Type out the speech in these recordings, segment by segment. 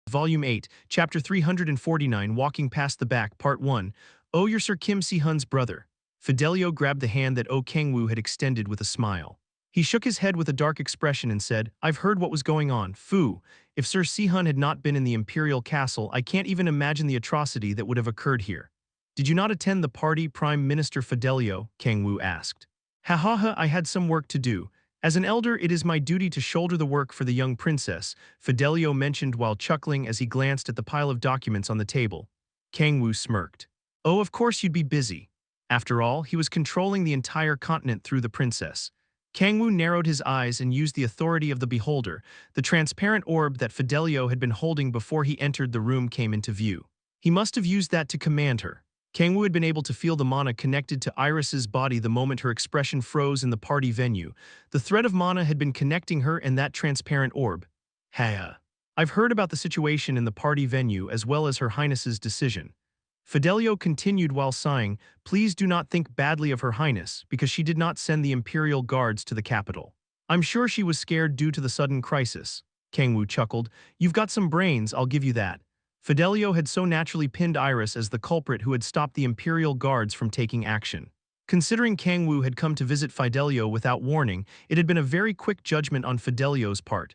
Volume 8, Chapter 349, Walking Past the Back, Part 1. Oh, you're Sir Kim Si-hun's brother. Fidelio grabbed the hand that Kang-woo had extended with a smile. He shook his head with a dark expression and said, I've heard what was going on. Fu, if Sir Si-hun had not been in the imperial castle, I can't even imagine the atrocity that would have occurred here. Did you not attend the party, Prime Minister Fidelio? Kang-woo asked. Ha ha ha, I had some work to do. As an elder, it is my duty to shoulder the work for the young princess, Fidelio mentioned while chuckling as he glanced at the pile of documents on the table. Kang-woo smirked. Oh, of course you'd be busy. After all, he was controlling the entire continent through the princess. Kang-woo narrowed his eyes and used the authority of the beholder. The transparent orb that Fidelio had been holding before he entered the room came into view. He must have used that to command her. Kang-woo had been able to feel the mana connected to Iris's body the moment her expression froze in the party venue. The thread of mana had been connecting her and that transparent orb. I've heard about the situation in the party venue as well as Her Highness's decision. Fidelio continued while sighing, please do not think badly of Her Highness, because she did not send the Imperial Guards to the capital. I'm sure she was scared due to the sudden crisis. Kang-woo chuckled. You've got some brains, I'll give you that. Fidelio had so naturally pinned Iris as the culprit who had stopped the Imperial Guards from taking action. Considering Kang-woo had come to visit Fidelio without warning, it had been a very quick judgment on Fidelio's part.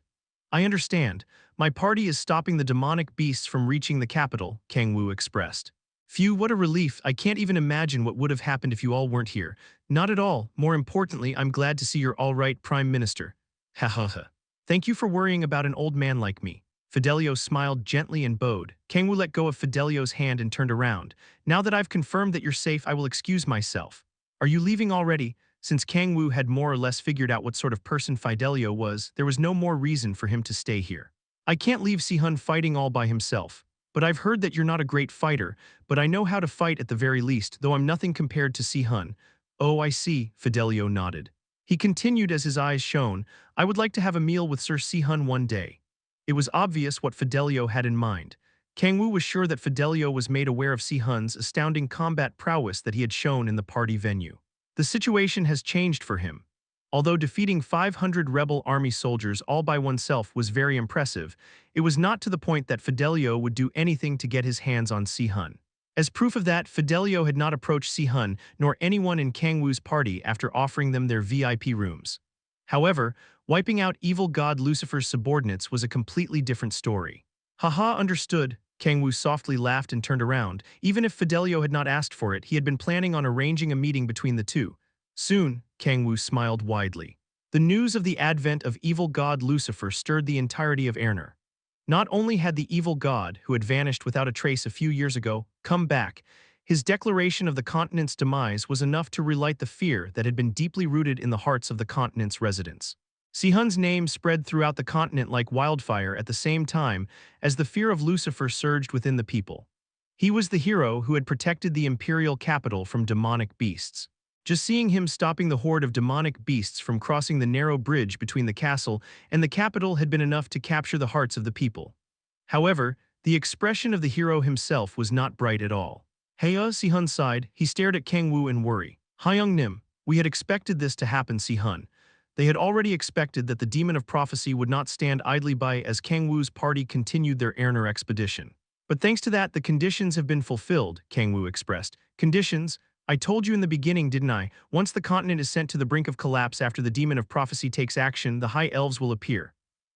I understand. My party is stopping the demonic beasts from reaching the capital, Kang-woo expressed. Phew, what a relief. I can't even imagine what would have happened if you all weren't here. Not at all. More importantly, I'm glad to see you're all right, Prime Minister. Ha ha ha. Thank you for worrying about an old man like me. Fidelio smiled gently and bowed. Kang-woo let go of Fidelio's hand and turned around. Now that I've confirmed that you're safe, I will excuse myself. Are you leaving already? Since Kang-woo had more or less figured out what sort of person Fidelio was, there was no more reason for him to stay here. I can't leave Si-hun fighting all by himself. But I've heard that you're not a great fighter, but I know how to fight at the very least, though I'm nothing compared to Si-hun. Oh, I see, Fidelio nodded. He continued as his eyes shone, I would like to have a meal with Sir Si-hun one day. It was obvious what Fidelio had in mind. Kang-woo was sure that Fidelio was made aware of Si-hun's astounding combat prowess that he had shown in the party venue. The situation has changed for him. Although defeating 500 rebel army soldiers all by oneself was very impressive, it was not to the point that Fidelio would do anything to get his hands on Si-hun. As proof of that, Fidelio had not approached Si-hun nor anyone in Kang-woo's party after offering them their VIP rooms. However, wiping out evil god Lucifer's subordinates was a completely different story. Haha, understood. Kang-woo softly laughed and turned around. Even if Fidelio had not asked for it, he had been planning on arranging a meeting between the two. Soon, Kang-woo smiled widely. The news of the advent of evil god Lucifer stirred the entirety of Aerner. Not only had the evil god, who had vanished without a trace a few years ago, come back, his declaration of the continent's demise was enough to relight the fear that had been deeply rooted in the hearts of the continent's residents. Si-hun's name spread throughout the continent like wildfire at the same time as the fear of Lucifer surged within the people. He was the hero who had protected the imperial capital from demonic beasts. Just seeing him stopping the horde of demonic beasts from crossing the narrow bridge between the castle and the capital had been enough to capture the hearts of the people. However, the expression of the hero himself was not bright at all. Heya, Si-hun sighed. He stared at Kang-woo in worry. Hyung-nim, we had expected this to happen, Si-hun. They had already expected that the demon of prophecy would not stand idly by as Kang-woo's party continued their Aerner expedition. But thanks to that, the conditions have been fulfilled, Kang-woo expressed. Conditions? I told you in the beginning, didn't I? Once the continent is sent to the brink of collapse after the demon of prophecy takes action, the High Elves will appear.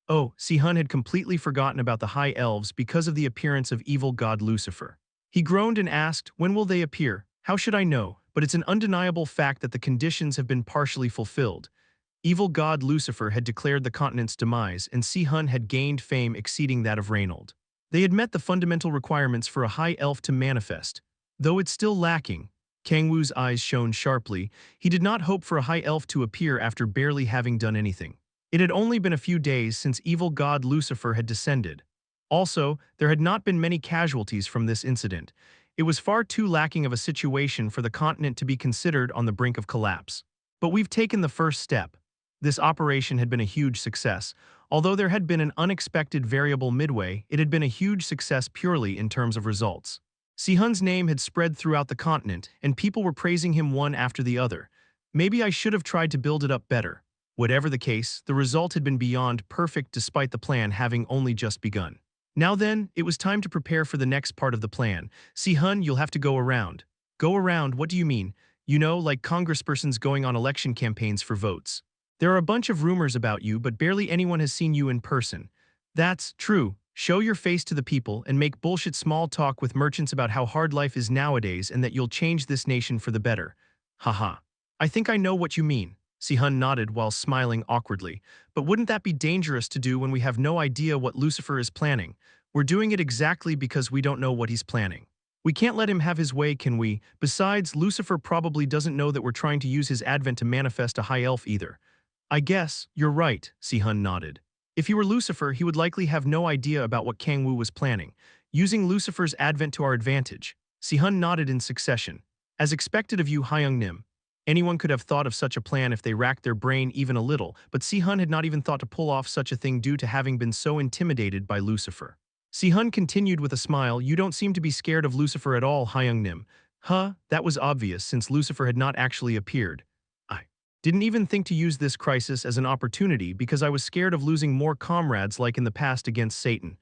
Oh, Si-hun had completely forgotten about the High Elves because of the appearance of evil god Lucifer. He groaned and asked, when will they appear? How should I know? But it's an undeniable fact that the conditions have been partially fulfilled. Evil god Lucifer had declared the continent's demise, and Si-hun had gained fame exceeding that of Reynold. They had met the fundamental requirements for a High Elf to manifest. Though it's still lacking, Kang-woo's eyes shone sharply. He did not hope for a High Elf to appear after barely having done anything. It had only been a few days since evil god Lucifer had descended. Also, there had not been many casualties from this incident. It was far too lacking of a situation for the continent to be considered on the brink of collapse. But we've taken the first step. This operation had been a huge success. Although there had been an unexpected variable midway, it had been a huge success purely in terms of results. Si-hun's name had spread throughout the continent, and people were praising him one after the other. Maybe I should have tried to build it up better. Whatever the case, the result had been beyond perfect despite the plan having only just begun. Now then, it was time to prepare for the next part of the plan. Si-hun, you'll have to go around. Go around, what do you mean? You know, like congresspersons going on election campaigns for votes. There are a bunch of rumors about you, but barely anyone has seen you in person. That's true. Show your face to the people and make bullshit small talk with merchants about how hard life is nowadays and that you'll change this nation for the better. Haha. I think I know what you mean. Si-hun nodded while smiling awkwardly. But wouldn't that be dangerous to do when we have no idea what Lucifer is planning? We're doing it exactly because we don't know what he's planning. We can't let him have his way, can we? Besides, Lucifer probably doesn't know that we're trying to use his advent to manifest a high elf either. I guess you're right, Si-hun nodded. If he were Lucifer, he would likely have no idea about what Kang-woo was planning, using Lucifer's advent to our advantage. Si-hun nodded in succession. As expected of you, Hyung-nim. Anyone could have thought of such a plan if they racked their brain even a little, but Si-hun had not even thought to pull off such a thing due to having been so intimidated by Lucifer. Si-hun continued with a smile, you don't seem to be scared of Lucifer at all, Hyung-nim. Huh, that was obvious since Lucifer had not actually appeared. I didn't even think to use this crisis as an opportunity because I was scared of losing more comrades like in the past against Satan.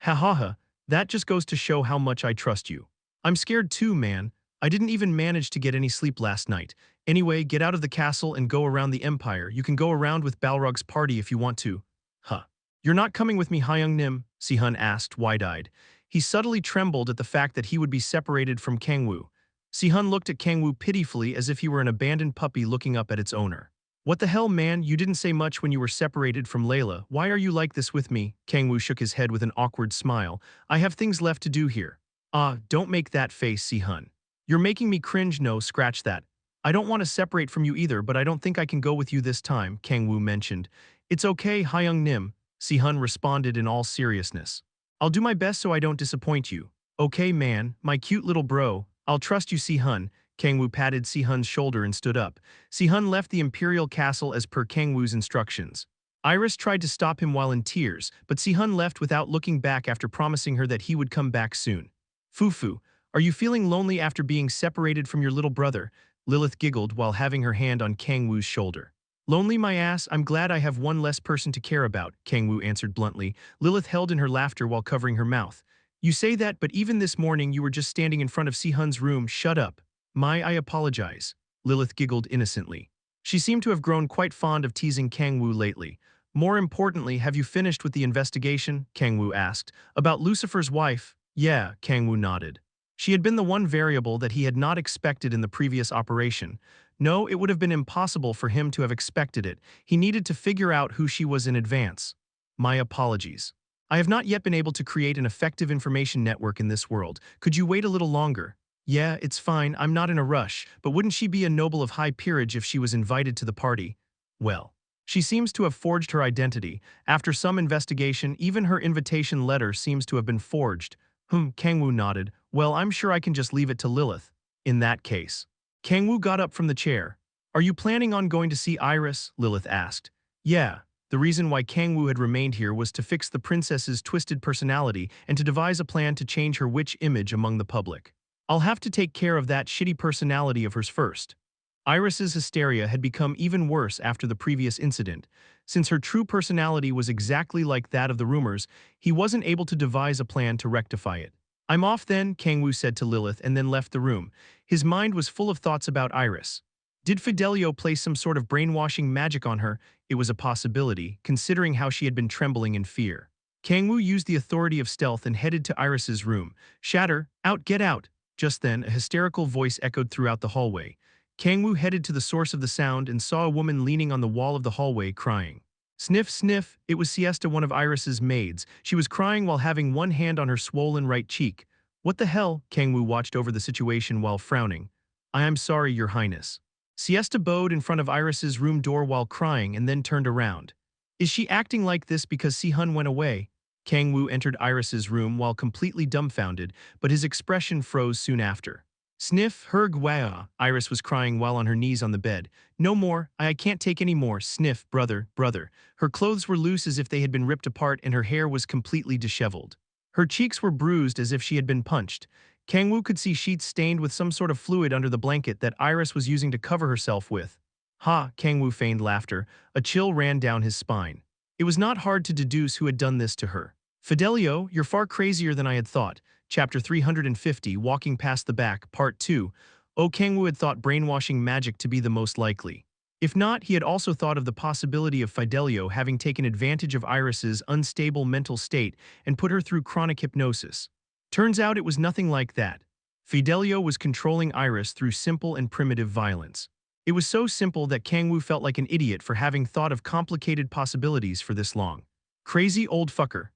Ha ha ha, that just goes to show how much I trust you. I'm scared too, man. I didn't even manage to get any sleep last night. Anyway, get out of the castle and go around the empire. You can go around with Balrog's party if you want to. Huh. You're not coming with me, Hyung-nim? Si-hun asked, wide-eyed. He subtly trembled at the fact that he would be separated from Kang-woo. Si-hun looked at Kang-woo pitifully as if he were an abandoned puppy looking up at its owner. What the hell, man? You didn't say much when you were separated from Layla. Why are you like this with me? Kang-woo shook his head with an awkward smile. I have things left to do here. Don't make that face, Si-hun. You're making me cringe. No, scratch that. I don't want to separate from you either, but I don't think I can go with you this time, Kang-woo mentioned. It's okay, Hyung-nim, Si-hun responded in all seriousness. I'll do my best so I don't disappoint you. Okay, man, my cute little bro. I'll trust you, Si-hun. Kang-woo patted Si-hun's shoulder and stood up. Si-hun left the imperial castle as per Kang-woo's instructions. Iris tried to stop him while in tears, but Si-hun left without looking back after promising her that he would come back soon. Fufu, are you feeling lonely after being separated from your little brother? Lilith giggled while having her hand on Kang-woo's shoulder. Lonely my ass, I'm glad I have one less person to care about, Kang-woo answered bluntly. Lilith held in her laughter while covering her mouth. You say that, but even this morning you were just standing in front of Si-hun's room. Shut up. I apologize. Lilith giggled innocently. She seemed to have grown quite fond of teasing Kang-woo lately. More importantly, have you finished with the investigation? Kang-woo asked. About Lucifer's wife? Yeah, Kang-woo nodded. She had been the one variable that he had not expected in the previous operation. No, it would have been impossible for him to have expected it. He needed to figure out who she was in advance. My apologies. I have not yet been able to create an effective information network in this world. Could you wait a little longer? Yeah, it's fine, I'm not in a rush, but wouldn't she be a noble of high peerage if she was invited to the party? Well, she seems to have forged her identity. After some investigation, even her invitation letter seems to have been forged. Kang-woo nodded. Well, I'm sure I can just leave it to Lilith. In that case. Kang-woo got up from the chair. Are you planning on going to see Iris? Lilith asked. Yeah. The reason why Kang-woo had remained here was to fix the princess's twisted personality and to devise a plan to change her witch image among the public. I'll have to take care of that shitty personality of hers first. Iris's hysteria had become even worse after the previous incident. Since her true personality was exactly like that of the rumors, he wasn't able to devise a plan to rectify it. I'm off then, Kang-woo said to Lilith and then left the room. His mind was full of thoughts about Iris. Did Fidelio play some sort of brainwashing magic on her? It was a possibility, considering how she had been trembling in fear. Kang-woo used the authority of stealth and headed to Iris's room. Shatter, out, get out! Just then, a hysterical voice echoed throughout the hallway. Kang-woo headed to the source of the sound and saw a woman leaning on the wall of the hallway crying. Sniff, sniff, it was Siesta, one of Iris's maids. She was crying while having one hand on her swollen right cheek. What the hell? Kang-woo watched over the situation while frowning. I am sorry, Your Highness. Siesta bowed in front of Iris's room door while crying and then turned around. Is she acting like this because Si-hun went away? Kang-woo entered Iris's room while completely dumbfounded, but his expression froze soon after. Sniff, herg wah, Iris was crying while on her knees on the bed. No more, I can't take any more, sniff, brother. Her clothes were loose as if they had been ripped apart and her hair was completely disheveled. Her cheeks were bruised as if she had been punched. Kang-woo could see sheets stained with some sort of fluid under the blanket that Iris was using to cover herself with. Ha, Kang-woo feigned laughter. A chill ran down his spine. It was not hard to deduce who had done this to her. Fidelio, you're far crazier than I had thought. Chapter 350, Walking Past the Back, Part 2. Kang-woo had thought brainwashing magic to be the most likely. If not, he had also thought of the possibility of Fidelio having taken advantage of Iris's unstable mental state and put her through chronic hypnosis. Turns out it was nothing like that. Fidelio was controlling Iris through simple and primitive violence. It was so simple that Kang-woo felt like an idiot for having thought of complicated possibilities for this long. Crazy old fucker.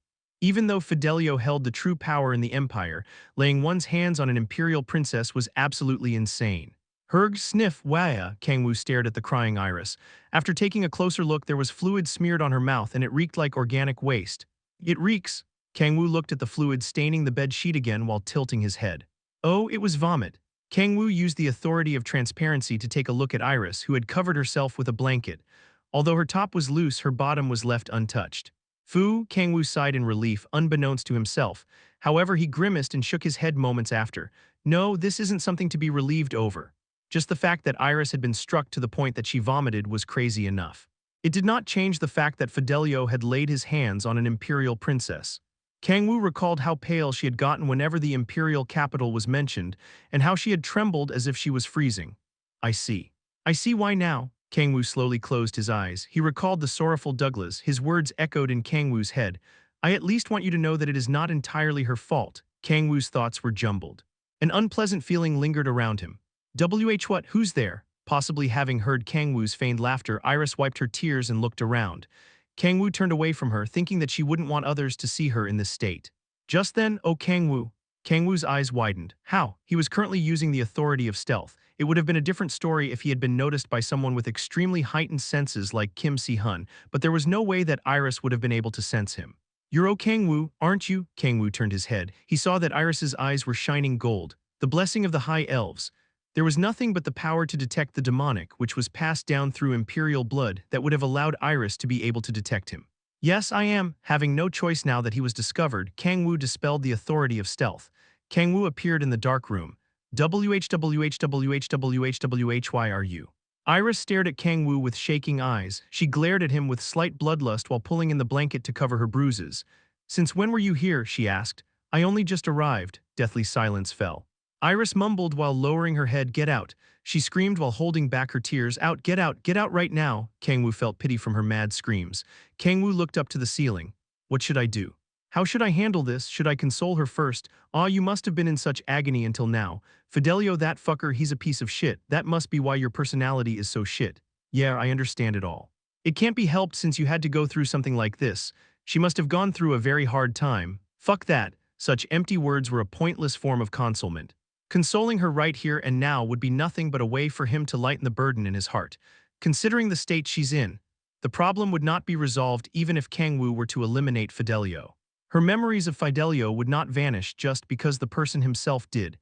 Even though Fidelio held the true power in the Empire, laying one's hands on an imperial princess was absolutely insane. Herg sniff waya, Kang-woo stared at the crying Iris. After taking a closer look, there was fluid smeared on her mouth and it reeked like organic waste. It reeks. Kang-woo looked at the fluid staining the bed sheet again while tilting his head. Oh, it was vomit. Kang-woo used the authority of transparency to take a look at Iris, who had covered herself with a blanket. Although her top was loose, her bottom was left untouched. Fu, Kang-woo sighed in relief, unbeknownst to himself. However, he grimaced and shook his head moments after. No, this isn't something to be relieved over. Just the fact that Iris had been struck to the point that she vomited was crazy enough. It did not change the fact that Fidelio had laid his hands on an imperial princess. Kang-woo recalled how pale she had gotten whenever the imperial capital was mentioned, and how she had trembled as if she was freezing. I see. I see why now. Kang-woo slowly closed his eyes. He recalled the sorrowful Douglas. His words echoed in Kang-woo's head. I at least want you to know that it is not entirely her fault. Kang-woo's thoughts were jumbled. An unpleasant feeling lingered around him. What? Who's there? Possibly having heard Kang-woo's feigned laughter, Iris wiped her tears and looked around. Kang-woo turned away from her, thinking that she wouldn't want others to see her in this state. Just then, Kang-woo. Kang-woo's eyes widened. How? He was currently using the authority of stealth. It would have been a different story if he had been noticed by someone with extremely heightened senses like Kim Si-hun, but there was no way that Iris would have been able to sense him. You're Kang-woo, aren't you? Kang-woo turned his head. He saw that Iris's eyes were shining gold. The blessing of the high elves. There was nothing but the power to detect the demonic, which was passed down through imperial blood, that would have allowed Iris to be able to detect him. Yes, I am. Having no choice now that he was discovered, Kang-woo dispelled the authority of stealth. Kang-woo appeared in the dark room. Why are you? Iris stared at Kang-woo with shaking eyes. She glared at him with slight bloodlust while pulling in the blanket to cover her bruises. Since when were you here? She asked. I only just arrived. Deathly silence fell. Iris mumbled while lowering her head. Get out. She screamed while holding back her tears. Get out right now. Kang-woo felt pity from her mad screams. Kang-woo looked up to the ceiling. What should I do? How should I handle this? Should I console her first? You must have been in such agony until now. Fidelio, that fucker, he's a piece of shit. That must be why your personality is so shit. Yeah, I understand it all. It can't be helped since you had to go through something like this. She must have gone through a very hard time. Fuck that. Such empty words were a pointless form of consolement. Consoling her right here and now would be nothing but a way for him to lighten the burden in his heart. Considering the state she's in, the problem would not be resolved even if Kang-woo were to eliminate Fidelio. Her memories of Fidelio would not vanish just because the person himself did.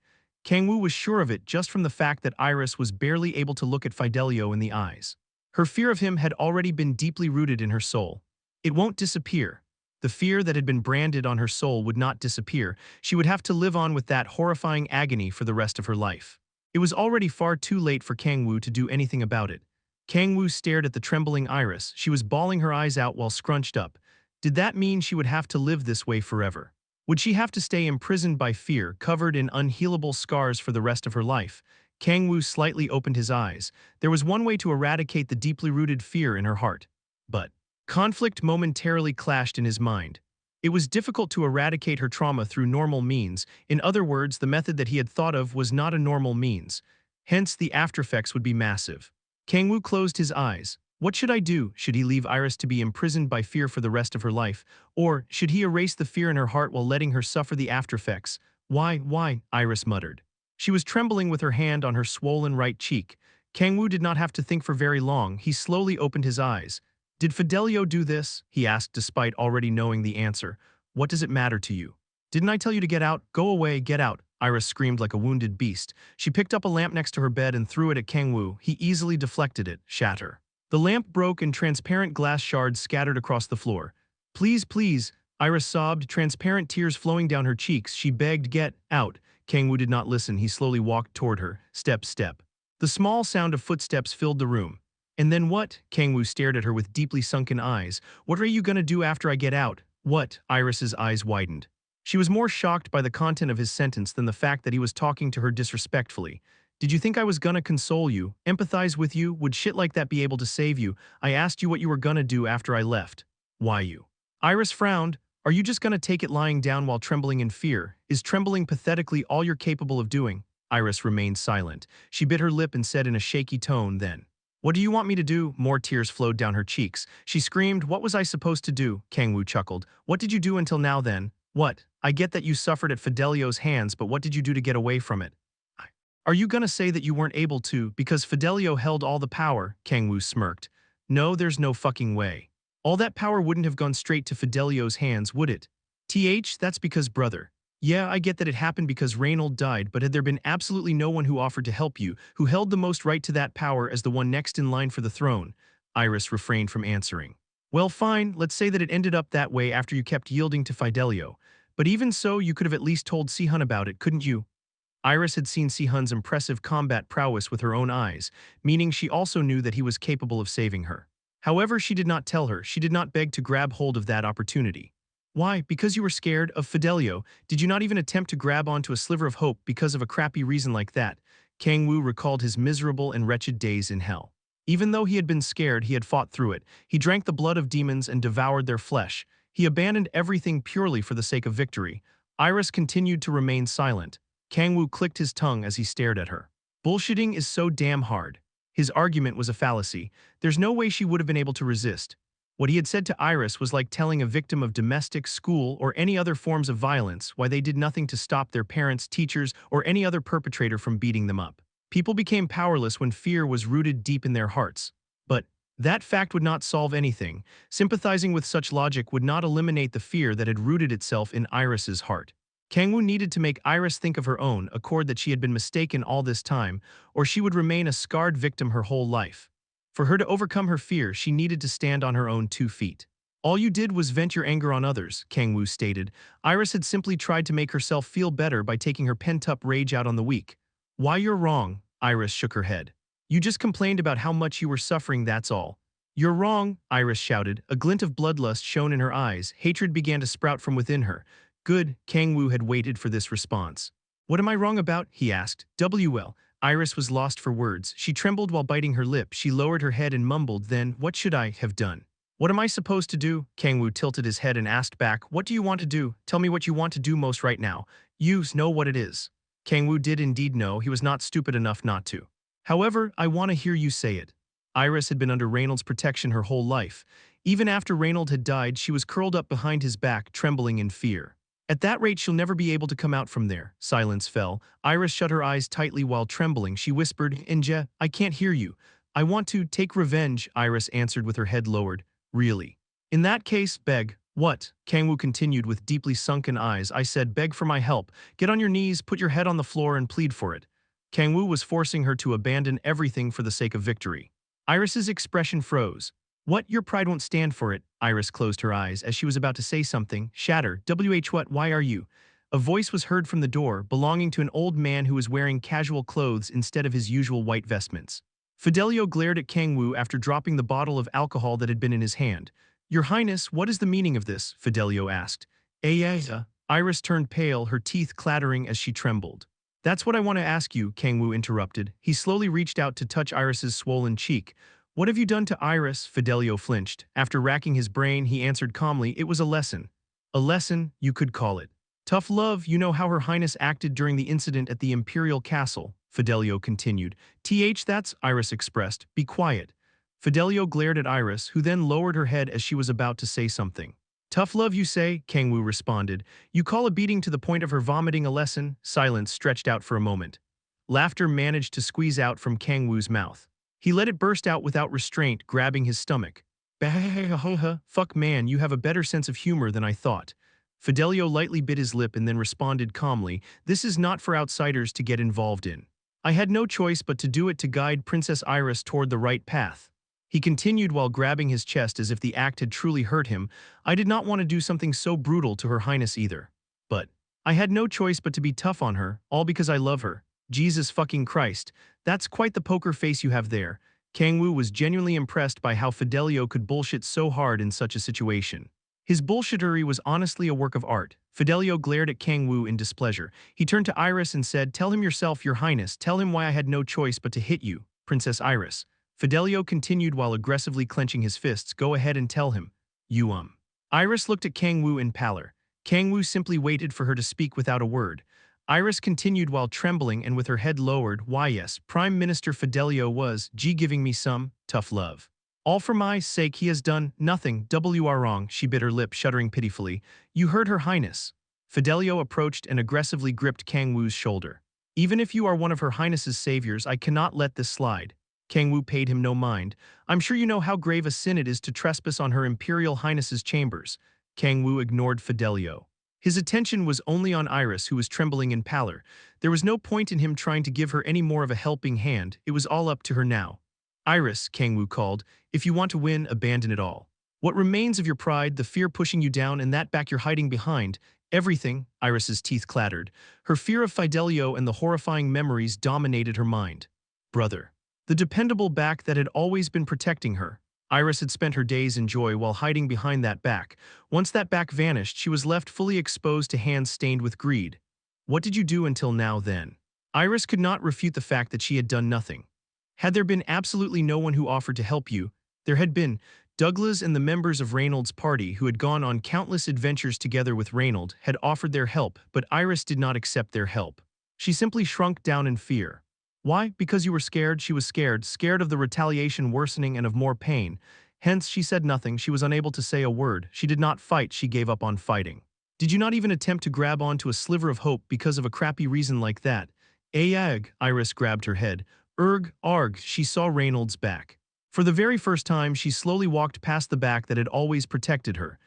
Kang-woo was sure of it just from the fact that Iris was barely able to look at Fidelio in the eyes. Her fear of him had already been deeply rooted in her soul. It won't disappear. The fear that had been branded on her soul would not disappear. She would have to live on with that horrifying agony for the rest of her life. It was already far too late for Kang-woo to do anything about it. Kang-woo stared at the trembling Iris. She was bawling her eyes out while scrunched up. Did that mean she would have to live this way forever? Would she have to stay imprisoned by fear, covered in unhealable scars for the rest of her life? Kang-woo slightly opened his eyes. There was one way to eradicate the deeply rooted fear in her heart. But conflict momentarily clashed in his mind. It was difficult to eradicate her trauma through normal means. In other words, the method that he had thought of was not a normal means. Hence, the aftereffects would be massive. Kang-woo closed his eyes. What should I do? Should he leave Iris to be imprisoned by fear for the rest of her life? Or should he erase the fear in her heart while letting her suffer the aftereffects? Why? Iris muttered. She was trembling with her hand on her swollen right cheek. Kang-woo did not have to think for very long. He slowly opened his eyes. Did Fidelio do this? He asked despite already knowing the answer. What does it matter to you? Didn't I tell you to get out? Go away, get out. Iris screamed like a wounded beast. She picked up a lamp next to her bed and threw it at Kang-woo. He easily deflected it. Shatter. The lamp broke and transparent glass shards scattered across the floor. Please, Iris sobbed, transparent tears flowing down her cheeks. She begged, get out. Kang-woo did not listen. He slowly walked toward her, step. The small sound of footsteps filled the room. And then what? Kang-woo stared at her with deeply sunken eyes. What are you gonna do after I get out? What? Iris's eyes widened. She was more shocked by the content of his sentence than the fact that he was talking to her disrespectfully. Did you think I was gonna console you, empathize with you, would shit like that be able to save you? I asked you what you were gonna do after I left. Why you? Iris frowned. Are you just gonna take it lying down while trembling in fear? Is trembling pathetically all you're capable of doing? Iris remained silent. She bit her lip and said in a shaky tone then, "What do you want me to do?" More tears flowed down her cheeks. She screamed, "What was I supposed to do?" Kang-woo chuckled. "What did you do until now then? What? I get that you suffered at Fidelio's hands, but what did you do to get away from it? Are you gonna say that you weren't able to because Fidelio held all the power?" Kang-woo smirked. "No, there's no fucking way. All that power wouldn't have gone straight to Fidelio's hands, would it? That's because brother. Yeah, I get that it happened because Reynold died, but had there been absolutely no one who offered to help you, who held the most right to that power as the one next in line for the throne?" Iris refrained from answering. "Well, fine, let's say that it ended up that way after you kept yielding to Fidelio. But even so, you could have at least told Sihun about it, couldn't you?" Iris had seen Sihun's impressive combat prowess with her own eyes, meaning she also knew that he was capable of saving her. However, she did not tell her, she did not beg to grab hold of that opportunity. Why? Because you were scared of Fidelio? Did you not even attempt to grab onto a sliver of hope because of a crappy reason like that? Kang-woo recalled his miserable and wretched days in hell. Even though he had been scared, he had fought through it. He drank the blood of demons and devoured their flesh. He abandoned everything purely for the sake of victory. Iris continued to remain silent. Kang-woo clicked his tongue as he stared at her. Bullshitting is so damn hard. His argument was a fallacy. There's no way she would have been able to resist. What he had said to Iris was like telling a victim of domestic, school, or any other forms of violence why they did nothing to stop their parents, teachers, or any other perpetrator from beating them up. People became powerless when fear was rooted deep in their hearts. But that fact would not solve anything. Sympathizing with such logic would not eliminate the fear that had rooted itself in Iris's heart. Kang-woo needed to make Iris think of her own, accord that she had been mistaken all this time, or she would remain a scarred victim her whole life. For her to overcome her fear, she needed to stand on her own 2 feet. "All you did was vent your anger on others," Kang-woo stated. Iris had simply tried to make herself feel better by taking her pent-up rage out on the weak. "Why, you're wrong," Iris shook her head. "You just complained about how much you were suffering, that's all." "You're wrong," Iris shouted. A glint of bloodlust shone in her eyes. Hatred began to sprout from within her. Good, Kang-woo had waited for this response. "What am I wrong about?" he asked. "Well." Iris was lost for words. She trembled while biting her lip. She lowered her head and mumbled, "Then, what should I have done?" "What am I supposed to do?" Kang-woo tilted his head and asked back, "What do you want to do? Tell me what you want to do most right now. You know what it is." Kang-woo did indeed know. He was not stupid enough not to. "However, I want to hear you say it." Iris had been under Reynold's protection her whole life. Even after Reynold had died, she was curled up behind his back, trembling in fear. "At that rate, she'll never be able to come out from there." Silence fell. Iris shut her eyes tightly while trembling. She whispered, "Inja, I can't hear you." "I want to take revenge," Iris answered with her head lowered. "Really? In that case, beg." "What?" Kang-woo continued with deeply sunken eyes. "I said beg for my help. Get on your knees, put your head on the floor and plead for it." Kang-woo was forcing her to abandon everything for the sake of victory. Iris's expression froze. "What? Your pride won't stand for it." Iris closed her eyes as she was about to say something. "Shatter. What? Why are you?" A voice was heard from the door, belonging to an old man who was wearing casual clothes instead of his usual white vestments. Fidelio glared at Kang-woo after dropping the bottle of alcohol that had been in his hand. "Your Highness, what is the meaning of this?" Fidelio asked. Iris turned pale, her teeth clattering as she trembled. "That's what I want to ask you," Kang-woo interrupted. He slowly reached out to touch Iris's swollen cheek. "What have you done to Iris?" Fidelio flinched. After racking his brain, he answered calmly, "It was a lesson." "A lesson, you could call it." "Tough love, you know how Her Highness acted during the incident at the Imperial Castle," Fidelio continued. That's," Iris expressed. "Be quiet." Fidelio glared at Iris, who then lowered her head as she was about to say something. "Tough love, you say?" Kang-woo responded. "You call a beating to the point of her vomiting a lesson?" Silence stretched out for a moment. Laughter managed to squeeze out from Kang-woo's mouth. He let it burst out without restraint, grabbing his stomach. "Fuck man, you have a better sense of humor than I thought." Fidelio lightly bit his lip and then responded calmly, "This is not for outsiders to get involved in. I had no choice but to do it to guide Princess Iris toward the right path." He continued while grabbing his chest as if the act had truly hurt him. "I did not want to do something so brutal to Her Highness either. But I had no choice but to be tough on her, all because I love her." Jesus fucking Christ, that's quite the poker face you have there. Kang-woo was genuinely impressed by how Fidelio could bullshit so hard in such a situation. His bullshittery was honestly a work of art. Fidelio glared at Kang-woo in displeasure. He turned to Iris and said, "Tell him yourself, your highness. Tell him why I had no choice but to hit you, Princess Iris." Fidelio continued while aggressively clenching his fists. "Go ahead and tell him. You. Iris looked at Kang-woo in pallor. Kang-woo simply waited for her to speak without a word. Iris continued while trembling and with her head lowered. "Why yes, Prime Minister Fidelio was, giving me some tough love. All for my sake he has done nothing, wrong," she bit her lip, shuddering pitifully. "You heard her highness." Fidelio approached and aggressively gripped Kang-woo's shoulder. "Even if you are one of her highness's saviors, I cannot let this slide." Kang-woo paid him no mind. "I'm sure you know how grave a sin it is to trespass on her imperial highness's chambers." Kang-woo ignored Fidelio. His attention was only on Iris, who was trembling in pallor. There was no point in him trying to give her any more of a helping hand. It was all up to her now. "Iris," Kang-woo called, "if you want to win, abandon it all. What remains of your pride, the fear pushing you down, and that back you're hiding behind? Everything." Iris's teeth clattered. Her fear of Fidelio and the horrifying memories dominated her mind. Brother. The dependable back that had always been protecting her. Iris had spent her days in joy while hiding behind that back. Once that back vanished, she was left fully exposed to hands stained with greed. What did you do until now then? Iris could not refute the fact that she had done nothing. Had there been absolutely no one who offered to help you? There had been. Douglas and the members of Reynolds' party, who had gone on countless adventures together with Reynolds, had offered their help, but Iris did not accept their help. She simply shrunk down in fear. Why? Because you were scared. She was scared of the retaliation worsening and of more pain. Hence, she said nothing. She was unable to say a word. She did not fight. She gave up on fighting. Did you not even attempt to grab onto a sliver of hope because of a crappy reason like that? Ayag, Iris grabbed her head. Arg, she saw Reynolds' back. For the very first time, she slowly walked past the back that had always protected her.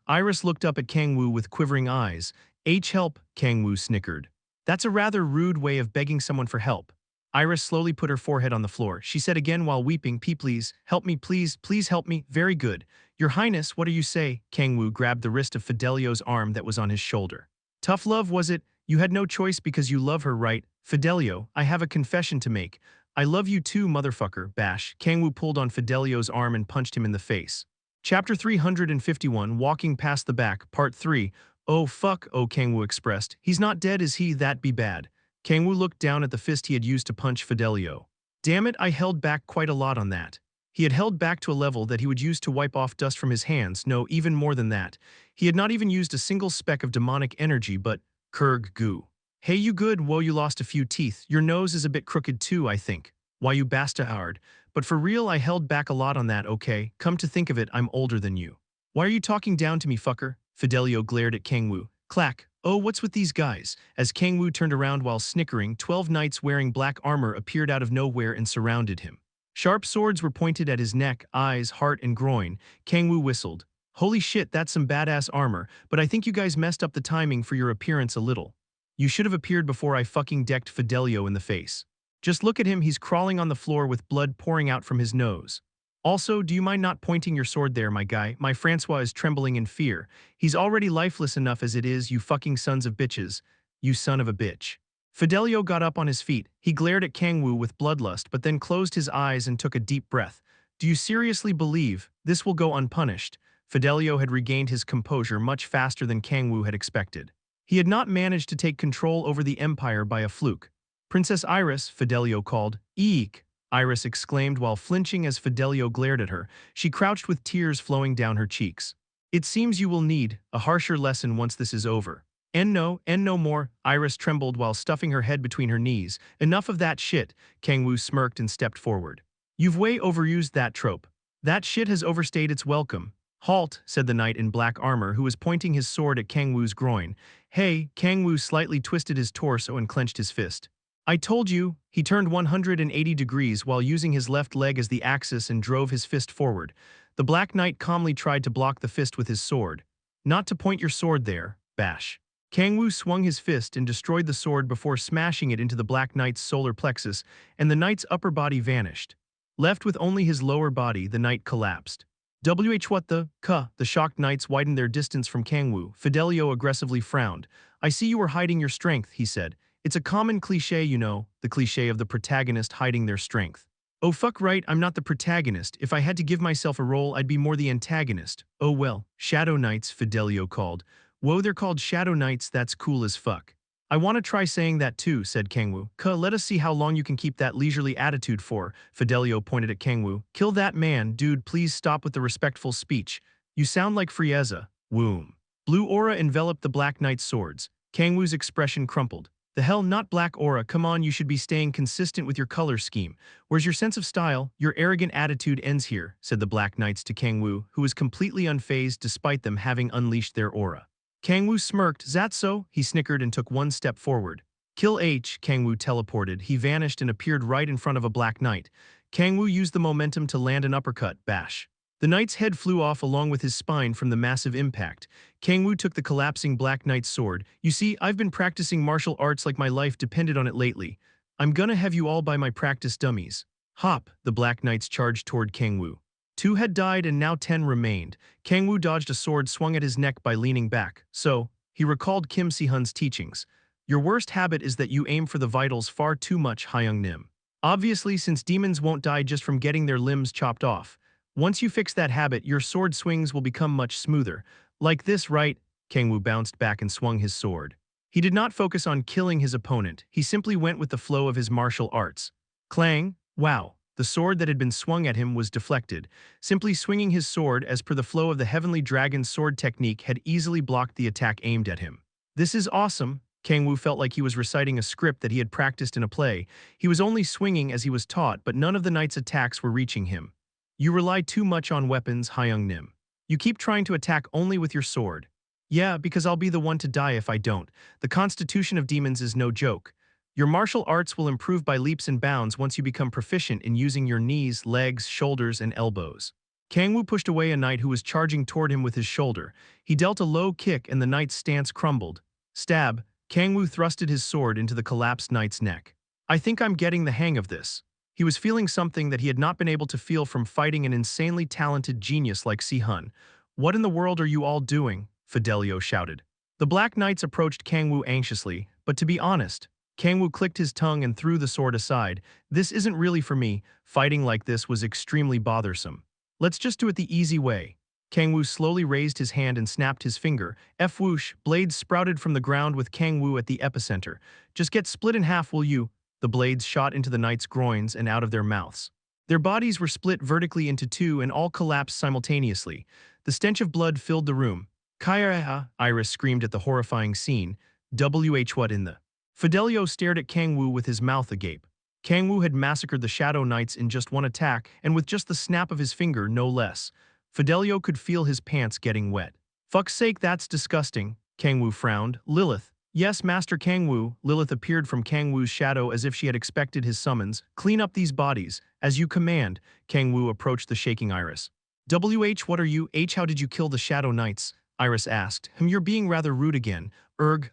Iris looked up at Kang-woo with quivering eyes. Help, Kang-woo snickered. That's a rather rude way of begging someone for help. Iris slowly put her forehead on the floor. She said again while weeping, Please, help me, please help me. Very good. Your Highness, what do you say?" Kang-woo grabbed the wrist of Fidelio's arm that was on his shoulder. "Tough love, was it? You had no choice because you love her, right? Fidelio, I have a confession to make. I love you too, motherfucker, bash." Kang-woo pulled on Fidelio's arm and punched him in the face. Chapter 351, Walking Past the Back, Part 3. "Oh fuck, oh," Kang-woo expressed. "He's not dead, is he? That be bad." Kang-woo looked down at the fist he had used to punch Fidelio. "Damn it, I held back quite a lot on that." He had held back to a level that he would use to wipe off dust from his hands. No, even more than that. He had not even used a single speck of demonic energy, but Kurg goo. "Hey, you good? Whoa, you lost a few teeth. Your nose is a bit crooked too, I think. Why, you bastard. But for real, I held back a lot on that, okay? Come to think of it, I'm older than you. Why are you talking down to me, fucker?" Fidelio glared at Kang-woo. Clack. "Oh, what's with these guys?" As Kang-woo turned around while snickering, 12 knights wearing black armor appeared out of nowhere and surrounded him. Sharp swords were pointed at his neck, eyes, heart, and groin. Kang-woo whistled. "Holy shit, that's some badass armor, but I think you guys messed up the timing for your appearance a little. You should have appeared before I fucking decked Fidelio in the face. Just look at him, he's crawling on the floor with blood pouring out from his nose. Also, do you mind not pointing your sword there, my guy? My Francois is trembling in fear. He's already lifeless enough as it is, you fucking sons of bitches. You son of a bitch." Fidelio got up on his feet. He glared at Kang-woo with bloodlust but then closed his eyes and took a deep breath. "Do you seriously believe this will go unpunished?" Fidelio had regained his composure much faster than Kang-woo had expected. He had not managed to take control over the empire by a fluke. "Princess Iris," Fidelio called. "Eek!" Iris exclaimed while flinching as Fidelio glared at her. She crouched with tears flowing down her cheeks. "It seems you will need a harsher lesson once this is over." And no more." Iris trembled while stuffing her head between her knees. "Enough of that shit." Kang-woo smirked and stepped forward. "You've way overused that trope. That shit has overstayed its welcome." "Halt," said the knight in black armor who was pointing his sword at Kang-woo's groin. "Hey," Kang-woo slightly twisted his torso and clenched his fist. "I told you." He turned 180 degrees while using his left leg as the axis and drove his fist forward. The Black Knight calmly tried to block the fist with his sword. "Not to point your sword there, bash." Kang-woo swung his fist and destroyed the sword before smashing it into the Black Knight's solar plexus, and the knight's upper body vanished. Left with only his lower body, the knight collapsed. What the? The shocked knights widened their distance from Kang-woo. Fidelio aggressively frowned. "I see you were hiding your strength," he said. "It's a common cliché, you know, the cliché of the protagonist hiding their strength. Oh fuck right, I'm not the protagonist. If I had to give myself a role, I'd be more the antagonist. Oh well, Shadow Knights, Fidelio called. Whoa, they're called Shadow Knights, that's cool as fuck. I want to try saying that too, said Kang-woo. Let us see how long you can keep that leisurely attitude for, Fidelio pointed at Kang-woo. Kill that man, dude, please stop with the respectful speech. You sound like Frieza. Woom. Blue aura enveloped the Black Knight's swords. Kang-woo's expression crumpled. The hell, not black aura, come on, you should be staying consistent with your color scheme. Where's your sense of style? Your arrogant attitude ends here, said the Black Knights to Kang-woo, who was completely unfazed despite them having unleashed their aura. Kang-woo smirked. Zat so? He snickered and took one step forward. Kill H, Kang-woo teleported. He vanished and appeared right in front of a Black Knight. Kang-woo used the momentum to land an uppercut, bash. The knight's head flew off along with his spine from the massive impact. Kang-woo took the collapsing Black Knight's sword. You see, I've been practicing martial arts like my life depended on it lately. I'm gonna have you all by my practice dummies. Hop, the Black Knights charged toward Kang-woo. 2 had died and now 10 remained. Kang-woo dodged a sword swung at his neck by leaning back. So, he recalled Kim Si-hun's teachings. Your worst habit is that you aim for the vitals far too much, Hyung-nim. Obviously, since demons won't die just from getting their limbs chopped off. Once you fix that habit, your sword swings will become much smoother. Like this, right? Kang-woo bounced back and swung his sword. He did not focus on killing his opponent, he simply went with the flow of his martial arts. Clang! Wow! The sword that had been swung at him was deflected. Simply swinging his sword as per the flow of the Heavenly Dragon's sword technique had easily blocked the attack aimed at him. This is awesome! Kang-woo felt like he was reciting a script that he had practiced in a play. He was only swinging as he was taught, but none of the knight's attacks were reaching him. You rely too much on weapons, Hyung-nim. You keep trying to attack only with your sword. Yeah, because I'll be the one to die if I don't. The constitution of demons is no joke. Your martial arts will improve by leaps and bounds once you become proficient in using your knees, legs, shoulders, and elbows. Kang-woo pushed away a knight who was charging toward him with his shoulder. He dealt a low kick and the knight's stance crumbled. Stab! Kang-woo thrusted his sword into the collapsed knight's neck. I think I'm getting the hang of this. He was feeling something that he had not been able to feel from fighting an insanely talented genius like Si-hun. What in the world are you all doing? Fidelio shouted. The Black Knights approached Kang-woo anxiously, but to be honest, Kang-woo clicked his tongue and threw the sword aside. This isn't really for me. Fighting like this was extremely bothersome. Let's just do it the easy way. Kang-woo slowly raised his hand and snapped his finger. F-whoosh, blades sprouted from the ground with Kang-woo at the epicenter. Just get split in half, will you? The blades shot into the knights' groins and out of their mouths. Their bodies were split vertically into 2 and all collapsed simultaneously. The stench of blood filled the room. Kaya! Iris screamed at the horrifying scene. What in the... Fidelio stared at Kang-woo with his mouth agape. Kang-woo had massacred the Shadow Knights in just one attack, and with just the snap of his finger, no less. Fidelio could feel his pants getting wet. Fuck's sake, that's disgusting, Kang-woo frowned. Lilith. Yes, Master Kang-woo. Lilith appeared from Kang-woo's shadow as if she had expected his summons. Clean up these bodies. As you command. Kang-woo approached the shaking Iris. What are you? How did you kill the Shadow Knights? Iris asked. You're being rather rude again.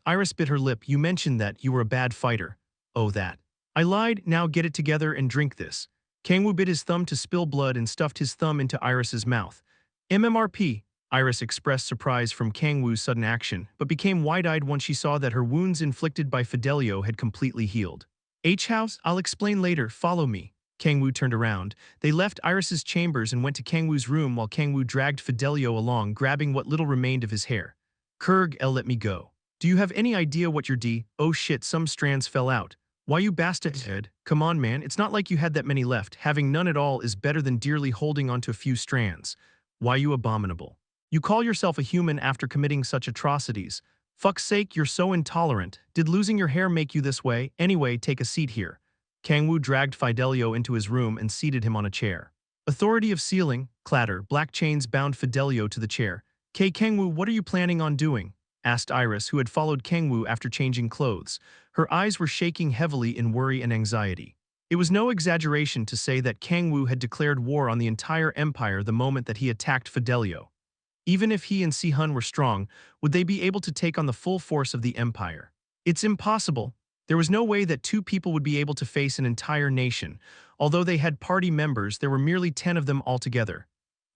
Iris bit her lip. You mentioned that you were a bad fighter. Oh, that. I lied. Now get it together and drink this. Kang-woo bit his thumb to spill blood and stuffed his thumb into Iris's mouth. MMRP. Iris expressed surprise from Kang-woo's sudden action, but became wide-eyed once she saw that her wounds inflicted by Fidelio had completely healed. H-house, I'll explain later, follow me. Kang-woo turned around. They left Iris's chambers and went to Kang-woo's room while Kang-woo dragged Fidelio along, grabbing what little remained of his hair. Let me go. Do you have any idea what oh shit, some strands fell out. Why you bastard? Come on man, it's not like you had that many left. Having none at all is better than dearly holding onto a few strands. Why you abominable? You call yourself a human after committing such atrocities. Fuck's sake, you're so intolerant. Did losing your hair make you this way? Anyway, take a seat here. Kang-woo dragged Fidelio into his room and seated him on a chair. Authority of sealing, clatter, black chains bound Fidelio to the chair. Kang-woo, what are you planning on doing? Asked Iris, who had followed Kang-woo after changing clothes. Her eyes were shaking heavily in worry and anxiety. It was no exaggeration to say that Kang-woo had declared war on the entire empire the moment that he attacked Fidelio. Even if he and Si-hun were strong, would they be able to take on the full force of the empire? It's impossible. There was no way that 2 people would be able to face an entire nation. Although they had party members, there were merely 10 of them altogether.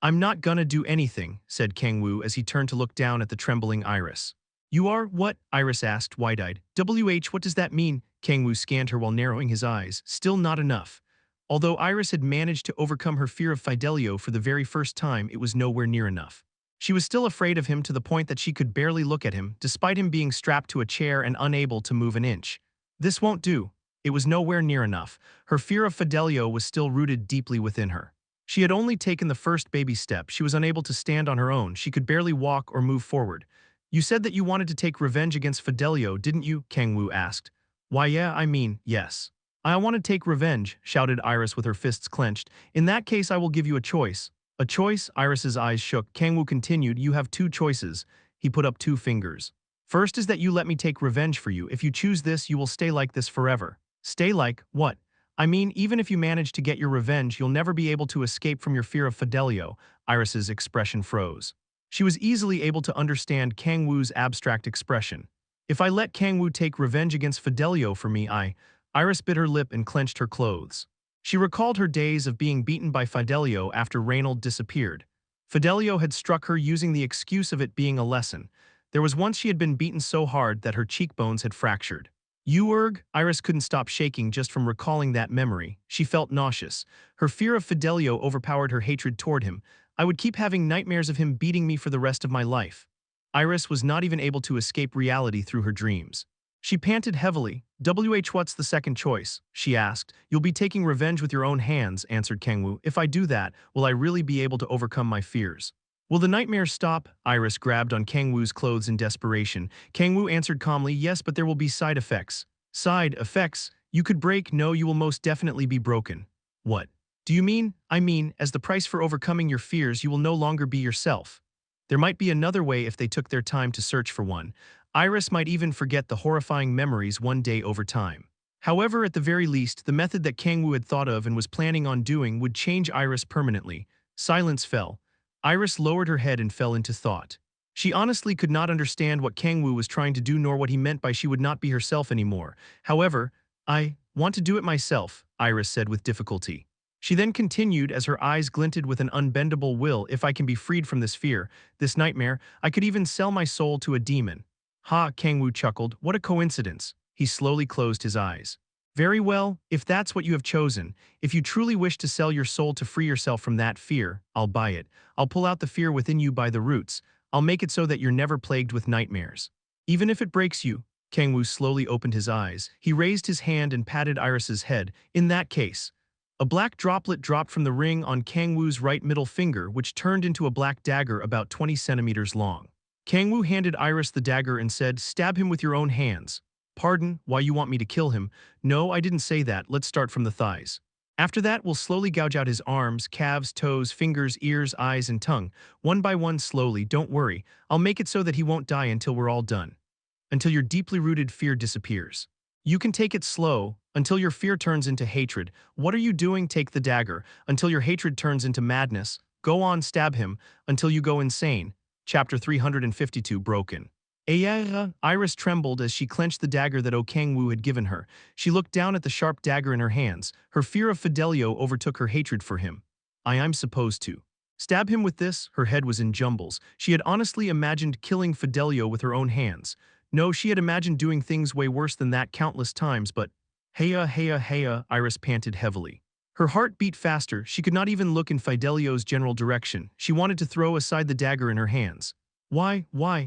I'm not gonna do anything, said Kang-woo as he turned to look down at the trembling Iris. You are what? Iris asked, wide-eyed. What does that mean? Kang-woo scanned her while narrowing his eyes. Still not enough. Although Iris had managed to overcome her fear of Fidelio for the very first time, it was nowhere near enough. She was still afraid of him to the point that she could barely look at him, despite him being strapped to a chair and unable to move an inch. This won't do. It was nowhere near enough. Her fear of Fidelio was still rooted deeply within her. She had only taken the first baby step. She was unable to stand on her own. She could barely walk or move forward. You said that you wanted to take revenge against Fidelio, didn't you? Kang-woo asked. Why yeah, I mean, yes. I want to take revenge, shouted Iris with her fists clenched. In that case I will give you a choice. A choice? Iris's eyes shook. Kang-woo continued, you have two choices. He put up two fingers. First is that you let me take revenge for you. If you choose this, you will stay like this forever. Stay like, what? I mean, even if you manage to get your revenge, you'll never be able to escape from your fear of Fidelio. Iris's expression froze. She was easily able to understand Kang-woo's abstract expression. If I let Kang-woo take revenge against Fidelio for me, Iris bit her lip and clenched her clothes. She recalled her days of being beaten by Fidelio after Reynold disappeared. Fidelio had struck her using the excuse of it being a lesson. There was once she had been beaten so hard that her cheekbones had fractured. Iris couldn't stop shaking just from recalling that memory. She felt nauseous. Her fear of Fidelio overpowered her hatred toward him. I would keep having nightmares of him beating me for the rest of my life. Iris was not even able to escape reality through her dreams. She panted heavily. What's the second choice? She asked. You'll be taking revenge with your own hands, answered Kang-woo. If I do that, will I really be able to overcome my fears? Will the nightmares stop? Iris grabbed on Kang-woo's clothes in desperation. Kang-woo answered calmly, yes, but there will be side effects. Side effects? You could break. No, you will most definitely be broken. What? Do you mean? I mean, as the price for overcoming your fears, you will no longer be yourself. There might be another way if they took their time to search for one. Iris might even forget the horrifying memories one day over time. However, at the very least, the method that Kang-woo had thought of and was planning on doing would change Iris permanently. Silence fell. Iris lowered her head and fell into thought. She honestly could not understand what Kang-woo was trying to do nor what he meant by she would not be herself anymore. However, I want to do it myself, Iris said with difficulty. She then continued as her eyes glinted with an unbendable will. If I can be freed from this fear, this nightmare, I could even sell my soul to a demon. Ha, Kang-woo chuckled. What a coincidence. He slowly closed his eyes. Very well, if that's what you have chosen, if you truly wish to sell your soul to free yourself from that fear, I'll buy it. I'll pull out the fear within you by the roots. I'll make it so that you're never plagued with nightmares. Even if it breaks you. Kang-woo slowly opened his eyes. He raised his hand and patted Iris's head. In that case. A black droplet dropped from the ring on Kang-woo's right middle finger, which turned into a black dagger about 20 centimeters long. Kang-woo handed Iris the dagger and said, stab him with your own hands. Pardon, why you want me to kill him? No, I didn't say that. Let's start from the thighs. After that, we'll slowly gouge out his arms, calves, toes, fingers, ears, eyes, and tongue. One by one slowly, don't worry. I'll make it so that he won't die until we're all done. Until your deeply rooted fear disappears. You can take it slow, until your fear turns into hatred. What are you doing? Take the dagger. Until your hatred turns into madness. Go on, stab him, until you go insane. Chapter 352 Broken. Iris trembled as she clenched the dagger that Kang-woo had given her. She looked down at the sharp dagger in her hands. Her fear of Fidelio overtook her hatred for him. I'm supposed to stab him with this? Her head was in jumbles. She had honestly imagined killing Fidelio with her own hands. No, she had imagined doing things way worse than that countless times, but heya, Iris panted heavily. Her heart beat faster. She could not even look in Fidelio's general direction. She wanted to throw aside the dagger in her hands. Why,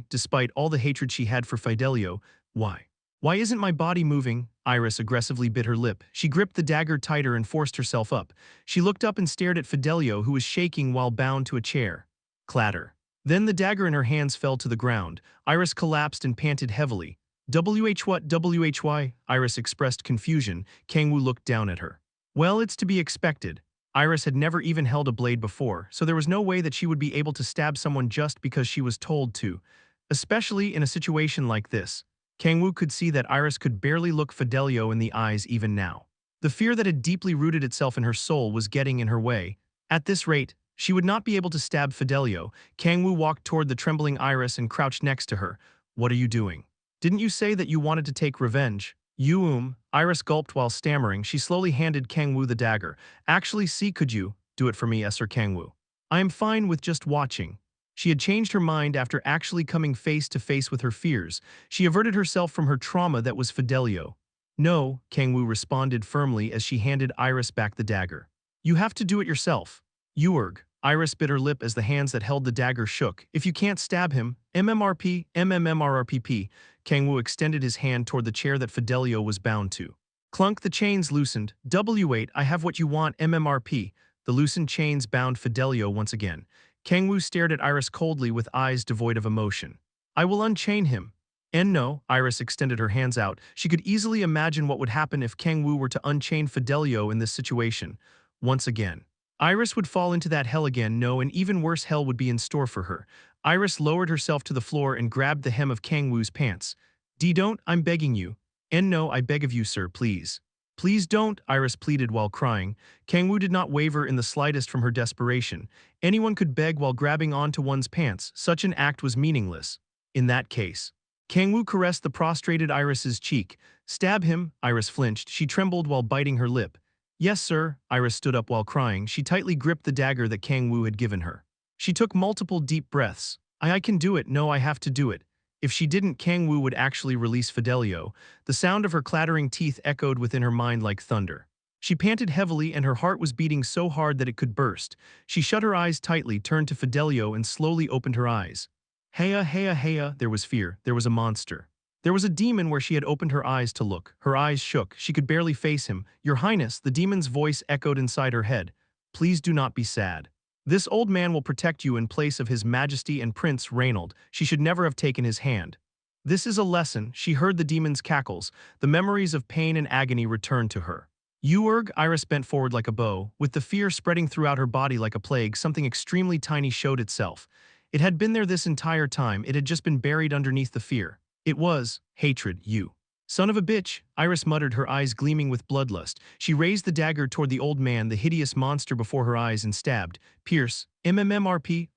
despite all the hatred she had for Fidelio, why? Why isn't my body moving? Iris aggressively bit her lip. She gripped the dagger tighter and forced herself up. She looked up and stared at Fidelio, who was shaking while bound to a chair. Clatter. Then the dagger in her hands fell to the ground. Iris collapsed and panted heavily. Why? Iris expressed confusion. Kang-woo looked down at her. Well, it's to be expected. Iris had never even held a blade before, so there was no way that she would be able to stab someone just because she was told to. Especially in a situation like this. Kang-woo could see that Iris could barely look Fidelio in the eyes even now. The fear that had deeply rooted itself in her soul was getting in her way. At this rate, she would not be able to stab Fidelio. Kang-woo walked toward the trembling Iris and crouched next to her. What are you doing? Didn't you say that you wanted to take revenge? Iris gulped while stammering. She slowly handed Kang-woo the dagger. Actually, could you do it for me, Sir Kang-woo? I am fine with just watching. She had changed her mind after actually coming face to face with her fears. She averted herself from her trauma that was Fidelio. No, Kang-woo responded firmly as she handed Iris back the dagger. You have to do it yourself. Uerg. Iris bit her lip as the hands that held the dagger shook. If you can't stab him, MMRP, MMMRRPP. Kang-woo extended his hand toward the chair that Fidelio was bound to. Clunk, the chains loosened. W8, I have what you want, MMRP. The loosened chains bound Fidelio once again. Kang-woo stared at Iris coldly with eyes devoid of emotion. I will unchain him. And no, Iris extended her hands out. She could easily imagine what would happen if Kang-woo were to unchain Fidelio in this situation. Once again. Iris would fall into that hell again, no, and even worse hell would be in store for her. Iris lowered herself to the floor and grabbed the hem of Kang-woo's pants. Don't, I'm begging you. And no, I beg of you, sir, please. Please don't, Iris pleaded while crying. Kang-woo did not waver in the slightest from her desperation. Anyone could beg while grabbing onto one's pants. Such an act was meaningless. In that case. Kang-woo caressed the prostrated Iris's cheek. Stab him, Iris flinched. She trembled while biting her lip. Yes, sir. Iris stood up while crying. She tightly gripped the dagger that Kang-woo had given her. She took multiple deep breaths. I can do it. No, I have to do it. If she didn't, Kang-woo would actually release Fidelio. The sound of her clattering teeth echoed within her mind like thunder. She panted heavily and her heart was beating so hard that it could burst. She shut her eyes tightly, turned to Fidelio and slowly opened her eyes. Heya, heya, heya, there was fear. There was a monster. There was a demon where she had opened her eyes to look. Her eyes shook. She could barely face him. Your Highness, the demon's voice echoed inside her head. Please do not be sad. This old man will protect you in place of his majesty and Prince Reynold. She should never have taken his hand. This is a lesson. She heard the demon's cackles. The memories of pain and agony returned to her. Uerg, Iris bent forward like a bow. With the fear spreading throughout her body like a plague, something extremely tiny showed itself. It had been there this entire time. It had just been buried underneath the fear. It was hatred, you. Son of a bitch, Iris muttered, her eyes gleaming with bloodlust. She raised the dagger toward the old man, the hideous monster before her eyes, and stabbed. Pierce, MMMRP,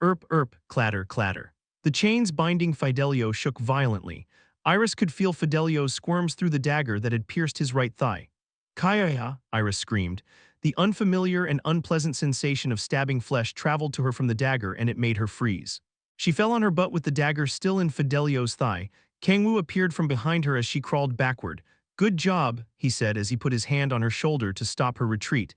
clatter, clatter. The chains binding Fidelio shook violently. Iris could feel Fidelio's squirms through the dagger that had pierced his right thigh. Kaya, Iris screamed. The unfamiliar and unpleasant sensation of stabbing flesh traveled to her from the dagger, and it made her freeze. She fell on her butt with the dagger still in Fidelio's thigh. Kang-woo appeared from behind her as she crawled backward. Good job, he said as he put his hand on her shoulder to stop her retreat.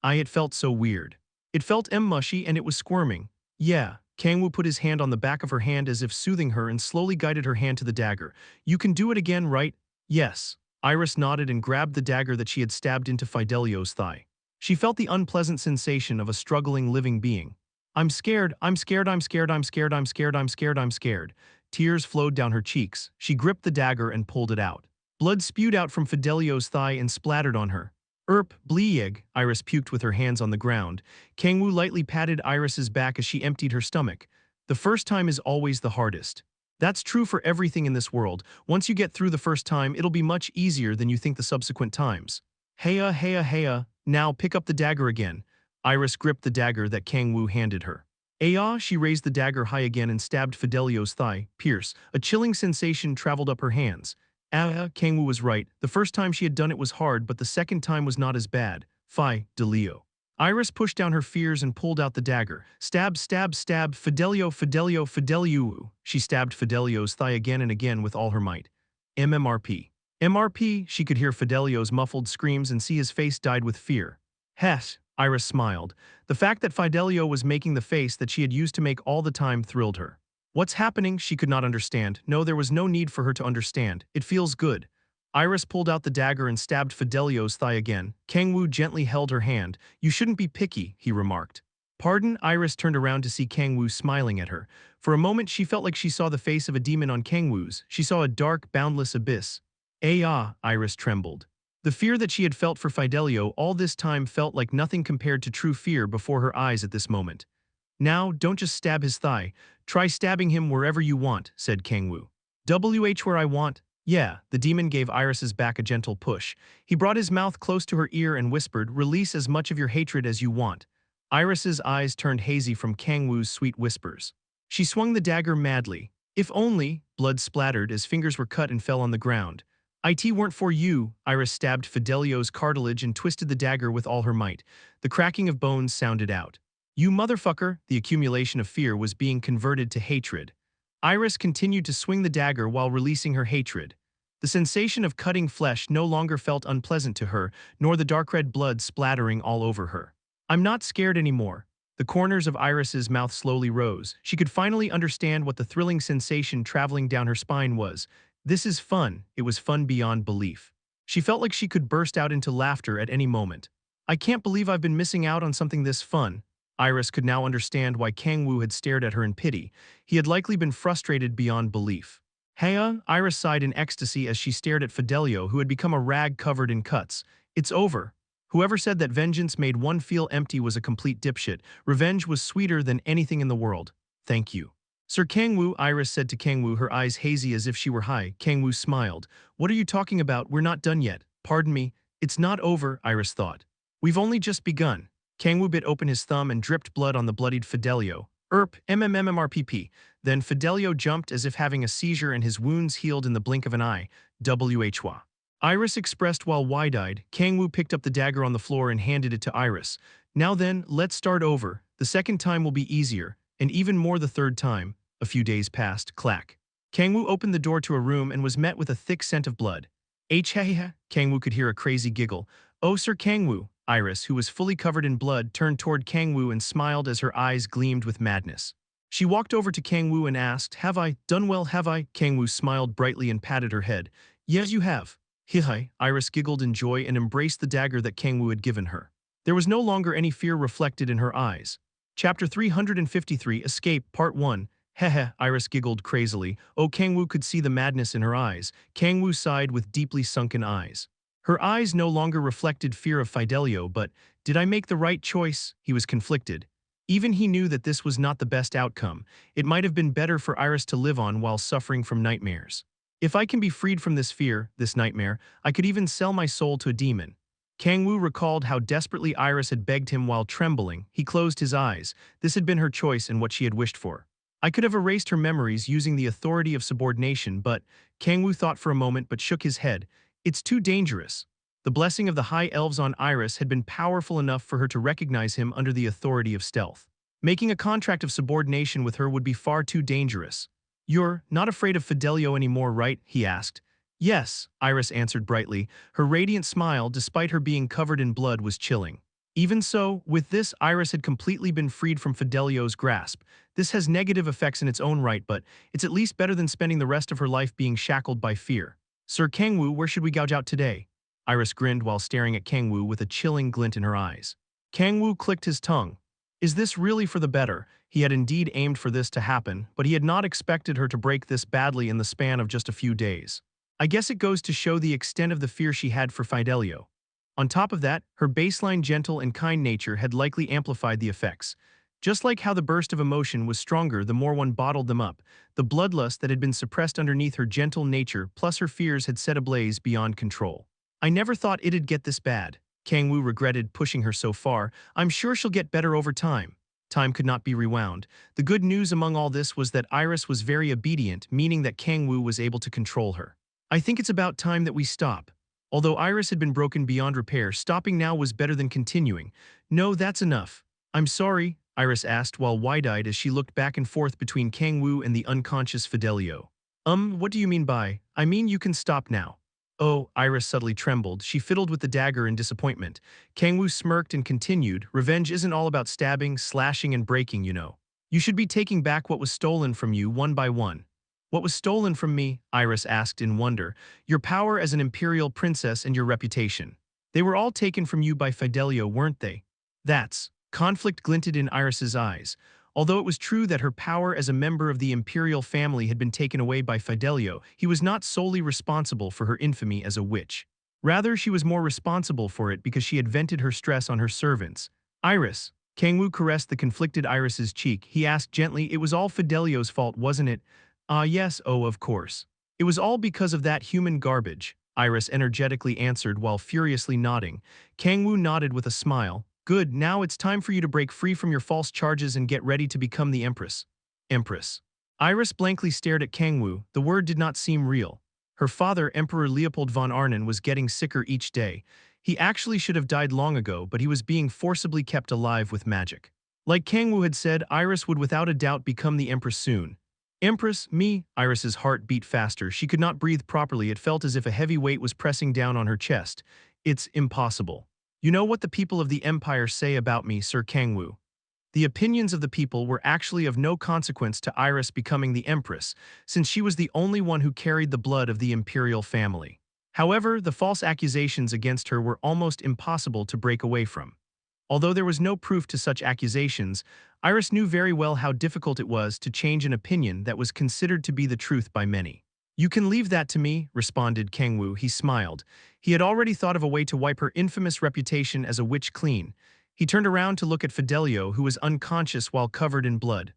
It felt so weird. It felt mushy and it was squirming. Yeah, Kang-woo put his hand on the back of her hand as if soothing her and slowly guided her hand to the dagger. You can do it again, right? Yes. Iris nodded and grabbed the dagger that she had stabbed into Fidelio's thigh. She felt the unpleasant sensation of a struggling living being. I'm scared, I'm scared, I'm scared, I'm scared, I'm scared, I'm scared, I'm scared. Tears flowed down her cheeks. She gripped the dagger and pulled it out. Blood spewed out from Fidelio's thigh and splattered on her. Bleeg, Iris puked with her hands on the ground. Kang-woo lightly patted Iris's back as she emptied her stomach. The first time is always the hardest. That's true for everything in this world. Once you get through the first time, it'll be much easier than you think the subsequent times. Heya, heya, heya. Now pick up the dagger again. Iris gripped the dagger that Kang-woo handed her. She raised the dagger high again and stabbed Fidelio's thigh. Pierce. A chilling sensation traveled up her hands. Kang-woo was right. The first time she had done it was hard, but the second time was not as bad. Delio. Iris pushed down her fears and pulled out the dagger. Stab, stab, stab, Fidelio, Fidelio, Fidelio. She stabbed Fidelio's thigh again and again with all her might. MMRP. MRP, she could hear Fidelio's muffled screams and see his face dyed with fear. Hess, Iris smiled. The fact that Fidelio was making the face that she had used to make all the time thrilled her. What's happening? She could not understand. No, there was no need for her to understand. It feels good. Iris pulled out the dagger and stabbed Fidelio's thigh again. Kang-woo gently held her hand. You shouldn't be picky, he remarked. Pardon? Iris turned around to see Kang-woo smiling at her. For a moment she felt like she saw the face of a demon on Kang-woo's. She saw a dark, boundless abyss. Iris trembled. The fear that she had felt for Fidelio all this time felt like nothing compared to true fear before her eyes at this moment. Now, don't just stab his thigh. Try stabbing him wherever you want, said Kang-woo. Where I want? Yeah, the demon gave Iris's back a gentle push. He brought his mouth close to her ear and whispered, release as much of your hatred as you want. Iris's eyes turned hazy from Kang-woo's sweet whispers. She swung the dagger madly. If only, blood splattered as fingers were cut and fell on the ground. It weren't for you, Iris stabbed Fidelio's cartilage and twisted the dagger with all her might. The cracking of bones sounded out. You motherfucker, the accumulation of fear was being converted to hatred. Iris continued to swing the dagger while releasing her hatred. The sensation of cutting flesh no longer felt unpleasant to her, nor the dark red blood splattering all over her. I'm not scared anymore. The corners of Iris's mouth slowly rose. She could finally understand what the thrilling sensation traveling down her spine was. This is fun. It was fun beyond belief. She felt like she could burst out into laughter at any moment. I can't believe I've been missing out on something this fun. Iris could now understand why Kang-woo had stared at her in pity. He had likely been frustrated beyond belief. Heya, Iris sighed in ecstasy as she stared at Fidelio, who had become a rag covered in cuts. It's over. Whoever said that vengeance made one feel empty was a complete dipshit. Revenge was sweeter than anything in the world. Thank you. Sir Kang-woo, Iris said to Kang-woo, her eyes hazy as if she were high. Kang-woo smiled. What are you talking about? We're not done yet. Pardon me. It's not over, Iris thought. We've only just begun. Kang-woo bit open his thumb and dripped blood on the bloodied Fidelio. MMMRPP. Then Fidelio jumped as if having a seizure and his wounds healed in the blink of an eye. WHWA. Iris expressed while wide-eyed. Kang-woo picked up the dagger on the floor and handed it to Iris. Now then, let's start over. The second time will be easier, and even more the third time. A few days passed. Clack. Kang-woo opened the door to a room and was met with a thick scent of blood. Hehehe. Kang-woo could hear a crazy giggle. Oh, Sir Kang-woo. Iris, who was fully covered in blood, turned toward Kang-woo and smiled as her eyes gleamed with madness. She walked over to Kang-woo and asked, Have I done well, have I? Kang-woo smiled brightly and patted her head. Yes, you have. Hi. Iris giggled in joy and embraced the dagger that Kang-woo had given her. There was no longer any fear reflected in her eyes. Chapter 353, Escape, Part 1. Hehe, Iris giggled crazily. Oh, Kang-woo could see the madness in her eyes. Kang-woo sighed with deeply sunken eyes. Her eyes no longer reflected fear of Fidelio, but did I make the right choice? He was conflicted. Even he knew that this was not the best outcome. It might have been better for Iris to live on while suffering from nightmares. If I can be freed from this fear, this nightmare, I could even sell my soul to a demon. Kang-woo recalled how desperately Iris had begged him while trembling. He closed his eyes. This had been her choice and what she had wished for. I could have erased her memories using the authority of subordination, but Kang-woo thought for a moment but shook his head. It's too dangerous. The blessing of the high elves on Iris had been powerful enough for her to recognize him under the authority of stealth. Making a contract of subordination with her would be far too dangerous. You're not afraid of Fidelio anymore, right? He asked. Yes, Iris answered brightly. Her radiant smile, despite her being covered in blood, was chilling. Even so, with this, Iris had completely been freed from Fidelio's grasp. This has negative effects in its own right, but it's at least better than spending the rest of her life being shackled by fear. Sir Kang-woo, where should we gouge out today? Iris grinned while staring at Kang-woo with a chilling glint in her eyes. Kang-woo clicked his tongue. Is this really for the better? He had indeed aimed for this to happen, but he had not expected her to break this badly in the span of just a few days. I guess it goes to show the extent of the fear she had for Fidelio. On top of that, her baseline gentle and kind nature had likely amplified the effects. Just like how the burst of emotion was stronger the more one bottled them up, the bloodlust that had been suppressed underneath her gentle nature plus her fears had set ablaze beyond control. I never thought it'd get this bad. Kang-woo regretted pushing her so far. I'm sure she'll get better over time. Time could not be rewound. The good news among all this was that Iris was very obedient, meaning that Kang-woo was able to control her. I think it's about time that we stop. Although Iris had been broken beyond repair, stopping now was better than continuing. No, that's enough. I'm sorry, Iris asked while wide-eyed as she looked back and forth between Kang-woo and the unconscious Fidelio. What do you mean by, I mean you can stop now. Oh, Iris subtly trembled. She fiddled with the dagger in disappointment. Kang-woo smirked and continued, revenge isn't all about stabbing, slashing, and breaking, you know. You should be taking back what was stolen from you one by one. What was stolen from me? Iris asked in wonder. Your power as an imperial princess and your reputation. They were all taken from you by Fidelio, weren't they? That's. Conflict glinted in Iris's eyes. Although it was true that her power as a member of the imperial family had been taken away by Fidelio, he was not solely responsible for her infamy as a witch. Rather, she was more responsible for it because she had vented her stress on her servants. Iris. Kang-woo caressed the conflicted Iris's cheek. He asked gently, it was all Fidelio's fault, wasn't it? Ah, yes, oh, of course. It was all because of that human garbage, Iris energetically answered while furiously nodding. Kang-woo nodded with a smile. Good, now it's time for you to break free from your false charges and get ready to become the Empress. Empress. Iris blankly stared at Kang-woo. The word did not seem real. Her father, Emperor Leopold von Arnim, was getting sicker each day. He actually should have died long ago, but he was being forcibly kept alive with magic. Like Kang-woo had said, Iris would without a doubt become the Empress soon. Empress, me, Iris's heart beat faster. She could not breathe properly. It felt as if a heavy weight was pressing down on her chest. It's impossible. You know what the people of the Empire say about me, Sir Kang-woo. The opinions of the people were actually of no consequence to Iris becoming the Empress, since she was the only one who carried the blood of the imperial family. However, the false accusations against her were almost impossible to break away from. Although there was no proof to such accusations, Iris knew very well how difficult it was to change an opinion that was considered to be the truth by many. You can leave that to me, responded Kang-woo. He smiled. He had already thought of a way to wipe her infamous reputation as a witch clean. He turned around to look at Fidelio, who was unconscious while covered in blood.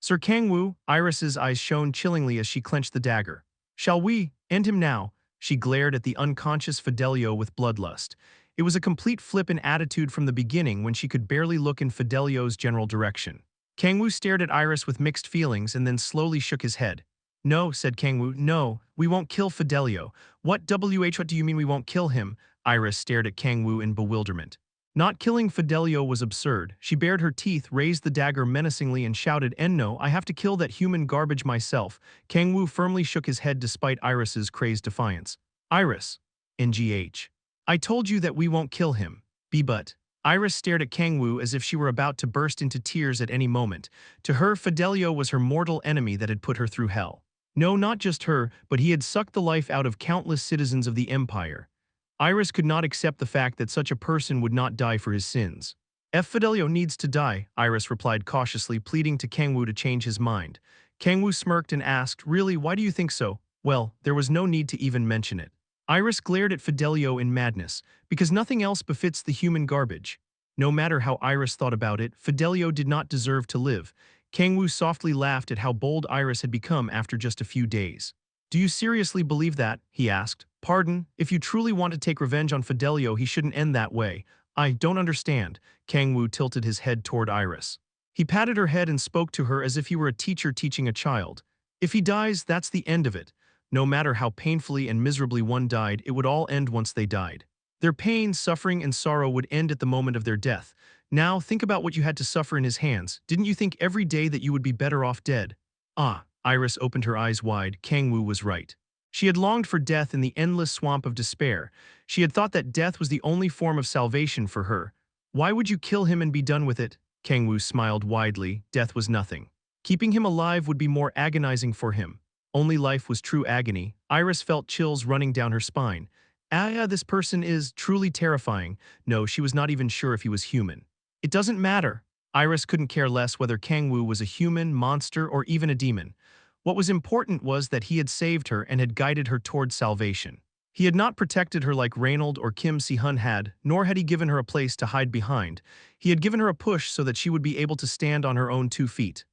Sir Kang-woo, Iris's eyes shone chillingly as she clenched the dagger. Shall we end him now? She glared at the unconscious Fidelio with bloodlust. It was a complete flip in attitude from the beginning when she could barely look in Fidelio's general direction. Kang-woo stared at Iris with mixed feelings and then slowly shook his head. No, said Kang-woo, no, we won't kill Fidelio. What do you mean we won't kill him? Iris stared at Kang-woo in bewilderment. Not killing Fidelio was absurd. She bared her teeth, raised the dagger menacingly and shouted, no, I have to kill that human garbage myself. Kang-woo firmly shook his head despite Iris's crazed defiance. Iris. NGH. I told you that we won't kill him. But. Iris stared at Kang-woo as if she were about to burst into tears at any moment. To her, Fidelio was her mortal enemy that had put her through hell. No, not just her, but he had sucked the life out of countless citizens of the Empire. Iris could not accept the fact that such a person would not die for his sins. Fidelio needs to die, Iris replied cautiously, pleading to Kang-woo to change his mind. Kang-woo smirked and asked, really, why do you think so? Well, there was no need to even mention it. Iris glared at Fidelio in madness, because nothing else befits the human garbage. No matter how Iris thought about it, Fidelio did not deserve to live. Kang-woo softly laughed at how bold Iris had become after just a few days. Do you seriously believe that? He asked. Pardon, if you truly want to take revenge on Fidelio, he shouldn't end that way. I don't understand. Kang-woo tilted his head toward Iris. He patted her head and spoke to her as if he were a teacher teaching a child. If he dies, that's the end of it. No matter how painfully and miserably one died, it would all end once they died. Their pain, suffering, and sorrow would end at the moment of their death. Now, think about what you had to suffer in his hands. Didn't you think every day that you would be better off dead? Iris opened her eyes wide. Kang-woo was right. She had longed for death in the endless swamp of despair. She had thought that death was the only form of salvation for her. Why would you kill him and be done with it? Kang-woo smiled widely. Death was nothing. Keeping him alive would be more agonizing for him. Only life was true agony. Iris felt chills running down her spine. This person is truly terrifying. No, she was not even sure if he was human. It doesn't matter. Iris couldn't care less whether Kang-woo was a human, monster, or even a demon. What was important was that he had saved her and had guided her toward salvation. He had not protected her like Reynold or Kim Si-hun had, nor had he given her a place to hide behind. He had given her a push so that she would be able to stand on her own 2 feet.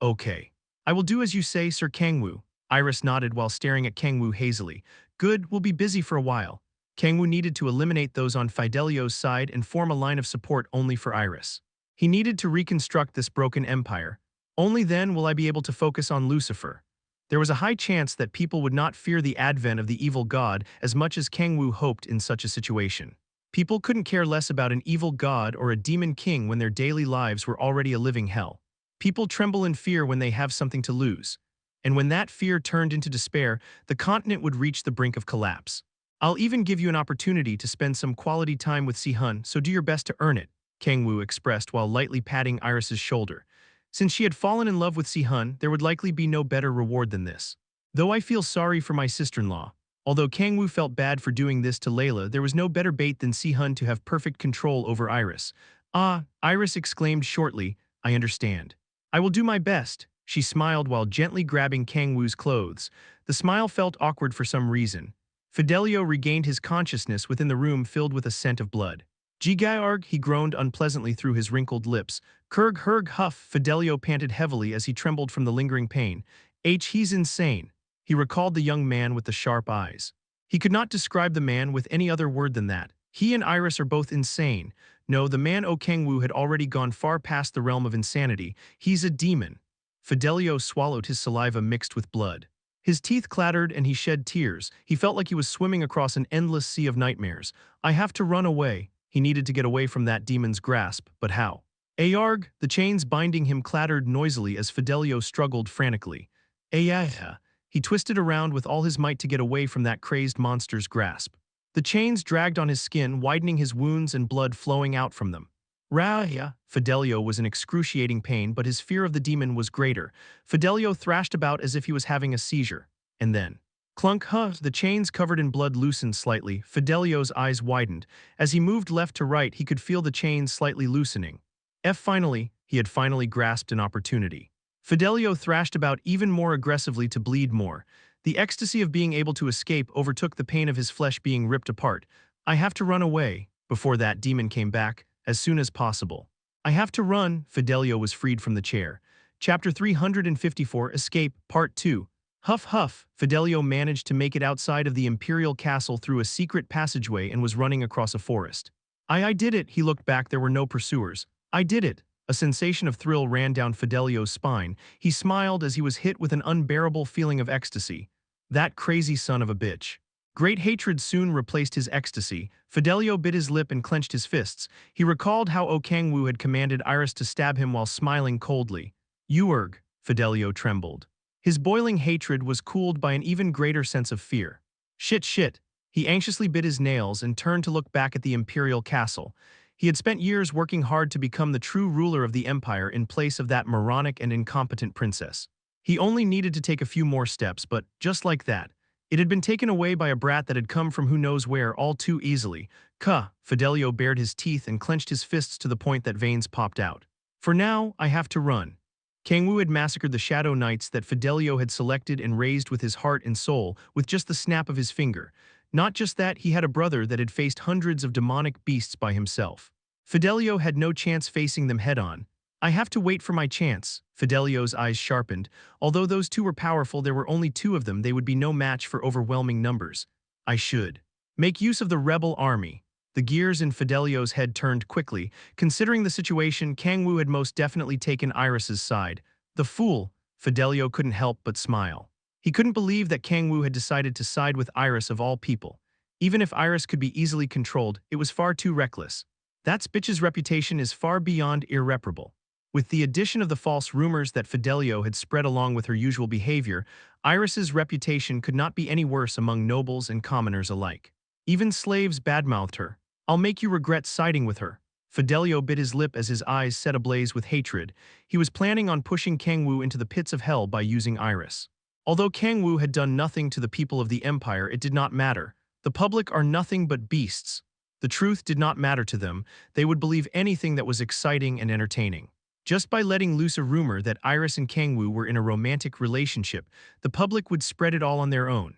Okay. I will do as you say, Sir Kang-woo. Iris nodded while staring at Kang-woo hazily. Good, we'll be busy for a while. Kang-woo needed to eliminate those on Fidelio's side and form a line of support only for Iris. He needed to reconstruct this broken empire. Only then will I be able to focus on Lucifer. There was a high chance that people would not fear the advent of the evil god as much as Kang-woo hoped in such a situation. People couldn't care less about an evil god or a demon king when their daily lives were already a living hell. People tremble in fear when they have something to lose. And when that fear turned into despair, the continent would reach the brink of collapse. I'll even give you an opportunity to spend some quality time with Si-hun, so do your best to earn it, Kang-woo expressed while lightly patting Iris's shoulder. Since she had fallen in love with Si-hun, there would likely be no better reward than this. Though I feel sorry for my sister-in-law. Although Kang-woo felt bad for doing this to Layla, there was no better bait than Si-hun to have perfect control over Iris. Iris exclaimed shortly, I understand. I will do my best. She smiled while gently grabbing Kang-woo's clothes. The smile felt awkward for some reason. Fidelio regained his consciousness within the room filled with a scent of blood. Jigarg, he groaned unpleasantly through his wrinkled lips. Kurg herg huff, Fidelio panted heavily as he trembled from the lingering pain. He's insane. He recalled the young man with the sharp eyes. He could not describe the man with any other word than that. He and Iris are both insane. No, the man Kang-woo had already gone far past the realm of insanity. He's a demon. Fidelio swallowed his saliva mixed with blood. His teeth clattered and he shed tears. He felt like he was swimming across an endless sea of nightmares. I have to run away. He needed to get away from that demon's grasp, but how? Ayarg, the chains binding him clattered noisily as Fidelio struggled frantically. Ayah! He twisted around with all his might to get away from that crazed monster's grasp. The chains dragged on his skin, widening his wounds and blood flowing out from them. Raya! Fidelio was in excruciating pain, but his fear of the demon was greater. Fidelio thrashed about as if he was having a seizure. And then, clunk, the chains covered in blood loosened slightly. Fidelio's eyes widened. As he moved left to right, he could feel the chains slightly loosening. Finally, he had finally grasped an opportunity. Fidelio thrashed about even more aggressively to bleed more. The ecstasy of being able to escape overtook the pain of his flesh being ripped apart. I have to run away, before that demon came back, as soon as possible. I have to run. Fidelio was freed from the chair. Chapter 354, Escape, Part 2. Huff huff, Fidelio managed to make it outside of the Imperial Castle through a secret passageway and was running across a forest. I did it, he looked back, there were no pursuers. I did it. A sensation of thrill ran down Fidelio's spine. He smiled as he was hit with an unbearable feeling of ecstasy. That crazy son of a bitch. Great hatred soon replaced his ecstasy. Fidelio bit his lip and clenched his fists. He recalled how Kang-woo had commanded Iris to stab him while smiling coldly. Uerg, Fidelio trembled. His boiling hatred was cooled by an even greater sense of fear. Shit. He anxiously bit his nails and turned to look back at the Imperial Castle. He had spent years working hard to become the true ruler of the Empire in place of that moronic and incompetent princess. He only needed to take a few more steps, but just like that, it had been taken away by a brat that had come from who knows where all too easily. Fidelio bared his teeth and clenched his fists to the point that veins popped out. For now, I have to run. Kang-woo had massacred the Shadow Knights that Fidelio had selected and raised with his heart and soul with just the snap of his finger. Not just that, he had a brother that had faced hundreds of demonic beasts by himself. Fidelio had no chance facing them head-on. I have to wait for my chance. Fidelio's eyes sharpened. Although those two were powerful, there were only two of them, they would be no match for overwhelming numbers. I should make use of the rebel army. The gears in Fidelio's head turned quickly. Considering the situation, Kang-woo had most definitely taken Iris's side. The fool! Fidelio couldn't help but smile. He couldn't believe that Kang-woo had decided to side with Iris of all people. Even if Iris could be easily controlled, it was far too reckless. That bitch's reputation is far beyond irreparable. With the addition of the false rumors that Fidelio had spread along with her usual behavior, Iris's reputation could not be any worse among nobles and commoners alike. Even slaves badmouthed her. I'll make you regret siding with her. Fidelio bit his lip as his eyes set ablaze with hatred. He was planning on pushing Kang-woo into the pits of hell by using Iris. Although Kang-woo had done nothing to the people of the Empire, it did not matter. The public are nothing but beasts. The truth did not matter to them. They would believe anything that was exciting and entertaining. Just by letting loose a rumor that Iris and Kang-woo were in a romantic relationship, the public would spread it all on their own.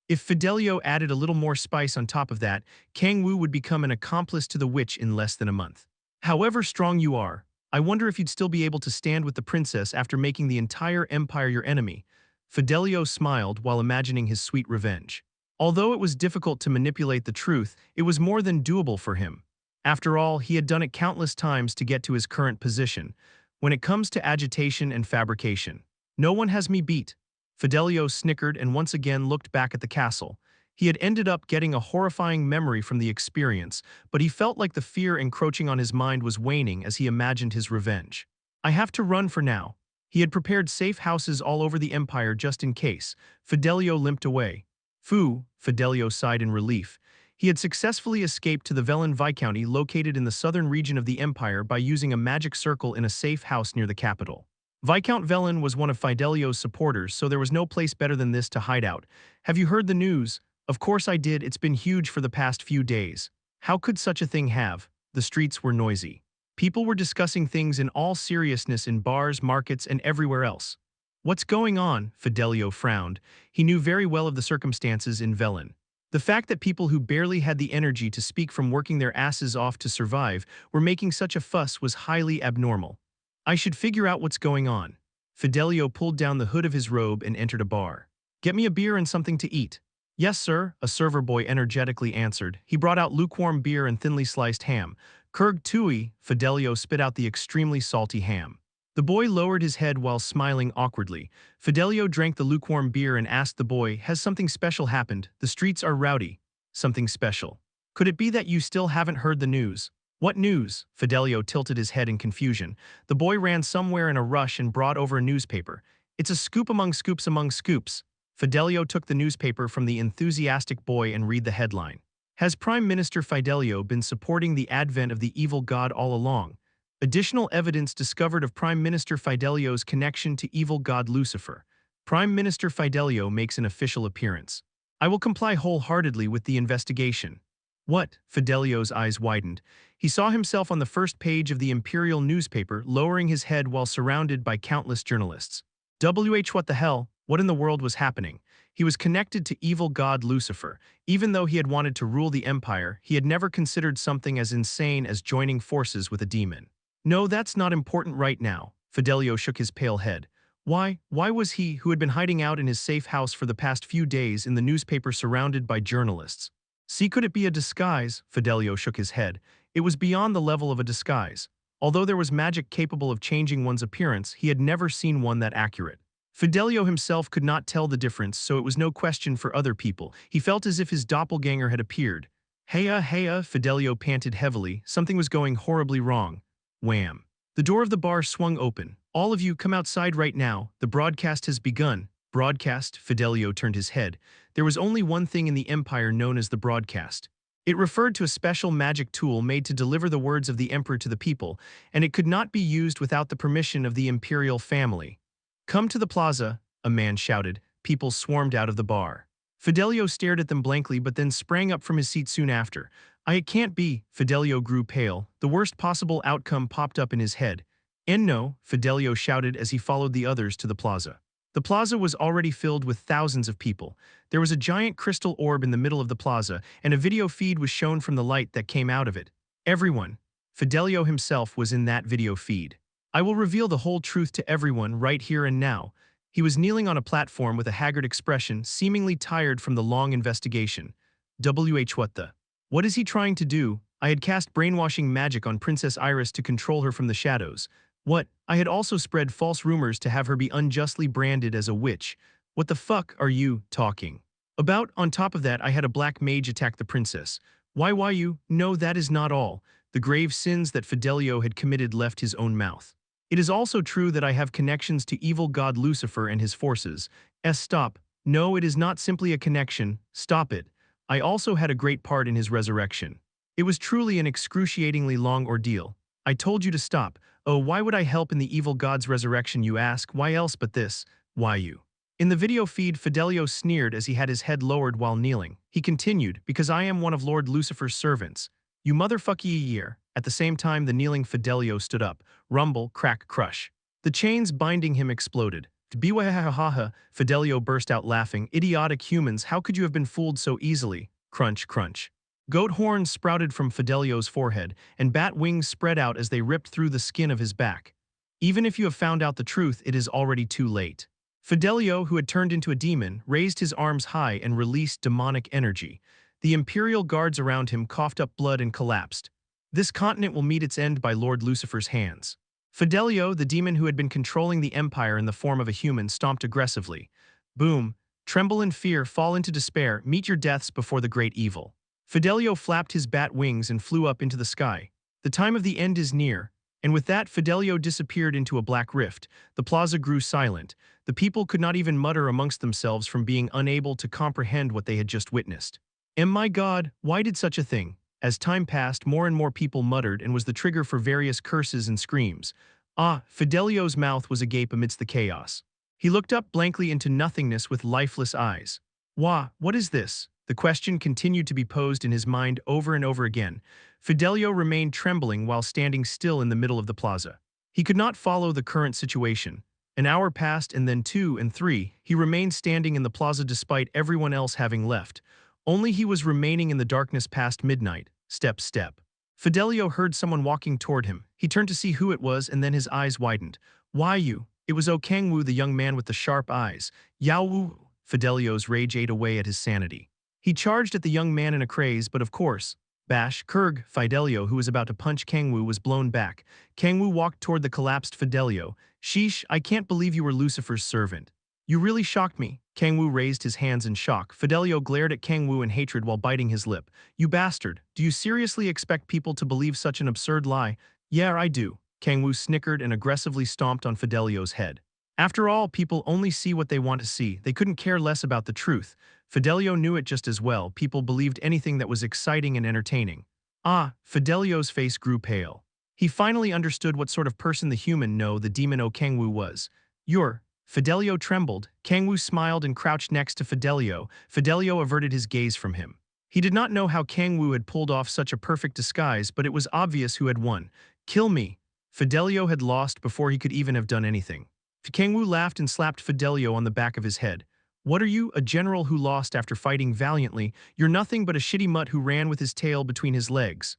If Fidelio added a little more spice on top of that, Kang-woo would become an accomplice to the witch in less than a month. However strong you are, I wonder if you'd still be able to stand with the princess after making the entire empire your enemy. Fidelio smiled while imagining his sweet revenge. Although it was difficult to manipulate the truth, it was more than doable for him. After all, he had done it countless times to get to his current position. When it comes to agitation and fabrication, no one has me beat. Fidelio snickered and once again looked back at the castle. He had ended up getting a horrifying memory from the experience, but he felt like the fear encroaching on his mind was waning as he imagined his revenge. I have to run for now. He had prepared safe houses all over the empire just in case. Fidelio limped away. Phew, Fidelio sighed in relief. He had successfully escaped to the Velen Viscounty located in the southern region of the empire by using a magic circle in a safe house near the capital. Viscount Velen was one of Fidelio's supporters, so there was no place better than this to hide out. Have you heard the news? Of course I did, it's been huge for the past few days. How could such a thing have? The streets were noisy. People were discussing things in all seriousness in bars, markets, and everywhere else. What's going on? Fidelio frowned. He knew very well of the circumstances in Velen. The fact that people who barely had the energy to speak from working their asses off to survive were making such a fuss was highly abnormal. I should figure out what's going on. Fidelio pulled down the hood of his robe and entered a bar. Get me a beer and something to eat. Yes, sir, a server boy energetically answered. He brought out lukewarm beer and thinly sliced ham. Kurg tui, Fidelio spit out the extremely salty ham. The boy lowered his head while smiling awkwardly. Fidelio drank the lukewarm beer and asked the boy, has something special happened? The streets are rowdy. Something special. Could it be that you still haven't heard the news? What news? Fidelio tilted his head in confusion. The boy ran somewhere in a rush and brought over a newspaper. It's a scoop among scoops among scoops. Fidelio took the newspaper from the enthusiastic boy and read the headline. Has Prime Minister Fidelio been supporting the advent of the evil god all along? Additional evidence discovered of Prime Minister Fidelio's connection to evil god Lucifer. Prime Minister Fidelio makes an official appearance. I will comply wholeheartedly with the investigation. What? Fidelio's eyes widened. He saw himself on the first page of the imperial newspaper, lowering his head while surrounded by countless journalists. What the hell? What in the world was happening? He was connected to evil god Lucifer. Even though he had wanted to rule the empire, he had never considered something as insane as joining forces with a demon. No, that's not important right now. Fidelio shook his pale head. Why was he, who had been hiding out in his safe house for the past few days, in the newspaper surrounded by journalists? See, could it be a disguise? Fidelio shook his head. It was beyond the level of a disguise. Although there was magic capable of changing one's appearance, he had never seen one that accurate. Fidelio himself could not tell the difference, so it was no question for other people. He felt as if his doppelganger had appeared. Heya, Fidelio panted heavily. Something was going horribly wrong. Wham! The door of the bar swung open. All of you, come outside right now. The broadcast has begun. Broadcast? Fidelio turned his head. There was only one thing in the empire known as the broadcast. It referred to a special magic tool made to deliver the words of the emperor to the people, and it could not be used without the permission of the imperial family. Come to the plaza, a man shouted. People swarmed out of the bar. Fidelio stared at them blankly but then sprang up from his seat soon after. It can't be. Fidelio grew pale. The worst possible outcome popped up in his head. And no, Fidelio shouted as he followed the others to the plaza. The plaza was already filled with thousands of people. There was a giant crystal orb in the middle of the plaza, and a video feed was shown from the light that came out of it. Everyone. Fidelio himself was in that video feed. I will reveal the whole truth to everyone right here and now. He was kneeling on a platform with a haggard expression, seemingly tired from the long investigation. What the? What is he trying to do? I had cast brainwashing magic on Princess Iris to control her from the shadows. What? I had also spread false rumors to have her be unjustly branded as a witch. What the fuck are you talking about? On top of that, I had a black mage attack the princess. Why you? No, that is not all. The grave sins that Fidelio had committed left his own mouth. It is also true that I have connections to evil god Lucifer and his forces. Stop. No, it is not simply a connection. Stop it. I also had a great part in his resurrection. It was truly an excruciatingly long ordeal. I told you to stop. Oh, why would I help in the evil god's resurrection, you ask? Why else but this? Why you? In the video feed, Fidelio sneered as he had his head lowered while kneeling. He continued, because I am one of Lord Lucifer's servants. You motherfucky year. At the same time, the kneeling Fidelio stood up. Rumble, crack, crush. The chains binding him exploded. Biwahahaha, Fidelio burst out laughing. Idiotic humans, how could you have been fooled so easily? Crunch, crunch. Goat horns sprouted from Fidelio's forehead, and bat wings spread out as they ripped through the skin of his back. Even if you have found out the truth, it is already too late. Fidelio, who had turned into a demon, raised his arms high and released demonic energy. The imperial guards around him coughed up blood and collapsed. This continent will meet its end by Lord Lucifer's hands. Fidelio, the demon who had been controlling the empire in the form of a human, stomped aggressively. Boom. Tremble in fear, fall into despair, meet your deaths before the great evil. Fidelio flapped his bat wings and flew up into the sky. The time of the end is near, and with that Fidelio disappeared into a black rift. The plaza grew silent. The people could not even mutter amongst themselves from being unable to comprehend what they had just witnessed. My God, why did such a thing? As time passed, more and more people muttered and was the trigger for various curses and screams. Fidelio's mouth was agape amidst the chaos. He looked up blankly into nothingness with lifeless eyes. What is this? The question continued to be posed in his mind over and over again. Fidelio remained trembling while standing still in the middle of the plaza. He could not follow the current situation. An hour passed and then 2 and 3. He remained standing in the plaza despite everyone else having left. Only he was remaining in the darkness past midnight. Step. Fidelio heard someone walking toward him. He turned to see who it was and then his eyes widened. Why you? It was Kang-woo, the young man with the sharp eyes. Yao-woo. Fidelio's rage ate away at his sanity. He charged at the young man in a craze, but of course, bash, Kurg, Fidelio, who was about to punch Kang-woo, was blown back. Kang-woo walked toward the collapsed Fidelio. Sheesh, I can't believe you were Lucifer's servant. You really shocked me. Kang-woo raised his hands in shock. Fidelio glared at Kang-woo in hatred while biting his lip. You bastard, do you seriously expect people to believe such an absurd lie? Yeah, I do. Kang-woo snickered and aggressively stomped on Fidelio's head. After all, people only see what they want to see. They couldn't care less about the truth. Fidelio knew it just as well. People believed anything that was exciting and entertaining. Ah, Fidelio's face grew pale. He finally understood what sort of person the human the demon Kang-woo was. You're. Fidelio trembled. Kang-woo smiled and crouched next to Fidelio. Fidelio averted his gaze from him. He did not know how Kang-woo had pulled off such a perfect disguise, but it was obvious who had won. Kill me. Fidelio had lost before he could even have done anything. Kang-woo laughed and slapped Fidelio on the back of his head. What are you, a general who lost after fighting valiantly? You're nothing but a shitty mutt who ran with his tail between his legs.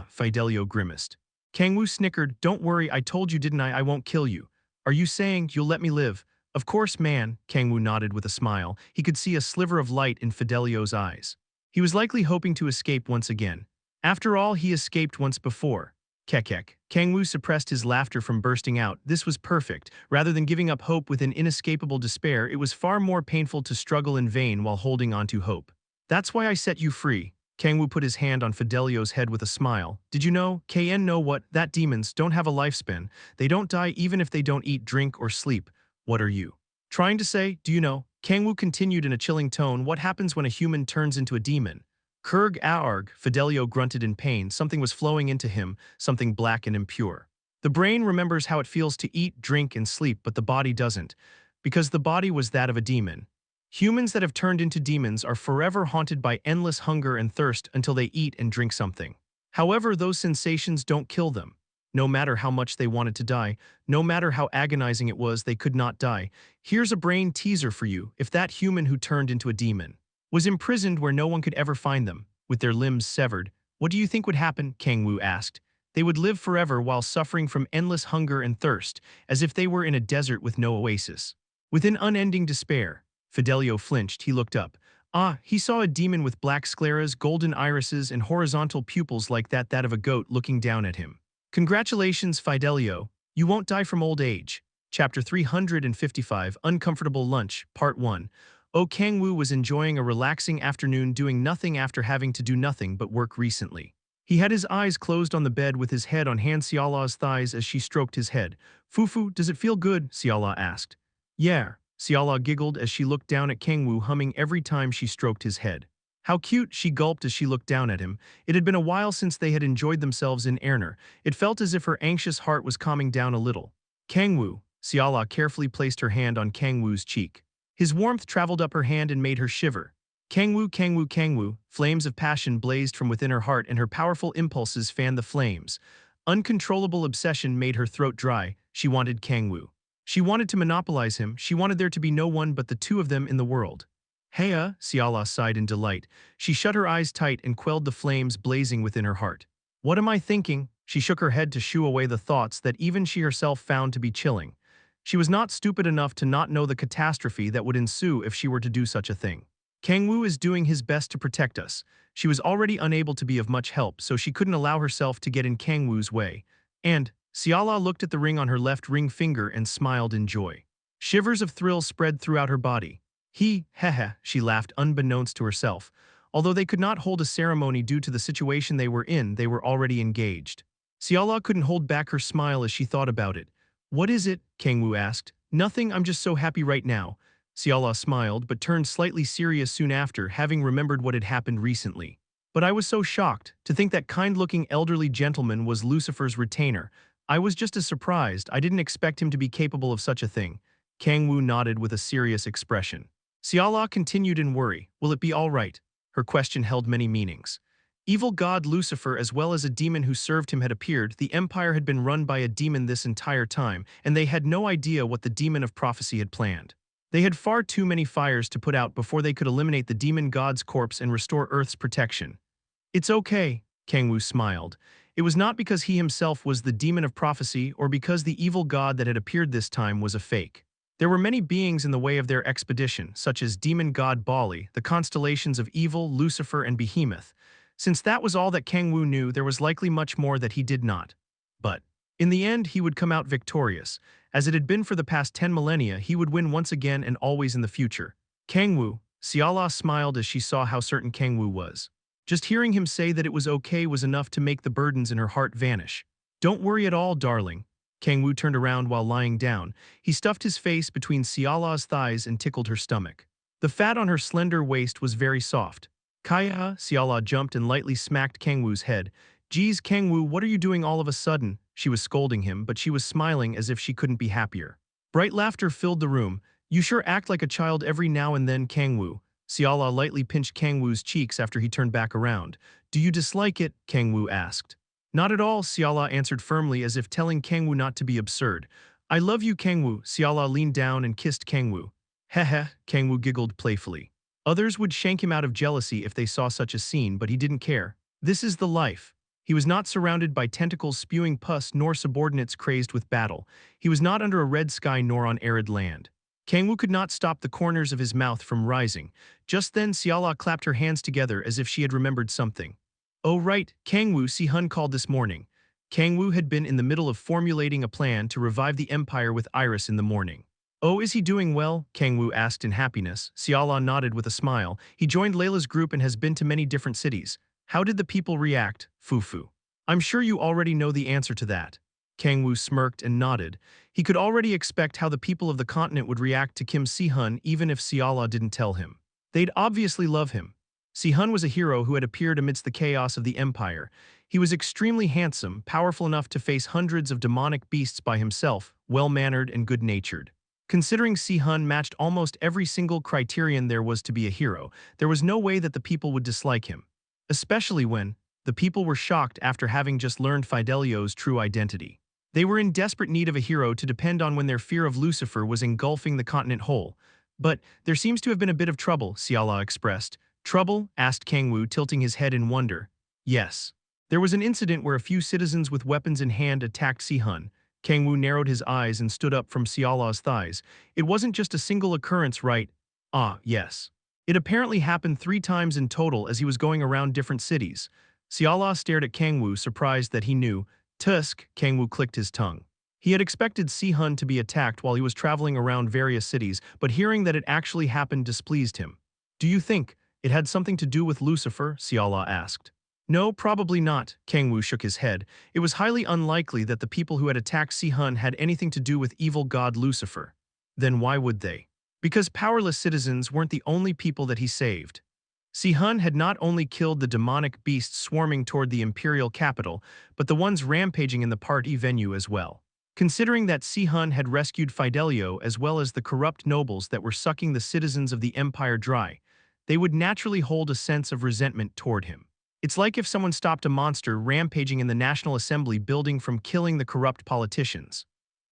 Fidelio grimaced. Kang-woo snickered. Don't worry, I told you didn't I won't kill you. Are you saying you'll let me live? Of course, man, Kang-woo nodded with a smile. He could see a sliver of light in Fidelio's eyes. He was likely hoping to escape once again. After all, he escaped once before. Kekek. Kang-woo suppressed his laughter from bursting out. This was perfect. Rather than giving up hope with an inescapable despair, it was far more painful to struggle in vain while holding on to hope. That's why I set you free. Kang-woo put his hand on Fidelio's head with a smile. Did you know, KN know what, that demons don't have a lifespan. They don't die even if they don't eat, drink, or sleep. What are you trying to say? Do you know? Kang-woo continued in a chilling tone. What happens when a human turns into a demon? Kurg aarg, Fidelio grunted in pain. Something was flowing into him, something black and impure. The brain remembers how it feels to eat, drink, and sleep, but the body doesn't. Because the body was that of a demon. Humans that have turned into demons are forever haunted by endless hunger and thirst until they eat and drink something. However, those sensations don't kill them. No matter how much they wanted to die, no matter how agonizing it was, they could not die. Here's a brain teaser for you. If that human who turned into a demon was imprisoned where no one could ever find them, with their limbs severed, what do you think would happen? Kang-woo asked. They would live forever while suffering from endless hunger and thirst, as if they were in a desert with no oasis. With an unending despair, Fidelio flinched. He looked up. He saw a demon with black scleras, golden irises, and horizontal pupils like that of a goat looking down at him. Congratulations, Fidelio. You won't die from old age. Chapter 355, Uncomfortable Lunch, Part 1. Kang-woo was enjoying a relaxing afternoon doing nothing after having to do nothing but work recently. He had his eyes closed on the bed with his head on Han Xiala's thighs as she stroked his head. Fufu, does it feel good? Xiala asked. Yeah. Xiala giggled as she looked down at Kang-woo, humming every time she stroked his head. How cute, she gulped as she looked down at him. It had been a while since they had enjoyed themselves in Erner. It felt as if her anxious heart was calming down a little. Kang-woo, Xiala carefully placed her hand on Kang-woo's cheek. His warmth traveled up her hand and made her shiver. Kang-woo, Kang-woo, Kang-woo, flames of passion blazed from within her heart and her powerful impulses fanned the flames. Uncontrollable obsession made her throat dry. She wanted Kang-woo. She wanted to monopolize him. She wanted there to be no one but the two of them in the world. Heya, Xiala sighed in delight. She shut her eyes tight and quelled the flames blazing within her heart. What am I thinking? She shook her head to shoo away the thoughts that even she herself found to be chilling. She was not stupid enough to not know the catastrophe that would ensue if she were to do such a thing. Kang-woo is doing his best to protect us. She was already unable to be of much help, so she couldn't allow herself to get in Kang-woo's way. And Xiala looked at the ring on her left ring finger and smiled in joy. Shivers of thrill spread throughout her body. Hehe, she laughed unbeknownst to herself. Although they could not hold a ceremony due to the situation they were in, they were already engaged. Xiala couldn't hold back her smile as she thought about it. What is it? Kang-woo asked. Nothing, I'm just so happy right now. Xiala smiled but turned slightly serious soon after, having remembered what had happened recently. But I was so shocked to think that kind-looking elderly gentleman was Lucifer's retainer. I was just as surprised. I didn't expect him to be capable of such a thing. Kang-woo nodded with a serious expression. Xiala continued in worry. Will it be all right? Her question held many meanings. Evil god Lucifer as well as a demon who served him had appeared. The empire had been run by a demon this entire time, and they had no idea what the demon of prophecy had planned. They had far too many fires to put out before they could eliminate the demon god's corpse and restore Earth's protection. It's okay, Kang-woo smiled. It was not because he himself was the demon of prophecy or because the evil god that had appeared this time was a fake. There were many beings in the way of their expedition, such as demon god Bali, the constellations of evil, Lucifer, and Behemoth. Since that was all that Kang-woo knew, there was likely much more that he did not. But in the end, he would come out victorious. As it had been for the past 10 millennia, he would win once again and always in the future. Kang-woo, Siala smiled as she saw how certain Kang-woo was. Just hearing him say that it was okay was enough to make the burdens in her heart vanish. Don't worry at all, darling. Kang-woo turned around while lying down. He stuffed his face between Siala's thighs and tickled her stomach. The fat on her slender waist was very soft. Kaya, Siala jumped and lightly smacked Kang-woo's head. Geez, Kang-woo, what are you doing all of a sudden? She was scolding him, but she was smiling as if she couldn't be happier. Bright laughter filled the room. You sure act like a child every now and then, Kang-woo. Siala lightly pinched Kang-woo's cheeks after he turned back around. Do you dislike it? Kang-woo asked. Not at all, Siala answered firmly as if telling Kang-woo not to be absurd. I love you, Kang-woo. Siala leaned down and kissed Kang-woo. Heh, Kang-woo giggled playfully. Others would shank him out of jealousy if they saw such a scene, but he didn't care. This is the life. He was not surrounded by tentacles spewing pus nor subordinates crazed with battle. He was not under a red sky nor on arid land. Kang-woo could not stop the corners of his mouth from rising. Just then Siala clapped her hands together as if she had remembered something. Oh right, Kang-woo, Si-hun called this morning. Kang-woo had been in the middle of formulating a plan to revive the empire with Iris in the morning. Oh, is he doing well? Kang-woo asked in happiness. Siala nodded with a smile. He joined Layla's group and has been to many different cities. How did the people react, Fufu? I'm sure you already know the answer to that. Kang-woo smirked and nodded. He could already expect how the people of the continent would react to Kim Si-hun even if Siala didn't tell him. They'd obviously love him. Si-hun was a hero who had appeared amidst the chaos of the empire. He was extremely handsome, powerful enough to face hundreds of demonic beasts by himself, well-mannered and good-natured. Considering Si-hun matched almost every single criterion there was to be a hero, there was no way that the people would dislike him. Especially when the people were shocked after having just learned Fidelio's true identity. They were in desperate need of a hero to depend on when their fear of Lucifer was engulfing the continent whole. But there seems to have been a bit of trouble, Siala expressed. Trouble? Asked Kang-woo, tilting his head in wonder. Yes. There was an incident where a few citizens with weapons in hand attacked Si-hun. Kang-woo narrowed his eyes and stood up from Siala's thighs. It wasn't just a single occurrence, right? Ah, yes. It apparently happened 3 times in total as he was going around different cities. Siala stared at Kang-woo, surprised that he knew. Tusk, Kang-woo clicked his tongue. He had expected Si-hun to be attacked while he was traveling around various cities, but hearing that it actually happened displeased him. Do you think it had something to do with Lucifer? Siala asked. No, probably not, Kang-woo shook his head. It was highly unlikely that the people who had attacked Si-hun had anything to do with evil god Lucifer. Then why would they? Because powerless citizens weren't the only people that he saved. Si-hun had not only killed the demonic beasts swarming toward the imperial capital, but the ones rampaging in the party venue as well. Considering that Si-hun had rescued Fidelio as well as the corrupt nobles that were sucking the citizens of the empire dry, they would naturally hold a sense of resentment toward him. It's like if someone stopped a monster rampaging in the National Assembly building from killing the corrupt politicians.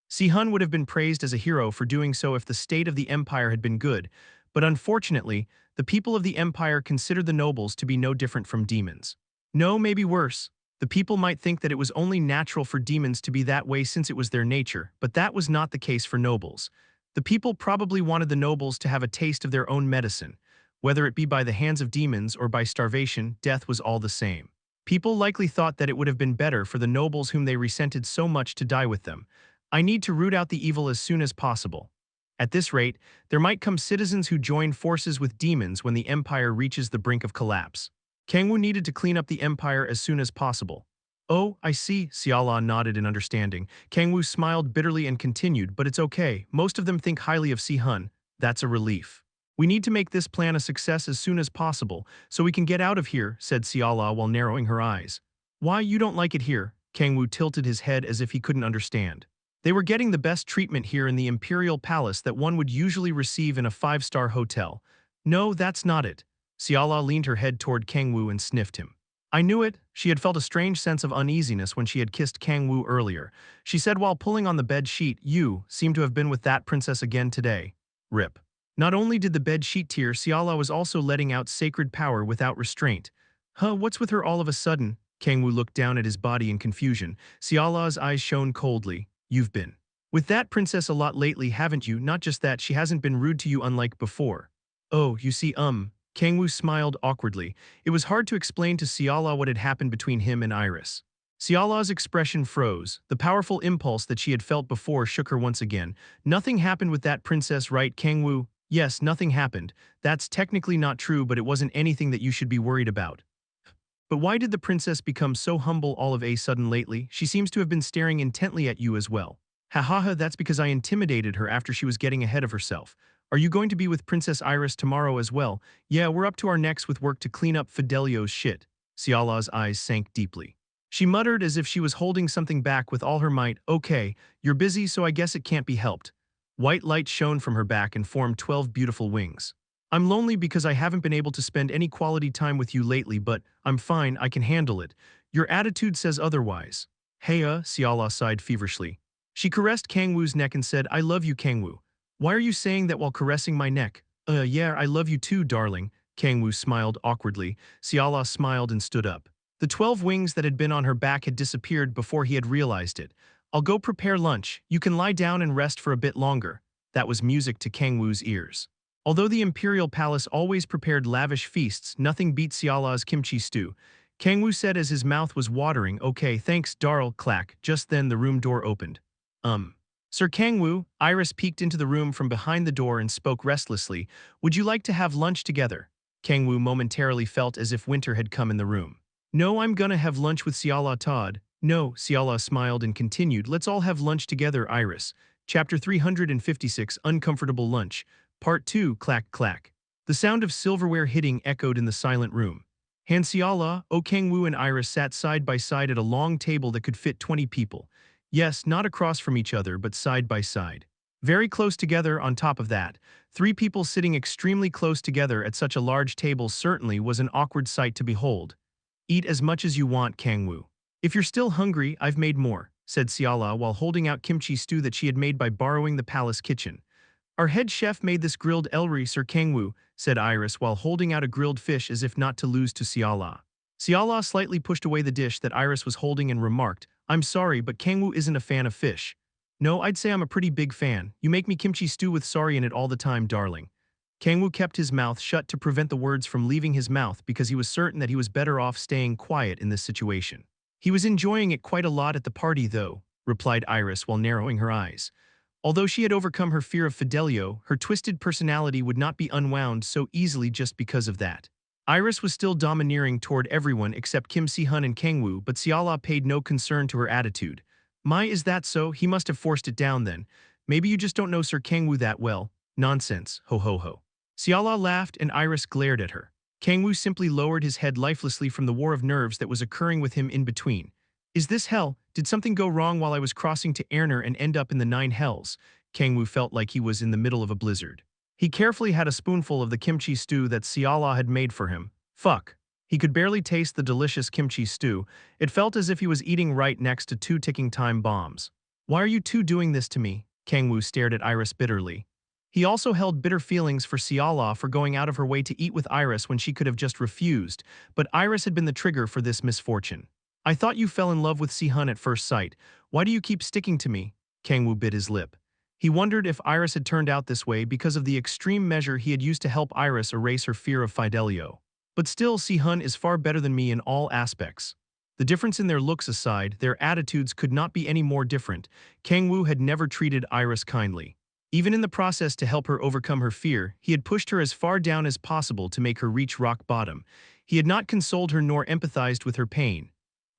Si-hun would have been praised as a hero for doing so if the state of the empire had been good, but unfortunately, the people of the empire considered the nobles to be no different from demons. No, maybe worse. The people might think that it was only natural for demons to be that way since it was their nature, but that was not the case for nobles. The people probably wanted the nobles to have a taste of their own medicine. Whether it be by the hands of demons or by starvation, death was all the same. People likely thought that it would have been better for the nobles whom they resented so much to die with them. I need to root out the evil as soon as possible. At this rate, there might come citizens who join forces with demons when the empire reaches the brink of collapse. Kang-woo needed to clean up the empire as soon as possible. Oh, I see, Siala nodded in understanding. Kang-woo smiled bitterly and continued, but it's okay, most of them think highly of Si-hun. That's a relief. We need to make this plan a success as soon as possible, so we can get out of here, said Siala while narrowing her eyes. Why, you don't like it here? Kang-woo tilted his head as if he couldn't understand. They were getting the best treatment here in the Imperial Palace that one would usually receive in a 5-star hotel. No, that's not it. Siala leaned her head toward Kang-woo and sniffed him. I knew it. She had felt a strange sense of uneasiness when she had kissed Kang-woo earlier. She said while pulling on the bed sheet, you seem to have been with that princess again today. Rip. Not only did the bed sheet tear, Siala was also letting out sacred power without restraint. Huh, what's with her all of a sudden? Kang-woo looked down at his body in confusion. Siala's eyes shone coldly. You've been with that princess a lot lately, haven't you? Not just that, she hasn't been rude to you unlike before. Oh, you see, Kang-woo smiled awkwardly. It was hard to explain to Siala what had happened between him and Iris. Siala's expression froze. The powerful impulse that she had felt before shook her once again. Nothing happened with that princess, right, Kang-woo? Yes, nothing happened. That's technically not true, but it wasn't anything that you should be worried about. But why did the princess become so humble all of a sudden lately? She seems to have been staring intently at you as well. Ha ha ha, that's because I intimidated her after she was getting ahead of herself. Are you going to be with Princess Iris tomorrow as well? Yeah, we're up to our necks with work to clean up Fidelio's shit. Ciala's eyes sank deeply. She muttered as if she was holding something back with all her might. Okay, you're busy, so I guess it can't be helped. White light shone from her back and formed 12 beautiful wings. I'm lonely because I haven't been able to spend any quality time with you lately, but I'm fine, I can handle it. Your attitude says otherwise. Heya, Ciala sighed feverishly. She caressed Kang-woo's neck and said, I love you, Kang-woo. Why are you saying that while caressing my neck? Yeah, I love you too, darling. Kang-woo smiled awkwardly. Ciala smiled and stood up. The 12 wings that had been on her back had disappeared before he had realized it. I'll go prepare lunch. You can lie down and rest for a bit longer. That was music to Kang-woo's ears. Although the imperial palace always prepared lavish feasts, nothing beat Ciala's kimchi stew. Kang-woo said as his mouth was watering, okay, thanks, Darl, clack. Just then the room door opened. Sir Kang-woo, Iris peeked into the room from behind the door and spoke restlessly, would you like to have lunch together? Kang-woo momentarily felt as if winter had come in the room. No, I'm gonna have lunch with Ciala Todd. No, Ciala smiled and continued, let's all have lunch together, Iris. Chapter 356, Uncomfortable Lunch. Part 2, clack clack. The sound of silverware hitting echoed in the silent room. Han Ciala, Kang-woo and Iris sat side by side at a long table that could fit 20 people. Yes, not across from each other, but side by side. Very close together on top of that. 3 people sitting extremely close together at such a large table certainly was an awkward sight to behold. Eat as much as you want, Kang-woo. If you're still hungry, I've made more, said Ciala while holding out kimchi stew that she had made by borrowing the palace kitchen. Our head chef made this grilled elri, Sir Kang-woo, said Iris while holding out a grilled fish as if not to lose to Ciala. Ciala slightly pushed away the dish that Iris was holding and remarked, I'm sorry, but Kang-woo isn't a fan of fish. No, I'd say I'm a pretty big fan. You make me kimchi stew with sari in it all the time, darling. Kang-woo kept his mouth shut to prevent the words from leaving his mouth because he was certain that he was better off staying quiet in this situation. He was enjoying it quite a lot at the party though, replied Iris while narrowing her eyes. Although she had overcome her fear of Fidelio, her twisted personality would not be unwound so easily just because of that. Iris was still domineering toward everyone except Kim Si-hun and Kang-woo, but Ciala paid no concern to her attitude. My, is that so? He must have forced it down then. Maybe you just don't know Sir Kang-woo that well. Nonsense, ho ho ho. Ciala laughed and Iris glared at her. Kang-woo simply lowered his head lifelessly from the war of nerves that was occurring with him in between. Is this hell? Did something go wrong while I was crossing to Erner and end up in the 9 hells? Kang-woo felt like he was in the middle of a blizzard. He carefully had a spoonful of the kimchi stew that Ciala had made for him. Fuck. He could barely taste the delicious kimchi stew. It felt as if he was eating right next to 2 ticking time bombs. Why are you two doing this to me? Kang-woo stared at Iris bitterly. He also held bitter feelings for Ciala for going out of her way to eat with Iris when she could have just refused, but Iris had been the trigger for this misfortune. I thought you fell in love with Si-hun at first sight. Why do you keep sticking to me? Kang-woo bit his lip. He wondered if Iris had turned out this way because of the extreme measure he had used to help Iris erase her fear of Fidelio. But still, Si-hun is far better than me in all aspects. The difference in their looks aside, their attitudes could not be any more different. Kang-woo had never treated Iris kindly. Even in the process to help her overcome her fear, he had pushed her as far down as possible to make her reach rock bottom. He had not consoled her nor empathized with her pain.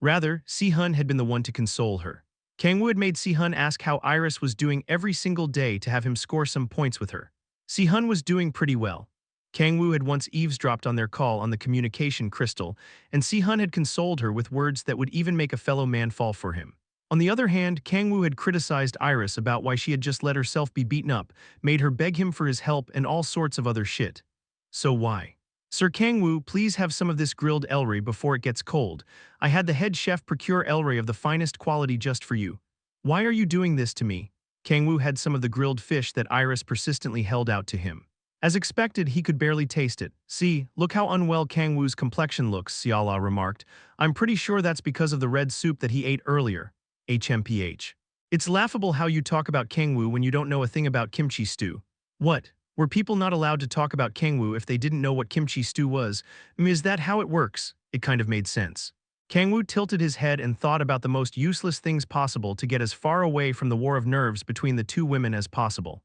Rather, Si-hun had been the one to console her. Kang-woo had made Si-hun ask how Iris was doing every single day to have him score some points with her. Si-hun was doing pretty well. Kang-woo had once eavesdropped on their call on the communication crystal, and Si-hun had consoled her with words that would even make a fellow man fall for him. On the other hand, Kang-woo had criticized Iris about why she had just let herself be beaten up, made her beg him for his help, and all sorts of other shit. So why? Sir Kang-woo, please have some of this grilled elri before it gets cold. I had the head chef procure elri of the finest quality just for you. Why are you doing this to me? Kang-woo had some of the grilled fish that Iris persistently held out to him. As expected, he could barely taste it. See, look how unwell Kang-woo's complexion looks, Ciala remarked. I'm pretty sure that's because of the red soup that he ate earlier. HMPH. It's laughable how you talk about Kang-woo when you don't know a thing about kimchi stew. What? Were people not allowed to talk about Kang-woo if they didn't know what kimchi stew was? Is that how it works? It kind of made sense. Kang-woo tilted his head and thought about the most useless things possible to get as far away from the war of nerves between the two women as possible.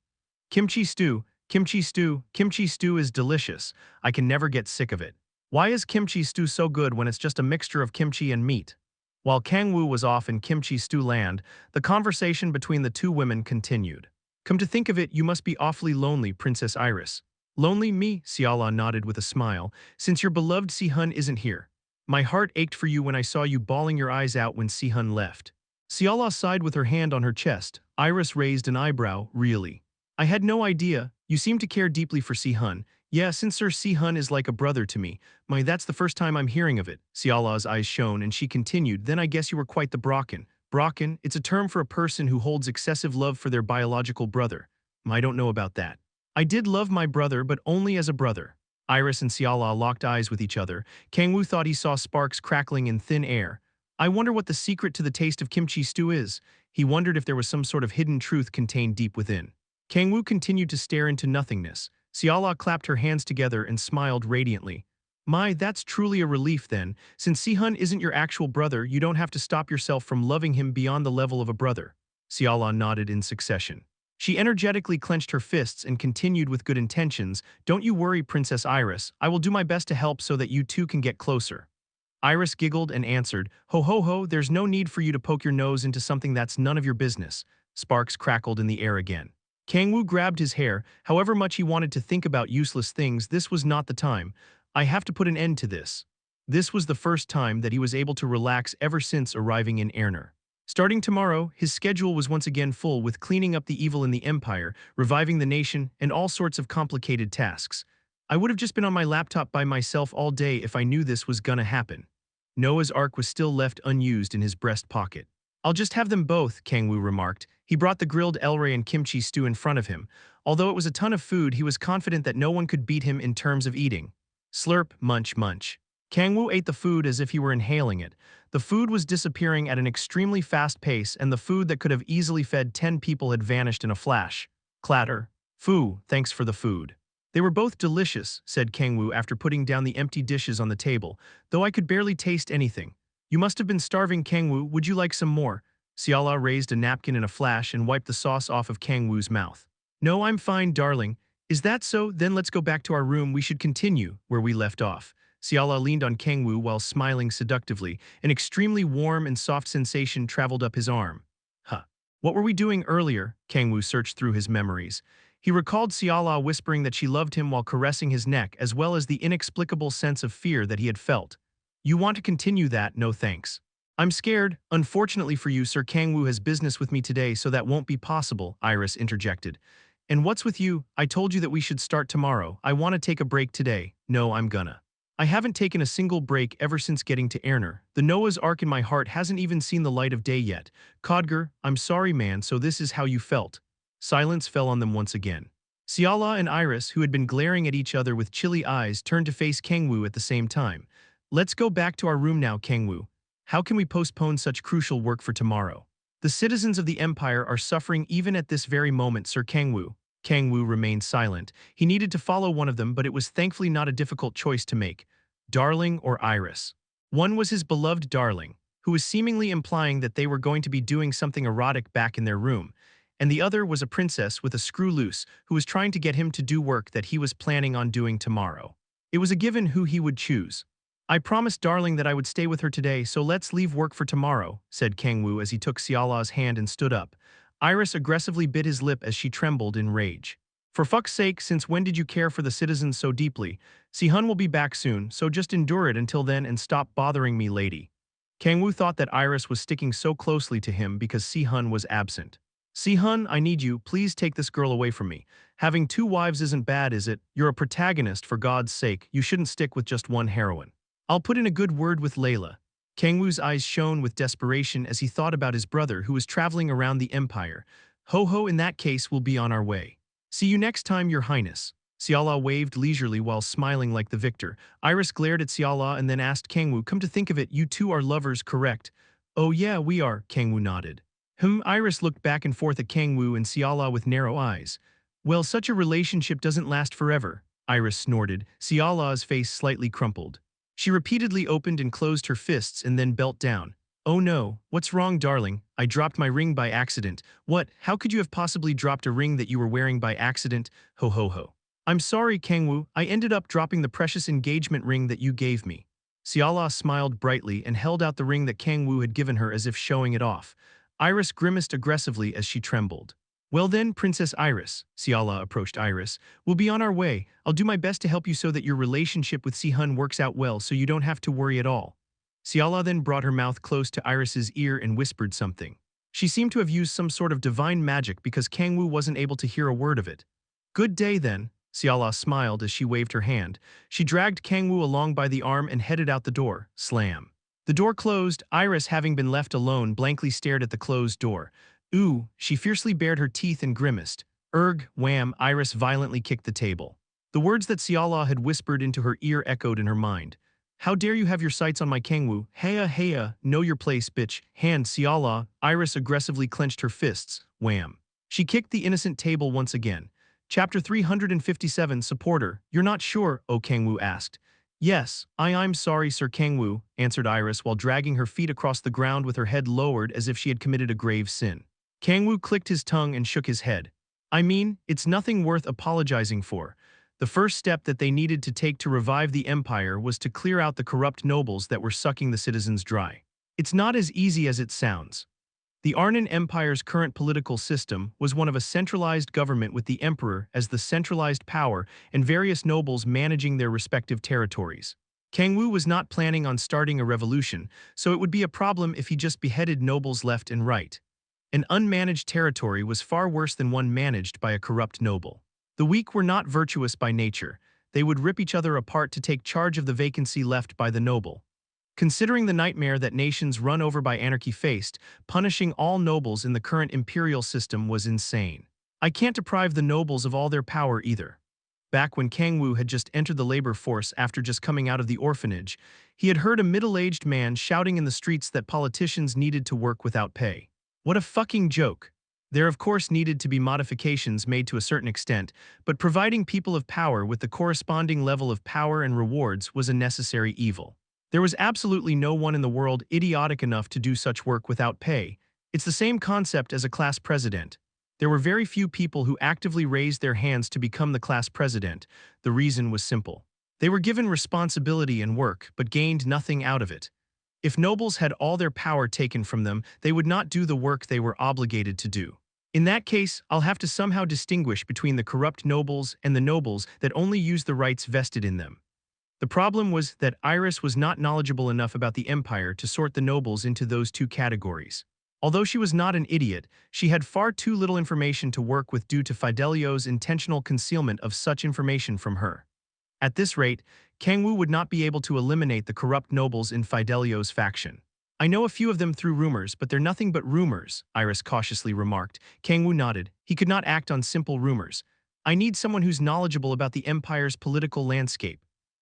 Kimchi stew, Kimchi stew. Kimchi stew is delicious. I can never get sick of it. Why is kimchi stew so good when it's just a mixture of kimchi and meat? While Kang-woo was off in kimchi stew land, the conversation between the two women continued. Come to think of it, you must be awfully lonely, Princess Iris. Lonely me, Siala nodded with a smile, since your beloved Si-hun isn't here. My heart ached for you when I saw you bawling your eyes out when Si-hun left. Siala sighed with her hand on her chest. Iris raised an eyebrow. Really? I had no idea. You seem to care deeply for Si-hun. Yeah, since Sir Si-hun is like a brother to me. That's the first time I'm hearing of it. Siala's eyes shone and she continued, then I guess you were quite the Brocken. Brocken, it's a term for a person who holds excessive love for their biological brother. I don't know about that. I did love my brother, but only as a brother. Iris and Siala locked eyes with each other. Kang-woo thought he saw sparks crackling in thin air. I wonder what the secret to the taste of kimchi stew is. He wondered if there was some sort of hidden truth contained deep within. Kang-woo continued to stare into nothingness. Siala clapped her hands together and smiled radiantly. That's truly a relief then. Since Si-hun isn't your actual brother, you don't have to stop yourself from loving him beyond the level of a brother. Siala nodded in succession. She energetically clenched her fists and continued with good intentions. Don't you worry, Princess Iris. I will do my best to help so that you two can get closer. Iris giggled and answered, Ho ho ho, there's no need for you to poke your nose into something that's none of your business. Sparks crackled in the air again. Kang-woo grabbed his hair. However much he wanted to think about useless things, this was not the time. I have to put an end to this. This was the first time that he was able to relax ever since arriving in Erner. Starting tomorrow, his schedule was once again full with cleaning up the evil in the empire, reviving the nation, and all sorts of complicated tasks. I would have just been on my laptop by myself all day if I knew this was gonna happen. Noah's Ark was still left unused in his breast pocket. I'll just have them both, Kang-woo remarked. He brought the grilled elray and kimchi stew in front of him. Although it was a ton of food, he was confident that no one could beat him in terms of eating. Slurp, munch, munch. Kang-woo ate the food as if he were inhaling it. The food was disappearing at an extremely fast pace, and the food that could have easily fed 10 people had vanished in a flash. Clatter. Foo, thanks for the food. They were both delicious, said Kang-woo after putting down the empty dishes on the table, though I could barely taste anything. You must have been starving, Kang-woo. Would you like some more? Siala raised a napkin in a flash and wiped the sauce off of Kang-woo's mouth. No, I'm fine, darling. Is that so? Then let's go back to our room. We should continue where we left off. Siala leaned on Kang-woo while smiling seductively. An extremely warm and soft sensation traveled up his arm. Huh. What were we doing earlier? Kang-woo searched through his memories. He recalled Siala whispering that she loved him while caressing his neck, as well as the inexplicable sense of fear that he had felt. You want to continue that? No thanks. I'm scared. Unfortunately for you, Sir Kang-woo has business with me today, so that won't be possible, Iris interjected. And what's with you? I told you that we should start tomorrow. I want to take a break today. No, I'm gonna. I haven't taken a single break ever since getting to Erner. The Noah's Ark in my heart hasn't even seen the light of day yet. Kodger, I'm sorry man, so this is how you felt. Silence fell on them once again. Siala and Iris, who had been glaring at each other with chilly eyes, turned to face Kang-woo at the same time. Let's go back to our room now, Kang-woo. How can we postpone such crucial work for tomorrow? The citizens of the Empire are suffering even at this very moment, Sir Kang-woo. Kang-woo remained silent. He needed to follow one of them, but it was thankfully not a difficult choice to make. Darling or Iris. One was his beloved Darling, who was seemingly implying that they were going to be doing something erotic back in their room, and the other was a princess with a screw loose who was trying to get him to do work that he was planning on doing tomorrow. It was a given who he would choose. I promised Darling that I would stay with her today, so let's leave work for tomorrow, said Kang-woo as he took Siala's hand and stood up. Iris aggressively bit his lip as she trembled in rage. For fuck's sake, since when did you care for the citizens so deeply? Si-hun will be back soon, so just endure it until then and stop bothering me, lady. Kang-woo thought that Iris was sticking so closely to him because Si-hun was absent. Si-hun, I need you, please take this girl away from me. Having two wives isn't bad, is it? You're a protagonist, for God's sake, you shouldn't stick with just one heroine. I'll put in a good word with Layla. Kang-woo's eyes shone with desperation as he thought about his brother who was traveling around the Empire. Ho-ho, in that case, we'll be on our way. See you next time, Your Highness. Siala waved leisurely while smiling like the victor. Iris glared at Siala and then asked Kang-woo, come to think of it, you two are lovers, correct? Oh yeah, we are, Kang-woo nodded. Iris looked back and forth at Kang-woo and Siala with narrow eyes. Well, such a relationship doesn't last forever, Iris snorted. Siala's face slightly crumpled. She repeatedly opened and closed her fists and then belt down. Oh no, what's wrong, darling? I dropped my ring by accident. What? How could you have possibly dropped a ring that you were wearing by accident? Ho ho ho. I'm sorry, Kang-woo. I ended up dropping the precious engagement ring that you gave me. Xiala smiled brightly and held out the ring that Kang-woo had given her as if showing it off. Iris grimaced aggressively as she trembled. Well then, Princess Iris, Xiala approached Iris, we'll be on our way. I'll do my best to help you so that your relationship with Si-hun works out well so you don't have to worry at all. Ciala then brought her mouth close to Iris's ear and whispered something. She seemed to have used some sort of divine magic because Kang-woo wasn't able to hear a word of it. Good day then, Ciala smiled as she waved her hand. She dragged Kang-woo along by the arm and headed out the door. Slam. The door closed. Iris, having been left alone, blankly stared at the closed door. Ooh, she fiercely bared her teeth and grimaced. Erg, wham, Iris violently kicked the table. The words that Ciala had whispered into her ear echoed in her mind. How dare you have your sights on my Kang-woo? Heya heya, know your place, bitch. Hand, Ciala. Iris aggressively clenched her fists. Wham. She kicked the innocent table once again. Chapter 357, Supporter. You're not sure? Oh, Kang-woo asked. Yes, I'm sorry, Sir Kang-woo, answered Iris while dragging her feet across the ground with her head lowered as if she had committed a grave sin. Kang-woo clicked his tongue and shook his head. I mean, it's nothing worth apologizing for. The first step that they needed to take to revive the empire was to clear out the corrupt nobles that were sucking the citizens dry. It's not as easy as it sounds. The Arnan Empire's current political system was one of a centralized government with the emperor as the centralized power and various nobles managing their respective territories. Kang-woo was not planning on starting a revolution, so it would be a problem if he just beheaded nobles left and right. An unmanaged territory was far worse than one managed by a corrupt noble. The weak were not virtuous by nature. They would rip each other apart to take charge of the vacancy left by the noble. Considering the nightmare that nations run over by anarchy faced, punishing all nobles in the current imperial system was insane. I can't deprive the nobles of all their power either. Back when Kang-woo had just entered the labor force after just coming out of the orphanage, he had heard a middle-aged man shouting in the streets that politicians needed to work without pay. What a fucking joke. There of course needed to be modifications made to a certain extent, but providing people of power with the corresponding level of power and rewards was a necessary evil. There was absolutely no one in the world idiotic enough to do such work without pay. It's the same concept as a class president. There were very few people who actively raised their hands to become the class president. The reason was simple. They were given responsibility and work, but gained nothing out of it. If nobles had all their power taken from them, they would not do the work they were obligated to do. In that case, I'll have to somehow distinguish between the corrupt nobles and the nobles that only use the rights vested in them. The problem was that Iris was not knowledgeable enough about the empire to sort the nobles into those two categories. Although she was not an idiot, she had far too little information to work with due to Fidelio's intentional concealment of such information from her. At this rate, Kang-woo would not be able to eliminate the corrupt nobles in Fidelio's faction. I know a few of them through rumors, but they're nothing but rumors, Iris cautiously remarked. Kang-woo nodded. He could not act on simple rumors. I need someone who's knowledgeable about the empire's political landscape.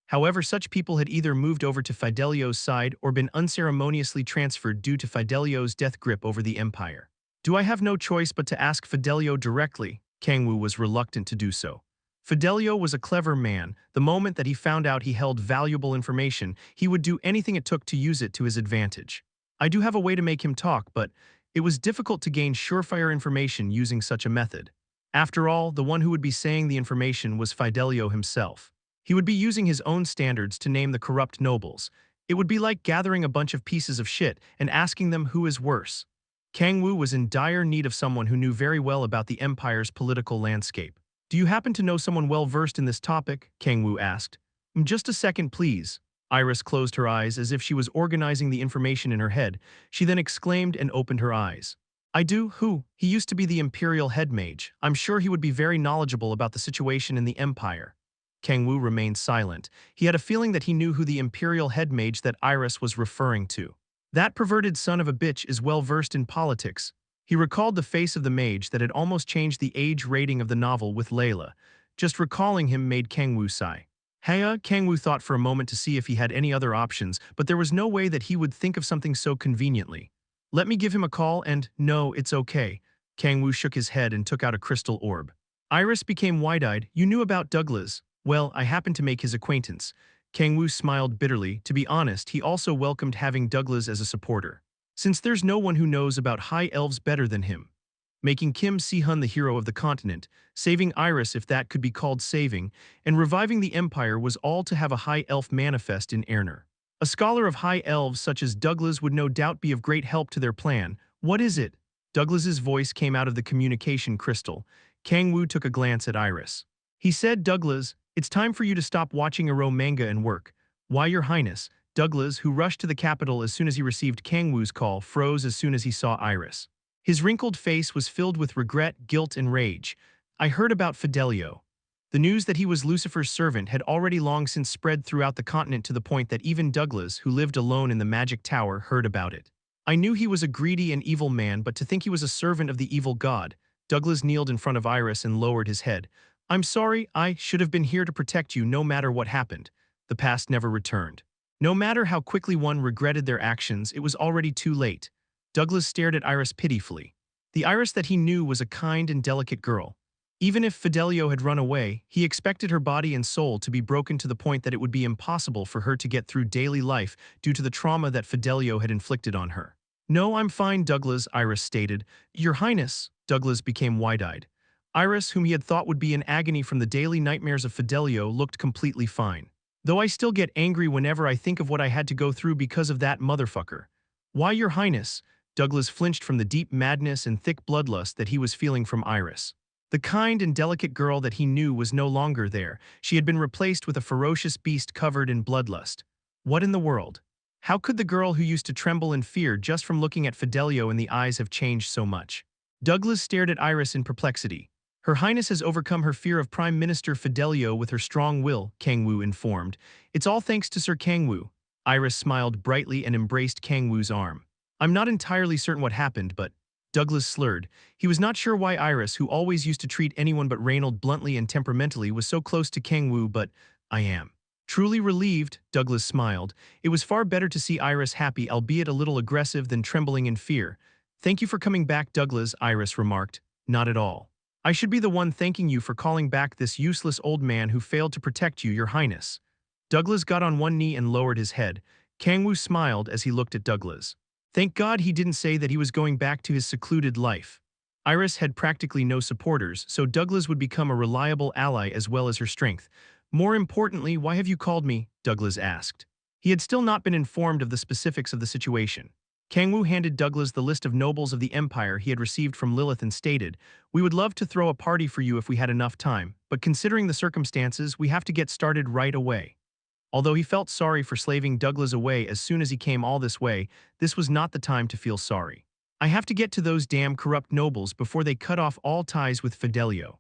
However, such people had either moved over to Fidelio's side or been unceremoniously transferred due to Fidelio's death grip over the empire. Do I have no choice but to ask Fidelio directly? Kang-woo was reluctant to do so. Fidelio was a clever man. The moment that he found out he held valuable information, he would do anything it took to use it to his advantage. I do have a way to make him talk, but it was difficult to gain surefire information using such a method. After all, the one who would be saying the information was Fidelio himself. He would be using his own standards to name the corrupt nobles. It would be like gathering a bunch of pieces of shit and asking them who is worse. Kang-woo was in dire need of someone who knew very well about the empire's political landscape. Do you happen to know someone well-versed in this topic? Kang-woo asked. Just a second, please. Iris closed her eyes as if she was organizing the information in her head. She then exclaimed and opened her eyes. I do? Who? He used to be the imperial head mage. I'm sure he would be very knowledgeable about the situation in the empire. Kang-woo remained silent. He had a feeling that he knew who the imperial head mage that Iris was referring to. That perverted son of a bitch is well-versed in politics. He recalled the face of the mage that had almost changed the age rating of the novel with Layla. Just recalling him made Kang-woo sigh. Heya, Kang-woo thought for a moment to see if he had any other options, but there was no way that he would think of something so conveniently. Let me give him a call and, no, it's okay. Kang-woo shook his head and took out a crystal orb. Iris became wide-eyed. You knew about Douglas. Well, I happened to make his acquaintance. Kang-woo smiled bitterly. To be honest, he also welcomed having Douglas as a supporter. since there's no one who knows about high elves better than him. Making Kim Si-hun the hero of the continent, saving Iris if that could be called saving, and reviving the Empire was all to have a high elf manifest in Aerner. A scholar of high elves such as Douglas would no doubt be of great help to their plan. What is it? Douglas's voice came out of the communication crystal. Kang-woo took a glance at Iris. He said, Douglas, it's time for you to stop watching Ero manga and work. Why, Your Highness? Douglas, who rushed to the capital as soon as he received Kang-woo's call, froze as soon as he saw Iris. His wrinkled face was filled with regret, guilt, and rage. I heard about Fidelio. The news that he was Lucifer's servant had already long since spread throughout the continent to the point that even Douglas, who lived alone in the magic tower, heard about it. I knew he was a greedy and evil man, but to think he was a servant of the evil god. Douglas kneeled in front of Iris and lowered his head. I'm sorry, I should have been here to protect you no matter what happened. The past never returned. No matter how quickly one regretted their actions, it was already too late. Douglas stared at Iris pitifully. The Iris that he knew was a kind and delicate girl. Even if Fidelio had run away, he expected her body and soul to be broken to the point that it would be impossible for her to get through daily life due to the trauma that Fidelio had inflicted on her. No, I'm fine, Douglas, Iris stated. Your Highness. Douglas became wide-eyed. Iris, whom he had thought would be in agony from the daily nightmares of Fidelio, looked completely fine. Though I still get angry whenever I think of what I had to go through because of that motherfucker. Why, Your Highness? Douglas flinched from the deep madness and thick bloodlust that he was feeling from Iris. The kind and delicate girl that he knew was no longer there. She had been replaced with a ferocious beast covered in bloodlust. What in the world? How could the girl who used to tremble in fear just from looking at Fidelio in the eyes have changed so much? Douglas stared at Iris in perplexity. Her Highness has overcome her fear of Prime Minister Fidelio with her strong will, Kang-woo informed. It's all thanks to Sir Kang-woo. Iris smiled brightly and embraced Kang-woo's arm. I'm not entirely certain what happened, but Douglas slurred. He was not sure why Iris, who always used to treat anyone but Reynold bluntly and temperamentally, was so close to Kang-woo, but I am truly relieved, Douglas smiled. It was far better to see Iris happy, albeit a little aggressive, than trembling in fear. Thank you for coming back, Douglas, Iris remarked. Not at all. I should be the one thanking you for calling back this useless old man who failed to protect you, Your Highness. Douglas got on one knee and lowered his head. Kang-woo smiled as he looked at Douglas. Thank God he didn't say that he was going back to his secluded life. Iris had practically no supporters, so Douglas would become a reliable ally as well as her strength. More importantly, why have you called me? Douglas asked. He had still not been informed of the specifics of the situation. Kang-woo handed Douglas the list of nobles of the Empire he had received from Lilith and stated, We would love to throw a party for you if we had enough time, but considering the circumstances, we have to get started right away. Although he felt sorry for slaving Douglas away as soon as he came all this way, this was not the time to feel sorry. I have to get to those damn corrupt nobles before they cut off all ties with Fidelio.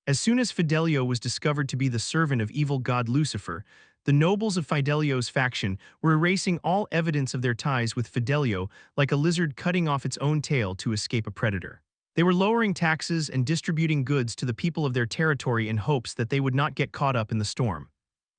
As soon as Fidelio was discovered to be the servant of evil god Lucifer, the nobles of Fidelio's faction were erasing all evidence of their ties with Fidelio like a lizard cutting off its own tail to escape a predator. They were lowering taxes and distributing goods to the people of their territory in hopes that they would not get caught up in the storm.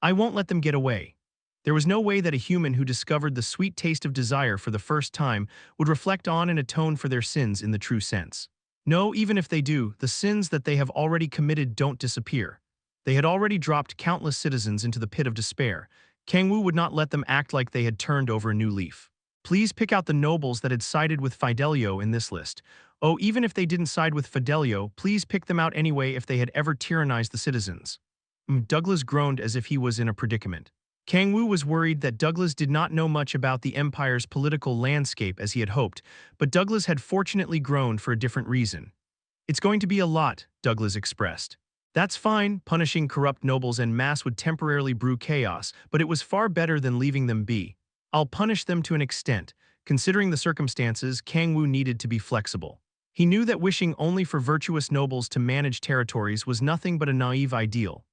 I won't let them get away. There was no way that a human who discovered the sweet taste of desire for the first time would reflect on and atone for their sins in the true sense. No, even if they do, the sins that they have already committed don't disappear. They had already dropped countless citizens into the pit of despair. Kang-woo would not let them act like they had turned over a new leaf. Please pick out the nobles that had sided with Fidelio in this list. Oh, even if they didn't side with Fidelio, please pick them out anyway if they had ever tyrannized the citizens. Douglas groaned as if he was in a predicament. Kang-woo was worried that Douglas did not know much about the Empire's political landscape as he had hoped, but Douglas had fortunately groaned for a different reason. It's going to be a lot, Douglas expressed. That's fine, punishing corrupt nobles en masse would temporarily brew chaos, but it was far better than leaving them be. I'll punish them to an extent. Considering the circumstances, Kang-woo needed to be flexible. He knew that wishing only for virtuous nobles to manage territories was nothing but a naive ideal.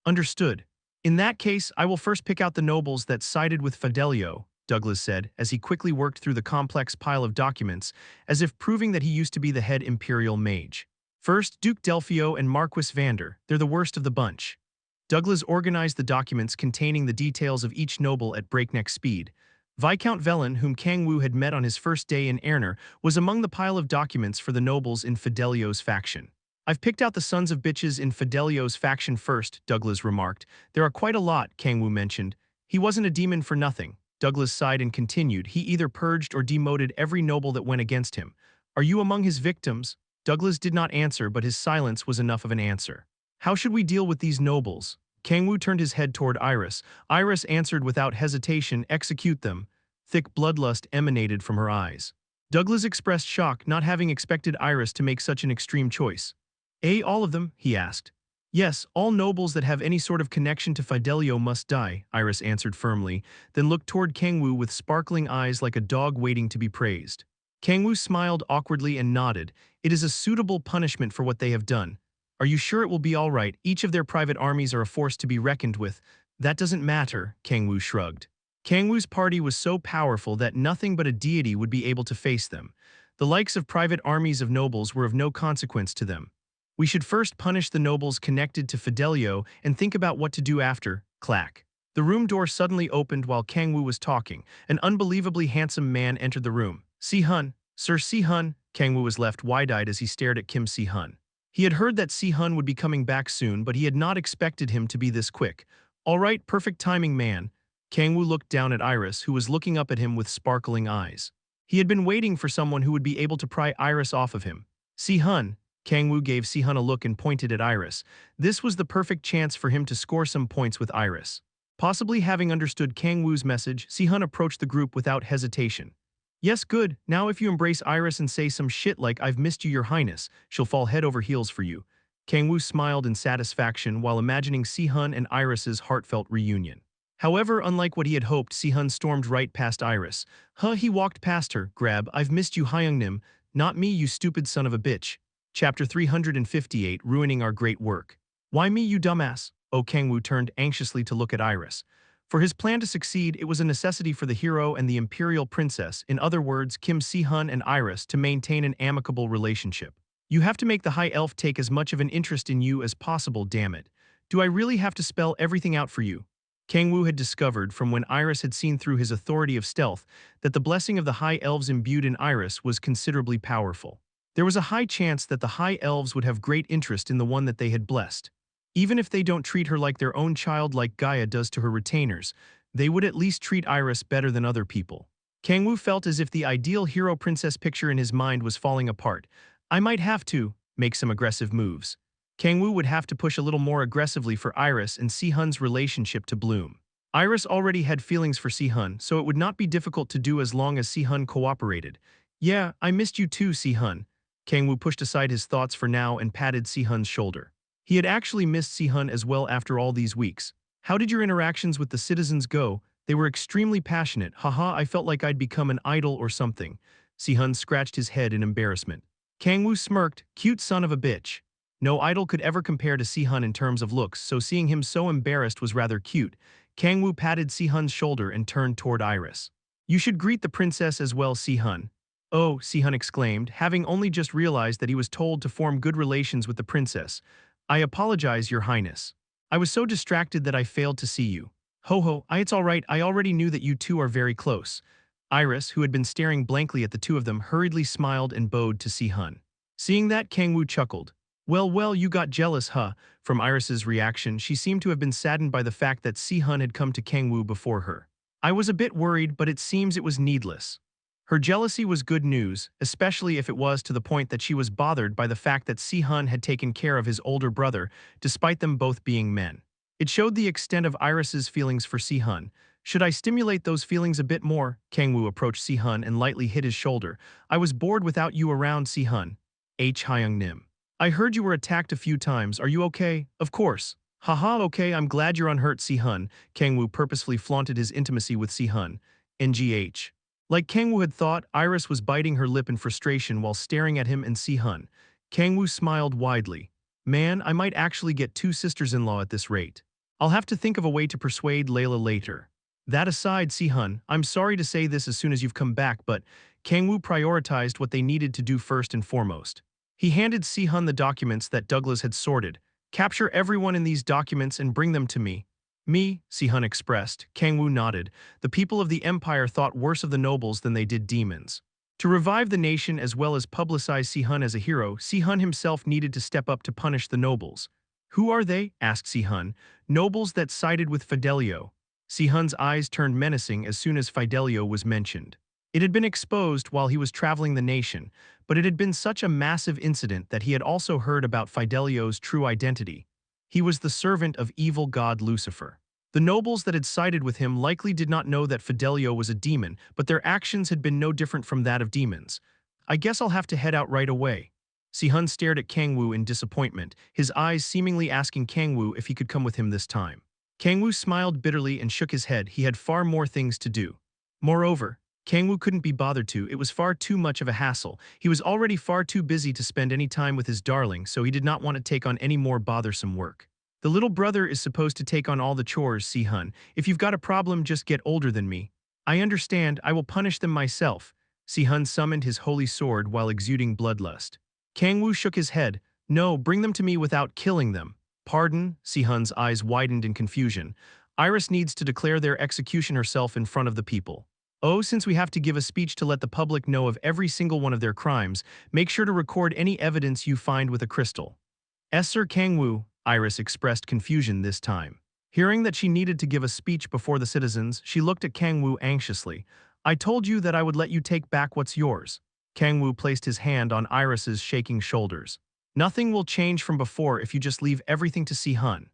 Understood. In that case, I will first pick out the nobles that sided with Fidelio, Douglas said, as he quickly worked through the complex pile of documents, as if proving that he used to be the head imperial mage. First, Duke Delphio and Marquis Vander, they're the worst of the bunch. Douglas organized the documents containing the details of each noble at breakneck speed. Viscount Velen, whom Kang-woo had met on his first day in Aerner, was among the pile of documents for the nobles in Fidelio's faction. I've picked out the sons of bitches in Fidelio's faction first, Douglas remarked. There are quite a lot, Kang-woo mentioned. He wasn't a demon for nothing. Douglas sighed and continued. He either purged or demoted every noble that went against him. Are you among his victims? Douglas did not answer, but his silence was enough of an answer. How should we deal with these nobles? Kang-woo turned his head toward Iris. Iris answered without hesitation, execute them. Thick bloodlust emanated from her eyes. Douglas expressed shock, not having expected Iris to make such an extreme choice. All of them? He asked. Yes, all nobles that have any sort of connection to Fidelio must die, Iris answered firmly, then looked toward Kang-woo with sparkling eyes like a dog waiting to be praised. Kang-woo smiled awkwardly and nodded. It is a suitable punishment for what they have done. Are you sure it will be all right? Each of their private armies are a force to be reckoned with. That doesn't matter, Kang-woo shrugged. Kang-woo's party was so powerful that nothing but a deity would be able to face them. The likes of private armies of nobles were of no consequence to them. We should first punish the nobles connected to Fidelio and think about what to do after. Clack. The room door suddenly opened while Kang-woo was talking. An unbelievably handsome man entered the room. Si-hun, Sir Si-hun. Kang-woo was left wide-eyed as he stared at Kim Si-hun. He had heard that Si-hun would be coming back soon, but he had not expected him to be this quick. All right, perfect timing, man. Kang-woo looked down at Iris, who was looking up at him with sparkling eyes. He had been waiting for someone who would be able to pry Iris off of him. Si-hun. Kang-woo gave Si-hun a look and pointed at Iris. This was the perfect chance for him to score some points with Iris. Possibly having understood Kang-woo's message, Si-hun approached the group without hesitation. Yes, good. Now if you embrace Iris and say some shit like I've missed you, your highness, she'll fall head over heels for you. Kang-woo smiled in satisfaction while imagining Si-hun and Iris's heartfelt reunion. However, unlike what he had hoped, Si-hun stormed right past Iris. He walked past her. Grab, I've missed you, Hyungnim. Not me, you stupid son of a bitch. Chapter 358, Ruining Our Great Work. Why me, you dumbass? Kang-woo turned anxiously to look at Iris. For his plan to succeed, it was a necessity for the hero and the imperial princess, in other words, Kim Si-hun and Iris, to maintain an amicable relationship. You have to make the high elf take as much of an interest in you as possible, damn it. Do I really have to spell everything out for you? Kang-woo had discovered, from when Iris had seen through his authority of stealth, that the blessing of the high elves imbued in Iris was considerably powerful. There was a high chance that the high elves would have great interest in the one that they had blessed. Even if they don't treat her like their own child like Gaia does to her retainers, they would at least treat Iris better than other people. Kang-woo felt as if the ideal hero-princess picture in his mind was falling apart. I might have to make some aggressive moves. Kang-woo would have to push a little more aggressively for Iris and Si-hun's relationship to bloom. Iris already had feelings for Si-hun, so it would not be difficult to do as long as Si-hun cooperated. Yeah, I missed you too, Si-hun. Kang-woo pushed aside his thoughts for now and patted Si-hun's shoulder. He had actually missed Si-hun as well after all these weeks. How did your interactions with the citizens go? They were extremely passionate. Haha, I felt like I'd become an idol or something. Si-hun scratched his head in embarrassment. Kang-woo smirked, cute son of a bitch. No idol could ever compare to Si-hun in terms of looks, so seeing him so embarrassed was rather cute. Kang-woo patted Si-hun's shoulder and turned toward Iris. You should greet the princess as well, Si-hun. Oh, Si-hun exclaimed, having only just realized that he was told to form good relations with the princess. I apologize, your highness. I was so distracted that I failed to see you. Ho, it's all right, I already knew that you two are very close. Iris, who had been staring blankly at the two of them, hurriedly smiled and bowed to Si-hun. Seeing that, Kang-woo chuckled. Well, you got jealous, huh? From Iris's reaction, she seemed to have been saddened by the fact that Si-hun had come to Kang-woo before her. I was a bit worried, but it seems it was needless. Her jealousy was good news, especially if it was to the point that she was bothered by the fact that Si-hun had taken care of his older brother, despite them both being men. It showed the extent of Iris's feelings for Si-hun. Should I stimulate those feelings a bit more? Kang-woo approached Si-hun and lightly hit his shoulder. I was bored without you around, Si-hun. Hyung-nim. I heard you were attacked a few times. Are you okay? Of course. Haha, okay, I'm glad you're unhurt, Si-hun. Kang-woo purposefully flaunted his intimacy with Si-hun. NGH. Like Kang-woo had thought, Iris was biting her lip in frustration while staring at him and Si-hun. Kang-woo smiled widely. Man, I might actually get two sisters-in-law at this rate. I'll have to think of a way to persuade Layla later. That aside, Si-hun, I'm sorry to say this as soon as you've come back, but Kang-woo prioritized what they needed to do first and foremost. He handed Si-hun the documents that Douglas had sorted. Capture everyone in these documents and bring them to me. Me, Si-hun expressed. Kang-woo nodded. The people of the Empire thought worse of the nobles than they did demons. To revive the nation as well as publicize Si-hun as a hero, Si-hun himself needed to step up to punish the nobles. Who are they? Asked Si-hun. Nobles that sided with Fidelio. Si-hun's eyes turned menacing as soon as Fidelio was mentioned. It had been exposed while he was traveling the nation, but it had been such a massive incident that he had also heard about Fidelio's true identity. He was the servant of evil god Lucifer. The nobles that had sided with him likely did not know that Fidelio was a demon, but their actions had been no different from that of demons. I guess I'll have to head out right away. Si-hun stared at Kang-woo in disappointment, his eyes seemingly asking Kang-woo if he could come with him this time. Kang-woo smiled bitterly and shook his head. He had far more things to do. Moreover, Kang-woo couldn't be bothered to. It was far too much of a hassle. He was already far too busy to spend any time with his darling, so he did not want to take on any more bothersome work. The little brother is supposed to take on all the chores, Si-hun. If you've got a problem, just get older than me. I understand. I will punish them myself. Si-hun summoned his holy sword while exuding bloodlust. Kang-woo shook his head. No, bring them to me without killing them. Pardon? Si-hun's eyes widened in confusion. Iris needs to declare their execution herself in front of the people. Oh, since we have to give a speech to let the public know of every single one of their crimes, make sure to record any evidence you find with a crystal. Sir Kang-woo, Iris expressed confusion this time. Hearing that she needed to give a speech before the citizens, she looked at Kang-woo anxiously. I told you that I would let you take back what's yours. Kang-woo placed his hand on Iris's shaking shoulders. Nothing will change from before if you just leave everything to Si-hun.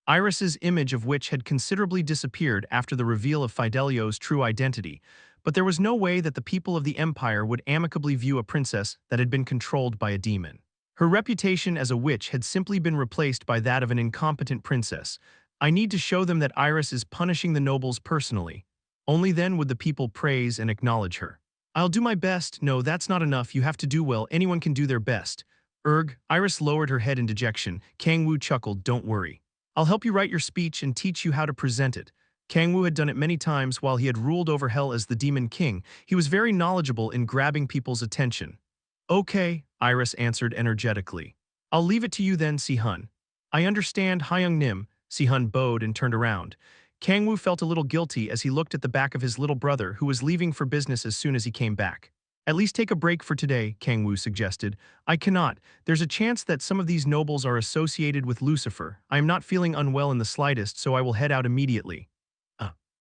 Iris's image of which had considerably disappeared after the reveal of Fidelio's true identity, but there was no way that the people of the Empire would amicably view a princess that had been controlled by a demon. Her reputation as a witch had simply been replaced by that of an incompetent princess. I need to show them that Iris is punishing the nobles personally. Only then would the people praise and acknowledge her. I'll do my best. No, that's not enough. You have to do well. Anyone can do their best. Iris lowered her head in dejection. Kang-woo chuckled, don't worry. I'll help you write your speech and teach you how to present it. Kang-woo had done it many times while he had ruled over hell as the Demon King. He was very knowledgeable in grabbing people's attention. Okay, Iris answered energetically. I'll leave it to you then, Si-hun. I understand, Hyung-nim. Si-hun bowed and turned around. Kang-woo felt a little guilty as he looked at the back of his little brother who was leaving for business as soon as he came back. At least take a break for today, Kang-woo suggested. I cannot. There's a chance that some of these nobles are associated with Lucifer. I am not feeling unwell in the slightest, so I will head out immediately.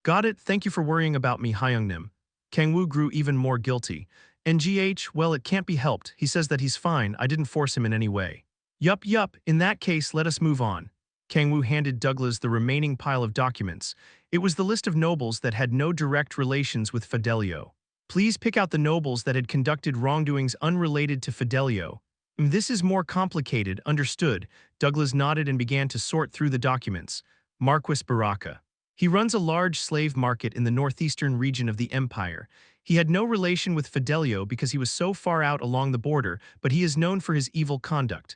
Got it. Thank you for worrying about me, Hyung-nim. Kang-woo grew even more guilty. NGH, well, it can't be helped. He says that he's fine. I didn't force him in any way. Yup. In that case, let us move on. Kang-woo handed Douglas the remaining pile of documents. It was the list of nobles that had no direct relations with Fidelio. Please pick out the nobles that had conducted wrongdoings unrelated to Fidelio. This is more complicated, understood. Douglas nodded and began to sort through the documents. Marquis Baraka. He runs a large slave market in the northeastern region of the empire. He had no relation with Fidelio because he was so far out along the border, but he is known for his evil conduct.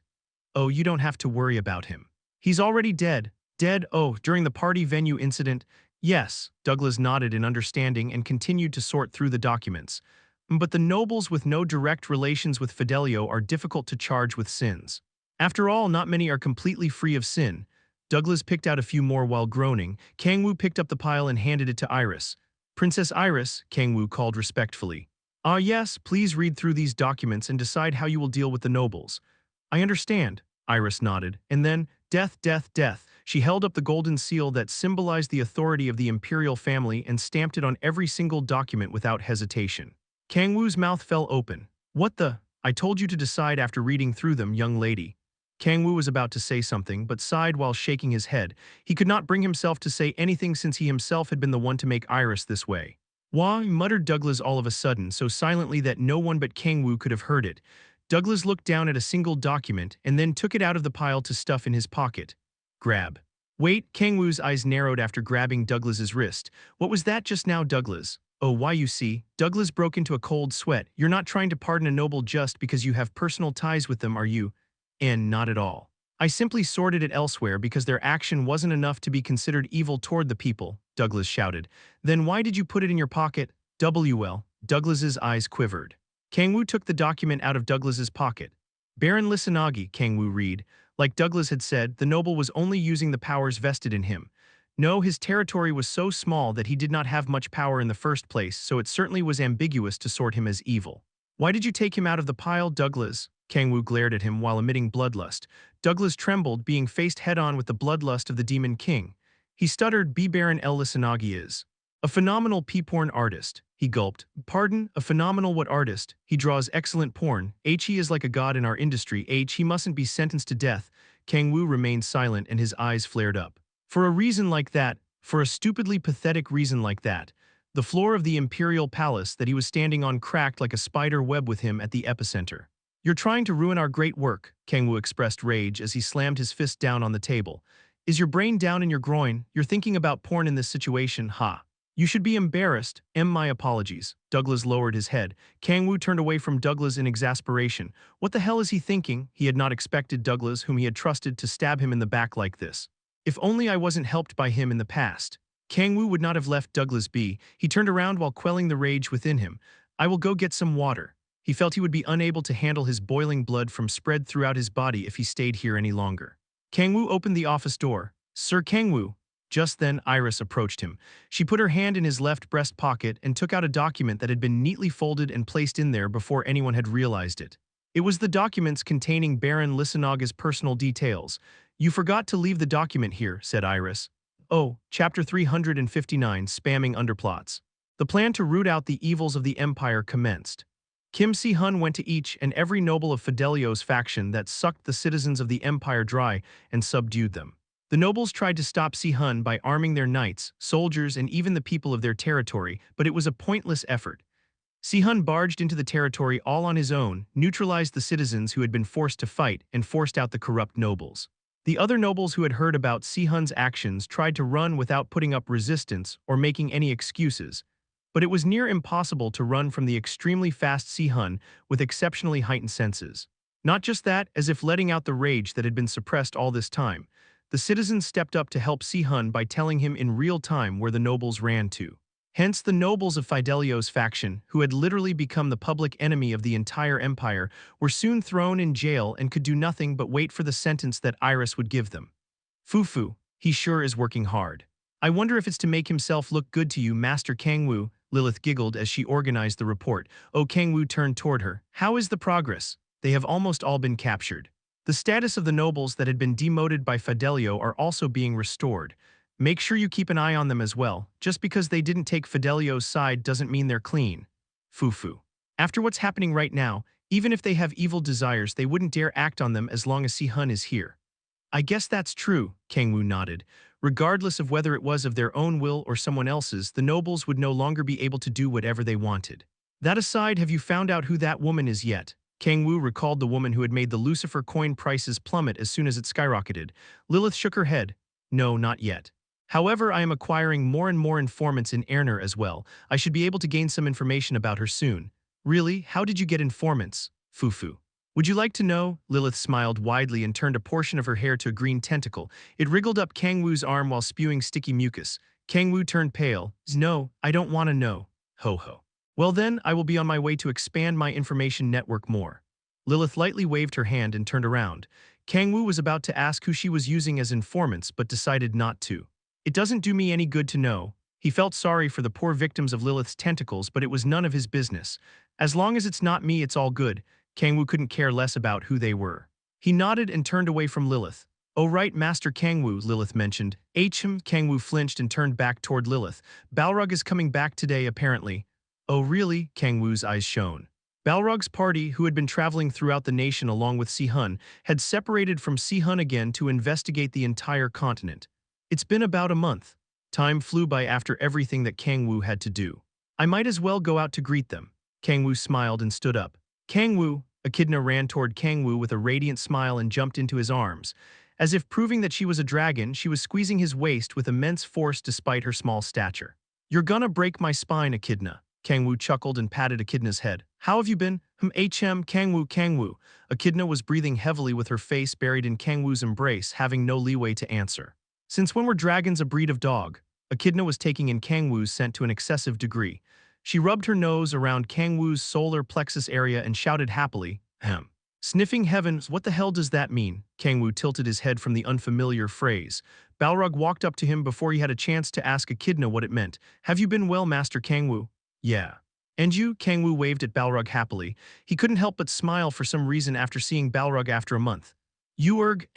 Oh, you don't have to worry about him. He's already dead. Dead? Oh, during the party venue incident? Yes, Douglas nodded in understanding and continued to sort through the documents. But the nobles with no direct relations with Fidelio are difficult to charge with sins. After all, not many are completely free of sin. Douglas picked out a few more while groaning. Kang-woo picked up the pile and handed it to Iris. Princess Iris, Kang-woo called respectfully. Ah yes, please read through these documents and decide how you will deal with the nobles. I understand, Iris nodded, and then, death. She held up the golden seal that symbolized the authority of the imperial family and stamped it on every single document without hesitation. Kang-woo's mouth fell open. What the? I told you to decide after reading through them, young lady. Kang-woo was about to say something, but sighed while shaking his head. He could not bring himself to say anything since he himself had been the one to make Iris this way. Wah, muttered Douglas all of a sudden, so silently that no one but Kang-woo could have heard it. Douglas looked down at a single document and then took it out of the pile to stuff in his pocket. Grab. Wait, Kang-woo's eyes narrowed after grabbing Douglas's wrist. What was that just now, Douglas? Oh, why you see? Douglas broke into a cold sweat. You're not trying to pardon a noble just because you have personal ties with them, are you? And not at all. I simply sorted it elsewhere because their action wasn't enough to be considered evil toward the people, Douglas shouted. Then why did you put it in your pocket? Well, Douglas's eyes quivered. Kang-woo took the document out of Douglas's pocket. Baron Lisanagi, Kang-woo read. Like Douglas had said, the noble was only using the powers vested in him. No, his territory was so small that he did not have much power in the first place, so it certainly was ambiguous to sort him as evil. Why did you take him out of the pile, Douglas? Kang-woo glared at him while emitting bloodlust. Douglas trembled, being faced head-on with the bloodlust of the Demon King. He stuttered. B. Baron L. Lisanagi is a phenomenal p-porn artist. He gulped. Pardon, a phenomenal what artist? He draws excellent porn. He is like a god in our industry. He mustn't be sentenced to death. Kang-woo remained silent and his eyes flared up. For a reason like that, for a stupidly pathetic reason like that, the floor of the Imperial Palace that he was standing on cracked like a spider web with him at the epicenter. You're trying to ruin our great work, Kang-woo expressed rage as he slammed his fist down on the table. Is your brain down in your groin? You're thinking about porn in this situation, ha. You should be embarrassed. My apologies. Douglas lowered his head. Kang-woo turned away from Douglas in exasperation. What the hell is he thinking? He had not expected Douglas, whom he had trusted, to stab him in the back like this. If only I wasn't helped by him in the past. Kang-woo would not have left Douglas be. He turned around while quelling the rage within him. I will go get some water. He felt he would be unable to handle his boiling blood from spread throughout his body if he stayed here any longer. Kang-woo opened the office door. Sir Kang-woo. Just then, Iris approached him. She put her hand in his left breast pocket and took out a document that had been neatly folded and placed in there before anyone had realized it. It was the documents containing Baron Lisanaga's personal details. You forgot to leave the document here, said Iris. Oh, Chapter 359, Spamming Underplots. The plan to root out the evils of the Empire commenced. Kim Si-hun went to each and every noble of Fidelio's faction that sucked the citizens of the Empire dry and subdued them. The nobles tried to stop Si-hun by arming their knights, soldiers, and even the people of their territory, but it was a pointless effort. Si-hun barged into the territory all on his own, neutralized the citizens who had been forced to fight, and forced out the corrupt nobles. The other nobles who had heard about Si-hun's actions tried to run without putting up resistance or making any excuses, but it was near impossible to run from the extremely fast Si-hun with exceptionally heightened senses. Not just that, as if letting out the rage that had been suppressed all this time, the citizens stepped up to help Si-hun by telling him in real time where the nobles ran to. Hence, the nobles of Fidelio's faction, who had literally become the public enemy of the entire empire, were soon thrown in jail and could do nothing but wait for the sentence that Iris would give them. Fufu, he sure is working hard. I wonder if it's to make himself look good to you, Master Kang-woo, Lilith giggled as she organized the report. Oh, Kang-woo turned toward her. How is the progress? They have almost all been captured. The status of the nobles that had been demoted by Fidelio are also being restored. Make sure you keep an eye on them as well. Just because they didn't take Fidelio's side doesn't mean they're clean. Fufu. After what's happening right now, even if they have evil desires, they wouldn't dare act on them as long as Si-hun is here. I guess that's true, Kang-woo nodded. Regardless of whether it was of their own will or someone else's, the nobles would no longer be able to do whatever they wanted. That aside, have you found out who that woman is yet? Kang-woo recalled the woman who had made the Lucifer coin prices plummet as soon as it skyrocketed. Lilith shook her head. No, not yet. However, I am acquiring more and more informants in Erner as well. I should be able to gain some information about her soon. Really? How did you get informants? Fufu. Would you like to know? Lilith smiled widely and turned a portion of her hair to a green tentacle. It wriggled up Kang-woo's arm while spewing sticky mucus. Kang-woo turned pale. No, I don't want to know. Ho ho. Well then, I will be on my way to expand my information network more. Lilith lightly waved her hand and turned around. Kang-woo was about to ask who she was using as informants but decided not to. It doesn't do me any good to know. He felt sorry for the poor victims of Lilith's tentacles, but it was none of his business. As long as it's not me, it's all good. Kang-woo couldn't care less about who they were. He nodded and turned away from Lilith. Oh right, Master Kang-woo, Lilith mentioned. Kang-woo flinched and turned back toward Lilith. Balrog is coming back today, apparently. Oh really? Kang-woo's eyes shone. Balrog's party, who had been traveling throughout the nation along with Si-hun, had separated from Si-hun again to investigate the entire continent. It's been about a month. Time flew by after everything that Kang-woo had to do. I might as well go out to greet them. Kang-woo smiled and stood up. Kang-woo, Echidna ran toward Kang-woo with a radiant smile and jumped into his arms. As if proving that she was a dragon, she was squeezing his waist with immense force despite her small stature. You're gonna break my spine, Echidna. Kang-woo chuckled and patted Echidna's head. How have you been? Kang-woo. Echidna was breathing heavily with her face buried in Kang-woo's embrace, having no leeway to answer. Since when were dragons a breed of dog? Echidna was taking in Kang-woo's scent to an excessive degree. She rubbed her nose around Kang-woo's solar plexus area and shouted happily, Ahem. Sniffing heavens, what the hell does that mean? Kang-woo tilted his head from the unfamiliar phrase. Balrog walked up to him before he had a chance to ask Echidna what it meant. Have you been well, Master Kang-woo? Yeah. And you? Kang-woo waved at Balrog happily. He couldn't help but smile for some reason after seeing Balrog after a month.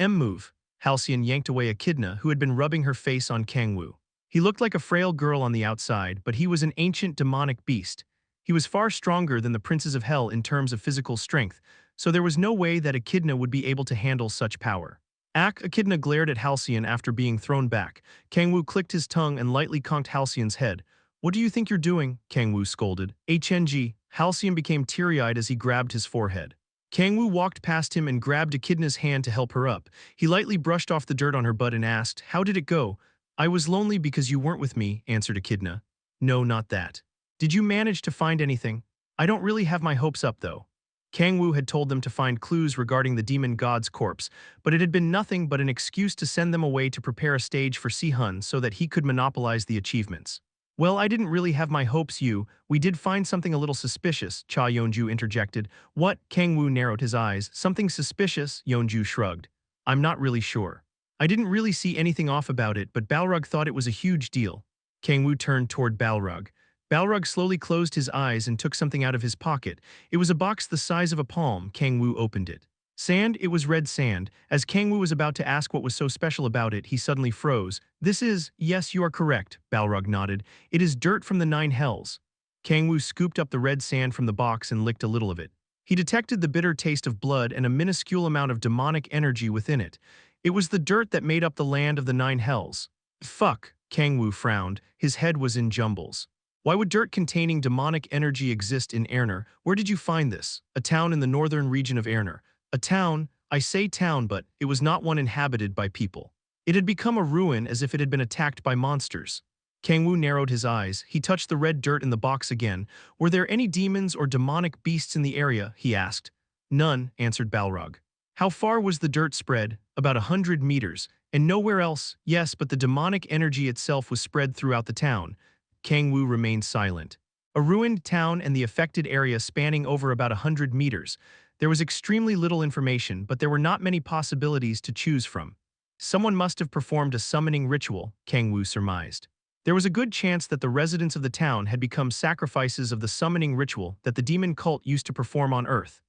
Move. Halcyon yanked away Echidna, who had been rubbing her face on Kang-woo. He looked like a frail girl on the outside, but he was an ancient demonic beast. He was far stronger than the princes of hell in terms of physical strength, so there was no way that Echidna would be able to handle such power. Echidna glared at Halcyon after being thrown back. Kang-woo clicked his tongue and lightly conked Halcyon's head. "What do you think you're doing?" Kang-woo scolded. "HNG." Halcyon became teary-eyed as he grabbed his forehead. Kang-woo walked past him and grabbed Echidna's hand to help her up. He lightly brushed off the dirt on her butt and asked, "How did it go?" "I was lonely because you weren't with me," answered Echidna. "No, not that. Did you manage to find anything?" "I don't really have my hopes up, though." Kang-woo had told them to find clues regarding the demon god's corpse, but it had been nothing but an excuse to send them away to prepare a stage for Si-hun so that he could monopolize the achievements. "Well, I didn't really have my hopes, we did find something a little suspicious," Cha Yeonju interjected. "What?" Kang-woo narrowed his eyes. "Something suspicious?" Yeonju shrugged. "I'm not really sure. I didn't really see anything off about it, but Balrog thought it was a huge deal." Kang-woo turned toward Balrog. Balrog slowly closed his eyes and took something out of his pocket. It was a box the size of a palm. Kang-woo opened it. Sand, it was red sand. As Kang-woo was about to ask what was so special about it, he suddenly froze. "This is, yes, you are correct," Balrog nodded. "It is dirt from the 9 hells." Kang-woo scooped up the red sand from the box and licked a little of it. He detected the bitter taste of blood and a minuscule amount of demonic energy within it. It was the dirt that made up the land of the 9 hells. "Fuck," Kang-woo frowned. His head was in jumbles. "Why would dirt containing demonic energy exist in Erner? Where did you find this?" "A town in the northern region of Erner." "A town? I say town, but it was not one inhabited by people. It had become a ruin as if it had been attacked by monsters." Kang-woo narrowed his eyes. He touched the red dirt in the box again. "Were there any demons or demonic beasts in the area?" he asked. "None," answered Balrog. "How far was the dirt spread?" "About 100 meters. And nowhere else?" "Yes, but the demonic energy itself was spread throughout the town." Kang-woo remained silent. A ruined town and the affected area spanning over about 100 meters. There was extremely little information, but there were not many possibilities to choose from. Someone must have performed a summoning ritual, Kang-woo surmised. There was a good chance that the residents of the town had become sacrifices of the summoning ritual that the demon cult used to perform on Earth.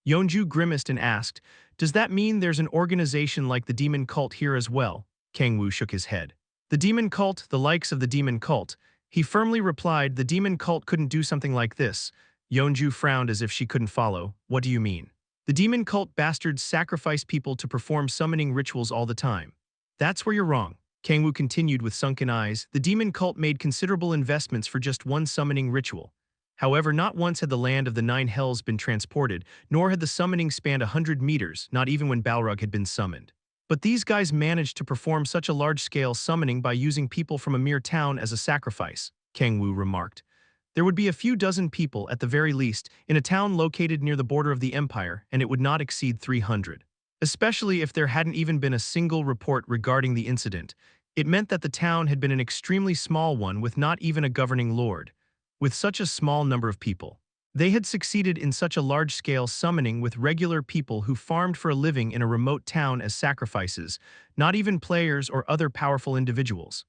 Yeonju grimaced and asked, "Does that mean there's an organization like the demon cult here as well?" Kang-woo shook his head. "The demon cult, the likes of the demon cult." He firmly replied, "The demon cult couldn't do something like this." Yeonju frowned as if she couldn't follow. "What do you mean?" "The demon cult bastards sacrifice people to perform summoning rituals all the time." "That's where you're wrong." Kang-woo continued with sunken eyes. "The demon cult made considerable investments for just one summoning ritual. However, not once had the land of the 9 hells been transported, nor had the summoning spanned 100 meters, not even when Balrog had been summoned. But these guys managed to perform such a large-scale summoning by using people from a mere town as a sacrifice," Kang-woo remarked. "There would be a few dozen people, at the very least, in a town located near the border of the Empire, and it would not exceed 300. Especially if there hadn't even been a single report regarding the incident. It meant that the town had been an extremely small one with not even a governing lord. With such a small number of people, they had succeeded in such a large-scale summoning with regular people who farmed for a living in a remote town as sacrifices, not even players or other powerful individuals.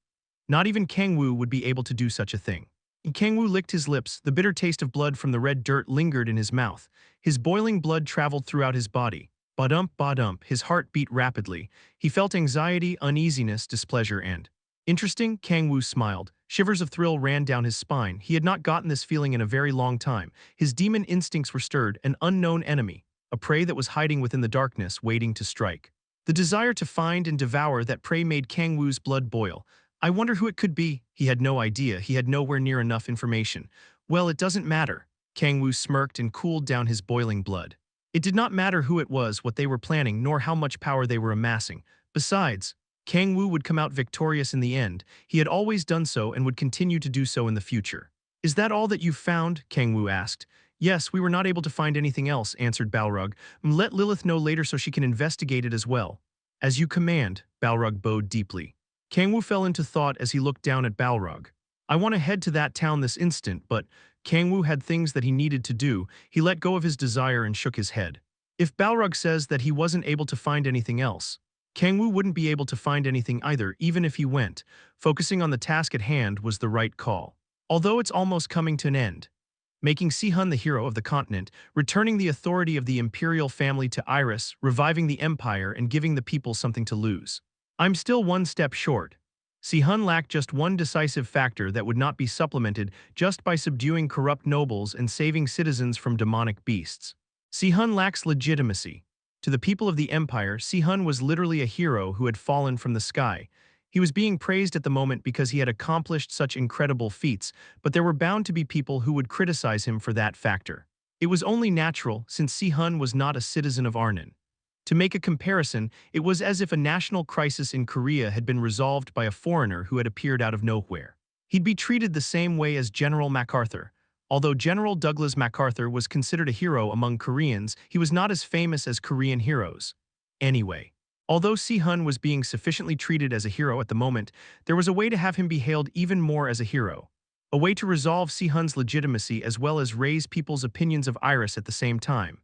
Not even Kang-woo would be able to do such a thing." Kang-woo licked his lips. The bitter taste of blood from the red dirt lingered in his mouth. His boiling blood traveled throughout his body. Ba-dump, ba-dump, his heart beat rapidly. He felt anxiety, uneasiness, displeasure, and interesting, Kang-woo smiled. Shivers of thrill ran down his spine. He had not gotten this feeling in a very long time. His demon instincts were stirred, an unknown enemy, a prey that was hiding within the darkness, waiting to strike. The desire to find and devour that prey made Kang-woo's blood boil. I wonder who it could be. He had no idea. He had nowhere near enough information. Well, it doesn't matter. Kang-woo smirked and cooled down his boiling blood. It did not matter who it was, what they were planning, nor how much power they were amassing. Besides, Kang-woo would come out victorious in the end. He had always done so and would continue to do so in the future. "Is that all that you've found?" Kang-woo asked. "Yes, we were not able to find anything else," answered Balrog. "Let Lilith know later so she can investigate it as well." "As you command," Balrog bowed deeply. Kang-woo fell into thought as he looked down at Balrog. "I want to head to that town this instant, but..." Kang-woo had things that he needed to do. He let go of his desire and shook his head. If Balrog says that he wasn't able to find anything else, Kang-woo wouldn't be able to find anything either, even if he went. Focusing on the task at hand was the right call. Although it's almost coming to an end. making Si-hun the hero of the continent, returning the authority of the imperial family to Iris, reviving the empire, and giving the people something to lose. I'm still one step short. Si-hun lacked just one decisive factor that would not be supplemented just by subduing corrupt nobles and saving citizens from demonic beasts. Si-hun lacks legitimacy. To the people of the empire, Si-hun was literally a hero who had fallen from the sky. He was being praised at the moment because he had accomplished such incredible feats, but there were bound to be people who would criticize him for that factor. It was only natural, since Si-hun was not a citizen of Arnon. To make a comparison, it was as if a national crisis in Korea had been resolved by a foreigner who had appeared out of nowhere. He'd be treated the same way as General MacArthur. Although General Douglas MacArthur was considered a hero among Koreans, he was not as famous as Korean heroes. Anyway, although Si-hun was being sufficiently treated as a hero at the moment, there was a way to have him be hailed even more as a hero. A way to resolve Si-hun's legitimacy as well as raise people's opinions of Iris at the same time.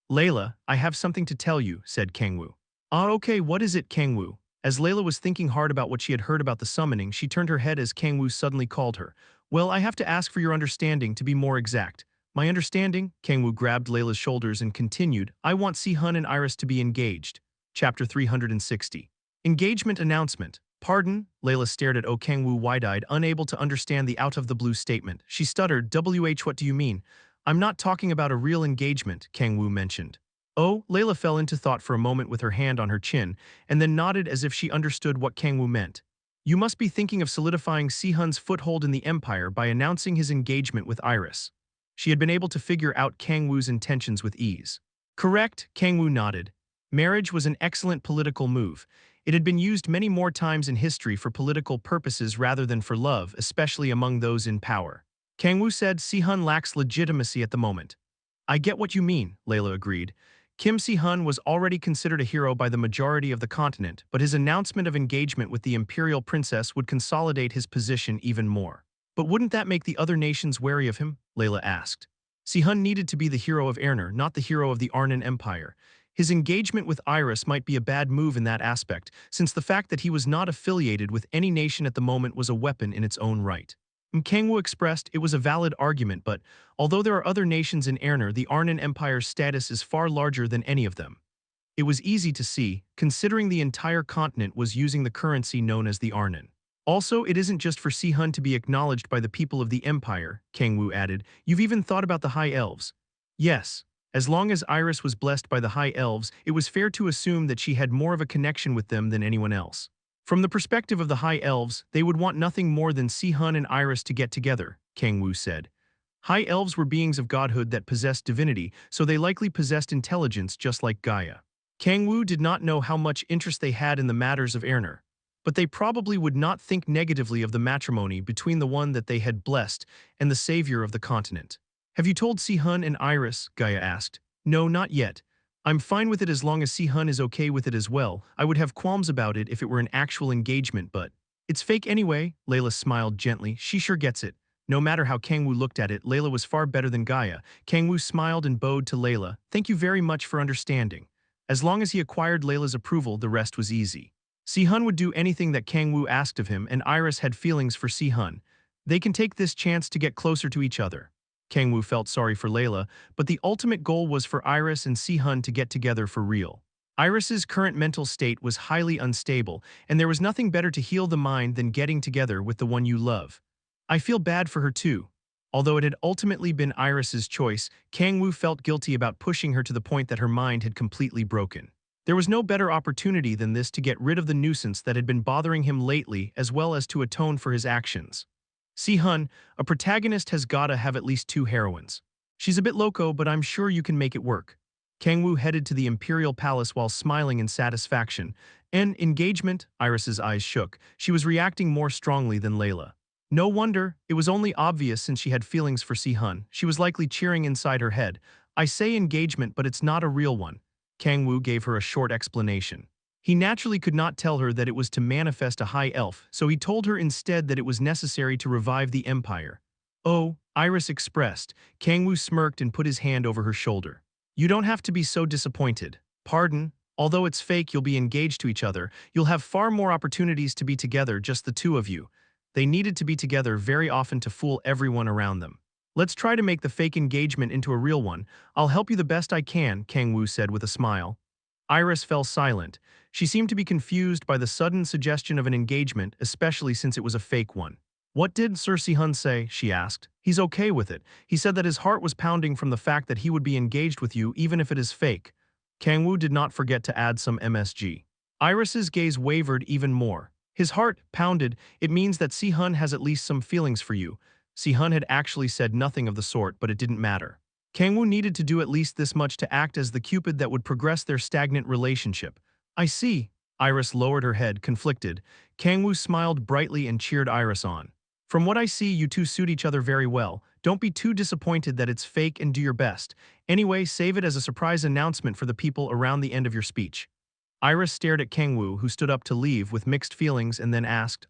"Layla, I have something to tell you," said Kang-woo. "Ah, okay, what is it, Kang-woo?" As Layla was thinking hard about what she had heard about the summoning, she turned her head as Kang-woo suddenly called her. "Well, I have to ask for your understanding, to be more exact." "My understanding?" Kang-woo grabbed Layla's shoulders and continued, "I want Si-hun and Iris to be engaged." Chapter 360. Engagement Announcement. "Pardon?" Layla stared at Kang-woo wide-eyed, unable to understand the out-of-the-blue statement. She stuttered, what do you mean?" "I'm not talking about a real engagement," Kang-woo mentioned. "Oh," Layla fell into thought for a moment with her hand on her chin, and then nodded as if she understood what Kang-woo meant. "You must be thinking of solidifying Si-hun's foothold in the empire by announcing his engagement with Iris." She had been able to figure out Kang-woo's intentions with ease. "Correct," Kang-woo nodded. Marriage was an excellent political move. It had been used many more times in history for political purposes rather than for love, especially among those in power. Kang-woo said Si-hun lacks legitimacy at the moment. "I get what you mean," Layla agreed. Kim Si-hun was already considered a hero by the majority of the continent, but his announcement of engagement with the imperial princess would consolidate his position even more. "But wouldn't that make the other nations wary of him?" Layla asked. Si-hun needed to be the hero of Erner, not the hero of the Arnon Empire. His engagement with Iris might be a bad move in that aspect, since the fact that he was not affiliated with any nation at the moment was a weapon in its own right. Kang-woo expressed it was a valid argument, but although there are other nations in Erner, the Arnon Empire's status is far larger than any of them. It was easy to see, considering the entire continent was using the currency known as the Arnon. "Also, it isn't just for Si-hun to be acknowledged by the people of the Empire," Kang-woo added. "You've even thought about the High Elves." "Yes. As long as Iris was blessed by the High Elves, it was fair to assume that she had more of a connection with them than anyone else. From the perspective of the High Elves, they would want nothing more than Si-hun and Iris to get together," Kang-woo said. High Elves were beings of godhood that possessed divinity, so they likely possessed intelligence just like Gaia. Kang-woo did not know how much interest they had in the matters of Erner, but they probably would not think negatively of the matrimony between the one that they had blessed and the savior of the continent. "Have you told Si-hun and Iris?" Gaia asked. "No, not yet. I'm fine with it as long as Si-hun is okay with it as well. I would have qualms about it if it were an actual engagement, but it's fake anyway." Layla smiled gently. She sure gets it. No matter how Kang-woo looked at it, Layla was far better than Gaia. Kang-woo smiled and bowed to Layla. "Thank you very much for understanding." As long as he acquired Layla's approval, the rest was easy. Si-hun would do anything that Kang-woo asked of him, and Iris had feelings for Si-hun. They can take this chance to get closer to each other. Kang-woo felt sorry for Layla, but the ultimate goal was for Iris and Si-hun to get together for real. Iris's current mental state was highly unstable, and there was nothing better to heal the mind than getting together with the one you love. "I feel bad for her too." Although it had ultimately been Iris's choice, Kang-woo felt guilty about pushing her to the point that her mind had completely broken. There was no better opportunity than this to get rid of the nuisance that had been bothering him lately as well as to atone for his actions. Si-hun, a protagonist has gotta have at least two heroines. She's a bit loco, but I'm sure you can make it work. Kang-woo headed to the Imperial Palace while smiling in satisfaction. "An engagement?" Iris's eyes shook. She was reacting more strongly than Layla. No wonder, it was only obvious since she had feelings for Si-hun. She was likely cheering inside her head. "I say engagement, but it's not a real one." Kang-woo gave her a short explanation. He naturally could not tell her that it was to manifest a high elf, so he told her instead that it was necessary to revive the empire. "Oh," Iris expressed. Kang-woo smirked and put his hand over her shoulder. "You don't have to be so disappointed." "Pardon? Although it's fake you'll be engaged to each other, you'll have far more opportunities to be together, just the two of you." They needed to be together very often to fool everyone around them. Let's try to make the fake engagement into a real one. I'll help you the best I can, Kang-woo said with a smile. Iris fell silent. She seemed to be confused by the sudden suggestion of an engagement, especially since it was a fake one. What did Sir Si-hun say? She asked. He's okay with it. He said that his heart was pounding from the fact that he would be engaged with you even if it is fake. Kang-woo did not forget to add some MSG. Iris's gaze wavered even more. His heart pounded. It means that Si-hun has at least some feelings for you. Si-hun had actually said nothing of the sort, but it didn't matter. Kang-woo needed to do at least this much to act as the cupid that would progress their stagnant relationship. I see. Iris lowered her head, conflicted. Kang-woo smiled brightly and cheered Iris on. From what I see, you two suit each other very well. Don't be too disappointed that it's fake and do your best. Anyway, save it as a surprise announcement for the people around the end of your speech. Iris stared at Kang-woo, who stood up to leave with mixed feelings and then asked,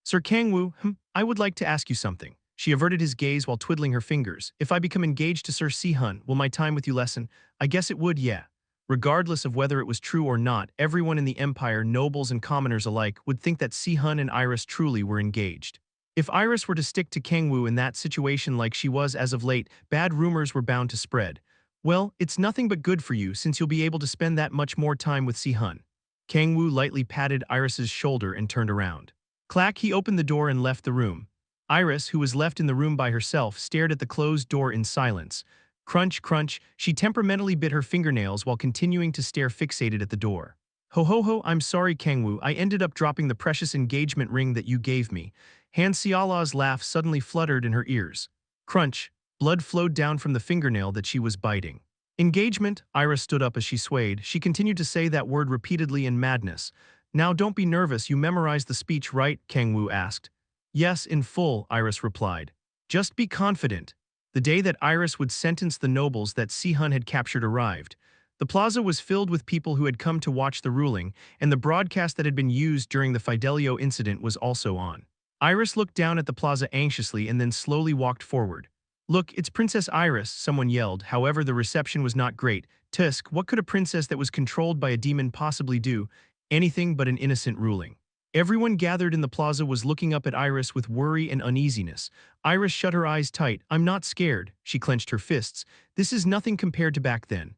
Sir Kang-woo, I would like to ask you something. She averted his gaze while twiddling her fingers. If I become engaged to Sir Si-hun, will my time with you lessen? I guess it would, yeah. Regardless of whether it was true or not, everyone in the Empire, nobles and commoners alike, would think that Si-hun and Iris truly were engaged. If Iris were to stick to Kang-woo in that situation like she was as of late, bad rumors were bound to spread. Well, it's nothing but good for you since you'll be able to spend that much more time with Si-hun. Kang-woo lightly patted Iris's shoulder and turned around. Clack, he opened the door and left the room. Iris, who was left in the room by herself, stared at the closed door in silence. Crunch, crunch, she temperamentally bit her fingernails while continuing to stare fixated at the door. Ho ho ho, I'm sorry Kang-woo, I ended up dropping the precious engagement ring that you gave me. Han Xiala's laugh suddenly fluttered in her ears. Crunch, blood flowed down from the fingernail that she was biting. Engagement, Iris stood up as she swayed. She continued to say that word repeatedly in madness. Now don't be nervous, you memorized the speech right? Kang-woo asked. Yes, in full, Iris replied. Just be confident. The day that Iris would sentence the nobles that Si-hun had captured arrived. The plaza was filled with people who had come to watch the ruling, and the broadcast that had been used during the Fidelio incident was also on. Iris looked down at the plaza anxiously and then slowly walked forward. Look, it's Princess Iris, someone yelled. However, the reception was not great. Tusk, what could a princess that was controlled by a demon possibly do? Anything but an innocent ruling. Everyone gathered in the plaza was looking up at Iris with worry and uneasiness. Iris shut her eyes tight. I'm not scared. She clenched her fists. This is nothing compared to back then.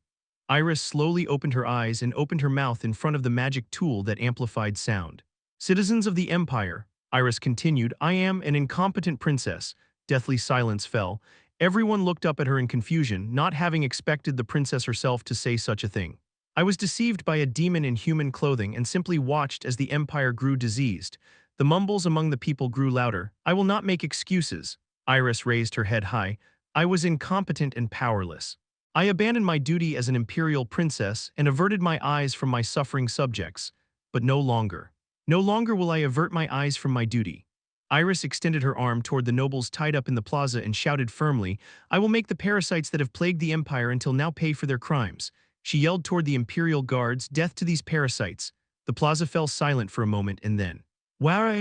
Iris slowly opened her eyes and opened her mouth in front of the magic tool that amplified sound. Citizens of the Empire, Iris continued, I am an incompetent princess. Deathly silence fell. Everyone looked up at her in confusion, not having expected the princess herself to say such a thing. I was deceived by a demon in human clothing and simply watched as the empire grew diseased. The mumbles among the people grew louder. I will not make excuses. Iris raised her head high. I was incompetent and powerless. I abandoned my duty as an imperial princess and averted my eyes from my suffering subjects. But no longer. No longer will I avert my eyes from my duty. Iris extended her arm toward the nobles tied up in the plaza and shouted firmly, I will make the parasites that have plagued the empire until now pay for their crimes. She yelled toward the imperial guards, death to these parasites. The plaza fell silent for a moment and then, wow,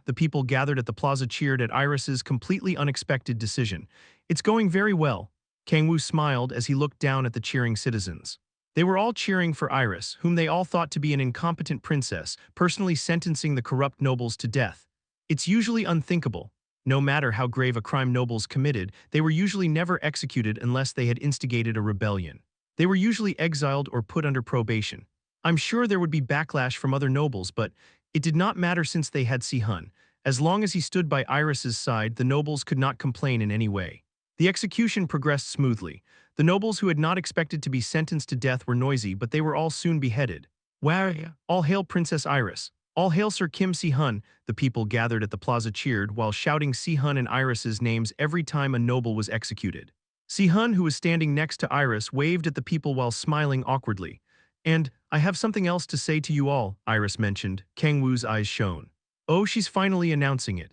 the people gathered at the plaza cheered at Iris's completely unexpected decision. It's going very well. Kang-woo smiled as he looked down at the cheering citizens. They were all cheering for Iris, whom they all thought to be an incompetent princess, personally sentencing the corrupt nobles to death. It's usually unthinkable. No matter how grave a crime nobles committed, they were usually never executed unless they had instigated a rebellion. They were usually exiled or put under probation. I'm sure there would be backlash from other nobles, but it did not matter since they had Si-hun. As long as he stood by Iris's side, the nobles could not complain in any way. The execution progressed smoothly. The nobles who had not expected to be sentenced to death were noisy, but they were all soon beheaded. Wow! All hail Princess Iris! All hail Sir Kim Si-hun! The people gathered at the plaza cheered while shouting Si-hun and Iris's names every time a noble was executed. Si-hun, who was standing next to Iris, waved at the people while smiling awkwardly. And, I have something else to say to you all, Iris mentioned. Kang-woo's eyes shone. Oh, she's finally announcing it.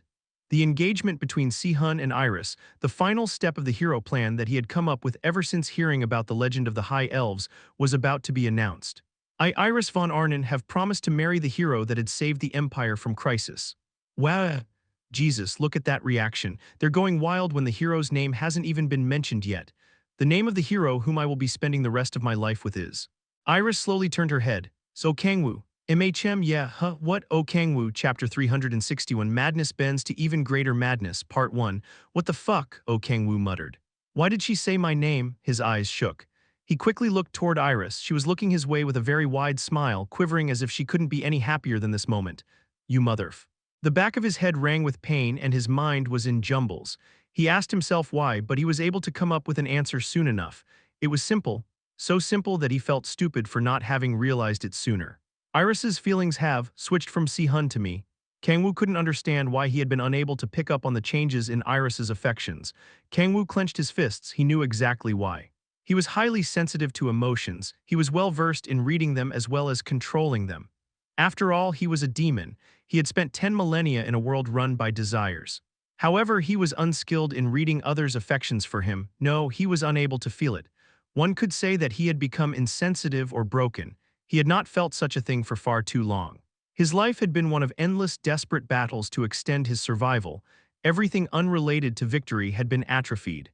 The engagement between Si-hun and Iris, the final step of the hero plan that he had come up with ever since hearing about the legend of the High Elves, was about to be announced. I, Iris von Arnon, have promised to marry the hero that had saved the Empire from crisis. Wow! Jesus, look at that reaction. They're going wild when the hero's name hasn't even been mentioned yet. The name of the hero whom I will be spending the rest of my life with is. Iris slowly turned her head. So Kang-woo, Yeah, huh, what? Oh Kang-woo, Chapter 361 Madness Bends to Even Greater Madness, Part 1. What the fuck? Oh Kang-woo muttered. Why did she say my name? His eyes shook. He quickly looked toward Iris. She was looking his way with a very wide smile, quivering as if she couldn't be any happier than this moment. You motherf. The back of his head rang with pain and his mind was in jumbles. He asked himself why, but he was able to come up with an answer soon enough. It was simple, so simple that he felt stupid for not having realized it sooner. Iris's feelings have switched from Si-hun to me. Kang-woo couldn't understand why he had been unable to pick up on the changes in Iris's affections. Kang-woo clenched his fists. He knew exactly why. He was highly sensitive to emotions. He was well versed in reading them as well as controlling them. After all, he was a demon. He had spent 10 millennia in a world run by desires. However, he was unskilled in reading others' affections for him. No, he was unable to feel it. One could say that he had become insensitive or broken. He had not felt such a thing for far too long. His life had been one of endless, desperate battles to extend his survival. Everything unrelated to victory had been atrophied.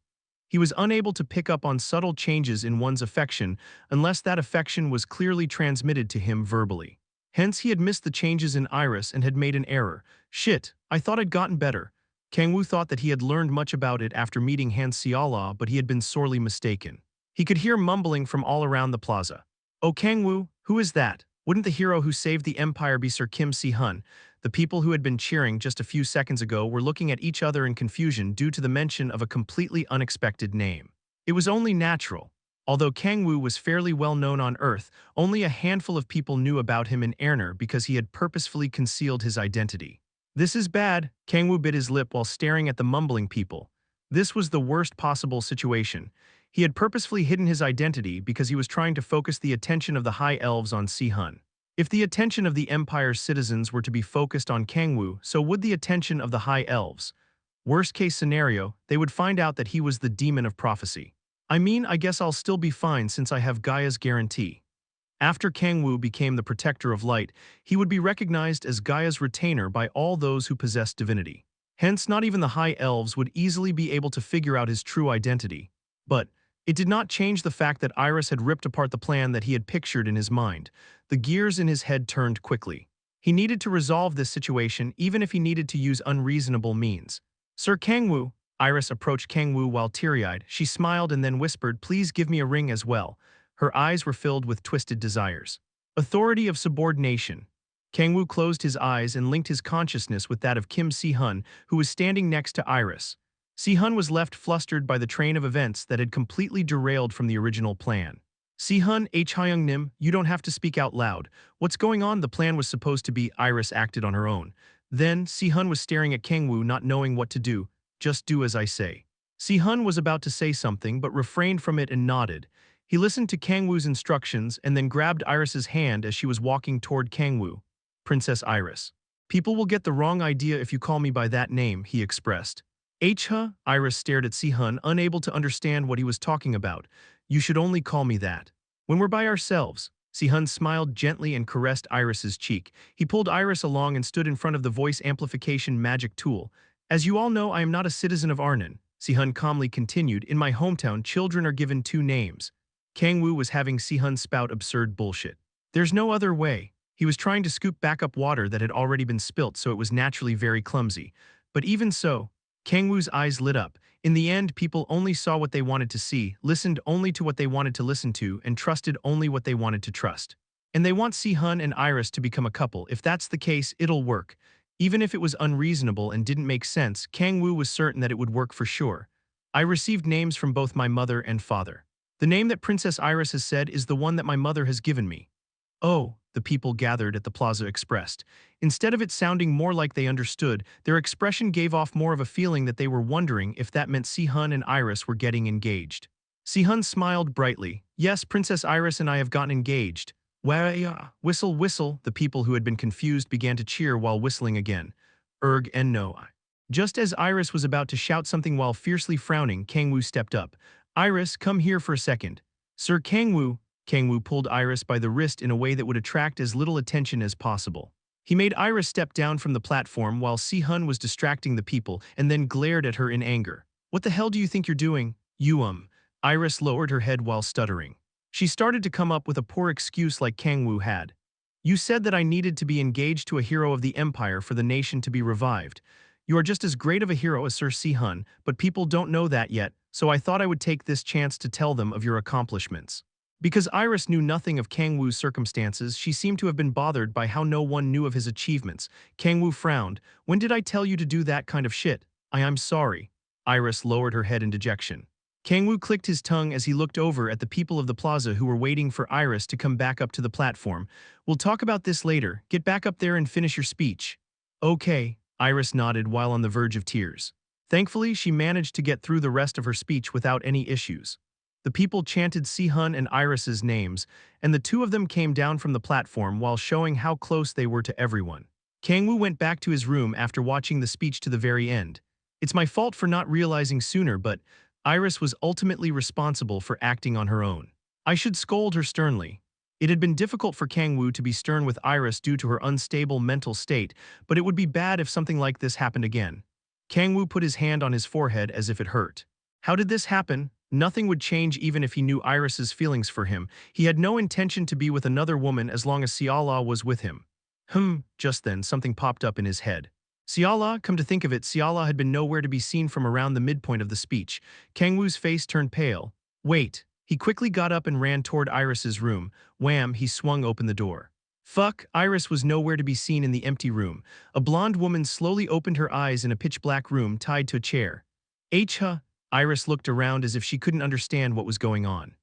He was unable to pick up on subtle changes in one's affection unless that affection was clearly transmitted to him verbally. Hence, he had missed the changes in Iris and had made an error. Shit, I thought I'd gotten better. Kang-woo thought that he had learned much about it after meeting Han Xiala, but he had been sorely mistaken. He could hear mumbling from all around the plaza. Oh Kang-woo, who is that? Wouldn't the hero who saved the empire be Sir Kim Si-hun? The people who had been cheering just a few seconds ago were looking at each other in confusion due to the mention of a completely unexpected name. It was only natural. Although Kang-woo was fairly well known on Earth, only a handful of people knew about him in Aerner because he had purposefully concealed his identity. This is bad, Kang-woo bit his lip while staring at the mumbling people. This was the worst possible situation. He had purposefully hidden his identity because he was trying to focus the attention of the High Elves on Si-hun. If the attention of the Empire's citizens were to be focused on Kang-woo, so would the attention of the High Elves. Worst case scenario, they would find out that he was the demon of prophecy. I mean, I guess I'll still be fine since I have Gaia's guarantee. After Kang-woo became the protector of light, he would be recognized as Gaia's retainer by all those who possessed divinity. Hence, not even the High Elves would easily be able to figure out his true identity. But it did not change the fact that Iris had ripped apart the plan that he had pictured in his mind. The gears in his head turned quickly. He needed to resolve this situation even if he needed to use unreasonable means. Sir Kang-woo, Iris approached Kang-woo while teary-eyed. She smiled and then whispered, please give me a ring as well. Her eyes were filled with twisted desires. Authority of subordination. Kang-woo closed his eyes and linked his consciousness with that of Kim Si-hun, who was standing next to Iris. Si-hun was left flustered by the train of events that had completely derailed from the original plan. Si-hun, Hyung-nim, you don't have to speak out loud. What's going on? The plan was supposed to be Iris acted on her own. Then, Si-hun was staring at Kang-woo not knowing what to do. Just do as I say. Si-hun was about to say something but refrained from it and nodded. He listened to Kang-woo's instructions and then grabbed Iris's hand as she was walking toward Kang-woo. Princess Iris. People will get the wrong idea if you call me by that name, he expressed. Iris stared at Si-hun, unable to understand what he was talking about. You should only call me that. When we're by ourselves. Si-hun smiled gently and caressed Iris's cheek. He pulled Iris along and stood in front of the voice amplification magic tool. As you all know, I am not a citizen of Arnon. Si-hun calmly continued, in my hometown, children are given 2 names. Kang-woo was having Si-hun spout absurd bullshit. There's no other way. He was trying to scoop back up water that had already been spilt, so it was naturally very clumsy. But even so, Kang-woo's eyes lit up. In the end, people only saw what they wanted to see, listened only to what they wanted to listen to, and trusted only what they wanted to trust. And they want Si-hun and Iris to become a couple. If that's the case, it'll work. Even if it was unreasonable and didn't make sense, Kang-woo was certain that it would work for sure. I received names from both my mother and father. The name that Princess Iris has said is the one that my mother has given me. Oh, the people gathered at the plaza expressed. Instead of it sounding more like they understood, their expression gave off more of a feeling that they were wondering if that meant Si-hun and Iris were getting engaged. Si-hun smiled brightly. Yes, Princess Iris and I have gotten engaged. Whistle, whistle. The people who had been confused began to cheer while whistling again. And no. Just as Iris was about to shout something while fiercely frowning, Kang-woo stepped up. Iris, come here for a second. Sir Kang-woo. Kang-woo pulled Iris by the wrist in a way that would attract as little attention as possible. He made Iris step down from the platform while Si-hun was distracting the people and then glared at her in anger. What the hell do you think you're doing? Iris lowered her head while stuttering. She started to come up with a poor excuse like Kang-woo had. You said that I needed to be engaged to a hero of the Empire for the nation to be revived. You are just as great of a hero as Sir Si-hun, but people don't know that yet, so I thought I would take this chance to tell them of your accomplishments. Because Iris knew nothing of Kang-woo's circumstances, she seemed to have been bothered by how no one knew of his achievements. Kang-woo frowned. When did I tell you to do that kind of shit? I'm sorry. Iris lowered her head in dejection. Kang-woo clicked his tongue as he looked over at the people of the plaza who were waiting for Iris to come back up to the platform. We'll talk about this later. Get back up there and finish your speech. Okay, Iris nodded while on the verge of tears. Thankfully, she managed to get through the rest of her speech without any issues. The people chanted Si-hun and Iris's names, and the two of them came down from the platform while showing how close they were to everyone. Kang-woo went back to his room after watching the speech to the very end. It's my fault for not realizing sooner, but Iris was ultimately responsible for acting on her own. I should scold her sternly. It had been difficult for Kang-woo to be stern with Iris due to her unstable mental state, but it would be bad if something like this happened again. Kang-woo put his hand on his forehead as if it hurt. How did this happen? Nothing would change even if he knew Iris's feelings for him. He had no intention to be with another woman as long as Siala was with him. Just then something popped up in his head. Siala, come to think of it, Siala had been nowhere to be seen from around the midpoint of the speech. Kang-woo's face turned pale. Wait. He quickly got up and ran toward Iris's room. Wham, he swung open the door. Fuck, Iris was nowhere to be seen in the empty room. A blonde woman slowly opened her eyes in a pitch-black room tied to a chair. Huh? Iris looked around as if she couldn't understand what was going on.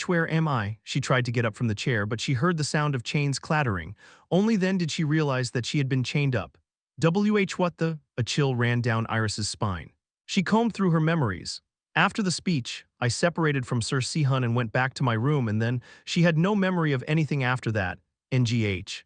Where am I? She tried to get up from the chair, but she heard the sound of chains clattering. Only then did she realize that she had been chained up. What the? A chill ran down Iris's spine. She combed through her memories. After the speech, I separated from Sir Si-hun and went back to my room, and then she had no memory of anything after that. NGH.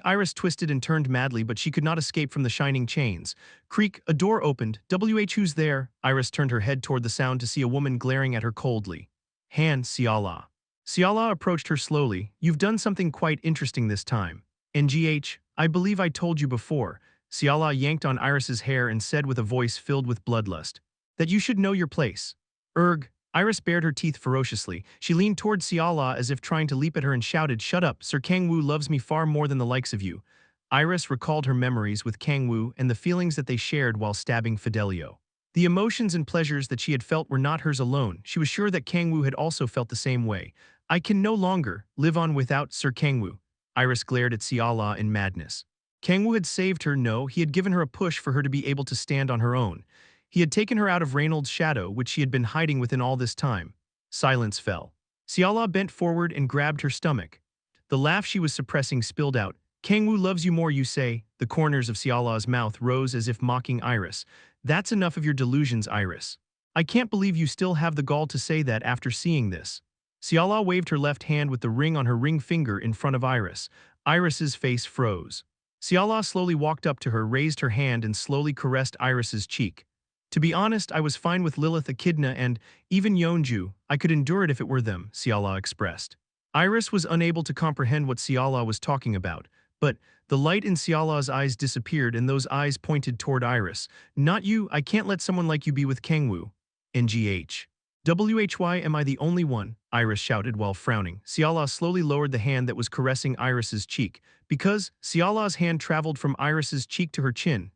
Iris twisted and turned madly, but she could not escape from the shining chains. Creak, a door opened. Who's there? Iris turned her head toward the sound to see a woman glaring at her coldly. Han, Siala. Siala approached her slowly. You've done something quite interesting this time. NGH, I believe I told you before. Siala yanked on Iris's hair and said with a voice filled with bloodlust, that you should know your place. Iris bared her teeth ferociously. She leaned toward Siala as if trying to leap at her and shouted, Shut up, Sir Kang-woo loves me far more than the likes of you. Iris recalled her memories with Kang-woo and the feelings that they shared while stabbing Fidelio. The emotions and pleasures that she had felt were not hers alone. She was sure that Kang-woo had also felt the same way. I can no longer live on without Sir Kang-woo. Iris glared at Siala in madness. Kang-woo had saved her. No, he had given her a push for her to be able to stand on her own. He had taken her out of Reynolds' shadow, which she had been hiding within all this time. Silence fell. Siala bent forward and grabbed her stomach. The laugh she was suppressing spilled out. Kang-woo loves you more, you say? The corners of Siala's mouth rose as if mocking Iris. That's enough of your delusions, Iris. I can't believe you still have the gall to say that after seeing this. Siala waved her left hand with the ring on her ring finger in front of Iris. Iris's face froze. Siala slowly walked up to her, raised her hand and slowly caressed Iris's cheek. To be honest, I was fine with Lilith Echidna and even Yeonju. I could endure it if it were them, Siala expressed. Iris was unable to comprehend what Siala was talking about, but the light in Siala's eyes disappeared and those eyes pointed toward Iris. Not you, I can't let someone like you be with Kang-woo. NGH. Why am I the only one? Iris shouted while frowning. Siala slowly lowered the hand that was caressing Iris's cheek. Because Siala's hand traveled from Iris's cheek to her chin,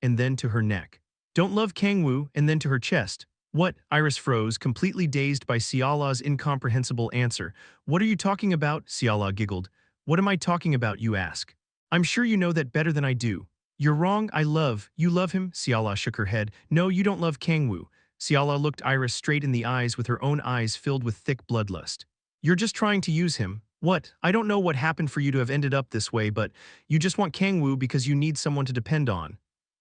and then to her neck. Don't love Kang-woo, and then to her chest. What? Iris froze, completely dazed by Siala's incomprehensible answer. What are you talking about? Siala giggled. What am I talking about, you ask? I'm sure you know that better than I do. You're wrong, you love him? Siala shook her head. No, you don't love Kang-woo. Siala looked Iris straight in the eyes with her own eyes filled with thick bloodlust. You're just trying to use him. What? I don't know what happened for you to have ended up this way, but you just want Kang-woo because you need someone to depend on.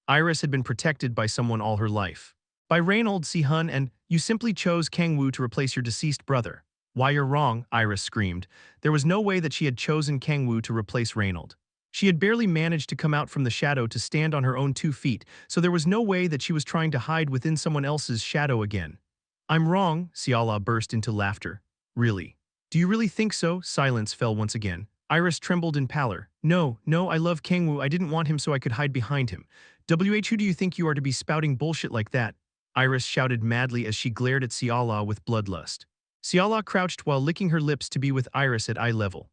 Iris had been protected by someone all her life. By Reynolds Si-hun, and you simply chose Kang-woo to replace your deceased brother. Why, you're wrong, Iris screamed. There was no way that she had chosen Kang-woo to replace Reynolds. She had barely managed to come out from the shadow to stand on her own 2 feet, so there was no way that she was trying to hide within someone else's shadow again. I'm wrong, Siala burst into laughter. Really? Do you really think so? Silence fell once again. Iris trembled in pallor. No, I love Kang-woo. I didn't want him so I could hide behind him. Who do you think you are to be spouting bullshit like that? Iris shouted madly as she glared at Siala with bloodlust. Siala crouched while licking her lips to be with Iris at eye level.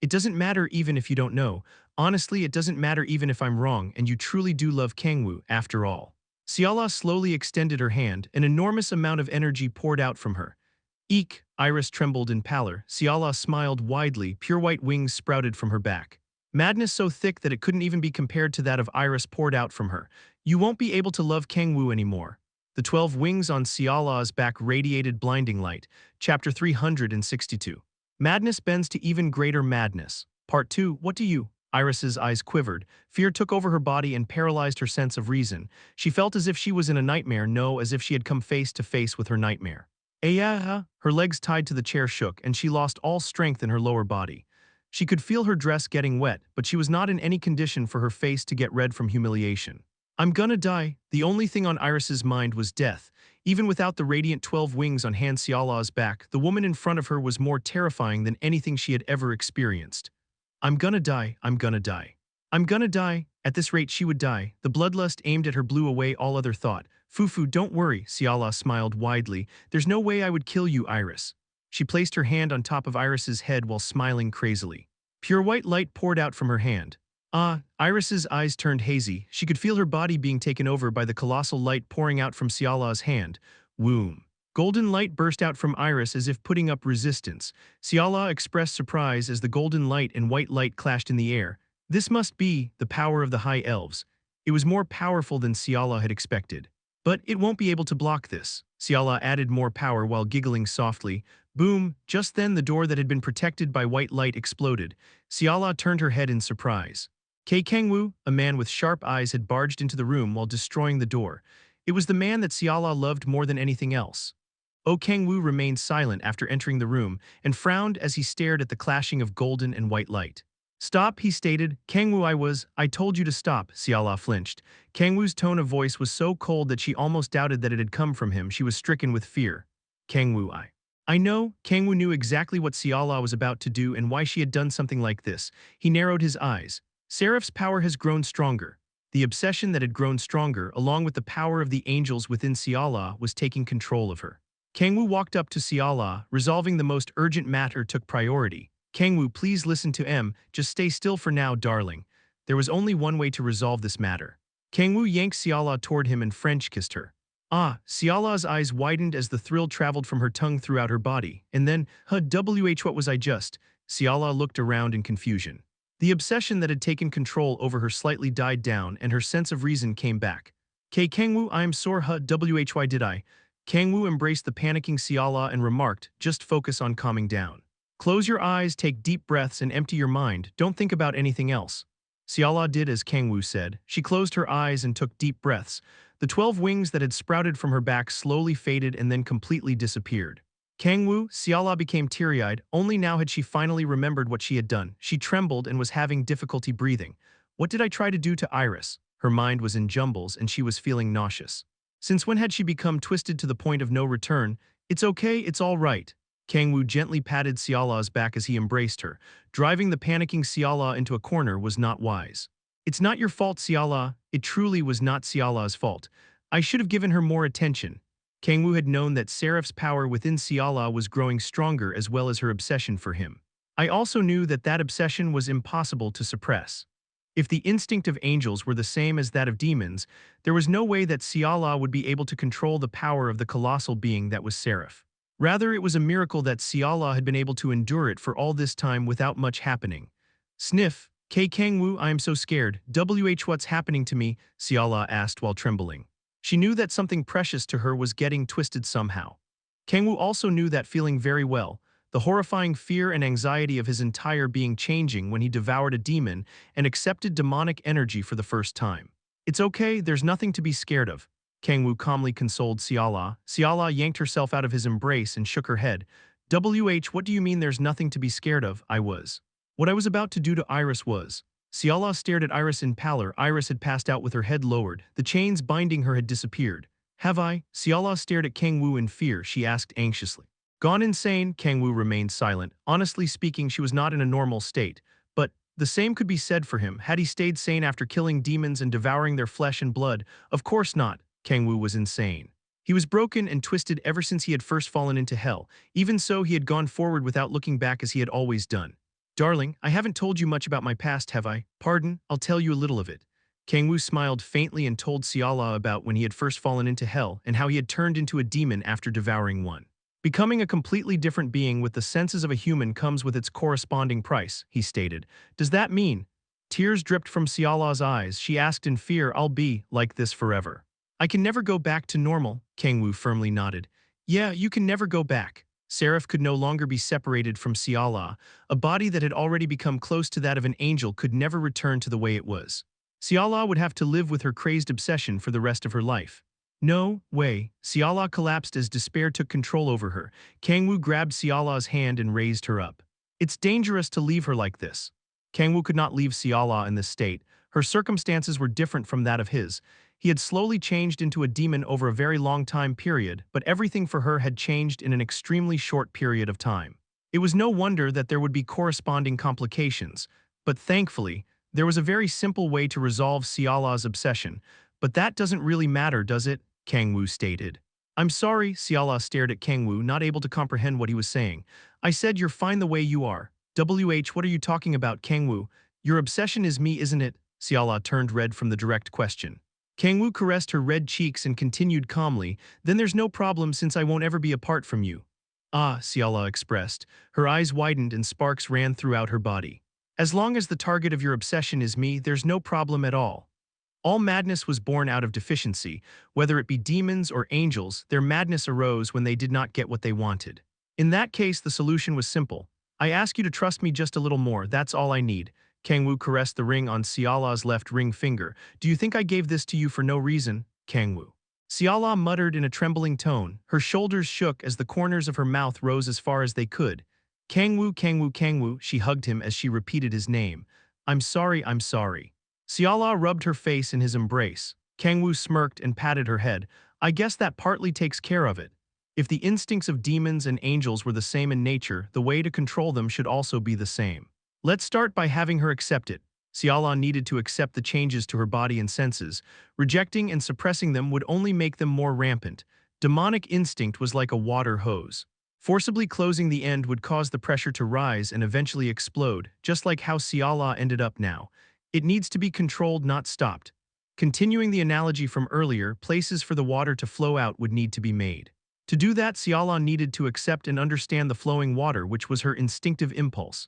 It doesn't matter even if you don't know. Honestly, it doesn't matter even if I'm wrong and you truly do love Kang-woo, after all. Siala slowly extended her hand, an enormous amount of energy poured out from her. Eek, Iris trembled in pallor. Siala smiled widely, pure white wings sprouted from her back. Madness so thick that it couldn't even be compared to that of Iris poured out from her. You won't be able to love Kang-woo anymore. The 12 wings on Siala's back radiated blinding light. Chapter 362. Madness bends to even greater madness. Part 2. What do you? Iris's eyes quivered. Fear took over her body and paralyzed her sense of reason. She felt as if she was in a nightmare, no, as if she had come face to face with her nightmare. Ayaha! Her legs tied to the chair shook, and she lost all strength in her lower body. She could feel her dress getting wet, but she was not in any condition for her face to get red from humiliation. I'm gonna die. The only thing on Iris's mind was death. Even without the radiant 12 wings on Han Xiala's back, the woman in front of her was more terrifying than anything she had ever experienced. I'm gonna die, I'm gonna die. I'm gonna die. At this rate she would die. The bloodlust aimed at her blew away all other thought. Fufu, don't worry, Xiala smiled widely. There's no way I would kill you, Iris. She placed her hand on top of Iris's head while smiling crazily. Pure white light poured out from her hand. Iris's eyes turned hazy. She could feel her body being taken over by the colossal light pouring out from Xiala's hand. Womb. Golden light burst out from Iris as if putting up resistance. Xiala expressed surprise as the golden light and white light clashed in the air. This must be the power of the High Elves. It was more powerful than Xiala had expected. But it won't be able to block this. Xiala added more power while giggling softly. Boom! Just then the door that had been protected by white light exploded. Xiala turned her head in surprise. Kang-woo, a man with sharp eyes, had barged into the room while destroying the door. It was the man that Xiala loved more than anything else. Kang-woo remained silent after entering the room and frowned as he stared at the clashing of golden and white light. Stop, he stated. Kang-woo, I told you to stop, Xiala flinched. Kang-woo's tone of voice was so cold that she almost doubted that it had come from him. She was stricken with fear. Kang-woo, I know. Kang-woo knew exactly what Xiala was about to do and why she had done something like this. He narrowed his eyes. Xperrif's power has grown stronger. The obsession that had grown stronger, along with the power of the angels within Xiala, was taking control of her. Kang-woo walked up to Xiala, resolving the most urgent matter took priority. Kang-woo, please listen to M, just stay still for now, darling. There was only one way to resolve this matter. Kang-woo yanked Xiala toward him and French-kissed her. Xiala's eyes widened as the thrill traveled from her tongue throughout her body, and then, what was I just? Xiala looked around in confusion. The obsession that had taken control over her slightly died down and her sense of reason came back. Kang-woo, I am sore why did I? Kang-woo embraced the panicking Xiala and remarked, just focus on calming down. Close your eyes, take deep breaths and empty your mind, don't think about anything else. Xiala did as Kang-woo said. She closed her eyes and took deep breaths. The 12 wings that had sprouted from her back slowly faded and then completely disappeared. Kang-woo, Xiala became teary-eyed. Only now had she finally remembered what she had done. She trembled and was having difficulty breathing. What did I try to do to Iris? Her mind was in jumbles and she was feeling nauseous. Since when had she become twisted to the point of no return? It's okay, it's all right. Kang-woo gently patted Xiala's back as he embraced her. Driving the panicking Xiala into a corner was not wise. It's not your fault, Xiala. It truly was not Xiala's fault. I should have given her more attention. Kang-woo had known that Xperrif's power within Xiala was growing stronger as well as her obsession for him. I also knew that that obsession was impossible to suppress. If the instinct of angels were the same as that of demons, there was no way that Xiala would be able to control the power of the colossal being that was Xperrif. Rather, it was a miracle that Xiala had been able to endure it for all this time without much happening. Sniff. Kang-woo, I am so scared. What's happening to me? Xiala asked while trembling. She knew that something precious to her was getting twisted somehow. Kang-woo also knew that feeling very well. The horrifying fear and anxiety of his entire being changing when he devoured a demon and accepted demonic energy for the first time. It's okay, there's nothing to be scared of. Kang-woo calmly consoled Xiala. Xiala yanked herself out of his embrace and shook her head. What do you mean there's nothing to be scared of? What I was about to do to Iris was. Xiala stared at Iris in pallor. Iris had passed out with her head lowered. The chains binding her had disappeared. Have I? Xiala stared at Kang-woo in fear. She asked anxiously. Gone insane? Kang-woo remained silent. Honestly speaking, she was not in a normal state. But the same could be said for him. Had he stayed sane after killing demons and devouring their flesh and blood? Of course not. Kang-woo was insane. He was broken and twisted ever since he had first fallen into hell. Even so, he had gone forward without looking back as he had always done. Darling, I haven't told you much about my past, have I? Pardon, I'll tell you a little of it. Kang-woo smiled faintly and told Siala about when he had first fallen into hell and how he had turned into a demon after devouring one. Becoming a completely different being with the senses of a human comes with its corresponding price, he stated. Does that mean? Tears dripped from Siala's eyes. She asked in fear, I'll be like this forever. I can never go back to normal, Kang-woo firmly nodded. Yeah, you can never go back. Seraph could no longer be separated from Siala. A body that had already become close to that of an angel could never return to the way it was. Siala would have to live with her crazed obsession for the rest of her life. No way. Siala collapsed as despair took control over her. Kang-woo grabbed Siala's hand and raised her up. It's dangerous to leave her like this. Kang-woo could not leave Siala in this state. Her circumstances were different from that of his. He had slowly changed into a demon over a very long time period, but everything for her had changed in an extremely short period of time. It was no wonder that there would be corresponding complications, but thankfully, there was a very simple way to resolve Siala's obsession. But that doesn't really matter, does it? Kang-woo stated. I'm sorry, Siala stared at Kang-woo, not able to comprehend what he was saying. I said you're fine the way you are. What are you talking about, Kang-woo? Your obsession is me, isn't it? Siala turned red from the direct question. Kang-woo caressed her red cheeks and continued calmly, then there's no problem since I won't ever be apart from you. Ah, Siala expressed. Her eyes widened and sparks ran throughout her body. As long as the target of your obsession is me, there's no problem at all. All madness was born out of deficiency. Whether it be demons or angels, their madness arose when they did not get what they wanted. In that case, the solution was simple. I ask you to trust me just a little more, that's all I need. Kang-woo caressed the ring on Siala's left ring finger. Do you think I gave this to you for no reason? Kang-woo. Siala muttered in a trembling tone. Her shoulders shook as the corners of her mouth rose as far as they could. Kang-woo, Kang-woo, Kang-woo, she hugged him as she repeated his name. I'm sorry, I'm sorry. Siala rubbed her face in his embrace. Kang-woo smirked and patted her head. I guess that partly takes care of it. If the instincts of demons and angels were the same in nature, the way to control them should also be the same. Let's start by having her accept it. Siala needed to accept the changes to her body and senses. Rejecting and suppressing them would only make them more rampant. Demonic instinct was like a water hose. Forcibly closing the end would cause the pressure to rise and eventually explode, just like how Siala ended up now. It needs to be controlled, not stopped. Continuing the analogy from earlier, places for the water to flow out would need to be made. To do that, Siala needed to accept and understand the flowing water, which was her instinctive impulse.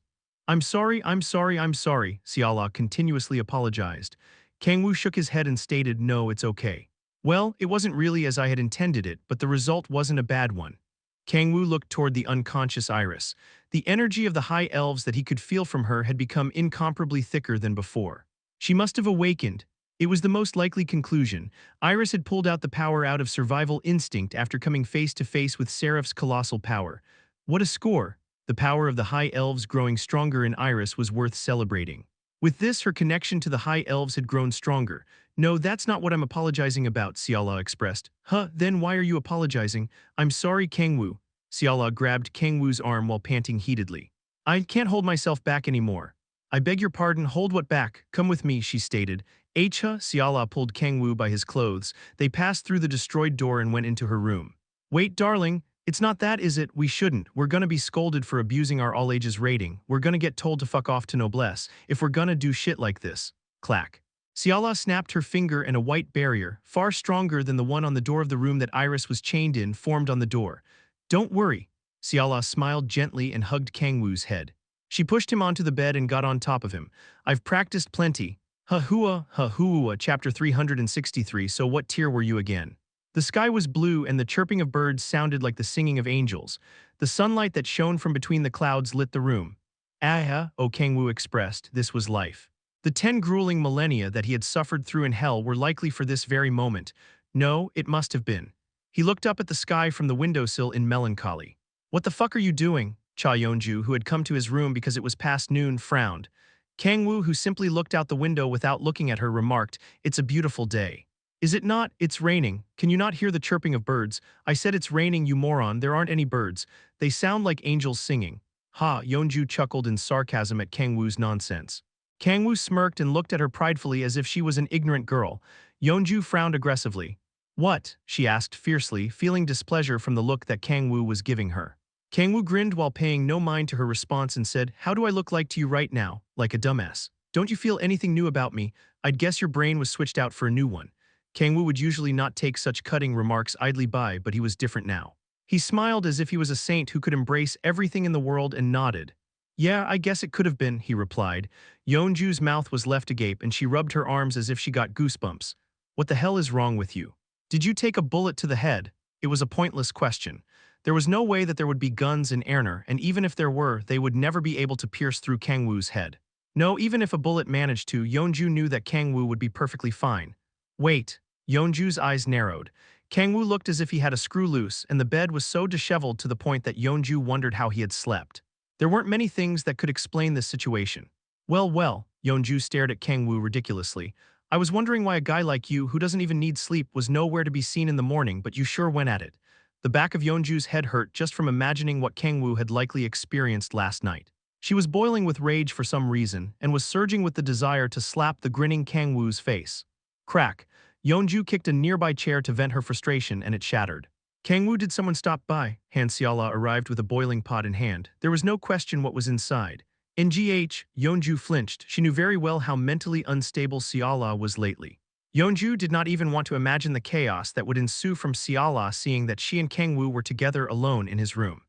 I'm sorry, I'm sorry, I'm sorry, Siala continuously apologized. Kang-woo shook his head and stated, no, it's okay. Well, it wasn't really as I had intended it, but the result wasn't a bad one. Kang-woo looked toward the unconscious Iris. The energy of the high elves that he could feel from her had become incomparably thicker than before. She must have awakened. It was the most likely conclusion. Iris had pulled out the power out of survival instinct after coming face to face with Seraph's colossal power. What a score! The power of the high elves growing stronger in Iris was worth celebrating. With this, her connection to the high elves had grown stronger. No, that's not what I'm apologizing about, Siala expressed. Huh, then why are you apologizing? I'm sorry, Kang-woo. Siala grabbed Kang-woo's arm while panting heatedly. I can't hold myself back anymore. I beg your pardon, hold what back? Come with me, she stated. Acha, Siala pulled Kang-woo by his clothes. They passed through the destroyed door and went into her room. Wait, darling. It's not that, is it? We shouldn't. We're gonna be scolded for abusing our all-ages rating. We're gonna get told to fuck off to noblesse if we're gonna do shit like this. Clack. Siala snapped her finger and a white barrier, far stronger than the one on the door of the room that Iris was chained in, formed on the door. Don't worry. Siala smiled gently and hugged Kang-woo's head. She pushed him onto the bed and got on top of him. I've practiced plenty. Ha-hua, chapter 363, so what tier were you again? The sky was blue and the chirping of birds sounded like the singing of angels. The sunlight that shone from between the clouds lit the room. Kang-woo expressed, this was life. The 10 grueling millennia that he had suffered through in hell were likely for this very moment. No, it must have been. He looked up at the sky from the windowsill in melancholy. What the fuck are you doing? Cha Yeonju, who had come to his room because it was past noon, frowned. Kang-woo, who simply looked out the window without looking at her, remarked, it's a beautiful day. Is it not? It's raining. Can you not hear the chirping of birds? I said it's raining, you moron. There aren't any birds. They sound like angels singing. Ha, Yeonju chuckled in sarcasm at Kang-woo's nonsense. Kang-woo smirked and looked at her pridefully as if she was an ignorant girl. Yeonju frowned aggressively. What? She asked fiercely, feeling displeasure from the look that Kang-woo was giving her. Kang-woo grinned while paying no mind to her response and said, "How do I look like to you right now? Like a dumbass. Don't you feel anything new about me? I'd guess your brain was switched out for a new one." Kang-woo would usually not take such cutting remarks idly by, but he was different now. He smiled as if he was a saint who could embrace everything in the world and nodded. "Yeah, I guess it could have been," he replied. Yeonju's mouth was left agape and she rubbed her arms as if she got goosebumps. "What the hell is wrong with you? Did you take a bullet to the head?" It was a pointless question. There was no way that there would be guns in Erner, and even if there were, they would never be able to pierce through Kang-woo's head. No, even if a bullet managed to, Yeonju knew that Kang-woo would be perfectly fine. Wait. Yeonju's eyes narrowed. Kang-woo looked as if he had a screw loose, and the bed was so disheveled to the point that Yeonju wondered how he had slept. There weren't many things that could explain this situation. Well, Yeonju stared at Kang-woo ridiculously. "I was wondering why a guy like you, who doesn't even need sleep, was nowhere to be seen in the morning, but you sure went at it." The back of Yeonju's head hurt just from imagining what Kang-woo had likely experienced last night. She was boiling with rage for some reason, and was surging with the desire to slap the grinning Kang-woo's face. Crack! Yeonju kicked a nearby chair to vent her frustration, and it shattered. "Kang-woo, did someone stop by?" Han Seola arrived with a boiling pot in hand. There was no question what was inside. Yeonju flinched. She knew very well how mentally unstable Seola was lately. Yeonju did not even want to imagine the chaos that would ensue from Seola seeing that she and Kang-woo were together alone in his room.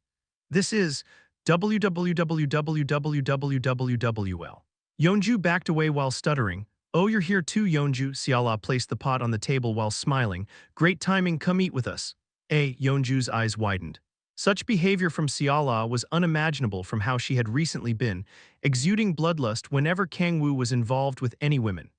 "This is www. Yeonju backed away while stuttering. "Oh, you're here too, Yeonju." Seola placed the pot on the table while smiling. "Great timing, come eat with us." Yeonju's eyes widened. Such behavior from Seola was unimaginable from how she had recently been, exuding bloodlust whenever Kang-woo was involved with any women.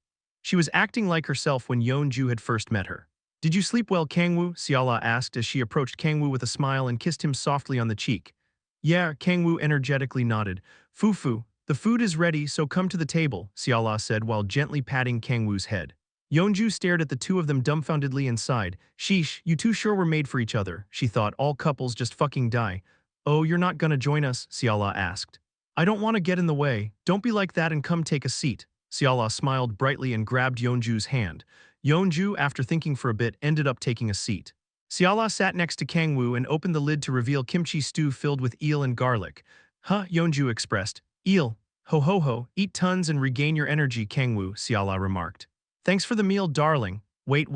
She was acting like herself when Yeonju had first met her. "Did you sleep well, Kang-woo?" Seola asked as she approached Kang-woo with a smile and kissed him softly on the cheek. "Yeah," Kang-woo energetically nodded. "Fufu, the food is ready, so come to the table," Seola said while gently patting Kang-woo's head. Yeonju stared at the two of them dumbfoundedly and sighed. "Sheesh, you two sure were made for each other," she thought. "All couples just fucking die." "Oh, you're not gonna join us?" Seola asked. "I don't want to get in the way. Don't be like that and come take a seat." Seola smiled brightly and grabbed Yeonju's hand. Yeonju, after thinking for a bit, ended up taking a seat. Seola sat next to Kang-woo and opened the lid to reveal kimchi stew filled with eel and garlic. "Huh," Yeonju expressed. "Eel. Ho ho ho, eat tons and regain your energy, Kang-woo," Seola remarked. "Thanks for the meal, darling." Wait.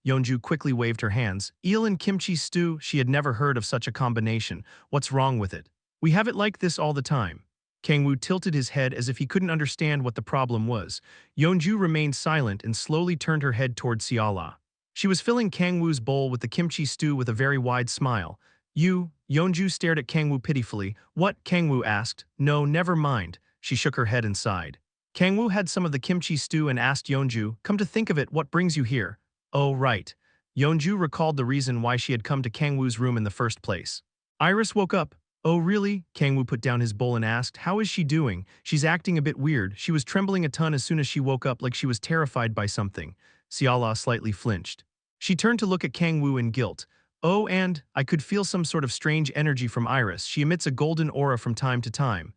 Yeonju quickly waved her hands. "Eel and kimchi stew?" She had never heard of such a combination. What's wrong with it? "We have it like this all the time." Kang-woo tilted his head as if he couldn't understand what the problem was. Yeonju remained silent and slowly turned her head toward Seola. She was filling Kang-woo's bowl with the kimchi stew with a very wide smile. "You?" Yeonju stared at Kang-woo pitifully. "What?" Kang-woo asked. "No, never mind." She shook her head and sighed. Kang-woo had some of the kimchi stew and asked Yeonju, "Come to think of it, what brings you here?" "Oh, right." Yeonju recalled the reason why she had come to Kang-woo's room in the first place. "Iris woke up." "Oh, really?" Kang-woo put down his bowl and asked, "How is she doing?" "She's acting a bit weird. She was trembling a ton as soon as she woke up, like she was terrified by something." Seola slightly flinched. She turned to look at Kang-woo in guilt. "Oh, and I could feel some sort of strange energy from Iris. She emits a golden aura from time to time."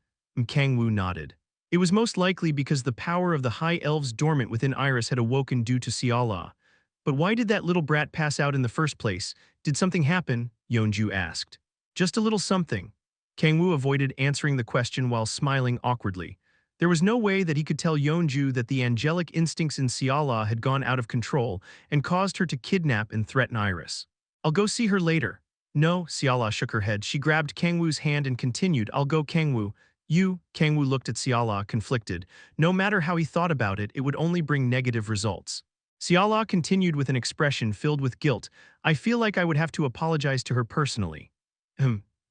Kang-woo nodded. It was most likely because the power of the high elves dormant within Iris had awoken due to Seola. "But why did that little brat pass out in the first place? Did something happen?" Yeonju asked. "Just a little something." Kang-woo avoided answering the question while smiling awkwardly. There was no way that he could tell Yeonju that the angelic instincts in Seola had gone out of control and caused her to kidnap and threaten Iris. "I'll go see her later." "No," Seola shook her head. She grabbed Kang-woo's hand and continued, "I'll go, Kang-woo." "You?" Kang-woo looked at Seola, conflicted. No matter how he thought about it, it would only bring negative results. Seola continued with an expression filled with guilt. "I feel like I would have to apologize to her personally."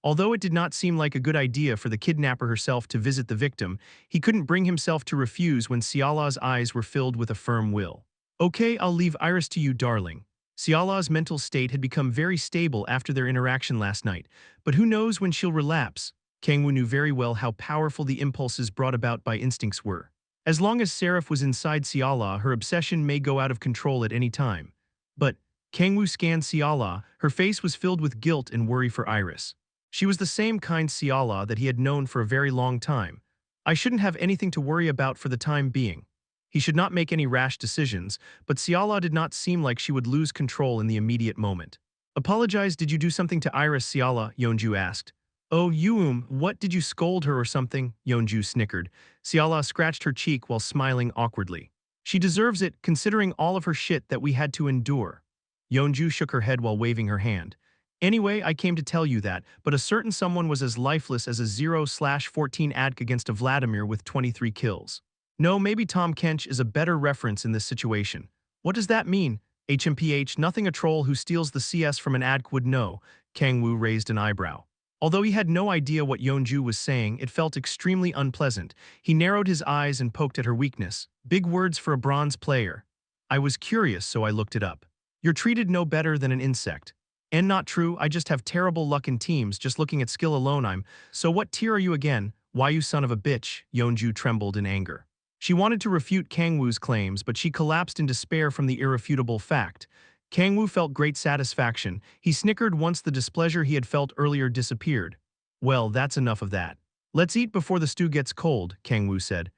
Although it did not seem like a good idea for the kidnapper herself to visit the victim, he couldn't bring himself to refuse when Seola's eyes were filled with a firm will. "Okay, I'll leave Iris to you, darling." Seola's mental state had become very stable after their interaction last night, but who knows when she'll relapse. Kang-woo knew very well how powerful the impulses brought about by instincts were. As long as xperrif was inside Seola, her obsession may go out of control at any time. But Kang-woo scanned Seola. Her face was filled with guilt and worry for Iris. She was the same kind Seola that he had known for a very long time. "I shouldn't have anything to worry about for the time being." He should not make any rash decisions, but Seola did not seem like she would lose control in the immediate moment. "Apologize, did you do something to Iris, Seola?" Yeonju asked. Oh, what did you scold her or something? Yeonju snickered. Siala scratched her cheek while smiling awkwardly. She deserves it, considering all of her shit that we had to endure. Yeonju shook her head while waving her hand. Anyway, I came to tell you that, but a certain someone was as lifeless as a 0/14 ADK against a Vladimir with 23 kills. No, maybe Tom Kench is a better reference in this situation. What does that mean? HMPH, nothing a troll who steals the CS from an ADK would know. Kang-woo raised an eyebrow. Although he had no idea what Yeonju was saying, it felt extremely unpleasant. He narrowed his eyes and poked at her weakness. Big words for a bronze player. I was curious, so I looked it up. You're treated no better than an insect. And not true, I just have terrible luck in teams, just looking at skill alone I'm. So what tier are you again? Why you son of a bitch? Yeonju trembled in anger. She wanted to refute Kang-woo's claims, but she collapsed in despair from the irrefutable fact. Kang-woo felt great satisfaction. He snickered once the displeasure he had felt earlier disappeared. Well, that's enough of that. Let's eat before the stew gets cold, Kang-woo said.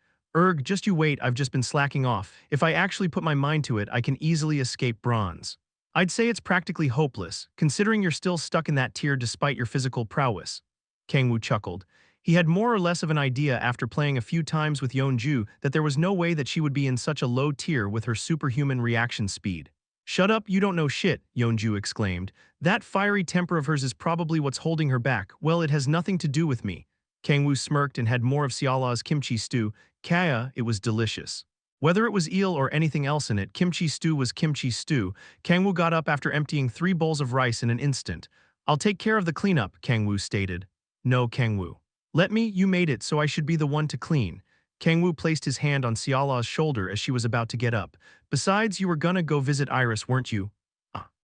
Just you wait, I've just been slacking off. If I actually put my mind to it, I can easily escape bronze. I'd say it's practically hopeless, considering you're still stuck in that tier despite your physical prowess. Kang-woo chuckled. He had more or less of an idea after playing a few times with Yeonju that there was no way that she would be in such a low tier with her superhuman reaction speed. Shut up, you don't know shit, Yeonju exclaimed. That fiery temper of hers is probably what's holding her back. Well, it has nothing to do with me. Kang-woo smirked and had more of Siala's kimchi stew. Kaya, it was delicious. Whether it was eel or anything else in it, kimchi stew was kimchi stew. Kang-woo got up after emptying 3 bowls of rice in an instant. I'll take care of the cleanup, Kang-woo stated. No, Kang-woo. Let me, you made it, so I should be the one to clean. Kang-woo placed his hand on Siala's shoulder as she was about to get up. Besides, you were gonna go visit Iris, weren't you?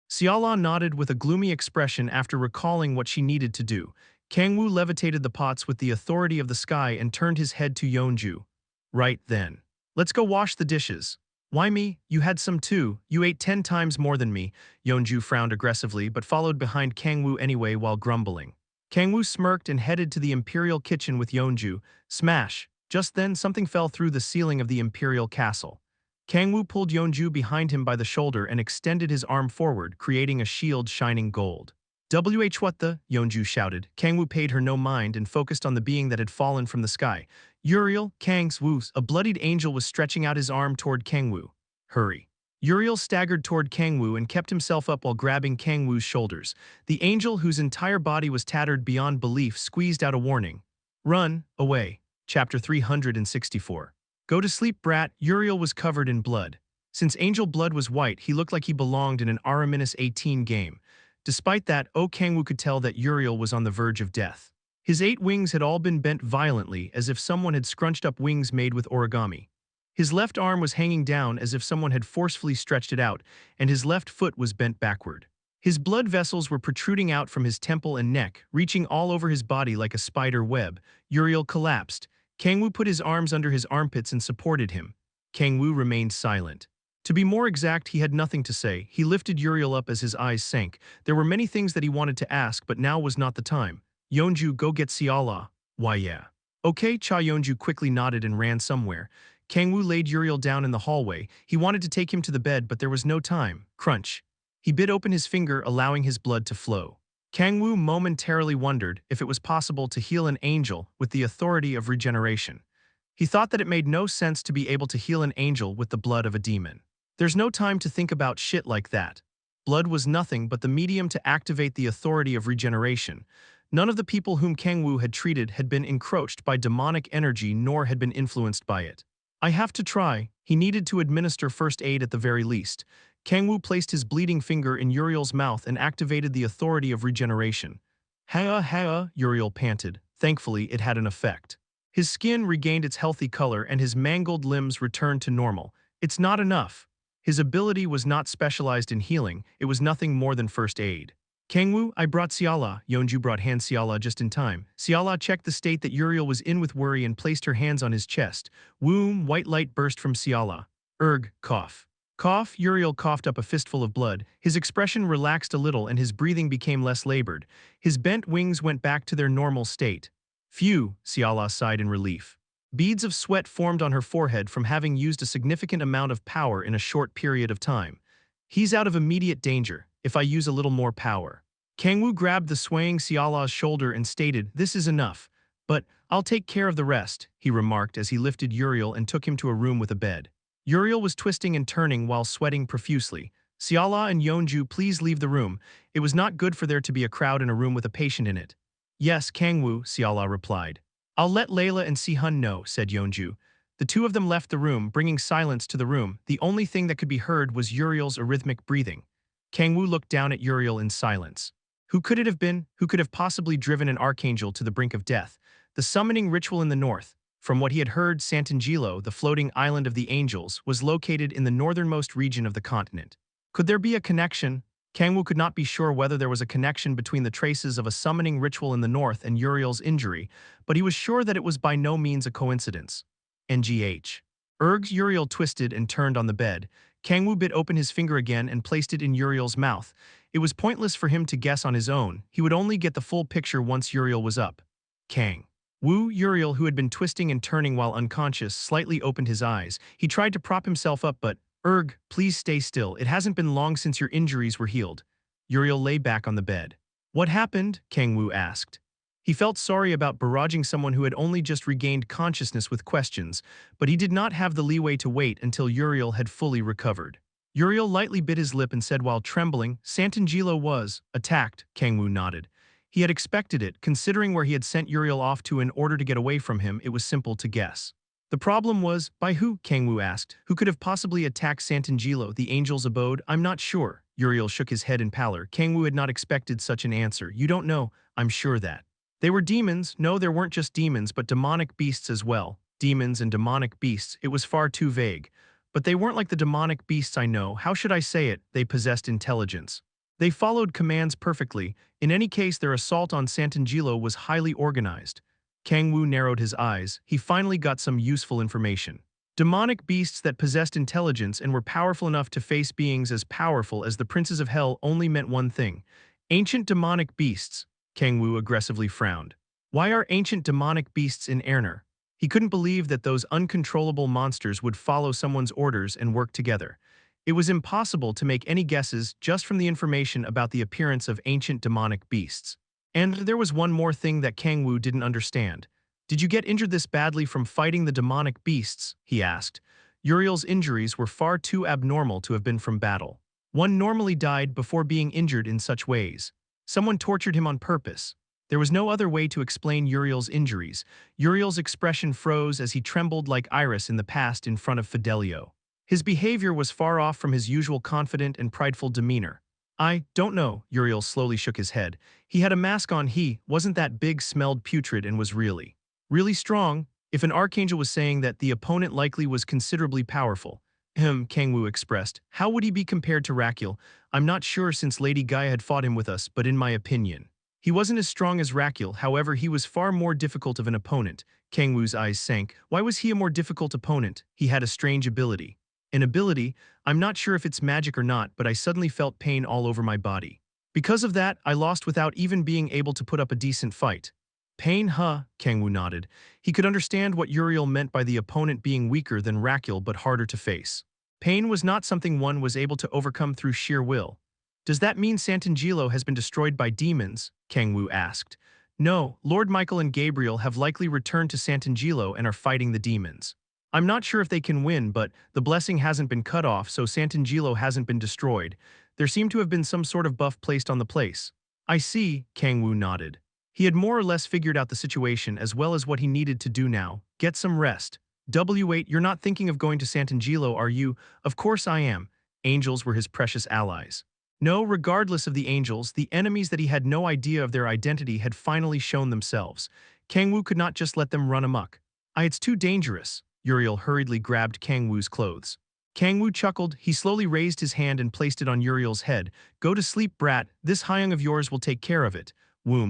Siala nodded with a gloomy expression after recalling what she needed to do. Kang-woo levitated the pots with the authority of the sky and turned his head to Yeonju. Right then. Let's go wash the dishes. Why me? You had some too. You ate 10 times more than me. Yeonju frowned aggressively but followed behind Kang-woo anyway while grumbling. Kang-woo smirked and headed to the Imperial kitchen with Yeonju. Smash! Just then, something fell through the ceiling of the Imperial castle. Kang-woo pulled Yeonju behind him by the shoulder and extended his arm forward, creating a shield shining gold. What the? Yeonju shouted. Kang-woo paid her no mind and focused on the being that had fallen from the sky. Uriel, Kang-woo, a bloodied angel was stretching out his arm toward Kang-woo. Hurry. Uriel staggered toward Kang-woo and kept himself up while grabbing Kang-woo's shoulders. The angel, whose entire body was tattered beyond belief, squeezed out a warning. Run, away. Chapter 364. Go to sleep, brat. Uriel was covered in blood. Since angel blood was white, he looked like he belonged in an R-18 game. Despite that, Kang-woo could tell that Uriel was on the verge of death. His 8 wings had all been bent violently, as if someone had scrunched up wings made with origami. His left arm was hanging down as if someone had forcefully stretched it out, and his left foot was bent backward. His blood vessels were protruding out from his temple and neck, reaching all over his body like a spider web. Uriel collapsed. Kang-woo put his arms under his armpits and supported him. Kang-woo remained silent. To be more exact, he had nothing to say. He lifted Uriel up as his eyes sank. There were many things that he wanted to ask, but now was not the time. Yeonju, go get Siala. Why yeah. Okay, Cha. Yeonju quickly nodded and ran somewhere. Kang-woo laid Uriel down in the hallway. He wanted to take him to the bed, but there was no time. Crunch. He bit open his finger, allowing his blood to flow. Kang-woo momentarily wondered if it was possible to heal an angel with the authority of regeneration. He thought that it made no sense to be able to heal an angel with the blood of a demon. There's no time to think about shit like that. Blood was nothing but the medium to activate the authority of regeneration. None of the people whom Kang-woo had treated had been encroached by demonic energy nor had been influenced by it. I have to try. He needed to administer first aid at the very least. Kang-woo placed his bleeding finger in Uriel's mouth and activated the authority of regeneration. Ha, Uriel panted. Thankfully, it had an effect. His skin regained its healthy color and his mangled limbs returned to normal. It's not enough. His ability was not specialized in healing, it was nothing more than first aid. Kang-woo, I brought Siala. Yeonju brought hand Siala just in time. Siala checked the state that Uriel was in with worry and placed her hands on his chest. Womb, white light burst from Siala. Cough. Cough, Uriel coughed up a fistful of blood. His expression relaxed a little and his breathing became less labored. His bent wings went back to their normal state. Phew, Siala sighed in relief. Beads of sweat formed on her forehead from having used a significant amount of power in a short period of time. He's out of immediate danger, if I use a little more power. Kang-woo grabbed the swaying Xiala's shoulder and stated, "This is enough. But I'll take care of the rest," he remarked as he lifted Uriel and took him to a room with a bed. Uriel was twisting and turning while sweating profusely. "Xiala and Yeonju, please leave the room. It was not good for there to be a crowd in a room with a patient in it." "Yes, Kang-woo," Xiala replied. "I'll let Layla and Si-hun know," said Yeonju. The two of them left the room, bringing silence to the room. The only thing that could be heard was Uriel's arrhythmic breathing. Kang-woo looked down at Uriel in silence. Who could it have been? Who could have possibly driven an archangel to the brink of death? The summoning ritual in the north. From what he had heard, Sant'Angelo, the floating island of the angels, was located in the northernmost region of the continent. Could there be a connection? Kang-woo could not be sure whether there was a connection between the traces of a summoning ritual in the north and Uriel's injury, but he was sure that it was by no means a coincidence. NGH. Uriel twisted and turned on the bed. Kang-woo bit open his finger again and placed it in Uriel's mouth. It was pointless for him to guess on his own. He would only get the full picture once Uriel was up. Kang-woo, Uriel, who had been twisting and turning while unconscious, slightly opened his eyes. He tried to prop himself up, but, please stay still. It hasn't been long since your injuries were healed." Uriel lay back on the bed. "What happened?" Kang-woo asked. He felt sorry about barraging someone who had only just regained consciousness with questions, but he did not have the leeway to wait until Uriel had fully recovered. Uriel lightly bit his lip and said while trembling, "Sant'Angelo was attacked." Kang-woo nodded. He had expected it, considering where he had sent Uriel off to in order to get away from him. It was simple to guess. The problem was, by who? Kang-woo asked. Who could have possibly attacked Sant'Angelo, the angel's abode? "I'm not sure." Uriel shook his head in pallor. Kang-woo had not expected such an answer. "You don't know?" "I'm sure that they were demons." "No, there weren't just demons, but demonic beasts as well." "Demons and demonic beasts." It was far too vague. "But they weren't like the demonic beasts I know. How should I say it? They possessed intelligence. They followed commands perfectly. In any case, their assault on Sant'Angelo was highly organized." Kang-woo narrowed his eyes. He finally got some useful information. Demonic beasts that possessed intelligence and were powerful enough to face beings as powerful as the princes of hell only meant one thing. Ancient demonic beasts. Kang-woo aggressively frowned. Why are ancient demonic beasts in Erner? He couldn't believe that those uncontrollable monsters would follow someone's orders and work together. It was impossible to make any guesses just from the information about the appearance of ancient demonic beasts. And there was one more thing that Kang-woo didn't understand. "Did you get injured this badly from fighting the demonic beasts?" he asked. Uriel's injuries were far too abnormal to have been from battle. One normally died before being injured in such ways. Someone tortured him on purpose. There was no other way to explain Uriel's injuries. Uriel's expression froze as he trembled like Iris in the past in front of Fidelio. His behavior was far off from his usual confident and prideful demeanor. "I don't know," Uriel slowly shook his head. "He had a mask on. He wasn't that big, smelled putrid, and was really strong." If an archangel was saying that, the opponent likely was considerably powerful. Kang-woo expressed. "How would he be compared to Raquel? I'm not sure since Lady Gaia had fought him with us, but in my opinion, he wasn't as strong as Raquel. However, he was far more difficult of an opponent." Kang-woo's eyes sank. Why was he a more difficult opponent? He had a strange ability. "An ability? I'm not sure if it's magic or not, but I suddenly felt pain all over my body. Because of that, I lost without even being able to put up a decent fight." "Pain, huh?" Kang-woo nodded. He could understand what Uriel meant by the opponent being weaker than Raquel but harder to face. Pain was not something one was able to overcome through sheer will. "Does that mean Sant'Angelo has been destroyed by demons?" Kang-woo asked. "No, Lord Michael and Gabriel have likely returned to Sant'Angelo and are fighting the demons. I'm not sure if they can win, but the blessing hasn't been cut off, so Sant'Angelo hasn't been destroyed. There seemed to have been some sort of buff placed on the place." "I see," Kang-woo nodded. He had more or less figured out the situation as well as what he needed to do now. "Get some rest." "Wait, you're not thinking of going to Sant'Angelo, are you?" "Of course I am." Angels were his precious allies. No, regardless of the angels, the enemies that he had no idea of their identity had finally shown themselves. Kang-woo could not just let them run amok. It's too dangerous." Uriel hurriedly grabbed Kang-woo's clothes. Kang-woo chuckled. He slowly raised his hand and placed it on Uriel's head. "Go to sleep, brat. This Hyung of yours will take care of it."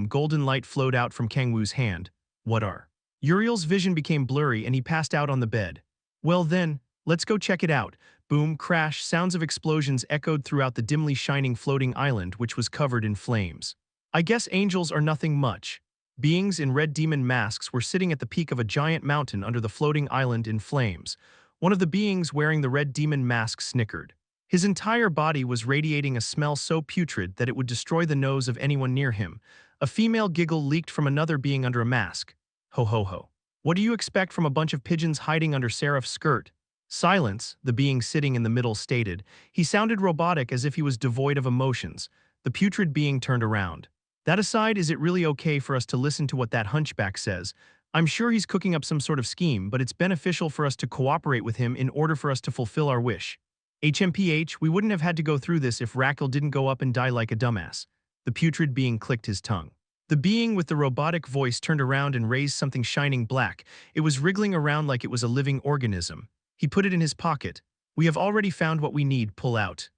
Golden light flowed out from Kang-woo's hand. "What are?" Uriel's vision became blurry and he passed out on the bed. "Well then, let's go check it out." Boom, crash, sounds of explosions echoed throughout the dimly shining floating island, which was covered in flames. "I guess angels are nothing much." Beings in red demon masks were sitting at the peak of a giant mountain under the floating island in flames. One of the beings wearing the red demon mask snickered. His entire body was radiating a smell so putrid that it would destroy the nose of anyone near him. A female giggle leaked from another being under a mask. Ho ho ho. What do you expect from a bunch of pigeons hiding under Seraph's skirt? Silence, the being sitting in the middle stated. He sounded robotic, as if he was devoid of emotions. The putrid being turned around. That aside, is it really okay for us to listen to what that hunchback says? I'm sure he's cooking up some sort of scheme, but it's beneficial for us to cooperate with him in order for us to fulfill our wish. HMPH, we wouldn't have had to go through this if Rackle didn't go up and die like a dumbass. The putrid being clicked his tongue. The being with the robotic voice turned around and raised something shining black. It was wriggling around like it was a living organism. He put it in his pocket. We have already found what we need, pull out.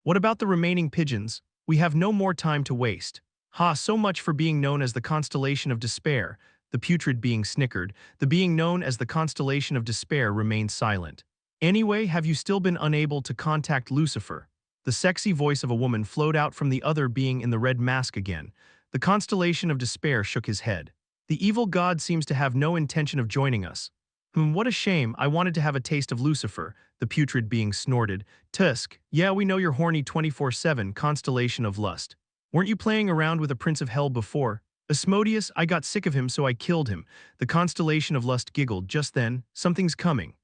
What about the remaining pigeons? We have no more time to waste. Ha, so much for being known as the Constellation of Despair. The putrid being snickered. The being known as the Constellation of Despair remained silent. Anyway, have you still been unable to contact Lucifer? The sexy voice of a woman flowed out from the other being in the red mask again. The Constellation of Despair shook his head. The evil god seems to have no intention of joining us. What a shame, I wanted to have a taste of Lucifer, the putrid being snorted. Tusk, yeah, we know you're horny 24/7, Constellation of Lust. Weren't you playing around with a Prince of Hell before? Asmodeus, I got sick of him so I killed him. The Constellation of Lust giggled. Just then, something's coming.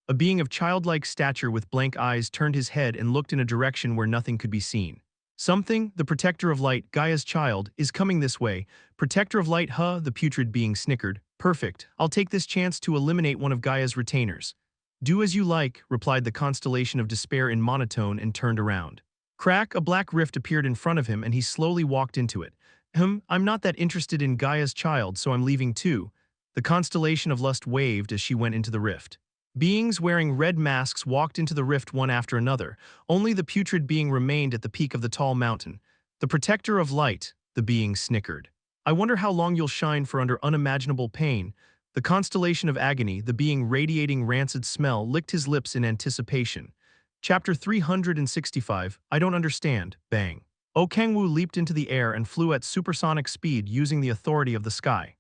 A being of childlike stature with blank eyes turned his head and looked in a direction where nothing could be seen. Something, the Protector of Light, Gaia's child, is coming this way. Protector of Light, huh? The putrid being snickered. Perfect. I'll take this chance to eliminate one of Gaia's retainers. Do as you like, replied the Constellation of Despair in monotone and turned around. Crack, a black rift appeared in front of him and he slowly walked into it. I'm not that interested in Gaia's child, so I'm leaving too. The Constellation of Lust waved as she went into the rift. Beings wearing red masks walked into the rift one after another. Only the putrid being remained at the peak of the tall mountain. The Protector of Light, the being snickered. I wonder how long you'll shine for under unimaginable pain. The Constellation of Agony, the being radiating rancid smell, licked his lips in anticipation. Chapter 365, I don't understand, bang. Kang-woo leaped into the air and flew at supersonic speed using the authority of the sky.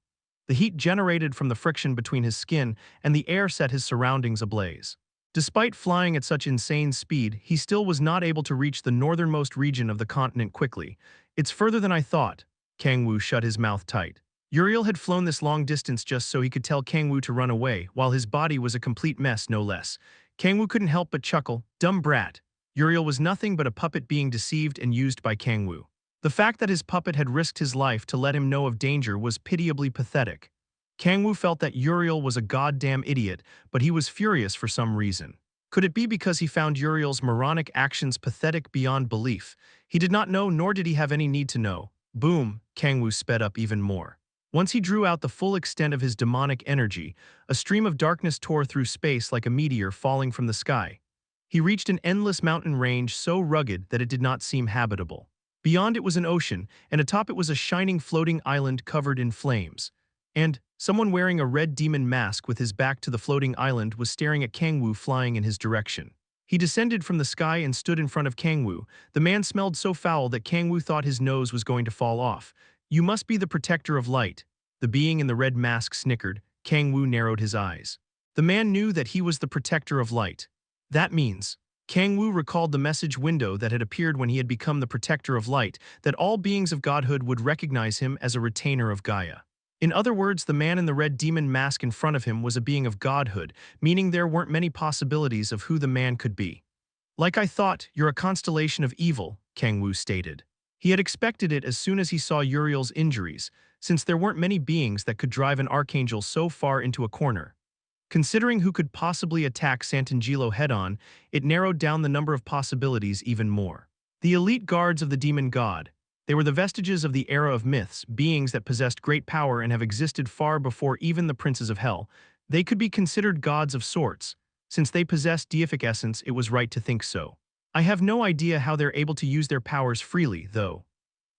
The heat generated from the friction between his skin and the air set his surroundings ablaze. Despite flying at such insane speed, he still was not able to reach the northernmost region of the continent quickly. It's further than I thought. Kang-woo shut his mouth tight. Uriel had flown this long distance just so he could tell Kang-woo to run away, while his body was a complete mess, no less. Kang-woo couldn't help but chuckle. Dumb brat. Uriel was nothing but a puppet being deceived and used by Kang-woo. The fact that his puppet had risked his life to let him know of danger was pitiably pathetic. Kang-woo felt that Uriel was a goddamn idiot, but he was furious for some reason. Could it be because he found Uriel's moronic actions pathetic beyond belief? He did not know, nor did he have any need to know. Boom, Kang-woo sped up even more. Once he drew out the full extent of his demonic energy, a stream of darkness tore through space like a meteor falling from the sky. He reached an endless mountain range so rugged that it did not seem habitable. Beyond it was an ocean, and atop it was a shining floating island covered in flames. And someone wearing a red demon mask with his back to the floating island was staring at Kang-woo flying in his direction. He descended from the sky and stood in front of Kang-woo. The man smelled so foul that Kang-woo thought his nose was going to fall off. You must be the Protector of Light. The being in the red mask snickered. Kang-woo narrowed his eyes. The man knew that he was the Protector of Light. That means, Kang-woo recalled the message window that had appeared when he had become the Protector of Light, that all beings of godhood would recognize him as a retainer of Gaia. In other words, the man in the red demon mask in front of him was a being of godhood, meaning there weren't many possibilities of who the man could be. Like I thought, you're a constellation of evil, Kang-woo stated. He had expected it as soon as he saw Uriel's injuries, since there weren't many beings that could drive an archangel so far into a corner. Considering who could possibly attack Sant'Angelo head-on, it narrowed down the number of possibilities even more. The elite guards of the demon god. They were the vestiges of the era of myths, beings that possessed great power and have existed far before even the princes of hell. They could be considered gods of sorts. Since they possessed deific essence, it was right to think so. I have no idea how they're able to use their powers freely, though.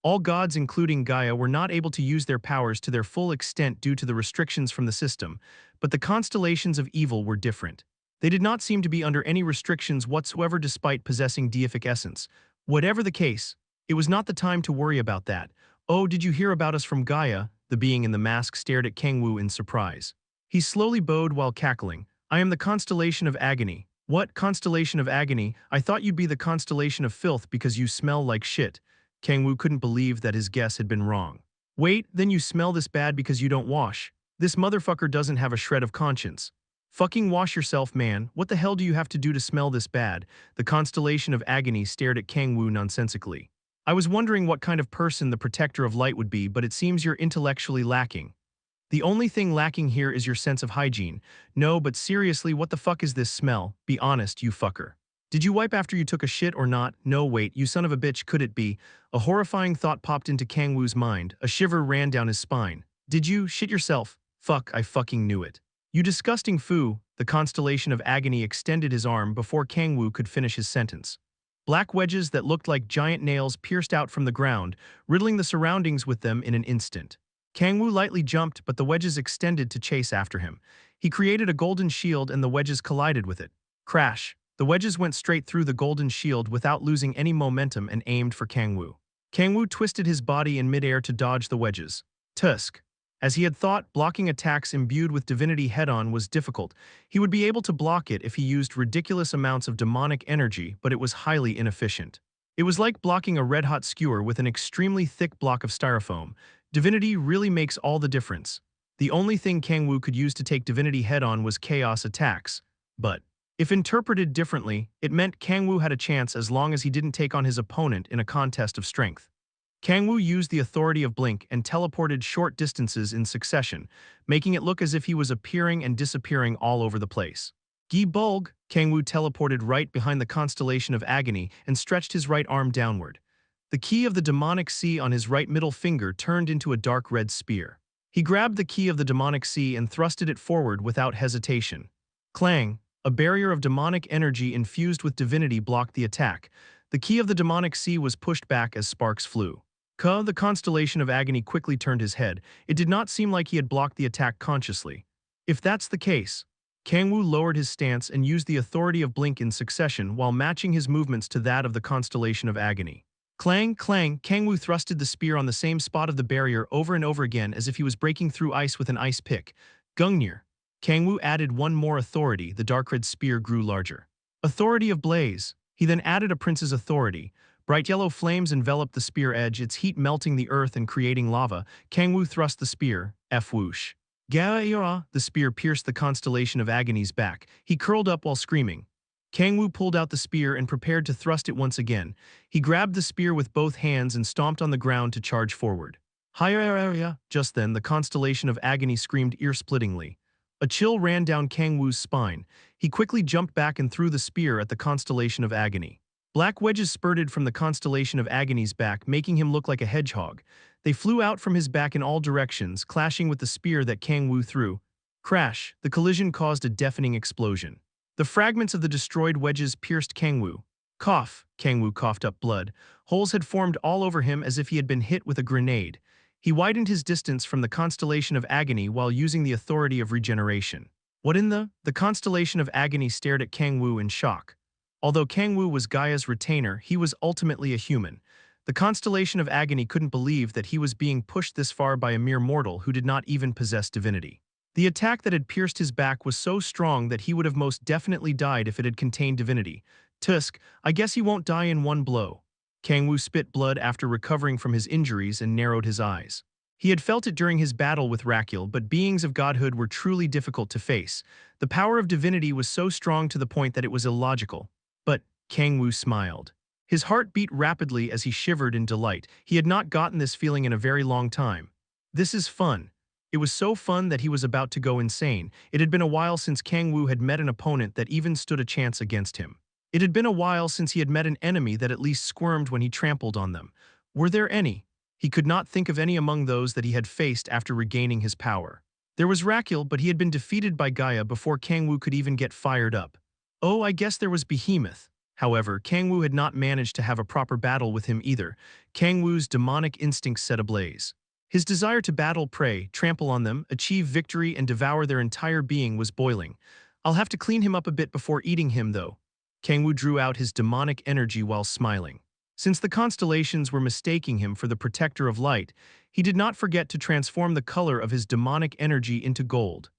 All gods, including Gaia, were not able to use their powers to their full extent due to the restrictions from the system, but the constellations of evil were different. They did not seem to be under any restrictions whatsoever despite possessing deific essence. Whatever the case, it was not the time to worry about that. Oh, did you hear about us from Gaia? The being in the mask stared at Kang-woo in surprise. He slowly bowed while cackling. I am the Constellation of Agony. What constellation of agony? I thought you'd be the constellation of filth because you smell like shit. Kang-woo couldn't believe that his guess had been wrong. Wait, then you smell this bad because you don't wash. This motherfucker doesn't have a shred of conscience. Fucking wash yourself, man. What the hell do you have to do to smell this bad? The constellation of agony stared at Kang-woo nonsensically. I was wondering what kind of person the protector of light would be, but it seems you're intellectually lacking. The only thing lacking here is your sense of hygiene. No, but seriously, what the fuck is this smell? Be honest, you fucker. Did you wipe after you took a shit or not? No, wait, you son of a bitch, could it be? A horrifying thought popped into Kang-woo's mind. A shiver ran down his spine. Did you shit yourself? Fuck, I fucking knew it. You disgusting foo. The constellation of agony extended his arm before Kang-woo could finish his sentence. Black wedges that looked like giant nails pierced out from the ground, riddling the surroundings with them in an instant. Kang-woo lightly jumped, but the wedges extended to chase after him. He created a golden shield and the wedges collided with it. Crash! The wedges went straight through the golden shield without losing any momentum and aimed for Kang-woo. Kang-woo twisted his body in midair to dodge the wedges. Tusk. As he had thought, blocking attacks imbued with divinity head-on was difficult. He would be able to block it if he used ridiculous amounts of demonic energy, but it was highly inefficient. It was like blocking a red-hot skewer with an extremely thick block of styrofoam. Divinity really makes all the difference. The only thing Kang-woo could use to take divinity head-on was chaos attacks. But, if interpreted differently, it meant Kang-woo had a chance as long as he didn't take on his opponent in a contest of strength. Kang-woo used the authority of blink and teleported short distances in succession, making it look as if he was appearing and disappearing all over the place. Gi-bulg, Kang-woo teleported right behind the constellation of agony and stretched his right arm downward. The key of the demonic sea on his right middle finger turned into a dark red spear. He grabbed the key of the demonic sea and thrusted it forward without hesitation. Clang! A barrier of demonic energy infused with divinity blocked the attack. The key of the demonic sea was pushed back as sparks flew. The constellation of agony quickly turned his head. It did not seem like he had blocked the attack consciously. If that's the case, Kang-woo lowered his stance and used the authority of blink in succession while matching his movements to that of the constellation of agony. Clang, clang, Kang-woo thrusted the spear on the same spot of the barrier over and over again as if he was breaking through ice with an ice pick. Gungnir. Kang-woo added one more authority. The dark red spear grew larger. Authority of blaze. He then added a prince's authority. Bright yellow flames enveloped the spear edge, its heat melting the earth and creating lava. Kang-woo thrust the spear. F-whoosh. Ga-ira! The spear pierced the constellation of agony's back. He curled up while screaming. Kang-woo pulled out the spear and prepared to thrust it once again. He grabbed the spear with both hands and stomped on the ground to charge forward. Hi-ya-ya-ya! Just then, the constellation of agony screamed ear-splittingly. A chill ran down Kang-woo's spine. He quickly jumped back and threw the spear at the constellation of agony. Black wedges spurted from the constellation of agony's back, making him look like a hedgehog. They flew out from his back in all directions, clashing with the spear that Kang-woo threw. Crash! The collision caused a deafening explosion. The fragments of the destroyed wedges pierced Kang-woo. Cough! Kang-woo coughed up blood. Holes had formed all over him as if he had been hit with a grenade. He widened his distance from the constellation of agony while using the authority of regeneration. What in the? The constellation of agony stared at Kang-woo in shock. Although Kang-woo was Gaia's retainer, he was ultimately a human. The constellation of agony couldn't believe that he was being pushed this far by a mere mortal who did not even possess divinity. The attack that had pierced his back was so strong that he would have most definitely died if it had contained divinity. Tusk, I guess he won't die in one blow. Kang-woo spit blood after recovering from his injuries and narrowed his eyes. He had felt it during his battle with Rakyul, but beings of godhood were truly difficult to face. The power of divinity was so strong to the point that it was illogical. But Kang-woo smiled. His heart beat rapidly as he shivered in delight. He had not gotten this feeling in a very long time. This is fun. It was so fun that he was about to go insane. It had been a while since Kang-woo had met an opponent that even stood a chance against him. It had been a while since he had met an enemy that at least squirmed when he trampled on them. Were there any? He could not think of any among those that he had faced after regaining his power. There was Rakyul, but he had been defeated by Gaia before Kang-woo could even get fired up. Oh, I guess there was Behemoth. However, Kang-woo had not managed to have a proper battle with him either. Kang-woo's demonic instincts set ablaze. His desire to battle prey, trample on them, achieve victory, and devour their entire being was boiling. I'll have to clean him up a bit before eating him, though. Kang-woo drew out his demonic energy while smiling. Since the constellations were mistaking him for the protector of light, he did not forget to transform the color of his demonic energy into gold.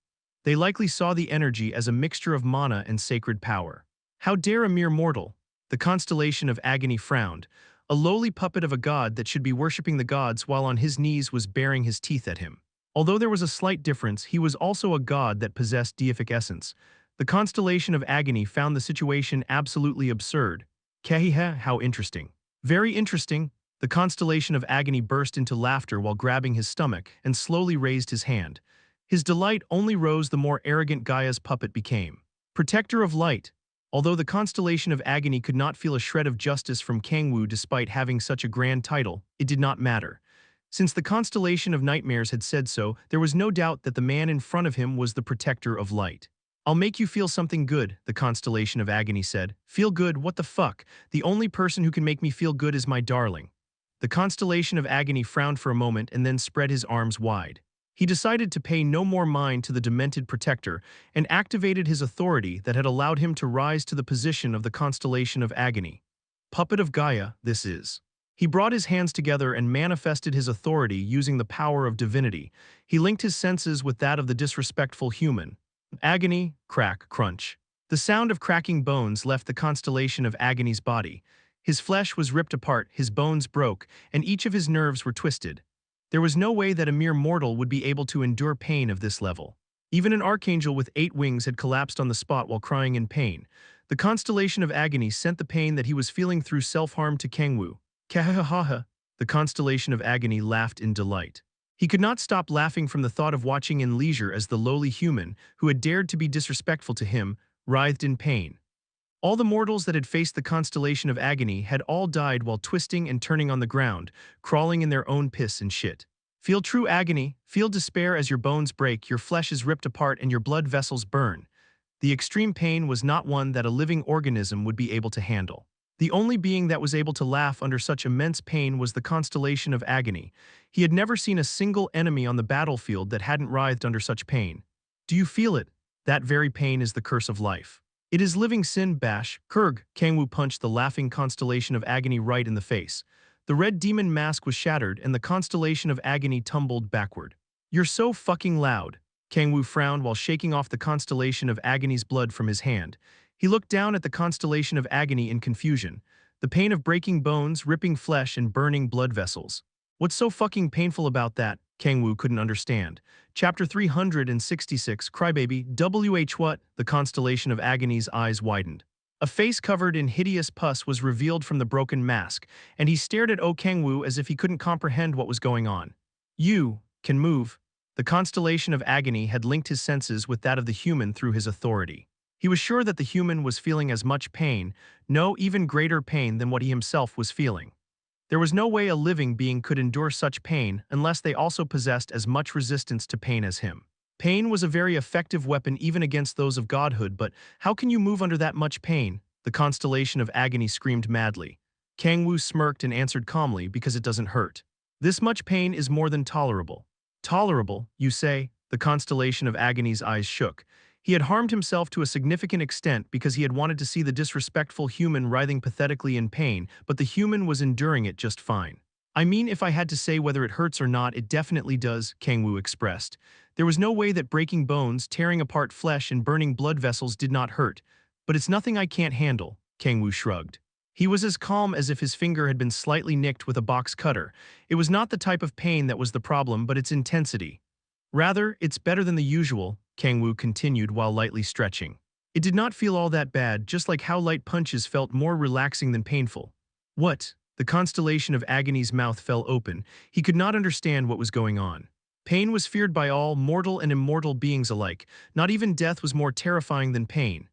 They likely saw the energy as a mixture of mana and sacred power. How dare a mere mortal? The constellation of agony frowned. A lowly puppet of a god that should be worshipping the gods while on his knees was baring his teeth at him. Although there was a slight difference, he was also a god that possessed deific essence. The constellation of agony found the situation absolutely absurd. Kahiha, how interesting. Very interesting. The constellation of agony burst into laughter while grabbing his stomach and slowly raised his hand. His delight only rose the more arrogant Gaia's puppet became. Protector of light. Although the constellation of agony could not feel a shred of justice from Kang-woo despite having such a grand title, it did not matter. Since the constellation of nightmares had said so, there was no doubt that the man in front of him was the protector of light. I'll make you feel something good, the constellation of agony said. Feel good, what the fuck? The only person who can make me feel good is my darling. The constellation of agony frowned for a moment and then spread his arms wide. He decided to pay no more mind to the demented protector and activated his authority that had allowed him to rise to the position of the constellation of agony. Puppet of Gaia, this is. He brought his hands together and manifested his authority using the power of divinity. He linked his senses with that of the disrespectful human. Agony, crack, crunch. The sound of cracking bones left the constellation of agony's body. His flesh was ripped apart, his bones broke, and each of his nerves were twisted. There was no way that a mere mortal would be able to endure pain of this level. Even an archangel with 8 wings had collapsed on the spot while crying in pain. The constellation of agony sent the pain that he was feeling through self-harm to Kang-woo. Kahahaha. The constellation of agony laughed in delight. He could not stop laughing from the thought of watching in leisure as the lowly human, who had dared to be disrespectful to him, writhed in pain. All the mortals that had faced the constellation of agony had all died while twisting and turning on the ground, crawling in their own piss and shit. Feel true agony, feel despair as your bones break, your flesh is ripped apart and your blood vessels burn. The extreme pain was not one that a living organism would be able to handle. The only being that was able to laugh under such immense pain was the constellation of agony. He had never seen a single enemy on the battlefield that hadn't writhed under such pain. Do you feel it? That very pain is the curse of life. It is living sin, bash, Kurg. Kang-woo punched the laughing constellation of agony right in the face. The red demon mask was shattered and the constellation of agony tumbled backward. You're so fucking loud. Kang-woo frowned while shaking off the constellation of agony's blood from his hand. He looked down at the constellation of agony in confusion. The pain of breaking bones, ripping flesh, and burning blood vessels. What's so fucking painful about that? Kang-woo couldn't understand. Chapter 366, Crybaby, WH what? The constellation of agony's eyes widened. A face covered in hideous pus was revealed from the broken mask, and he stared at Kang-woo as if he couldn't comprehend what was going on. You can move. The constellation of agony had linked his senses with that of the human through his authority. He was sure that the human was feeling as much pain, no even greater pain than what he himself was feeling. There was no way a living being could endure such pain unless they also possessed as much resistance to pain as him. Pain was a very effective weapon even against those of godhood, but how can you move under that much pain? The constellation of agony screamed madly. Kang-woo smirked and answered calmly, because it doesn't hurt. This much pain is more than tolerable. Tolerable, you say? The constellation of agony's eyes shook. He had harmed himself to a significant extent because he had wanted to see the disrespectful human writhing pathetically in pain, but the human was enduring it just fine. I mean, if I had to say whether it hurts or not, it definitely does, Kang-woo expressed. There was no way that breaking bones, tearing apart flesh, and burning blood vessels did not hurt. But it's nothing I can't handle, Kang-woo shrugged. He was as calm as if his finger had been slightly nicked with a box cutter. It was not the type of pain that was the problem, but its intensity. Rather, it's better than the usual, Kang-woo continued while lightly stretching. It did not feel all that bad, just like how light punches felt more relaxing than painful. What? The constellation of agony's mouth fell open. He could not understand what was going on. Pain was feared by all, mortal and immortal beings alike. Not even death was more terrifying than pain.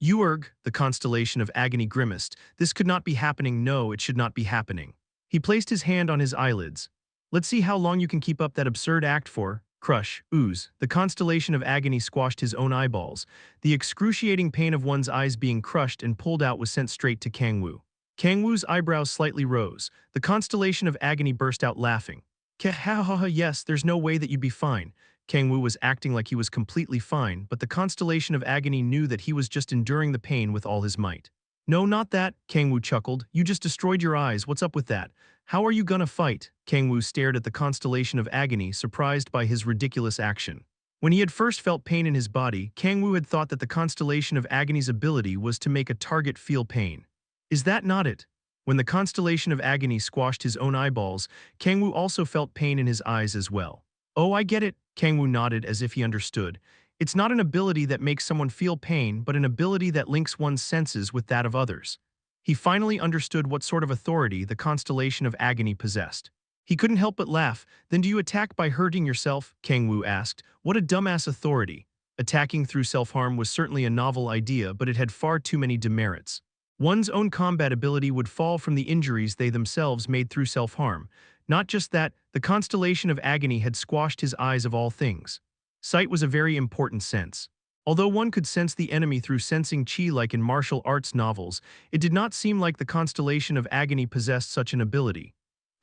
Uerg, the constellation of agony grimaced. This could not be happening, no, it should not be happening. He placed his hand on his eyelids. Let's see how long you can keep up that absurd act for. Crush, ooze. The constellation of agony squashed his own eyeballs. The excruciating pain of one's eyes being crushed and pulled out was sent straight to Kang-woo. Kang-woo's eyebrows slightly rose. The constellation of agony burst out laughing. Kahahaha, yes, there's no way that you'd be fine. Kang-woo was acting like he was completely fine, but the constellation of agony knew that he was just enduring the pain with all his might. No, not that, Kang-woo chuckled. You just destroyed your eyes, what's up with that? How are you gonna fight? Kang-woo stared at the constellation of agony, surprised by his ridiculous action. When he had first felt pain in his body, Kang-woo had thought that the Constellation of Agony's ability was to make a target feel pain. Is that not it? When the Constellation of Agony squashed his own eyeballs, Kang-woo also felt pain in his eyes as well. Oh, I get it, Kang-woo nodded as if he understood. It's not an ability that makes someone feel pain, but an ability that links one's senses with that of others. He finally understood what sort of authority the Constellation of Agony possessed. He couldn't help but laugh. Then do you attack by hurting yourself? Kang-woo asked. What a dumbass authority. Attacking through self-harm was certainly a novel idea, but it had far too many demerits. One's own combat ability would fall from the injuries they themselves made through self-harm. Not just that, the Constellation of Agony had squashed his eyes of all things. Sight was a very important sense. Although one could sense the enemy through sensing chi like in martial arts novels, it did not seem like the Constellation of Agony possessed such an ability.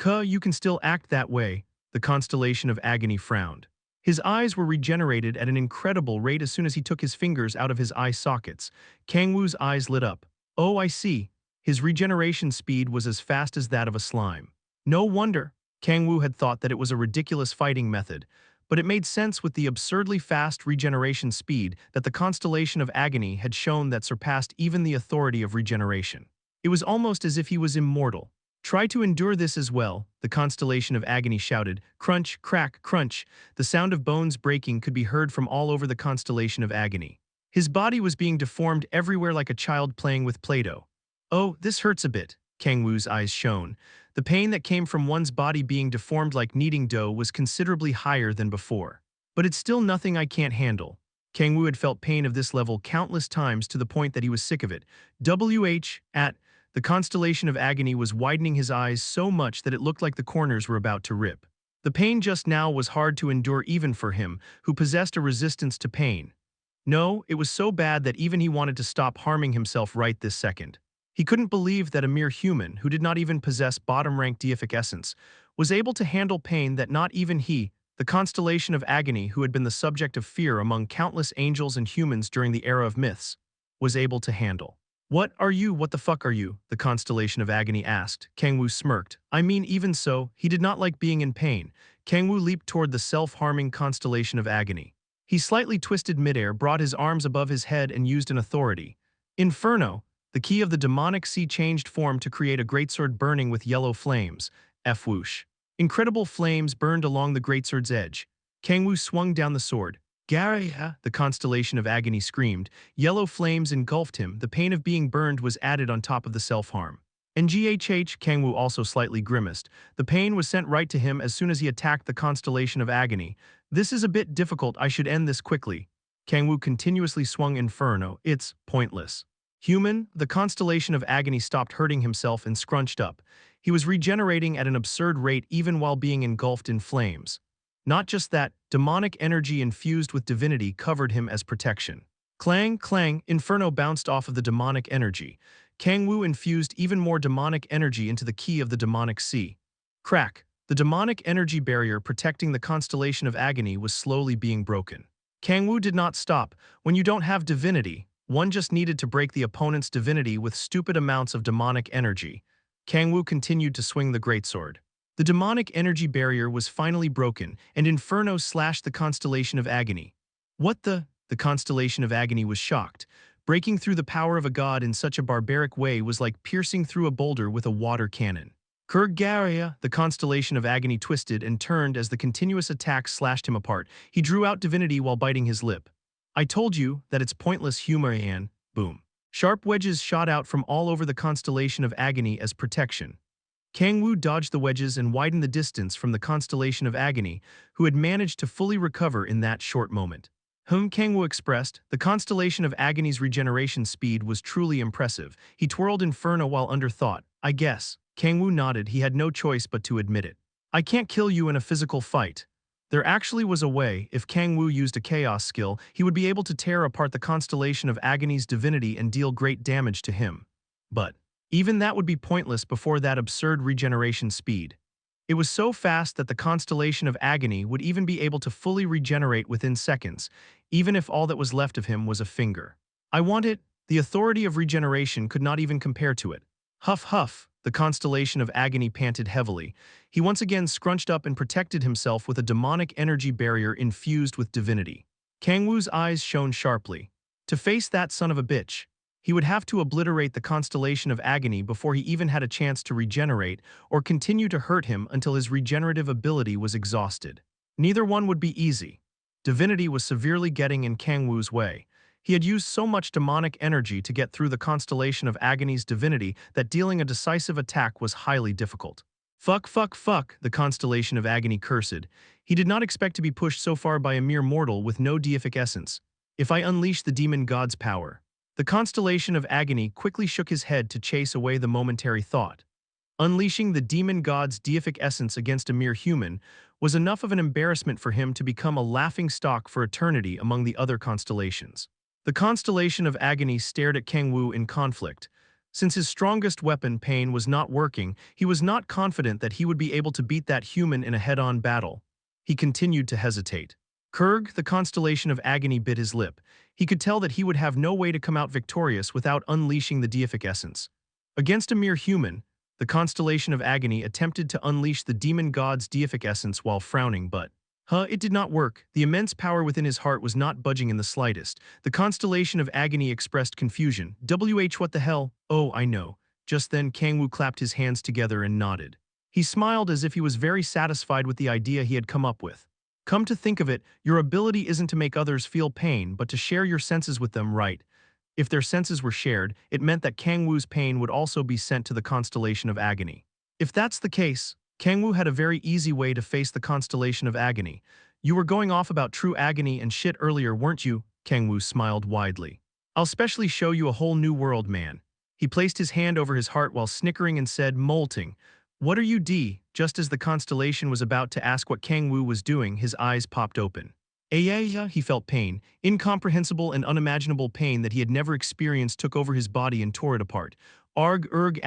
You can still act that way, the Constellation of Agony frowned. His eyes were regenerated at an incredible rate as soon as he took his fingers out of his eye sockets. Kang-woo's eyes lit up. Oh, I see. His regeneration speed was as fast as that of a slime. No wonder. Kang-woo had thought that it was a ridiculous fighting method, but it made sense with the absurdly fast regeneration speed that the Constellation of Agony had shown that surpassed even the authority of regeneration. It was almost as if he was immortal. Try to endure this as well, the Constellation of Agony shouted. Crunch, crack, crunch. The sound of bones breaking could be heard from all over the Constellation of Agony. His body was being deformed everywhere like a child playing with Play-Doh. Oh, this hurts a bit, Kang-woo's eyes shone. The pain that came from one's body being deformed like kneading dough was considerably higher than before. But it's still nothing I can't handle. Kang-woo had felt pain of this level countless times to the point that he was sick of it. The Constellation of Agony was widening his eyes so much that it looked like the corners were about to rip. The pain just now was hard to endure even for him, who possessed a resistance to pain. No, it was so bad that even he wanted to stop harming himself right this second. He couldn't believe that a mere human, who did not even possess bottom-rank deific essence, was able to handle pain that not even he, the Constellation of Agony who had been the subject of fear among countless angels and humans during the era of myths, was able to handle. What the fuck are you? The Constellation of Agony asked. Kang-woo smirked. I mean, even so, he did not like being in pain. Kang-woo leaped toward the self-harming Constellation of Agony. He slightly twisted midair, brought his arms above his head and used an authority. Inferno! The key of the demonic sea changed form to create a greatsword burning with yellow flames. Whoosh. Incredible flames burned along the greatsword's edge. Kang-woo swung down the sword. Garea! The Constellation of Agony screamed. Yellow flames engulfed him. The pain of being burned was added on top of the self-harm. NGHH, Kang-woo also slightly grimaced. The pain was sent right to him as soon as he attacked the Constellation of Agony. This is a bit difficult, I should end this quickly. Kang-woo continuously swung Inferno. It's pointless. Human, the Constellation of Agony stopped hurting himself and scrunched up. He was regenerating at an absurd rate even while being engulfed in flames. Not just that, demonic energy infused with divinity covered him as protection. Clang, clang, Inferno bounced off of the demonic energy. Kang-woo infused even more demonic energy into the key of the demonic sea. Crack, the demonic energy barrier protecting the Constellation of Agony was slowly being broken. Kang-woo did not stop. When you don't have divinity, one just needed to break the opponent's divinity with stupid amounts of demonic energy. Kang-woo continued to swing the greatsword. The demonic energy barrier was finally broken, and Inferno slashed the Constellation of Agony. What the? The Constellation of Agony was shocked. Breaking through the power of a god in such a barbaric way was like piercing through a boulder with a water cannon. Kurgaria, the Constellation of Agony twisted and turned as the continuous attack slashed him apart. He drew out divinity while biting his lip. I told you that it's pointless humor, Anne. Boom. Sharp wedges shot out from all over the Constellation of Agony as protection. Kang-woo dodged the wedges and widened the distance from the Constellation of Agony, who had managed to fully recover in that short moment. Kang-woo expressed, the Constellation of Agony's regeneration speed was truly impressive. He twirled Inferno while under thought. I guess. Kang-woo nodded. He had no choice but to admit it. I can't kill you in a physical fight. There actually was a way. If Kang-woo used a chaos skill, he would be able to tear apart the Constellation of Agony's divinity and deal great damage to him. But even that would be pointless before that absurd regeneration speed. It was so fast that the Constellation of Agony would even be able to fully regenerate within seconds, even if all that was left of him was a finger. I want it. The authority of regeneration could not even compare to it. Huff huff. The constellation of agony panted heavily. He once again scrunched up and protected himself with a demonic energy barrier infused with divinity. Kang-woo's eyes shone sharply. To face that son of a bitch, he would have to obliterate the constellation of agony before he even had a chance to regenerate or continue to hurt him until his regenerative ability was exhausted. Neither one would be easy. Divinity was severely getting in Kang-woo's way. He had used so much demonic energy to get through the constellation of agony's divinity that dealing a decisive attack was highly difficult. Fuck, fuck, fuck, the constellation of agony cursed. He did not expect to be pushed so far by a mere mortal with no deific essence. If I unleash the demon god's power. The constellation of agony quickly shook his head to chase away the momentary thought. Unleashing the demon god's deific essence against a mere human was enough of an embarrassment for him to become a laughingstock for eternity among the other constellations. The constellation of agony stared at Kang-woo in conflict. Since his strongest weapon, pain, was not working, he was not confident that he would be able to beat that human in a head-on battle. He continued to hesitate. Kurg, the constellation of agony, bit his lip. He could tell that he would have no way to come out victorious without unleashing the deific essence. Against a mere human, the constellation of agony attempted to unleash the demon god's deific essence while frowning, but it did not work. The immense power within his heart was not budging in the slightest. The constellation of agony expressed confusion. What the hell? Oh, I know. Just then Kang-woo clapped his hands together and nodded. He smiled as if he was very satisfied with the idea he had come up with. Come to think of it, your ability isn't to make others feel pain, but to share your senses with them, right? If their senses were shared, it meant that Kang-woo's pain would also be sent to the constellation of agony. If that's the case, Kang-woo had a very easy way to face the constellation of agony. You were going off about true agony and shit earlier, weren't you? Kang-woo smiled widely. I'll specially show you a whole new world, man. He placed his hand over his heart while snickering and said, molting. What are you, D? Just as the constellation was about to ask what Kang-woo was doing, his eyes popped open. He felt pain. Incomprehensible and unimaginable pain that he had never experienced took over his body and tore it apart. Arg, erg,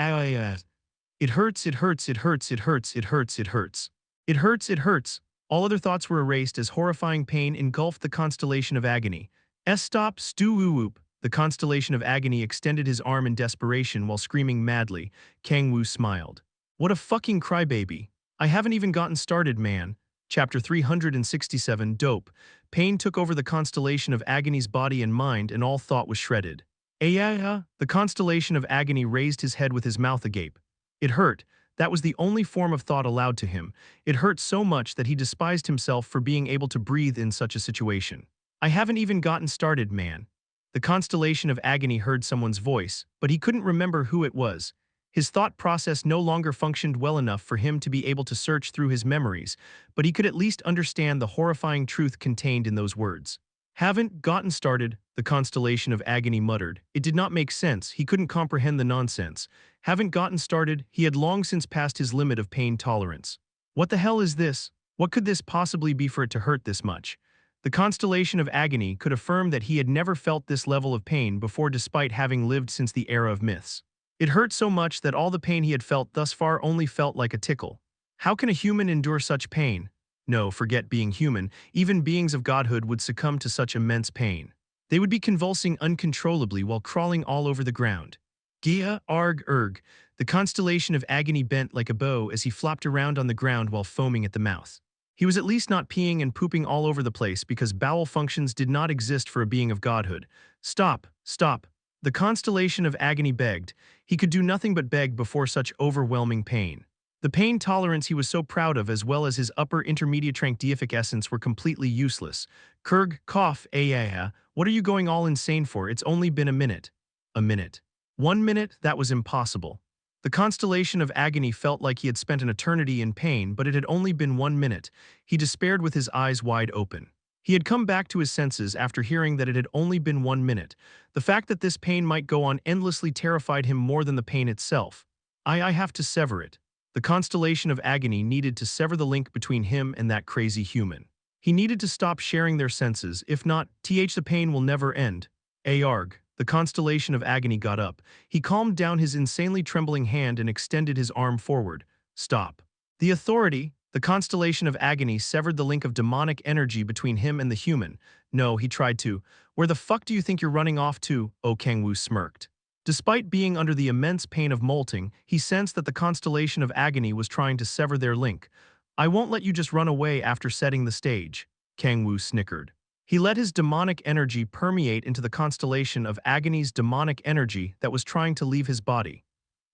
It hurts, it hurts, it hurts, it hurts, it hurts, it hurts. It hurts, it hurts. All other thoughts were erased as horrifying pain engulfed the constellation of agony. Stop, stu-woo-whoop. The constellation of agony extended his arm in desperation while screaming madly. Kang-woo smiled. What a fucking crybaby. I haven't even gotten started, man. Chapter 367, Dope. Pain took over the constellation of agony's body and mind, and all thought was shredded. The constellation of agony raised his head with his mouth agape. It hurt. That was the only form of thought allowed to him. It hurt so much that he despised himself for being able to breathe in such a situation. I haven't even gotten started, man. The constellation of agony heard someone's voice, but he couldn't remember who it was. His thought process no longer functioned well enough for him to be able to search through his memories, but he could at least understand the horrifying truth contained in those words. Haven't gotten started, the constellation of agony muttered. It did not make sense, he couldn't comprehend the nonsense. Haven't gotten started, he had long since passed his limit of pain tolerance. What the hell is this? What could this possibly be for it to hurt this much? The constellation of agony could affirm that he had never felt this level of pain before despite having lived since the era of myths. It hurt so much that all the pain he had felt thus far only felt like a tickle. How can a human endure such pain? No, forget being human, even beings of godhood would succumb to such immense pain. They would be convulsing uncontrollably while crawling all over the ground. Gia, arg, erg. The constellation of agony bent like a bow as he flopped around on the ground while foaming at the mouth. He was at least not peeing and pooping all over the place because bowel functions did not exist for a being of godhood. Stop, stop. The constellation of agony begged. He could do nothing but beg before such overwhelming pain. The pain tolerance he was so proud of as well as his upper intermediate rank deific essence were completely useless. Kurg, cough, what are you going all insane for? It's only been a minute. A minute. 1 minute? That was impossible. The constellation of agony felt like he had spent an eternity in pain, but it had only been 1 minute. He despaired with his eyes wide open. He had come back to his senses after hearing that it had only been 1 minute. The fact that this pain might go on endlessly terrified him more than the pain itself. I have to sever it. The constellation of agony needed to sever the link between him and that crazy human. He needed to stop sharing their senses, if not, the pain will never end. Arg. The constellation of agony got up. He calmed down his insanely trembling hand and extended his arm forward. Stop. The authority, the constellation of agony severed the link of demonic energy between him and the human. No, he tried to. Where the fuck do you think you're running off to? Oh, Kang-woo smirked. Despite being under the immense pain of molting, he sensed that the constellation of agony was trying to sever their link. I won't let you just run away after setting the stage, Kang-woo snickered. He let his demonic energy permeate into the constellation of agony's demonic energy that was trying to leave his body.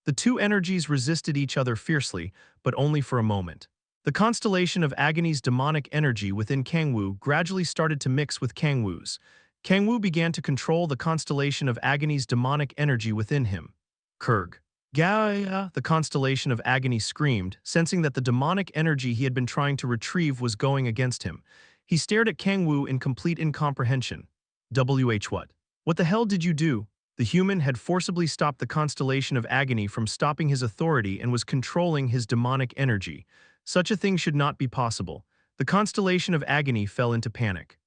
The two energies resisted each other fiercely, but only for a moment. The constellation of agony's demonic energy within Kang-woo gradually started to mix with Kang-woo's. Kang-woo began to control the constellation of agony's demonic energy within him. Kurg. Gaia, the constellation of agony screamed, sensing that the demonic energy he had been trying to retrieve was going against him. He stared at Kang-woo in complete incomprehension. What? What the hell did you do? The human had forcibly stopped the constellation of agony from stopping his authority and was controlling his demonic energy. Such a thing should not be possible. The constellation of agony fell into panic.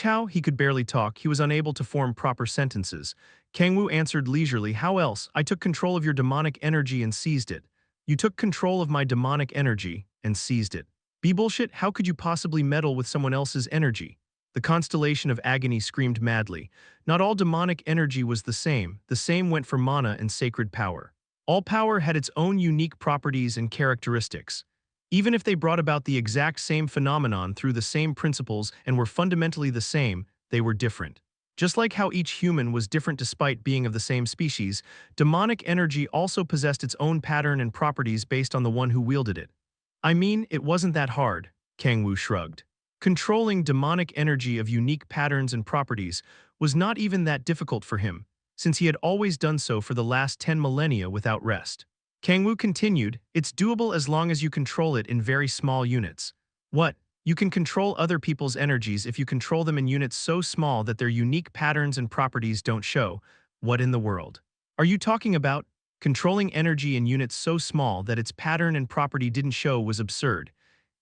How? He could barely talk, he was unable to form proper sentences. Kang-woo answered leisurely, how else? I took control of your demonic energy and seized it. You took control of my demonic energy and seized it. Be bullshit, how could you possibly meddle with someone else's energy? The constellation of agony screamed madly. Not all demonic energy was the same went for mana and sacred power. All power had its own unique properties and characteristics. Even if they brought about the exact same phenomenon through the same principles and were fundamentally the same, they were different. Just like how each human was different despite being of the same species, demonic energy also possessed its own pattern and properties based on the one who wielded it. I mean, it wasn't that hard, Kang-woo shrugged. Controlling demonic energy of unique patterns and properties was not even that difficult for him, since he had always done so for the last 10 millennia without rest. Kang-woo continued, it's doable as long as you control it in very small units. What? You can control other people's energies if you control them in units so small that their unique patterns and properties don't show. What in the world are you talking about? Controlling energy in units so small that its pattern and property didn't show was absurd.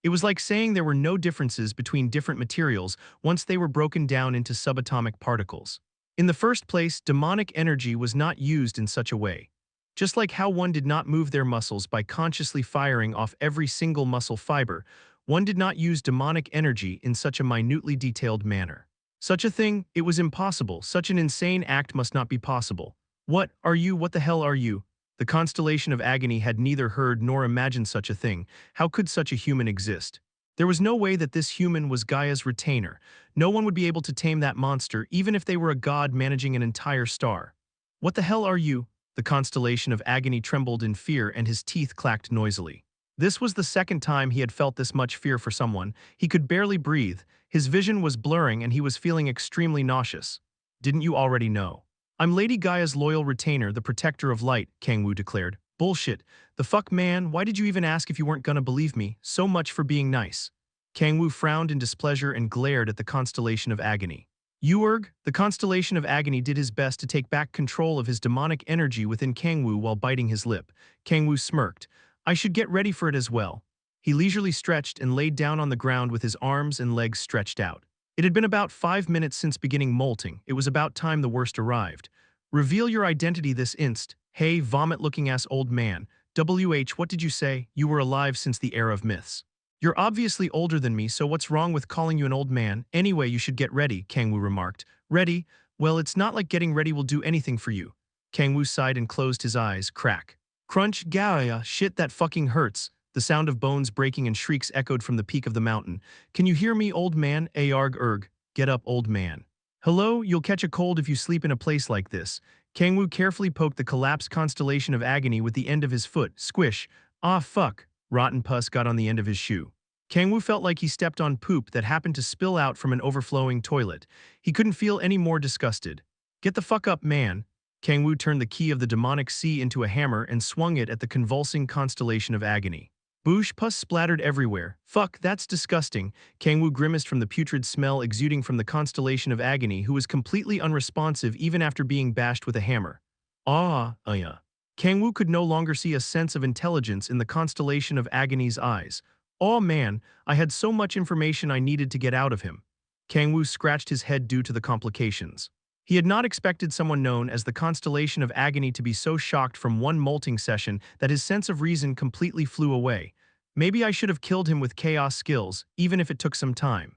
It was like saying there were no differences between different materials once they were broken down into subatomic particles. In the first place, demonic energy was not used in such a way. Just like how one did not move their muscles by consciously firing off every single muscle fiber, one did not use demonic energy in such a minutely detailed manner. Such a thing, it was impossible. Such an insane act must not be possible. What the hell are you? The constellation of agony had neither heard nor imagined such a thing. How could such a human exist? There was no way that this human was Gaia's retainer. No one would be able to tame that monster, even if they were a god managing an entire star. What the hell are you? The constellation of agony trembled in fear and his teeth clacked noisily. This was the second time he had felt this much fear for someone. He could barely breathe, his vision was blurring and he was feeling extremely nauseous. Didn't you already know? I'm Lady Gaia's loyal retainer, the protector of light, Kang-woo declared. Bullshit. The fuck man, why did you even ask if you weren't gonna believe me? So much for being nice. Kang-woo frowned in displeasure and glared at the constellation of agony. The constellation of agony did his best to take back control of his demonic energy within Kang-woo while biting his lip. Kang-woo smirked. I should get ready for it as well. He leisurely stretched and laid down on the ground with his arms and legs stretched out. It had been about 5 minutes since beginning molting. It was about time the worst arrived. Reveal your identity this inst. Hey, vomit-looking ass old man. What did you say? You were alive since the era of myths. You're obviously older than me, so what's wrong with calling you an old man? Anyway, you should get ready, Kang-woo remarked. Ready? Well, it's not like getting ready will do anything for you. Kang-woo sighed and closed his eyes. Crack. Crunch. Gaia. Shit, that fucking hurts. The sound of bones breaking and shrieks echoed from the peak of the mountain. Can you hear me, old man? Arg. Get up, old man. Hello? You'll catch a cold if you sleep in a place like this. Kang-woo carefully poked the collapsed constellation of agony with the end of his foot. Squish. Ah, fuck. Rotten pus got on the end of his shoe. Kang-woo felt like he stepped on poop that happened to spill out from an overflowing toilet. He couldn't feel any more disgusted. Get the fuck up, man. Kang-woo turned the key of the demonic sea into a hammer and swung it at the convulsing constellation of agony. Boosh, pus splattered everywhere. Fuck, that's disgusting. Kang-woo grimaced from the putrid smell exuding from the constellation of agony, who was completely unresponsive even after being bashed with a hammer. Kang-woo could no longer see a sense of intelligence in the constellation of agony's eyes. Oh man, I had so much information I needed to get out of him. Kang-woo scratched his head due to the complications. He had not expected someone known as the constellation of agony to be so shocked from one molting session that his sense of reason completely flew away. Maybe I should have killed him with chaos skills, even if it took some time.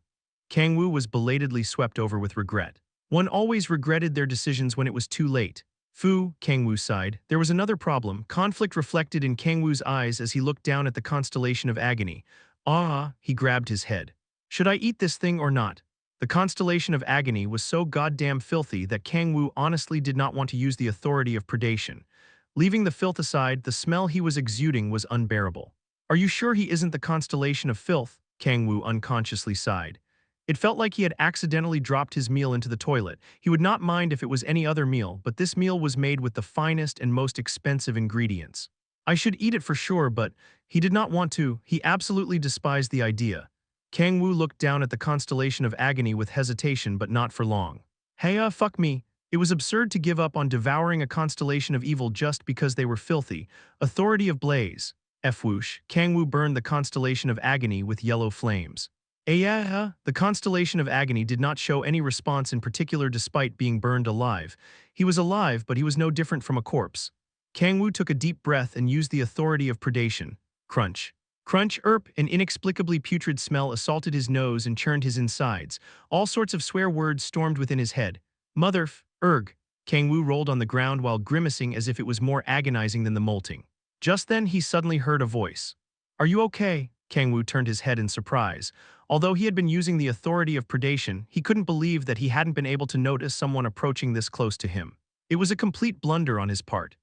Kang-woo was belatedly swept over with regret. One always regretted their decisions when it was too late. Fu, Kang-woo sighed. There was another problem. Conflict reflected in Kang-woo's eyes as he looked down at the constellation of agony. Ah, he grabbed his head. Should I eat this thing or not? The constellation of agony was so goddamn filthy that Kang-woo honestly did not want to use the authority of predation. Leaving the filth aside, the smell he was exuding was unbearable. Are you sure he isn't the constellation of filth? Kang-woo unconsciously sighed. It felt like he had accidentally dropped his meal into the toilet. He would not mind if it was any other meal, but this meal was made with the finest and most expensive ingredients. I should eat it for sure, but he did not want to. He absolutely despised the idea. Kang-woo looked down at the constellation of agony with hesitation, but not for long. Hey, fuck me. It was absurd to give up on devouring a constellation of evil just because they were filthy. Authority of Blaze. F-whoosh, Kang-woo burned the constellation of agony with yellow flames. The constellation of agony did not show any response in particular despite being burned alive. He was alive, but he was no different from a corpse. Kang-woo took a deep breath and used the authority of predation. Crunch. Crunch, an inexplicably putrid smell assaulted his nose and churned his insides. All sorts of swear words stormed within his head. Kang-woo rolled on the ground while grimacing as if it was more agonizing than the molting. Just then he suddenly heard a voice. Are you okay? Kang-woo turned his head in surprise. Although he had been using the authority of predation, he couldn't believe that he hadn't been able to notice someone approaching this close to him. It was a complete blunder on his part.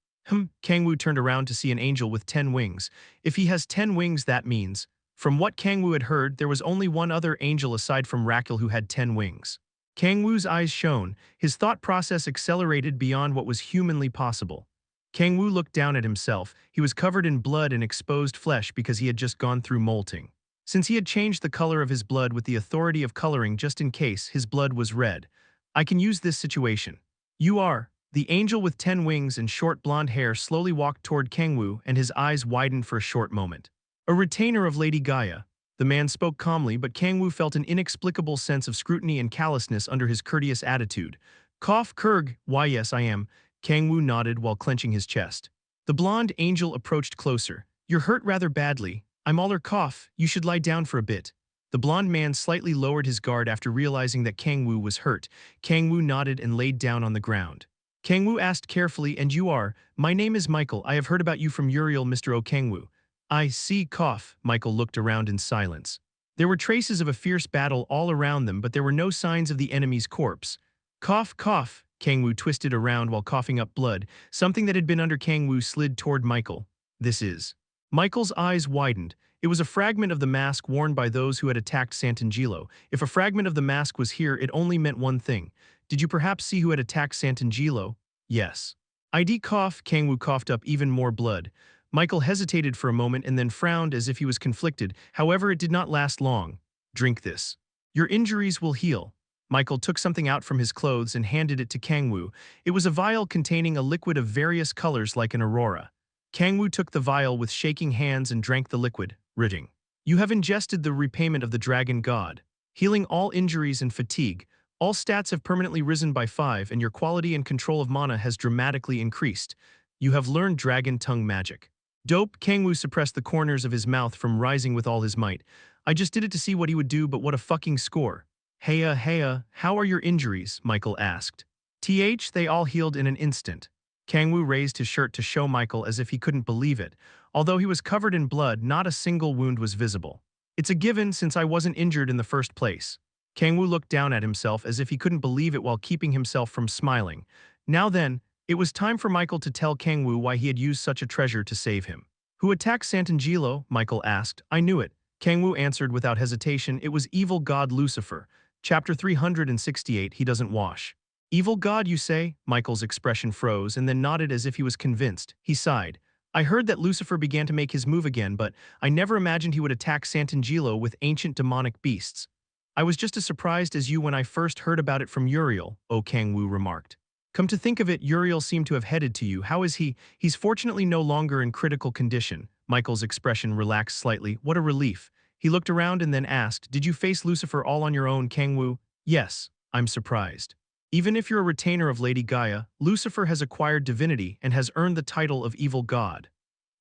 Kang-woo turned around to see an angel with 10 wings. If he has 10 wings, that means… From what Kang-woo had heard, there was only one other angel aside from Rakil who had 10 wings. Kang-woo's eyes shone, his thought process accelerated beyond what was humanly possible. Kang-woo looked down at himself. He was covered in blood and exposed flesh because he had just gone through molting. Since he had changed the color of his blood with the authority of coloring just in case his blood was red. I can use this situation. You are. The angel with 10 wings and short blonde hair slowly walked toward Kang-woo and his eyes widened for a short moment. A retainer of Lady Gaia. The man spoke calmly, but Kang-woo felt an inexplicable sense of scrutiny and callousness under his courteous attitude. Kurg, why yes I am. Kang-woo nodded while clenching his chest. The blonde angel approached closer. You're hurt rather badly. I'm all cough, you should lie down for a bit. The blonde man slightly lowered his guard after realizing that Kang-woo was hurt. Kang-woo nodded and laid down on the ground. Kang-woo asked carefully, and you are? My name is Michael. I have heard about you from Uriel, Mr. Kang-woo. I see, cough. Michael looked around in silence. There were traces of a fierce battle all around them, but there were no signs of the enemy's corpse. Cough, cough. Kang-woo twisted around while coughing up blood. Something that had been under Kang-woo slid toward Michael. This is… Michael's eyes widened. It was a fragment of the mask worn by those who had attacked Sant'Angelo. If a fragment of the mask was here, it only meant one thing. Did you perhaps see who had attacked Sant'Angelo? Yes. ID cough. Kang-woo coughed up even more blood. Michael hesitated for a moment and then frowned as if he was conflicted. However, it did not last long. Drink this. Your injuries will heal. Michael took something out from his clothes and handed it to Kang-woo. It was a vial containing a liquid of various colors like an aurora. Kang-woo took the vial with shaking hands and drank the liquid, writing, You have ingested the repayment of the dragon god. Healing all injuries and fatigue. All stats have permanently risen by 5 and your quality and control of mana has dramatically increased. You have learned dragon tongue magic. Dope. Kang-woo suppressed the corners of his mouth from rising with all his might. I just did it to see what he would do, but what a fucking score. Heya, how are your injuries? Michael asked. They all healed in an instant. Kang-woo raised his shirt to show Michael as if he couldn't believe it. Although he was covered in blood, not a single wound was visible. It's a given since I wasn't injured in the first place. Kang-woo looked down at himself as if he couldn't believe it while keeping himself from smiling. Now then, it was time for Michael to tell Kang-woo why he had used such a treasure to save him. Who attacked Sant'Angelo? Michael asked. I knew it. Kang-woo answered without hesitation. It was evil god Lucifer. Chapter 368, He Doesn't Wash. Evil god, you say? Michael's expression froze and then nodded as if he was convinced. He sighed. I heard that Lucifer began to make his move again, but I never imagined he would attack Sant'Angelo with ancient demonic beasts. I was just as surprised as you when I first heard about it from Uriel, Kang-woo remarked. Come to think of it, Uriel seemed to have headed to you. How is he? He's fortunately no longer in critical condition. Michael's expression relaxed slightly. What a relief. He looked around and then asked, Did you face Lucifer all on your own, Kang-woo? Yes, I'm surprised. Even if you're a retainer of Lady Gaia, Lucifer has acquired divinity and has earned the title of evil god.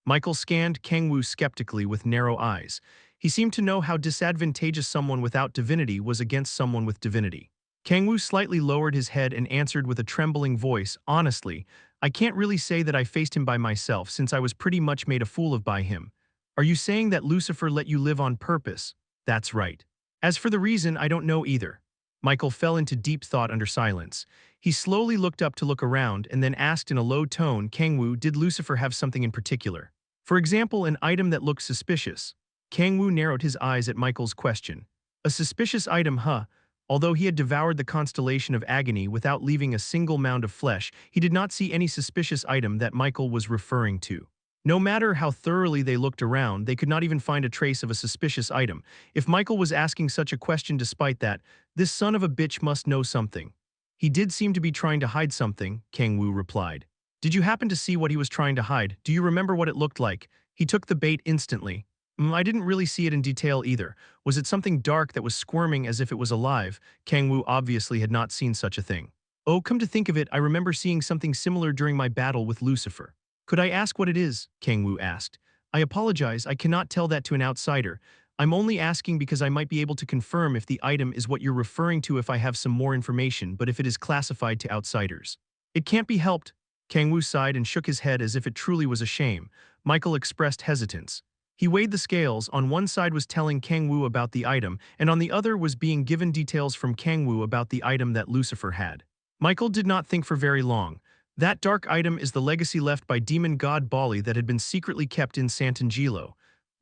Michael scanned Kang-woo skeptically with narrow eyes. He seemed to know how disadvantageous someone without divinity was against someone with divinity. Kang-woo slightly lowered his head and answered with a trembling voice, Honestly, I can't really say that I faced him by myself since I was pretty much made a fool of by him. Are you saying that Lucifer let you live on purpose? That's right. As for the reason, I don't know either. Michael fell into deep thought under silence. He slowly looked up to look around and then asked in a low tone, Kang-woo, did Lucifer have something in particular? For example, an item that looked suspicious. Kang-woo narrowed his eyes at Michael's question. A suspicious item, huh? Although he had devoured the constellation of agony without leaving a single mound of flesh, he did not see any suspicious item that Michael was referring to. No matter how thoroughly they looked around, they could not even find a trace of a suspicious item. If Michael was asking such a question despite that, this son of a bitch must know something. He did seem to be trying to hide something, Kang-woo replied. Did you happen to see what he was trying to hide? Do you remember what it looked like? He took the bait instantly. I didn't really see it in detail either. Was it something dark that was squirming as if it was alive? Kang-woo obviously had not seen such a thing. Oh, come to think of it, I remember seeing something similar during my battle with Lucifer. Could I ask what it is? Kang-woo asked. I apologize, I cannot tell that to an outsider. I'm only asking because I might be able to confirm if the item is what you're referring to if I have some more information, but if it is classified to outsiders. It can't be helped. Kang-woo sighed and shook his head as if it truly was a shame. Michael expressed hesitance. He weighed the scales. On one side was telling Kang-woo about the item, and on the other was being given details from Kang-woo about the item that Lucifer had. Michael did not think for very long. That dark item is the legacy left by demon god Bali that had been secretly kept in Sant'Angelo.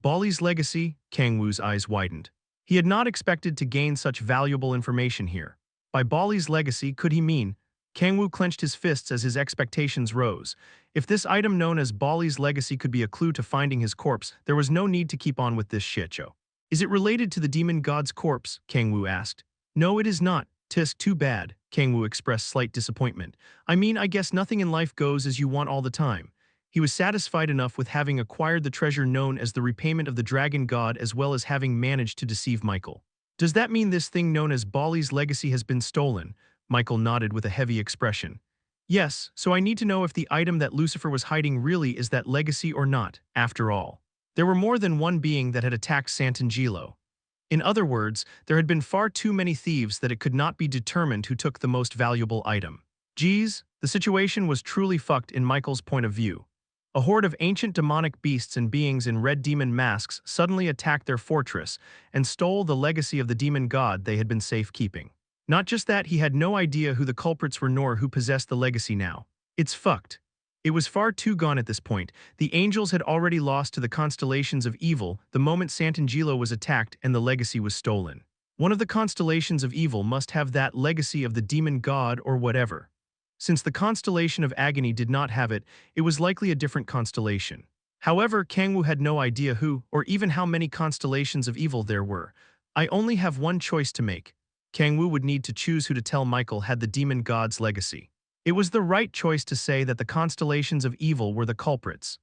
Bali's legacy? Kang-woo's eyes widened. He had not expected to gain such valuable information here. By Bali's legacy, could he mean? Kang-woo clenched his fists as his expectations rose. If this item known as Bali's legacy could be a clue to finding his corpse, there was no need to keep on with this shit show. Is it related to the demon god's corpse? Kang-woo asked. No, it is not. Tisk, too bad. Kang-woo expressed slight disappointment. I mean, I guess nothing in life goes as you want all the time. He was satisfied enough with having acquired the treasure known as the repayment of the dragon god as well as having managed to deceive Michael. Does that mean this thing known as Bali's legacy has been stolen? Michael nodded with a heavy expression. Yes, so I need to know if the item that Lucifer was hiding really is that legacy or not, after all. There were more than one being that had attacked Sant'Angelo. In other words, there had been far too many thieves that it could not be determined who took the most valuable item. Geez, the situation was truly fucked in Michael's point of view. A horde of ancient demonic beasts and beings in red demon masks suddenly attacked their fortress and stole the legacy of the demon god they had been safekeeping. Not just that, he had no idea who the culprits were nor who possessed the legacy now. It's fucked. It was far too gone at this point. The angels had already lost to the constellations of evil the moment Sant'Angelo was attacked and the legacy was stolen. One of the constellations of evil must have that legacy of the demon god or whatever. Since the constellation of agony did not have it, it was likely a different constellation. However, Kang-woo had no idea who, or even how many constellations of evil there were. I only have one choice to make. Kang-woo would need to choose who to tell Michael had the demon god's legacy. It was the right choice to say that the constellations of evil were the culprits.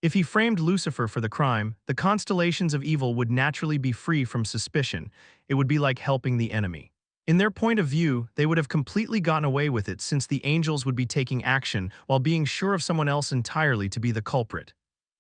If he framed Lucifer for the crime, the constellations of evil would naturally be free from suspicion. It would be like helping the enemy. In their point of view, they would have completely gotten away with it since the angels would be taking action while being sure of someone else entirely to be the culprit.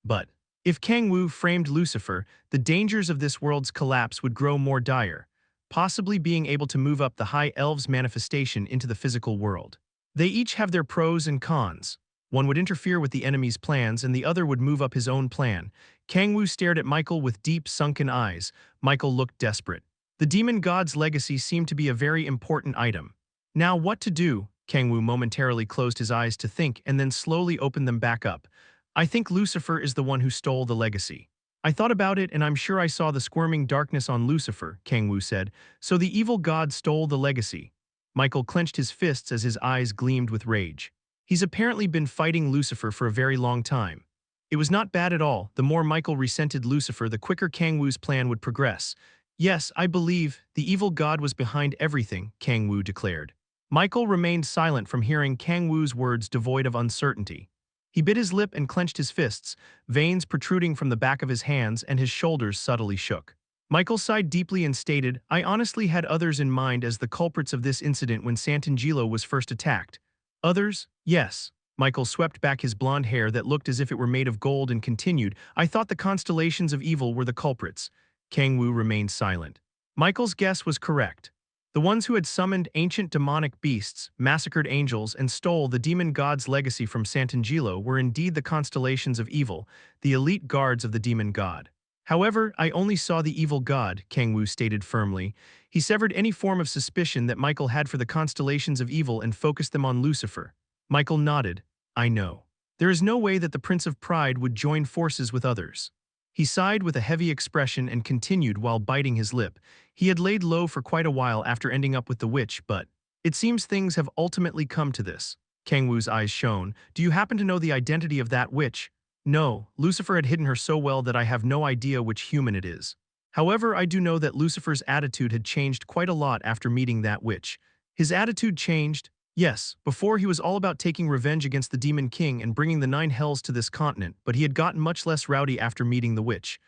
But if Kang-woo framed Lucifer, the dangers of this world's collapse would grow more dire, possibly being able to move up the High Elves' manifestation into the physical world. They each have their pros and cons. One would interfere with the enemy's plans and the other would move up his own plan. Kang-woo stared at Michael with deep, sunken eyes. Michael looked desperate. The demon god's legacy seemed to be a very important item. Now what to do? Kang-woo momentarily closed his eyes to think and then slowly opened them back up. I think Lucifer is the one who stole the legacy. I thought about it and I'm sure I saw the squirming darkness on Lucifer, Kang-woo said. So the evil god stole the legacy. Michael clenched his fists as his eyes gleamed with rage. He's apparently been fighting Lucifer for a very long time. It was not bad at all. The more Michael resented Lucifer, the quicker Kang-woo's plan would progress. Yes, I believe the evil god was behind everything, Kang-woo declared. Michael remained silent from hearing Kang-woo's words devoid of uncertainty. He bit his lip and clenched his fists, veins protruding from the back of his hands and his shoulders subtly shook. Michael sighed deeply and stated, I honestly had others in mind as the culprits of this incident when Sant'Angelo was first attacked. Others? Yes. Michael swept back his blonde hair that looked as if it were made of gold and continued, I thought the constellations of evil were the culprits. Kang-woo remained silent. Michael's guess was correct. The ones who had summoned ancient demonic beasts, massacred angels, and stole the demon god's legacy from Sant'Angelo were indeed the constellations of evil, the elite guards of the demon god. However, I only saw the evil god, Kang-woo stated firmly. He severed any form of suspicion that Michael had for the constellations of evil and focused them on Lucifer. Michael nodded. I know. There is no way that the Prince of Pride would join forces with others. He sighed with a heavy expression and continued while biting his lip. He had laid low for quite a while after ending up with the witch, but it seems things have ultimately come to this. Kang-woo's eyes shone. Do you happen to know the identity of that witch? No, Lucifer had hidden her so well that I have no idea which human it is. However, I do know that Lucifer's attitude had changed quite a lot after meeting that witch. His attitude changed? Yes, before he was all about taking revenge against the Demon King and bringing the 9 hells to this continent, but he had gotten much less rowdy after meeting the witch.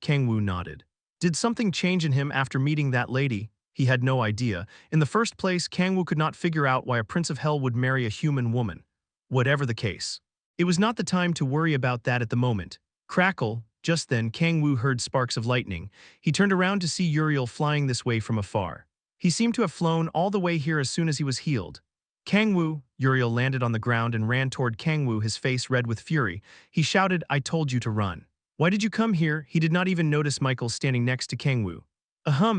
Kang-woo nodded. Did something change in him after meeting that lady? He had no idea. In the first place, Kang-woo could not figure out why a Prince of Hell would marry a human woman. Whatever the case. It was not the time to worry about that at the moment. Crackle. Just then, Kang-woo heard sparks of lightning. He turned around to see Uriel flying this way from afar. He seemed to have flown all the way here as soon as he was healed. Kang-woo, Uriel landed on the ground and ran toward Kang-woo, his face red with fury. He shouted, I told you to run. Why did you come here? He did not even notice Michael standing next to Kang-woo.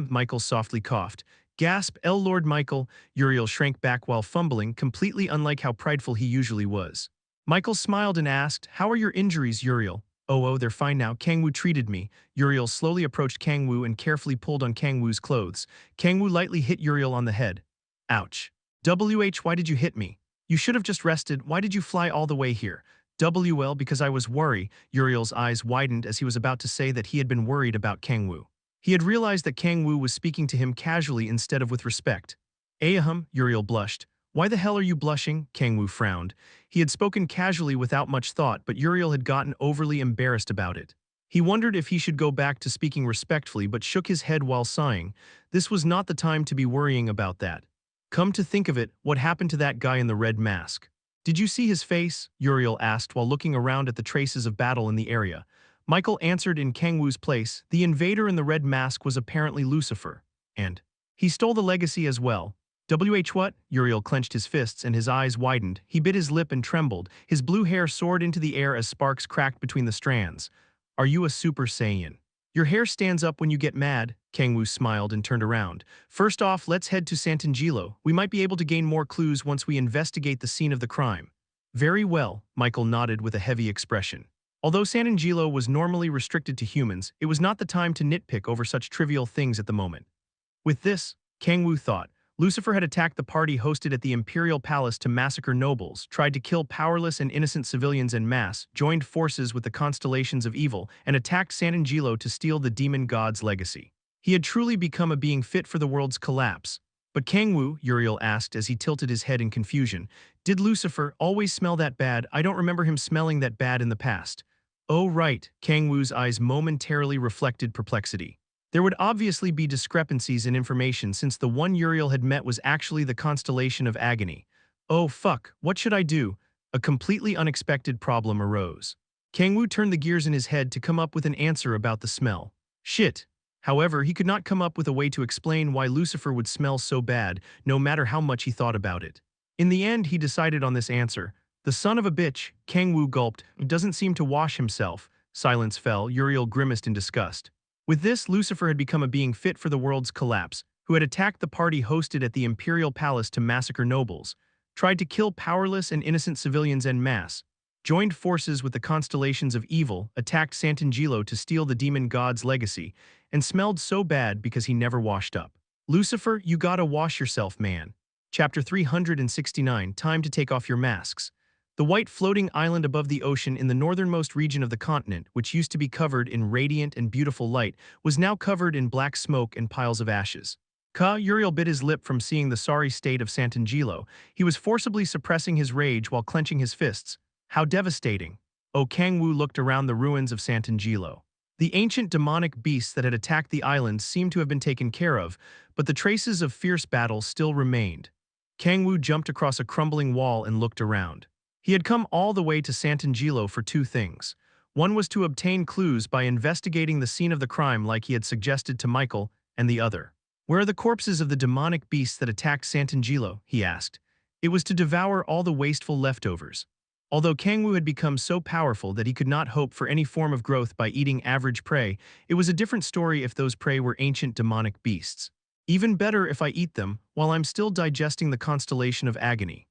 Michael softly coughed. Gasp, Lord Michael. Uriel shrank back while fumbling, completely unlike how prideful he usually was. Michael smiled and asked, how are your injuries, Uriel? Oh, they're fine now. Kang-woo treated me. Uriel slowly approached Kang-woo and carefully pulled on Kang-woo's clothes. Kang-woo lightly hit Uriel on the head. Ouch. Why did you hit me? You should have just rested. Why did you fly all the way here? Because I was worried. Uriel's eyes widened as he was about to say that he had been worried about Kang-woo. He had realized that Kang-woo was speaking to him casually instead of with respect. Uriel blushed. Why the hell are you blushing? Kang-woo frowned. He had spoken casually without much thought, but Uriel had gotten overly embarrassed about it. He wondered if he should go back to speaking respectfully but shook his head while sighing. This was not the time to be worrying about that. Come to think of it, what happened to that guy in the red mask? Did you see his face? Uriel asked while looking around at the traces of battle in the area. Michael answered in Kang-woo's place. The invader in the red mask was apparently Lucifer. And he stole the legacy as well. What? Uriel clenched his fists and his eyes widened. He bit his lip and trembled. His blue hair soared into the air as sparks cracked between the strands. Are you a Super Saiyan? Your hair stands up when you get mad. Kang-woo smiled and turned around. First off, let's head to Sant'Angelo. We might be able to gain more clues once we investigate the scene of the crime. Very well, Michael nodded with a heavy expression. Although Sant'Angelo was normally restricted to humans, it was not the time to nitpick over such trivial things at the moment. With this, Kang-woo thought, Lucifer had attacked the party hosted at the Imperial Palace to massacre nobles, tried to kill powerless and innocent civilians en masse, joined forces with the constellations of evil, and attacked Sant'Angelo to steal the demon god's legacy. He had truly become a being fit for the world's collapse. But Kang-woo, Uriel asked as he tilted his head in confusion, did Lucifer always smell that bad? I don't remember him smelling that bad in the past. Oh right, Kang-woo's eyes momentarily reflected perplexity. There would obviously be discrepancies in information since the one Uriel had met was actually the constellation of agony. Oh fuck, what should I do? A completely unexpected problem arose. Kang-woo turned the gears in his head to come up with an answer about the smell. Shit. However, he could not come up with a way to explain why Lucifer would smell so bad, no matter how much he thought about it. In the end, he decided on this answer. The son of a bitch, Kang-woo gulped, doesn't seem to wash himself. Silence fell. Uriel grimaced in disgust. With this, Lucifer had become a being fit for the world's collapse, who had attacked the party hosted at the Imperial Palace to massacre nobles, tried to kill powerless and innocent civilians en masse, joined forces with the constellations of evil, attacked Sant'Angelo to steal the demon god's legacy, and smelled so bad because he never washed up. Lucifer, you gotta wash yourself, man. Chapter 369, Time to Take Off Your Masks. The white floating island above the ocean in the northernmost region of the continent, which used to be covered in radiant and beautiful light, was now covered in black smoke and piles of ashes. Uriel bit his lip from seeing the sorry state of Sant'Angelo. He was forcibly suppressing his rage while clenching his fists. How devastating. Kang-woo looked around the ruins of Sant'Angelo. The ancient demonic beasts that had attacked the island seemed to have been taken care of, but the traces of fierce battle still remained. Kang-woo jumped across a crumbling wall and looked around. He had come all the way to Sant'Angelo for two things. One was to obtain clues by investigating the scene of the crime like he had suggested to Michael, and the other Where are the corpses of the demonic beasts that attacked Santangelo? He asked. It was to devour all the wasteful leftovers. Although Kang-woo had become so powerful that he could not hope for any form of growth by eating average prey, it was a different story if those prey were ancient demonic beasts. Even better if I eat them, while I'm still digesting the constellation of agony.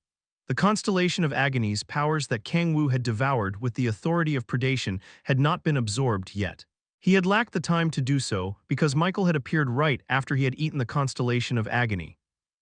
The constellation of agony's powers that Kang-woo had devoured with the authority of predation had not been absorbed yet. He had lacked the time to do so because Michael had appeared right after he had eaten the constellation of agony.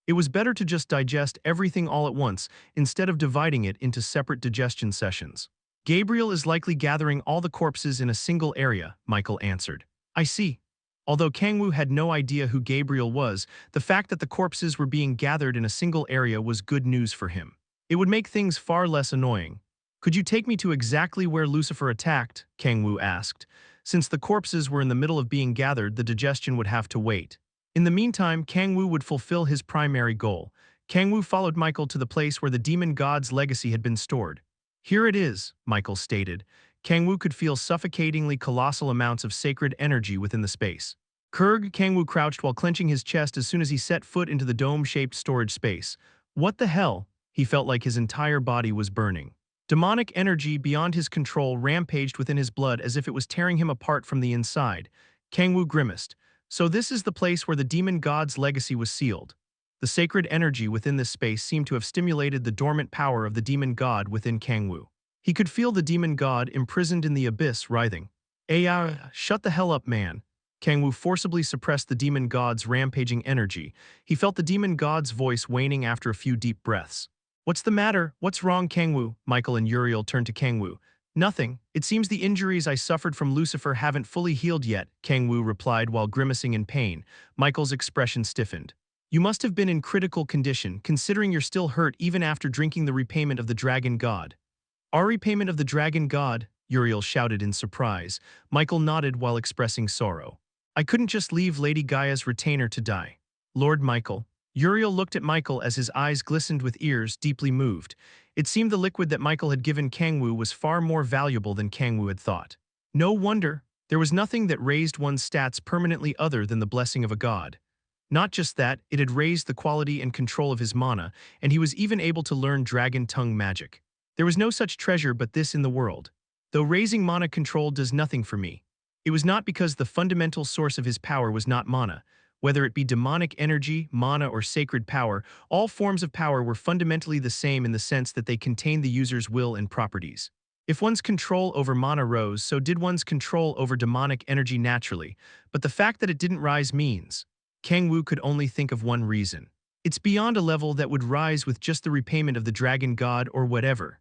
It was better to just digest everything all at once instead of dividing it into separate digestion sessions. Gabriel is likely gathering all the corpses in a single area, Michael answered. I see. Although Kang-woo had no idea who Gabriel was, the fact that the corpses were being gathered in a single area was good news for him. It would make things far less annoying. Could you take me to exactly where Lucifer attacked? Kang-woo asked. Since the corpses were in the middle of being gathered, the digestion would have to wait. In the meantime, Kang-woo would fulfill his primary goal. Kang-woo followed Michael to the place where the demon god's legacy had been stored. Here it is, Michael stated. Kang-woo could feel suffocatingly colossal amounts of sacred energy within the space. Kang-woo crouched while clenching his chest as soon as he set foot into the dome-shaped storage space. What the hell? He felt like his entire body was burning. Demonic energy beyond his control rampaged within his blood as if it was tearing him apart from the inside. Kang-woo grimaced. So this is the place where the demon god's legacy was sealed. The sacred energy within this space seemed to have stimulated the dormant power of the demon god within Kang-woo. He could feel the demon god imprisoned in the abyss writhing. Shut the hell up, man. Kang-woo forcibly suppressed the demon god's rampaging energy. He felt the demon god's voice waning after a few deep breaths. What's the matter? What's wrong, Kang-woo? Michael and Uriel turned to Kang-woo. Nothing. It seems the injuries I suffered from Lucifer haven't fully healed yet, Kang-woo replied while grimacing in pain. Michael's expression stiffened. You must have been in critical condition, considering you're still hurt even after drinking the repayment of the dragon god. Our repayment of the dragon god? Uriel shouted in surprise. Michael nodded while expressing sorrow. I couldn't just leave Lady Gaia's retainer to die. Lord Michael. Uriel looked at Michael as his eyes glistened with ears deeply moved. It seemed the liquid that Michael had given Kang-woo was far more valuable than Kang-woo had thought. No wonder. There was nothing that raised one's stats permanently other than the blessing of a god. Not just that, it had raised the quality and control of his mana, and he was even able to learn dragon tongue magic. There was no such treasure but this in the world. Though raising mana control does nothing for me. It was not because the fundamental source of his power was not mana. Whether it be demonic energy, mana, or sacred power, all forms of power were fundamentally the same in the sense that they contained the user's will and properties. If one's control over mana rose, so did one's control over demonic energy naturally, but the fact that it didn't rise means. Kang-woo could only think of one reason. It's beyond a level that would rise with just the repayment of the dragon god or whatever.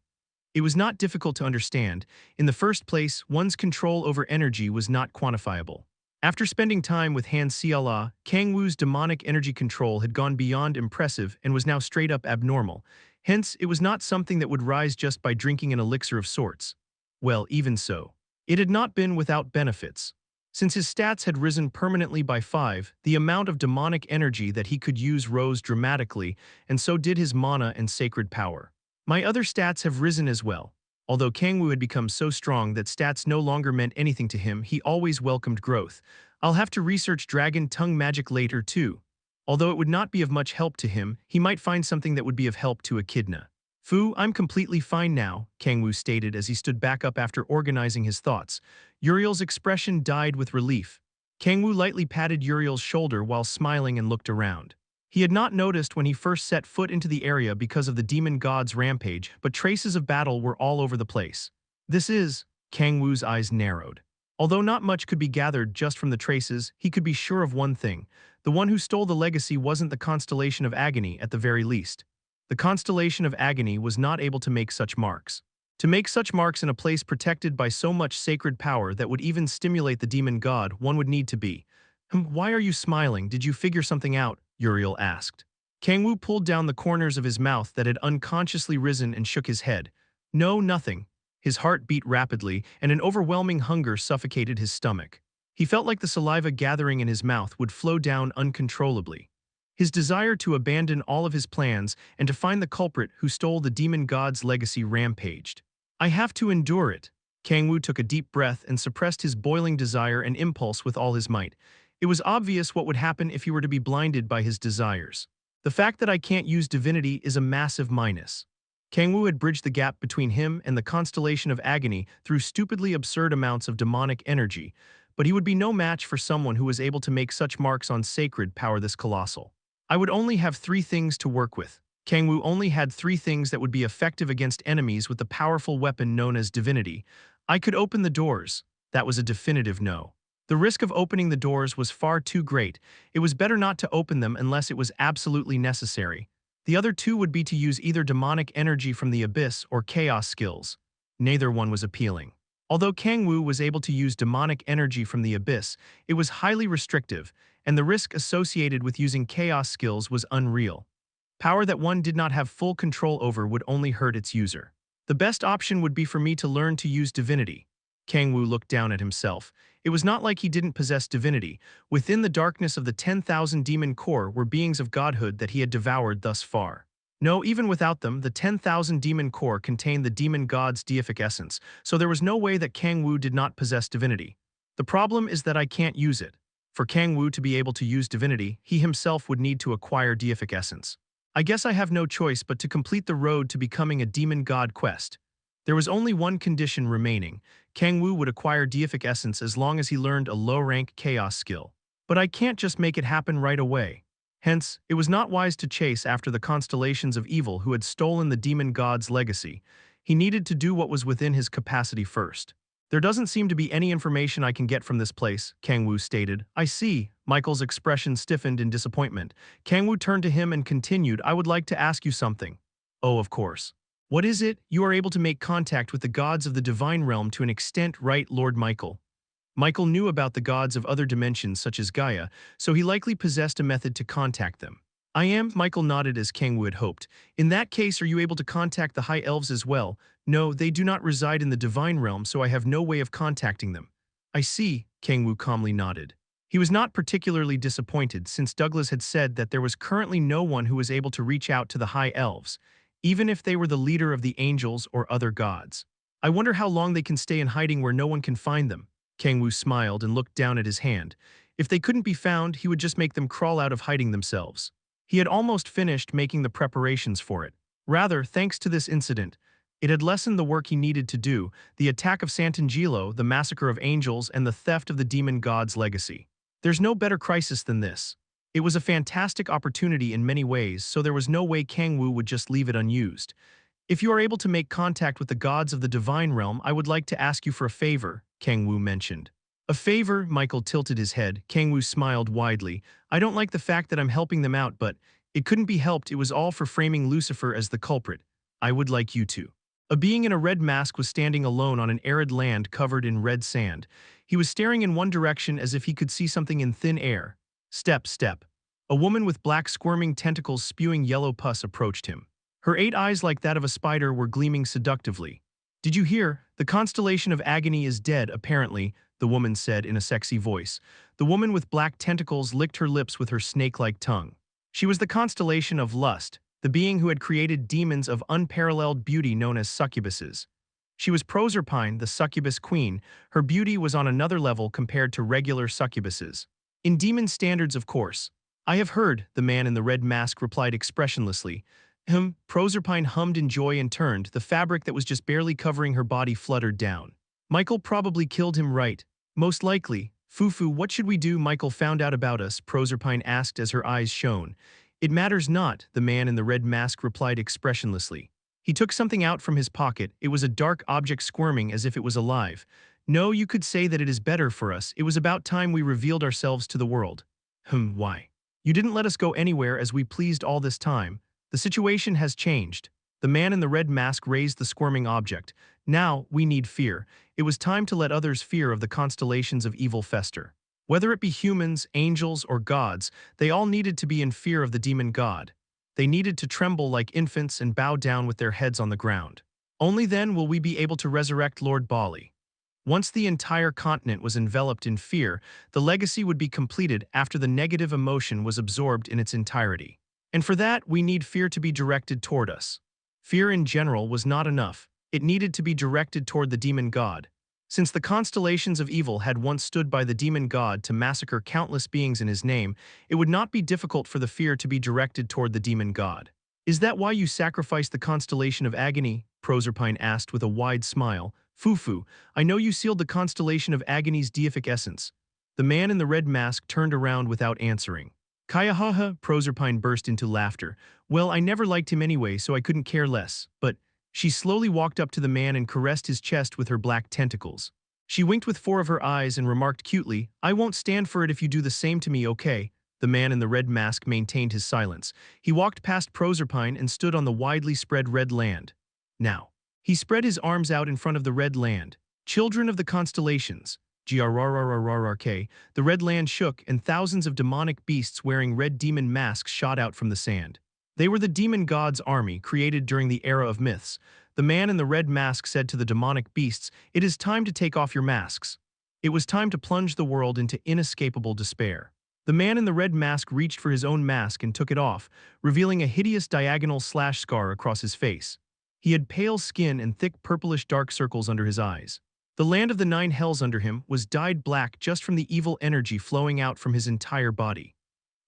It was not difficult to understand. In the first place, one's control over energy was not quantifiable. After spending time with Han Xiala, Kang-woo's demonic energy control had gone beyond impressive and was now straight-up abnormal. Hence, it was not something that would rise just by drinking an elixir of sorts. Well, even so. It had not been without benefits. Since his stats had risen permanently by 5, the amount of demonic energy that he could use rose dramatically, and so did his mana and sacred power. My other stats have risen as well. Although Kang-woo had become so strong that stats no longer meant anything to him, he always welcomed growth. I'll have to research dragon tongue magic later too. Although it would not be of much help to him, he might find something that would be of help to Echidna. Fu, I'm completely fine now, Kang-woo stated as he stood back up after organizing his thoughts. Uriel's expression died with relief. Kang-woo lightly patted Uriel's shoulder while smiling and looked around. He had not noticed when he first set foot into the area because of the demon god's rampage, but traces of battle were all over the place. This is, Kang-woo's eyes narrowed. Although not much could be gathered just from the traces, he could be sure of one thing. The one who stole the legacy wasn't the constellation of agony at the very least. The constellation of agony was not able to make such marks. To make such marks in a place protected by so much sacred power that would even stimulate the demon god, one would need to be. Why are you smiling? Did you figure something out? Uriel asked. Kang-woo pulled down the corners of his mouth that had unconsciously risen and shook his head. No, nothing. His heart beat rapidly, and an overwhelming hunger suffocated his stomach. He felt like the saliva gathering in his mouth would flow down uncontrollably. His desire to abandon all of his plans and to find the culprit who stole the demon god's legacy rampaged. I have to endure it. Kang-woo took a deep breath and suppressed his boiling desire and impulse with all his might. It was obvious what would happen if he were to be blinded by his desires. The fact that I can't use divinity is a massive minus. Kang-woo had bridged the gap between him and the constellation of agony through stupidly absurd amounts of demonic energy, but he would be no match for someone who was able to make such marks on sacred power this colossal. I would only have three things to work with. Kang-woo only had three things that would be effective against enemies with the powerful weapon known as divinity. I could open the doors. That was a definitive no. The risk of opening the doors was far too great. It was better not to open them unless it was absolutely necessary. The other two would be to use either demonic energy from the abyss or chaos skills. Neither one was appealing. Although Kang-woo was able to use demonic energy from the abyss, it was highly restrictive, and the risk associated with using chaos skills was unreal. Power that one did not have full control over would only hurt its user. The best option would be for me to learn to use divinity. Kang-woo looked down at himself. It was not like he didn't possess divinity. Within the darkness of the 10,000 demon core were beings of godhood that he had devoured thus far. No, even without them, the 10,000 demon core contained the demon god's deific essence, so there was no way that Kang-woo did not possess divinity. The problem is that I can't use it. For Kang-woo to be able to use divinity, he himself would need to acquire deific essence. I guess I have no choice but to complete the road to becoming a demon god quest. There was only one condition remaining. Kang-woo would acquire deific essence as long as he learned a low-rank chaos skill. But I can't just make it happen right away. Hence, it was not wise to chase after the constellations of evil who had stolen the demon god's legacy. He needed to do what was within his capacity first. There doesn't seem to be any information I can get from this place, Kang-woo stated. I see. Michael's expression stiffened in disappointment. Kang-woo turned to him and continued, I would like to ask you something. Oh, of course. What is it? You are able to make contact with the gods of the divine realm to an extent, right, Lord Michael? Michael knew about the gods of other dimensions such as Gaia, so he likely possessed a method to contact them. I am, Michael nodded as Kang-woo had hoped. In that case, are you able to contact the high elves as well? No, they do not reside in the divine realm, so I have no way of contacting them. I see, Kang-woo calmly nodded. He was not particularly disappointed since Douglas had said that there was currently no one who was able to reach out to the high elves, even if they were the leader of the angels or other gods. I wonder how long they can stay in hiding where no one can find them. Kang-woo smiled and looked down at his hand. If they couldn't be found, he would just make them crawl out of hiding themselves. He had almost finished making the preparations for it. Rather, thanks to this incident, it had lessened the work he needed to do, the attack of Sant'Angelo, the massacre of angels, and the theft of the demon god's legacy. There's no better crisis than this. It was a fantastic opportunity in many ways, so there was no way Kang-woo would just leave it unused. If you are able to make contact with the gods of the divine realm, I would like to ask you for a favor, Kang-woo mentioned. A favor? Michael tilted his head. Kang-woo smiled widely. I don't like the fact that I'm helping them out, but it couldn't be helped. It was all for framing Lucifer as the culprit. I would like you to. A being in a red mask was standing alone on an arid land covered in red sand. He was staring in one direction as if he could see something in thin air. Step, step. A woman with black squirming tentacles spewing yellow pus approached him. Her 8 eyes, like that of a spider, were gleaming seductively. Did you hear? The constellation of agony is dead, apparently, the woman said in a sexy voice. The woman with black tentacles licked her lips with her snake-like tongue. She was the constellation of lust, the being who had created demons of unparalleled beauty known as succubuses. She was Proserpine, the succubus queen. Her beauty was on another level compared to regular succubuses. In demon standards, of course. I have heard, the man in the red mask replied expressionlessly. Proserpine hummed in joy and turned. The fabric that was just barely covering her body fluttered down. Michael probably killed him, right? Most likely. Fufu, what should we do? Michael found out about us, Proserpine asked as her eyes shone. It matters not, the man in the red mask replied expressionlessly. He took something out from his pocket. It was a dark object squirming as if it was alive. No, you could say that it is better for us. It was about time we revealed ourselves to the world. Why? You didn't let us go anywhere as we pleased all this time. The situation has changed. The man in the red mask raised the squirming object. Now, we need fear. It was time to let others fear of the constellations of evil fester. Whether it be humans, angels, or gods, they all needed to be in fear of the demon god. They needed to tremble like infants and bow down with their heads on the ground. Only then will we be able to resurrect Lord Bali. Once the entire continent was enveloped in fear, the legacy would be completed after the negative emotion was absorbed in its entirety. And for that, we need fear to be directed toward us. Fear in general was not enough. It needed to be directed toward the demon god. Since the constellations of evil had once stood by the demon god to massacre countless beings in his name, it would not be difficult for the fear to be directed toward the demon god. Is that why you sacrificed the constellation of agony? Proserpine asked with a wide smile. Fufu, I know you sealed the constellation of agony's deific essence. The man in the red mask turned around without answering. Kayahaha, Proserpine burst into laughter. Well, I never liked him anyway, so I couldn't care less, but… She slowly walked up to the man and caressed his chest with her black tentacles. She winked with 4 of her eyes and remarked cutely, I won't stand for it if you do the same to me, okay? The man in the red mask maintained his silence. He walked past Proserpine and stood on the widely spread red land. Now. He spread his arms out in front of the red land. Children of the constellations. Grrrrrrrk. The red land shook and thousands of demonic beasts wearing red demon masks shot out from the sand. They were the demon god's army created during the era of myths. The man in the red mask said to the demonic beasts, it is time to take off your masks. It was time to plunge the world into inescapable despair. The man in the red mask reached for his own mask and took it off, revealing a hideous diagonal slash scar across his face. He had pale skin and thick purplish dark circles under his eyes. The land of the 9 hells under him was dyed black just from the evil energy flowing out from his entire body.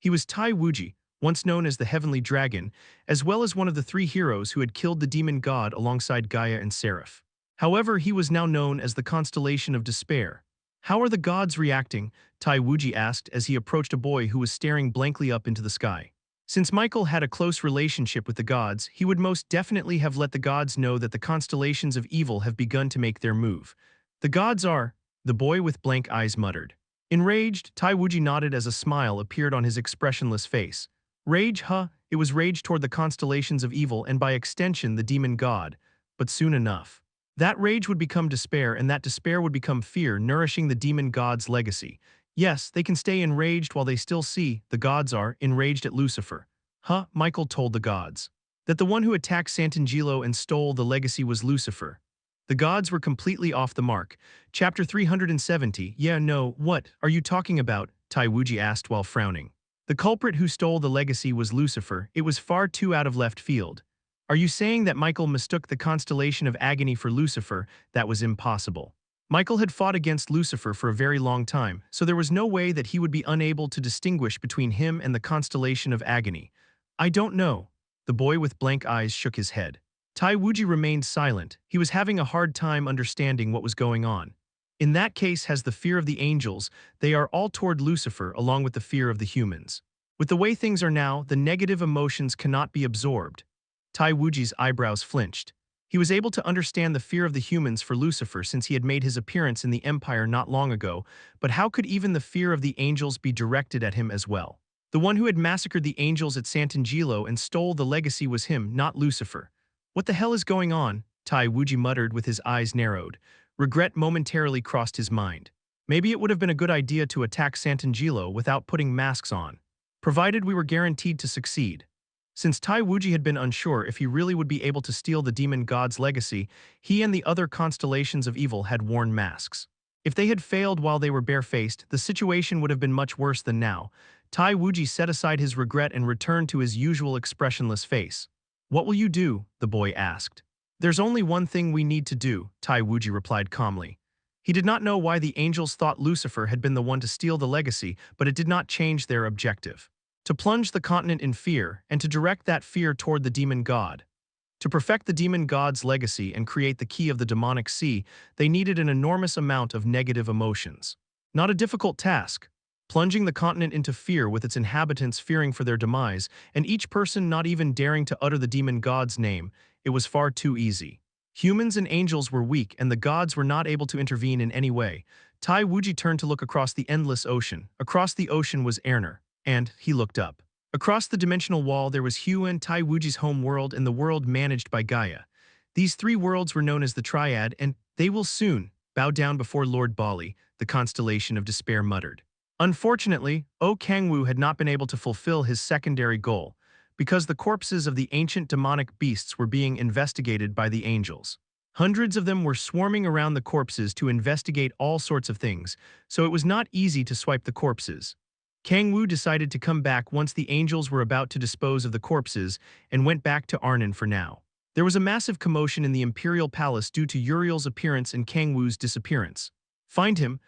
He was Tai Wuji, once known as the Heavenly Dragon, as well as one of the 3 heroes who had killed the demon god alongside Gaia and Xperrif. However, he was now known as the Constellation of Despair. How are the gods reacting? Tai Wuji asked as he approached a boy who was staring blankly up into the sky. Since Michael had a close relationship with the gods, he would most definitely have let the gods know that the constellations of evil have begun to make their move. The gods are… The boy with blank eyes muttered. Enraged, Tai Wuji nodded as a smile appeared on his expressionless face. Rage, huh? It was rage toward the constellations of evil and by extension the demon god. But soon enough. That rage would become despair and that despair would become fear, nourishing the demon god's legacy. Yes, they can stay enraged while they still see, the gods are, enraged at Lucifer. Huh? Michael told the gods. That the one who attacked Sant'Angelo and stole the legacy was Lucifer. The gods were completely off the mark. Chapter 370. Yeah, no, what are you talking about? Tai Wuji asked while frowning. The culprit who stole the legacy was Lucifer. It was far too out of left field. Are you saying that Michael mistook the constellation of agony for Lucifer? That was impossible. Michael had fought against Lucifer for a very long time, so there was no way that he would be unable to distinguish between him and the constellation of agony. I don't know. The boy with blank eyes shook his head. Tai Wuji remained silent. He was having a hard time understanding what was going on. In that case has the fear of the angels, they are all toward Lucifer along with the fear of the humans. With the way things are now, the negative emotions cannot be absorbed. Tai Wuji's eyebrows flinched. He was able to understand the fear of the humans for Lucifer since he had made his appearance in the Empire not long ago, but how could even the fear of the angels be directed at him as well? The one who had massacred the angels at Sant'Angelo and stole the legacy was him, not Lucifer. What the hell is going on? Tai Wuji muttered with his eyes narrowed. Regret momentarily crossed his mind. Maybe it would have been a good idea to attack Sant'Angelo without putting masks on, provided we were guaranteed to succeed. Since Tai Wuji had been unsure if he really would be able to steal the demon god's legacy, he and the other constellations of evil had worn masks. If they had failed while they were barefaced, the situation would have been much worse than now. Tai Wuji set aside his regret and returned to his usual expressionless face. What will you do? The boy asked. There's only one thing we need to do, Tai Wuji replied calmly. He did not know why the angels thought Lucifer had been the one to steal the legacy, but it did not change their objective. To plunge the continent in fear, and to direct that fear toward the demon god. To perfect the demon god's legacy and create the key of the demonic sea, they needed an enormous amount of negative emotions. Not a difficult task. Plunging the continent into fear with its inhabitants fearing for their demise, and each person not even daring to utter the demon god's name, it was far too easy. Humans and angels were weak and the gods were not able to intervene in any way. Tai Wuji turned to look across the endless ocean. Across the ocean was Erner, and he looked up. Across the dimensional wall there was Huen, Tai Wuji's home world, and the world managed by Gaia. These 3 worlds were known as the Triad, and they will soon bow down before Lord Bali, the constellation of despair muttered. Unfortunately, Kang-woo had not been able to fulfill his secondary goal, because the corpses of the ancient demonic beasts were being investigated by the angels. Hundreds of them were swarming around the corpses to investigate all sorts of things, so it was not easy to swipe the corpses. Kang-woo decided to come back once the angels were about to dispose of the corpses and went back to Arnon for now. There was a massive commotion in the imperial palace due to Uriel's appearance and Kang-woo's disappearance. Find him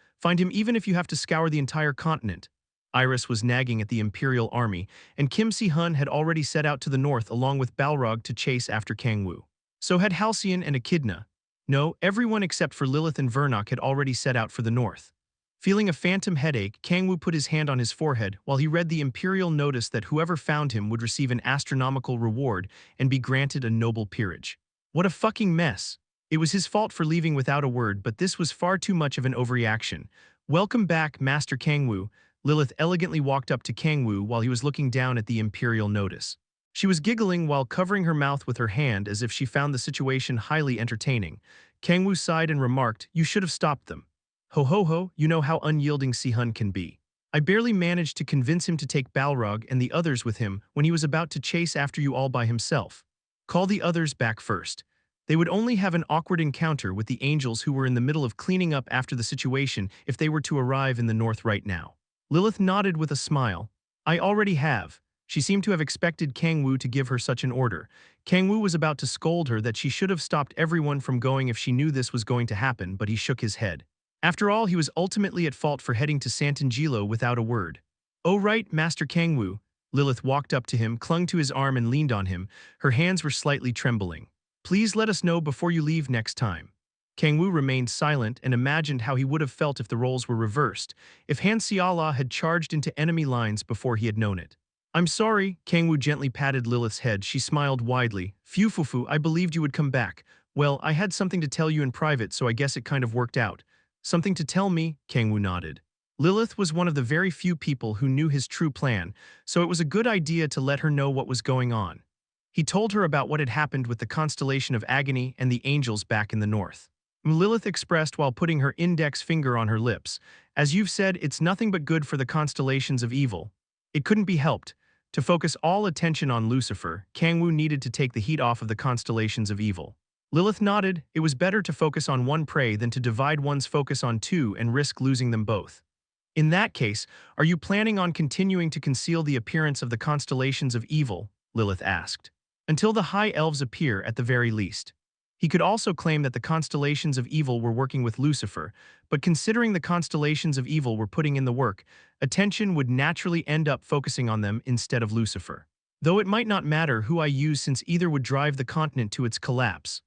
even if you have to scour the entire continent. Iris was nagging at the imperial army, and Kim Si-hun had already set out to the north along with Balrog to chase after Kang-woo. So had Halcyon and Echidna. No, everyone except for Lilith and Vernok had already set out for the north. Feeling a phantom headache, Kang-woo put his hand on his forehead while he read the imperial notice that whoever found him would receive an astronomical reward and be granted a noble peerage. What a fucking mess. It was his fault for leaving without a word, but this was far too much of an overreaction. Welcome back, Master Kang-woo. Lilith elegantly walked up to Kang-woo while he was looking down at the imperial notice. She was giggling while covering her mouth with her hand as if she found the situation highly entertaining. Kang-woo sighed and remarked, "You should have stopped them." Ho ho ho, you know how unyielding Si-hun can be. I barely managed to convince him to take Balrog and the others with him when he was about to chase after you all by himself. Call the others back first. They would only have an awkward encounter with the angels who were in the middle of cleaning up after the situation if they were to arrive in the north right now. Lilith nodded with a smile. I already have. She seemed to have expected Kang-woo to give her such an order. Kang-woo was about to scold her that she should have stopped everyone from going if she knew this was going to happen, but he shook his head. After all, he was ultimately at fault for heading to Santangelo without a word. Oh right, Master Kang-woo. Lilith walked up to him, clung to his arm and leaned on him. Her hands were slightly trembling. Please let us know before you leave next time. Kang-woo remained silent and imagined how he would have felt if the roles were reversed, if Han Xiala had charged into enemy lines before he had known it. I'm sorry, Kang-woo gently patted Lilith's head. She smiled widely. Phew, Fufu, I believed you would come back. Well, I had something to tell you in private, so I guess it kind of worked out. Something to tell me? Kang-woo nodded. Lilith was one of the very few people who knew his true plan, so it was a good idea to let her know what was going on. He told her about what had happened with the constellation of Agony and the angels back in the north. Lilith expressed while putting her index finger on her lips. As you've said, it's nothing but good for the constellations of evil. It couldn't be helped. To focus all attention on Lucifer, Kang-woo needed to take the heat off of the constellations of evil. Lilith nodded. It was better to focus on one prey than to divide one's focus on two and risk losing them both. In that case, are you planning on continuing to conceal the appearance of the constellations of evil? Lilith asked. Until the High Elves appear at the very least. He could also claim that the constellations of evil were working with Lucifer, but considering the constellations of evil were putting in the work, attention would naturally end up focusing on them instead of Lucifer. Though it might not matter who I use since either would drive the continent to its collapse.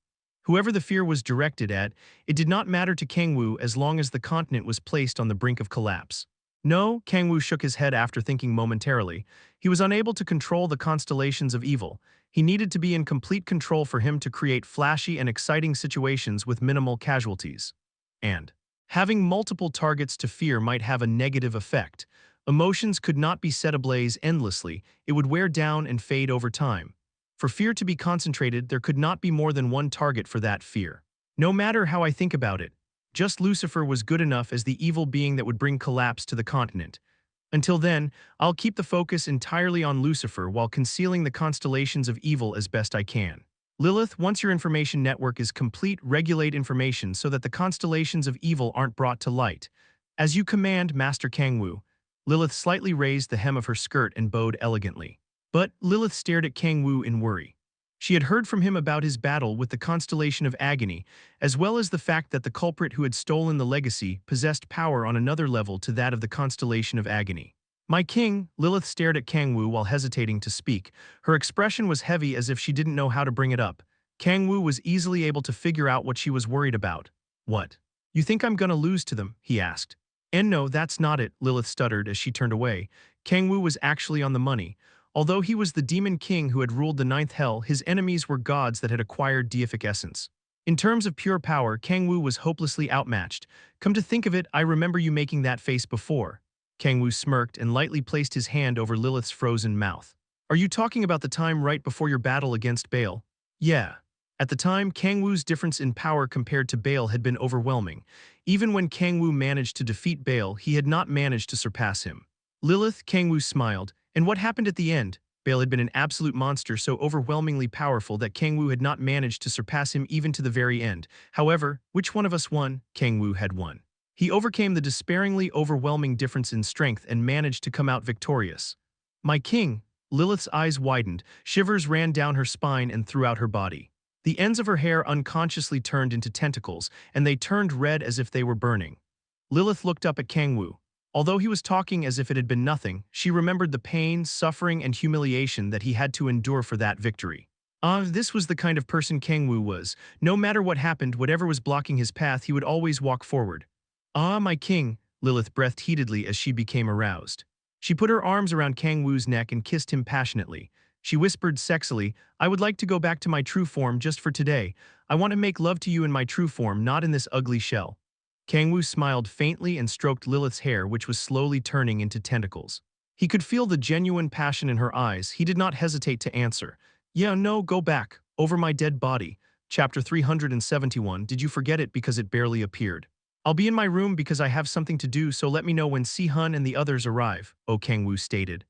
Whoever the fear was directed at, it did not matter to Kang-woo as long as the continent was placed on the brink of collapse. No, Kang-woo shook his head after thinking momentarily. He was unable to control the constellations of evil. He needed to be in complete control for him to create flashy and exciting situations with minimal casualties. And having multiple targets to fear might have a negative effect. Emotions could not be set ablaze endlessly. It would wear down and fade over time. For fear to be concentrated, there could not be more than one target for that fear. No matter how I think about it, just Lucifer was good enough as the evil being that would bring collapse to the continent. Until then, I'll keep the focus entirely on Lucifer while concealing the constellations of evil as best I can. Lilith, once your information network is complete, regulate information so that the constellations of evil aren't brought to light. As you command, Master Kang-woo. Lilith slightly raised the hem of her skirt and bowed elegantly. But Lilith stared at Kang-woo in worry. She had heard from him about his battle with the constellation of Agony, as well as the fact that the culprit who had stolen the legacy possessed power on another level to that of the constellation of Agony. My king, Lilith stared at Kang-woo while hesitating to speak. Her expression was heavy as if she didn't know how to bring it up. Kang-woo was easily able to figure out what she was worried about. What? You think I'm gonna lose to them? He asked. And no, that's not it, Lilith stuttered as she turned away. Kang-woo was actually on the money. Although he was the demon king who had ruled the ninth hell, his enemies were gods that had acquired deific essence. In terms of pure power, Kang-woo was hopelessly outmatched. Come to think of it, I remember you making that face before. Kang-woo smirked and lightly placed his hand over Lilith's frozen mouth. Are you talking about the time right before your battle against Baal? Yeah. At the time, Kang-woo's difference in power compared to Baal had been overwhelming. Even when Kang-woo managed to defeat Baal, he had not managed to surpass him. Lilith, Kang-woo smiled. And what happened at the end? Baal had been an absolute monster so overwhelmingly powerful that Kang-woo had not managed to surpass him even to the very end. However, which one of us won? Kang-woo had won. He overcame the despairingly overwhelming difference in strength and managed to come out victorious. My king, Lilith's eyes widened, shivers ran down her spine and throughout her body. The ends of her hair unconsciously turned into tentacles, and they turned red as if they were burning. Lilith looked up at Kang-woo. Although he was talking as if it had been nothing, she remembered the pain, suffering, and humiliation that he had to endure for that victory. This was the kind of person Kang-woo was. No matter what happened, whatever was blocking his path, he would always walk forward. "Ah, my king," Lilith breathed heatedly as she became aroused. She put her arms around Kang-woo's neck and kissed him passionately. She whispered sexily, "I would like to go back to my true form just for today. I want to make love to you in my true form, not in this ugly shell." Kang-woo smiled faintly and stroked Lilith's hair, which was slowly turning into tentacles. He could feel the genuine passion in her eyes. He did not hesitate to answer. "Yeah, no, go back. Over my dead body." Chapter 371, Did you forget it because it barely appeared? "I'll be in my room because I have something to do, so let me know when Si-hun and the others arrive," Kang-woo stated.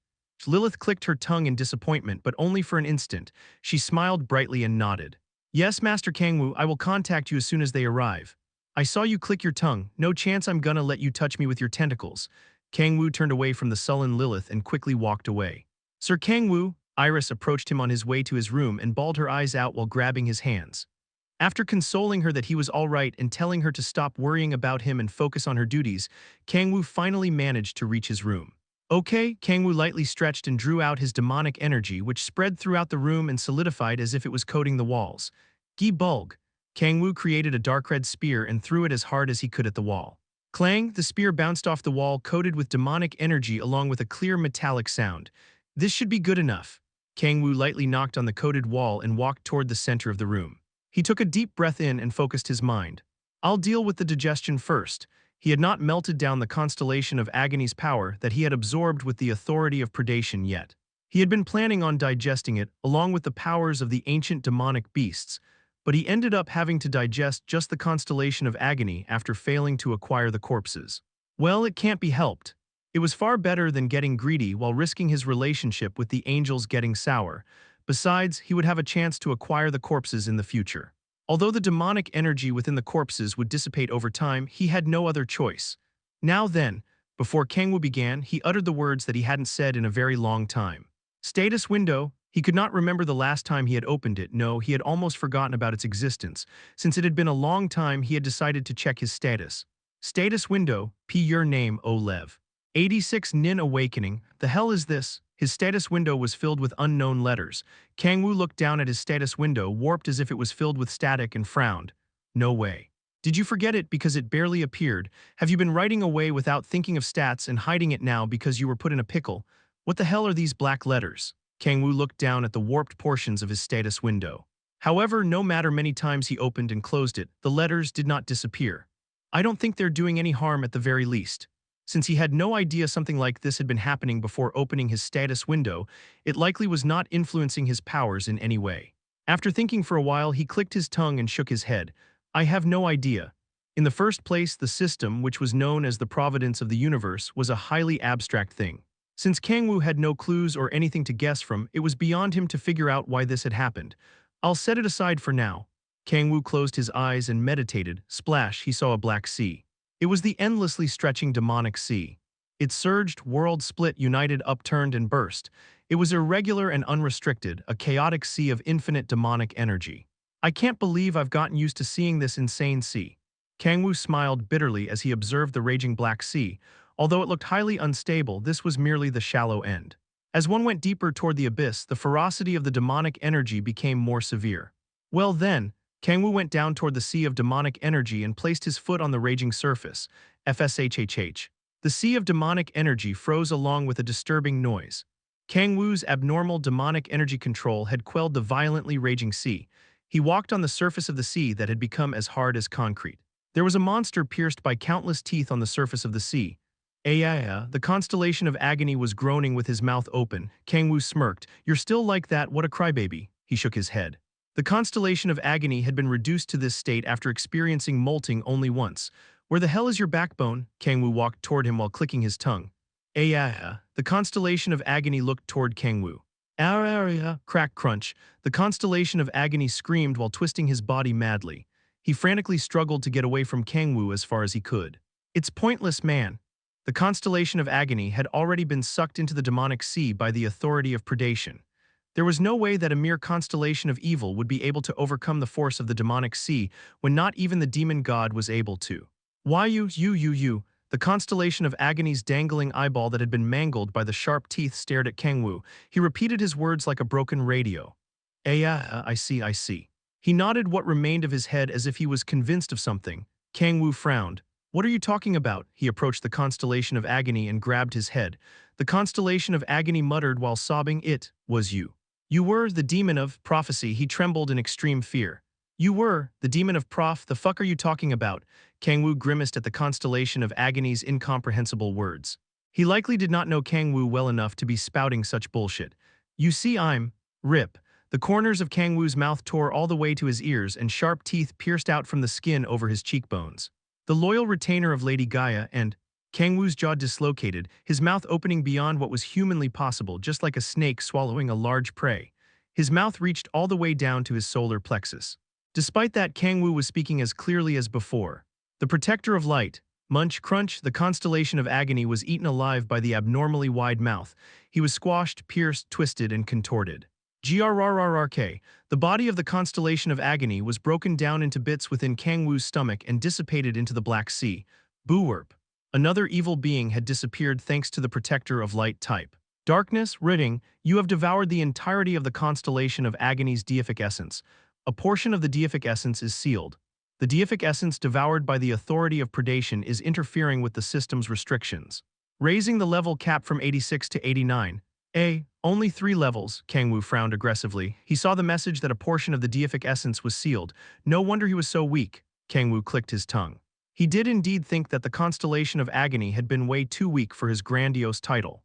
Lilith clicked her tongue in disappointment, but only for an instant. She smiled brightly and nodded. "Yes, Master Kang-woo, I will contact you as soon as they arrive." "I saw you click your tongue. No chance I'm gonna let you touch me with your tentacles." Kang-woo turned away from the sullen Lilith and quickly walked away. "Sir Kang-woo," Iris approached him on his way to his room and bawled her eyes out while grabbing his hands. After consoling her that he was all right and telling her to stop worrying about him and focus on her duties, Kang-woo finally managed to reach his room. "Okay," Kang-woo lightly stretched and drew out his demonic energy, which spread throughout the room and solidified as if it was coating the walls. "Gi bulg." Kang-woo created a dark red spear and threw it as hard as he could at the wall. Clang, the spear bounced off the wall coated with demonic energy along with a clear metallic sound. "This should be good enough." Kang-woo lightly knocked on the coated wall and walked toward the center of the room. He took a deep breath in and focused his mind. "I'll deal with the digestion first." He had not melted down the constellation of agony's power that he had absorbed with the authority of predation yet. He had been planning on digesting it, along with the powers of the ancient demonic beasts, but he ended up having to digest just the constellation of agony after failing to acquire the corpses. Well, it can't be helped. It was far better than getting greedy while risking his relationship with the angels getting sour. Besides, he would have a chance to acquire the corpses in the future. Although the demonic energy within the corpses would dissipate over time, he had no other choice. Now then, before Kang-woo began, he uttered the words that he hadn't said in a very long time. Status window. He could not remember the last time he had opened it. No, he had almost forgotten about its existence. Since it had been a long time, he had decided to check his status. Status window. P. Your name, O Lev. 86 Nin Awakening. The hell is this? His status window was filled with unknown letters. Kang-woo looked down at his status window, warped as if it was filled with static, and frowned. "No way. Did you forget it because it barely appeared? Have you been writing away without thinking of stats and hiding it now because you were put in a pickle? What the hell are these black letters?" Kang-woo looked down at the warped portions of his status window. However, no matter many times he opened and closed it, the letters did not disappear. "I don't think they're doing any harm at the very least." Since he had no idea something like this had been happening before opening his status window, it likely was not influencing his powers in any way. After thinking for a while, he clicked his tongue and shook his head. "I have no idea." In the first place, the system, which was known as the providence of the universe, was a highly abstract thing. Since Kang-woo had no clues or anything to guess from, it was beyond him to figure out why this had happened. "I'll set it aside for now." Kang-woo closed his eyes and meditated. Splash, he saw a black sea. It was the endlessly stretching demonic sea. It surged, world split, united, upturned, and burst. It was irregular and unrestricted, a chaotic sea of infinite demonic energy. "I can't believe I've gotten used to seeing this insane sea." Kang-woo smiled bitterly as he observed the raging black sea. Although it looked highly unstable, this was merely the shallow end. As one went deeper toward the abyss, the ferocity of the demonic energy became more severe. Well then, Kang-woo went down toward the sea of demonic energy and placed his foot on the raging surface. FSHHH. The sea of demonic energy froze along with a disturbing noise. Kang-woo's abnormal demonic energy control had quelled the violently raging sea. He walked on the surface of the sea that had become as hard as concrete. There was a monster pierced by countless teeth on the surface of the sea. The constellation of agony was groaning with his mouth open. Kang-woo smirked. "You're still like that, what a crybaby." He shook his head. The constellation of agony had been reduced to this state after experiencing molting only once. "Where the hell is your backbone?" Kang-woo walked toward him while clicking his tongue. The constellation of agony looked toward Kang-woo. Crack crunch. The constellation of agony screamed while twisting his body madly. He frantically struggled to get away from Kang-woo as far as he could. "It's pointless, man." The constellation of agony had already been sucked into the demonic sea by the authority of predation. There was no way that a mere constellation of evil would be able to overcome the force of the demonic sea when not even the demon god was able to. Why you, the constellation of agony's dangling eyeball that had been mangled by the sharp teeth stared at Kang-woo. He repeated his words like a broken radio. I see. He nodded what remained of his head as if he was convinced of something. Kang-woo frowned. What are you talking about? He approached the constellation of agony and grabbed his head. The constellation of agony muttered while sobbing, "It was you. You were the demon of prophecy." He trembled in extreme fear. "You were the demon of the fuck are you talking about?" Kang-woo grimaced at the constellation of agony's incomprehensible words. He likely did not know Kang-woo well enough to be spouting such bullshit. "You see, rip." The corners of Kang-woo's mouth tore all the way to his ears and sharp teeth pierced out from the skin over his cheekbones. The loyal retainer of Lady Gaia and Kang-woo's jaw dislocated, his mouth opening beyond what was humanly possible, just like a snake swallowing a large prey. His mouth reached all the way down to his solar plexus. Despite that, Kang-woo was speaking as clearly as before. The protector of light, munch, crunch, the constellation of agony was eaten alive by the abnormally wide mouth. He was squashed, pierced, twisted, and contorted. Grrrrk. The body of the constellation of agony was broken down into bits within Kang-woo's stomach and dissipated into the Black Sea. Boowerp. Another evil being had disappeared thanks to the protector of light type. Darkness, ridding, you have devoured the entirety of the constellation of agony's deific essence. A portion of the deific essence is sealed. The deific essence devoured by the Authority of Predation is interfering with the system's restrictions, raising the level cap from 86 to 89. Only 3 levels, Kang-woo frowned aggressively. He saw the message that a portion of the deific essence was sealed. No wonder he was so weak. Kang-woo clicked his tongue. He did indeed think that the constellation of agony had been way too weak for his grandiose title.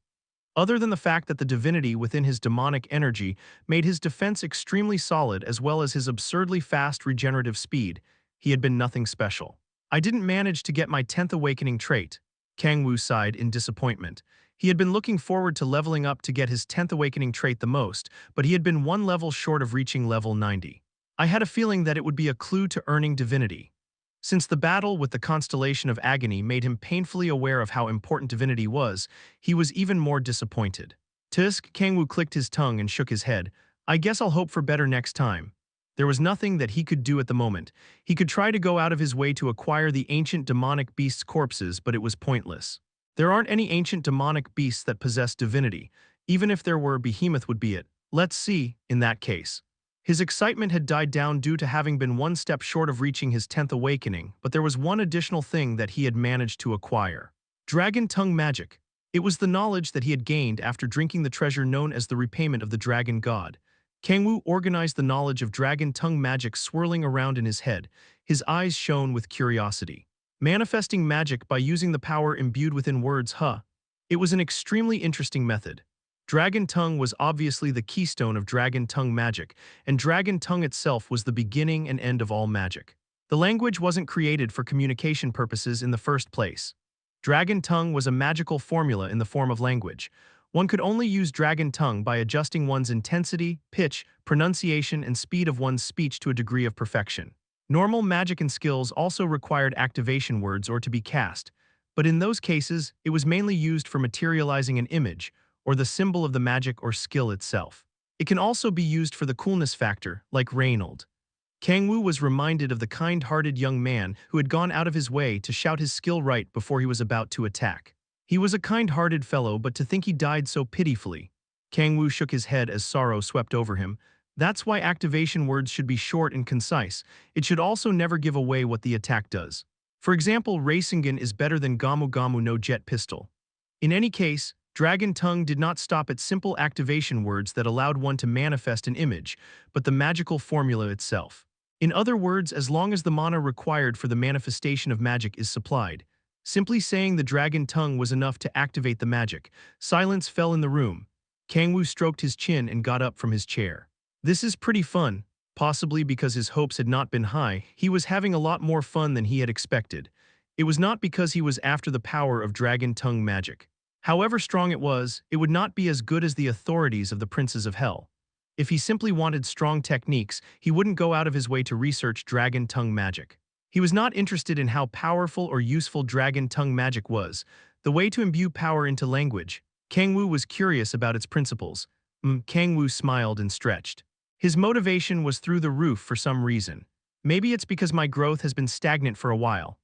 Other than the fact that the divinity within his demonic energy made his defense extremely solid as well as his absurdly fast regenerative speed, he had been nothing special. I didn't manage to get my 10th awakening trait. Kang-woo sighed in disappointment. He had been looking forward to leveling up to get his 10th awakening trait the most, but he had been 1 level short of reaching level 90. I had a feeling that it would be a clue to earning divinity. Since the battle with the constellation of agony made him painfully aware of how important divinity was, he was even more disappointed. Tusk, Kang-woo clicked his tongue and shook his head. I guess I'll hope for better next time. There was nothing that he could do at the moment. He could try to go out of his way to acquire the ancient demonic beasts' corpses, but it was pointless. There aren't any ancient demonic beasts that possess divinity. Even if there were, Behemoth would be it. Let's see, in that case. His excitement had died down due to having been 1 step short of reaching his 10th awakening, but there was one additional thing that he had managed to acquire. Dragon Tongue Magic. It was the knowledge that he had gained after drinking the treasure known as the repayment of the dragon god. Kang-woo organized the knowledge of Dragon Tongue Magic swirling around in his head. His eyes shone with curiosity. Manifesting magic by using the power imbued within words, It was an extremely interesting method. Dragon Tongue was obviously the keystone of Dragon Tongue Magic, and Dragon Tongue itself was the beginning and end of all magic. The language wasn't created for communication purposes in the first place. Dragon Tongue was a magical formula in the form of language. One could only use Dragon Tongue by adjusting one's intensity, pitch, pronunciation, and speed of one's speech to a degree of perfection. Normal magic and skills also required activation words or to be cast, but in those cases, it was mainly used for materializing an image, or the symbol of the magic or skill itself. It can also be used for the coolness factor, like Reynold. Kang-woo was reminded of the kind-hearted young man who had gone out of his way to shout his skill right before he was about to attack. He was a kind-hearted fellow, but to think he died so pitifully. Kang-woo shook his head as sorrow swept over him. That's why activation words should be short and concise. It should also never give away what the attack does. For example, Rasengan is better than Gamu Gamu no Jet Pistol. In any case, Dragon Tongue did not stop at simple activation words that allowed one to manifest an image, but the magical formula itself. In other words, as long as the mana required for the manifestation of magic is supplied, simply saying the Dragon Tongue was enough to activate the magic. Silence fell in the room. Kang-woo stroked his chin and got up from his chair. This is pretty fun. Possibly because his hopes had not been high, he was having a lot more fun than he had expected. It was not because he was after the power of Dragon Tongue magic. However strong it was, it would not be as good as the authorities of the Princes of Hell. If he simply wanted strong techniques, he wouldn't go out of his way to research Dragon Tongue magic. He was not interested in how powerful or useful Dragon Tongue magic was. The way to imbue power into language. Kang-woo was curious about its principles. Kang-woo smiled and stretched. His motivation was through the roof for some reason. Maybe it's because my growth has been stagnant for a while.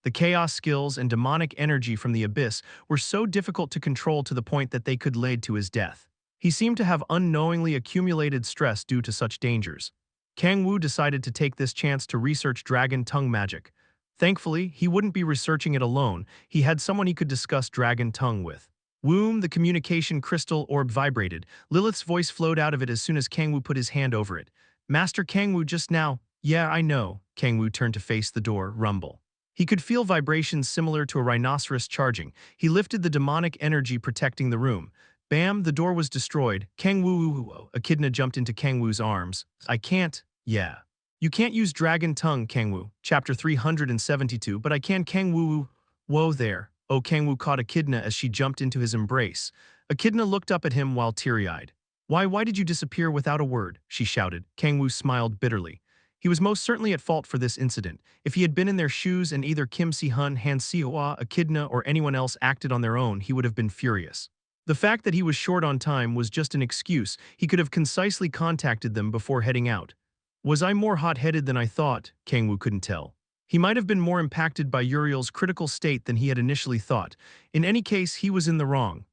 The chaos skills and demonic energy from the abyss were so difficult to control to the point that they could lead to his death. He seemed to have unknowingly accumulated stress due to such dangers. Kang-woo decided to take this chance to research dragon tongue magic. Thankfully, he wouldn't be researching it alone. He had someone he could discuss dragon tongue with. Womb, the communication crystal orb vibrated. Lilith's voice flowed out of it as soon as Kang-woo put his hand over it. Master Kang-woo just now. Yeah, I know. Kang-woo turned to face the door, rumble. He could feel vibrations similar to a rhinoceros charging. He lifted the demonic energy protecting the room. Bam, the door was destroyed. Kang-woo, Echidna jumped into Kang-woo's arms. I can't. Yeah. You can't use dragon tongue, Kang-woo. Chapter 372, but I can Kang-woo. Whoa there. Oh, Kang-woo caught Echidna as she jumped into his embrace. Echidna looked up at him while teary-eyed. Why did you disappear without a word? She shouted. Kang-woo smiled bitterly. He was most certainly at fault for this incident. If he had been in their shoes and either Kim Si-hun, Han Si-hwa, Echidna, or anyone else acted on their own, he would have been furious. The fact that he was short on time was just an excuse. He could have concisely contacted them before heading out. Was I more hot-headed than I thought? Kang-woo couldn't tell. He might have been more impacted by Uriel's critical state than he had initially thought. In any case, he was in the wrong.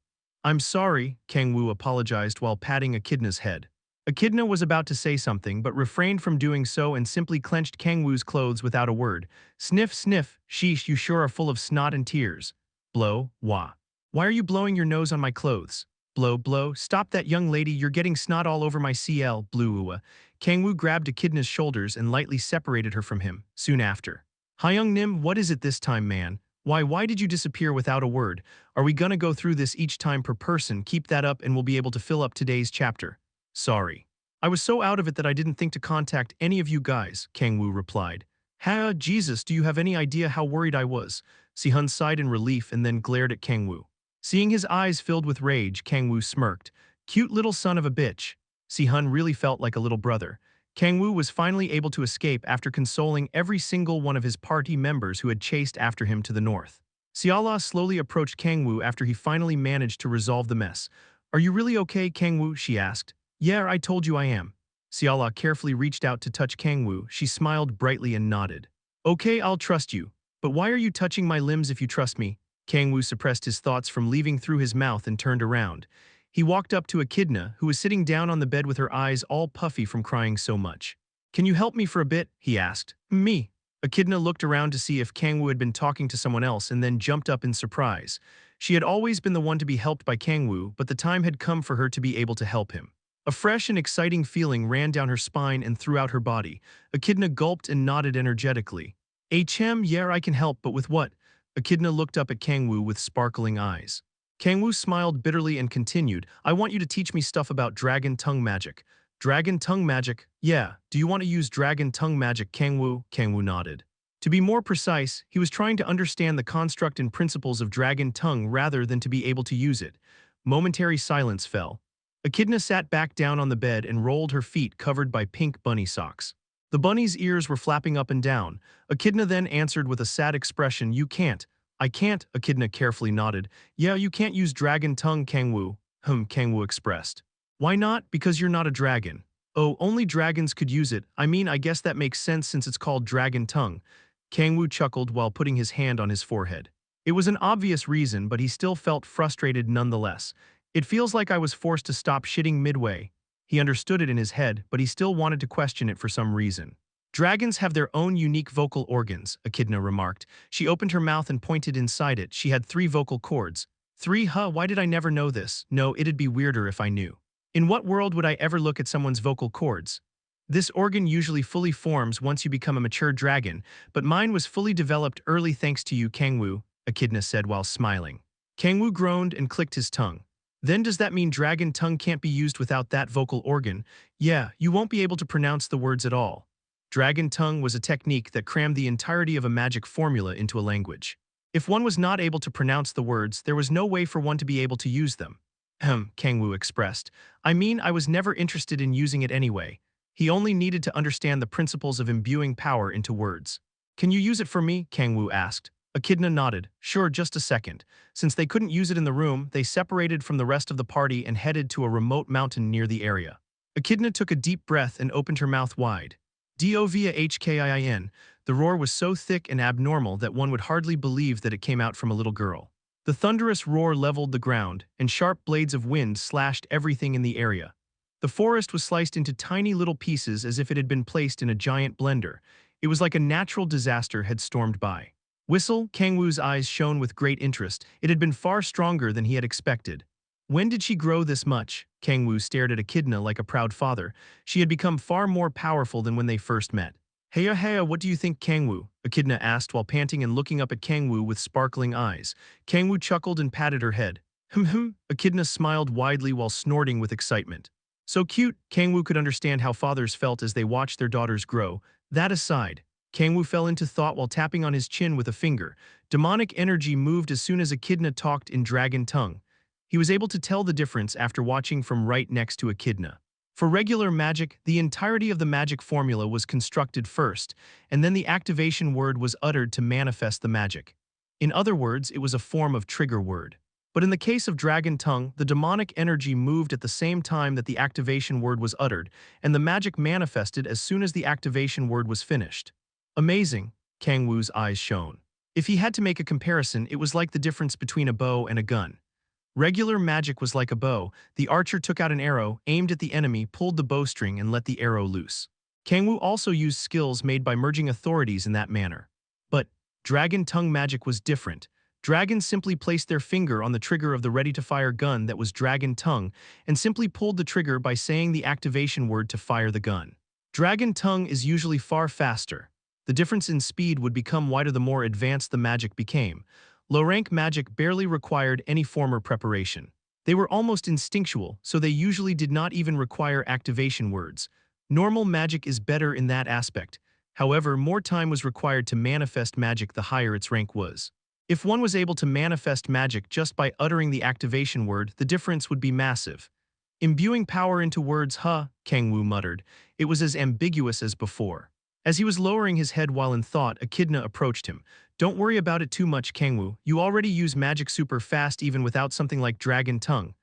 I'm sorry, Kang-woo apologized while patting Echidna's head. Echidna was about to say something but refrained from doing so and simply clenched Kang-woo's clothes without a word. Sniff, sniff, sheesh, you sure are full of snot and tears. Blow, wah. Why are you blowing your nose on my clothes? Blow, blow, stop that young lady, you're getting snot all over my CL, blue. Kang-woo grabbed Echidna's shoulders and lightly separated her from him, soon after. Hyung Nim, what is it this time, man? Why did you disappear without a word? Are we gonna go through this each time per person? Keep that up and we'll be able to fill up today's chapter. Sorry. I was so out of it that I didn't think to contact any of you guys, Kang-woo replied. Ha, Jesus, do you have any idea how worried I was? Si-hun sighed in relief and then glared at Kang-woo. Seeing his eyes filled with rage, Kang-woo smirked. Cute little son of a bitch. Si-hun really felt like a little brother. Kang-woo was finally able to escape after consoling every single one of his party members who had chased after him to the north. Siala slowly approached Kang-woo after he finally managed to resolve the mess. Are you really okay, Kang-woo? She asked. Yeah, I told you I am. Siala carefully reached out to touch Kang-woo. She smiled brightly and nodded. Okay, I'll trust you. But why are you touching my limbs if you trust me? Kang-woo suppressed his thoughts from leaving through his mouth and turned around. He walked up to Echidna, who was sitting down on the bed with her eyes all puffy from crying so much. Can you help me for a bit? He asked. Me. Echidna looked around to see if Kang-woo had been talking to someone else and then jumped up in surprise. She had always been the one to be helped by Kang-woo, but the time had come for her to be able to help him. A fresh and exciting feeling ran down her spine and throughout her body. Echidna gulped and nodded energetically. Chem, yeah, I can help, but with what? Echidna looked up at Kang-woo with sparkling eyes. Kang-woo smiled bitterly and continued, I want you to teach me stuff about dragon tongue magic. Dragon tongue magic? Yeah, do you want to use dragon tongue magic, Kang-woo? Kang-woo nodded. To be more precise, he was trying to understand the construct and principles of dragon tongue rather than to be able to use it. Momentary silence fell. Echidna sat back down on the bed and rolled her feet covered by pink bunny socks. The bunny's ears were flapping up and down. Echidna then answered with a sad expression, You can't. I can't, Echidna carefully nodded. Yeah, you can't use dragon tongue, Kang-woo. Kang-woo expressed. Why not? Because you're not a dragon. Oh, only dragons could use it. I mean, I guess that makes sense since it's called dragon tongue. Kang-woo chuckled while putting his hand on his forehead. It was an obvious reason, but he still felt frustrated nonetheless. It feels like I was forced to stop shitting midway. He understood it in his head, but he still wanted to question it for some reason. Dragons have their own unique vocal organs, Echidna remarked. She opened her mouth and pointed inside it. She had 3 vocal cords. 3, why did I never know this? No, it'd be weirder if I knew. In what world would I ever look at someone's vocal cords? This organ usually fully forms once you become a mature dragon, but mine was fully developed early thanks to you, Kang-woo, Echidna said while smiling. Kang-woo groaned and clicked his tongue. Then does that mean dragon tongue can't be used without that vocal organ? Yeah, you won't be able to pronounce the words at all. Dragon tongue was a technique that crammed the entirety of a magic formula into a language. If one was not able to pronounce the words, there was no way for one to be able to use them. Kang-woo expressed. I mean, I was never interested in using it anyway. He only needed to understand the principles of imbuing power into words. Can you use it for me? Kang-woo asked. Echidna nodded. Sure, just a second. Since they couldn't use it in the room, they separated from the rest of the party and headed to a remote mountain near the area. Echidna took a deep breath and opened her mouth wide. Dovahkin. The roar was so thick and abnormal that one would hardly believe that it came out from a little girl. The thunderous roar leveled the ground, and sharp blades of wind slashed everything in the area. The forest was sliced into tiny little pieces as if it had been placed in a giant blender. It was like a natural disaster had stormed by. Whistle, Kang-woo's eyes shone with great interest. It had been far stronger than he had expected. When did she grow this much? Kang-woo stared at Echidna like a proud father. She had become far more powerful than when they first met. Heya, what do you think, Kang-woo? Echidna asked while panting and looking up at Kang-woo with sparkling eyes. Kang-woo chuckled and patted her head. Echidna smiled widely while snorting with excitement. So cute, Kang-woo could understand how fathers felt as they watched their daughters grow. That aside, Kang-woo fell into thought while tapping on his chin with a finger. Demonic energy moved as soon as Echidna talked in dragon tongue. He was able to tell the difference after watching from right next to Echidna. For regular magic, the entirety of the magic formula was constructed first, and then the activation word was uttered to manifest the magic. In other words, it was a form of trigger word. But in the case of dragon tongue, the demonic energy moved at the same time that the activation word was uttered, and the magic manifested as soon as the activation word was finished. Amazing, Kang-woo's eyes shone. If he had to make a comparison, it was like the difference between a bow and a gun. Regular magic was like a bow. The archer took out an arrow, aimed at the enemy, pulled the bowstring, and let the arrow loose. Kang-woo also used skills made by merging authorities in that manner. But dragon tongue magic was different. Dragons simply placed their finger on the trigger of the ready-to-fire gun that was dragon tongue and simply pulled the trigger by saying the activation word to fire the gun. Dragon tongue is usually far faster. The difference in speed would become wider the more advanced the magic became. Low-rank magic barely required any form or preparation. They were almost instinctual, so they usually did not even require activation words. Normal magic is better in that aspect. However, more time was required to manifest magic the higher its rank was. If one was able to manifest magic just by uttering the activation word, the difference would be massive. Imbuing power into words, Kang-woo muttered. It was as ambiguous as before. As he was lowering his head while in thought, Echidna approached him. Don't worry about it too much, Kang-woo. You already use magic super fast even without something like dragon tongue.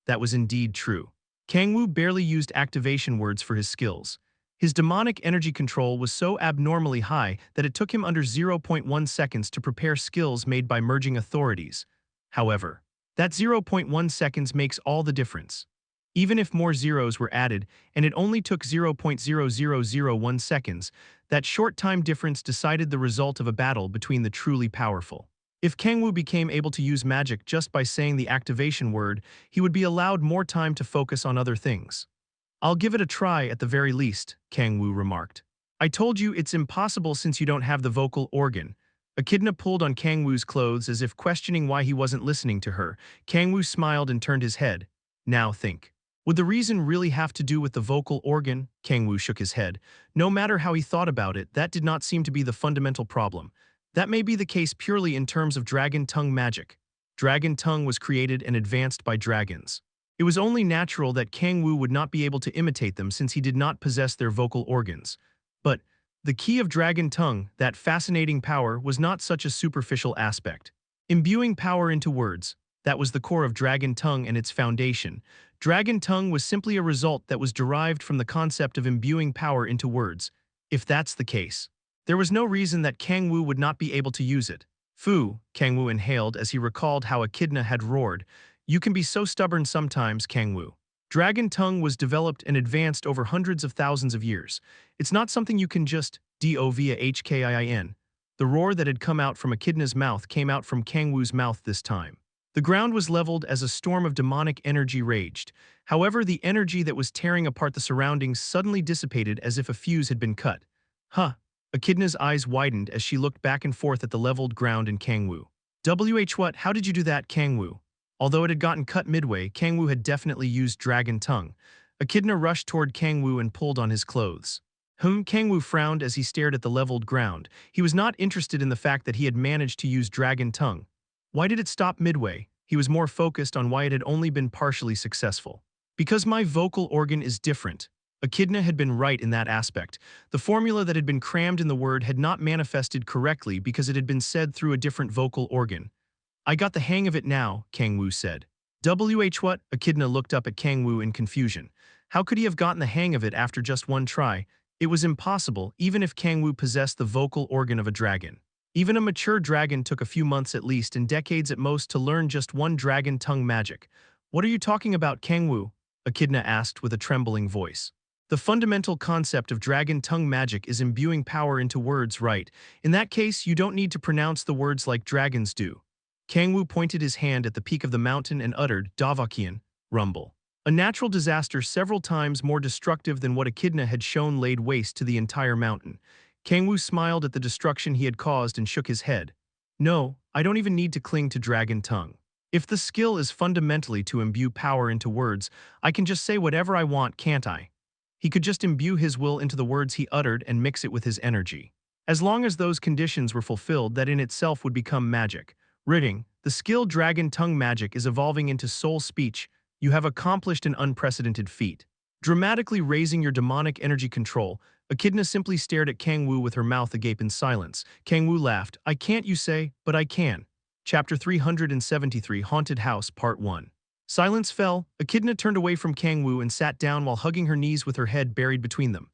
That was indeed true. Kang-woo barely used activation words for his skills. His demonic energy control was so abnormally high that it took him under 0.1 seconds to prepare skills made by merging authorities. However, that 0.1 seconds makes all the difference. Even if more zeros were added, and it only took 0.0001 seconds, that short time difference decided the result of a battle between the truly powerful. If Kang-woo became able to use magic just by saying the activation word, he would be allowed more time to focus on other things. I'll give it a try at the very least, Kang-woo remarked. I told you it's impossible since you don't have the vocal organ. Echidna pulled on Kang-woo's clothes as if questioning why he wasn't listening to her. Kang-woo smiled and turned his head. Now think. Would the reason really have to do with the vocal organ? Kang-woo shook his head. No matter how he thought about it, that did not seem to be the fundamental problem. That may be the case purely in terms of dragon tongue magic. Dragon tongue was created and advanced by dragons. It was only natural that Kang-woo would not be able to imitate them since he did not possess their vocal organs. But the key of dragon tongue, that fascinating power, was not such a superficial aspect. Imbuing power into words, that was the core of dragon tongue and its foundation. Dragon tongue was simply a result that was derived from the concept of imbuing power into words. If that's the case, there was no reason that Kang-woo would not be able to use it. Phew, Kang-woo inhaled as he recalled how Echidna had roared. You can be so stubborn sometimes, Kang-woo. Dragon tongue was developed and advanced over hundreds of thousands of years. It's not something you can just dovahkin. The roar that had come out from Echidna's mouth came out from Kang-woo's mouth this time. The ground was leveled as a storm of demonic energy raged. However, the energy that was tearing apart the surroundings suddenly dissipated as if a fuse had been cut. Echidna's eyes widened as she looked back and forth at the leveled ground in Kang-woo. What? How did you do that, Kang-woo? Although it had gotten cut midway, Kang-woo had definitely used dragon tongue. Echidna rushed toward Kang-woo and pulled on his clothes. Kang-woo frowned as he stared at the leveled ground. He was not interested in the fact that he had managed to use dragon tongue. Why did it stop midway? He was more focused on why it had only been partially successful. Because my vocal organ is different. Echidna had been right in that aspect. The formula that had been crammed in the word had not manifested correctly because it had been said through a different vocal organ. I got the hang of it now, Kang-woo said. What? Echidna looked up at Kang-woo in confusion. How could he have gotten the hang of it after just one try? It was impossible, even if Kang-woo possessed the vocal organ of a dragon. Even a mature dragon took a few months at least and decades at most to learn just one dragon tongue magic. What are you talking about, Kang-woo? Echidna asked with a trembling voice. The fundamental concept of dragon tongue magic is imbuing power into words, right? In that case, you don't need to pronounce the words like dragons do. Kang-woo pointed his hand at the peak of the mountain and uttered, Davakian, rumble. A natural disaster several times more destructive than what Echidna had shown laid waste to the entire mountain. Kang-woo smiled at the destruction he had caused and shook his head. No, I don't even need to cling to dragon tongue. If the skill is fundamentally to imbue power into words, I can just say whatever I want, can't I? He could just imbue his will into the words he uttered and mix it with his energy. As long as those conditions were fulfilled, that in itself would become magic. Ridding, the skill dragon tongue magic is evolving into soul speech. You have accomplished an unprecedented feat. Dramatically raising your demonic energy control, Echidna simply stared at Kang-woo with her mouth agape in silence. Kang-woo laughed. I can't, you say, but I can. Chapter 373, Haunted House, Part 1. Silence fell. Echidna turned away from Kang-woo and sat down while hugging her knees with her head buried between them.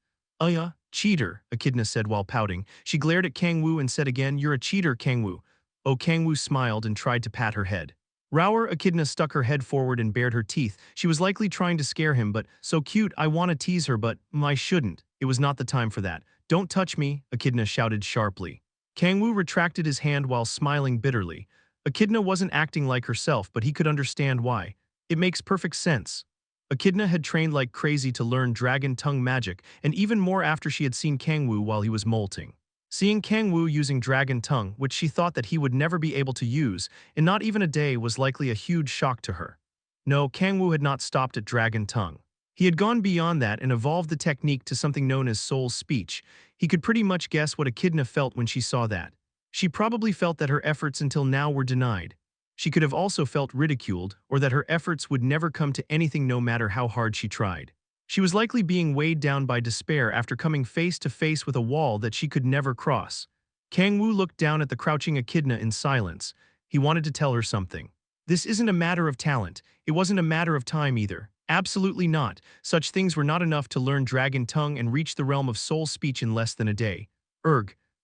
Cheater, Echidna said while pouting. She glared at Kang-woo and said again, You're a cheater, Kang-woo. Oh, Kang-woo smiled and tried to pat her head. Rower, Echidna stuck her head forward and bared her teeth. She was likely trying to scare him, but so cute, I want to tease her, but I shouldn't. It was not the time for that. Don't touch me, Echidna shouted sharply. Kang-woo retracted his hand while smiling bitterly. Echidna wasn't acting like herself, but he could understand why. It makes perfect sense. Echidna had trained like crazy to learn dragon tongue magic, and even more after she had seen Kang-woo while he was molting. Seeing Kang-woo using dragon tongue, which she thought that he would never be able to use, in not even a day, was likely a huge shock to her. No, Kang-woo had not stopped at dragon tongue. He had gone beyond that and evolved the technique to something known as soul speech. He could pretty much guess what Echidna felt when she saw that. She probably felt that her efforts until now were denied. She could have also felt ridiculed, or that her efforts would never come to anything no matter how hard she tried. She was likely being weighed down by despair after coming face to face with a wall that she could never cross. Kang-woo looked down at the crouching Echidna in silence. He wanted to tell her something. This isn't a matter of talent. It wasn't a matter of time either. Absolutely not. Such things were not enough to learn dragon tongue and reach the realm of soul speech in less than a day.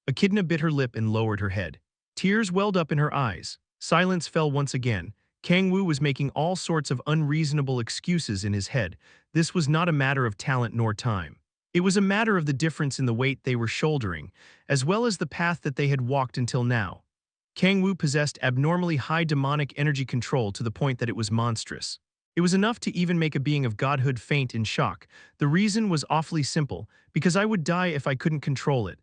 Echidna bit her lip and lowered her head. Tears welled up in her eyes. Silence fell once again. Kang-woo was making all sorts of unreasonable excuses in his head. This was not a matter of talent nor time. It was a matter of the difference in the weight they were shouldering, as well as the path that they had walked until now. Kang-woo possessed abnormally high demonic energy control to the point that it was monstrous. It was enough to even make a being of godhood faint in shock. The reason was awfully simple, because I would die if I couldn't control it.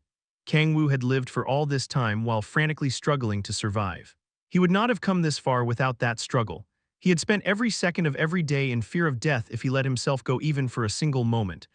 Kang-woo had lived for all this time while frantically struggling to survive. He would not have come this far without that struggle. He had spent every second of every day in fear of death if he let himself go even for a single moment.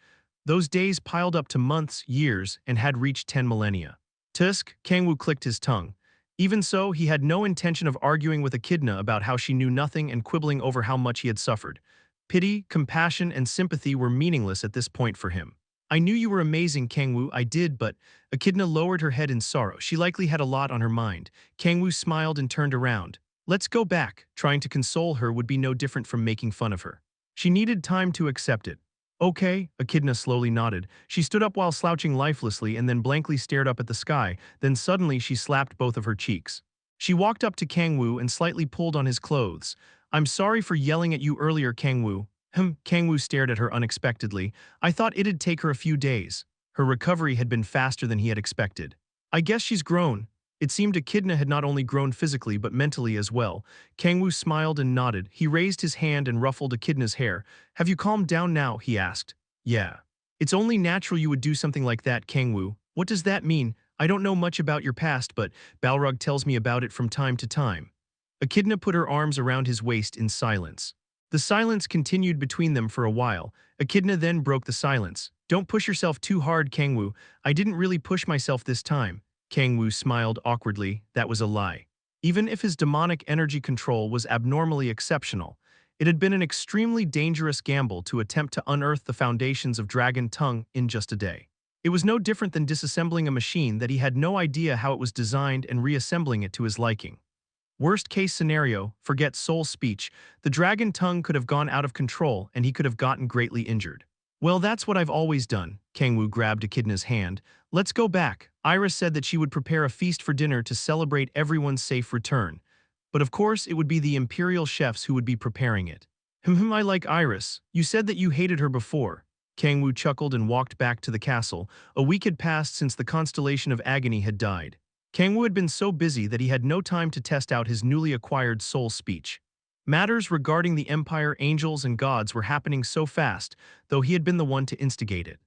Those days piled up to months, years, and had reached 10 millennia. Tusk, Kang-woo clicked his tongue. Even so, he had no intention of arguing with Echidna about how she knew nothing and quibbling over how much he had suffered. Pity, compassion, and sympathy were meaningless at this point for him. I knew you were amazing, Kang-woo, I did, but… Echidna lowered her head in sorrow. She likely had a lot on her mind. Kang-woo smiled and turned around. Let's go back. Trying to console her would be no different from making fun of her. She needed time to accept it. Okay, Echidna slowly nodded. She stood up while slouching lifelessly and then blankly stared up at the sky. Then suddenly she slapped both of her cheeks. She walked up to Kang-woo and slightly pulled on his clothes. I'm sorry for yelling at you earlier, Kang-woo. Kang-woo stared at her unexpectedly. I thought it'd take her a few days. Her recovery had been faster than he had expected. I guess she's grown. It seemed Echidna had not only grown physically but mentally as well. Kang-woo smiled and nodded. He raised his hand and ruffled Echidna's hair. Have you calmed down now? He asked. Yeah. It's only natural you would do something like that, Kang-woo. What does that mean? I don't know much about your past, but Balrog tells me about it from time to time. Echidna put her arms around his waist in silence. The silence continued between them for a while. Echidna then broke the silence. Don't push yourself too hard, Kang-woo. I didn't really push myself this time. Kang-woo smiled awkwardly. That was a lie. Even if his demonic energy control was abnormally exceptional, It had been an extremely dangerous gamble to attempt to unearth the foundations of Dragon Tongue in just a day. It was no different than disassembling a machine that he had no idea how it was designed and reassembling it to his liking. Worst case scenario, forget Soul speech, the Dragon Tongue could have gone out of control and he could have gotten greatly injured. Well, that's what I've always done. Kang-woo grabbed Echidna's hand. Let's go back. Iris said that she would prepare a feast for dinner to celebrate everyone's safe return. But of course, it would be the Imperial chefs who would be preparing it. I like Iris. You said that you hated her before. Kang-woo chuckled and walked back to the castle. A week had passed since the constellation of agony had died. Kang-woo had been so busy that he had no time to test out his newly acquired soul speech. Matters regarding the Empire, angels, and gods were happening so fast, though he had been the one to instigate it.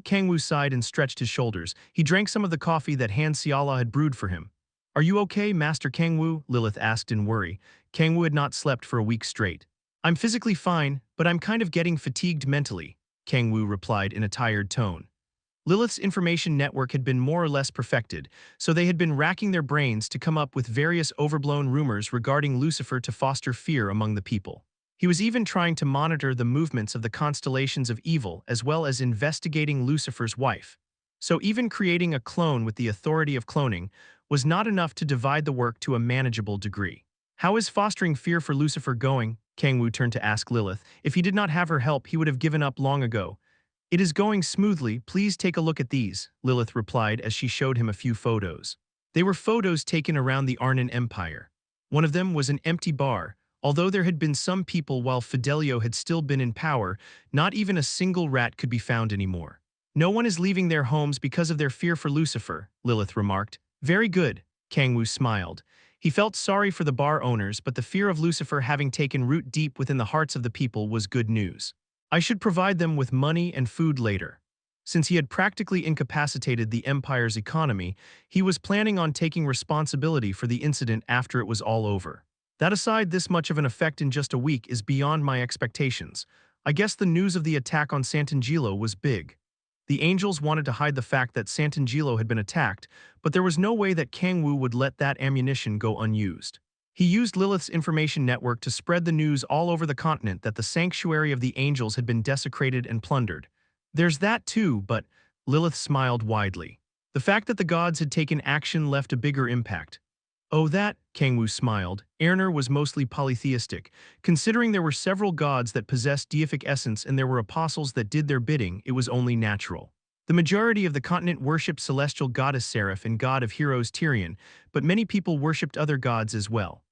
Kang-woo sighed and stretched his shoulders. He drank some of the coffee that Han Xiala had brewed for him. Are you okay, Master Kang-woo? Lilith asked in worry. Kang-woo had not slept for a week straight. I'm physically fine, but I'm kind of getting fatigued mentally, Kang-woo replied in a tired tone. Lilith's information network had been more or less perfected, so they had been racking their brains to come up with various overblown rumors regarding Lucifer to foster fear among the people. He was even trying to monitor the movements of the constellations of evil as well as investigating Lucifer's wife. So even creating a clone with the authority of cloning was not enough to divide the work to a manageable degree. How is fostering fear for Lucifer going? Kang-woo turned to ask Lilith. If he did not have her help, he would have given up long ago. It is going smoothly, please take a look at these, Lilith replied as she showed him a few photos. They were photos taken around the Arnon Empire. One of them was an empty bar. Although there had been some people while Fidelio had still been in power, not even a single rat could be found anymore. No one is leaving their homes because of their fear for Lucifer, Lilith remarked. Very good, Kang-woo smiled. He felt sorry for the bar owners, but the fear of Lucifer having taken root deep within the hearts of the people was good news. I should provide them with money and food later. Since he had practically incapacitated the Empire's economy, he was planning on taking responsibility for the incident after it was all over. That aside, this much of an effect in just a week is beyond my expectations. I guess the news of the attack on Sant'Angelo was big. The angels wanted to hide the fact that Sant'Angelo had been attacked, but there was no way that Kang-woo would let that ammunition go unused. He used Lilith's information network to spread the news all over the continent that the sanctuary of the angels had been desecrated and plundered. There's that too, but Lilith smiled widely. The fact that the gods had taken action left a bigger impact. Oh, that, Kang-woo smiled. Erner was mostly polytheistic. Considering there were several gods that possessed deific essence and there were apostles that did their bidding, it was only natural. The majority of the continent worshipped celestial goddess Seraph and god of heroes Tyrion, but many people worshipped other gods as well.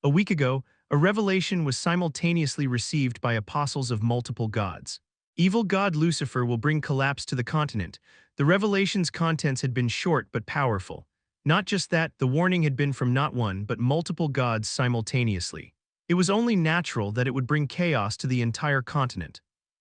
A week ago, a revelation was simultaneously received by apostles of multiple gods. Evil god Lucifer will bring collapse to the continent. The revelation's contents had been short but powerful. Not just that, the warning had been from not one but multiple gods simultaneously. It was only natural that it would bring chaos to the entire continent.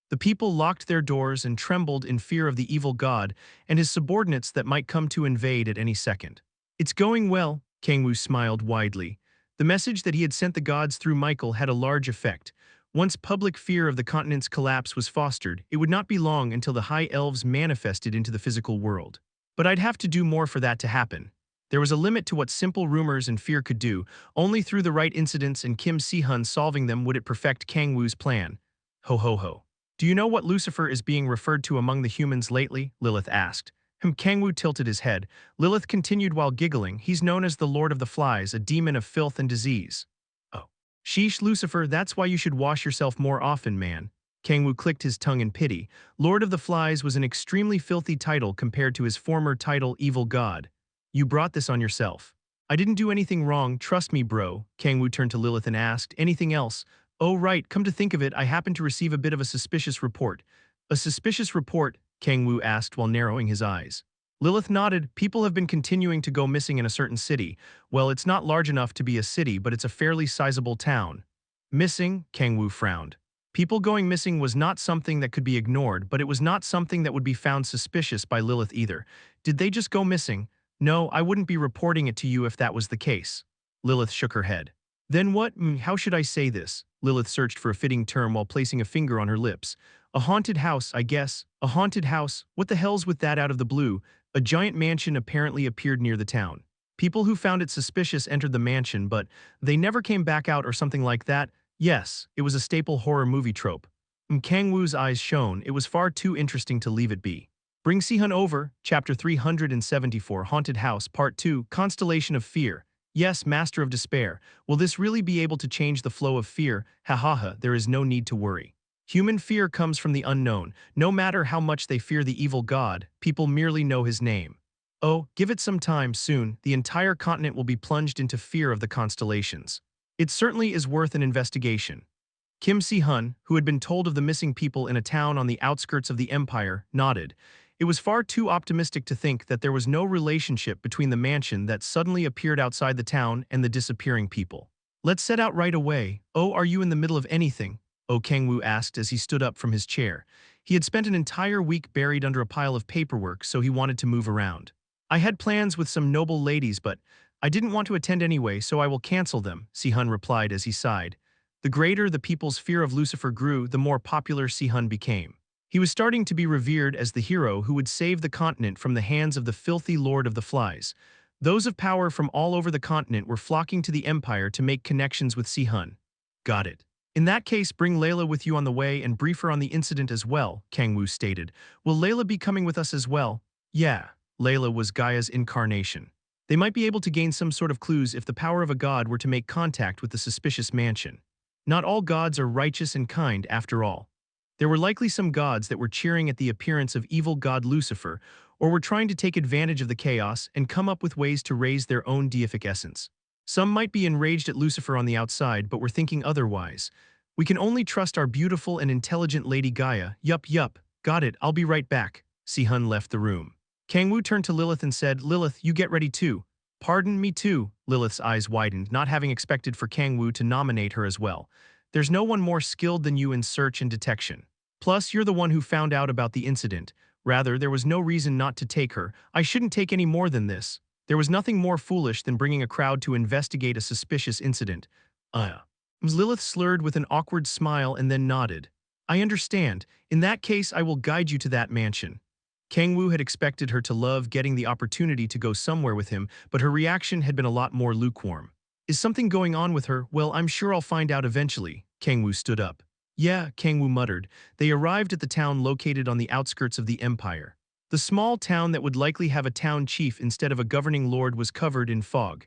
The people locked their doors and trembled in fear of the evil god and his subordinates that might come to invade at any second. It's going well, Kang-woo smiled widely. The message that he had sent the gods through Michael had a large effect. Once public fear of the continent's collapse was fostered, it would not be long until the High Elves manifested into the physical world. But I'd have to do more for that to happen. There was a limit to what simple rumors and fear could do. Only through the right incidents and Kim Si-hun solving them would it perfect Kang-woo's plan. Ho ho ho. Do you know what Lucifer is being referred to among the humans lately? Lilith asked. Kang-woo tilted his head. Lilith continued while giggling. He's known as the Lord of the Flies, a demon of filth and disease. Oh. Sheesh, Lucifer, that's why you should wash yourself more often, man. Kang-woo clicked his tongue in pity. Lord of the Flies was an extremely filthy title compared to his former title, Evil God. You brought this on yourself. I didn't do anything wrong, trust me, bro. Kang-woo turned to Lilith and asked, anything else? Oh right, come to think of it, I happened to receive a bit of a suspicious report. A suspicious report? Kang-woo asked while narrowing his eyes. Lilith nodded. People have been continuing to go missing in a certain city. Well, it's not large enough to be a city, but it's a fairly sizable town. Missing? Kang-woo frowned. People going missing was not something that could be ignored, but it was not something that would be found suspicious by Lilith either. Did they just go missing? No, I wouldn't be reporting it to you if that was the case. Lilith shook her head. Then what? How should I say this? Lilith searched for a fitting term while placing a finger on her lips. A haunted house, I guess. A haunted house? What the hell's with that out of the blue? A giant mansion apparently appeared near the town. People who found it suspicious entered the mansion, but they never came back out or something like that. Yes, it was a staple horror movie trope. Kang-woo's eyes shone, it was far too interesting to leave it be. Bring Si-hun over, Chapter 374 Haunted House, Part 2, Constellation of Fear. Yes, Master of Despair, will this really be able to change the flow of fear? Ha ha ha, there is no need to worry. Human fear comes from the unknown. No matter how much they fear the evil god, people merely know his name. Oh, give it some time, soon, the entire continent will be plunged into fear of the constellations. It certainly is worth an investigation. Kim Si-hun, who had been told of the missing people in a town on the outskirts of the empire, nodded. It was far too optimistic to think that there was no relationship between the mansion that suddenly appeared outside the town and the disappearing people. Let's set out right away. Oh, are you in the middle of anything? Oh, Kang-woo asked as he stood up from his chair. He had spent an entire week buried under a pile of paperwork, so he wanted to move around. I had plans with some noble ladies, but I didn't want to attend anyway, so I will cancel them, Si-hun replied as he sighed. The greater the people's fear of Lucifer grew, the more popular Si-hun became. He was starting to be revered as the hero who would save the continent from the hands of the filthy Lord of the Flies. Those of power from all over the continent were flocking to the empire to make connections with Si-hun. Got it. In that case, bring Layla with you on the way and brief her on the incident as well, Kang-woo stated. Will Layla be coming with us as well? Yeah, Layla was Gaia's incarnation. They might be able to gain some sort of clues if the power of a god were to make contact with the suspicious mansion. Not all gods are righteous and kind, after all. There were likely some gods that were cheering at the appearance of evil god Lucifer, or were trying to take advantage of the chaos and come up with ways to raise their own deific essence. Some might be enraged at Lucifer on the outside, but were thinking otherwise. We can only trust our beautiful and intelligent Lady Gaia. Yup, got it, I'll be right back. Si-hun left the room. Kang-woo turned to Lilith and said, Lilith, you get ready too. Pardon, me too. Lilith's eyes widened, not having expected for Kang-woo to nominate her as well. There's no one more skilled than you in search and detection. Plus, you're the one who found out about the incident. Rather, there was no reason not to take her. I shouldn't take any more than this. There was nothing more foolish than bringing a crowd to investigate a suspicious incident. Lilith slurred with an awkward smile and then nodded. I understand. In that case, I will guide you to that mansion. Kang-woo had expected her to love getting the opportunity to go somewhere with him, but her reaction had been a lot more lukewarm. Is something going on with her? Well, I'm sure I'll find out eventually. Kang-woo stood up. Yeah, Kang-woo muttered. They arrived at the town located on the outskirts of the empire. The small town that would likely have a town chief instead of a governing lord was covered in fog.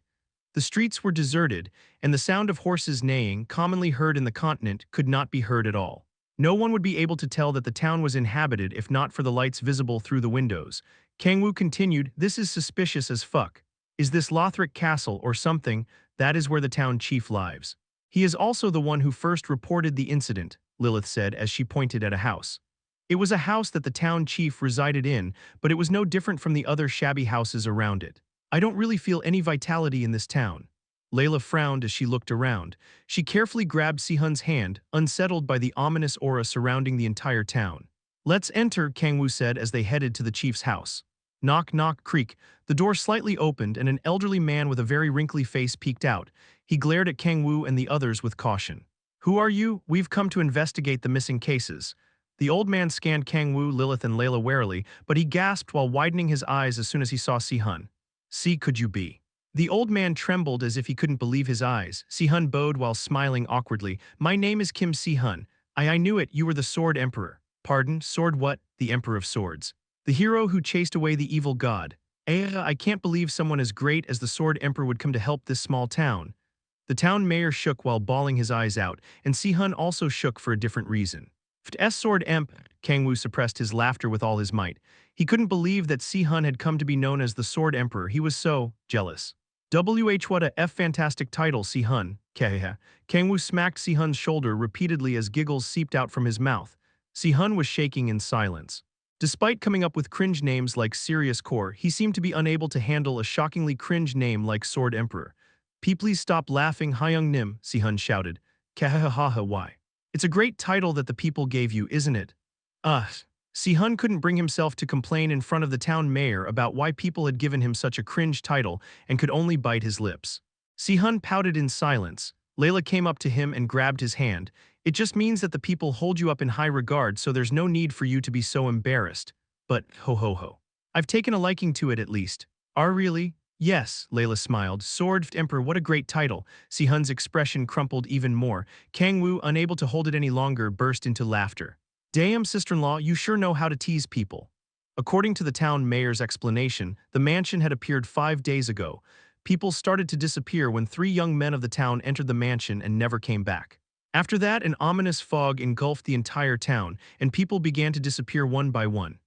The streets were deserted, and the sound of horses neighing, commonly heard in the continent, could not be heard at all. No one would be able to tell that the town was inhabited if not for the lights visible through the windows. Kang-woo continued, this is suspicious as fuck. Is this Lothric Castle or something? That is where the town chief lives. He is also the one who first reported the incident, Lilith said as she pointed at a house. It was a house that the town chief resided in, but it was no different from the other shabby houses around it. I don't really feel any vitality in this town. Layla frowned as she looked around. She carefully grabbed Si-hun's hand, unsettled by the ominous aura surrounding the entire town. Let's enter, Kang-woo said as they headed to the chief's house. Knock, knock, creak. The door slightly opened and an elderly man with a very wrinkly face peeked out. He glared at Kang-woo and the others with caution. Who are you? We've come to investigate the missing cases. The old man scanned Kang-woo, Lilith, and Layla warily, but he gasped while widening his eyes as soon as he saw Si-hun. Could you be? The old man trembled as if he couldn't believe his eyes. Si-hun bowed while smiling awkwardly. My name is Kim Si-hun. I knew it, you were the Sword Emperor. Pardon, sword what? The Emperor of Swords. The hero who chased away the evil god. I can't believe someone as great as the Sword Emperor would come to help this small town. The town mayor shook while bawling his eyes out, and Si-hun also shook for a different reason. Sword Emp, Kang-woo suppressed his laughter with all his might. He couldn't believe that Si-hun had come to be known as the Sword Emperor. He was so jealous. What a fantastic title, Si-hun. Kang-woo smacked Si-hun's shoulder repeatedly as giggles seeped out from his mouth. Si-hun was shaking in silence. Despite coming up with cringe names like Sirius Core, he seemed to be unable to handle a shockingly cringe name like Sword Emperor. Please stop laughing, Hyung Nim, Si-hun shouted. Kahahaha, why? It's a great title that the people gave you, isn't it? Si-hun couldn't bring himself to complain in front of the town mayor about why people had given him such a cringe title and could only bite his lips. Si-hun pouted in silence. Layla came up to him and grabbed his hand. It just means that the people hold you up in high regard, so there's no need for you to be so embarrassed. But, ho ho ho. I've taken a liking to it at least. Really? Yes, Layla smiled. Sword Emperor, what a great title. Si-hun's expression crumpled even more. Kang-woo, unable to hold it any longer, burst into laughter. Damn, sister-in-law, you sure know how to tease people. According to the town mayor's explanation, the mansion had appeared 5 days ago. People started to disappear when 3 young men of the town entered the mansion and never came back. After that, an ominous fog engulfed the entire town, and people began to disappear one by one.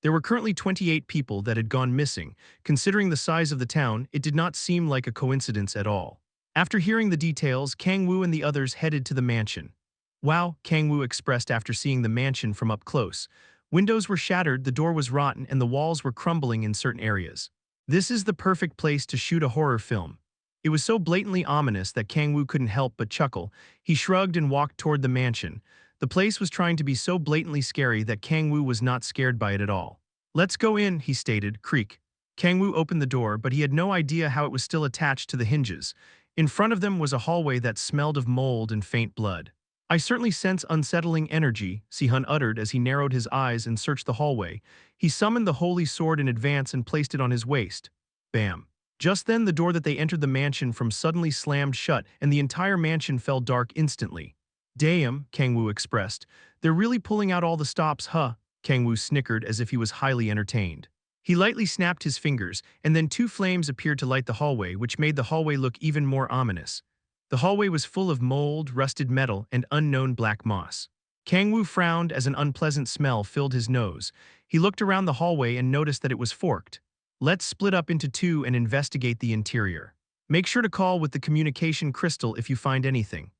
There were currently 28 people that had gone missing. Considering the size of the town, it did not seem like a coincidence at all. After hearing the details, Kang-woo and the others headed to the mansion. Wow, Kang-woo expressed after seeing the mansion from up close. Windows were shattered, the door was rotten, and the walls were crumbling in certain areas. This is the perfect place to shoot a horror film. It was so blatantly ominous that Kang-woo couldn't help but chuckle. He shrugged and walked toward the mansion. The place was trying to be so blatantly scary that Kang-woo was not scared by it at all. Let's go in, he stated, creak. Kang-woo opened the door, but he had no idea how it was still attached to the hinges. In front of them was a hallway that smelled of mold and faint blood. I certainly sense unsettling energy, Si-hun uttered as he narrowed his eyes and searched the hallway. He summoned the holy sword in advance and placed it on his waist. Bam. Just then the door that they entered the mansion from suddenly slammed shut and the entire mansion fell dark instantly. Damn, Kang-woo expressed. They're really pulling out all the stops, huh? Kang-woo snickered as if he was highly entertained. He lightly snapped his fingers, and then 2 flames appeared to light the hallway, which made the hallway look even more ominous. The hallway was full of mold, rusted metal, and unknown black moss. Kang-woo frowned as an unpleasant smell filled his nose. He looked around the hallway and noticed that it was forked. Let's split up into 2 and investigate the interior. Make sure to call with the communication crystal if you find anything.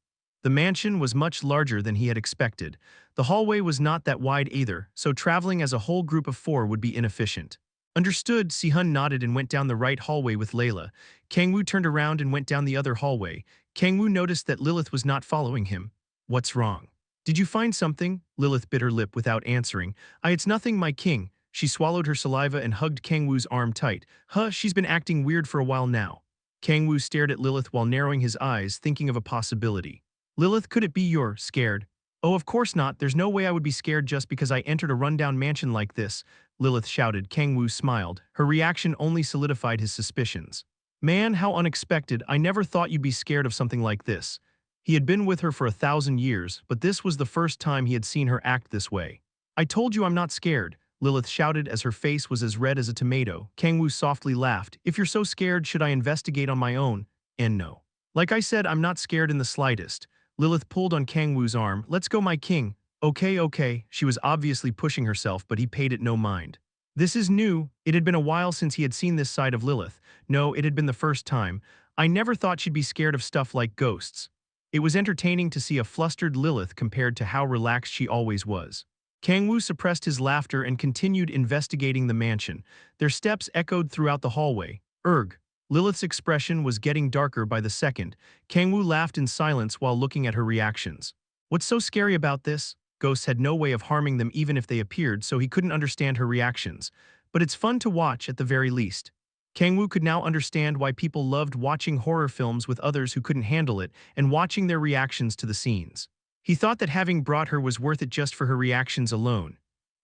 The mansion was much larger than he had expected. The hallway was not that wide either, so traveling as a whole group of 4 would be inefficient. Understood, Si-hun nodded and went down the right hallway with Layla. Kang-woo turned around and went down the other hallway. Kang-woo noticed that Lilith was not following him. What's wrong? Did you find something? Lilith bit her lip without answering. It's nothing, my king. She swallowed her saliva and hugged Kang-woo's arm tight. She's been acting weird for a while now. Kang-woo stared at Lilith while narrowing his eyes, thinking of a possibility. Lilith, could it be you're scared? Oh, of course not. There's no way I would be scared just because I entered a rundown mansion like this, Lilith shouted. Kang-woo smiled. Her reaction only solidified his suspicions. Man, how unexpected. I never thought you'd be scared of something like this. He had been with her for 1,000 years, but this was the first time he had seen her act this way. I told you I'm not scared, Lilith shouted as her face was as red as a tomato. Kang-woo softly laughed. If you're so scared, should I investigate on my own? And no. Like I said, I'm not scared in the slightest. Lilith pulled on Kang-woo's arm. Let's go, my king. Okay. She was obviously pushing herself, but he paid it no mind. This is new. It had been a while since he had seen this side of Lilith. No, it had been the first time. I never thought she'd be scared of stuff like ghosts. It was entertaining to see a flustered Lilith compared to how relaxed she always was. Kang-woo suppressed his laughter and continued investigating the mansion. Their steps echoed throughout the hallway. Erg. Lilith's expression was getting darker by the second. Kang-woo laughed in silence while looking at her reactions. What's so scary about this? Ghosts had no way of harming them even if they appeared, so he couldn't understand her reactions. But it's fun to watch at the very least. Kang-woo could now understand why people loved watching horror films with others who couldn't handle it and watching their reactions to the scenes. He thought that having brought her was worth it just for her reactions alone.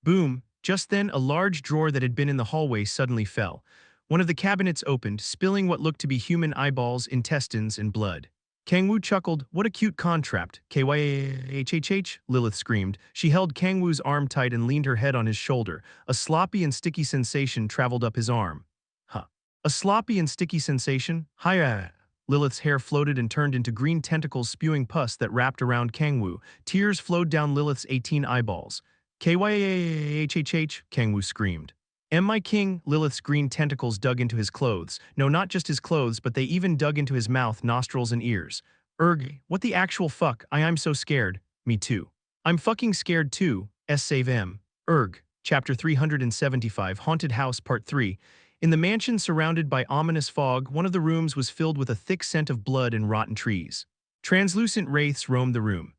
Boom! Just then, a large drawer that had been in the hallway suddenly fell. One of the cabinets opened, spilling what looked to be human eyeballs, intestines, and blood. Kang-woo chuckled. What a cute contrapt. Kyhhh, Lilith screamed. She held Kang-woo's arm tight and leaned her head on his shoulder. A sloppy and sticky sensation traveled up his arm. A sloppy and sticky sensation? Hiya. Lilith's hair floated and turned into green tentacles spewing pus that wrapped around Kang-woo. Tears flowed down Lilith's 18 eyeballs. Kyhhh, Kang-woo screamed. My king, Lilith's green tentacles dug into his clothes. No, not just his clothes, but they even dug into his mouth, nostrils, and ears. Erg, what the actual fuck? I'm so scared. Me too. I'm fucking scared too. Save M. Erg. Chapter 375, Haunted House Part 3. In the mansion surrounded by ominous fog, one of the rooms was filled with a thick scent of blood and rotten trees. Translucent wraiths roamed the room.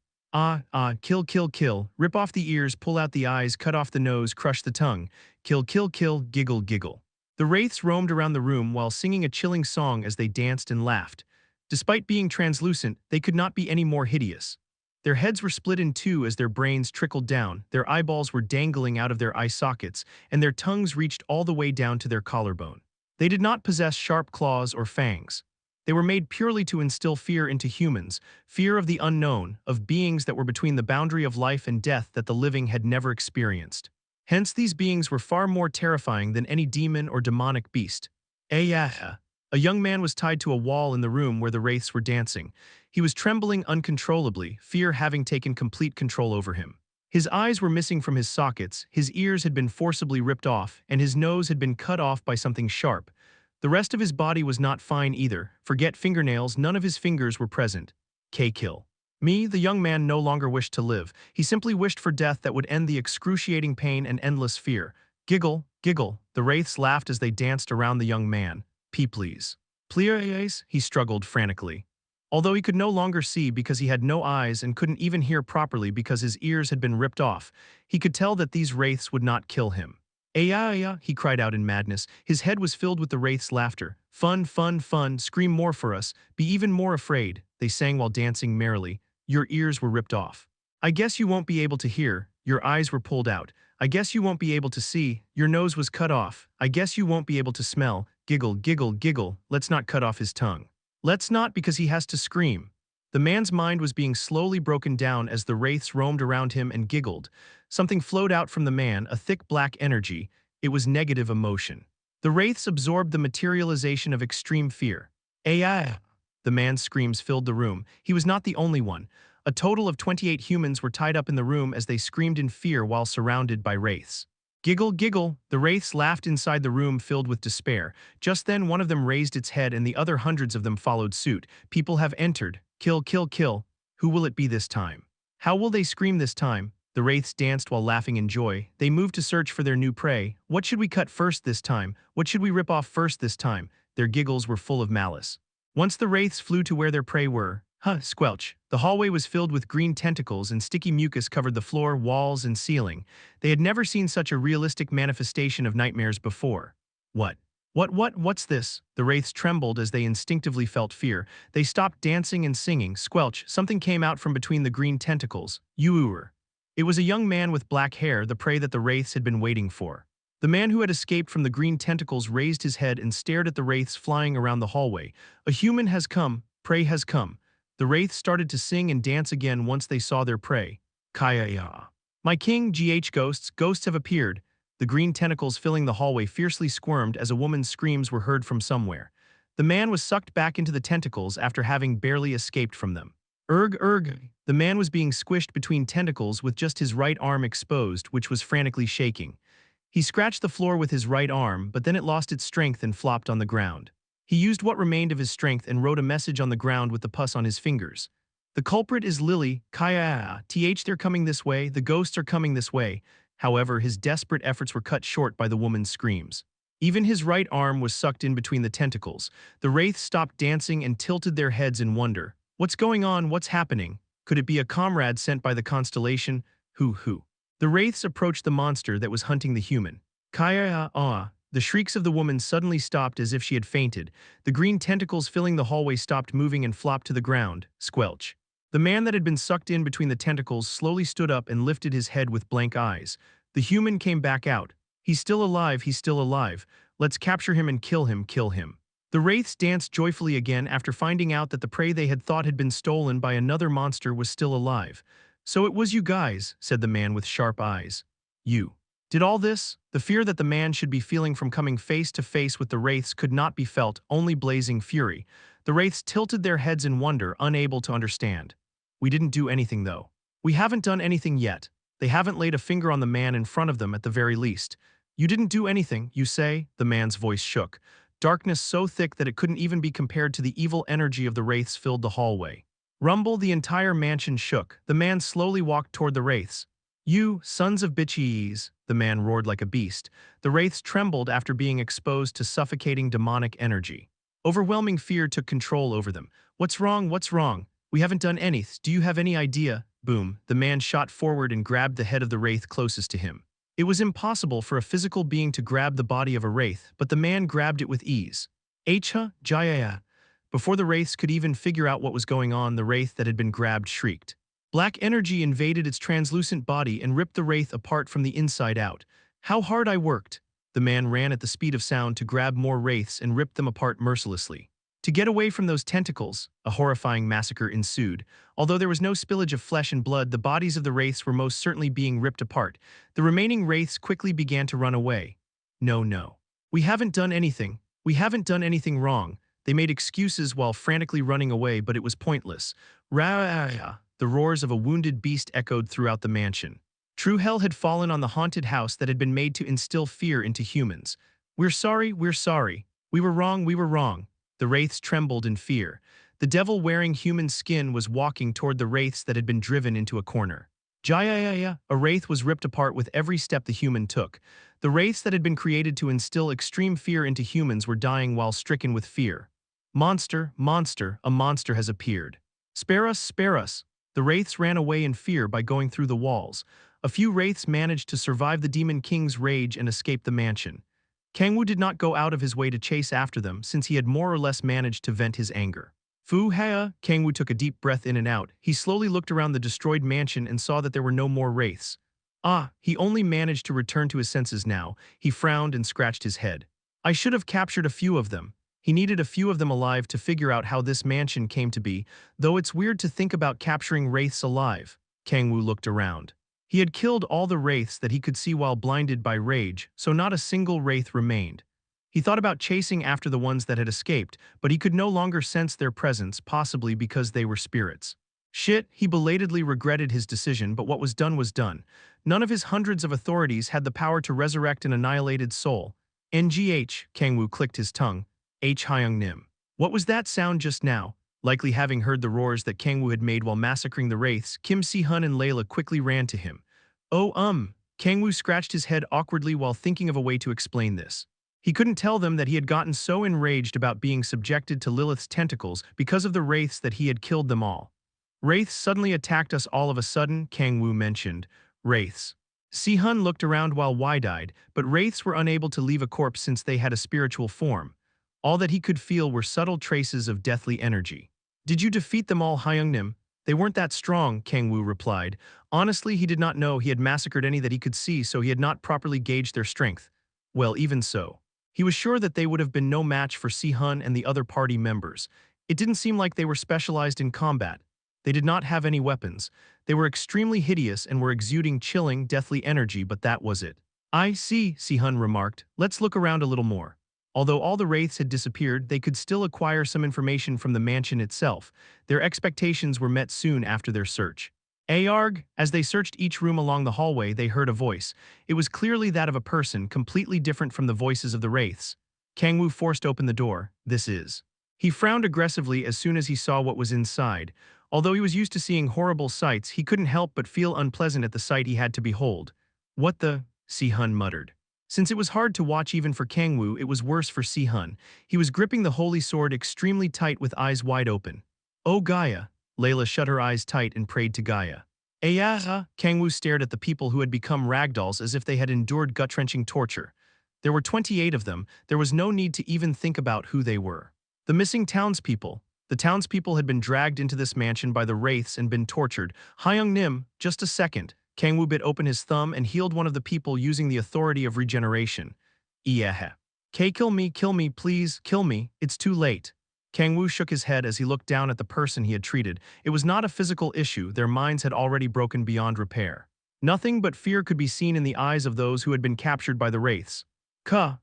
Kill, rip off the ears, pull out the eyes, cut off the nose, crush the tongue. Kill, giggle. The wraiths roamed around the room while singing a chilling song as they danced and laughed. Despite being translucent, they could not be any more hideous. Their heads were split in 2 as their brains trickled down, their eyeballs were dangling out of their eye sockets, and their tongues reached all the way down to their collarbone. They did not possess sharp claws or fangs. They were made purely to instill fear into humans, fear of the unknown, of beings that were between the boundary of life and death that the living had never experienced. Hence these beings were far more terrifying than any demon or demonic beast. Ayaha. A young man was tied to a wall in the room where the wraiths were dancing. He was trembling uncontrollably, fear having taken complete control over him. His eyes were missing from his sockets, his ears had been forcibly ripped off, and his nose had been cut off by something sharp. The rest of his body was not fine either. Forget fingernails, none of his fingers were present. K-kill. Me, the young man, no longer wished to live. He simply wished for death that would end the excruciating pain and endless fear. Giggle, giggle. The wraiths laughed as they danced around the young man. Please. Please, he struggled frantically. Although he could no longer see because he had no eyes and couldn't even hear properly because his ears had been ripped off, he could tell that these wraiths would not kill him. Aya, he cried out in madness. His head was filled with the wraiths' laughter. Fun, fun, fun, scream more for us, be even more afraid, they sang while dancing merrily. Your ears were ripped off. I guess you won't be able to hear, your eyes were pulled out. I guess you won't be able to see, your nose was cut off. I guess you won't be able to smell, giggle, giggle, giggle, let's not cut off his tongue. Let's not because he has to scream. The man's mind was being slowly broken down as the wraiths roamed around him and giggled. Something flowed out from the man, a thick black energy. It was negative emotion. The wraiths absorbed the materialization of extreme fear. Ay! The man's screams filled the room. He was not the only one. A total of 28 humans were tied up in the room as they screamed in fear while surrounded by wraiths. Giggle, giggle, the wraiths laughed inside the room filled with despair. Just then one of them raised its head and the other hundreds of them followed suit. People have entered. Kill, kill, kill. Who will it be this time? How will they scream this time? The wraiths danced while laughing in joy. They moved to search for their new prey. What should we cut first this time? What should we rip off first this time? Their giggles were full of malice. Once the wraiths flew to where their prey were, squelch. The hallway was filled with green tentacles and sticky mucus covered the floor, walls, and ceiling. They had never seen such a realistic manifestation of nightmares before. What's this? The wraiths trembled as they instinctively felt fear. They stopped dancing and singing. Squelch, something came out from between the green tentacles. Yuur. It was a young man with black hair, the prey that the wraiths had been waiting for. The man who had escaped from the green tentacles raised his head and stared at the wraiths flying around the hallway. A human has come, prey has come. The wraiths started to sing and dance again once they saw their prey. Kaya. My king, ghosts have appeared. The green tentacles filling the hallway fiercely squirmed as a woman's screams were heard from somewhere. The man was sucked back into the tentacles after having barely escaped from them. Erg. The man was being squished between tentacles with just his right arm exposed, which was frantically shaking. He scratched the floor with his right arm, but then it lost its strength and flopped on the ground. He used what remained of his strength and wrote a message on the ground with the pus on his fingers. The culprit is Lily, Kaya, they're coming this way, the ghosts are coming this way. However, his desperate efforts were cut short by the woman's screams. Even his right arm was sucked in between the tentacles. The wraiths stopped dancing and tilted their heads in wonder. What's going on? What's happening? Could it be a comrade sent by the constellation? Who? The wraiths approached the monster that was hunting the human. Kaya. The shrieks of the woman suddenly stopped as if she had fainted. The green tentacles filling the hallway stopped moving and flopped to the ground. Squelch. The man that had been sucked in between the tentacles slowly stood up and lifted his head with blank eyes. The human came back out. He's still alive. Let's capture him and kill him. The wraiths danced joyfully again after finding out that the prey they had thought had been stolen by another monster was still alive. So it was you guys, said the man with sharp eyes. You did all this? The fear that the man should be feeling from coming face to face with the wraiths could not be felt, only blazing fury. The wraiths tilted their heads in wonder, unable to understand. We didn't do anything though. We haven't done anything yet. They haven't laid a finger on the man in front of them at the very least. You didn't do anything, you say? The man's voice shook. Darkness so thick that it couldn't even be compared to the evil energy of the wraiths filled the hallway. Rumble, the entire mansion shook. The man slowly walked toward the wraiths. You, sons of bitches, the man roared like a beast. The wraiths trembled after being exposed to suffocating demonic energy. Overwhelming fear took control over them. What's wrong? We haven't done anything. Do you have any idea? Boom, the man shot forward and grabbed the head of the wraith closest to him. It was impossible for a physical being to grab the body of a wraith, but the man grabbed it with ease. Jaya. Before the wraiths could even figure out what was going on, the wraith that had been grabbed shrieked. Black energy invaded its translucent body and ripped the wraith apart from the inside out. How hard I worked. The man ran at the speed of sound to grab more wraiths and rip them apart mercilessly. To get away from those tentacles, a horrifying massacre ensued. Although there was no spillage of flesh and blood, the bodies of the wraiths were most certainly being ripped apart. The remaining wraiths quickly began to run away. No, no. We haven't done anything. We haven't done anything wrong. They made excuses while frantically running away, but it was pointless. Rah! The roars of a wounded beast echoed throughout the mansion. True hell had fallen on the haunted house that had been made to instill fear into humans. We're sorry, we're sorry. We were wrong, we were wrong. The wraiths trembled in fear. The devil wearing human skin was walking toward the wraiths that had been driven into a corner. Jaya, a wraith was ripped apart with every step the human took. The wraiths that had been created to instill extreme fear into humans were dying while stricken with fear. Monster, monster, a monster has appeared. Spare us, spare us. The wraiths ran away in fear by going through the walls. A few wraiths managed to survive the Demon King's rage and escape the mansion. Kang-woo did not go out of his way to chase after them since he had more or less managed to vent his anger. Fu-hea, Kang-woo took a deep breath in and out. He slowly looked around the destroyed mansion and saw that there were no more wraiths. He only managed to return to his senses now. He frowned and scratched his head. I should have captured a few of them. He needed a few of them alive to figure out how this mansion came to be, though it's weird to think about capturing wraiths alive. Kang-woo looked around. He had killed all the wraiths that he could see while blinded by rage, so not a single wraith remained. He thought about chasing after the ones that had escaped, but he could no longer sense their presence, possibly because they were spirits. Shit, he belatedly regretted his decision, but what was done was done. None of his hundreds of authorities had the power to resurrect an annihilated soul. NGH, Kang-woo clicked his tongue. Hyung Nim. What was that sound just now? Likely having heard the roars that Kang-woo had made while massacring the wraiths, Kim Si-hun and Layla quickly ran to him. Kang-woo scratched his head awkwardly while thinking of a way to explain this. He couldn't tell them that he had gotten so enraged about being subjected to Lilith's tentacles because of the wraiths that he had killed them all. Wraiths suddenly attacked us all of a sudden, Kang-woo mentioned. Wraiths. Si-hun looked around while wide-eyed, but wraiths were unable to leave a corpse since they had a spiritual form. All that he could feel were subtle traces of deathly energy. Did you defeat them all, Hyung-nim? They weren't that strong, Kang-woo replied. Honestly, he did not know he had massacred any that he could see, so he had not properly gauged their strength. Well, even so. He was sure that they would have been no match for Si-hun and the other party members. It didn't seem like they were specialized in combat. They did not have any weapons. They were extremely hideous and were exuding chilling, deathly energy, but that was it. I see, Si-hun remarked. Let's look around a little more. Although all the wraiths had disappeared, they could still acquire some information from the mansion itself. Their expectations were met soon after their search. Ayarg, as they searched each room along the hallway, they heard a voice. It was clearly that of a person, completely different from the voices of the wraiths. Kang-woo forced open the door. This is. He frowned aggressively as soon as he saw what was inside. Although he was used to seeing horrible sights, he couldn't help but feel unpleasant at the sight he had to behold. What the? Si-hun muttered. Since it was hard to watch even for Kang-woo, it was worse for Si-hun. He was gripping the holy sword extremely tight with eyes wide open. Oh Gaia! Layla shut her eyes tight and prayed to Gaia. Ayaha! Kang-woo stared at the people who had become ragdolls as if they had endured gut-wrenching torture. There were 28 of them. There was no need to even think about who they were. The missing townspeople. The townspeople had been dragged into this mansion by the wraiths and been tortured. Hyung Nim, just a second. Kang-woo bit open his thumb and healed one of the people using the authority of regeneration. Kill me, please, kill me, it's too late. Kang-woo shook his head as he looked down at the person he had treated. It was not a physical issue, their minds had already broken beyond repair. Nothing but fear could be seen in the eyes of those who had been captured by the wraiths.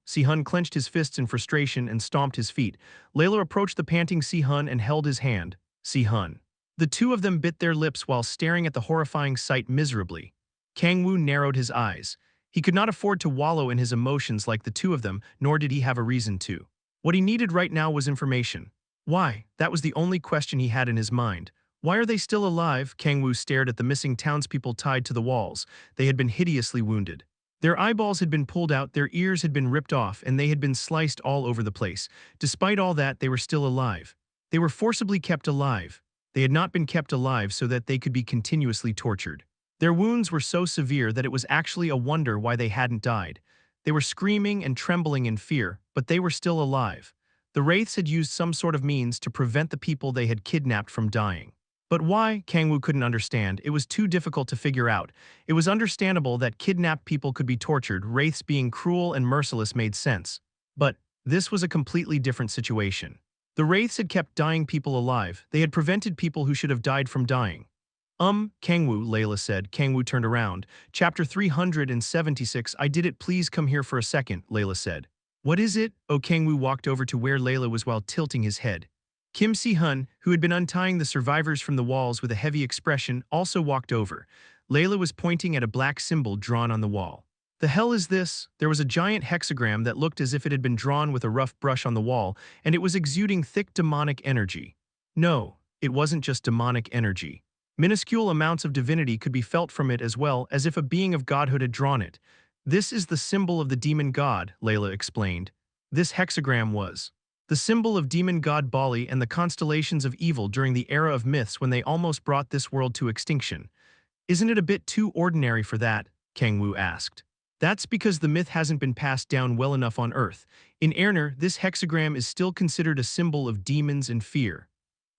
Si-hun clenched his fists in frustration and stomped his feet. Layla approached the panting Si-hun and held his hand. Si-hun. The two of them bit their lips while staring at the horrifying sight miserably. Kang-woo narrowed his eyes. He could not afford to wallow in his emotions like the two of them, nor did he have a reason to. What he needed right now was information. Why? That was the only question he had in his mind. Why are they still alive? Kang-woo stared at the missing townspeople tied to the walls. They had been hideously wounded. Their eyeballs had been pulled out, their ears had been ripped off, and they had been sliced all over the place. Despite all that, they were still alive. They were forcibly kept alive. They had not been kept alive so that they could be continuously tortured. Their wounds were so severe that it was actually a wonder why they hadn't died. They were screaming and trembling in fear, but they were still alive. The wraiths had used some sort of means to prevent the people they had kidnapped from dying. But why, Kang-woo couldn't understand. It was too difficult to figure out. It was understandable that kidnapped people could be tortured, wraiths being cruel and merciless made sense. But this was a completely different situation. The wraiths had kept dying people alive. They had prevented people who should have died from dying. Kang-woo, Layla said. Kang-woo turned around. Chapter 376, I did it, please come here for a second, Layla said. What is it? Kang-woo walked over to where Layla was while tilting his head. Kim Si-hun, who had been untying the survivors from the walls with a heavy expression, also walked over. Layla was pointing at a black symbol drawn on the wall. The hell is this? There was a giant hexagram that looked as if it had been drawn with a rough brush on the wall, and it was exuding thick demonic energy. No, it wasn't just demonic energy. Minuscule amounts of divinity could be felt from it as well, as if a being of godhood had drawn it. This is the symbol of the demon god, Layla explained. This hexagram was the symbol of demon god Bali and the constellations of evil during the era of myths when they almost brought this world to extinction. Isn't it a bit too ordinary for that? Kang-woo asked. That's because the myth hasn't been passed down well enough on Earth. In Aerner, this hexagram is still considered a symbol of demons and fear.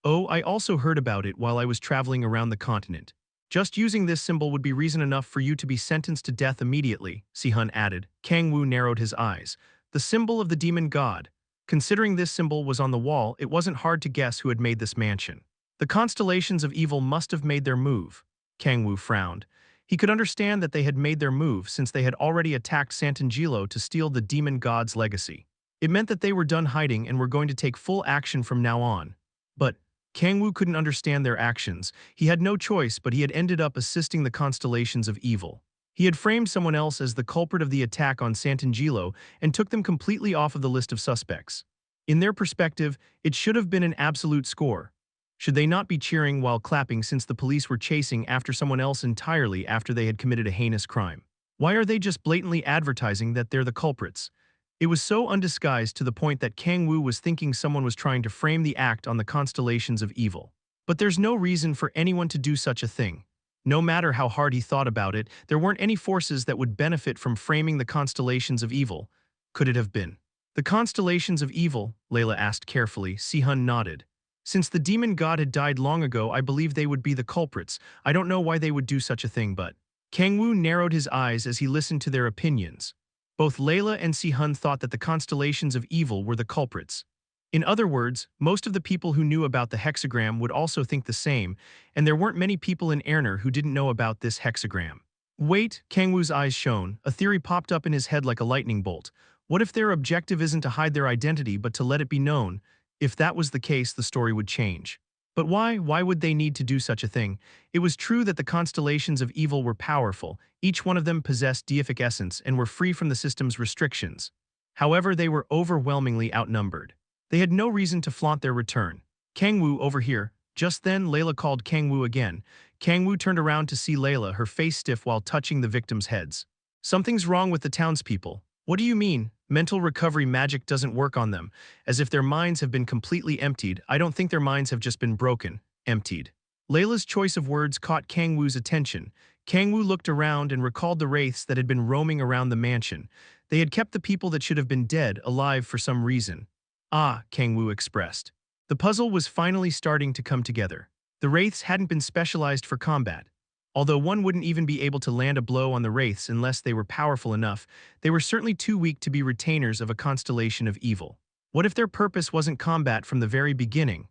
Oh, I also heard about it while I was traveling around the continent. Just using this symbol would be reason enough for you to be sentenced to death immediately, Si-hun added. Kang-woo narrowed his eyes. The symbol of the demon god. Considering this symbol was on the wall, it wasn't hard to guess who had made this mansion. The constellations of evil must have made their move. Kang-woo frowned. He could understand that they had made their move since they had already attacked Santangelo to steal the demon god's legacy. It meant that they were done hiding and were going to take full action from now on. But Kang-woo couldn't understand their actions. He had no choice, but he had ended up assisting the constellations of evil. He had framed someone else as the culprit of the attack on Santangelo and took them completely off of the list of suspects. In their perspective, it should have been an absolute score. Should they not be cheering while clapping since the police were chasing after someone else entirely after they had committed a heinous crime? Why are they just blatantly advertising that they're the culprits? It was so undisguised to the point that Kang-woo was thinking someone was trying to frame the act on the constellations of evil. But there's no reason for anyone to do such a thing. No matter how hard he thought about it, there weren't any forces that would benefit from framing the constellations of evil. Could it have been the constellations of evil? Layla asked carefully. Si-hun nodded. Since the demon god had died long ago, I believe they would be the culprits. I don't know why they would do such a thing, but Kang-woo narrowed his eyes as he listened to their opinions. Both Layla and Si-hun thought that the constellations of evil were the culprits. In other words, most of the people who knew about the hexagram would also think the same, and there weren't many people in Aerner who didn't know about this hexagram. Wait, Kang-woo's eyes shone. A theory popped up in his head like a lightning bolt. What if their objective isn't to hide their identity but to let it be known? If that was the case, the story would change. But why? Why would they need to do such a thing? It was true that the constellations of evil were powerful. Each one of them possessed deific essence and were free from the system's restrictions. However, they were overwhelmingly outnumbered. They had no reason to flaunt their return. Kang-woo, over here. Just then, Layla called Kang-woo again. Kang-woo turned around to see Layla, her face stiff while touching the victims' heads. Something's wrong with the townspeople. What do you mean? Mental recovery magic doesn't work on them, as if their minds have been completely emptied. I don't think their minds have just been broken, emptied. Layla's choice of words caught Kang-woo's attention. Kang-woo looked around and recalled the wraiths that had been roaming around the mansion. They had kept the people that should have been dead alive for some reason. Ah, Kang-woo expressed. The puzzle was finally starting to come together. The wraiths hadn't been specialized for combat. Although one wouldn't even be able to land a blow on the wraiths unless they were powerful enough, they were certainly too weak to be retainers of a constellation of evil. What if their purpose wasn't combat from the very beginning?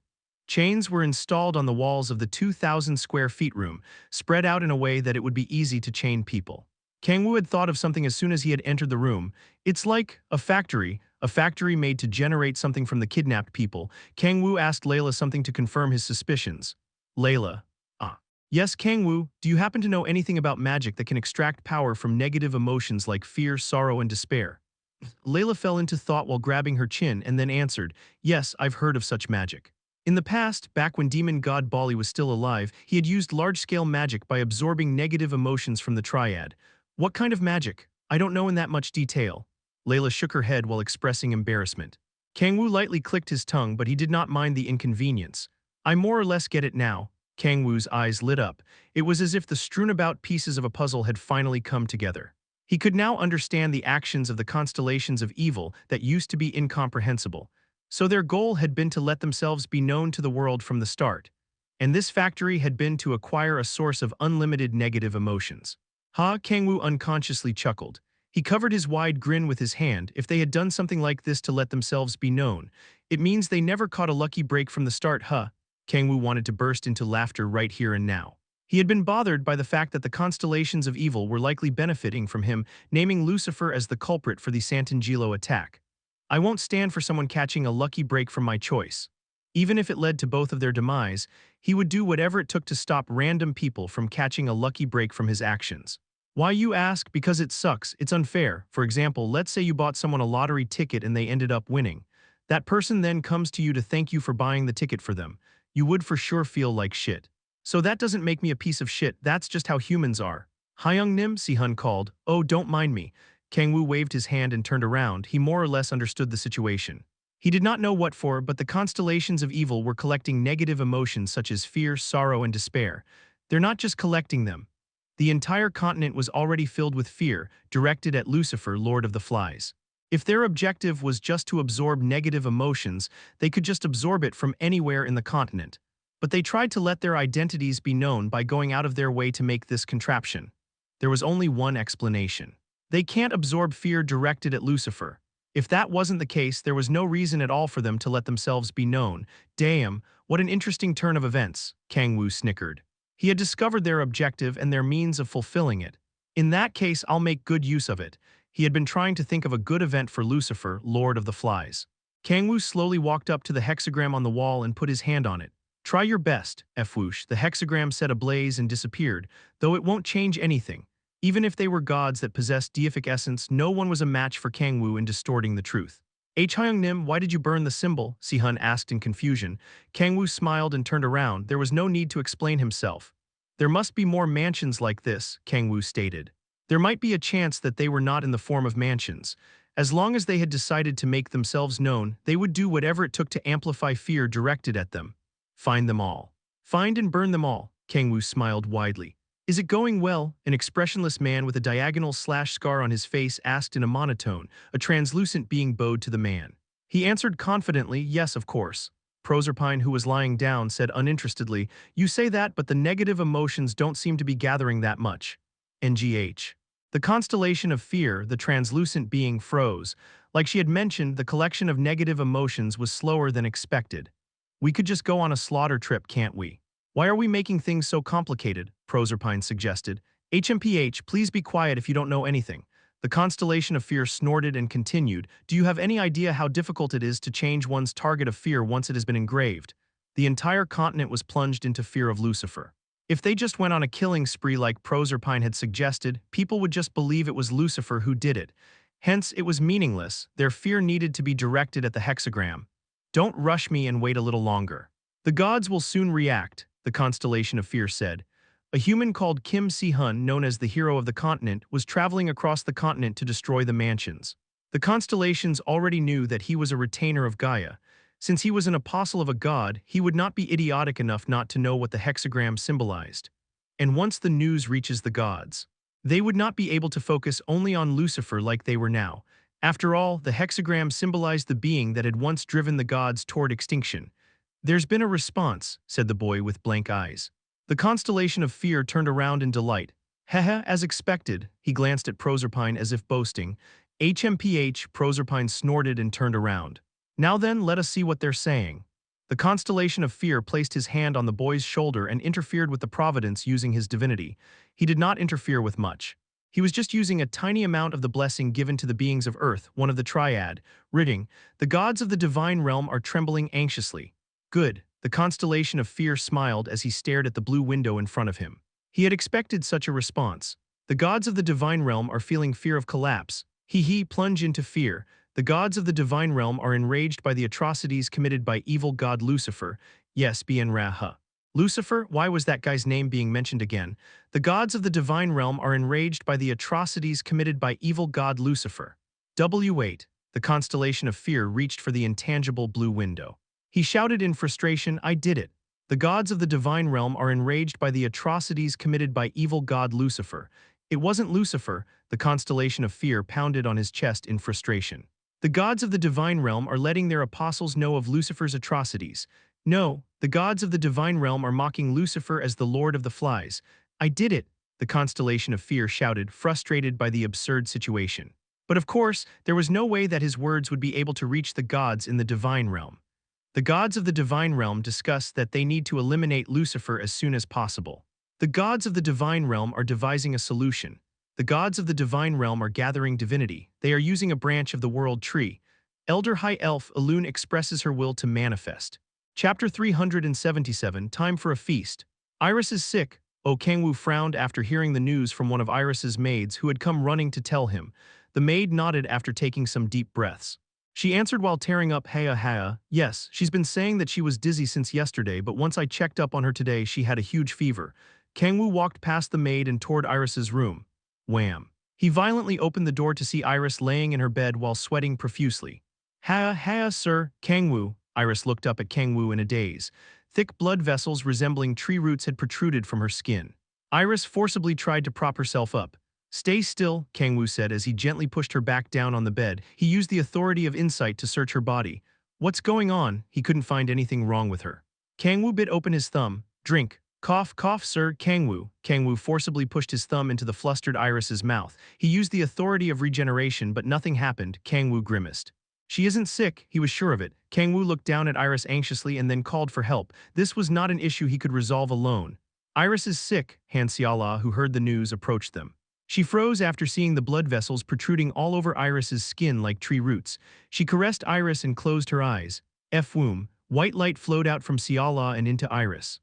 Chains were installed on the walls of the 2,000 square feet room, spread out in a way that it would be easy to chain people. Kang-woo had thought of something as soon as he had entered the room. It's like a factory made to generate something from the kidnapped people. Kang-woo asked Layla something to confirm his suspicions. Layla. Yes, Kang-woo, do you happen to know anything about magic that can extract power from negative emotions like fear, sorrow, and despair? Layla fell into thought while grabbing her chin and then answered, yes, I've heard of such magic. In the past, back when demon god Bali was still alive, he had used large-scale magic by absorbing negative emotions from the triad. What kind of magic? I don't know in that much detail. Layla shook her head while expressing embarrassment. Kang-woo lightly clicked his tongue, but he did not mind the inconvenience. I more or less get it now. Kang-woo's eyes lit up. It was as if the strewn-about pieces of a puzzle had finally come together. He could now understand the actions of the constellations of evil that used to be incomprehensible. So their goal had been to let themselves be known to the world from the start. And this factory had been to acquire a source of unlimited negative emotions. Kang-woo unconsciously chuckled. He covered his wide grin with his hand. If they had done something like this to let themselves be known, it means they never caught a lucky break from the start, huh? Kang-woo wanted to burst into laughter right here and now. He had been bothered by the fact that the constellations of evil were likely benefiting from him naming Lucifer as the culprit for the Santangelo attack. I won't stand for someone catching a lucky break from my choice. Even if it led to both of their demise, he would do whatever it took to stop random people from catching a lucky break from his actions. Why, you ask? Because it sucks, it's unfair. For example, let's say you bought someone a lottery ticket and they ended up winning. That person then comes to you to thank you for buying the ticket for them. You would for sure feel like shit. So that doesn't make me a piece of shit, that's just how humans are. Hyung-nim, Si-hun called. Oh, don't mind me. Kang-woo waved his hand and turned around. He more or less understood the situation. He did not know what for, but the constellations of evil were collecting negative emotions such as fear, sorrow, and despair. They're not just collecting them. The entire continent was already filled with fear, directed at Lucifer, Lord of the Flies. If their objective was just to absorb negative emotions, they could just absorb it from anywhere in the continent. But they tried to let their identities be known by going out of their way to make this contraption. There was only one explanation. They can't absorb fear directed at Lucifer. If that wasn't the case, there was no reason at all for them to let themselves be known. Damn, what an interesting turn of events, Kang-woo snickered. He had discovered their objective and their means of fulfilling it. In that case, I'll make good use of it. He had been trying to think of a good event for Lucifer, Lord of the Flies. Kang-woo slowly walked up to the hexagram on the wall and put his hand on it. Try your best, F-whoosh. The hexagram set ablaze and disappeared, though it won't change anything. Even if they were gods that possessed deific essence, no one was a match for Kang-woo in distorting the truth. Hyung-nim, why did you burn the symbol? Si-hun asked in confusion. Kang-woo smiled and turned around. There was no need to explain himself. There must be more mansions like this, Kang-woo stated. There might be a chance that they were not in the form of mansions. As long as they had decided to make themselves known, they would do whatever it took to amplify fear directed at them. Find them all. Find and burn them all, Kang-woo smiled widely. Is it going well? An expressionless man with a diagonal slash scar on his face asked in a monotone, a translucent being bowed to the man. He answered confidently, yes, of course. Proserpine, who was lying down, said uninterestedly, you say that, but the negative emotions don't seem to be gathering that much. NGH. The constellation of fear, the translucent being, froze. Like she had mentioned, the collection of negative emotions was slower than expected. We could just go on a slaughter trip, can't we? Why are we making things so complicated? Proserpine suggested. HMPH, please be quiet if you don't know anything. The constellation of fear snorted and continued. Do you have any idea how difficult it is to change one's target of fear once it has been engraved? The entire continent was plunged into fear of Lucifer. If they just went on a killing spree like Proserpine had suggested, people would just believe it was Lucifer who did it. Hence, it was meaningless. Their fear needed to be directed at the hexagram. Don't rush me and wait a little longer. The gods will soon react, the constellation of fear said. A human called Kim Si-hun, known as the hero of the continent, was traveling across the continent to destroy the mansions. The constellations already knew that he was a retainer of Gaia. Since he was an apostle of a god, he would not be idiotic enough not to know what the hexagram symbolized. And once the news reaches the gods, they would not be able to focus only on Lucifer like they were now. After all, the hexagram symbolized the being that had once driven the gods toward extinction. There's been a response, said the boy with blank eyes. The constellation of fear turned around in delight. Haha, as expected, he glanced at Proserpine as if boasting. HMPH, Proserpine snorted and turned around. Now then, let us see what they're saying. The constellation of fear placed his hand on the boy's shoulder and interfered with the providence using his divinity. He did not interfere with much. He was just using a tiny amount of the blessing given to the beings of Earth, one of the triad. Ridding, the gods of the divine realm are trembling anxiously. Good, the constellation of fear smiled as he stared at the blue window in front of him. He had expected such a response. The gods of the divine realm are feeling fear of collapse. Plunge into fear. The gods of the divine realm are enraged by the atrocities committed by evil god Lucifer. Yes, Bien Raha. Lucifer, why was that guy's name being mentioned again? The gods of the divine realm are enraged by the atrocities committed by evil god Lucifer. W8. The constellation of fear reached for the intangible blue window. He shouted in frustration, I did it. The gods of the divine realm are enraged by the atrocities committed by evil god Lucifer. It wasn't Lucifer, the constellation of fear pounded on his chest in frustration. The gods of the divine realm are letting their apostles know of Lucifer's atrocities. No, the gods of the divine realm are mocking Lucifer as the Lord of the Flies. I did it, the constellation of fear shouted, frustrated by the absurd situation. But of course, there was no way that his words would be able to reach the gods in the divine realm. The gods of the divine realm discuss that they need to eliminate Lucifer as soon as possible. The gods of the divine realm are devising a solution. The gods of the divine realm are gathering divinity. They are using a branch of the world tree. Elder High Elf Elune expresses her will to manifest. Chapter 377, Time for a Feast. Iris is sick. Kang-woo frowned after hearing the news from one of Iris's maids who had come running to tell him. The maid nodded after taking some deep breaths. She answered while tearing up Haya. Yes, she's been saying that she was dizzy since yesterday, but once I checked up on her today, she had a huge fever. Kang-woo walked past the maid and toward Iris's room. Wham! He violently opened the door to see Iris laying in her bed while sweating profusely. Haya, sir, Kang-woo. Iris looked up at Kang-woo in a daze. Thick blood vessels resembling tree roots had protruded from her skin. Iris forcibly tried to prop herself up. Stay still, Kang-woo said as he gently pushed her back down on the bed. He used the authority of insight to search her body. What's going on? He couldn't find anything wrong with her. Kang-woo bit open his thumb. Drink. Cough, sir, Kang-woo. Kang-woo forcibly pushed his thumb into the flustered Iris's mouth. He used the authority of regeneration, but nothing happened. Kang-woo grimaced. She isn't sick, he was sure of it. Kang-woo looked down at Iris anxiously and then called for help. This was not an issue he could resolve alone. Iris is sick, Han Xiala, who heard the news, approached them. She froze after seeing the blood vessels protruding all over Iris's skin like tree roots. She caressed Iris and closed her eyes. Womb. White light flowed out from Xiala and into Iris.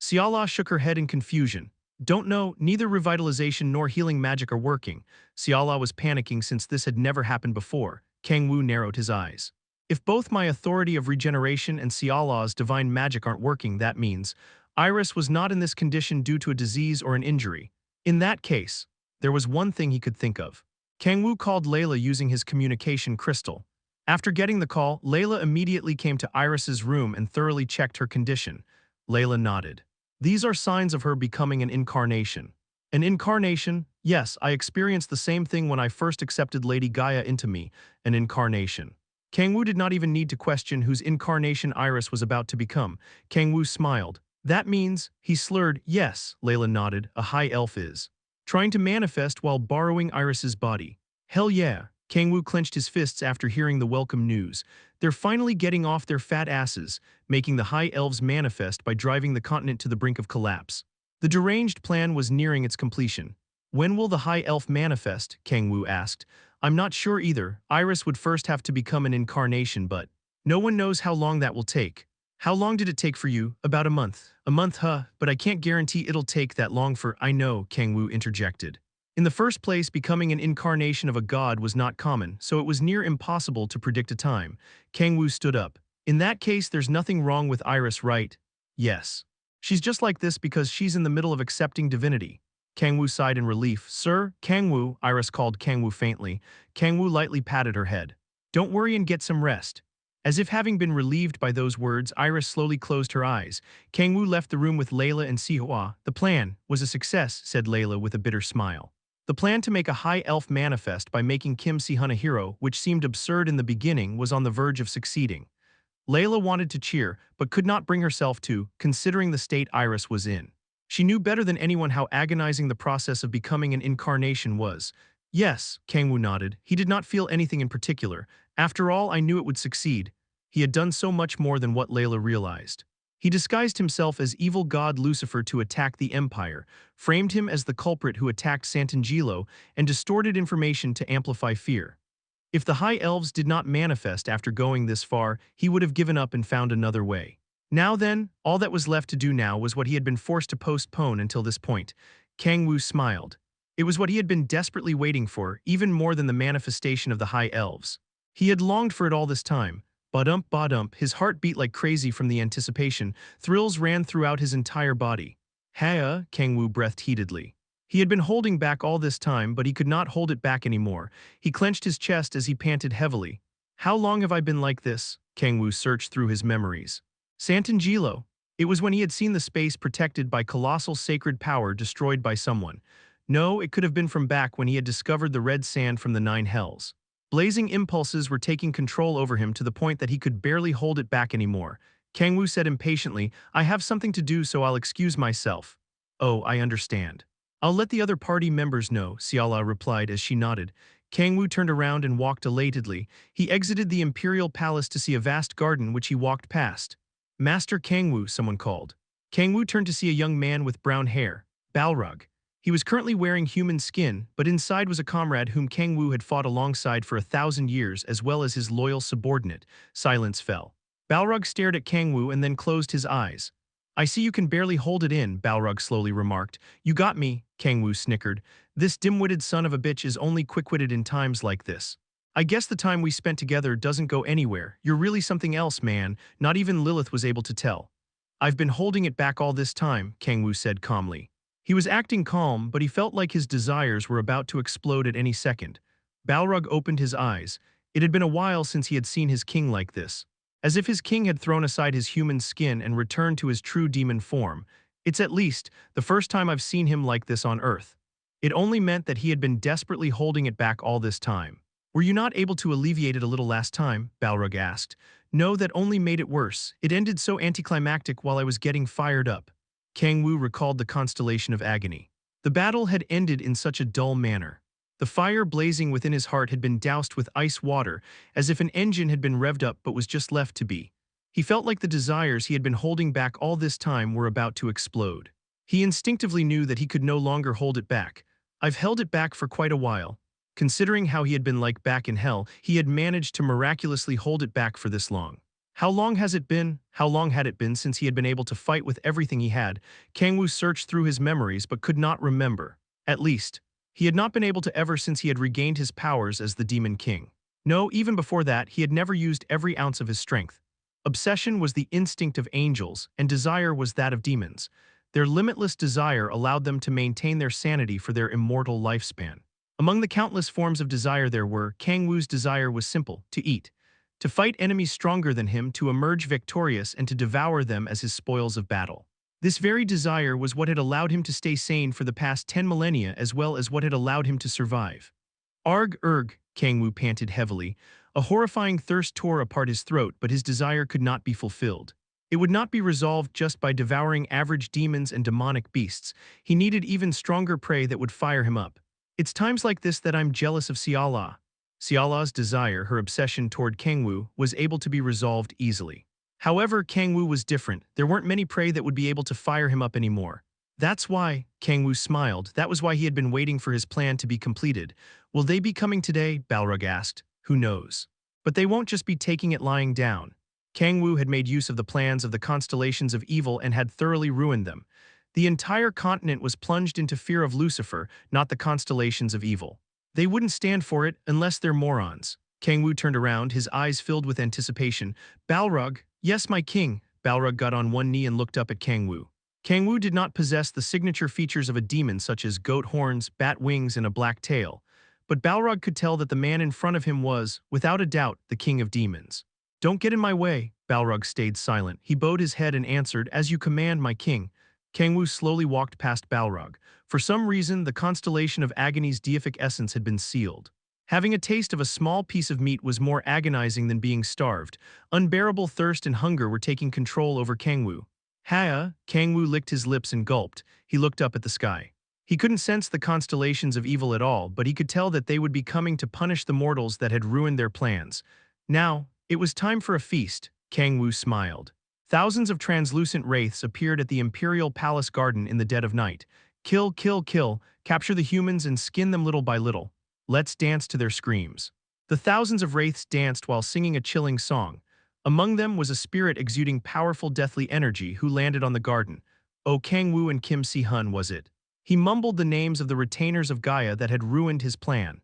Xiala shook her head in confusion. Don't know, neither revitalization nor healing magic are working. Xiala was panicking since this had never happened before. Kang-woo narrowed his eyes. If both my authority of regeneration and Xiala's divine magic aren't working, that means Iris was not in this condition due to a disease or an injury. In that case, there was one thing he could think of. Kang-woo called Layla using his communication crystal. After getting the call, Layla immediately came to Iris's room and thoroughly checked her condition. Layla nodded. These are signs of her becoming an incarnation. An incarnation? Yes, I experienced the same thing when I first accepted Lady Gaia into me, an incarnation. Kang-woo did not even need to question whose incarnation Iris was about to become. Kang-woo smiled. That means, he slurred, yes, Layla nodded, a high elf is. Trying to manifest while borrowing Iris's body. Hell yeah, Kang-woo clenched his fists after hearing the welcome news. They're finally getting off their fat asses, making the high elves manifest by driving the continent to the brink of collapse. The deranged plan was nearing its completion. When will the high elf manifest? Kang-woo asked. I'm not sure either. Iris would first have to become an incarnation, but no one knows how long that will take. How long did it take for you? About a month. A month, huh? But I can't guarantee it'll take that long for— I know, Kang-woo interjected. In the first place, becoming an incarnation of a god was not common, so it was near impossible to predict a time. Kang-woo stood up. In that case, there's nothing wrong with Iris, right? Yes. She's just like this because she's in the middle of accepting divinity. Kang-woo sighed in relief. Sir, Kang-woo, Iris called Kang-woo faintly. Kang-woo lightly patted her head. Don't worry and get some rest. As if having been relieved by those words, Iris slowly closed her eyes. Kang-woo left the room with Layla and Sihua. The plan was a success, said Layla with a bitter smile. The plan to make a high elf manifest by making Kim Si-hun a hero, which seemed absurd in the beginning, was on the verge of succeeding. Layla wanted to cheer, but could not bring herself to, considering the state Iris was in. She knew better than anyone how agonizing the process of becoming an incarnation was. Yes, Kang-woo nodded. He did not feel anything in particular. After all, I knew it would succeed. He had done so much more than what Layla realized. He disguised himself as evil god Lucifer to attack the Empire, framed him as the culprit who attacked Santangelo, and distorted information to amplify fear. If the High Elves did not manifest after going this far, he would have given up and found another way. Now then, all that was left to do now was what he had been forced to postpone until this point. Kang-woo smiled. It was what he had been desperately waiting for, even more than the manifestation of the High Elves. He had longed for it all this time. Ba-dump, his heart beat like crazy from the anticipation. Thrills ran throughout his entire body. Haya, Kang-woo breathed heatedly. He had been holding back all this time, but he could not hold it back anymore. He clenched his chest as he panted heavily. How long have I been like this? Kang-woo searched through his memories. Santangelo. It was when he had seen the space protected by colossal sacred power destroyed by someone. No, it could have been from back when he had discovered the red sand from the Nine Hells. Blazing impulses were taking control over him to the point that he could barely hold it back anymore. Kang-woo said impatiently, I have something to do so I'll excuse myself. Oh, I understand. I'll let the other party members know, Xiala replied as she nodded. Kang-woo turned around and walked elatedly. He exited the imperial palace to see a vast garden which he walked past. Master Kang-woo, someone called. Kang-woo turned to see a young man with brown hair, Balrog. He was currently wearing human skin, but inside was a comrade whom Kang-woo had fought alongside for 1,000 years as well as his loyal subordinate. Silence fell. Balrog stared at Kang-woo and then closed his eyes. I see you can barely hold it in, Balrog slowly remarked. You got me, Kang-woo snickered. This dim-witted son of a bitch is only quick-witted in times like this. I guess the time we spent together doesn't go anywhere. You're really something else, man. Not even Lilith was able to tell. I've been holding it back all this time, Kang-woo said calmly. He was acting calm, but he felt like his desires were about to explode at any second. Balrog opened his eyes. It had been a while since he had seen his king like this. As if his king had thrown aside his human skin and returned to his true demon form. It's at least the first time I've seen him like this on Earth. It only meant that he had been desperately holding it back all this time. Were you not able to alleviate it a little last time? Balrog asked. No, that only made it worse. It ended so anticlimactic while I was getting fired up. Kang-woo recalled the constellation of agony. The battle had ended in such a dull manner. The fire blazing within his heart had been doused with ice water, as if an engine had been revved up but was just left to be. He felt like the desires he had been holding back all this time were about to explode. He instinctively knew that he could no longer hold it back. I've held it back for quite a while. Considering how he had been like back in hell, he had managed to miraculously hold it back for this long. How long has it been? How long had it been since he had been able to fight with everything he had? Kang-woo searched through his memories but could not remember. At least, he had not been able to ever since he had regained his powers as the Demon King. No, even before that, he had never used every ounce of his strength. Obsession was the instinct of angels, and desire was that of demons. Their limitless desire allowed them to maintain their sanity for their immortal lifespan. Among the countless forms of desire there were, Kang-woo's desire was simple, to eat. To fight enemies stronger than him, to emerge victorious, and to devour them as his spoils of battle. This very desire was what had allowed him to stay sane for the past 10 millennia as well as what had allowed him to survive. Arg, Kang-woo panted heavily. A horrifying thirst tore apart his throat, but his desire could not be fulfilled. It would not be resolved just by devouring average demons and demonic beasts. He needed even stronger prey that would fire him up. It's times like this that I'm jealous of Xiala. Xiala's desire, her obsession toward Kang-woo, was able to be resolved easily. However, Kang-woo was different. There weren't many prey that would be able to fire him up anymore. That's why, Kang-woo smiled, that was why he had been waiting for his plan to be completed. Will they be coming today? Balrog asked. Who knows? But they won't just be taking it lying down. Kang-woo had made use of the plans of the constellations of evil and had thoroughly ruined them. The entire continent was plunged into fear of Lucifer, not the constellations of evil. They wouldn't stand for it unless they're morons. Kang-woo turned around, his eyes filled with anticipation. Balrog, yes, my king. Balrog got on one knee and looked up at Kang-woo. Kang-woo did not possess the signature features of a demon such as goat horns, bat wings, and a black tail. But Balrog could tell that the man in front of him was, without a doubt, the king of demons. Don't get in my way. Balrog stayed silent. He bowed his head and answered, as you command, my king. Kang-woo slowly walked past Balrog. For some reason, the constellation of agony's deific essence had been sealed. Having a taste of a small piece of meat was more agonizing than being starved. Unbearable thirst and hunger were taking control over Kang-woo. Haya, Kang-woo licked his lips and gulped. He looked up at the sky. He couldn't sense the constellations of evil at all, but he could tell that they would be coming to punish the mortals that had ruined their plans. Now, it was time for a feast. Kang-woo smiled. Thousands of translucent wraiths appeared at the Imperial Palace garden in the dead of night. Kill, kill, kill, capture the humans and skin them little by little. Let's dance to their screams. The thousands of wraiths danced while singing a chilling song. Among them was a spirit exuding powerful deathly energy who landed on the garden. Oh, Kang-woo and Kim Si-hun was it. He mumbled the names of the retainers of Gaia that had ruined his plan.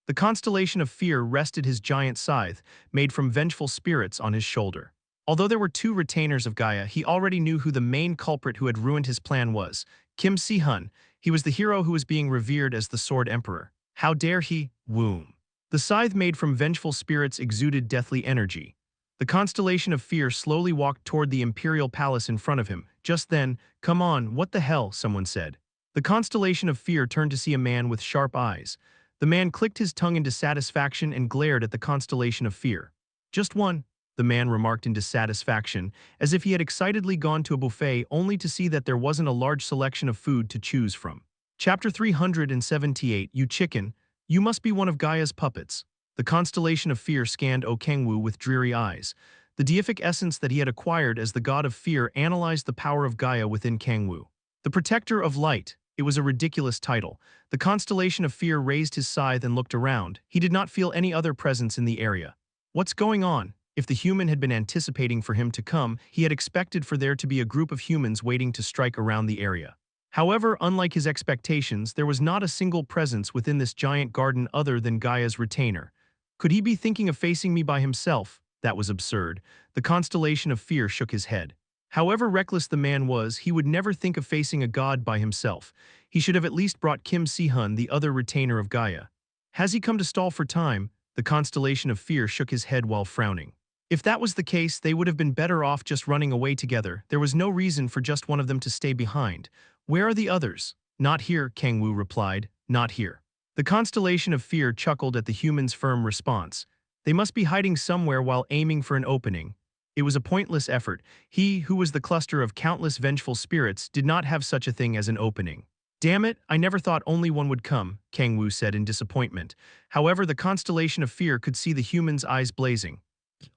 The constellation of fear rested his giant scythe, made from vengeful spirits, on his shoulder. Although there were 2 retainers of Gaia, he already knew who the main culprit who had ruined his plan was. Kim Si-hun. He was the hero who was being revered as the Sword Emperor. How dare he? Womb. The scythe made from vengeful spirits exuded deathly energy. The constellation of fear slowly walked toward the Imperial Palace in front of him. Just then, come on, what the hell, someone said. The constellation of fear turned to see a man with sharp eyes. The man clicked his tongue into satisfaction and glared at the constellation of fear. Just one. the man remarked in dissatisfaction, as if he had excitedly gone to a buffet only to see that there wasn't a large selection of food to choose from. Chapter 378, You Chicken, You Must Be One of Gaia's Puppets. The constellation of fear scanned Kang-woo with dreary eyes. The deific essence that he had acquired as the god of fear analyzed the power of Gaia within Kang-woo. The Protector of Light. It was a ridiculous title. The constellation of fear raised his scythe and looked around. He did not feel any other presence in the area. What's going on? If the human had been anticipating for him to come, he had expected for there to be a group of humans waiting to strike around the area. However, unlike his expectations, there was not a single presence within this giant garden other than Gaia's retainer. Could he be thinking of facing me by himself? That was absurd. The constellation of fear shook his head. However reckless the man was, he would never think of facing a god by himself. He should have at least brought Kim Si-hun, the other retainer of Gaia. Has he come to stall for time? The constellation of fear shook his head while frowning. If that was the case, they would have been better off just running away together. There was no reason for just one of them to stay behind. Where are the others? Not here, Kang-woo replied. Not here. The constellation of fear chuckled at the human's firm response. They must be hiding somewhere while aiming for an opening. It was a pointless effort. He, who was the cluster of countless vengeful spirits, did not have such a thing as an opening. Damn it, I never thought only one would come, Kang-woo said in disappointment. However, the constellation of fear could see the human's eyes blazing.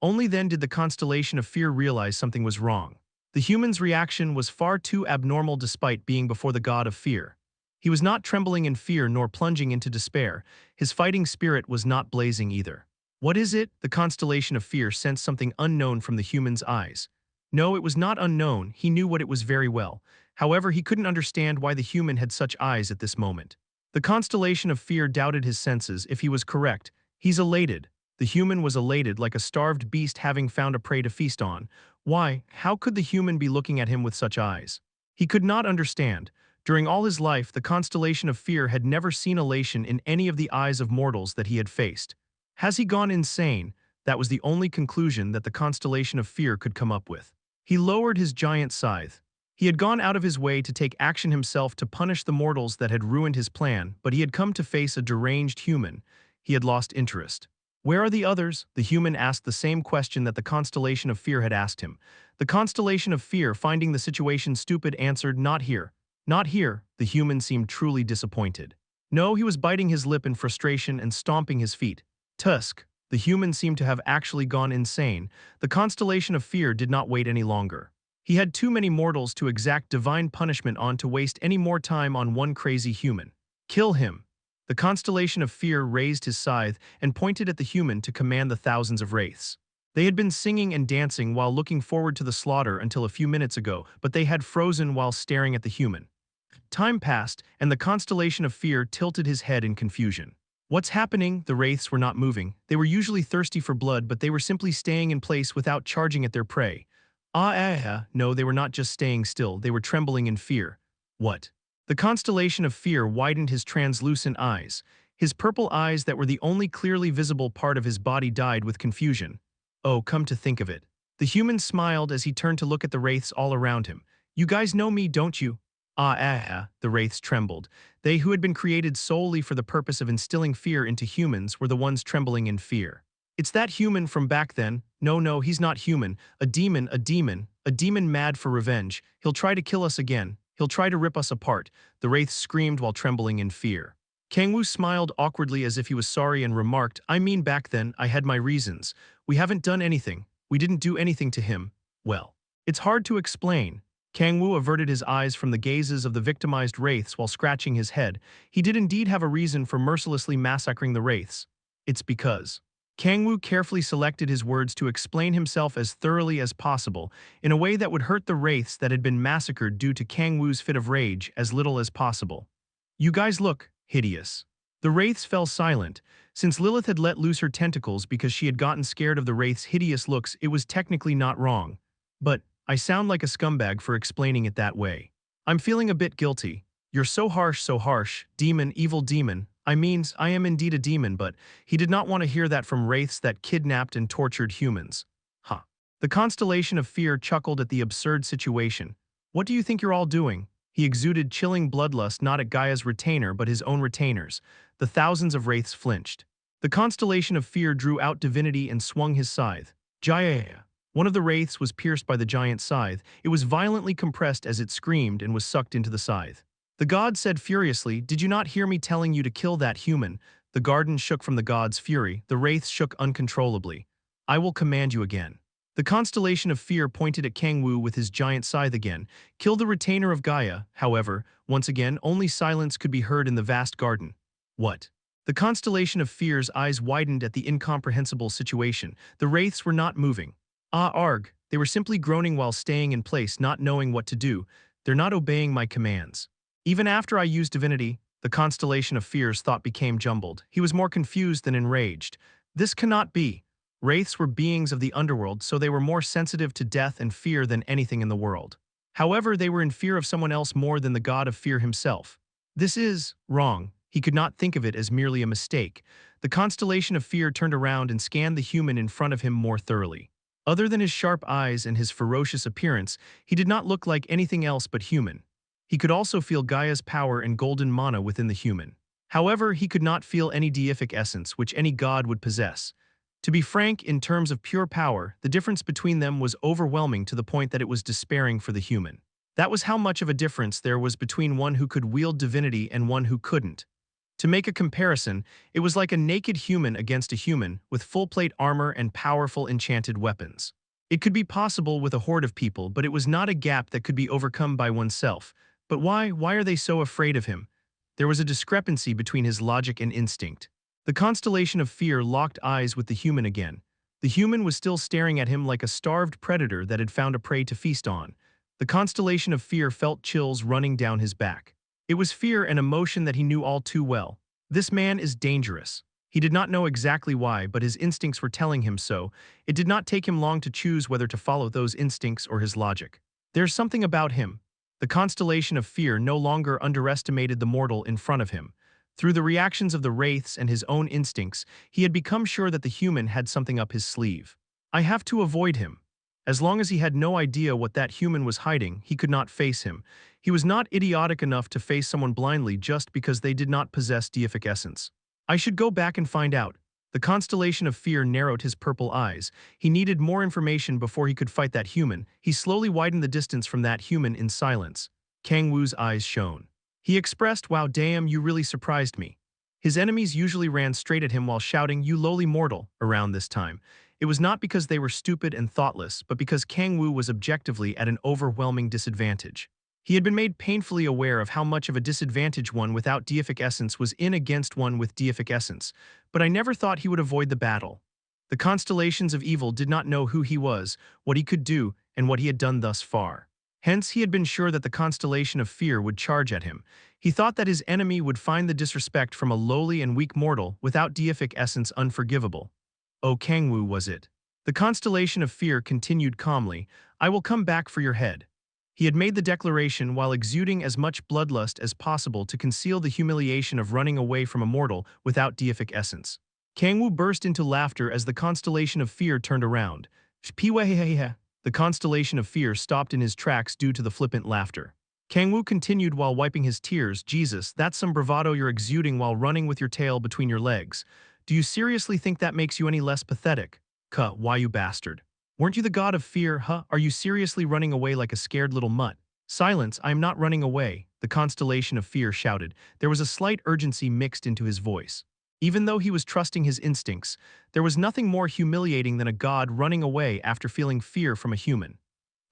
Only then did the constellation of fear realize something was wrong. The human's reaction was far too abnormal despite being before the god of fear. He was not trembling in fear nor plunging into despair. His fighting spirit was not blazing either. What is it? The constellation of fear sensed something unknown from the human's eyes. No, it was not unknown. He knew what it was very well. However, he couldn't understand why the human had such eyes at this moment. The constellation of fear doubted his senses. If he was correct, he's elated. The human was elated like a starved beast having found a prey to feast on. Why? How could the human be looking at him with such eyes? He could not understand. During all his life, the constellation of fear had never seen elation in any of the eyes of mortals that he had faced. Has he gone insane? That was the only conclusion that the constellation of fear could come up with. He lowered his giant scythe. He had gone out of his way to take action himself to punish the mortals that had ruined his plan, but he had come to face a deranged human. He had lost interest. Where are the others? The human asked the same question that the constellation of fear had asked him. The constellation of fear, finding the situation stupid, answered, Not here. Not here. The human seemed truly disappointed. No, he was biting his lip in frustration and stomping his feet. Tusk. The human seemed to have actually gone insane. The constellation of fear did not wait any longer. He had too many mortals to exact divine punishment on to waste any more time on one crazy human. Kill him. The constellation of fear raised his scythe and pointed at the human to command the thousands of wraiths. They had been singing and dancing while looking forward to the slaughter until a few minutes ago, but they had frozen while staring at the human. Time passed, and the constellation of fear tilted his head in confusion. What's happening? The wraiths were not moving. They were usually thirsty for blood, but they were simply staying in place without charging at their prey. No, they were not just staying still, they were trembling in fear. What? The constellation of fear widened his translucent eyes. His purple eyes that were the only clearly visible part of his body died with confusion. Oh, come to think of it. The human smiled as he turned to look at the wraiths all around him. You guys know me, don't you? The wraiths trembled. They who had been created solely for the purpose of instilling fear into humans were the ones trembling in fear. It's that human from back then. No, he's not human. A demon mad for revenge. He'll try to kill us again. He'll try to rip us apart. The wraiths screamed while trembling in fear. Kang-woo smiled awkwardly as if he was sorry and remarked, I mean back then, I had my reasons. We haven't done anything. We didn't do anything to him. Well, it's hard to explain. Kang-woo averted his eyes from the gazes of the victimized wraiths while scratching his head. He did indeed have a reason for mercilessly massacring the wraiths. It's because. Kang-woo carefully selected his words to explain himself as thoroughly as possible, in a way that would hurt the wraiths that had been massacred due to Kang-woo's fit of rage as little as possible. You guys look hideous. The wraiths fell silent. Since Lilith had let loose her tentacles because she had gotten scared of the wraiths' hideous looks, it was technically not wrong. But I sound like a scumbag for explaining it that way. I'm feeling a bit guilty. You're so harsh, demon, evil demon. I am indeed a demon, but he did not want to hear that from wraiths that kidnapped and tortured humans. Huh. The constellation of fear chuckled at the absurd situation. What do you think you're all doing? He exuded chilling bloodlust not at Gaia's retainer but his own retainers. The thousands of wraiths flinched. The constellation of fear drew out divinity and swung his scythe. Jaya. One of the wraiths was pierced by the giant scythe. It was violently compressed as it screamed and was sucked into the scythe. The god said furiously, "Did you not hear me telling you to kill that human?" The garden shook from the god's fury. The wraiths shook uncontrollably. "I will command you again." The constellation of fear pointed at Kang-woo with his giant scythe again. Kill the retainer of Gaia, however. Once again, only silence could be heard in the vast garden. What? The constellation of fear's eyes widened at the incomprehensible situation. The wraiths were not moving. Ah, arg, they were simply groaning while staying in place, not knowing what to do. They're not obeying my commands. Even after I used divinity, the constellation of fear's thought became jumbled. He was more confused than enraged. This cannot be. Wraiths were beings of the underworld, so they were more sensitive to death and fear than anything in the world. However, they were in fear of someone else more than the god of fear himself. This is wrong. He could not think of it as merely a mistake. The constellation of fear turned around and scanned the human in front of him more thoroughly. Other than his sharp eyes and his ferocious appearance, he did not look like anything else but human. He could also feel Gaia's power and golden mana within the human. However, he could not feel any deific essence which any god would possess. To be frank, in terms of pure power, the difference between them was overwhelming to the point that it was despairing for the human. That was how much of a difference there was between one who could wield divinity and one who couldn't. To make a comparison, it was like a naked human against a human with full-plate armor and powerful enchanted weapons. It could be possible with a horde of people, but it was not a gap that could be overcome by oneself. But why are they so afraid of him? There was a discrepancy between his logic and instinct. The constellation of fear locked eyes with the human again. The human was still staring at him like a starved predator that had found a prey to feast on. The constellation of fear felt chills running down his back. It was fear and emotion that he knew all too well. This man is dangerous. He did not know exactly why, but his instincts were telling him so. It did not take him long to choose whether to follow those instincts or his logic. There's something about him. The constellation of fear no longer underestimated the mortal in front of him. Through the reactions of the wraiths and his own instincts, he had become sure that the human had something up his sleeve. I have to avoid him. As long as he had no idea what that human was hiding, he could not face him. He was not idiotic enough to face someone blindly just because they did not possess deific essence. I should go back and find out. The constellation of fear narrowed his purple eyes. He needed more information before he could fight that human. He slowly widened the distance from that human in silence. Kang-woo's eyes shone. He expressed, "Wow, damn, you really surprised me." His enemies usually ran straight at him while shouting, "You lowly mortal," around this time. It was not because they were stupid and thoughtless, but because Kang-woo was objectively at an overwhelming disadvantage. He had been made painfully aware of how much of a disadvantage one without deific essence was in against one with deific essence, but I never thought he would avoid the battle. The constellations of evil did not know who he was, what he could do, and what he had done thus far. Hence, he had been sure that the constellation of fear would charge at him. He thought that his enemy would find the disrespect from a lowly and weak mortal without deific essence unforgivable. Oh, Kang-woo was it. The constellation of fear continued calmly, "I will come back for your head." He had made the declaration while exuding as much bloodlust as possible to conceal the humiliation of running away from a mortal without deific essence. Kang-woo burst into laughter as the constellation of fear turned around. The constellation of fear stopped in his tracks due to the flippant laughter. Kang-woo continued while wiping his tears, "Jesus, that's some bravado you're exuding while running with your tail between your legs. Do you seriously think that makes you any less pathetic? Why you bastard? Weren't you the god of fear, huh? Are you seriously running away like a scared little mutt?" "Silence, I am not running away," the constellation of fear shouted. There was a slight urgency mixed into his voice. Even though he was trusting his instincts, there was nothing more humiliating than a god running away after feeling fear from a human.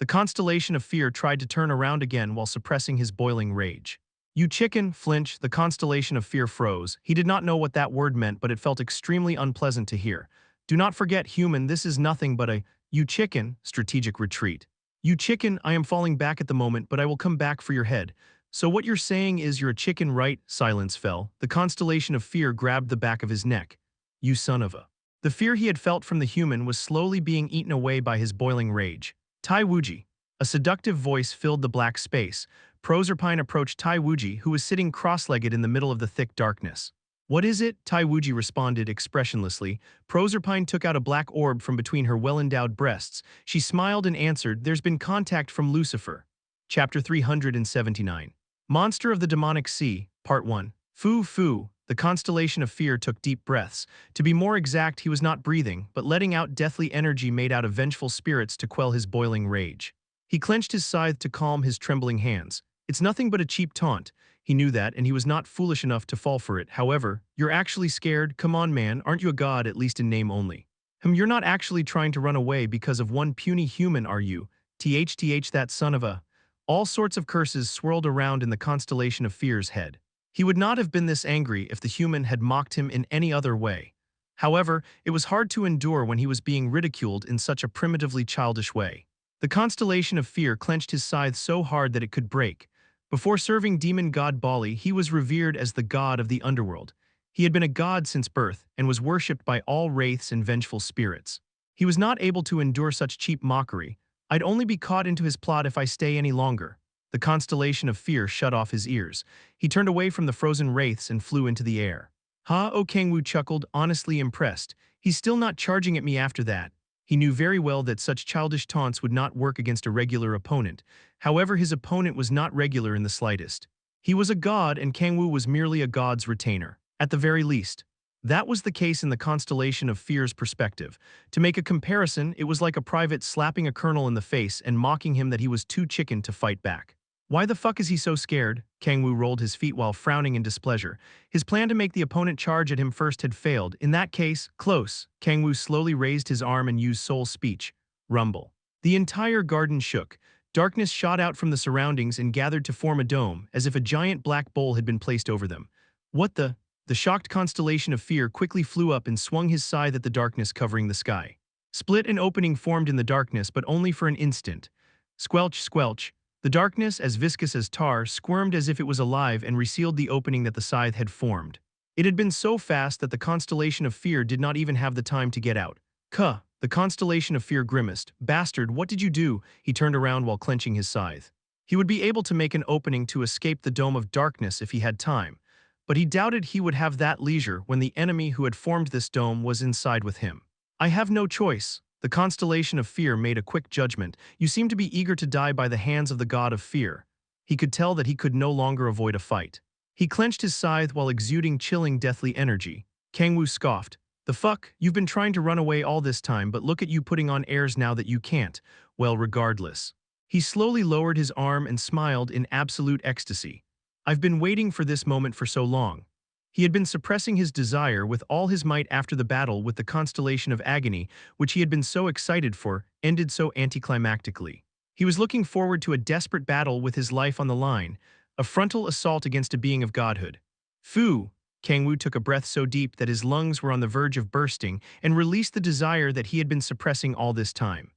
The constellation of fear tried to turn around again while suppressing his boiling rage. "You chicken," flinch, the constellation of fear froze. He did not know what that word meant, but it felt extremely unpleasant to hear. "Do not forget, human, this is nothing but a, you chicken," strategic retreat. "You chicken, I am falling back at the moment, but I will come back for your head. So what you're saying is you're a chicken, right?" Silence fell. The constellation of fear grabbed the back of his neck. "You son of a..." The fear he had felt from the human was slowly being eaten away by his boiling rage. "Tai Wuji." A seductive voice filled the black space. Proserpine approached Tai Wuji, who was sitting cross-legged in the middle of the thick darkness. "What is it?" Tai Wuji responded expressionlessly. Proserpine took out a black orb from between her well-endowed breasts. She smiled and answered, "There's been contact from Lucifer." Chapter 379. Monster of the Demonic Sea, Part 1. Fu. The constellation of fear took deep breaths. To be more exact, he was not breathing, but letting out deathly energy made out of vengeful spirits to quell his boiling rage. He clenched his scythe to calm his trembling hands. It's nothing but a cheap taunt. He knew that, and he was not foolish enough to fall for it. However, you're actually scared? Come on, man, aren't you a god, at least in name only? You're not actually trying to run away because of one puny human, are you? THTH, that son of a... All sorts of curses swirled around in the constellation of fear's head. He would not have been this angry if the human had mocked him in any other way. However, it was hard to endure when he was being ridiculed in such a primitively childish way. The constellation of fear clenched his scythe so hard that it could break. Before serving demon god Bali, he was revered as the god of the underworld. He had been a god since birth and was worshipped by all wraiths and vengeful spirits. He was not able to endure such cheap mockery. I'd only be caught into his plot if I stay any longer. The constellation of fear shut off his ears. He turned away from the frozen wraiths and flew into the air. Ha! Oh, Kang-woo chuckled, honestly impressed. He's still not charging at me after that. He knew very well that such childish taunts would not work against a regular opponent. However, his opponent was not regular in the slightest. He was a god, and Kang-woo was merely a god's retainer, at the very least. That was the case in the constellation of fear's perspective. To make a comparison, it was like a private slapping a colonel in the face and mocking him that he was too chicken to fight back. Why the fuck is he so scared? Kang-woo rolled his feet while frowning in displeasure. His plan to make the opponent charge at him first had failed. In that case, close. Kang-woo slowly raised his arm and used soul speech. Rumble. The entire garden shook. Darkness shot out from the surroundings and gathered to form a dome, as if a giant black bowl had been placed over them. What the? The shocked constellation of fear quickly flew up and swung his scythe at the darkness covering the sky. Split and opening formed in the darkness, but only for an instant. Squelch, squelch. The darkness, as viscous as tar, squirmed as if it was alive and resealed the opening that the scythe had formed. It had been so fast that the constellation of fear did not even have the time to get out. Kuh! The constellation of fear grimaced. Bastard, what did you do? He turned around while clenching his scythe. He would be able to make an opening to escape the dome of darkness if he had time, but he doubted he would have that leisure when the enemy who had formed this dome was inside with him. I have no choice. The constellation of fear made a quick judgment. You seem to be eager to die by the hands of the god of fear. He could tell that he could no longer avoid a fight. He clenched his scythe while exuding chilling deathly energy. Kang-woo scoffed. The fuck? You've been trying to run away all this time, but look at you putting on airs now that you can't. Well, regardless. He slowly lowered his arm and smiled in absolute ecstasy. I've been waiting for this moment for so long. He had been suppressing his desire with all his might after the battle with the constellation of agony, which he had been so excited for, ended so anticlimactically. He was looking forward to a desperate battle with his life on the line, a frontal assault against a being of godhood. Phew! Kang-woo took a breath so deep that his lungs were on the verge of bursting and released the desire that he had been suppressing all this time.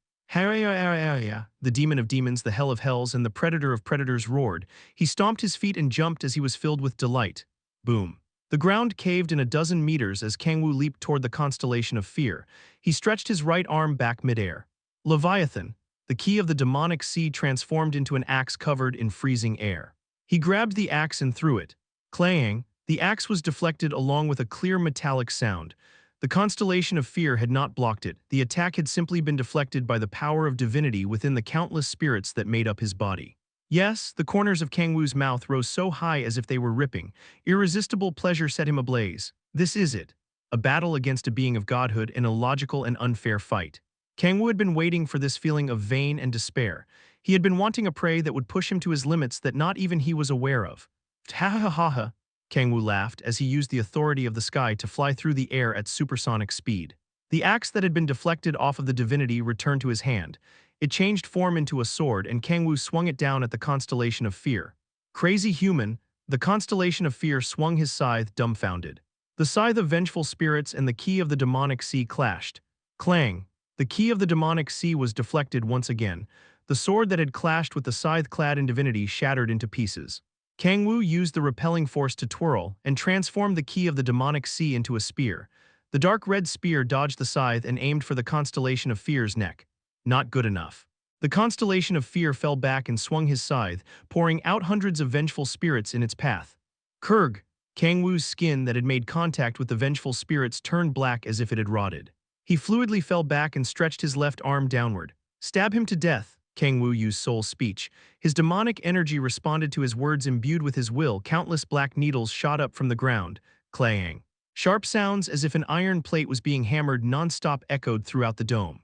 The demon of demons, the hell of hells, and the predator of predators roared. He stomped his feet and jumped as he was filled with delight. Boom. The ground caved in a dozen meters as Kang-woo leaped toward the constellation of fear. He stretched his right arm back midair. Leviathan, the key of the demonic sea, transformed into an axe covered in freezing air. He grabbed the axe and threw it. Clang! The axe was deflected along with a clear metallic sound. The constellation of fear had not blocked it. The attack had simply been deflected by the power of divinity within the countless spirits that made up his body. Yes, the corners of Kang-woo's mouth rose so high as if they were ripping. Irresistible pleasure set him ablaze. This is it. A battle against a being of godhood in a logical and unfair fight. Kang-woo had been waiting for this feeling of vain and despair. He had been wanting a prey that would push him to his limits that not even he was aware of. Ha ha ha ha! Kang-woo laughed as he used the authority of the sky to fly through the air at supersonic speed. The axe that had been deflected off of the divinity returned to his hand. It changed form into a sword, and Kang-woo swung it down at the constellation of fear. Crazy human, the constellation of fear swung his scythe, dumbfounded. The scythe of vengeful spirits and the key of the demonic sea clashed. Clang! The key of the demonic sea was deflected once again. The sword that had clashed with the scythe clad in divinity shattered into pieces. Kang-woo used the repelling force to twirl and transformed the key of the demonic sea into a spear. The dark red spear dodged the scythe and aimed for the constellation of fear's neck. Not good enough. The constellation of fear fell back and swung his scythe, pouring out hundreds of vengeful spirits in its path. Kurg! Kang-woo's skin that had made contact with the vengeful spirits turned black as if it had rotted. He fluidly fell back and stretched his left arm downward. Stab him to death! Kang-woo used soul speech. His demonic energy responded to his words imbued with his will. Countless black needles shot up from the ground. clang. Sharp sounds as if an iron plate was being hammered non-stop echoed throughout the dome.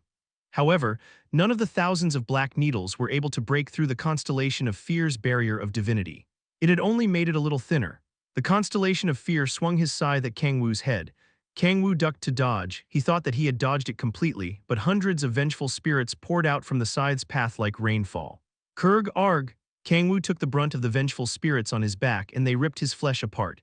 However, none of the thousands of black needles were able to break through the constellation of fear's barrier of divinity. It had only made it a little thinner. The constellation of fear swung his scythe at Kang-woo's head. Kang-woo ducked to dodge. He thought that he had dodged it completely, but hundreds of vengeful spirits poured out from the scythe's path like rainfall. Kurg arg! Kang-woo took the brunt of the vengeful spirits on his back and they ripped his flesh apart.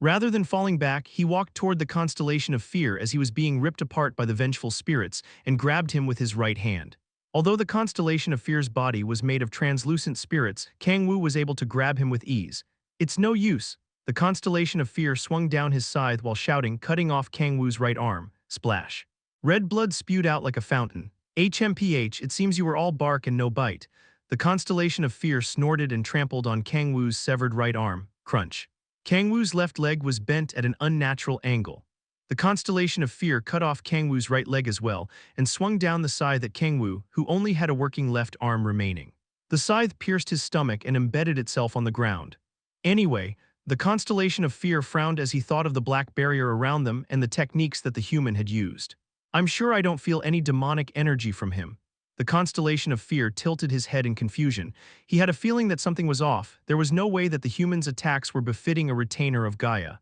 Rather than falling back, he walked toward the constellation of fear as he was being ripped apart by the vengeful spirits and grabbed him with his right hand. Although the constellation of fear's body was made of translucent spirits, Kang-woo was able to grab him with ease. It's no use. The constellation of fear swung down his scythe while shouting, cutting off Kang-woo's right arm. Splash. Red blood spewed out like a fountain. HMPH, it seems you were all bark and no bite. The constellation of fear snorted and trampled on Kang-woo's severed right arm. Crunch. Kang-woo's left leg was bent at an unnatural angle. The constellation of fear cut off Kang-woo's right leg as well and swung down the scythe at Kang-woo, who only had a working left arm remaining. The scythe pierced his stomach and embedded itself on the ground. Anyway, the constellation of fear frowned as he thought of the black barrier around them and the techniques that the human had used. I'm sure I don't feel any demonic energy from him. The constellation of fear tilted his head in confusion. He had a feeling that something was off. There was no way that the human's attacks were befitting a retainer of Gaia.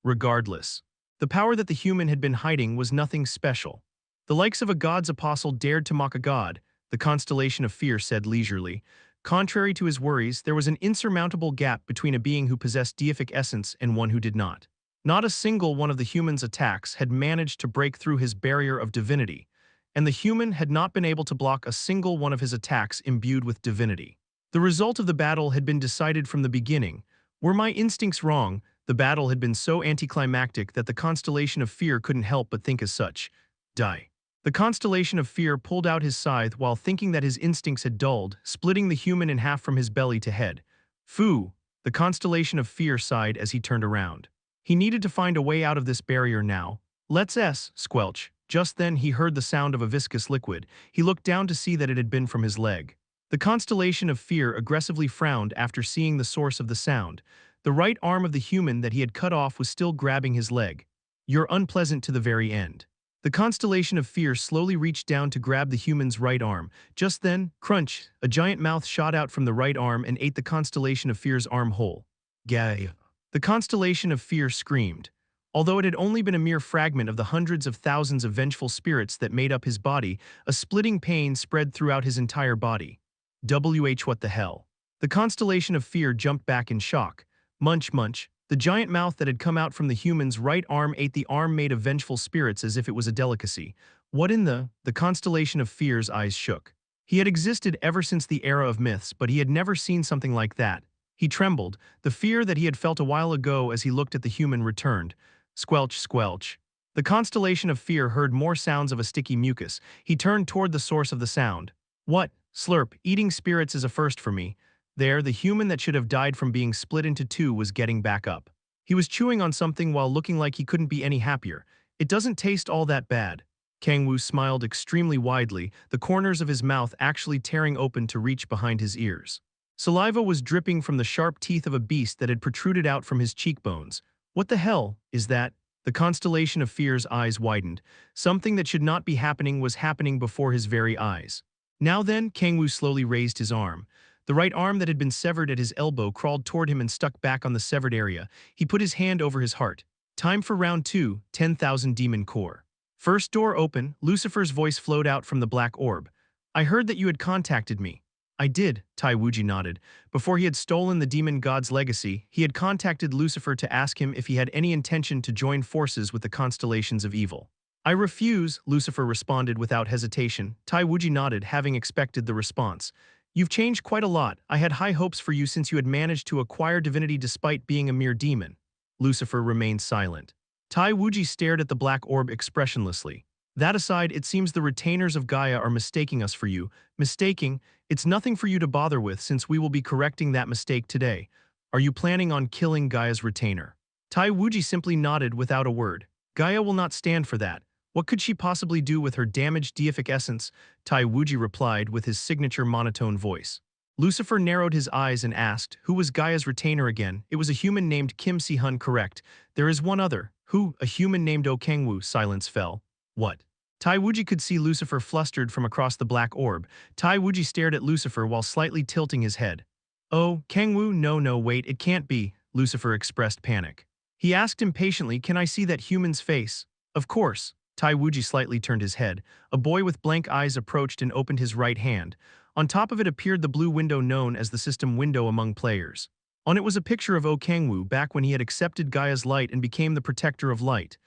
Regardless, the power that the human had been hiding was nothing special. The likes of a god's apostle dared to mock a god, the constellation of fear said leisurely. Contrary to his worries, there was an insurmountable gap between a being who possessed deific essence and one who did not. Not a single one of the human's attacks had managed to break through his barrier of divinity, and the human had not been able to block a single one of his attacks imbued with divinity. The result of the battle had been decided from the beginning. Were my instincts wrong, the battle had been so anticlimactic that the constellation of fear couldn't help but think as such. Die. The constellation of fear pulled out his scythe while thinking that his instincts had dulled, splitting the human in half from his belly to head. Phoo! The constellation of fear sighed as he turned around. He needed to find a way out of this barrier now. Let's squelch. Just then he heard the sound of a viscous liquid. He looked down to see that it had been from his leg. The constellation of fear aggressively frowned after seeing the source of the sound. The right arm of the human that he had cut off was still grabbing his leg. You're unpleasant to the very end. The constellation of fear slowly reached down to grab the human's right arm. Just then, crunch, a giant mouth shot out from the right arm and ate the constellation of fear's arm whole. Gah! The constellation of fear screamed. Although it had only been a mere fragment of the hundreds of thousands of vengeful spirits that made up his body, a splitting pain spread throughout his entire body. What the hell? The constellation of fear jumped back in shock. Munch munch. The giant mouth that had come out from the human's right arm ate the arm made of vengeful spirits as if it was a delicacy. What in the constellation of fear's eyes shook. He had existed ever since the era of myths, but he had never seen something like that. He trembled. The fear that he had felt a while ago as he looked at the human returned. Squelch, squelch. The constellation of fear heard more sounds of a sticky mucus. He turned toward the source of the sound. What? Slurp, eating spirits is a first for me. There, the human that should have died from being split into two was getting back up. He was chewing on something while looking like he couldn't be any happier. It doesn't taste all that bad. Kang-woo smiled extremely widely, the corners of his mouth actually tearing open to reach behind his ears. Saliva was dripping from the sharp teeth of a beast that had protruded out from his cheekbones. What the hell is that? The constellation of fear's eyes widened. Something that should not be happening was happening before his very eyes. Now then, Kang-woo slowly raised his arm. The right arm that had been severed at his elbow crawled toward him and stuck back on the severed area. He put his hand over his heart. Time for round 2, 10,000 demon core. First door open, Lucifer's voice flowed out from the black orb. I heard that you had contacted me. I did, Tai Wuji nodded. Before he had stolen the demon god's legacy, he had contacted Lucifer to ask him if he had any intention to join forces with the constellations of evil. I refuse, Lucifer responded without hesitation. Tai Wuji nodded, having expected the response. You've changed quite a lot. I had high hopes for you since you had managed to acquire divinity despite being a mere demon. Lucifer remained silent. Tai Wuji stared at the black orb expressionlessly. That aside, it seems the retainers of Gaia are mistaking us for you. Mistaking? It's nothing for you to bother with since we will be correcting that mistake today. Are you planning on killing Gaia's retainer? Tai Wuji simply nodded without a word. Gaia will not stand for that. What could she possibly do with her damaged deific essence? Tai Wuji replied with his signature monotone voice. Lucifer narrowed his eyes and asked, who was Gaia's retainer again? It was a human named Kim Si-hun, correct. There is one other. Who? A human named Kang-woo. Silence fell. What? Tai Wuji could see Lucifer flustered from across the black orb. Tai Wuji stared at Lucifer while slightly tilting his head. Oh, Kang-woo, no, wait, it can't be, Lucifer expressed panic. He asked impatiently, can I see that human's face? Of course. Tai Wuji slightly turned his head. A boy with blank eyes approached and opened his right hand. On top of it appeared the blue window known as the system window among players. On it was a picture of Kang-woo back when he had accepted Gaia's light and became the protector of light.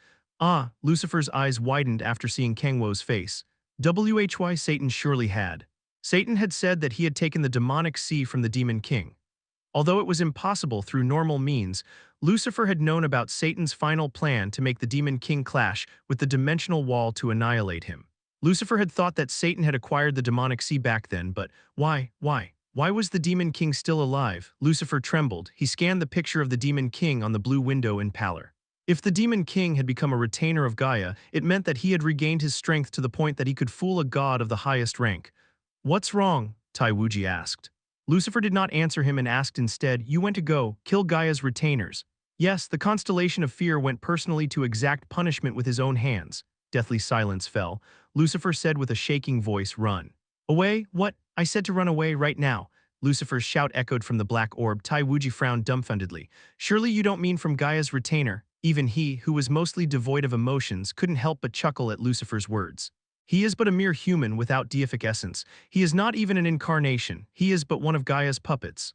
Ah, Lucifer's eyes widened after seeing Kang-woo's face. Why Satan surely had. Satan had said that he had taken the demonic sea from the Demon King. Although it was impossible through normal means, Lucifer had known about Satan's final plan to make the Demon King clash with the dimensional wall to annihilate him. Lucifer had thought that Satan had acquired the demonic sea back then, but why? Why was the Demon King still alive? Lucifer trembled. He scanned the picture of the Demon King on the blue window in pallor. If the Demon King had become a retainer of Gaia, it meant that he had regained his strength to the point that he could fool a god of the highest rank. What's wrong? Tai Wuji asked. Lucifer did not answer him and asked instead, you went to go kill Gaia's retainers. Yes, the constellation of fear went personally to exact punishment with his own hands. Deathly silence fell. Lucifer said with a shaking voice, run. Away? What? I said to run away right now. Lucifer's shout echoed from the black orb. Tai Wuji frowned dumbfoundedly. Surely you don't mean from Gaia's retainer? Even he, who was mostly devoid of emotions, couldn't help but chuckle at Lucifer's words. He is but a mere human without deific essence. He is not even an incarnation. He is but one of Gaia's puppets.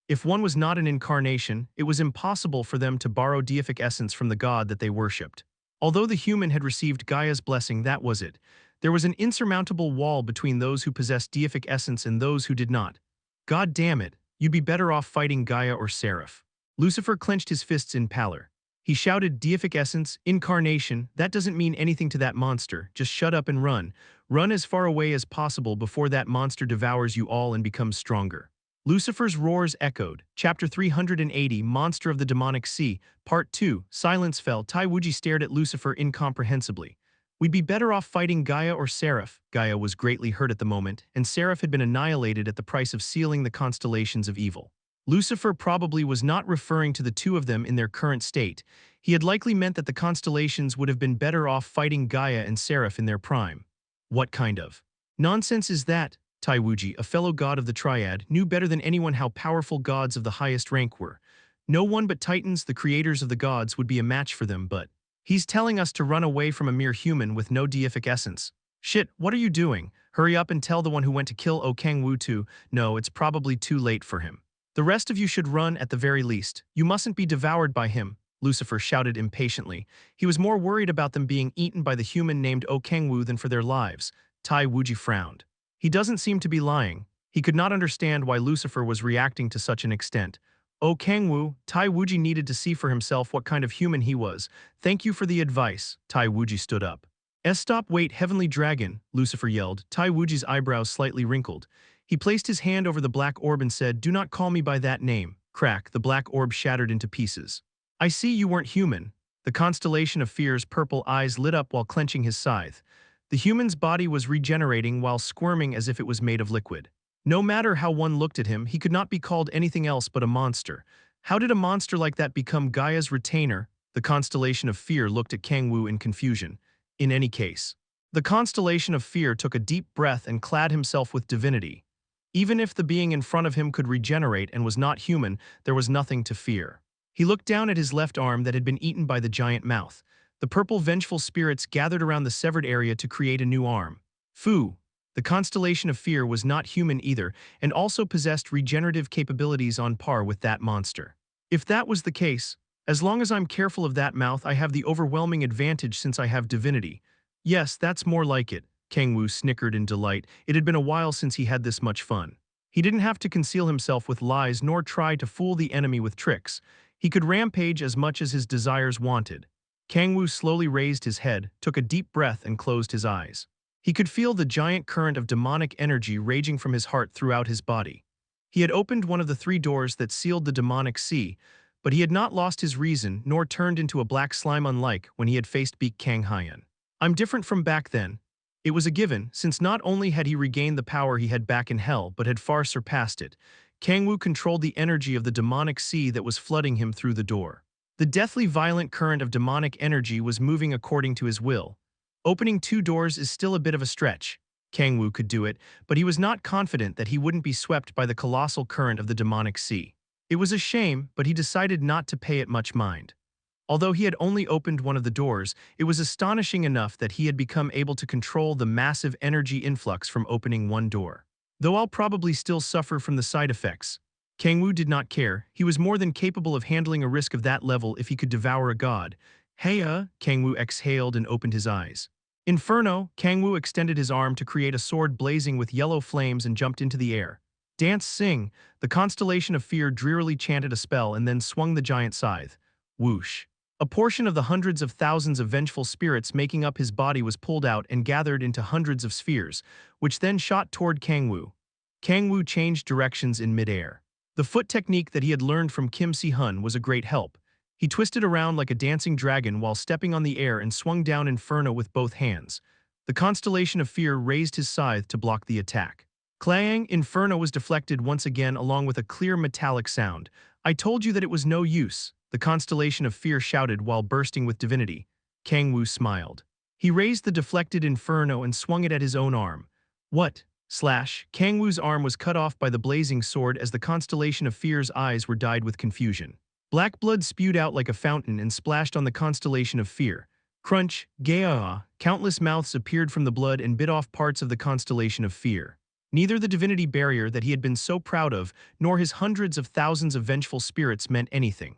If one was not an incarnation, it was impossible for them to borrow deific essence from the god that they worshipped. Although the human had received Gaia's blessing, that was it. There was an insurmountable wall between those who possessed deific essence and those who did not. God damn it, you'd be better off fighting Gaia or xperrif. Lucifer clenched his fists in pallor. He shouted, deific essence, incarnation, that doesn't mean anything to that monster, just shut up and run. Run as far away as possible before that monster devours you all and becomes stronger. Lucifer's roars echoed. Chapter 380, Monster of the Demonic Sea, Part 2, Silence fell. Tai Wuji stared at Lucifer incomprehensibly. We'd be better off fighting Gaia or xperrif. Gaia was greatly hurt at the moment, and xperrif had been annihilated at the price of sealing the constellations of evil. Lucifer probably was not referring to the two of them in their current state. He had likely meant that the constellations would have been better off fighting Gaia and xperrif in their prime. What kind of nonsense is that? Tai Wuji, a fellow god of the Triad, knew better than anyone how powerful gods of the highest rank were. No one but Titans, the creators of the gods, would be a match for them, but he's telling us to run away from a mere human with no deific essence. Shit, what are you doing? Hurry up and tell the one who went to kill Kang-woo to. No, it's probably too late for him. The rest of you should run at the very least. You mustn't be devoured by him, Lucifer shouted impatiently. He was more worried about them being eaten by the human named Kang-woo than for their lives. Tai Wuji frowned. He doesn't seem to be lying. He could not understand why Lucifer was reacting to such an extent. Kang-woo, Tai Wuji needed to see for himself what kind of human he was. Thank you for the advice. Tai Wuji stood up. Stop, wait, heavenly dragon, Lucifer yelled. Tai Wuji's eyebrows slightly wrinkled. He placed his hand over the black orb and said, do not call me by that name. Crack, the black orb shattered into pieces. I see you weren't human. The constellation of fear's purple eyes lit up while clenching his scythe. The human's body was regenerating while squirming as if it was made of liquid. No matter how one looked at him, he could not be called anything else but a monster. How did a monster like that become Gaia's retainer? The constellation of fear looked at Kang-woo in confusion. In any case, the constellation of fear took a deep breath and clad himself with divinity. Even if the being in front of him could regenerate and was not human, there was nothing to fear. He looked down at his left arm that had been eaten by the giant mouth. The purple vengeful spirits gathered around the severed area to create a new arm. Fu. The constellation of fear was not human either, and also possessed regenerative capabilities on par with that monster. If that was the case, as long as I'm careful of that mouth, I have the overwhelming advantage since I have divinity. Yes, that's more like it. Kang-woo snickered in delight. It had been a while since he had this much fun. He didn't have to conceal himself with lies nor try to fool the enemy with tricks. He could rampage as much as his desires wanted. Kang-woo slowly raised his head, took a deep breath and closed his eyes. He could feel the giant current of demonic energy raging from his heart throughout his body. He had opened one of the 3 doors that sealed the demonic sea, but he had not lost his reason nor turned into a black slime unlike when he had faced Beak Kang-hyun. I'm different from back then. It was a given, since not only had he regained the power he had back in hell but had far surpassed it. Kang-woo controlled the energy of the demonic sea that was flooding him through the door. The deathly violent current of demonic energy was moving according to his will. Opening 2 doors is still a bit of a stretch. Kang-woo could do it, but he was not confident that he wouldn't be swept by the colossal current of the demonic sea. It was a shame, but he decided not to pay it much mind. Although he had only opened one of the doors, it was astonishing enough that he had become able to control the massive energy influx from opening one door. Though I'll probably still suffer from the side effects, Kang-woo did not care. He was more than capable of handling a risk of that level if he could devour a god. Hey, Kang-woo exhaled and opened his eyes. Inferno, Kang-woo extended his arm to create a sword blazing with yellow flames and jumped into the air. Dance, sing, the constellation of fear drearily chanted a spell and then swung the giant scythe. Whoosh. A portion of the hundreds of thousands of vengeful spirits making up his body was pulled out and gathered into hundreds of spheres, which then shot toward Kang-woo. Kang-woo changed directions in midair. The foot technique that he had learned from Kim Si-hun was a great help. He twisted around like a dancing dragon while stepping on the air and swung down Inferno with both hands. The constellation of fear raised his scythe to block the attack. Clang! Inferno was deflected once again along with a clear metallic sound. I told you that it was no use, the constellation of fear shouted while bursting with divinity. Kang-woo smiled. He raised the deflected Inferno and swung it at his own arm. What? Slash! Kang-woo's arm was cut off by the blazing sword as the constellation of fear's eyes were dyed with confusion. Black blood spewed out like a fountain and splashed on the constellation of fear. Crunch, gah! Countless mouths appeared from the blood and bit off parts of the constellation of fear. Neither the divinity barrier that he had been so proud of, nor his hundreds of thousands of vengeful spirits meant anything.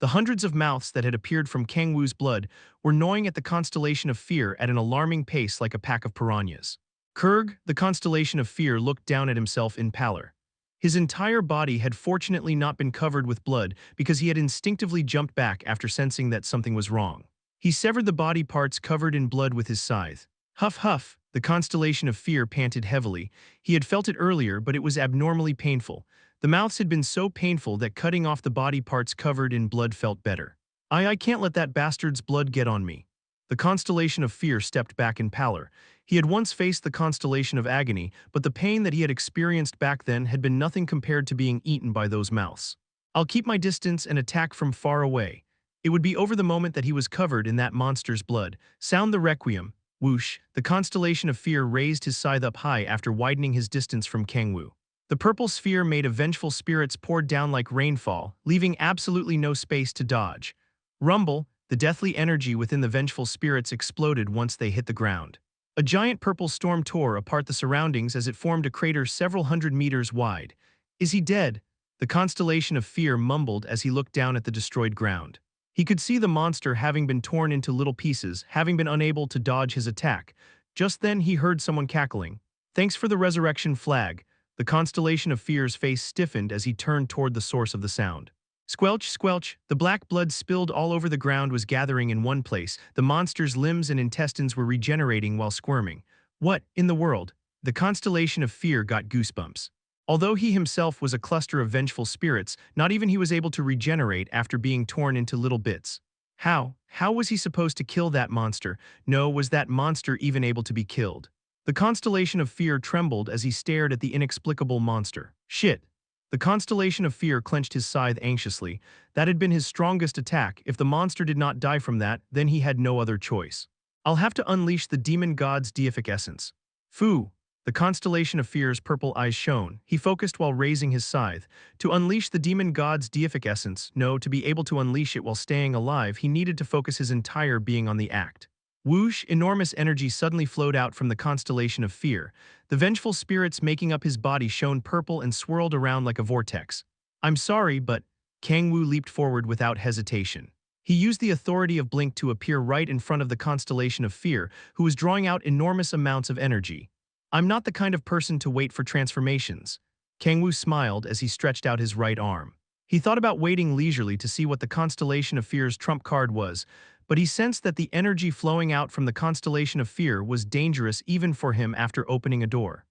The hundreds of mouths that had appeared from Kang-woo's blood were gnawing at the constellation of fear at an alarming pace like a pack of piranhas. Kurg, the constellation of fear, looked down at himself in pallor. His entire body had fortunately not been covered with blood because he had instinctively jumped back after sensing that something was wrong. He severed the body parts covered in blood with his scythe. Huff huff, the constellation of fear panted heavily. He had felt it earlier, but it was abnormally painful. The mouths had been so painful that cutting off the body parts covered in blood felt better. I can't let that bastard's blood get on me. The constellation of fear stepped back in pallor. He had once faced the constellation of agony, but the pain that he had experienced back then had been nothing compared to being eaten by those mouths. I'll keep my distance and attack from far away. It would be over the moment that he was covered in that monster's blood. Sound the requiem. Whoosh, the constellation of fear raised his scythe up high after widening his distance from Kang-woo. The purple sphere made of vengeful spirits poured down like rainfall, leaving absolutely no space to dodge. Rumble, the deathly energy within the vengeful spirits exploded once they hit the ground. A giant purple storm tore apart the surroundings as it formed a crater several hundred meters wide. Is he dead? The constellation of fear mumbled as he looked down at the destroyed ground. He could see the monster having been torn into little pieces, having been unable to dodge his attack. Just then he heard someone cackling. Thanks for the resurrection flag. The constellation of fear's face stiffened as he turned toward the source of the sound. Squelch, squelch, the black blood spilled all over the ground was gathering in one place. The monster's limbs and intestines were regenerating while squirming. What in the world? The constellation of fear got goosebumps. Although he himself was a cluster of vengeful spirits, not even he was able to regenerate after being torn into little bits. How was he supposed to kill that monster? No, was that monster even able to be killed? The constellation of fear trembled as he stared at the inexplicable monster. Shit. The constellation of fear clenched his scythe anxiously. That had been his strongest attack. If the monster did not die from that, then he had no other choice. I'll have to unleash the demon god's deific essence. Fu. The constellation of fear's purple eyes shone. He focused while raising his scythe. To unleash the demon god's deific essence, no, to be able to unleash it while staying alive, he needed to focus his entire being on the act. Whoosh, enormous energy suddenly flowed out from the constellation of fear. The vengeful spirits making up his body shone purple and swirled around like a vortex. I'm sorry, but Kang-woo leaped forward without hesitation. He used the authority of blink to appear right in front of the constellation of fear, who was drawing out enormous amounts of energy. I'm not the kind of person to wait for transformations. Kang-woo smiled as he stretched out his right arm. He thought about waiting leisurely to see what the constellation of fear's trump card was, but he sensed that the energy flowing out from the constellation of fear was dangerous even for him after opening a door.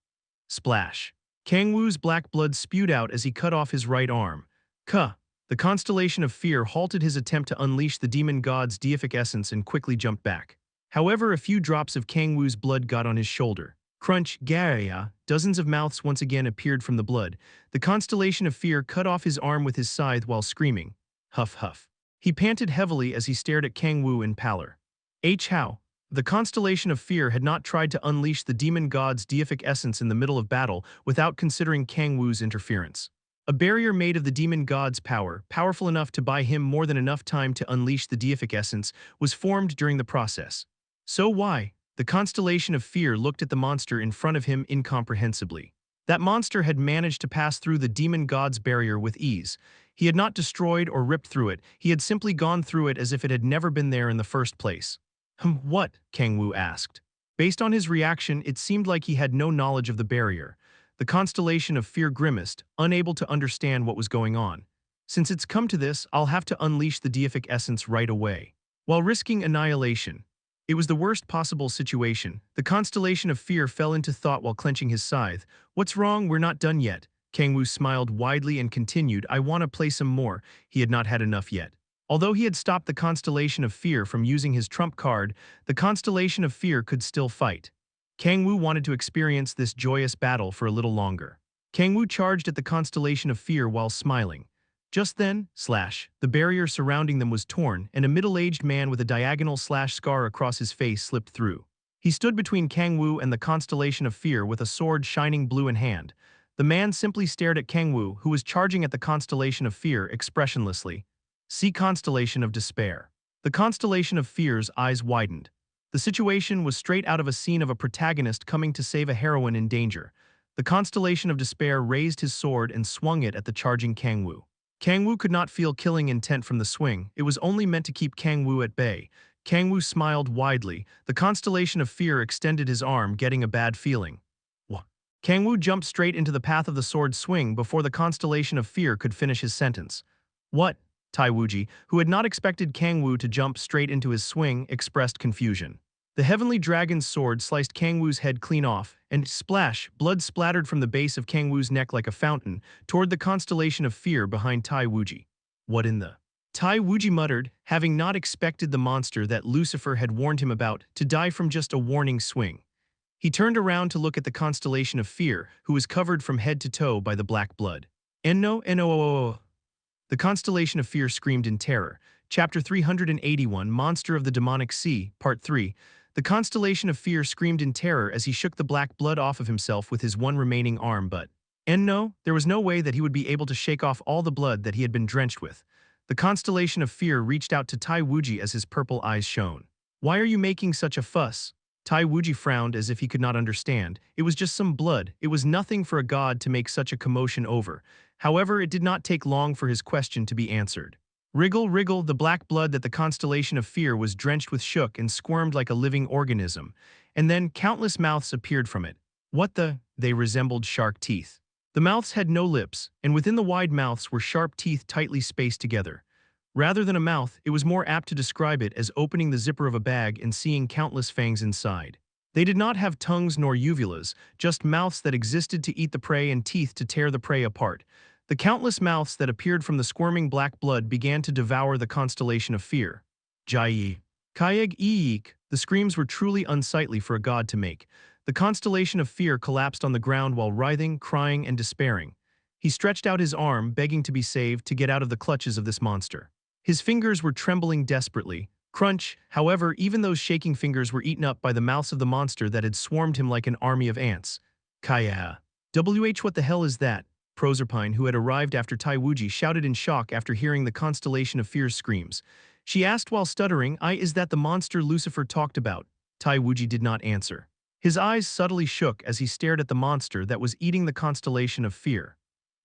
Splash. Kang-woo's black blood spewed out as he cut off his right arm. The constellation of fear halted his attempt to unleash the demon god's deific essence and quickly jumped back. However, a few drops of Kang-woo's blood got on his shoulder. Crunch, gaya, dozens of mouths once again appeared from the blood. The constellation of fear cut off his arm with his scythe while screaming. Huff huff. He panted heavily as he stared at Kang-woo in pallor. How? The constellation of fear had not tried to unleash the demon god's deific essence in the middle of battle without considering Kang-woo's interference. A barrier made of the demon god's power, powerful enough to buy him more than enough time to unleash the deific essence, was formed during the process. So why? The constellation of fear looked at the monster in front of him incomprehensibly. That monster had managed to pass through the demon god's barrier with ease. He had not destroyed or ripped through it, he had simply gone through it as if it had never been there in the first place. What? Kang-woo asked. Based on his reaction, it seemed like he had no knowledge of the barrier. The constellation of fear grimaced, unable to understand what was going on. Since it's come to this, I'll have to unleash the deific essence right away. While risking annihilation, it was the worst possible situation. The constellation of fear fell into thought while clenching his scythe. What's wrong? We're not done yet. Kang-woo smiled widely and continued, I want to play some more. He had not had enough yet. Although he had stopped the constellation of fear from using his trump card, the constellation of fear could still fight. Kang-woo wanted to experience this joyous battle for a little longer. Kang-woo charged at the constellation of fear while smiling. Just then, the barrier surrounding them was torn, and a middle-aged man with a diagonal scar across his face slipped through. He stood between Kang-woo and the constellation of fear with a sword shining blue in hand. The man simply stared at Kang-woo, who was charging at the constellation of fear expressionlessly. See Constellation of Despair. The constellation of fear's eyes widened. The situation was straight out of a scene of a protagonist coming to save a heroine in danger. The constellation of despair raised his sword and swung it at the charging Kang-woo. Kang-woo could not feel killing intent from the swing, it was only meant to keep Kang-woo at bay. Kang-woo smiled widely, the constellation of fear extended his arm, getting a bad feeling. Kang-woo jumped straight into the path of the sword's swing before the constellation of fear could finish his sentence. What? Taiwuji, who had not expected Kang-woo to jump straight into his swing, expressed confusion. The heavenly dragon's sword sliced Kang-woo's head clean off, and splash, blood splattered from the base of Kang-woo's neck like a fountain, toward the constellation of fear behind Taiwuji. What in the? Taiwuji muttered, having not expected the monster that Lucifer had warned him about to die from just a warning swing. He turned around to look at the constellation of fear, who was covered from head to toe by the black blood. No. The constellation of fear screamed in terror. Chapter 381, Monster of the Demonic Sea, Part 3. The constellation of fear screamed in terror as he shook the black blood off of himself with his one remaining arm, but no, there was no way that he would be able to shake off all the blood that he had been drenched with. The constellation of fear reached out to Taiwuji as his purple eyes shone. Why are you making such a fuss? Taiwuji frowned as if he could not understand. It was just some blood. It was nothing for a god to make such a commotion over. However, it did not take long for his question to be answered. Wriggle, the black blood that the constellation of fear was drenched with shook and squirmed like a living organism. And then countless mouths appeared from it. What the? They resembled shark teeth. The mouths had no lips, and within the wide mouths were sharp teeth tightly spaced together. Rather than a mouth, it was more apt to describe it as opening the zipper of a bag and seeing countless fangs inside. They did not have tongues nor uvulas, just mouths that existed to eat the prey and teeth to tear the prey apart. The countless mouths that appeared from the squirming black blood began to devour the constellation of fear. Jai. Kayeg eek. The screams were truly unsightly for a god to make. The constellation of fear collapsed on the ground while writhing, crying, and despairing. He stretched out his arm, begging to be saved, to get out of the clutches of this monster. His fingers were trembling desperately. Crunch, however, even those shaking fingers were eaten up by the mouths of the monster that had swarmed him like an army of ants. Kaya. What the hell is that? Proserpine, who had arrived after Taiwuji, shouted in shock after hearing the constellation of fear's screams. She asked while stuttering, is that the monster Lucifer talked about? Taiwuji did not answer. His eyes subtly shook as he stared at the monster that was eating the constellation of fear.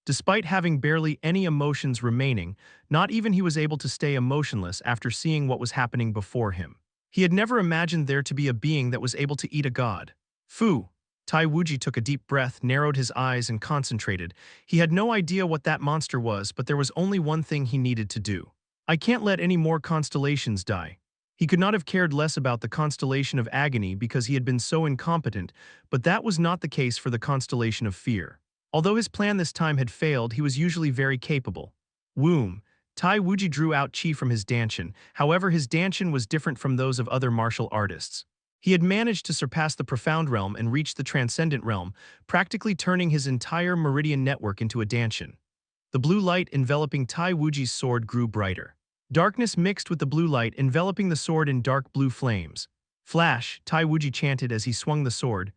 Despite having barely any emotions remaining, not even he was able to stay emotionless after seeing what was happening before him. He had never imagined there to be a being that was able to eat a god. Fu. Taiwuji took a deep breath, narrowed his eyes, and concentrated. He had no idea what that monster was, but there was only one thing he needed to do. I can't let any more constellations die. He could not have cared less about the constellation of agony because he had been so incompetent, but that was not the case for the constellation of fear. Although his plan this time had failed, he was usually very capable. Womb. Tai Wuji drew out chi from his danshin, however his danshin was different from those of other martial artists. He had managed to surpass the profound realm and reach the transcendent realm, practically turning his entire meridian network into a danshin. The blue light enveloping Tai Wuji's sword grew brighter. Darkness mixed with the blue light enveloping the sword in dark blue flames. Flash, Tai Wuji chanted as he swung the sword.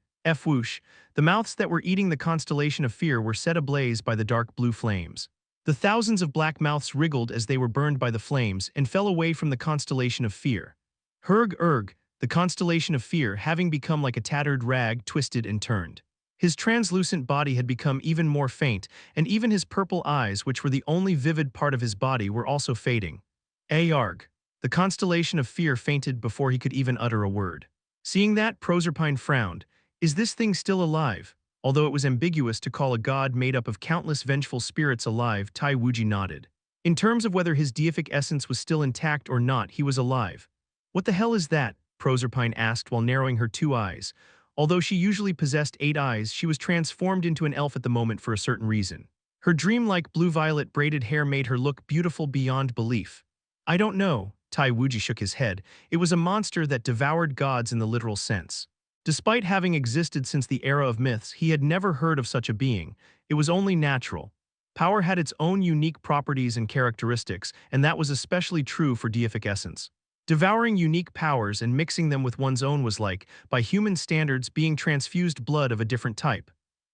Whoosh, the mouths that were eating the constellation of fear were set ablaze by the dark blue flames. The thousands of black mouths wriggled as they were burned by the flames and fell away from the constellation of fear. Erg, the constellation of fear having become like a tattered rag twisted and turned. His translucent body had become even more faint, and even his purple eyes, which were the only vivid part of his body, were also fading. Arg. The constellation of fear fainted before he could even utter a word. Seeing that, Proserpine frowned. Is this thing still alive? Although it was ambiguous to call a god made up of countless vengeful spirits alive, Tai Wuji nodded. In terms of whether his deific essence was still intact or not, he was alive. What the hell is that? Proserpine asked while narrowing her 2 eyes. Although she usually possessed 8 eyes, she was transformed into an elf at the moment for a certain reason. Her dreamlike blue-violet braided hair made her look beautiful beyond belief. I don't know, Tai Wuji shook his head. It was a monster that devoured gods in the literal sense. Despite having existed since the era of myths, he had never heard of such a being. It was only natural. Power had its own unique properties and characteristics, and that was especially true for deific essence. Devouring unique powers and mixing them with one's own was like, by human standards, being transfused blood of a different type.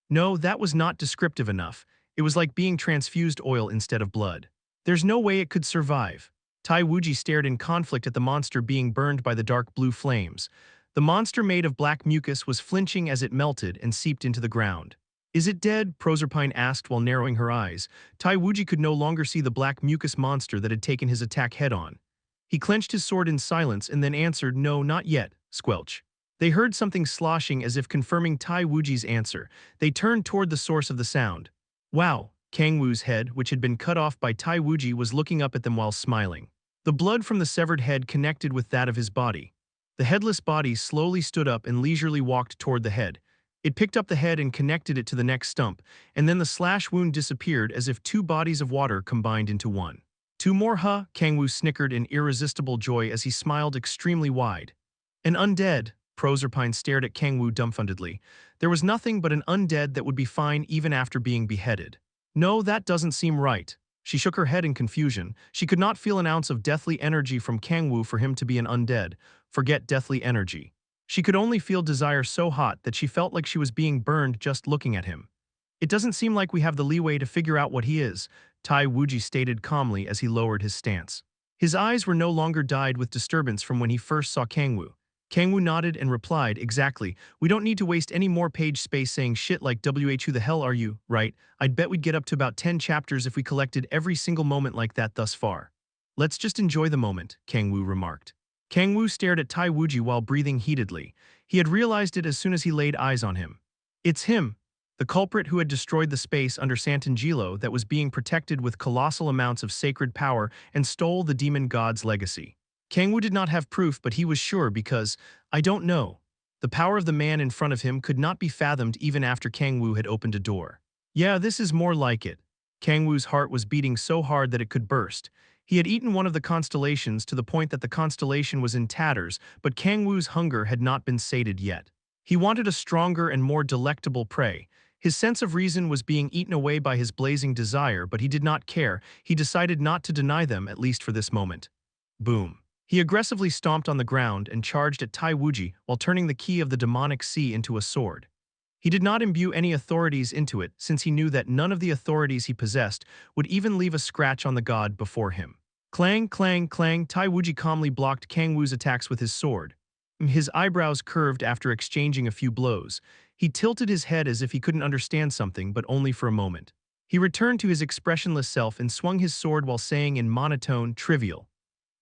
No, that was not descriptive enough. It was like being transfused oil instead of blood. There's no way it could survive. Tai Wuji stared in conflict at the monster being burned by the dark blue flames. The monster made of black mucus was flinching as it melted and seeped into the ground. Is it dead? Proserpine asked while narrowing her eyes. Tai Wuji could no longer see the black mucus monster that had taken his attack head-on. He clenched his sword in silence and then answered, no, not yet, squelch. They heard something sloshing as if confirming Tai Wuji's answer. They turned toward the source of the sound. Wow, Kang-woo's head, which had been cut off by Tai Wuji, was looking up at them while smiling. The blood from the severed head connected with that of his body. The headless body slowly stood up and leisurely walked toward the head. It picked up the head and connected it to the next stump, and then the slash wound disappeared as if 2 bodies of water combined into one. 2 more, huh? Kang-woo snickered in irresistible joy as he smiled extremely wide. An undead. Proserpine stared at Kang-woo dumbfoundedly. There was nothing but an undead that would be fine even after being beheaded. No, that doesn't seem right. She shook her head in confusion. She could not feel an ounce of deathly energy from Kang-woo for him to be an undead. Forget deathly energy. She could only feel desire so hot that she felt like she was being burned just looking at him. It doesn't seem like we have the leeway to figure out what he is, Tai Wuji stated calmly as he lowered his stance. His eyes were no longer dyed with disturbance from when he first saw Kang-woo. Kang-woo nodded and replied, exactly, we don't need to waste any more page space saying shit like who the hell are you, right? I'd bet we'd get up to about 10 chapters if we collected every single moment like that thus far. Let's just enjoy the moment, Kang-woo remarked. Kang-woo stared at Tai Wuji while breathing heatedly. He had realized it as soon as he laid eyes on him. It's him, the culprit who had destroyed the space under Santangelo that was being protected with colossal amounts of sacred power and stole the demon god's legacy. Kang-woo did not have proof, but he was sure because, I don't know. The power of the man in front of him could not be fathomed even after Kang-woo had opened a door. Yeah, this is more like it. Kang-woo's heart was beating so hard that it could burst. He had eaten one of the constellations to the point that the constellation was in tatters, but Kang-woo's hunger had not been sated yet. He wanted a stronger and more delectable prey. His sense of reason was being eaten away by his blazing desire, but he did not care. He decided not to deny them, at least for this moment. Boom. He aggressively stomped on the ground and charged at Tai Wuji while turning the key of the demonic sea into a sword. He did not imbue any authorities into it, since he knew that none of the authorities he possessed would even leave a scratch on the god before him. Clang, clang, clang, Tai Wuji calmly blocked Kang-woo's attacks with his sword. His eyebrows curved after exchanging a few blows. He tilted his head as if he couldn't understand something, but only for a moment. He returned to his expressionless self and swung his sword while saying in monotone, trivial.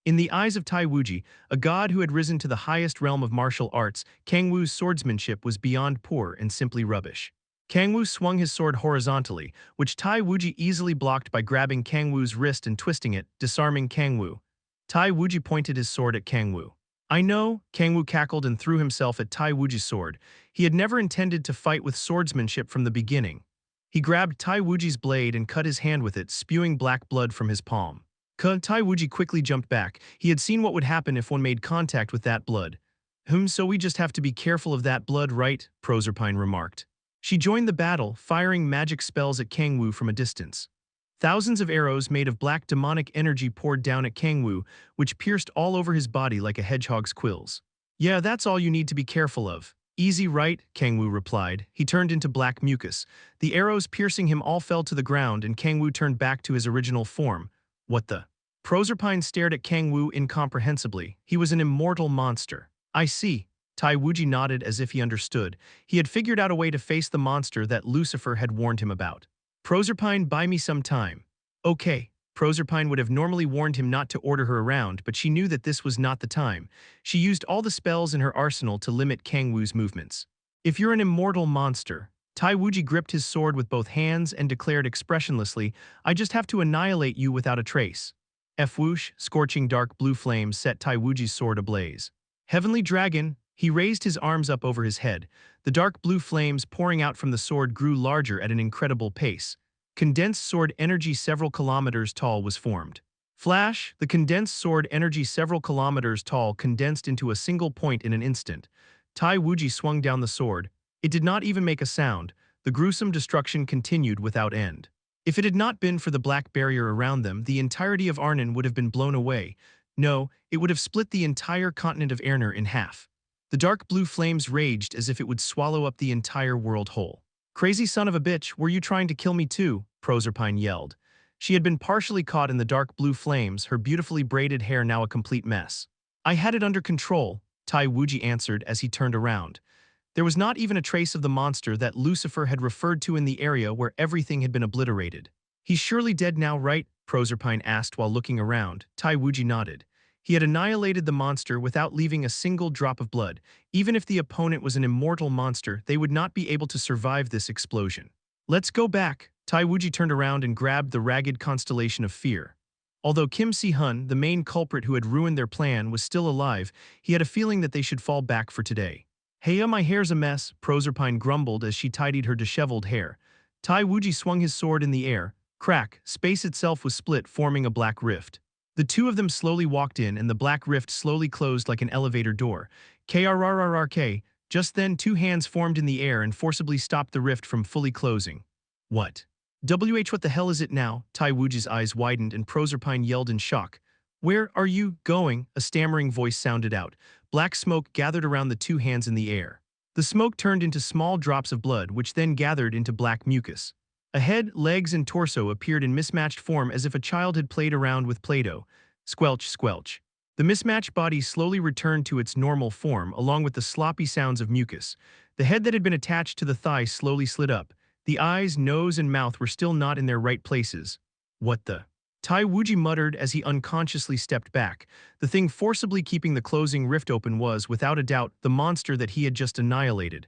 In the eyes of Tai Wuji, a god who had risen to the highest realm of martial arts, Kang-woo's swordsmanship was beyond poor and simply rubbish. Kang-woo swung his sword horizontally, which Tai Wuji easily blocked by grabbing Kang-woo's wrist and twisting it, disarming Kang-woo. Tai Wuji pointed his sword at Kang-woo. I know, Kang-woo cackled and threw himself at Tai Wuji's sword. He had never intended to fight with swordsmanship from the beginning. He grabbed Tai Wuji's blade and cut his hand with it, spewing black blood from his palm. Tai Wuji quickly jumped back. He had seen what would happen if one made contact with that blood. So we just have to be careful of that blood, right? Proserpine remarked. She joined the battle, firing magic spells at Kang-woo from a distance. Thousands of arrows made of black demonic energy poured down at Kang-woo, which pierced all over his body like a hedgehog's quills. Yeah, that's all you need to be careful of. Easy, right? Kang-woo replied. He turned into black mucus. The arrows piercing him all fell to the ground and Kang-woo turned back to his original form. What the? Proserpine stared at Kang-woo incomprehensibly. He was an immortal monster. I see. Tai Wuji nodded as if he understood. He had figured out a way to face the monster that Lucifer had warned him about. Proserpine, buy me some time. Okay. Proserpine would have normally warned him not to order her around, but she knew that this was not the time. She used all the spells in her arsenal to limit Kang-woo's movements. If you're an immortal monster, Tai Wuji gripped his sword with both hands and declared expressionlessly, I just have to annihilate you without a trace. Whoosh, scorching dark blue flames set Tai Wuji's sword ablaze. Heavenly Dragon, he raised his arms up over his head. The dark blue flames pouring out from the sword grew larger at an incredible pace. Condensed sword energy several kilometers tall was formed. Flash, the condensed sword energy several kilometers tall condensed into a single point in an instant. Tai Wuji swung down the sword. It did not even make a sound. The gruesome destruction continued without end. If it had not been for the black barrier around them, the entirety of Arnon would have been blown away. No, it would have split the entire continent of Airner in half. The dark blue flames raged as if it would swallow up the entire world whole. Crazy son of a bitch, were you trying to kill me too? Proserpine yelled. She had been partially caught in the dark blue flames, her beautifully braided hair now a complete mess. I had it under control, Tai Wuji answered as he turned around. There was not even a trace of the monster that Lucifer had referred to in the area where everything had been obliterated. He's surely dead now, right? Proserpine asked while looking around. Tai Wuji nodded. He had annihilated the monster without leaving a single drop of blood. Even if the opponent was an immortal monster, they would not be able to survive this explosion. Let's go back. Tai Wuji turned around and grabbed the ragged constellation of fear. Although Kim Si-hun, the main culprit who had ruined their plan, was still alive, he had a feeling that they should fall back for today. Hey, my hair's a mess, Proserpine grumbled as she tidied her disheveled hair. Tai Wuji swung his sword in the air. Crack, space itself was split, forming a black rift. The two of them slowly walked in and the black rift slowly closed like an elevator door. KRRRRK, just then two hands formed in the air and forcibly stopped the rift from fully closing. What? What the hell is it now? Tai Wuji's eyes widened and Proserpine yelled in shock. Where are you going? A stammering voice sounded out. Black smoke gathered around the two hands in the air. The smoke turned into small drops of blood which then gathered into black mucus. A head, legs, and torso appeared in mismatched form as if a child had played around with Play-Doh. Squelch, squelch. The mismatched body slowly returned to its normal form along with the sloppy sounds of mucus. The head that had been attached to the thigh slowly slid up. The eyes, nose, and mouth were still not in their right places. What the? Tai Wuji muttered as he unconsciously stepped back. The thing forcibly keeping the closing rift open was, without a doubt, the monster that he had just annihilated.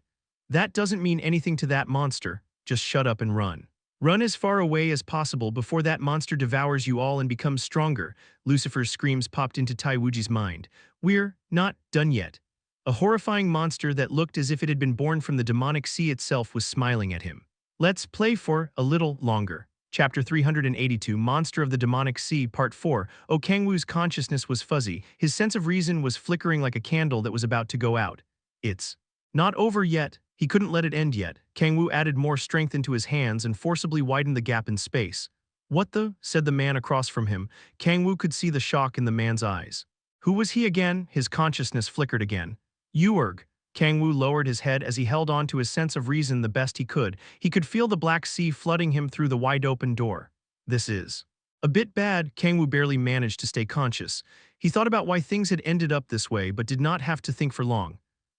That doesn't mean anything to that monster. Just shut up and run. Run as far away as possible before that monster devours you all and becomes stronger. Lucifer's screams popped into Tai Wuji's mind. We're not done yet. A horrifying monster that looked as if it had been born from the demonic sea itself was smiling at him. Let's play for a little longer. Chapter 382, Monster of the Demonic Sea, Part 4. Kang-woo's consciousness was fuzzy. His sense of reason was flickering like a candle that was about to go out. It's not over yet. He couldn't let it end yet. Kang-woo added more strength into his hands and forcibly widened the gap in space. What the? Said the man across from him. Kang-woo could see the shock in the man's eyes. Who was he again? His consciousness flickered again. Uerg. Kang-woo lowered his head as he held on to his sense of reason the best he could. He could feel the black sea flooding him through the wide-open door. This is a bit bad. Kang-woo barely managed to stay conscious. He thought about why things had ended up this way but did not have to think for long.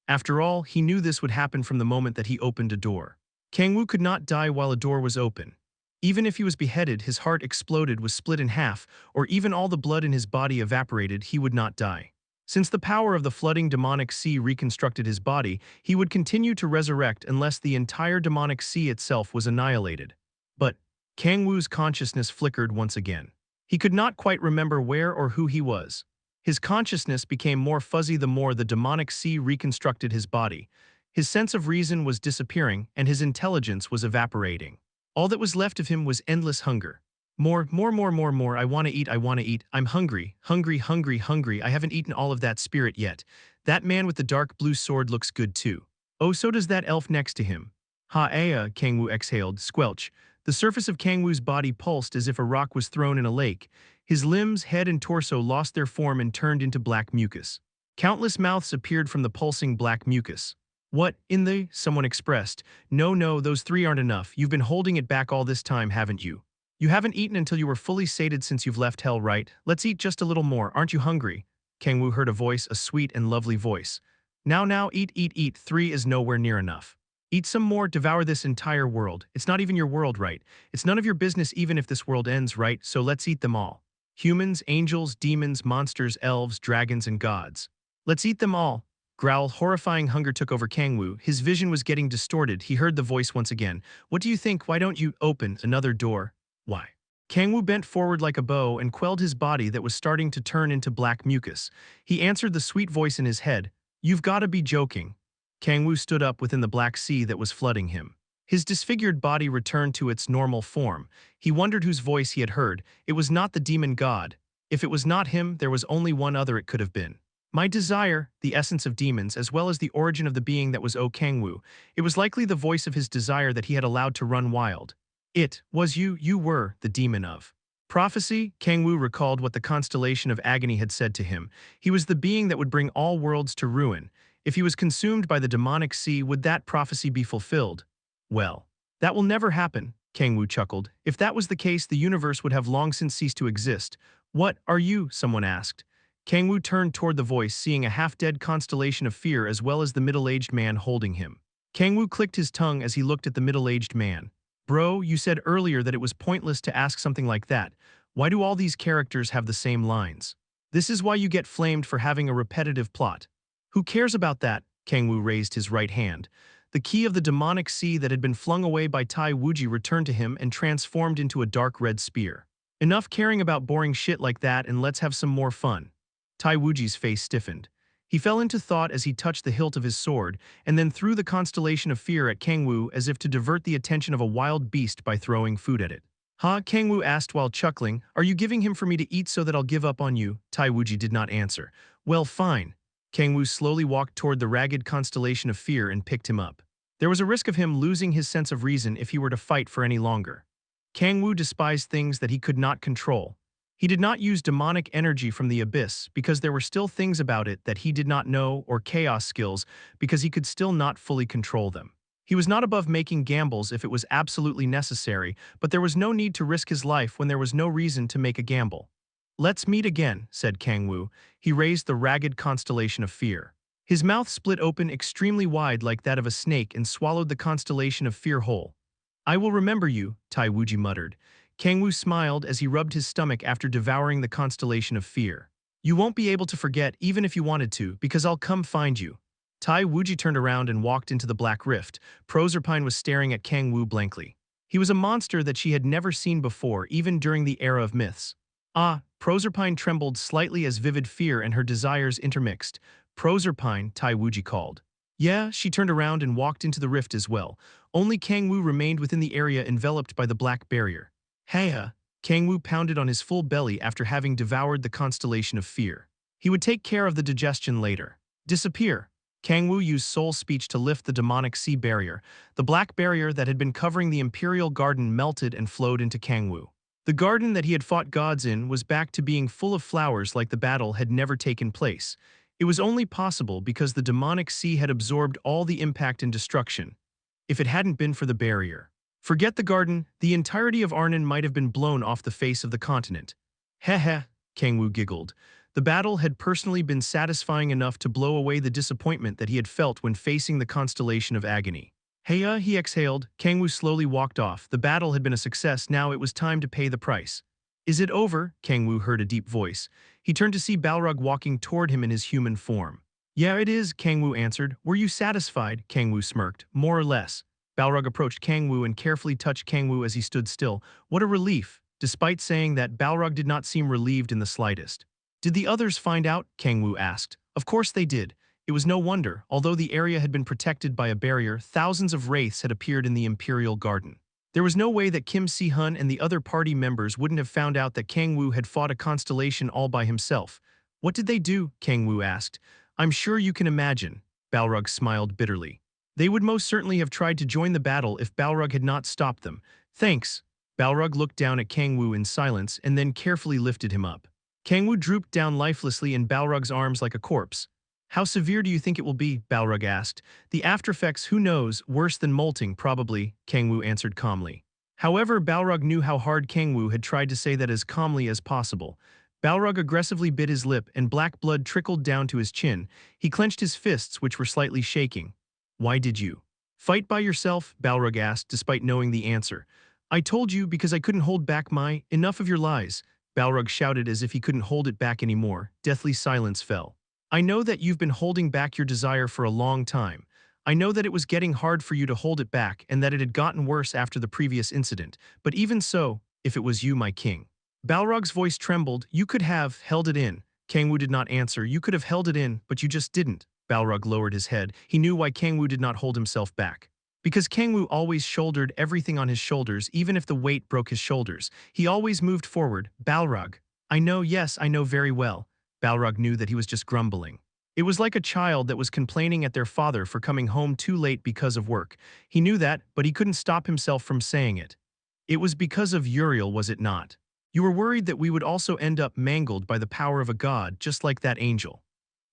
After all, he knew this would happen from the moment that he opened a door. Kang-woo could not die while a door was open. Even if he was beheaded, his heart exploded, was split in half, or even all the blood in his body evaporated, he would not die. Since the power of the flooding demonic sea reconstructed his body, he would continue to resurrect unless the entire demonic sea itself was annihilated. But Kang-woo's consciousness flickered once again. He could not quite remember where or who he was. His consciousness became more fuzzy the more the demonic sea reconstructed his body. His sense of reason was disappearing and his intelligence was evaporating. All that was left of him was endless hunger. More. I want to eat, I want to eat. I'm hungry, hungry. I haven't eaten all of that spirit yet. That man with the dark blue sword looks good too. Oh, so does that elf next to him. Ha-aya, Kang-woo exhaled, squelch. The surface of Kang-woo's body pulsed as if a rock was thrown in a lake. His limbs, head and torso lost their form and turned into black mucus. Countless mouths appeared from the pulsing black mucus. What, in the, someone expressed. No, those three aren't enough. You've been holding it back all this time, haven't you? You haven't eaten until you were fully sated since you've left hell, right? Let's eat just a little more, aren't you hungry? Kang-woo heard a voice, a sweet and lovely voice. Now, eat. Three is nowhere near enough. Eat some more, devour this entire world. It's not even your world, right? It's none of your business even if this world ends, right? So let's eat them all. Humans, angels, demons, monsters, elves, dragons, and gods. Let's eat them all. Growl, horrifying hunger took over Kang-woo. His vision was getting distorted. He heard the voice once again. What do you think? Why don't you open another door? Why? Kang-woo bent forward like a bow and quelled his body that was starting to turn into black mucus. He answered the sweet voice in his head. You've gotta be joking. Kang-woo stood up within the black sea that was flooding him. His disfigured body returned to its normal form. He wondered whose voice he had heard. It was not the demon god. If it was not him, there was only one other it could have been. My desire, the essence of demons, as well as the origin of the being that was Kang-woo. It was likely the voice of his desire that he had allowed to run wild. It was you were the demon of prophecy. Kang-woo recalled what the constellation of agony had said to him. He was the being that would bring all worlds to ruin. If he was consumed by the demonic sea, would that prophecy be fulfilled? Well, that will never happen, Kang-woo chuckled. If that was the case, the universe would have long since ceased to exist. What are you? Someone asked. Kang-woo turned toward the voice, seeing a half-dead constellation of fear as well as the middle-aged man holding him. Kang-woo clicked his tongue as he looked at the middle-aged man. Bro, you said earlier that it was pointless to ask something like that. Why do all these characters have the same lines? This is why you get flamed for having a repetitive plot. Who cares about that? Kang-woo raised his right hand. The key of the demonic sea that had been flung away by Tai Wuji returned to him and transformed into a dark red spear. Enough caring about boring shit like that and let's have some more fun. Tai Wuji's face stiffened. He fell into thought as he touched the hilt of his sword, and then threw the constellation of fear at Kang-woo as if to divert the attention of a wild beast by throwing food at it. Huh? Kang-woo asked while chuckling. Are you giving him for me to eat so that I'll give up on you? Tai Wuji did not answer. Well, fine. Kang-woo slowly walked toward the ragged constellation of fear and picked him up. There was a risk of him losing his sense of reason if he were to fight for any longer. Kang-woo despised things that he could not control. He did not use demonic energy from the abyss because there were still things about it that he did not know, or chaos skills because he could still not fully control them. He was not above making gambles if it was absolutely necessary, but there was no need to risk his life when there was no reason to make a gamble. Let's meet again, said Kang-woo. He raised the ragged constellation of fear. His mouth split open extremely wide like that of a snake and swallowed the constellation of fear whole. I will remember you, Tai Wuji muttered. Kang-woo smiled as he rubbed his stomach after devouring the constellation of fear. You won't be able to forget even if you wanted to, because I'll come find you. Tai Wuji turned around and walked into the black rift. Proserpine was staring at Kang-woo blankly. He was a monster that she had never seen before, even during the era of myths. Ah, Proserpine trembled slightly as vivid fear and her desires intermixed. Proserpine, Tai Wuji called. Yeah, she turned around and walked into the rift as well. Only Kang-woo remained within the area enveloped by the black barrier. Heya, Kang-woo pounded on his full belly after having devoured the constellation of fear. He would take care of the digestion later. Disappear. Kang-woo used soul speech to lift the demonic sea barrier. The black barrier that had been covering the imperial garden melted and flowed into Kang-woo. The garden that he had fought gods in was back to being full of flowers like the battle had never taken place. It was only possible because the demonic sea had absorbed all the impact and destruction. If it hadn't been for the barrier. Forget the garden, the entirety of Arnon might have been blown off the face of the continent. Heh, Kang-woo giggled. The battle had personally been satisfying enough to blow away the disappointment that he had felt when facing the constellation of agony. Heya, he exhaled. Kang-woo slowly walked off. The battle had been a success, now it was time to pay the price. Is it over? Kang-woo heard a deep voice. He turned to see Balrog walking toward him in his human form. Yeah, it is, Kang-woo answered. Were you satisfied? Kang-woo smirked. More or less. Balrog approached Kang-woo and carefully touched Kang-woo as he stood still. What a relief. Despite saying that, Balrog did not seem relieved in the slightest. Did the others find out? Kang-woo asked. Of course they did. It was no wonder, although the area had been protected by a barrier, thousands of wraiths had appeared in the Imperial Garden. There was no way that Kim Si-hun and the other party members wouldn't have found out that Kang-woo had fought a constellation all by himself. What did they do? Kang-woo asked. I'm sure you can imagine. Balrog smiled bitterly. They would most certainly have tried to join the battle if Balrog had not stopped them. Thanks. Balrog looked down at Kang-woo in silence and then carefully lifted him up. Kang-woo drooped down lifelessly in Balrog's arms like a corpse. How severe do you think it will be? Balrog asked. The aftereffects, who knows, worse than molting, probably, Kang-woo answered calmly. However, Balrog knew how hard Kang-woo had tried to say that as calmly as possible. Balrog aggressively bit his lip and black blood trickled down to his chin. He clenched his fists, which were slightly shaking. Why did you fight by yourself? Balrog asked, despite knowing the answer. I told you because I couldn't hold back my— Enough of your lies, Balrog shouted as if he couldn't hold it back anymore. Deathly silence fell. I know that you've been holding back your desire for a long time. I know that it was getting hard for you to hold it back and that it had gotten worse after the previous incident, but even so, if it was you, my king. Balrog's voice trembled. You could have held it in. Kang-woo did not answer. You could have held it in, but you just didn't. Balrog lowered his head. He knew why Kang-woo did not hold himself back. Because Kang-woo always shouldered everything on his shoulders, even if the weight broke his shoulders. He always moved forward. Balrog. I know, yes, I know very well. Balrog knew that he was just grumbling. It was like a child that was complaining at their father for coming home too late because of work. He knew that, but he couldn't stop himself from saying it. It was because of Uriel, was it not? You were worried that we would also end up mangled by the power of a god, just like that angel.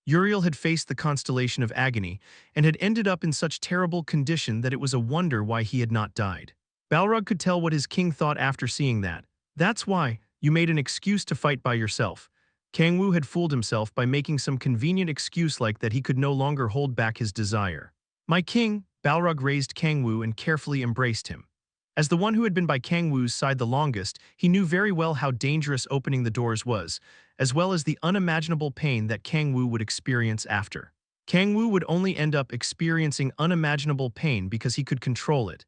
Uriel had faced the constellation of agony and had ended up in such terrible condition that it was a wonder why he had not died. Balrog could tell what his king thought after seeing that. That's why you made an excuse to fight by yourself. Kang-woo had fooled himself by making some convenient excuse like that he could no longer hold back his desire. My king, Balrog raised Kang-woo and carefully embraced him. As the one who had been by Kang-woo's side the longest, he knew very well how dangerous opening the doors was, as well as the unimaginable pain that Kang-woo would experience after. Kang-woo would only end up experiencing unimaginable pain because he could control it.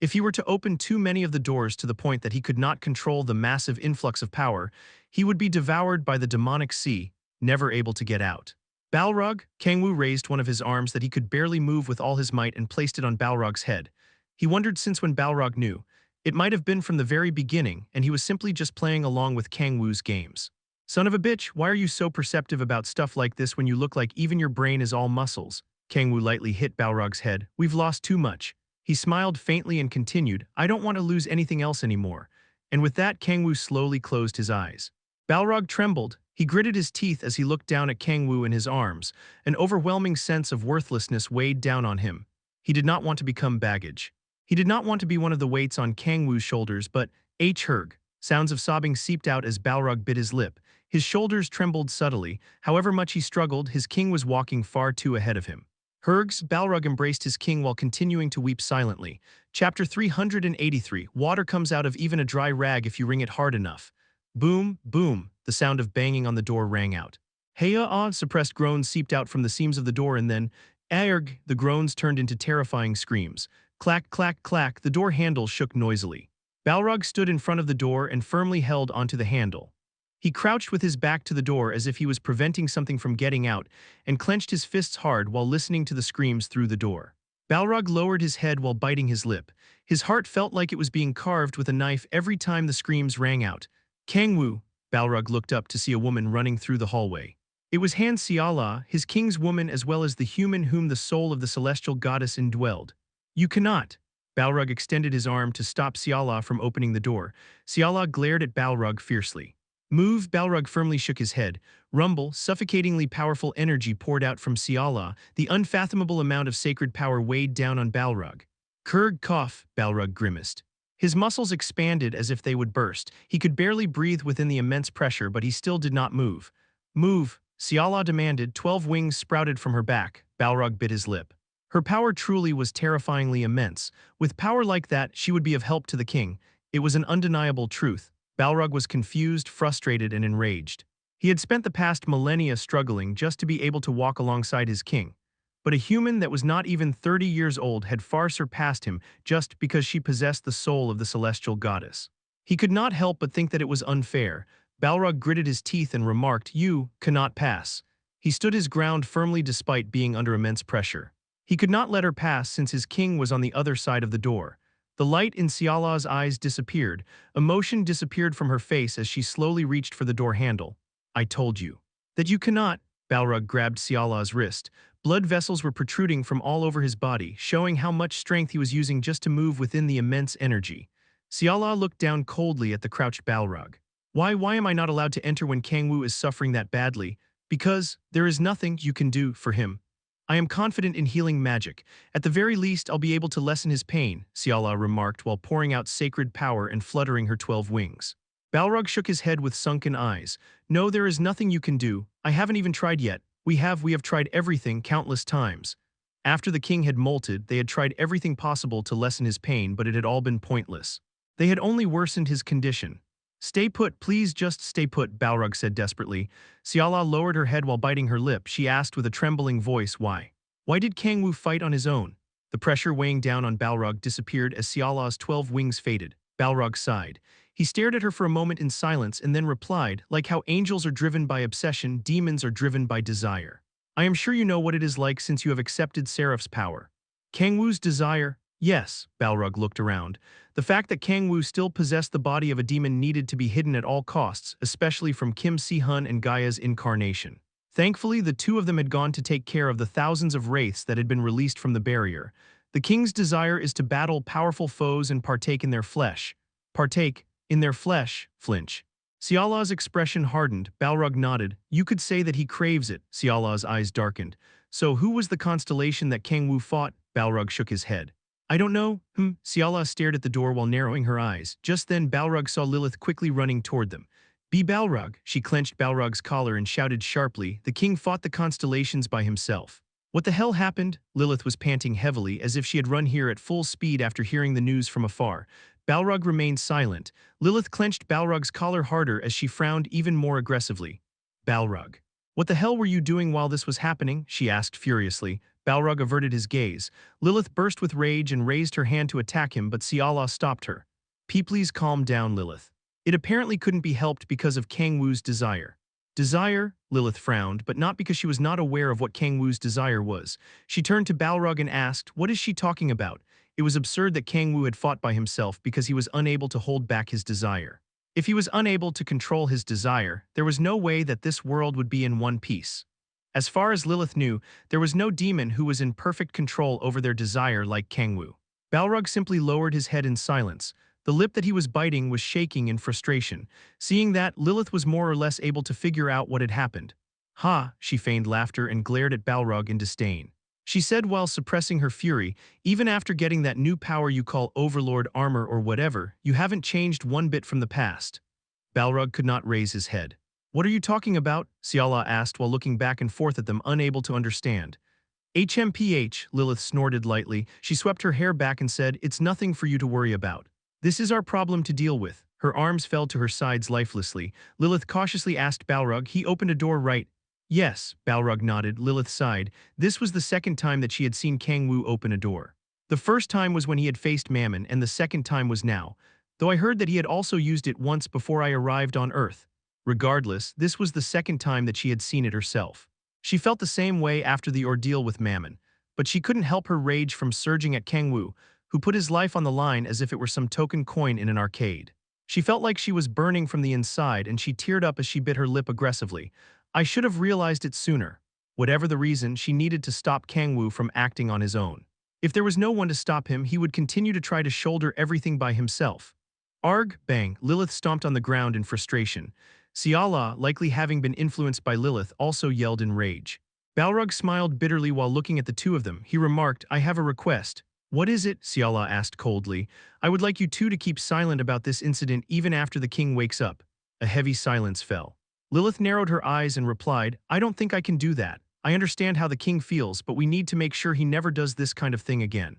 If he were to open too many of the doors to the point that he could not control the massive influx of power, he would be devoured by the demonic sea, never able to get out. Balrog, Kang-woo raised one of his arms that he could barely move with all his might and placed it on Balrog's head. He wondered since when Balrog knew. It might have been from the very beginning, and he was simply just playing along with Kang-woo's games. Son of a bitch, why are you so perceptive about stuff like this when you look like even your brain is all muscles? Kang-woo lightly hit Balrog's head. We've lost too much. He smiled faintly and continued, I don't want to lose anything else anymore. And with that, Kang-woo slowly closed his eyes. Balrog trembled. He gritted his teeth as he looked down at Kang-woo in his arms. An overwhelming sense of worthlessness weighed down on him. He did not want to become baggage. He did not want to be one of the weights on Kang-woo's shoulders, but H-herg. Sounds of sobbing seeped out as Balrog bit his lip. His shoulders trembled subtly. However much he struggled, his king was walking far too ahead of him. Hergs, Balrog embraced his king while continuing to weep silently. Chapter 383. Water comes out of even a dry rag if you wring it hard enough. Boom, boom, the sound of banging on the door rang out. Hey-ah, suppressed groans seeped out from the seams of the door and then, Aerg, the groans turned into terrifying screams. Clack, clack, clack, the door handle shook noisily. Balrog stood in front of the door and firmly held onto the handle. He crouched with his back to the door as if he was preventing something from getting out and clenched his fists hard while listening to the screams through the door. Balrog lowered his head while biting his lip. His heart felt like it was being carved with a knife every time the screams rang out. Kang-woo, Balrog looked up to see a woman running through the hallway. It was Han Xiala, his king's woman as well as the human whom the soul of the celestial goddess indwelled. You cannot. Balrog extended his arm to stop Xiala from opening the door. Xiala glared at Balrog fiercely. Move, Balrog firmly shook his head. Rumble, suffocatingly powerful energy poured out from Xiala. The unfathomable amount of sacred power weighed down on Balrog. Kurg cough, Balrog grimaced. His muscles expanded as if they would burst. He could barely breathe within the immense pressure, but he still did not move. Move, Xiala demanded. 12 wings sprouted from her back. Balrog bit his lip. Her power truly was terrifyingly immense. With power like that, she would be of help to the king. It was an undeniable truth. Balrog was confused, frustrated, and enraged. He had spent the past millennia struggling just to be able to walk alongside his king. But a human that was not even 30 years old had far surpassed him just because she possessed the soul of the celestial goddess. He could not help but think that it was unfair. Balrog gritted his teeth and remarked, You cannot pass. He stood his ground firmly despite being under immense pressure. He could not let her pass since his king was on the other side of the door. The light in Siala's eyes disappeared. Emotion disappeared from her face as she slowly reached for the door handle. I told you. That you cannot. Balrog grabbed Siala's wrist. Blood vessels were protruding from all over his body, showing how much strength he was using just to move within the immense energy. Siala looked down coldly at the crouched Balrog. Why am I not allowed to enter when Kang-woo is suffering that badly? Because there is nothing you can do for him. I am confident in healing magic. At the very least, I'll be able to lessen his pain, Siala remarked while pouring out sacred power and fluttering her 12 wings. Balrog shook his head with sunken eyes. No, there is nothing you can do. I haven't even tried yet. We have tried everything countless times. After the king had molted, they had tried everything possible to lessen his pain, but it had all been pointless. They had only worsened his condition. Stay put, please just stay put, Balrog said desperately. Siala lowered her head while biting her lip. She asked with a trembling voice why. Why did Kang-woo fight on his own? The pressure weighing down on Balrog disappeared as Siala's 12 wings faded. Balrog sighed. He stared at her for a moment in silence and then replied, like how angels are driven by obsession, demons are driven by desire. I am sure you know what it is like since you have accepted Seraph's power. Kang-woo's desire? Yes, Balrog looked around. The fact that Kang-woo still possessed the body of a demon needed to be hidden at all costs, especially from Kim Si-hun and Gaia's incarnation. Thankfully, the two of them had gone to take care of the thousands of wraiths that had been released from the barrier. The king's desire is to battle powerful foes and partake in their flesh. Partake in their flesh, flinch. Siala's expression hardened. Balrog nodded. You could say that he craves it. Siala's eyes darkened. So who was the constellation that Kang-woo fought? Balrog shook his head. I don't know. Siala stared at the door while narrowing her eyes. Just then Balrog saw Lilith quickly running toward them. Be Balrog. She clenched Balrog's collar and shouted sharply. The king fought the constellations by himself. What the hell happened? Lilith was panting heavily as if she had run here at full speed after hearing the news from afar. Balrog remained silent. Lilith clenched Balrog's collar harder as she frowned even more aggressively. Balrog. What the hell were you doing while this was happening? She asked furiously. Balrog averted his gaze. Lilith burst with rage and raised her hand to attack him, but Siala stopped her. Please calm down, Lilith. It apparently couldn't be helped because of Kang-woo's desire. Desire? Lilith frowned, but not because she was not aware of what Kang-woo's desire was. She turned to Balrog and asked, what is she talking about? It was absurd that Kang-woo had fought by himself because he was unable to hold back his desire. If he was unable to control his desire, there was no way that this world would be in one piece. As far as Lilith knew, there was no demon who was in perfect control over their desire like Kang-woo. Balrog simply lowered his head in silence. The lip that he was biting was shaking in frustration. Seeing that, Lilith was more or less able to figure out what had happened. Ha, she feigned laughter and glared at Balrog in disdain. She said while suppressing her fury, even after getting that new power you call Overlord armor or whatever, you haven't changed one bit from the past. Balrog could not raise his head. What are you talking about? Siala asked while looking back and forth at them, unable to understand. HMPH, Lilith snorted lightly. She swept her hair back and said, it's nothing for you to worry about. This is our problem to deal with. Her arms fell to her sides lifelessly. Lilith cautiously asked Balrog, he opened a door right? Yes, Balrog nodded. Lilith sighed. This was the second time that she had seen Kang-woo open a door. The first time was when he had faced Mammon, and the second time was now. Though I heard that he had also used it once before I arrived on Earth. Regardless, this was the second time that she had seen it herself. She felt the same way after the ordeal with Mammon, but she couldn't help her rage from surging at Kang-woo, who put his life on the line as if it were some token coin in an arcade. She felt like she was burning from the inside, and she teared up as she bit her lip aggressively. I should have realized it sooner. Whatever the reason, she needed to stop Kang-woo from acting on his own. If there was no one to stop him, he would continue to try to shoulder everything by himself. Arg, bang, Lilith stomped on the ground in frustration. Siala, likely having been influenced by Lilith, also yelled in rage. Balrog smiled bitterly while looking at the two of them. He remarked, I have a request. What is it? Siala asked coldly. I would like you two to keep silent about this incident even after the king wakes up. A heavy silence fell. Lilith narrowed her eyes and replied, I don't think I can do that. I understand how the king feels, but we need to make sure he never does this kind of thing again.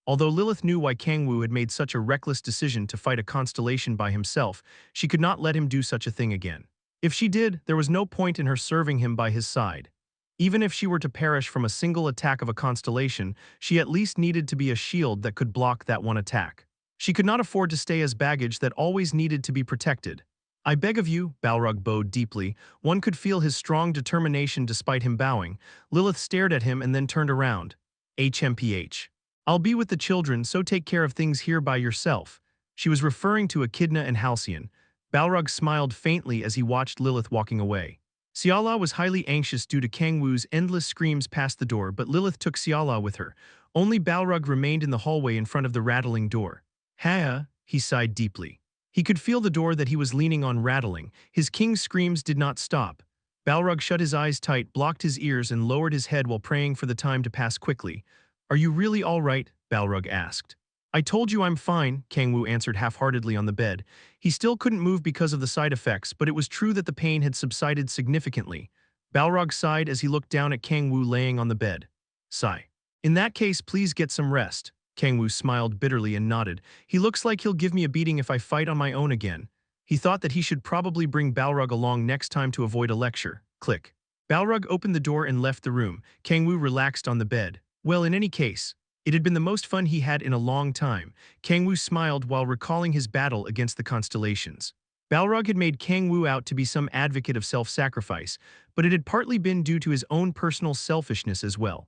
Although Lilith knew why Kang-woo had made such a reckless decision to fight a constellation by himself, she could not let him do such a thing again. If she did, there was no point in her serving him by his side. Even if she were to perish from a single attack of a constellation, she at least needed to be a shield that could block that one attack. She could not afford to stay as baggage that always needed to be protected. I beg of you, Balrog bowed deeply. One could feel his strong determination despite him bowing. Lilith stared at him and then turned around. HMPH. I'll be with the children, so take care of things here by yourself. She was referring to Echidna and Halcyon. Balrog smiled faintly as he watched Lilith walking away. Siala was highly anxious due to Kang-woo's endless screams past the door, but Lilith took Siala with her. Only Balrog remained in the hallway in front of the rattling door. Ha! He sighed deeply. He could feel the door that he was leaning on rattling. His king's screams did not stop. Balrog shut his eyes tight, blocked his ears, and lowered his head while praying for the time to pass quickly. Are you really all right? Balrog asked. I told you I'm fine, Kang-woo answered half-heartedly on the bed. He still couldn't move because of the side effects, but it was true that the pain had subsided significantly. Balrog sighed as he looked down at Kang-woo laying on the bed. Sigh. In that case, please get some rest. Kang-woo smiled bitterly and nodded. He looks like he'll give me a beating if I fight on my own again. He thought that he should probably bring Balrog along next time to avoid a lecture. Click. Balrog opened the door and left the room. Kang-woo relaxed on the bed. Well, in any case, it had been the most fun he had in a long time. Kang-woo smiled while recalling his battle against the constellations. Balrog had made Kang-woo out to be some advocate of self-sacrifice, but it had partly been due to his own personal selfishness as well.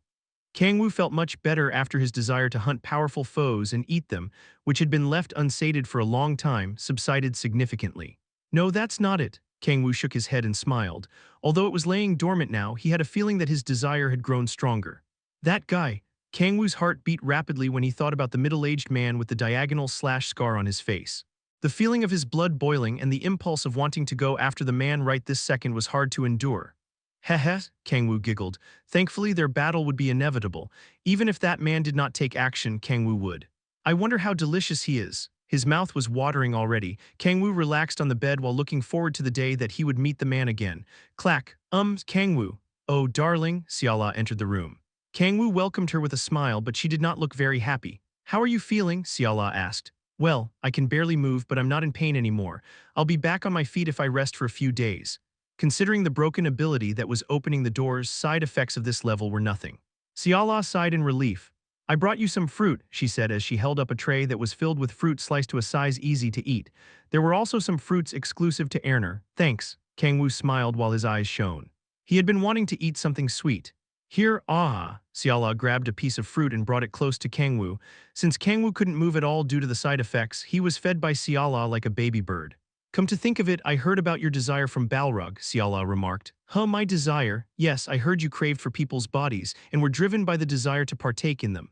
Kang-woo felt much better after his desire to hunt powerful foes and eat them, which had been left unsated for a long time, subsided significantly. No, that's not it. Kang-woo shook his head and smiled. Although it was laying dormant now, he had a feeling that his desire had grown stronger. That guy. Kang-woo's heart beat rapidly when he thought about the middle-aged man with the diagonal slash scar on his face. The feeling of his blood boiling and the impulse of wanting to go after the man right this second was hard to endure. Heh, Kang-woo giggled. Thankfully, their battle would be inevitable. Even if that man did not take action, Kang-woo would. I wonder how delicious he is. His mouth was watering already. Kang-woo relaxed on the bed while looking forward to the day that he would meet the man again. Clack. Kang-woo. Oh, darling, Siala entered the room. Kang-woo welcomed her with a smile, but she did not look very happy. How are you feeling? Siala asked. Well, I can barely move, but I'm not in pain anymore. I'll be back on my feet if I rest for a few days. Considering the broken ability that was opening the doors, side effects of this level were nothing. Siala sighed in relief. I brought you some fruit, she said as she held up a tray that was filled with fruit sliced to a size easy to eat. There were also some fruits exclusive to Erner. Thanks, Kang-woo smiled while his eyes shone. He had been wanting to eat something sweet. Here, Siala grabbed a piece of fruit and brought it close to Kang-woo. Since Kang-woo couldn't move at all due to the side effects, he was fed by Siala like a baby bird. Come to think of it, I heard about your desire from Balrog, Siala remarked. My desire? Yes, I heard you craved for people's bodies, and were driven by the desire to partake in them.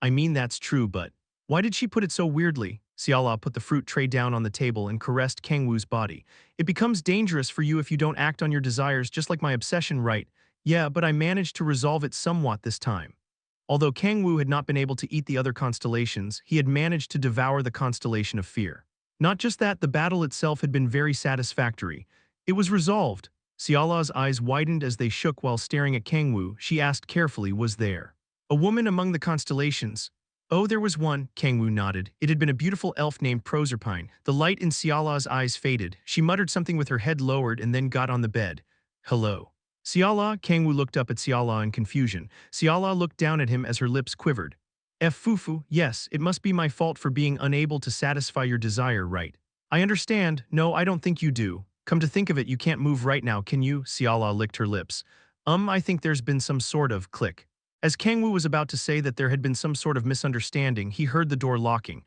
I mean, that's true, but why did she put it so weirdly? Siala put the fruit tray down on the table and caressed Kang-woo's body. It becomes dangerous for you if you don't act on your desires, just like my obsession, right? Yeah, but I managed to resolve it somewhat this time. Although Kang-woo had not been able to eat the other constellations, he had managed to devour the constellation of fear. Not just that, the battle itself had been very satisfactory. It was resolved. Siala's eyes widened as they shook while staring at Kang-woo. She asked carefully, was there a woman among the constellations? Oh, there was one, Kang-woo nodded. It had been a beautiful elf named Proserpine. The light in Siala's eyes faded. She muttered something with her head lowered and then got on the bed. Hello. Siala, Kang-woo looked up at Siala in confusion. Siala looked down at him as her lips quivered. Fufu, yes, it must be my fault for being unable to satisfy your desire, right? I understand. No, I don't think you do. Come to think of it, you can't move right now, can you? Siala licked her lips. I think there's been some sort of click. As Kang-woo was about to say that there had been some sort of misunderstanding, he heard the door locking.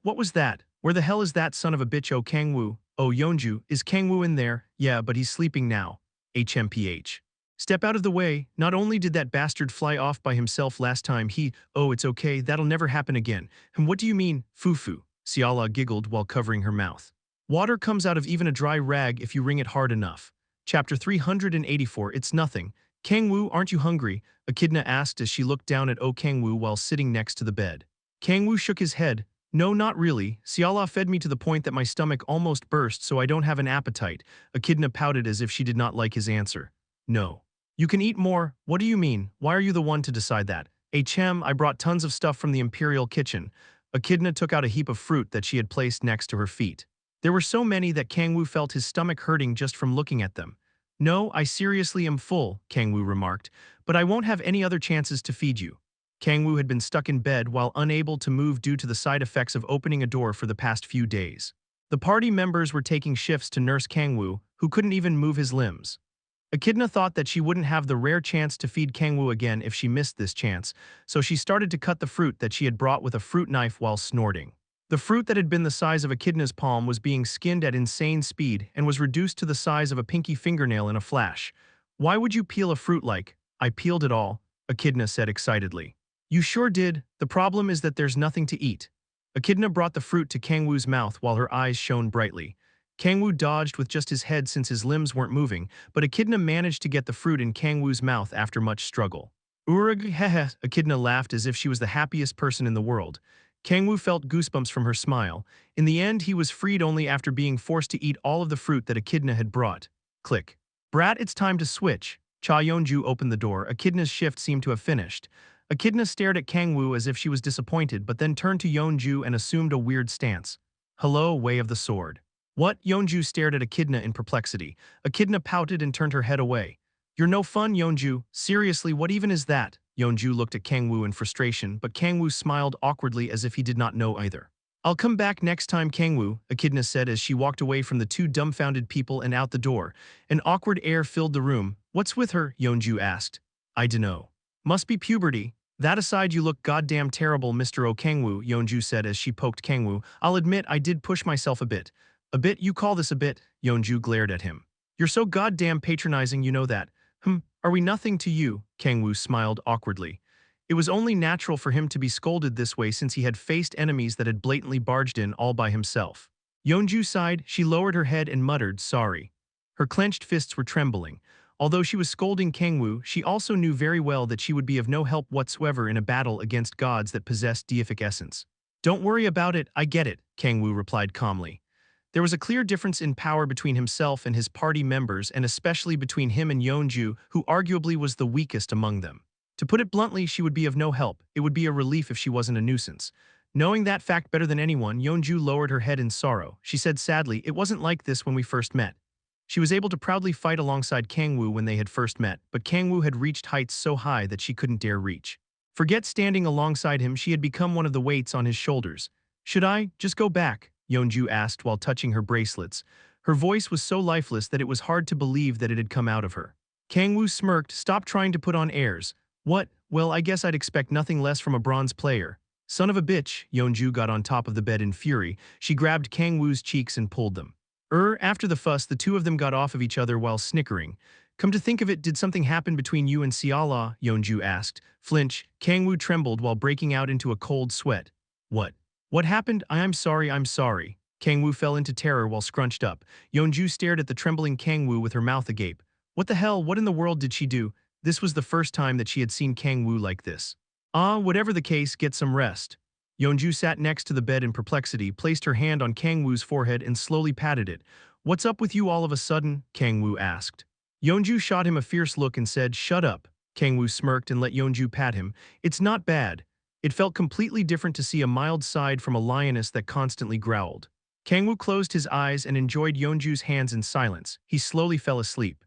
What was that? Where the hell is that son of a bitch? Oh, Kang-woo. Oh, Yeonju, is Kang-woo in there? Yeah, but he's sleeping now. HMPH. Step out of the way. Not only did that bastard fly off by himself last time, oh, it's okay, that'll never happen again. And what do you mean, fufu? Siala giggled while covering her mouth. Water comes out of even a dry rag if you wring it hard enough. Chapter 384, It's Nothing. Kang-woo, aren't you hungry? Echidna asked as she looked down at Kang-woo while sitting next to the bed. Kang-woo shook his head. No, not really. Siala fed me to the point that my stomach almost burst, so I don't have an appetite. Echidna pouted as if she did not like his answer. No. You can eat more. What do you mean? Why are you the one to decide that? I brought tons of stuff from the Imperial kitchen. Echidna took out a heap of fruit that she had placed next to her feet. There were so many that Kang-woo felt his stomach hurting just from looking at them. No, I seriously am full, Kang-woo remarked, but I won't have any other chances to feed you. Kang-woo had been stuck in bed while unable to move due to the side effects of opening a door for the past few days. The party members were taking shifts to nurse Kang-woo, who couldn't even move his limbs. Echidna thought that she wouldn't have the rare chance to feed Kang-woo again if she missed this chance, so she started to cut the fruit that she had brought with a fruit knife while snorting. The fruit that had been the size of Echidna's palm was being skinned at insane speed and was reduced to the size of a pinky fingernail in a flash. "Why would you peel a fruit like? I peeled it all," Echidna said excitedly. "You sure did. The problem is that there's nothing to eat." Echidna brought the fruit to Kang-woo's mouth while her eyes shone brightly. Kang-woo dodged with just his head since his limbs weren't moving, but Echidna managed to get the fruit in Kang-woo's mouth after much struggle. "Urug hehe," Echidna laughed as if she was the happiest person in the world. Kang-woo felt goosebumps from her smile. In the end, he was freed only after being forced to eat all of the fruit that Echidna had brought. Click. "Brat, it's time to switch." Cha Yeonju opened the door. Echidna's shift seemed to have finished. Echidna stared at Kang-woo as if she was disappointed, but then turned to Yeonju and assumed a weird stance. "Hello, Way of the Sword." "What?" Yeonju stared at Echidna in perplexity. Echidna pouted and turned her head away. "You're no fun, Yeonju. Seriously, what even is that?" Yeonju looked at Kang-woo in frustration, but Kang-woo smiled awkwardly as if he did not know either. "I'll come back next time, Kang-woo," Echidna said as she walked away from the two dumbfounded people and out the door. An awkward air filled the room. "What's with her?" Yeonju asked. "I dunno. Must be puberty. That aside, you look goddamn terrible, Mr. O. Kang-woo," Yeonju said as she poked Kang-woo. "I'll admit I did push myself a bit." "A bit? You call this a bit?" Yeonju glared at him. "You're so goddamn patronizing, you know that." Are we nothing to you?" Kang-woo smiled awkwardly. It was only natural for him to be scolded this way since he had faced enemies that had blatantly barged in all by himself. Yeonju sighed. She lowered her head and muttered, "Sorry." Her clenched fists were trembling. Although she was scolding Kang-woo, she also knew very well that she would be of no help whatsoever in a battle against gods that possessed deific essence. "Don't worry about it, I get it," Kang-woo replied calmly. There was a clear difference in power between himself and his party members, and especially between him and Yeonju, who arguably was the weakest among them. To put it bluntly, she would be of no help. It would be a relief if she wasn't a nuisance. Knowing that fact better than anyone, Yeonju lowered her head in sorrow. She said sadly, "It wasn't like this when we first met." She was able to proudly fight alongside Kang-woo when they had first met, but Kang-woo had reached heights so high that she couldn't dare reach. Forget standing alongside him, she had become one of the weights on his shoulders. "Should I just go back?" Yeonju asked while touching her bracelets. Her voice was so lifeless that it was hard to believe that it had come out of her. Kang-woo smirked. "Stop trying to put on airs." "What? Well, I guess I'd expect nothing less from a bronze player." "Son of a bitch." Yeonju got on top of the bed in fury. She grabbed Kang-woo's cheeks and pulled them. After the fuss, the two of them got off of each other while snickering. "Come to think of it, did something happen between you and Siala?" Yeonju asked. Flinch. Kang-woo trembled while breaking out into a cold sweat. "What? What happened? I'm sorry, I'm sorry." Kang-woo fell into terror while scrunched up. Yeonju stared at the trembling Kang-woo with her mouth agape. What the hell, what in the world did she do? This was the first time that she had seen Kang-woo like this. Whatever the case, get some rest." Yeonju sat next to the bed in perplexity, placed her hand on Kang-woo's forehead and slowly patted it. "What's up with you all of a sudden?" Kang-woo asked. Yeonju shot him a fierce look and said, "Shut up." Kang-woo smirked and let Yeonju pat him. "It's not bad." It felt completely different to see a mild side from a lioness that constantly growled. Kang-woo closed his eyes and enjoyed Yeonju's hands in silence. He slowly fell asleep.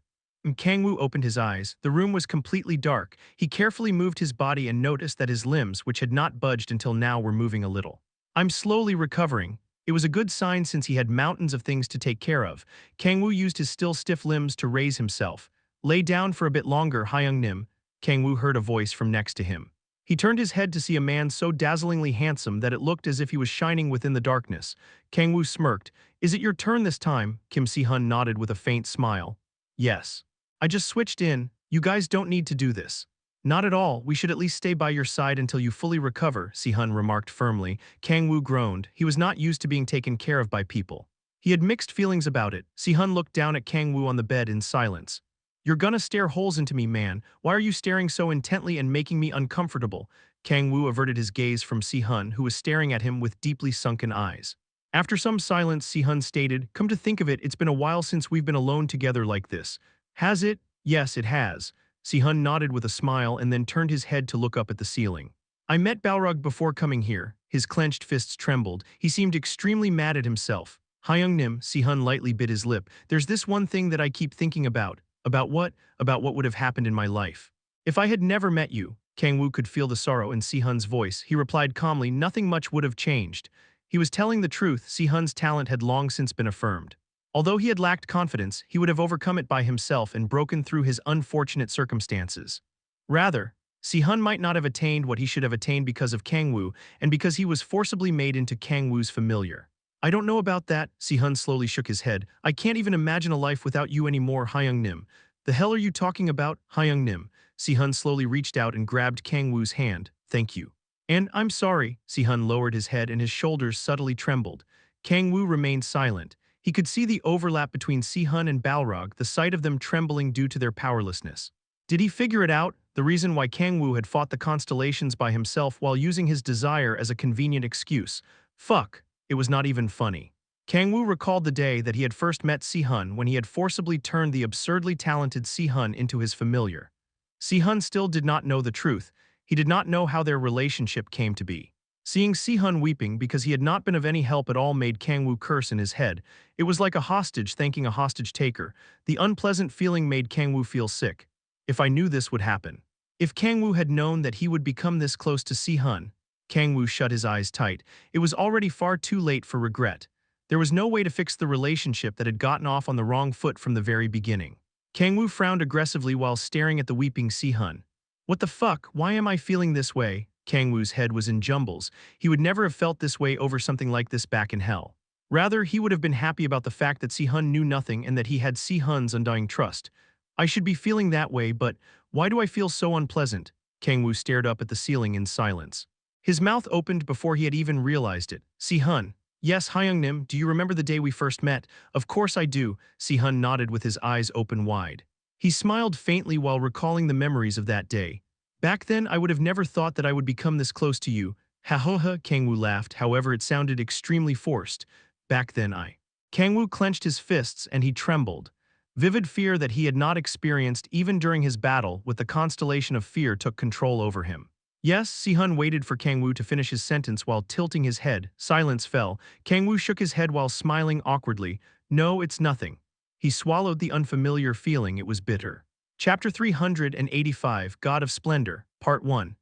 Kang-woo opened his eyes. The room was completely dark. He carefully moved his body and noticed that his limbs, which had not budged until now, were moving a little. "I'm slowly recovering." It was a good sign since he had mountains of things to take care of. Kang-woo used his still stiff limbs to raise himself. "Lay down for a bit longer, Hyung-nim." Kang-woo heard a voice from next to him. He turned his head to see a man so dazzlingly handsome that it looked as if he was shining within the darkness. Kang-woo smirked. "Is it your turn this time?" Kim Si-hun nodded with a faint smile. "Yes. I just switched in. You guys don't need to do this." "Not at all. We should at least stay by your side until you fully recover," Si-hun remarked firmly. Kang-woo groaned. He was not used to being taken care of by people. He had mixed feelings about it. Si-hun looked down at Kang-woo on the bed in silence. "You're gonna stare holes into me, man. Why are you staring so intently and making me uncomfortable?" Kang-woo averted his gaze from Si-hun, who was staring at him with deeply sunken eyes. After some silence, Si-hun stated, "Come to think of it, it's been a while since we've been alone together like this." "Has it?" "Yes, it has." Si-hun nodded with a smile and then turned his head to look up at the ceiling. "I met Balrog before coming here." His clenched fists trembled. He seemed extremely mad at himself. "Hyung-nim," Si-hun lightly bit his lip. "There's this one thing that I keep thinking about." "About what?" "About what would have happened in my life if I had never met you." Kang-woo could feel the sorrow in Si-hun's voice. He replied calmly, "Nothing much would have changed." He was telling the truth. Si-hun's talent had long since been affirmed. Although he had lacked confidence, he would have overcome it by himself and broken through his unfortunate circumstances. Rather, Si-hun might not have attained what he should have attained because of Kang-woo and because he was forcibly made into Kang-woo's familiar. I don't know about that, Si-hun slowly shook his head. I can't even imagine a life without you anymore, Hyung-nim. The hell are you talking about, Hyung-nim? Si-hun slowly reached out and grabbed Kang-woo's hand. Thank you. And I'm sorry, Si-hun lowered his head and his shoulders subtly trembled. Kang-woo remained silent. He could see the overlap between Si-hun and Balrog, the sight of them trembling due to their powerlessness. Did he figure it out? The reason why Kang-woo had fought the constellations by himself while using his desire as a convenient excuse. Fuck, it was not even funny. Kang-woo recalled the day that he had first met Si-hun when he had forcibly turned the absurdly talented Si-hun into his familiar. Si-hun still did not know the truth. He did not know how their relationship came to be. Seeing Si-hun weeping because he had not been of any help at all made Kang-woo curse in his head. It was like a hostage thanking a hostage taker. The unpleasant feeling made Kang-woo feel sick. If I knew this would happen. If Kang-woo had known that he would become this close to Si-hun. Kang-woo shut his eyes tight. It was already far too late for regret. There was no way to fix the relationship that had gotten off on the wrong foot from the very beginning. Kang-woo frowned aggressively while staring at the weeping Si-hun. What the fuck, why am I feeling this way? Kang-woo's head was in jumbles. He would never have felt this way over something like this back in hell. Rather, he would have been happy about the fact that Si-hun knew nothing and that he had Si-hun's undying trust. I should be feeling that way, but why do I feel so unpleasant? Kang-woo stared up at the ceiling in silence. His mouth opened before he had even realized it. Si-hun. Yes, Hyung-nim, do you remember the day we first met? Of course I do. Si-hun nodded with his eyes open wide. He smiled faintly while recalling the memories of that day. Back then, I would have never thought that I would become this close to you. Ha-ho-ha, Kang-woo laughed, however it sounded extremely forced. Back then I. Kang-woo clenched his fists and he trembled. Vivid fear that he had not experienced even during his battle with the constellation of fear took control over him. Yes, Si-hun waited for Kang-woo to finish his sentence while tilting his head. Silence fell. Kang-woo shook his head while smiling awkwardly. No, it's nothing. He swallowed the unfamiliar feeling. It was bitter. Chapter 385, God of Splendor, Part 1.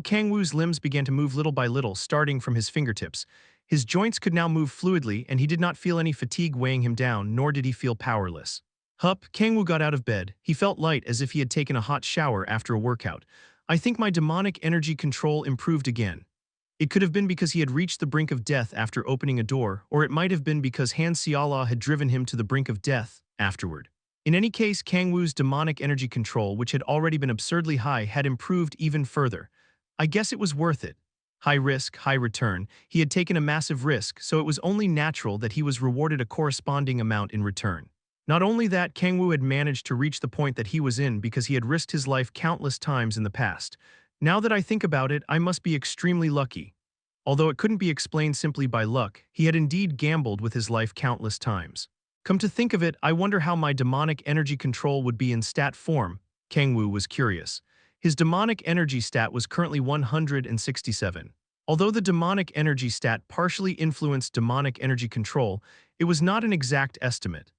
Kang-woo's limbs began to move little by little, starting from his fingertips. His joints could now move fluidly, and he did not feel any fatigue weighing him down, nor did he feel powerless. Hup, Kang-woo got out of bed. He felt light as if he had taken a hot shower after a workout. I think my demonic energy control improved again. It could have been because he had reached the brink of death after opening a door, or it might have been because Han Xiala had driven him to the brink of death afterward. In any case, Kang-woo's demonic energy control, which had already been absurdly high, had improved even further. I guess it was worth it. High risk, high return. He had taken a massive risk, so it was only natural that he was rewarded a corresponding amount in return. Not only that, Kang-woo had managed to reach the point that he was in because he had risked his life countless times in the past. Now that I think about it, I must be extremely lucky. Although it couldn't be explained simply by luck, he had indeed gambled with his life countless times. Come to think of it, I wonder how my demonic energy control would be in stat form. Kang-woo was curious. His demonic energy stat was currently 167. Although the demonic energy stat partially influenced demonic energy control, it was not an exact estimate.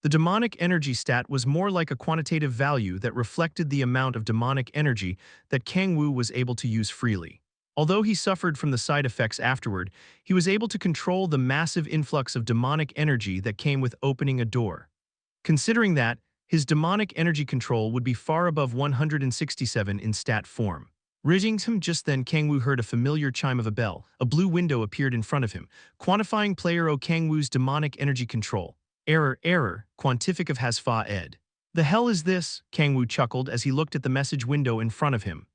The demonic energy stat was more like a quantitative value that reflected the amount of demonic energy that Kang-woo was able to use freely. Although he suffered from the side effects afterward, he was able to control the massive influx of demonic energy that came with opening a door. Considering that, his demonic energy control would be far above 167 in stat form. Rigging him just then, Kang-woo heard a familiar chime of a bell. A blue window appeared in front of him, quantifying player Kang-woo's demonic energy control. Error, quantific of has fa ed. The hell is this? Kang-woo chuckled as he looked at the message window in front of him.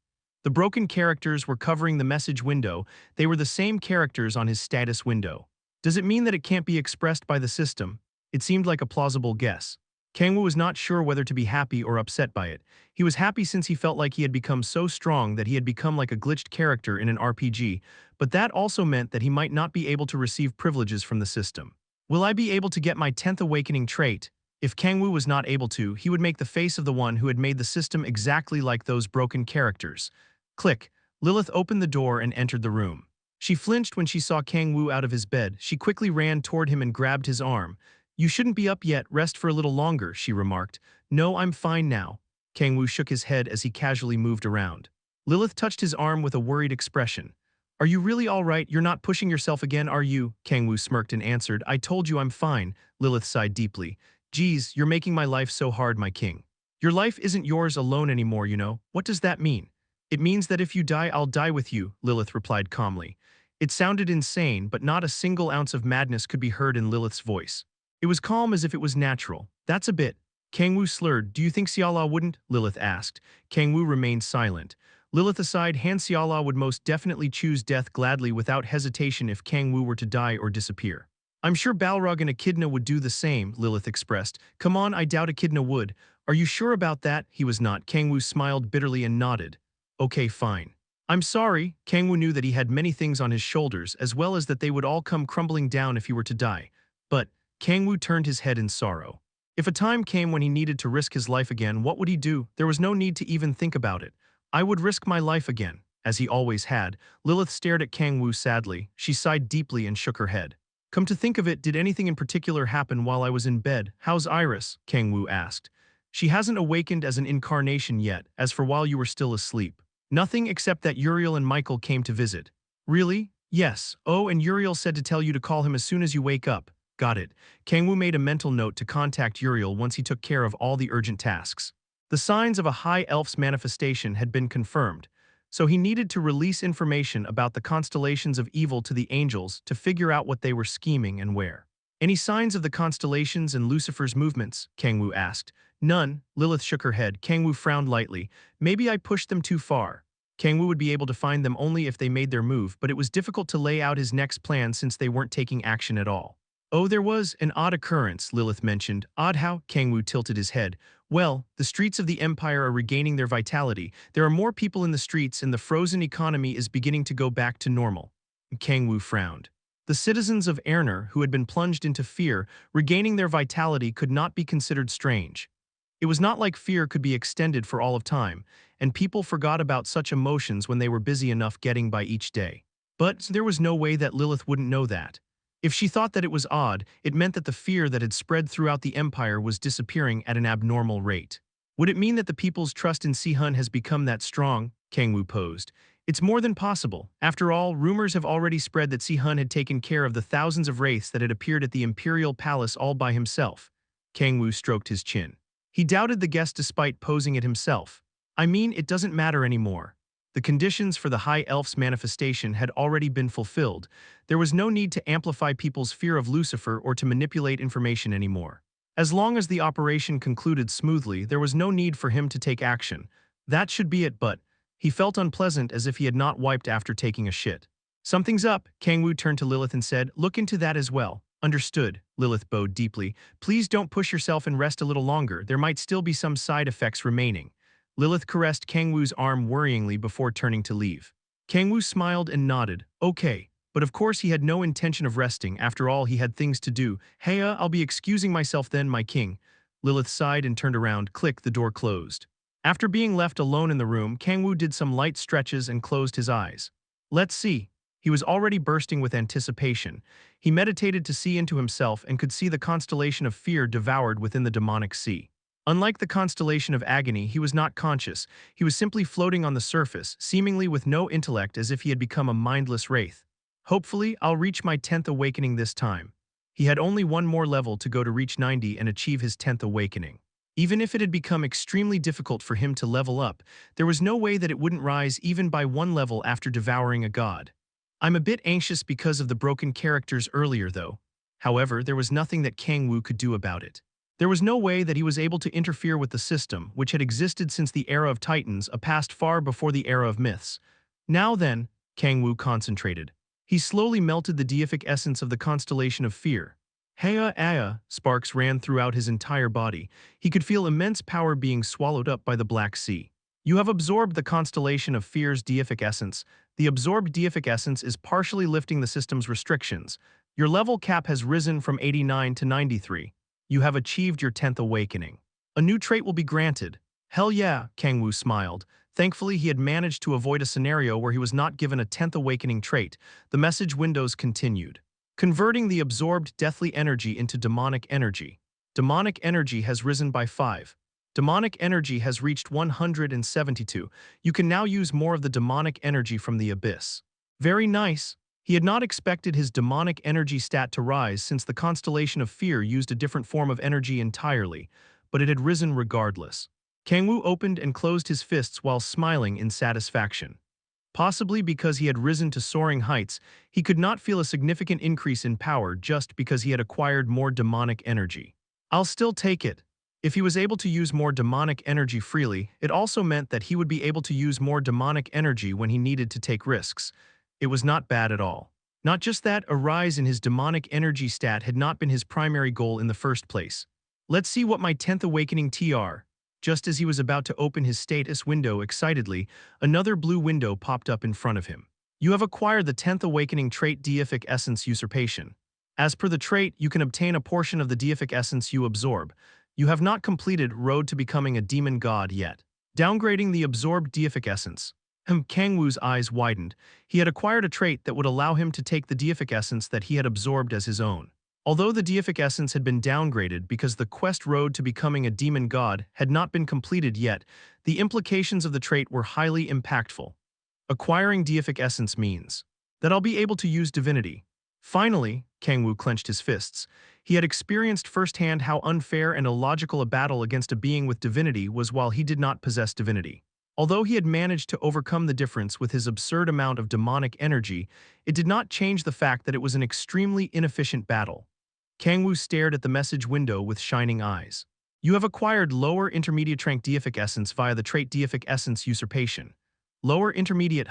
The broken characters were covering the message window. They were the same characters on his status window. Does it mean that it can't be expressed by the system? It seemed like a plausible guess. Kang-woo was not sure whether to be happy or upset by it. He was happy since he felt like he had become so strong that he had become like a glitched character in an RPG, but that also meant that he might not be able to receive privileges from the system. Will I be able to get my 10th awakening trait? If Kang-woo was not able to, he would make the face of the one who had made the system exactly like those broken characters. Click. Lilith opened the door and entered the room. She flinched when she saw Kang-woo out of his bed. She quickly ran toward him and grabbed his arm. You shouldn't be up yet, rest for a little longer, she remarked. No, I'm fine now. Kang-woo shook his head as he casually moved around. Lilith touched his arm with a worried expression. Are you really all right? You're not pushing yourself again, are you? Kang-woo smirked and answered, I told you I'm fine. Lilith sighed deeply. Geez, you're making my life so hard, my king. Your life isn't yours alone anymore, you know. What does that mean? It means that if you die, I'll die with you, Lilith replied calmly. It sounded insane, but not a single ounce of madness could be heard in Lilith's voice. It was calm as if it was natural. That's a bit. Kang-woo slurred. Do you think Xiala wouldn't? Lilith asked. Kang-woo remained silent. Lilith aside, Han Xiala would most definitely choose death gladly without hesitation if Kang-woo were to die or disappear. I'm sure Balrog and Echidna would do the same, Lilith expressed. Come on, I doubt Echidna would. Are you sure about that? He was not. Kang-woo smiled bitterly and nodded. Okay, fine. I'm sorry. Kang-woo knew that he had many things on his shoulders, as well as that they would all come crumbling down if he were to die. But Kang-woo turned his head in sorrow. If a time came when he needed to risk his life again, what would he do? There was no need to even think about it. I would risk my life again, as he always had. Lilith stared at Kang-woo sadly. She sighed deeply and shook her head. Come to think of it, did anything in particular happen while I was in bed? How's Iris? Kang-woo asked. She hasn't awakened as an incarnation yet, as for while you were still asleep. Nothing except that Uriel and Michael came to visit. Really? Yes. Oh, and Uriel said to tell you to call him as soon as you wake up. Got it. Kang-woo made a mental note to contact Uriel once he took care of all the urgent tasks. The signs of a high elf's manifestation had been confirmed, so he needed to release information about the constellations of evil to the angels to figure out what they were scheming and where. Any signs of the constellations and Lucifer's movements? Kang-woo asked. None. Lilith shook her head. Kang-woo frowned lightly. Maybe I pushed them too far. Kang-woo would be able to find them only if they made their move, but it was difficult to lay out his next plan since they weren't taking action at all. Oh, there was an odd occurrence, Lilith mentioned. Odd how? Kang-woo tilted his head. Well, the streets of the Empire are regaining their vitality. There are more people in the streets and the frozen economy is beginning to go back to normal. Kang-woo frowned. The citizens of Erner, who had been plunged into fear, regaining their vitality could not be considered strange. It was not like fear could be extended for all of time, and people forgot about such emotions when they were busy enough getting by each day. But there was no way that Lilith wouldn't know that. If she thought that it was odd, it meant that the fear that had spread throughout the Empire was disappearing at an abnormal rate. Would it mean that the people's trust in Si-hun has become that strong? Kang-woo posed. It's more than possible. After all, rumors have already spread that Si-hun had taken care of the thousands of wraiths that had appeared at the Imperial Palace all by himself. Kang-woo stroked his chin. He doubted the guess despite posing it himself. I mean, it doesn't matter anymore. The conditions for the High Elf's manifestation had already been fulfilled. There was no need to amplify people's fear of Lucifer or to manipulate information anymore. As long as the operation concluded smoothly, there was no need for him to take action. That should be it, but he felt unpleasant as if he had not wiped after taking a shit. Something's up. Kang-woo turned to Lilith and said, look into that as well. Understood. Lilith bowed deeply. Please don't push yourself and rest a little longer. There might still be some side effects remaining. Lilith caressed Kang-woo's arm worryingly before turning to leave. Kang-woo smiled and nodded. Okay, but of course he had no intention of resting. After all, he had things to do. Heya, I'll be excusing myself then, my king. Lilith sighed and turned around. Click, the door closed. After being left alone in the room, Kang-woo did some light stretches and closed his eyes. Let's see. He was already bursting with anticipation. He meditated to see into himself and could see the constellation of fear devoured within the demonic sea. Unlike the constellation of agony, he was not conscious. He was simply floating on the surface, seemingly with no intellect, as if he had become a mindless wraith. Hopefully, I'll reach my 10th awakening this time. He had only one more level to go to reach 90 and achieve his 10th awakening. Even if it had become extremely difficult for him to level up, there was no way that it wouldn't rise even by one level after devouring a god. I'm a bit anxious because of the broken characters earlier, though. However, there was nothing that Kang-woo could do about it. There was no way that he was able to interfere with the system, which had existed since the era of Titans, a past far before the era of myths. Now then, Kang-woo concentrated. He slowly melted the deific essence of the constellation of fear. Heya Aya, sparks ran throughout his entire body. He could feel immense power being swallowed up by the Black Sea. You have absorbed the constellation of fear's deific essence. The absorbed deific essence is partially lifting the system's restrictions. Your level cap has risen from 89 to 93. You have achieved your 10th awakening. A new trait will be granted. Hell yeah, Kang-woo smiled. Thankfully, he had managed to avoid a scenario where he was not given a 10th awakening trait. The message windows continued. Converting the absorbed deathly energy into demonic energy. Demonic energy has risen by 5. Demonic energy has reached 172. You can now use more of the demonic energy from the abyss. Very nice. He had not expected his demonic energy stat to rise since the constellation of fear used a different form of energy entirely, but it had risen regardless. Kang-woo opened and closed his fists while smiling in satisfaction. Possibly because he had risen to soaring heights, he could not feel a significant increase in power just because he had acquired more demonic energy. I'll still take it. If he was able to use more demonic energy freely, it also meant that he would be able to use more demonic energy when he needed to take risks. It was not bad at all. Not just that, a rise in his demonic energy stat had not been his primary goal in the first place. Let's see what my 10th awakening TR. Just as he was about to open his status window excitedly, another blue window popped up in front of him. You have acquired the 10th awakening trait Deific Essence Usurpation. As per the trait, you can obtain a portion of the deific essence you absorb. You have not completed Road to Becoming a Demon God yet. Downgrading the absorbed deific essence. Kang-woo's eyes widened. He had acquired a trait that would allow him to take the deific essence that he had absorbed as his own. Although the deific essence had been downgraded because the quest road to becoming a demon god had not been completed yet, the implications of the trait were highly impactful. Acquiring deific essence means that I'll be able to use divinity. Finally, Kang-woo clenched his fists. He had experienced firsthand how unfair and illogical a battle against a being with divinity was while he did not possess divinity. Although he had managed to overcome the difference with his absurd amount of demonic energy, it did not change the fact that it was an extremely inefficient battle. Kang-woo stared at the message window with shining eyes. You have acquired Lower Intermediate Rank Deific Essence via the trait Deific Essence Usurpation. Lower Intermediate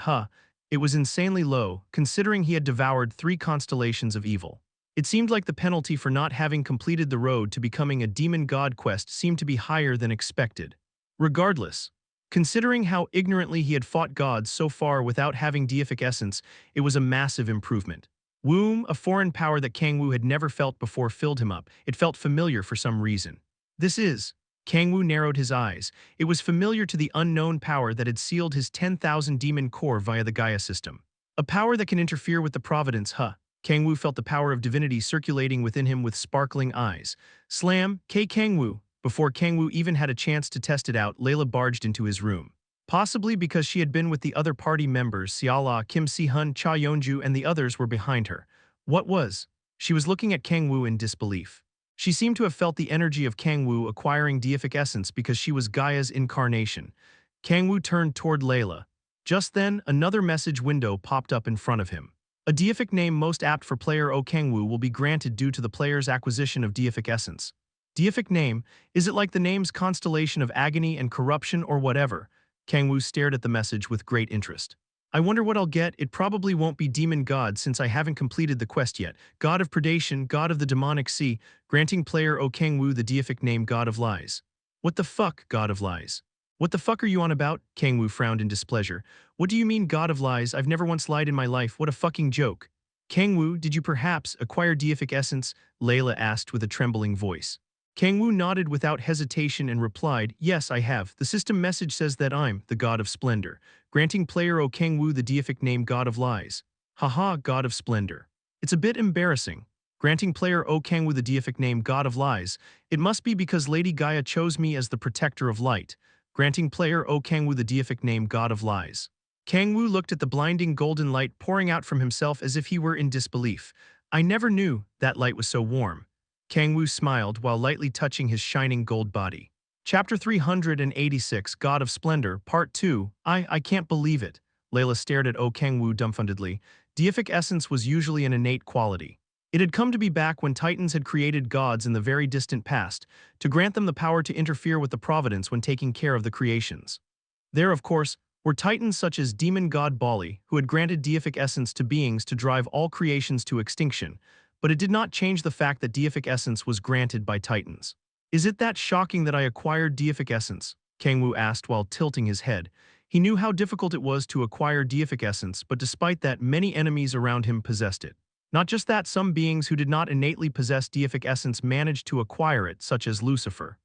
it was insanely low, considering he had devoured 3 constellations of evil. It seemed like the penalty for not having completed the road to becoming a demon god quest seemed to be higher than expected. Regardless, considering how ignorantly he had fought gods so far without having deific essence, it was a massive improvement. Womb, a foreign power that Kang-woo had never felt before, filled him up. It felt familiar for some reason. This is. Kang-woo narrowed his eyes. It was familiar to the unknown power that had sealed his 10,000 demon core via the Gaia system. A power that can interfere with the providence, Kang-woo felt the power of divinity circulating within him with sparkling eyes. Slam, Kang-woo. Before Kang-woo even had a chance to test it out, Layla barged into his room. Possibly because she had been with the other party members, Seala, Kim Si-hun, Cha Yeonju, and the others were behind her. What was? She was looking at Kang-woo in disbelief. She seemed to have felt the energy of Kang-woo acquiring deific essence because she was Gaia's incarnation. Kang-woo turned toward Layla. Just then, another message window popped up in front of him. A deific name most apt for player O Kang-woo will be granted due to the player's acquisition of deific essence. Deific name, is it like the name's constellation of agony and corruption or whatever? Kang-woo stared at the message with great interest. I wonder what I'll get. It probably won't be demon god since I haven't completed the quest yet. God of Predation, God of the Demonic Sea, granting player O Kang-woo the deific name God of Lies. What the fuck, God of Lies? What the fuck are you on about? Kang-woo frowned in displeasure. What do you mean God of Lies? I've never once lied in my life. What a fucking joke. Kang-woo, did you perhaps acquire deific essence? Layla asked with a trembling voice. Kang-woo nodded without hesitation and replied, yes, I have. The system message says that I'm the God of Splendor, granting player O Kang-woo the deific name God of Lies. Haha, God of Splendor. It's a bit embarrassing. Granting player O Kang-woo the deific name God of Lies. It must be because Lady Gaia chose me as the protector of light. Granting player O Kang-woo the deific name God of Lies. Kang-woo looked at the blinding golden light pouring out from himself as if he were in disbelief. I never knew that light was so warm. Kang-woo smiled while lightly touching his shining gold body. Chapter 386, God of Splendor, Part 2. I can't believe it. Layla stared at O Kang-woo dumbfoundedly. Deific essence was usually an innate quality. It had come to be back when Titans had created gods in the very distant past, to grant them the power to interfere with the providence when taking care of the creations. There, of course, were Titans such as demon god Bali, who had granted deific essence to beings to drive all creations to extinction, but it did not change the fact that deific essence was granted by Titans. Is it that shocking that I acquired deific essence? Kang-woo asked while tilting his head. He knew how difficult it was to acquire deific essence, but despite that, many enemies around him possessed it. Not just that, some beings who did not innately possess deific essence managed to acquire it, such as Lucifer.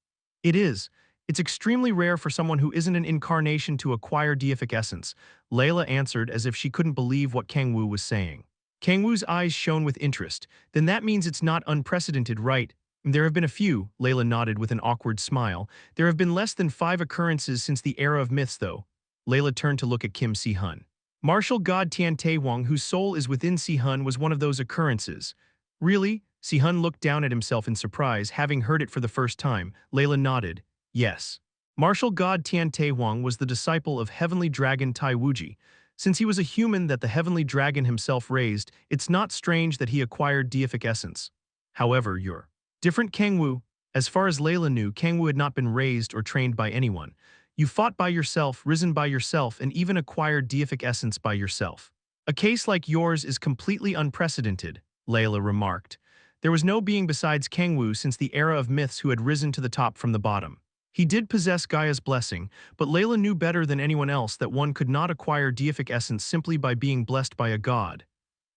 It's extremely rare for someone who isn't an incarnation to acquire deific essence, Layla answered as if she couldn't believe what Kang-woo was saying. Kang-woo's eyes shone with interest. Then that means it's not unprecedented, right? There have been a few, Layla nodded with an awkward smile. There have been less than 5 occurrences since the era of myths, though. Layla turned to look at Kim Si-hun. Martial god Tian Taewong, whose soul is within Si-hun, was one of those occurrences. Really? Si-hun looked down at himself in surprise, having heard it for the first time. Layla nodded. Yes. Martial god Tian Taewong was the disciple of heavenly dragon Tai Wuji. Since he was a human that the heavenly dragon himself raised, it's not strange that he acquired deific essence. However, you're different, Kang-woo. As far as Layla knew, Kang-woo had not been raised or trained by anyone. You fought by yourself, risen by yourself, and even acquired deific essence by yourself. A case like yours is completely unprecedented, Layla remarked. There was no being besides Kang-woo since the era of myths who had risen to the top from the bottom. He did possess Gaia's blessing, but Layla knew better than anyone else that one could not acquire deific essence simply by being blessed by a god.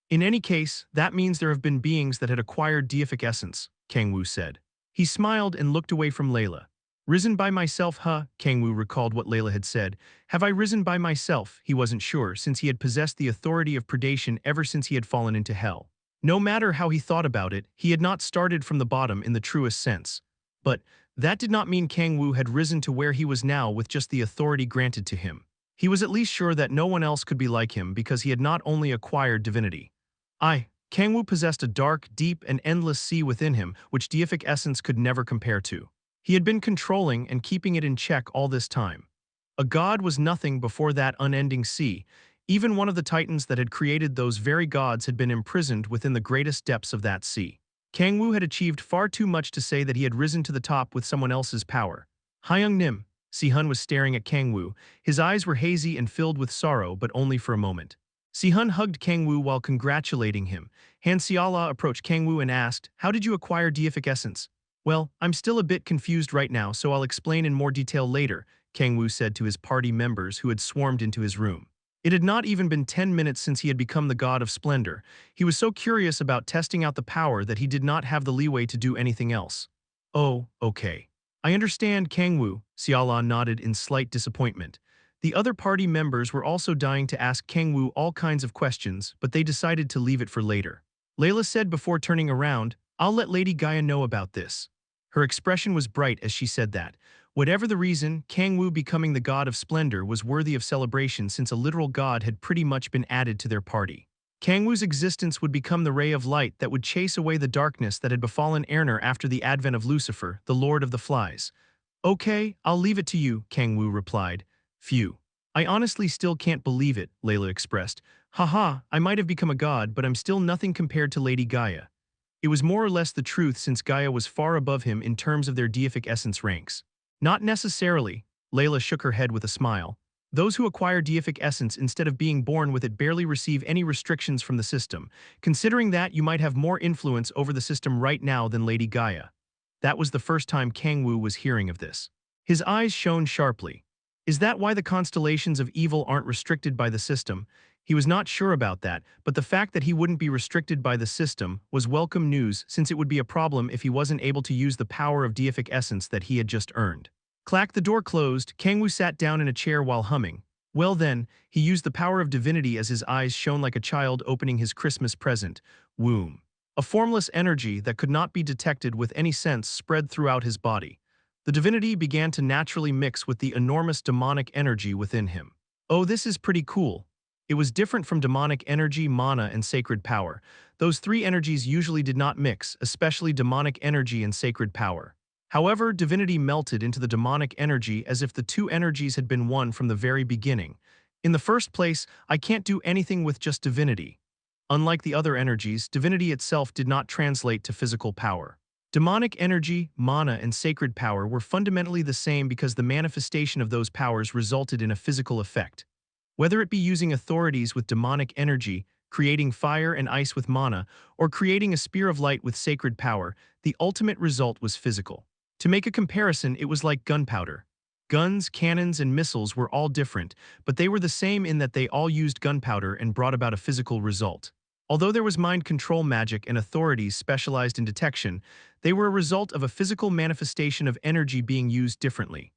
In any case, that means there have been beings that had acquired deific essence, Kang-woo said. He smiled and looked away from Layla. Risen by myself, huh? Kang-woo recalled what Layla had said. Have I risen by myself? He wasn't sure, since he had possessed the authority of predation ever since he had fallen into hell. No matter how he thought about it, he had not started from the bottom in the truest sense. But that did not mean Kang-woo had risen to where he was now with just the authority granted to him. He was at least sure that no one else could be like him because he had not only acquired divinity. Kang-woo possessed a dark, deep, and endless sea within him which deific essence could never compare to. He had been controlling and keeping it in check all this time. A god was nothing before that unending sea. Even one of the titans that had created those very gods had been imprisoned within the greatest depths of that sea. Kang-woo had achieved far too much to say that he had risen to the top with someone else's power. Hyung-nim, Si-hun was staring at Kang-woo. His eyes were hazy and filled with sorrow, but only for a moment. Si-hun hugged Kang-woo while congratulating him. Han Seala approached Kang-woo and asked, "How did you acquire deific essence?" "Well, I'm still a bit confused right now, so I'll explain in more detail later," Kang-woo said to his party members who had swarmed into his room. It had not even been 10 minutes since he had become the god of splendor. He was so curious about testing out the power that he did not have the leeway to do anything else. "Oh, okay. I understand, Kang-woo," Seala nodded in slight disappointment. The other party members were also dying to ask Kang-woo all kinds of questions, but they decided to leave it for later. Layla said before turning around, "I'll let Lady Gaia know about this." Her expression was bright as she said that. Whatever the reason, Kang-woo becoming the god of splendor was worthy of celebration since a literal god had pretty much been added to their party. Kang-woo's existence would become the ray of light that would chase away the darkness that had befallen Erner after the advent of Lucifer, the Lord of the Flies. "Okay, I'll leave it to you," Kang-woo replied. "Phew. I honestly still can't believe it," Layla expressed. "Haha, I might have become a god, but I'm still nothing compared to Lady Gaia." It was more or less the truth since Gaia was far above him in terms of their deific essence ranks. Not necessarily, Layla shook her head with a smile. Those who acquire deific essence instead of being born with it barely receive any restrictions from the system. Considering that, you might have more influence over the system right now than Lady Gaia. That was the first time Kang-woo was hearing of this. His eyes shone sharply. Is that why the constellations of evil aren't restricted by the system? He was not sure about that, but the fact that he wouldn't be restricted by the system was welcome news since it would be a problem if he wasn't able to use the power of deific essence that he had just earned. Clack, the door closed. Kang-woo sat down in a chair while humming. Well then, he used the power of divinity as his eyes shone like a child opening his Christmas present. Womb. A formless energy that could not be detected with any sense spread throughout his body. The divinity began to naturally mix with the enormous demonic energy within him. Oh, this is pretty cool. It was different from demonic energy, mana, and sacred power. Those three energies usually did not mix, especially demonic energy and sacred power. However, divinity melted into the demonic energy as if the two energies had been one from the very beginning. In the first place, I can't do anything with just divinity. Unlike the other energies, divinity itself did not translate to physical power. Demonic energy, mana, and sacred power were fundamentally the same because the manifestation of those powers resulted in a physical effect. Whether it be using authorities with demonic energy, creating fire and ice with mana, or creating a spear of light with sacred power, the ultimate result was physical. To make a comparison, it was like gunpowder. Guns, cannons, and missiles were all different, but they were the same in that they all used gunpowder and brought about a physical result. Although there was mind control magic and authorities specialized in detection, they were a result of a physical manifestation of energy being used differently.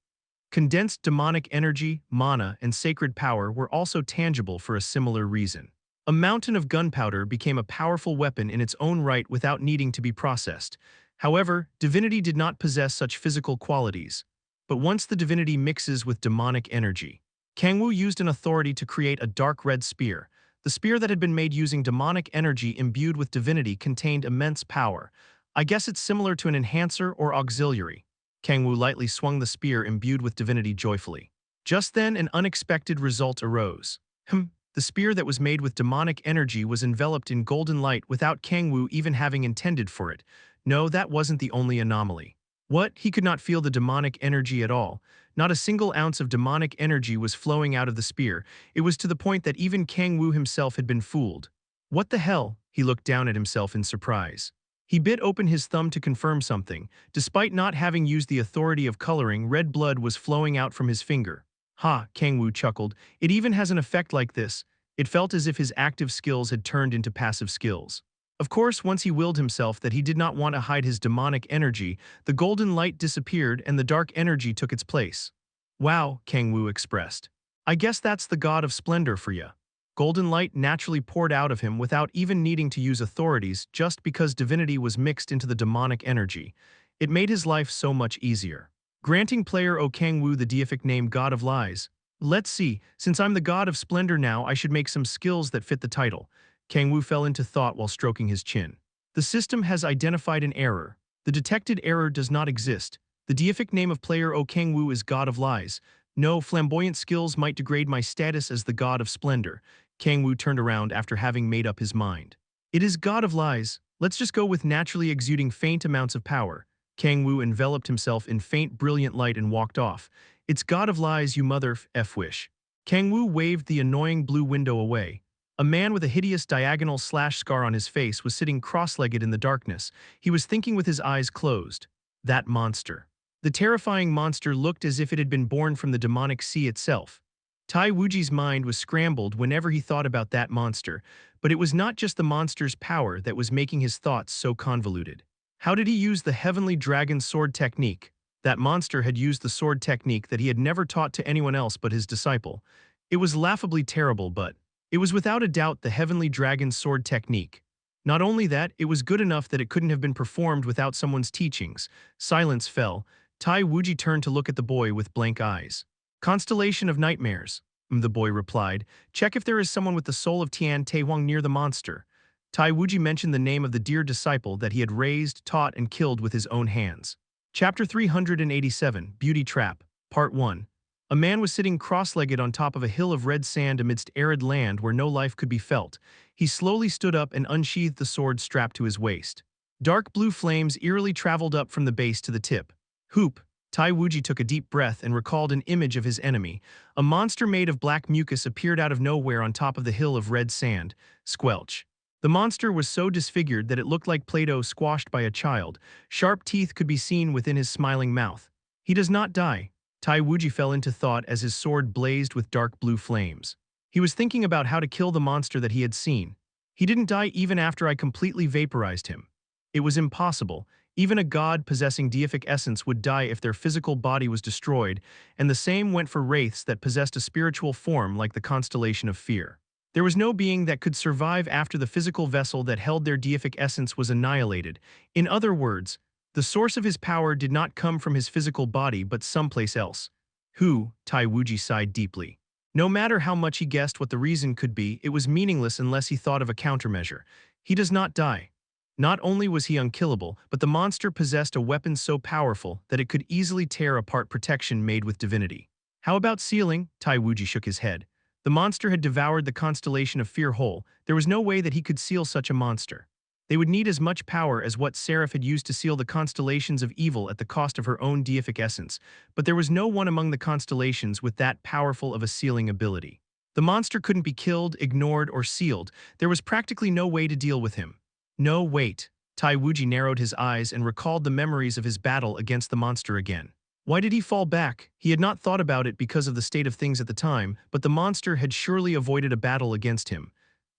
Condensed demonic energy, mana, and sacred power were also tangible for a similar reason. A mountain of gunpowder became a powerful weapon in its own right without needing to be processed. However, divinity did not possess such physical qualities. But once the divinity mixes with demonic energy, Kang-woo used an authority to create a dark red spear. The spear that had been made using demonic energy imbued with divinity contained immense power. I guess it's similar to an enhancer or auxiliary. Kang-woo lightly swung the spear imbued with divinity joyfully. Just then, an unexpected result arose. The spear that was made with demonic energy was enveloped in golden light without Kang-woo even having intended for it. No, that wasn't the only anomaly. What? He could not feel the demonic energy at all. Not a single ounce of demonic energy was flowing out of the spear. It was to the point that even Kang-woo himself had been fooled. What the hell? He looked down at himself in surprise. He bit open his thumb to confirm something. Despite not having used the authority of coloring, red blood was flowing out from his finger. Ha, Kang-woo chuckled. It even has an effect like this. It felt as if his active skills had turned into passive skills. Of course, once he willed himself that he did not want to hide his demonic energy, the golden light disappeared and the dark energy took its place. Wow, Kang-woo expressed. I guess that's the god of splendor for ya. Golden light naturally poured out of him without even needing to use authorities just because divinity was mixed into the demonic energy. It made his life so much easier. Granting player Kang-woo the deific name God of Lies. Let's see, since I'm the god of splendor now, I should make some skills that fit the title. Kang-woo fell into thought while stroking his chin. The system has identified an error. The detected error does not exist. The deific name of player Kang-woo is God of Lies. No, flamboyant skills might degrade my status as the god of splendor. Kang-woo turned around after having made up his mind. It is God of Lies. Let's just go with naturally exuding faint amounts of power. Kang-woo enveloped himself in faint brilliant light and walked off. It's God of Lies, you mother f wish. Kang-woo waved the annoying blue window away. A man with a hideous diagonal slash scar on his face was sitting cross-legged in the darkness. He was thinking with his eyes closed. That monster. The terrifying monster looked as if it had been born from the demonic sea itself. Tai Wuji's mind was scrambled whenever he thought about that monster, but it was not just the monster's power that was making his thoughts so convoluted. How did he use the heavenly dragon sword technique? That monster had used the sword technique that he had never taught to anyone else but his disciple. It was laughably terrible, but it was without a doubt the heavenly dragon sword technique. Not only that, it was good enough that it couldn't have been performed without someone's teachings. Silence fell. Tai Wuji turned to look at the boy with blank eyes. Constellation of nightmares, the boy replied. Check if there is someone with the soul of Tian Taehuang near the monster. Tai Wuji mentioned the name of the dear disciple that he had raised, taught, and killed with his own hands. Chapter 387, Beauty Trap, Part 1. A man was sitting cross-legged on top of a hill of red sand amidst arid land where no life could be felt. He slowly stood up and unsheathed the sword strapped to his waist. Dark blue flames eerily traveled up from the base to the tip. Hoop! Tai Wuji took a deep breath and recalled an image of his enemy. A monster made of black mucus appeared out of nowhere on top of the hill of red sand. Squelch. The monster was so disfigured that it looked like Play-Doh squashed by a child. Sharp teeth could be seen within his smiling mouth. He does not die. Tai Wuji fell into thought as his sword blazed with dark blue flames. He was thinking about how to kill the monster that he had seen. He didn't die even after I completely vaporized him. It was impossible. Even a god possessing deific essence would die if their physical body was destroyed, and the same went for wraiths that possessed a spiritual form like the constellation of fear. There was no being that could survive after the physical vessel that held their deific essence was annihilated. In other words, the source of his power did not come from his physical body but someplace else. Tai Wuji sighed deeply. No matter how much he guessed what the reason could be, it was meaningless unless he thought of a countermeasure. He does not die. Not only was he unkillable, but the monster possessed a weapon so powerful that it could easily tear apart protection made with divinity. How about sealing? Tai Wuji shook his head. The monster had devoured the constellation of fear whole. There was no way that he could seal such a monster. They would need as much power as what xperrif had used to seal the constellations of evil at the cost of her own deific essence, but there was no one among the constellations with that powerful of a sealing ability. The monster couldn't be killed, ignored, or sealed. There was practically no way to deal with him. No, wait. Tai Wuji narrowed his eyes and recalled the memories of his battle against the monster again. Why did he fall back? He had not thought about it because of the state of things at the time, but the monster had surely avoided a battle against him.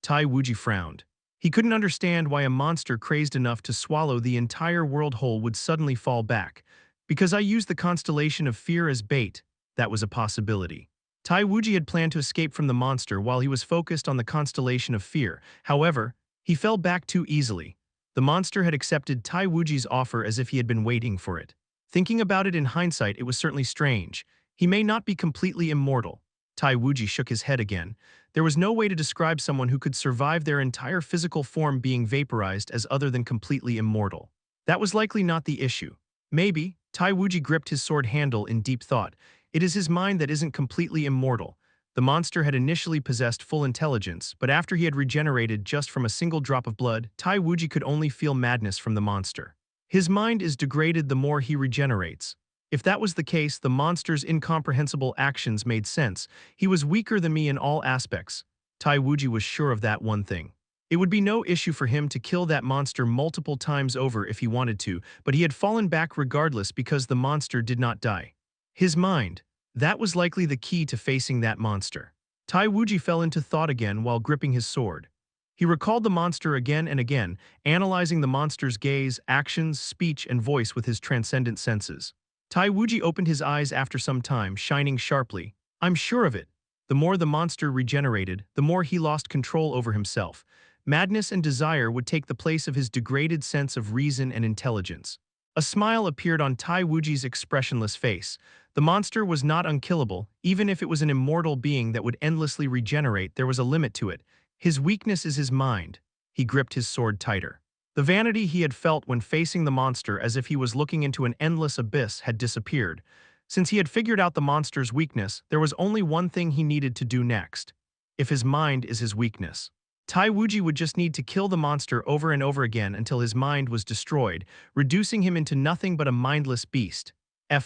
Tai Wuji frowned. He couldn't understand why a monster crazed enough to swallow the entire world whole would suddenly fall back. Because I used the constellation of fear as bait, that was a possibility. Tai Wuji had planned to escape from the monster while he was focused on the constellation of fear. However, he fell back too easily. The monster had accepted Tai Wuji's offer as if he had been waiting for it. Thinking about it in hindsight, it was certainly strange. He may not be completely immortal. Tai Wuji shook his head again. There was no way to describe someone who could survive their entire physical form being vaporized as other than completely immortal. That was likely not the issue. Maybe, Tai Wuji gripped his sword handle in deep thought. It is his mind that isn't completely immortal. The monster had initially possessed full intelligence, but after he had regenerated just from a single drop of blood, Tai Wuji could only feel madness from the monster. His mind is degraded the more he regenerates. If that was the case, the monster's incomprehensible actions made sense. He was weaker than me in all aspects. Tai Wuji was sure of that one thing. It would be no issue for him to kill that monster multiple times over if he wanted to, but he had fallen back regardless because the monster did not die. His mind. That was likely the key to facing that monster. Tai Wuji fell into thought again while gripping his sword. He recalled the monster again and again, analyzing the monster's gaze, actions, speech, and voice with his transcendent senses. Tai Wuji opened his eyes after some time, shining sharply. I'm sure of it. The more the monster regenerated, the more he lost control over himself. Madness and desire would take the place of his degraded sense of reason and intelligence. A smile appeared on Tai Wuji's expressionless face. The monster was not unkillable. Even if it was an immortal being that would endlessly regenerate, there was a limit to it. His weakness is his mind. He gripped his sword tighter. The vanity he had felt when facing the monster as if he was looking into an endless abyss had disappeared. Since he had figured out the monster's weakness, there was only one thing he needed to do next. If his mind is his weakness, Tai Wuji would just need to kill the monster over and over again until his mind was destroyed, reducing him into nothing but a mindless beast.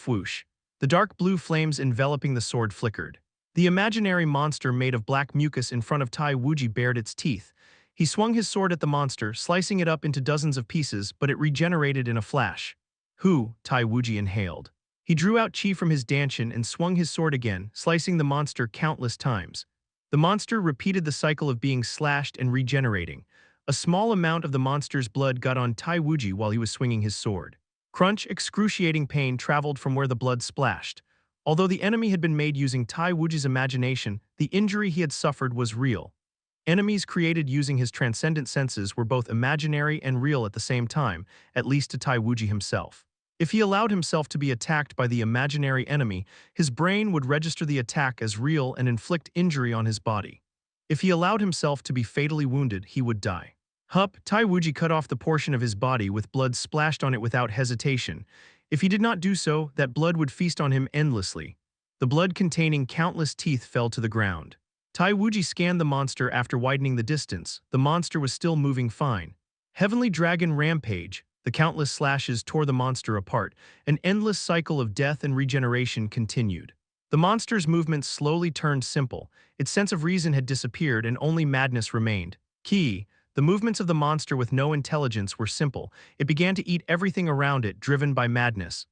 Whoosh. The dark blue flames enveloping the sword flickered. The imaginary monster made of black mucus in front of Tai Wuji bared its teeth. He swung his sword at the monster, slicing it up into dozens of pieces, but it regenerated in a flash. Hu, Tai Wuji inhaled. He drew out chi from his dantian and swung his sword again, slicing the monster countless times. The monster repeated the cycle of being slashed and regenerating. A small amount of the monster's blood got on Tai Wuji while he was swinging his sword. Crunch, excruciating pain traveled from where the blood splashed. Although the enemy had been made using Tai Wuji's imagination, the injury he had suffered was real. Enemies created using his transcendent senses were both imaginary and real at the same time, at least to Tai Wuji himself. If he allowed himself to be attacked by the imaginary enemy, his brain would register the attack as real and inflict injury on his body. If he allowed himself to be fatally wounded, he would die. Tai Wuji cut off the portion of his body with blood splashed on it without hesitation. If he did not do so, that blood would feast on him endlessly. The blood containing countless teeth fell to the ground. Tai Wuji scanned the monster after widening the distance. The monster was still moving fine. Heavenly Dragon Rampage. The countless slashes tore the monster apart. An endless cycle of death and regeneration continued. The monster's movements slowly turned simple. Its sense of reason had disappeared and only madness remained. Key. The movements of the monster with no intelligence were simple. It began to eat everything around it, driven by madness.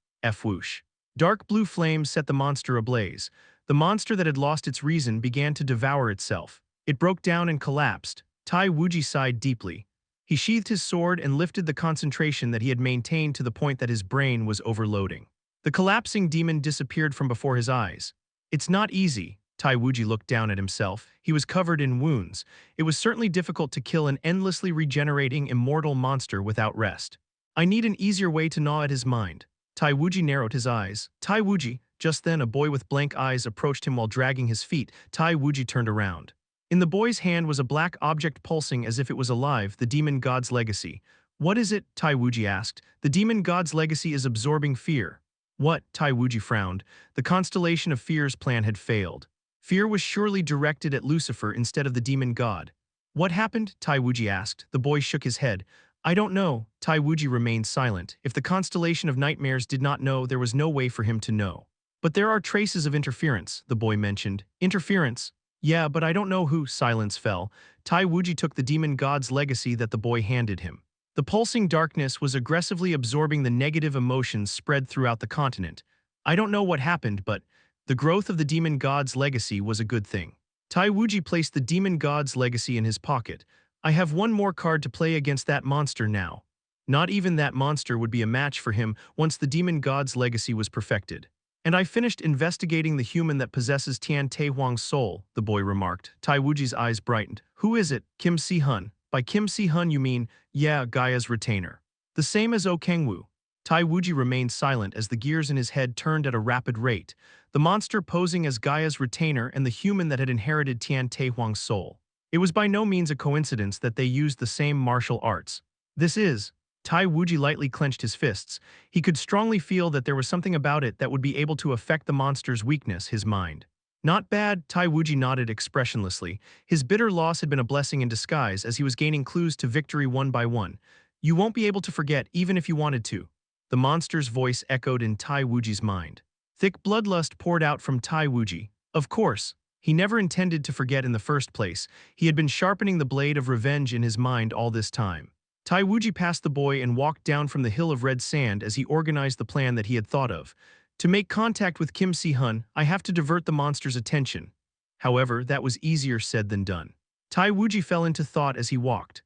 Whoosh. Dark blue flames set the monster ablaze. The monster that had lost its reason began to devour itself. It broke down and collapsed. Tai Wuji sighed deeply. He sheathed his sword and lifted the concentration that he had maintained to the point that his brain was overloading. The collapsing demon disappeared from before his eyes. It's not easy. Tai Wuji looked down at himself. He was covered in wounds. It was certainly difficult to kill an endlessly regenerating immortal monster without rest. I need an easier way to gnaw at his mind. Tai Wuji narrowed his eyes. Tai Wuji. Just then a boy with blank eyes approached him while dragging his feet. Tai Wuji turned around. In the boy's hand was a black object pulsing as if it was alive, the demon god's legacy. What is it? Tai Wuji asked. The demon god's legacy is absorbing fear. What? Tai Wuji frowned. The constellation of fear's plan had failed. Fear was surely directed at Lucifer instead of the demon god. What happened? Tai Wuji asked. The boy shook his head. I don't know. Tai Wuji remained silent. If the constellation of nightmares did not know, there was no way for him to know. But there are traces of interference, the boy mentioned. Interference? Yeah, but I don't know who. Silence fell. Tai Wuji took the demon god's legacy that the boy handed him. The pulsing darkness was aggressively absorbing the negative emotions spread throughout the continent. I don't know what happened, but the growth of the demon god's legacy was a good thing. Tai Wuji placed the demon god's legacy in his pocket. I have one more card to play against that monster now. Not even that monster would be a match for him once the demon god's legacy was perfected. And I finished investigating the human that possesses Tian Taehuang's soul, the boy remarked. Tai Wuji's eyes brightened. Who is it? Kim Si-hun. By Kim Si-hun you mean, yeah, Gaia's retainer. The same as Kang-woo. Tai Wuji remained silent as the gears in his head turned at a rapid rate, the monster posing as Gaia's retainer and the human that had inherited Tian Taihuang's soul. It was by no means a coincidence that they used the same martial arts. This is, Tai Wuji lightly clenched his fists. He could strongly feel that there was something about it that would be able to affect the monster's weakness, his mind. Not bad, Tai Wuji nodded expressionlessly. His bitter loss had been a blessing in disguise as he was gaining clues to victory one by one. You won't be able to forget even if you wanted to. The monster's voice echoed in Tai Wuji's mind. Thick bloodlust poured out from Tai Wuji. Of course, he never intended to forget in the first place. He had been sharpening the blade of revenge in his mind all this time. Tai Wuji passed the boy and walked down from the hill of red sand as he organized the plan that he had thought of. To make contact with Kim Si-hun, I have to divert the monster's attention. However, that was easier said than done. Tai Wuji fell into thought as he walked.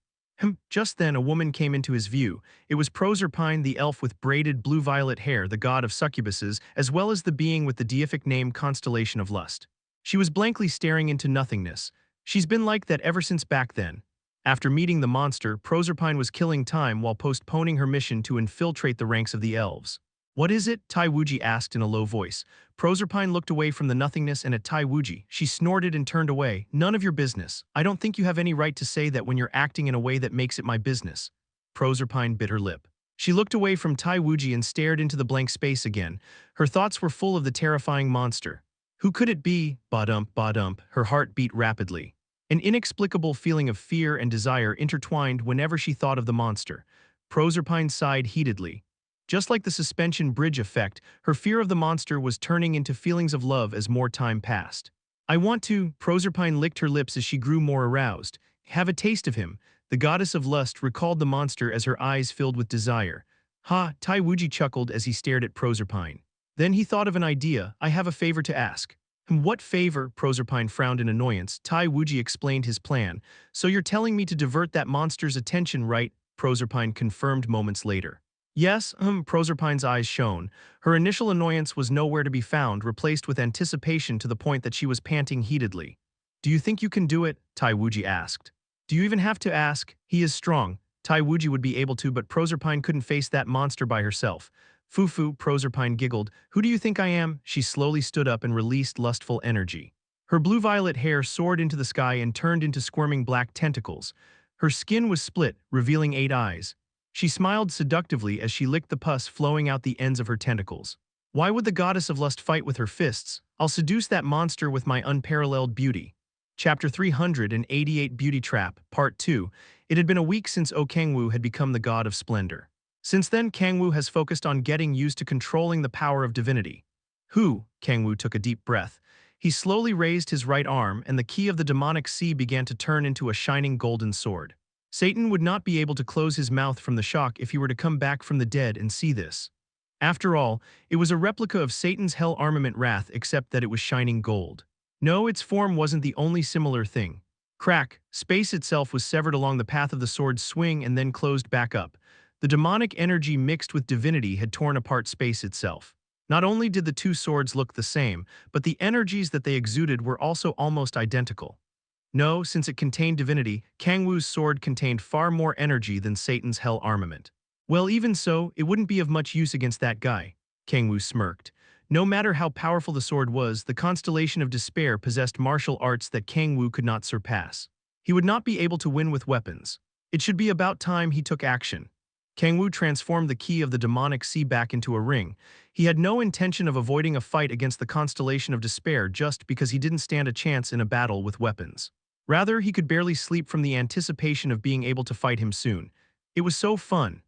Just then a woman came into his view. It was Proserpine, the elf with braided blue-violet hair, the god of succubuses, as well as the being with the deific name Constellation of Lust. She was blankly staring into nothingness. She's been like that ever since back then. After meeting the monster, Proserpine was killing time while postponing her mission to infiltrate the ranks of the elves. What is it? Tai Wuji asked in a low voice. Proserpine looked away from the nothingness and at Tai Wuji. She snorted and turned away. None of your business. I don't think you have any right to say that when you're acting in a way that makes it my business. Proserpine bit her lip. She looked away from Tai Wuji and stared into the blank space again. Her thoughts were full of the terrifying monster. Who could it be? Ba-dump, ba-dump. Her heart beat rapidly. An inexplicable feeling of fear and desire intertwined whenever she thought of the monster. Proserpine sighed heatedly. Just like the suspension bridge effect, her fear of the monster was turning into feelings of love as more time passed. I want to, Proserpine licked her lips as she grew more aroused. Have a taste of him. The goddess of lust recalled the monster as her eyes filled with desire. Ha, Tai Wuji chuckled as he stared at Proserpine. Then he thought of an idea. I have a favor to ask. What favor? Proserpine frowned in annoyance. Tai Wuji explained his plan. So you're telling me to divert that monster's attention, right? Proserpine confirmed moments later. Yes, Proserpine's eyes shone. Her initial annoyance was nowhere to be found, replaced with anticipation to the point that she was panting heatedly. Do you think you can do it? Tai Wuji asked. Do you even have to ask? He is strong. Tai Wuji would be able to, but Proserpine couldn't face that monster by herself. Foo-foo, Proserpine giggled. Who do you think I am? She slowly stood up and released lustful energy. Her blue-violet hair soared into the sky and turned into squirming black tentacles. Her skin was split, revealing 8 eyes. She smiled seductively as she licked the pus flowing out the ends of her tentacles. Why would the goddess of lust fight with her fists? I'll seduce that monster with my unparalleled beauty. Chapter 388 Beauty Trap, Part 2. It had been a week since Kang-woo had become the god of splendor. Since then, Kang-woo has focused on getting used to controlling the power of divinity. Kang-woo took a deep breath. He slowly raised his right arm, and the key of the demonic sea began to turn into a shining golden sword. Satan would not be able to close his mouth from the shock if he were to come back from the dead and see this. After all, it was a replica of Satan's hell armament wrath, except that it was shining gold. No, its form wasn't the only similar thing. Crack, space itself was severed along the path of the sword's swing and then closed back up. The demonic energy mixed with divinity had torn apart space itself. Not only did the two swords look the same, but the energies that they exuded were also almost identical. No, since it contained divinity, Kang-woo's sword contained far more energy than Satan's hell armament. Well, even so, it wouldn't be of much use against that guy. Kang-woo smirked. No matter how powerful the sword was, the Constellation of Despair possessed martial arts that Kang-woo could not surpass. He would not be able to win with weapons. It should be about time he took action. Kang-woo transformed the key of the demonic sea back into a ring. He had no intention of avoiding a fight against the Constellation of Despair just because he didn't stand a chance in a battle with weapons. Rather, he could barely sleep from the anticipation of being able to fight him soon. It was so fun.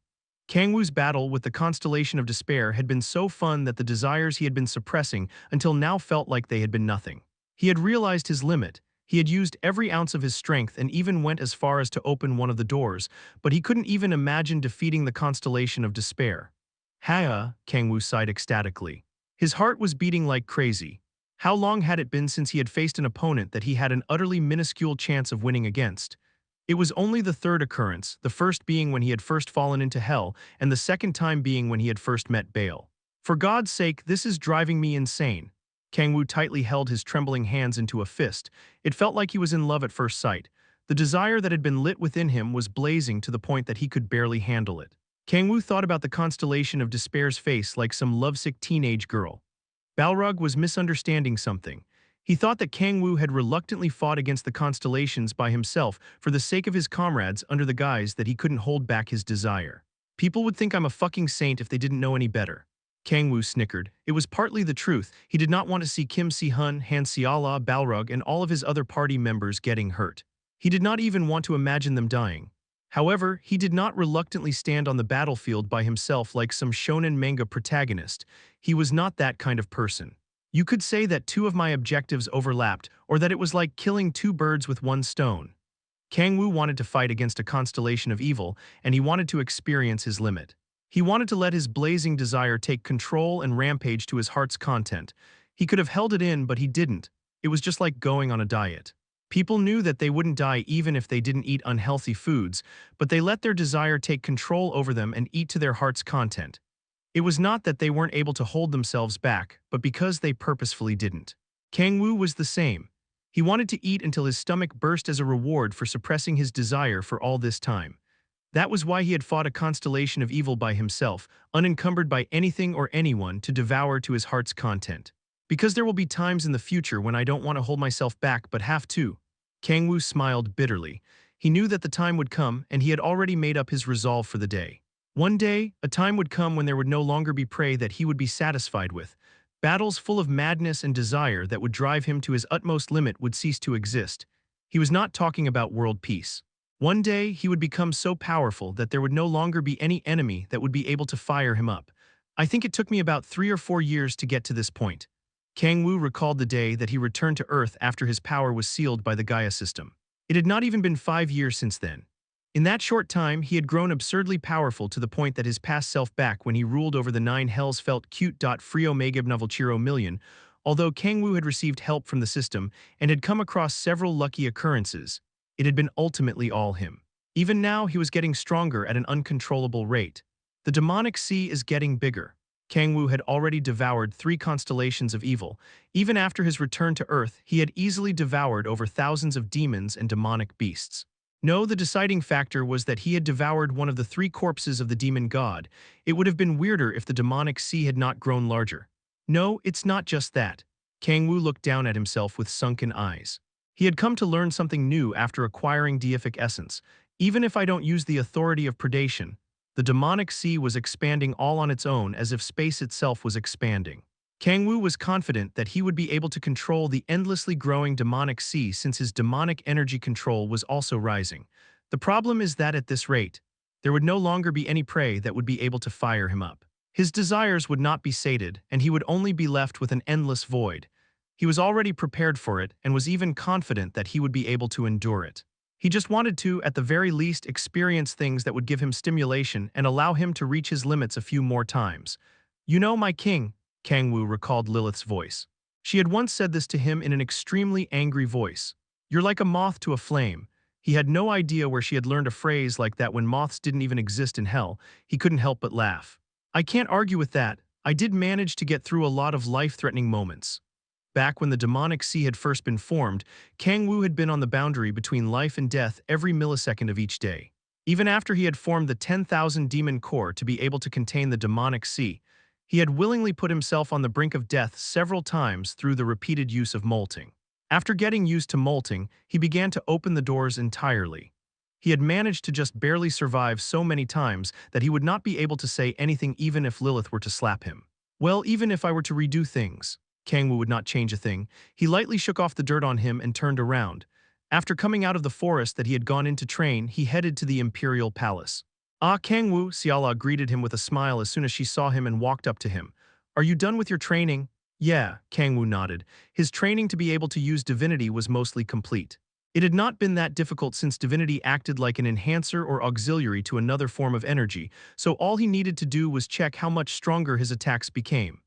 Kang-woo's battle with the Constellation of Despair had been so fun that the desires he had been suppressing until now felt like they had been nothing. He had realized his limit. He had used every ounce of his strength and even went as far as to open one of the doors, but he couldn't even imagine defeating the Constellation of Despair. Kang-woo sighed ecstatically. His heart was beating like crazy. How long had it been since he had faced an opponent that he had an utterly minuscule chance of winning against? It was only the third occurrence, the first being when he had first fallen into hell, and the second time being when he had first met Baal. For God's sake, this is driving me insane. Kang-woo tightly held his trembling hands into a fist. It felt like he was in love at first sight. The desire that had been lit within him was blazing to the point that he could barely handle it. Kang-woo thought about the constellation of despair's face like some lovesick teenage girl. Balrog was misunderstanding something. He thought that Kang-woo had reluctantly fought against the constellations by himself for the sake of his comrades under the guise that he couldn't hold back his desire. People would think I'm a fucking saint if they didn't know any better. Kang-woo snickered. It was partly the truth. He did not want to see Kim Si-hun, Han Seala, Balrog, and all of his other party members getting hurt. He did not even want to imagine them dying. However, he did not reluctantly stand on the battlefield by himself like some shonen manga protagonist. He was not that kind of person. You could say that two of my objectives overlapped, or that it was like killing two birds with one stone. Kang-woo wanted to fight against a constellation of evil, and he wanted to experience his limit. He wanted to let his blazing desire take control and rampage to his heart's content. He could have held it in, but he didn't. It was just like going on a diet. People knew that they wouldn't die even if they didn't eat unhealthy foods, but they let their desire take control over them and eat to their heart's content. It was not that they weren't able to hold themselves back, but because they purposefully didn't. Kang-woo was the same. He wanted to eat until his stomach burst as a reward for suppressing his desire for all this time. That was why he had fought a constellation of evil by himself, unencumbered by anything or anyone to devour to his heart's content. Because there will be times in the future when I don't want to hold myself back but have to. Kang-woo smiled bitterly. He knew that the time would come, and he had already made up his resolve for the day. One day, a time would come when there would no longer be prey that he would be satisfied with. Battles full of madness and desire that would drive him to his utmost limit would cease to exist. He was not talking about world peace. One day, he would become so powerful that there would no longer be any enemy that would be able to fire him up. I think it took me about 3 or 4 years to get to this point. Kang-woo recalled the day that he returned to Earth after his power was sealed by the Gaia system. It had not even been 5 years since then. In that short time, he had grown absurdly powerful to the point that his past self back when he ruled over the 9 hells felt cute. Frio Megib Novelchiro million, although Kang-woo had received help from the system and had come across several lucky occurrences. It had been ultimately all him. Even now, he was getting stronger at an uncontrollable rate. The demonic sea is getting bigger. Kang-woo had already devoured 3 constellations of evil. Even after his return to Earth, he had easily devoured over thousands of demons and demonic beasts. No, the deciding factor was that he had devoured one of the 3 corpses of the demon god. It would have been weirder if the demonic sea had not grown larger. No, it's not just that. Kang-woo looked down at himself with sunken eyes. He had come to learn something new after acquiring deific essence. Even if I don't use the authority of predation, the demonic sea was expanding all on its own as if space itself was expanding. Kang-woo was confident that he would be able to control the endlessly growing demonic sea since his demonic energy control was also rising. The problem is that at this rate, there would no longer be any prey that would be able to fire him up. His desires would not be sated, and he would only be left with an endless void. He was already prepared for it and was even confident that he would be able to endure it. He just wanted to, at the very least, experience things that would give him stimulation and allow him to reach his limits a few more times. You know, my king, Kang-woo recalled Lilith's voice. She had once said this to him in an extremely angry voice. You're like a moth to a flame. He had no idea where she had learned a phrase like that when moths didn't even exist in hell. He couldn't help but laugh. I can't argue with that. I did manage to get through a lot of life-threatening moments. Back when the demonic sea had first been formed, Kang-woo had been on the boundary between life and death every millisecond of each day. Even after he had formed the 10,000 demon core to be able to contain the demonic sea, he had willingly put himself on the brink of death several times through the repeated use of molting. After getting used to molting, he began to open the doors entirely. He had managed to just barely survive so many times that he would not be able to say anything even if Lilith were to slap him. Well, even if I were to redo things, Kang-woo would not change a thing. He lightly shook off the dirt on him and turned around. After coming out of the forest that he had gone in to train, he headed to the Imperial Palace. Ah, Kang-woo, Seala greeted him with a smile as soon as she saw him and walked up to him. Are you done with your training? Yeah, Kang-woo nodded. His training to be able to use divinity was mostly complete. It had not been that difficult since divinity acted like an enhancer or auxiliary to another form of energy, so all he needed to do was check how much stronger his attacks became.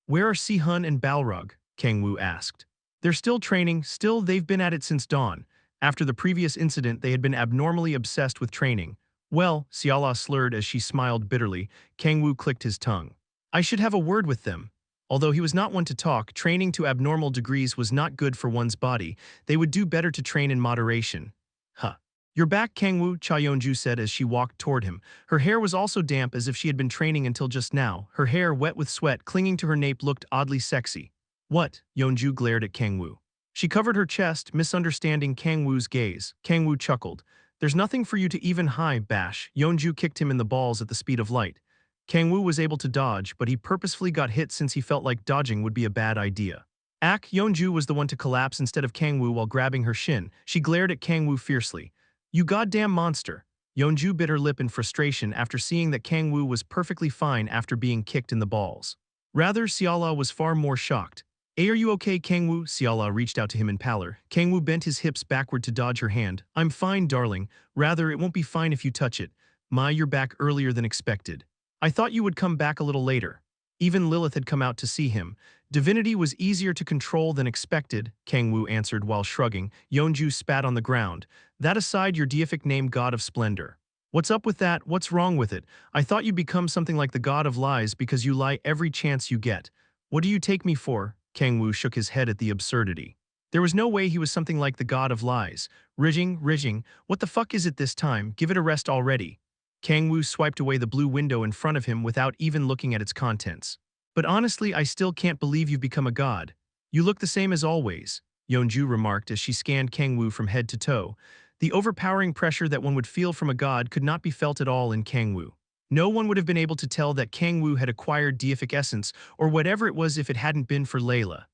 Where are Si-hun and Balrog? Kang-woo asked. They're still training, they've been at it since dawn. After the previous incident, they had been abnormally obsessed with training. Well, Seala slurred as she smiled bitterly. Kang-woo clicked his tongue. I should have a word with them. Although he was not one to talk, training to abnormal degrees was not good for one's body. They would do better to train in moderation. Huh. "You're back, Kang-woo," Cha Yeonju said as she walked toward him. Her hair was also damp as if she had been training until just now. Her hair, wet with sweat, clinging to her nape looked oddly sexy. "What?" Yeonju glared at Kang-woo. She covered her chest, misunderstanding Kang-woo's gaze. Kang-woo chuckled. "There's nothing for you to even hi, bash." Yeonju kicked him in the balls at the speed of light. Kang-woo was able to dodge, but he purposefully got hit since he felt like dodging would be a bad idea. Yeonju was the one to collapse instead of Kang-woo while grabbing her shin. She glared at Kang-woo fiercely. "You goddamn monster." Yeonju bit her lip in frustration after seeing that Kang-woo was perfectly fine after being kicked in the balls. Rather, Seala was far more shocked. "Hey, are you okay, Kang-woo?" Seala reached out to him in pallor. Kang-woo bent his hips backward to dodge her hand. "I'm fine, darling. Rather, it won't be fine if you touch it. You're back earlier than expected. I thought you would come back a little later." Even Lilith had come out to see him. "Divinity was easier to control than expected," Kang-woo answered while shrugging. Yeonju spat on the ground. "That aside, your deific name God of Splendor. What's up with that? What's wrong with it? I thought you'd become something like the God of Lies because you lie every chance you get. What do you take me for?" Kang-woo shook his head at the absurdity. There was no way he was something like the God of Lies. Rijing, what the fuck is it this time? Give it a rest already." Kang-woo swiped away the blue window in front of him without even looking at its contents. "But honestly, I still can't believe you've become a god. You look the same as always," Yeonju remarked as she scanned Kang-woo from head to toe. The overpowering pressure that one would feel from a god could not be felt at all in Kang-woo. No one would have been able to tell that Kang-woo had acquired deific essence or whatever it was if it hadn't been for Layla.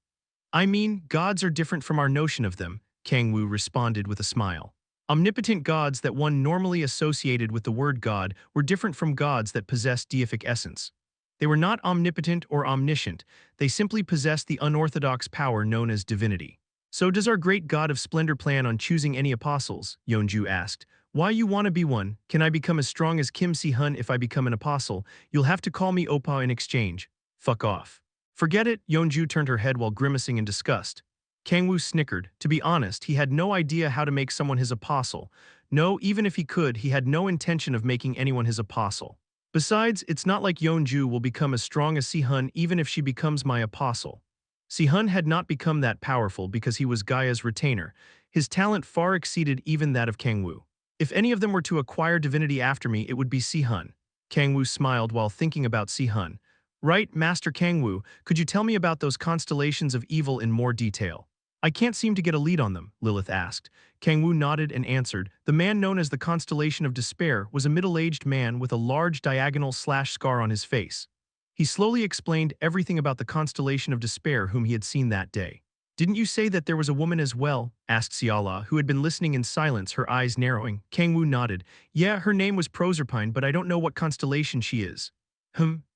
"I mean, gods are different from our notion of them," Kang-woo responded with a smile. Omnipotent gods that one normally associated with the word god were different from gods that possessed deific essence. They were not omnipotent or omniscient, they simply possessed the unorthodox power known as divinity. "So does our great God of Splendor plan on choosing any apostles?" Yeonju asked. "Why you wanna be one? Can I become as strong as Kim Si-hun if I become an apostle? You'll have to call me Oppa in exchange." "Fuck off." "Forget it," Yeonju turned her head while grimacing in disgust. Kang-woo snickered. To be honest, he had no idea how to make someone his apostle. No, even if he could, he had no intention of making anyone his apostle. Besides, it's not like Yeonju will become as strong as Si-hun even if she becomes my apostle. Si-hun had not become that powerful because he was Gaia's retainer. His talent far exceeded even that of Kang-woo. If any of them were to acquire divinity after me, it would be Si-hun. Kang-woo smiled while thinking about Si-hun. "Right, Master Kang-woo, could you tell me about those constellations of evil in more detail?" "I can't seem to get a lead on them," Lilith asked. Kang-woo nodded and answered. The man known as the Constellation of Despair was a middle-aged man with a large diagonal slash scar on his face. He slowly explained everything about the Constellation of Despair whom he had seen that day. "Didn't you say that there was a woman as well?" asked Seala, who had been listening in silence, her eyes narrowing. Kang-woo nodded. "Yeah, her name was Proserpine, but I don't know what constellation she is."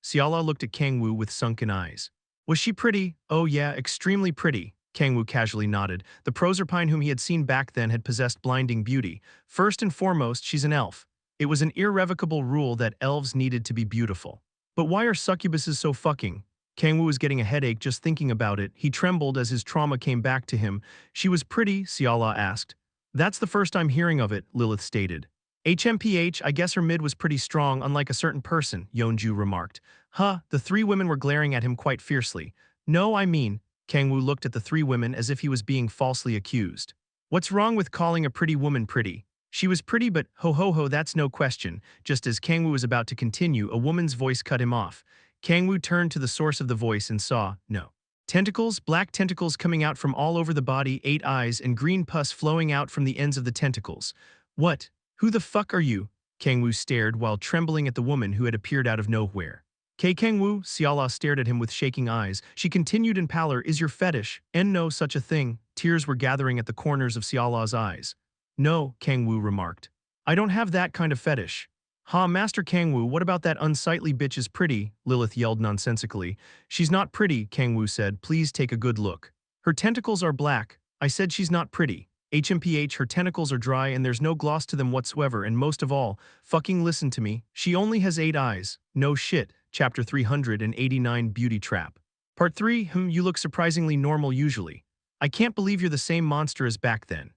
Seala looked at Kang-woo with sunken eyes. "Was she pretty?" "Oh yeah, extremely pretty." Kang-woo casually nodded. The Proserpine whom he had seen back then had possessed blinding beauty. "First and foremost, she's an elf. It was an irrevocable rule that elves needed to be beautiful. But why are succubuses so fucking?" Kang-woo was getting a headache just thinking about it. He trembled as his trauma came back to him. "She was pretty?" Seala asked. "That's the first I'm hearing of it," Lilith stated. "HMPH, I guess her mid was pretty strong, unlike a certain person," Yeonju remarked. The three women were glaring at him quite fiercely. "No, I mean," Kang-woo looked at the three women as if he was being falsely accused. "What's wrong with calling a pretty woman pretty? She was pretty, but ho, that's no question." Just as Kang-woo was about to continue, a woman's voice cut him off. Kang-woo turned to the source of the voice and saw, no. Tentacles, black tentacles coming out from all over the body, 8 eyes, and green pus flowing out from the ends of the tentacles. "What? Who the fuck are you?" Kang-woo stared while trembling at the woman who had appeared out of nowhere. Kang-woo, Seala stared at him with shaking eyes. She continued in pallor, "Is your fetish? And no such a thing." Tears were gathering at the corners of Seala's eyes. "No," Kang-woo remarked. "I don't have that kind of fetish." Master Kang-woo, what about that unsightly bitch is pretty?" Lilith yelled nonsensically. "She's not pretty," Kang-woo said. "Please take a good look. Her tentacles are black. I said she's not pretty. HMPH, her tentacles are dry and there's no gloss to them whatsoever, and most of all, fucking listen to me. She only has 8 eyes. No shit." Chapter 389 Beauty Trap. Part 3 You look surprisingly normal usually. I can't believe you're the same monster as back then.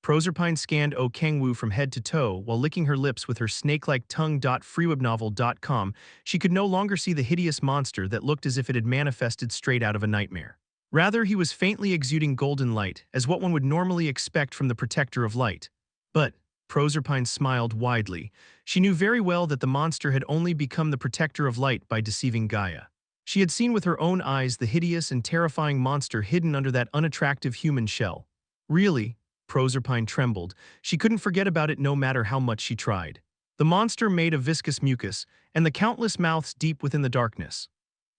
Proserpine scanned Kang-woo from head to toe while licking her lips with her snake-like tongue. Freewebnovel.com. She could no longer see the hideous monster that looked as if it had manifested straight out of a nightmare. Rather, he was faintly exuding golden light, as what one would normally expect from the protector of light. But Proserpine smiled widely. She knew very well that the monster had only become the protector of light by deceiving Gaia. She had seen with her own eyes the hideous and terrifying monster hidden under that unattractive human shell. Really? Proserpine trembled. She couldn't forget about it no matter how much she tried. The monster made of viscous mucus, and the countless mouths deep within the darkness.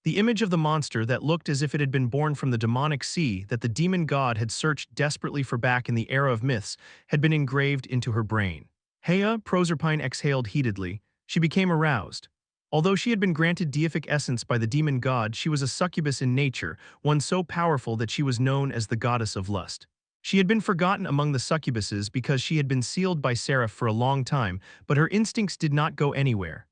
The image of the monster that looked as if it had been born from the demonic sea that the demon god had searched desperately for back in the era of myths had been engraved into her brain. Heya, Proserpine exhaled heatedly. She became aroused. Although she had been granted deific essence by the demon god, she was a succubus in nature, one so powerful that she was known as the goddess of lust. She had been forgotten among the succubuses because she had been sealed by xperrif for a long time, but her instincts did not go anywhere.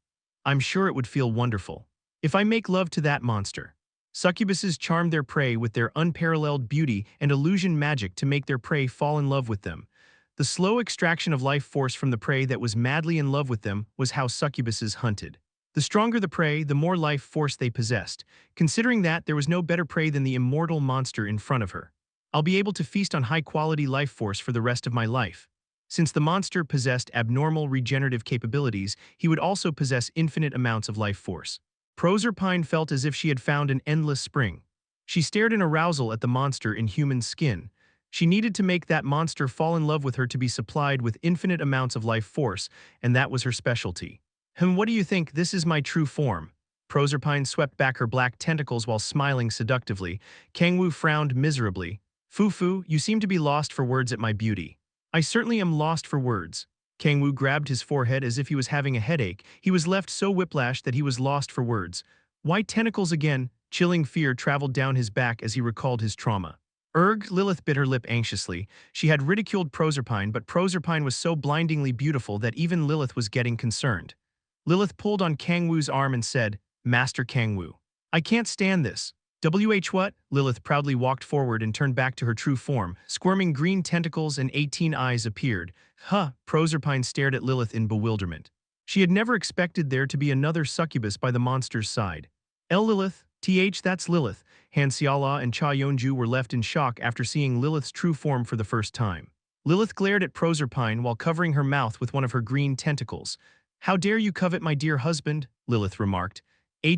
I'm sure it would feel wonderful if I make love to that monster. Succubuses charm their prey with their unparalleled beauty and illusion magic to make their prey fall in love with them. The slow extraction of life force from the prey that was madly in love with them was how succubuses hunted. The stronger the prey, the more life force they possessed. Considering that, there was no better prey than the immortal monster in front of her. I'll be able to feast on high-quality life force for the rest of my life. Since the monster possessed abnormal regenerative capabilities, he would also possess infinite amounts of life force. Proserpine felt as if she had found an endless spring. She stared in arousal at the monster in human skin. She needed to make that monster fall in love with her to be supplied with infinite amounts of life force, and that was her specialty. What do you think? This is my true form. Proserpine swept back her black tentacles while smiling seductively. Kang-woo frowned miserably. Fu-fu, you seem to be lost for words at my beauty. I certainly am lost for words. Kang-woo grabbed his forehead as if he was having a headache. He was left so whiplashed that he was lost for words. Why tentacles again? Chilling fear traveled down his back as he recalled his trauma. Lilith bit her lip anxiously. She had ridiculed Proserpine, but Proserpine was so blindingly beautiful that even Lilith was getting concerned. Lilith pulled on Kang-woo's arm and said, Master Kang-woo, I can't stand this. What? Lilith proudly walked forward and turned back to her true form. Squirming green tentacles and 18 eyes appeared. Proserpine stared at Lilith in bewilderment. She had never expected there to be another succubus by the monster's side. Lilith, that's Lilith. Han Xiala and Cha Yeonju were left in shock after seeing Lilith's true form for the first time. Lilith glared at Proserpine while covering her mouth with one of her green tentacles. How dare you covet my dear husband? Lilith remarked. I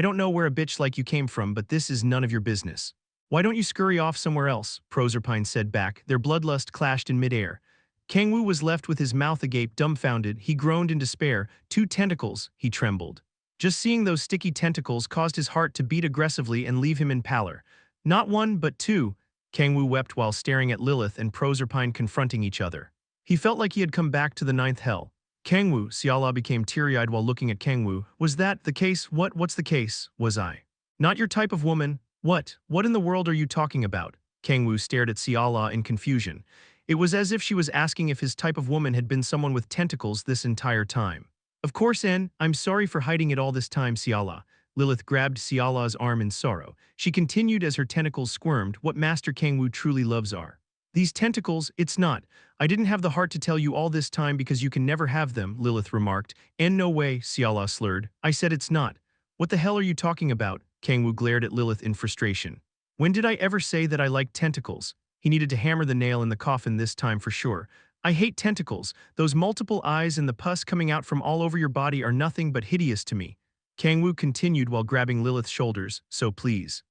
don't know where a bitch like you came from, but this is none of your business. Why don't you scurry off somewhere else? Proserpine said back. Their bloodlust clashed in midair. Kang-woo was left with his mouth agape, dumbfounded. He groaned in despair. 2 tentacles, he trembled. Just seeing those sticky tentacles caused his heart to beat aggressively and leave him in pallor. Not 1, but 2. Kang-woo wept while staring at Lilith and Proserpine confronting each other. He felt like he had come back to the 9th hell. Kang-woo, Xiala became teary-eyed while looking at Kang-woo. Was that the case? What's the case? Was I not your type of woman? What in the world are you talking about? Kang-woo stared at Xiala in confusion. It was as if she was asking if his type of woman had been someone with tentacles this entire time. Of course, I'm sorry for hiding it all this time, Xiala. Lilith grabbed Xiala's arm in sorrow. She continued as her tentacles squirmed. What Master Kang-woo truly loves are these tentacles. It's not. I didn't have the heart to tell you all this time because you can never have them, Lilith remarked. And no way, Xiala slurred. I said it's not. What the hell are you talking about? Kang-woo glared at Lilith in frustration. When did I ever say that I liked tentacles? He needed to hammer the nail in the coffin this time for sure. I hate tentacles. Those multiple eyes and the pus coming out from all over your body are nothing but hideous to me. Kang-woo continued while grabbing Lilith's shoulders. So please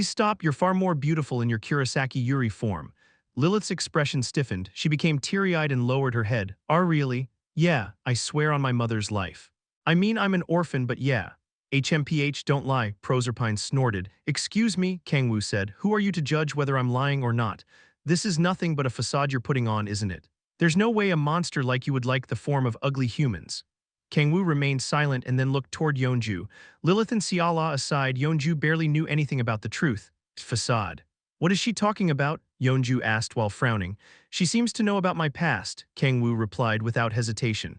stop. You're far more beautiful in your Kurosaki Yuri form. Lilith's expression stiffened. She became teary-eyed and lowered her head. Really? Yeah, I swear on my mother's life. I mean, I'm an orphan, but yeah. Don't lie, Proserpine snorted. Excuse me, Kang-woo said. Who are you to judge whether I'm lying or not? This is nothing but a facade you're putting on, isn't it? There's no way a monster like you would like the form of ugly humans. Kang-woo remained silent and then looked toward Yeonju. Lilith and Xiala aside, Yeonju barely knew anything about the truth. Facade. What is she talking about? Yeonju asked while frowning. She seems to know about my past, Kang-woo replied without hesitation.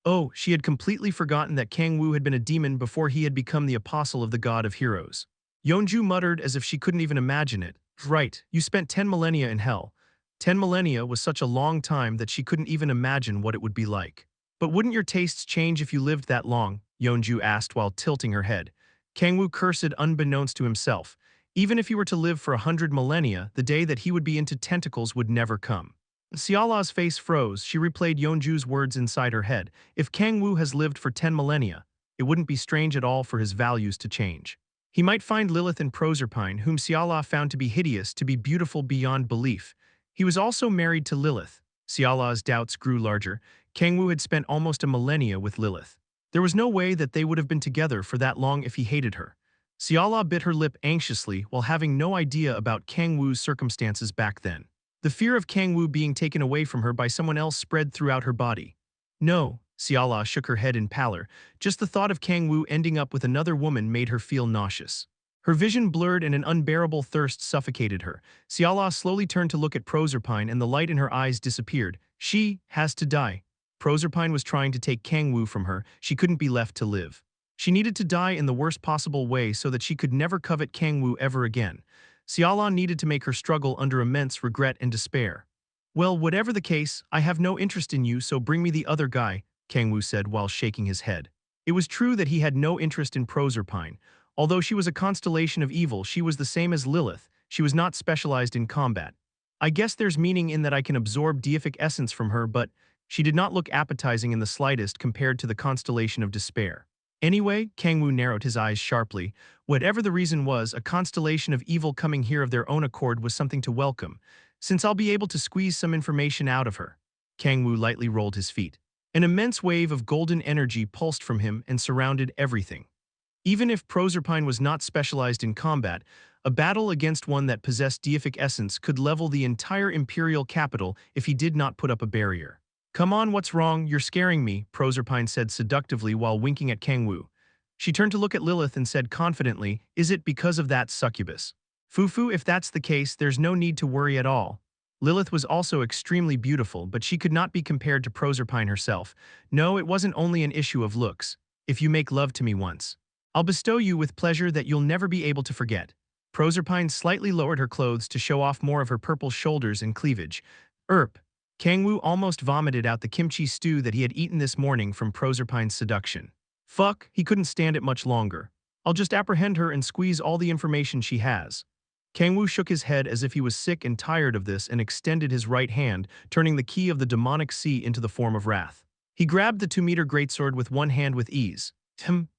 Oh, she had completely forgotten that Kang-woo had been a demon before he had become the apostle of the god of heroes. Yeonju muttered as if she couldn't even imagine it. Right, you spent 10 millennia in hell. 10 millennia was such a long time that she couldn't even imagine what it would be like. But wouldn't your tastes change if you lived that long? Yeonju asked while tilting her head. Kang-woo cursed unbeknownst to himself. Even if he were to live for 100 millennia, the day that he would be into tentacles would never come. Xiala's face froze. She replayed Yeonju's words inside her head. If Kang-woo has lived for 10 millennia, it wouldn't be strange at all for his values to change. He might find Lilith and Proserpine, whom Xiala found to be hideous, to be beautiful beyond belief. He was also married to Lilith. Xiala's doubts grew larger. Kang-woo had spent almost a millennia with Lilith. There was no way that they would have been together for that long if he hated her. Xiala bit her lip anxiously while having no idea about Kang-woo's circumstances back then. The fear of Kang-woo being taken away from her by someone else spread throughout her body. No, Xiala shook her head in pallor. Just the thought of Kang-woo ending up with another woman made her feel nauseous. Her vision blurred and an unbearable thirst suffocated her. Xiala slowly turned to look at Proserpine and the light in her eyes disappeared. She has to die. Proserpine was trying to take Kang-woo from her. She couldn't be left to live. She needed to die in the worst possible way so that she could never covet Kang-woo ever again. Xialan needed to make her struggle under immense regret and despair. Well, whatever the case, I have no interest in you, so bring me the other guy, Kang-woo said while shaking his head. It was true that he had no interest in Proserpine. Although she was a constellation of evil, she was the same as Lilith. She was not specialized in combat. I guess there's meaning in that I can absorb deific essence from her, but she did not look appetizing in the slightest compared to the constellation of despair. Anyway, Kang-woo narrowed his eyes sharply. Whatever the reason was, a constellation of evil coming here of their own accord was something to welcome, since I'll be able to squeeze some information out of her. Kang-woo lightly rolled his feet. An immense wave of golden energy pulsed from him and surrounded everything. Even if Proserpine was not specialized in combat, a battle against one that possessed deific essence could level the entire imperial capital if he did not put up a barrier. Come on, what's wrong? You're scaring me, Proserpine said seductively while winking at Kang-woo. She turned to look at Lilith and said confidently, is it because of that succubus? Fufu, if that's the case, there's no need to worry at all. Lilith was also extremely beautiful, but she could not be compared to Proserpine herself. No, it wasn't only an issue of looks. If you make love to me once, I'll bestow you with pleasure that you'll never be able to forget. Proserpine slightly lowered her clothes to show off more of her purple shoulders and cleavage. Kang-woo almost vomited out the kimchi stew that he had eaten this morning from Proserpine's seduction. Fuck, he couldn't stand it much longer. I'll just apprehend her and squeeze all the information she has. Kang-woo shook his head as if he was sick and tired of this and extended his right hand, turning the key of the demonic sea into the form of wrath. He grabbed the 2-meter greatsword with one hand with ease.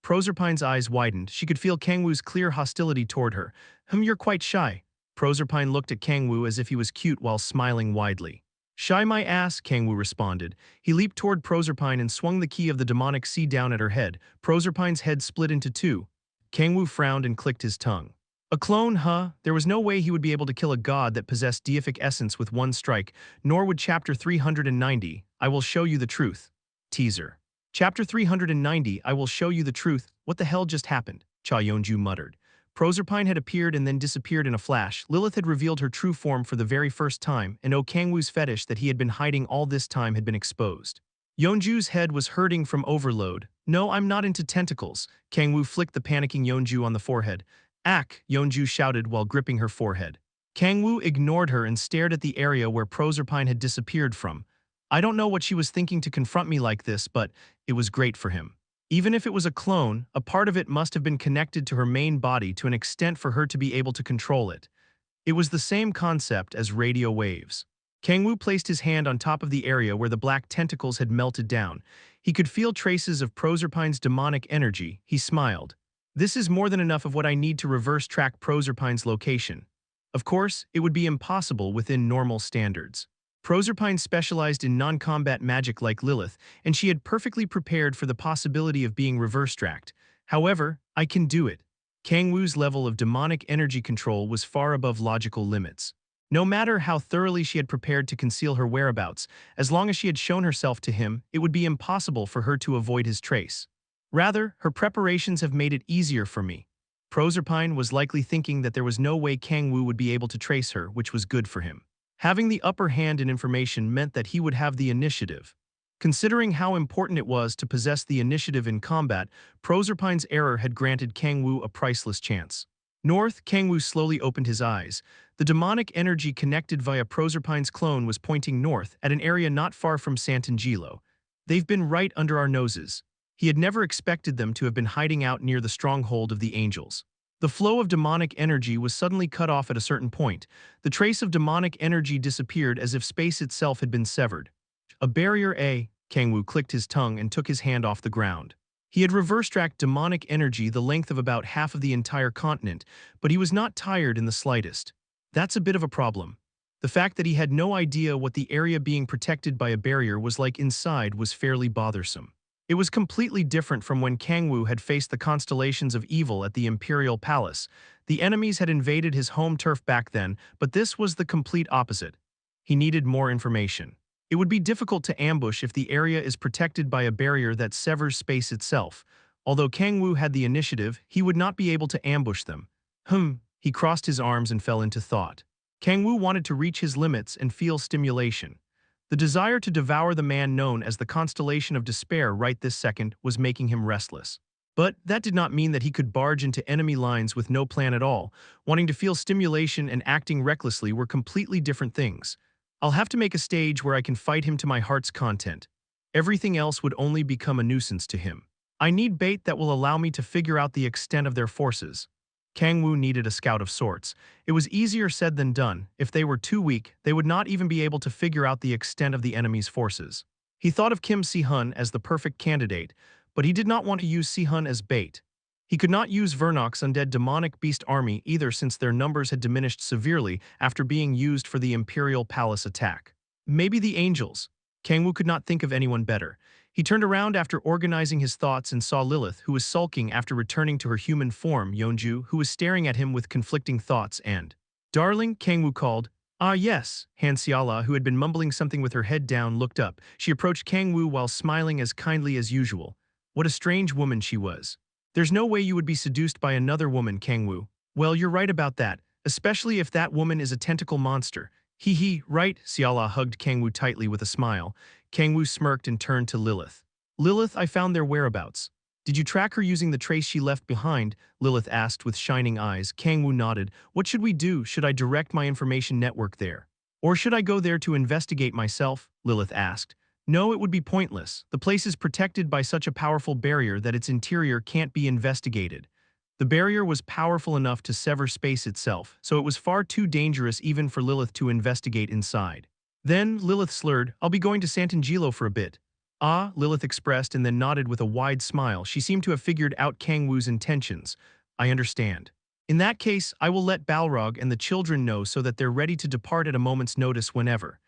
Proserpine's eyes widened. She could feel Kang-woo's clear hostility toward her. You're quite shy. Proserpine looked at Kang-woo as if he was cute while smiling widely. Shy my ass, Kang-woo responded. He leaped toward Proserpine and swung the key of the demonic sea down at her head. Proserpine's head split into two. Kang-woo frowned and clicked his tongue. A clone, huh? There was no way he would be able to kill a god that possessed deific essence with one strike, nor would Chapter 390, I will show you the truth. Teaser. Chapter 390, I will show you the truth. What the hell just happened? Cha Yeonju muttered. Proserpine had appeared and then disappeared in a flash. Lilith had revealed her true form for the very first time, and Kang-woo's fetish that he had been hiding all this time had been exposed. Yeonju's head was hurting from overload. No, I'm not into tentacles. Kang-woo flicked the panicking Yeonju on the forehead. Ack, Yeonju shouted while gripping her forehead. Kang-woo ignored her and stared at the area where Proserpine had disappeared from. I don't know what she was thinking to confront me like this, but it was great for him. Even if it was a clone, a part of it must have been connected to her main body to an extent for her to be able to control it. It was the same concept as radio waves. Kang-woo placed his hand on top of the area where the black tentacles had melted down. He could feel traces of Proserpine's demonic energy. He smiled. This is more than enough of what I need to reverse-track Proserpine's location. Of course, it would be impossible within normal standards. Proserpine specialized in non-combat magic like Lilith, and she had perfectly prepared for the possibility of being reverse-tracked. However, I can do it. Kang-woo's level of demonic energy control was far above logical limits. No matter how thoroughly she had prepared to conceal her whereabouts, as long as she had shown herself to him, it would be impossible for her to avoid his trace. Rather, her preparations have made it easier for me. Proserpine was likely thinking that there was no way Kang-woo would be able to trace her, which was good for him. Having the upper hand in information meant that he would have the initiative. Considering how important it was to possess the initiative in combat, Proserpine's error had granted Kang-woo a priceless chance. North, Kang-woo slowly opened his eyes. The demonic energy connected via Proserpine's clone was pointing north at an area not far from Sant'Angelo. They've been right under our noses. He had never expected them to have been hiding out near the stronghold of the angels. The flow of demonic energy was suddenly cut off at a certain point. The trace of demonic energy disappeared as if space itself had been severed. A barrier A, Kang-woo clicked his tongue and took his hand off the ground. He had reverse-tracked demonic energy the length of about half of the entire continent, but he was not tired in the slightest. That's a bit of a problem. The fact that he had no idea what the area being protected by a barrier was like inside was fairly bothersome. It was completely different from when Kang-woo had faced the constellations of evil at the Imperial Palace. The enemies had invaded his home turf back then, but this was the complete opposite. He needed more information. It would be difficult to ambush if the area is protected by a barrier that severs space itself. Although Kang-woo had the initiative, he would not be able to ambush them. He crossed his arms and fell into thought. Kang-woo wanted to reach his limits and feel stimulation. The desire to devour the man known as the Constellation of Despair right this second was making him restless. But that did not mean that he could barge into enemy lines with no plan at all. Wanting to feel stimulation and acting recklessly were completely different things. I'll have to make a stage where I can fight him to my heart's content. Everything else would only become a nuisance to him. I need bait that will allow me to figure out the extent of their forces. Kang-woo needed a scout of sorts. It was easier said than done. If they were too weak, they would not even be able to figure out the extent of the enemy's forces. He thought of Kim Si-hun as the perfect candidate, but he did not want to use Si-hun as bait. He could not use Vernok's undead demonic beast army either since their numbers had diminished severely after being used for the Imperial Palace attack. Maybe the angels. Kang-woo could not think of anyone better. He turned around after organizing his thoughts and saw Lilith, who was sulking after returning to her human form, Yeonju, who was staring at him with conflicting thoughts and, "Darling," Kang-woo called. "Ah yes." Han Xiala, who had been mumbling something with her head down, looked up. She approached Kang-woo while smiling as kindly as usual. What a strange woman she was. "There's no way you would be seduced by another woman, Kang-woo." "Well, you're right about that, especially if that woman is a tentacle monster." "Hee, right." Xiala hugged Kang-woo tightly with a smile. Kang-woo smirked and turned to Lilith. "Lilith, I found their whereabouts." "Did you track her using the trace she left behind?" Lilith asked with shining eyes. Kang-woo nodded. "What should we do? Should I direct my information network there? Or should I go there to investigate myself?" Lilith asked. "No, it would be pointless. The place is protected by such a powerful barrier that its interior can't be investigated." The barrier was powerful enough to sever space itself, so it was far too dangerous even for Lilith to investigate inside. Then, Lilith slurred, "I'll be going to Sant'Angelo for a bit." "Ah," Lilith expressed and then nodded with a wide smile. She seemed to have figured out Kang-woo's intentions. "I understand. In that case, I will let Balrog and the children know so that they're ready to depart at a moment's notice whenever.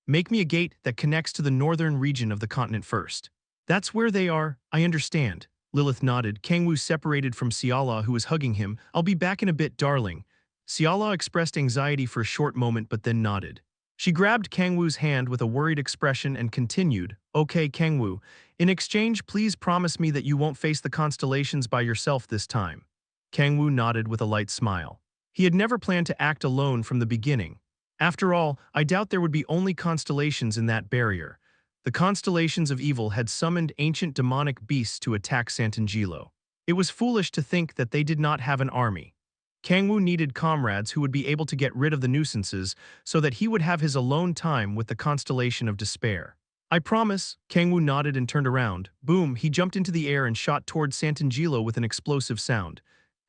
Make me a gate that connects to the northern region of the continent first." "That's where they are, I understand." Lilith nodded. Kang-woo separated from Xiala, who was hugging him. "I'll be back in a bit, darling." Xiala expressed anxiety for a short moment but then nodded. She grabbed Kang-woo's hand with a worried expression and continued, "Okay, Kang-woo. In exchange, please promise me that you won't face the constellations by yourself this time." Kang-woo nodded with a light smile. He had never planned to act alone from the beginning. After all, I doubt there would be only constellations in that barrier. The constellations of evil had summoned ancient demonic beasts to attack Sant'Angelo. It was foolish to think that they did not have an army. Kang-woo needed comrades who would be able to get rid of the nuisances so that he would have his alone time with the Constellation of Despair. "I promise." Kang-woo nodded and turned around. Boom, he jumped into the air and shot towards Sant'Angelo with an explosive sound.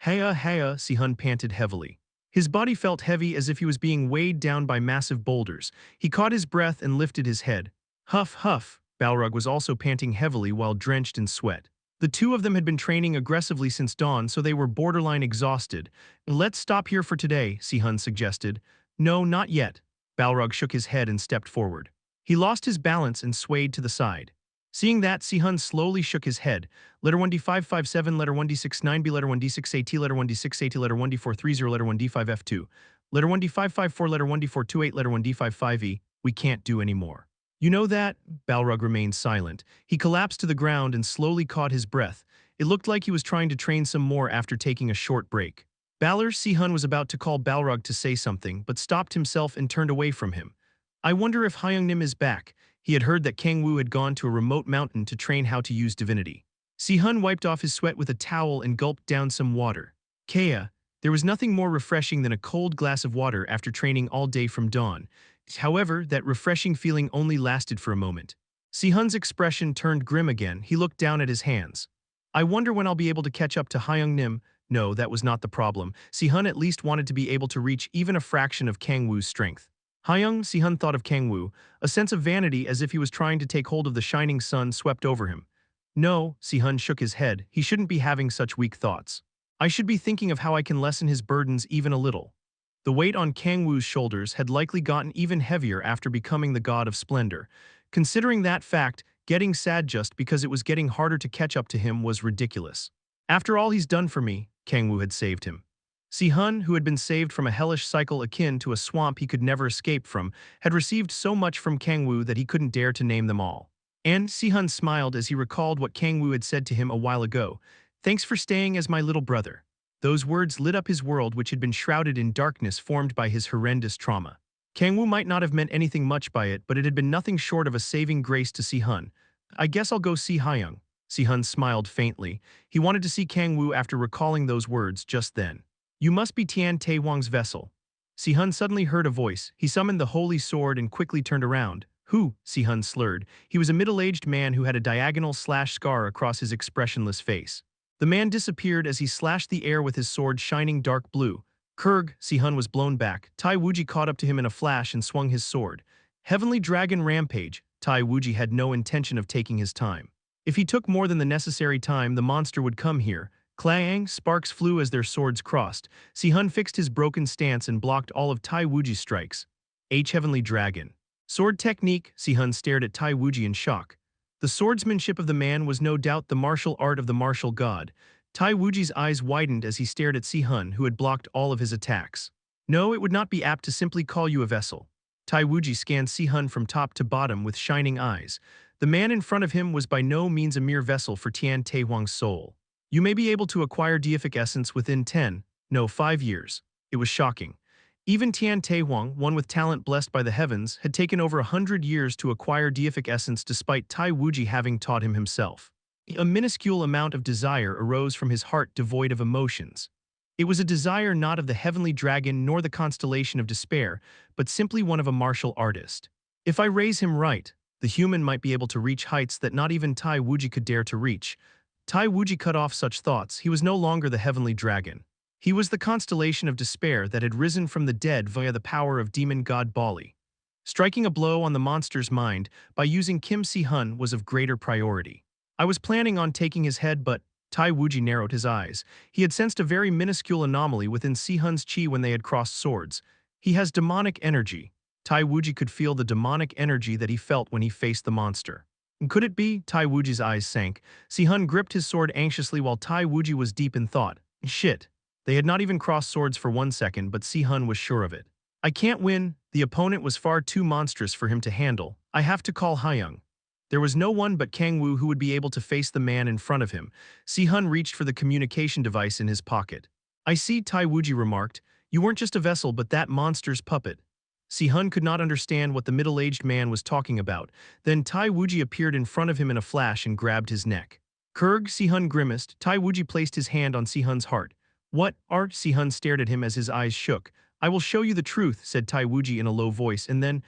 Heya, Si-hun panted heavily. His body felt heavy as if he was being weighed down by massive boulders. He caught his breath and lifted his head. Huff, huff. Balrog was also panting heavily while drenched in sweat. The two of them had been training aggressively since dawn, so they were borderline exhausted. "Let's stop here for today," Si-hun suggested. "No, not yet." Balrog shook his head and stepped forward. He lost his balance and swayed to the side. Seeing that, Si-hun slowly shook his head. Letter 1D557, letter 1D69B, letter 1D6AT, letter 1D6AT, letter 1D430, letter 1D5F2, letter 1D554, letter 1D428, letter 1D55E. "We can't do any more." "You know that?" Balrog remained silent. He collapsed to the ground and slowly caught his breath. It looked like he was trying to train some more after taking a short break. Balor, Si-hun was about to call Balrog to say something, but stopped himself and turned away from him. "I wonder if Hyung-nim is back." He had heard that Kang-woo had gone to a remote mountain to train how to use divinity. Si-hun wiped off his sweat with a towel and gulped down some water. "Kea." There was nothing more refreshing than a cold glass of water after training all day from dawn. However, that refreshing feeling only lasted for a moment. Si-hun's expression turned grim again. He looked down at his hands. "I wonder when I'll be able to catch up to Hyung-nim." No, that was not the problem. Si-hun at least wanted to be able to reach even a fraction of Kang-woo's strength. Hyung, Si-hun thought of Kang-woo. A sense of vanity as if he was trying to take hold of the shining sun swept over him. No, Si-hun shook his head. He shouldn't be having such weak thoughts. I should be thinking of how I can lessen his burdens even a little. The weight on Kang-woo's shoulders had likely gotten even heavier after becoming the god of splendor. Considering that fact, getting sad just because it was getting harder to catch up to him was ridiculous. After all he's done for me, Kang-woo had saved him. Si-hun, who had been saved from a hellish cycle akin to a swamp he could never escape from, had received so much from Kang-woo that he couldn't dare to name them all. And Si-hun smiled as he recalled what Kang-woo had said to him a while ago. Thanks for staying as my little brother. Those words lit up his world, which had been shrouded in darkness formed by his horrendous trauma. Kang-woo might not have meant anything much by it, but it had been nothing short of a saving grace to Si-hun. I guess I'll go see Hyung. Si-hun smiled faintly. He wanted to see Kang-woo after recalling those words just then. You must be Tian Tae-hwang's vessel. Si-hun suddenly heard a voice. He summoned the holy sword and quickly turned around. Who? Si-hun slurred. He was a middle-aged man who had a diagonal slash scar across his expressionless face. The man disappeared as he slashed the air with his sword shining dark blue. Kurg, Si-hun was blown back. Tai Wuji caught up to him in a flash and swung his sword. Heavenly Dragon Rampage. Tai Wuji had no intention of taking his time. If he took more than the necessary time, the monster would come here. Clang, sparks flew as their swords crossed. Si-hun fixed his broken stance and blocked all of Tai Wuji's strikes. Heavenly Dragon. Sword technique, Si-hun stared at Tai Wuji in shock. The swordsmanship of the man was no doubt the martial art of the martial god. Tai Wuji's eyes widened as he stared at Si-hun, who had blocked all of his attacks. No, it would not be apt to simply call you a vessel. Tai Wuji scanned Si-hun from top to bottom with shining eyes. The man in front of him was by no means a mere vessel for Tian Tae-hwang's soul. You may be able to acquire deific essence within 5 years. It was shocking. Even Tian Tae-hwang, one with talent blessed by the heavens, had taken over 100 years to acquire deific essence despite Tai Wuji having taught him himself. A minuscule amount of desire arose from his heart devoid of emotions. It was a desire not of the heavenly dragon nor the constellation of despair, but simply one of a martial artist. If I raise him right, the human might be able to reach heights that not even Tai Wuji could dare to reach. Tai Wuji cut off such thoughts. He was no longer the heavenly dragon. He was the constellation of despair that had risen from the dead via the power of demon god Bali. Striking a blow on the monster's mind by using Kim Si-hun was of greater priority. I was planning on taking his head, but Tai Wuji narrowed his eyes. He had sensed a very minuscule anomaly within Si-hun's chi when they had crossed swords. He has demonic energy. Tai Wuji could feel the demonic energy that he felt when he faced the monster. Could it be? Tai Wuji's eyes sank. Si-hun gripped his sword anxiously while Tai Wuji was deep in thought. Shit. They had not even crossed swords for 1 second, but Si-hun was sure of it. I can't win. The opponent was far too monstrous for him to handle. I have to call Hyung. There was no one but Kang-woo who would be able to face the man in front of him. Si-hun reached for the communication device in his pocket. I see, Tai Wuji remarked. You weren't just a vessel but that monster's puppet. Si-hun could not understand what the middle-aged man was talking about. Then Tai Wuji appeared in front of him in a flash and grabbed his neck. Kurg, Si-hun grimaced. Tai Wuji placed his hand on Si-hun's heart. What, Art? Si-hun stared at him as his eyes shook. I will show you the truth, said Tai Wuji in a low voice, and then,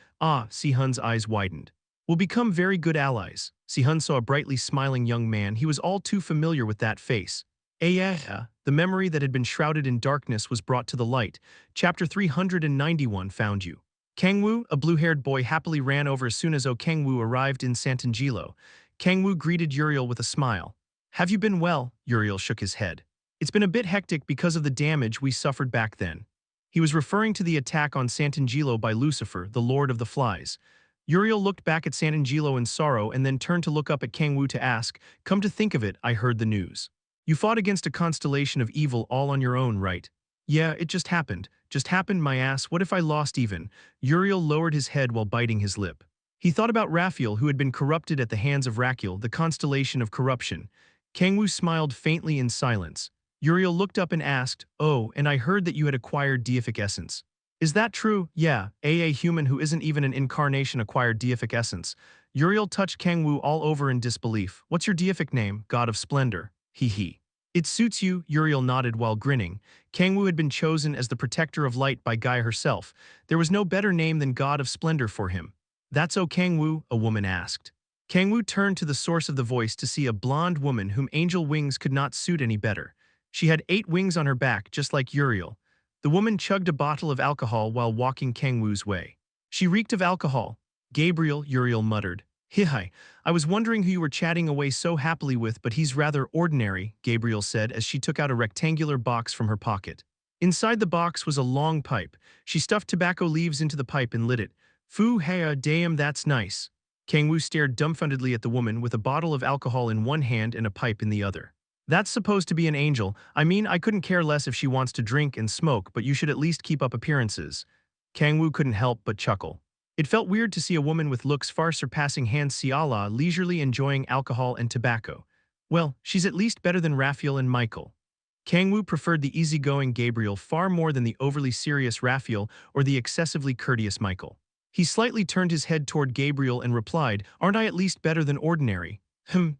Si-hun's eyes widened. We'll become very good allies. Si-hun saw a brightly smiling young man. He was all too familiar with that face. The memory that had been shrouded in darkness was brought to the light. Chapter 391 found you. Kang-woo, a blue-haired boy, happily ran over as soon as Kang-woo arrived in Santangelo. Kang-woo greeted Uriel with a smile. Have you been well? Uriel shook his head. It's been a bit hectic because of the damage we suffered back then. He was referring to the attack on Santangelo by Lucifer, the Lord of the Flies. Uriel looked back at Santangelo in sorrow and then turned to look up at Kang-woo to ask, Come to think of it, I heard the news. You fought against a constellation of evil all on your own, right? Yeah, it just happened. Just happened, my ass. What if I lost even? Uriel lowered his head while biting his lip. He thought about Raphael, who had been corrupted at the hands of Rakiel, the constellation of corruption. Kang-woo smiled faintly in silence. Uriel looked up and asked, Oh, and I heard that you had acquired deific essence. Is that true? Yeah, a human who isn't even an incarnation acquired deific essence. Uriel touched Kang-woo all over in disbelief. What's your deific name, God of Splendor? He. It suits you, Uriel nodded while grinning. Kang-woo had been chosen as the protector of light by Gaia herself. There was no better name than God of Splendor for him. That's Kang-woo, a woman asked. Kang-woo turned to the source of the voice to see a blonde woman whom angel wings could not suit any better. She had 8 wings on her back, just like Uriel. The woman chugged a bottle of alcohol while walking Kang-woo's way. She reeked of alcohol. Gabriel, Uriel muttered. Hi, I was wondering who you were chatting away so happily with, but he's rather ordinary, Gabriel said as she took out a rectangular box from her pocket. Inside the box was a long pipe. She stuffed tobacco leaves into the pipe and lit it. Foo hea damn, that's nice. Kang-woo stared dumbfoundedly at the woman with a bottle of alcohol in one hand and a pipe in the other. That's supposed to be an angel. I mean, I couldn't care less if she wants to drink and smoke, but you should at least keep up appearances. Kang-woo couldn't help but chuckle. It felt weird to see a woman with looks far surpassing Han Xiala leisurely enjoying alcohol and tobacco. Well, she's at least better than Raphael and Michael. Kang-woo preferred the easygoing Gabriel far more than the overly serious Raphael or the excessively courteous Michael. He slightly turned his head toward Gabriel and replied, "Aren't I at least better than ordinary?"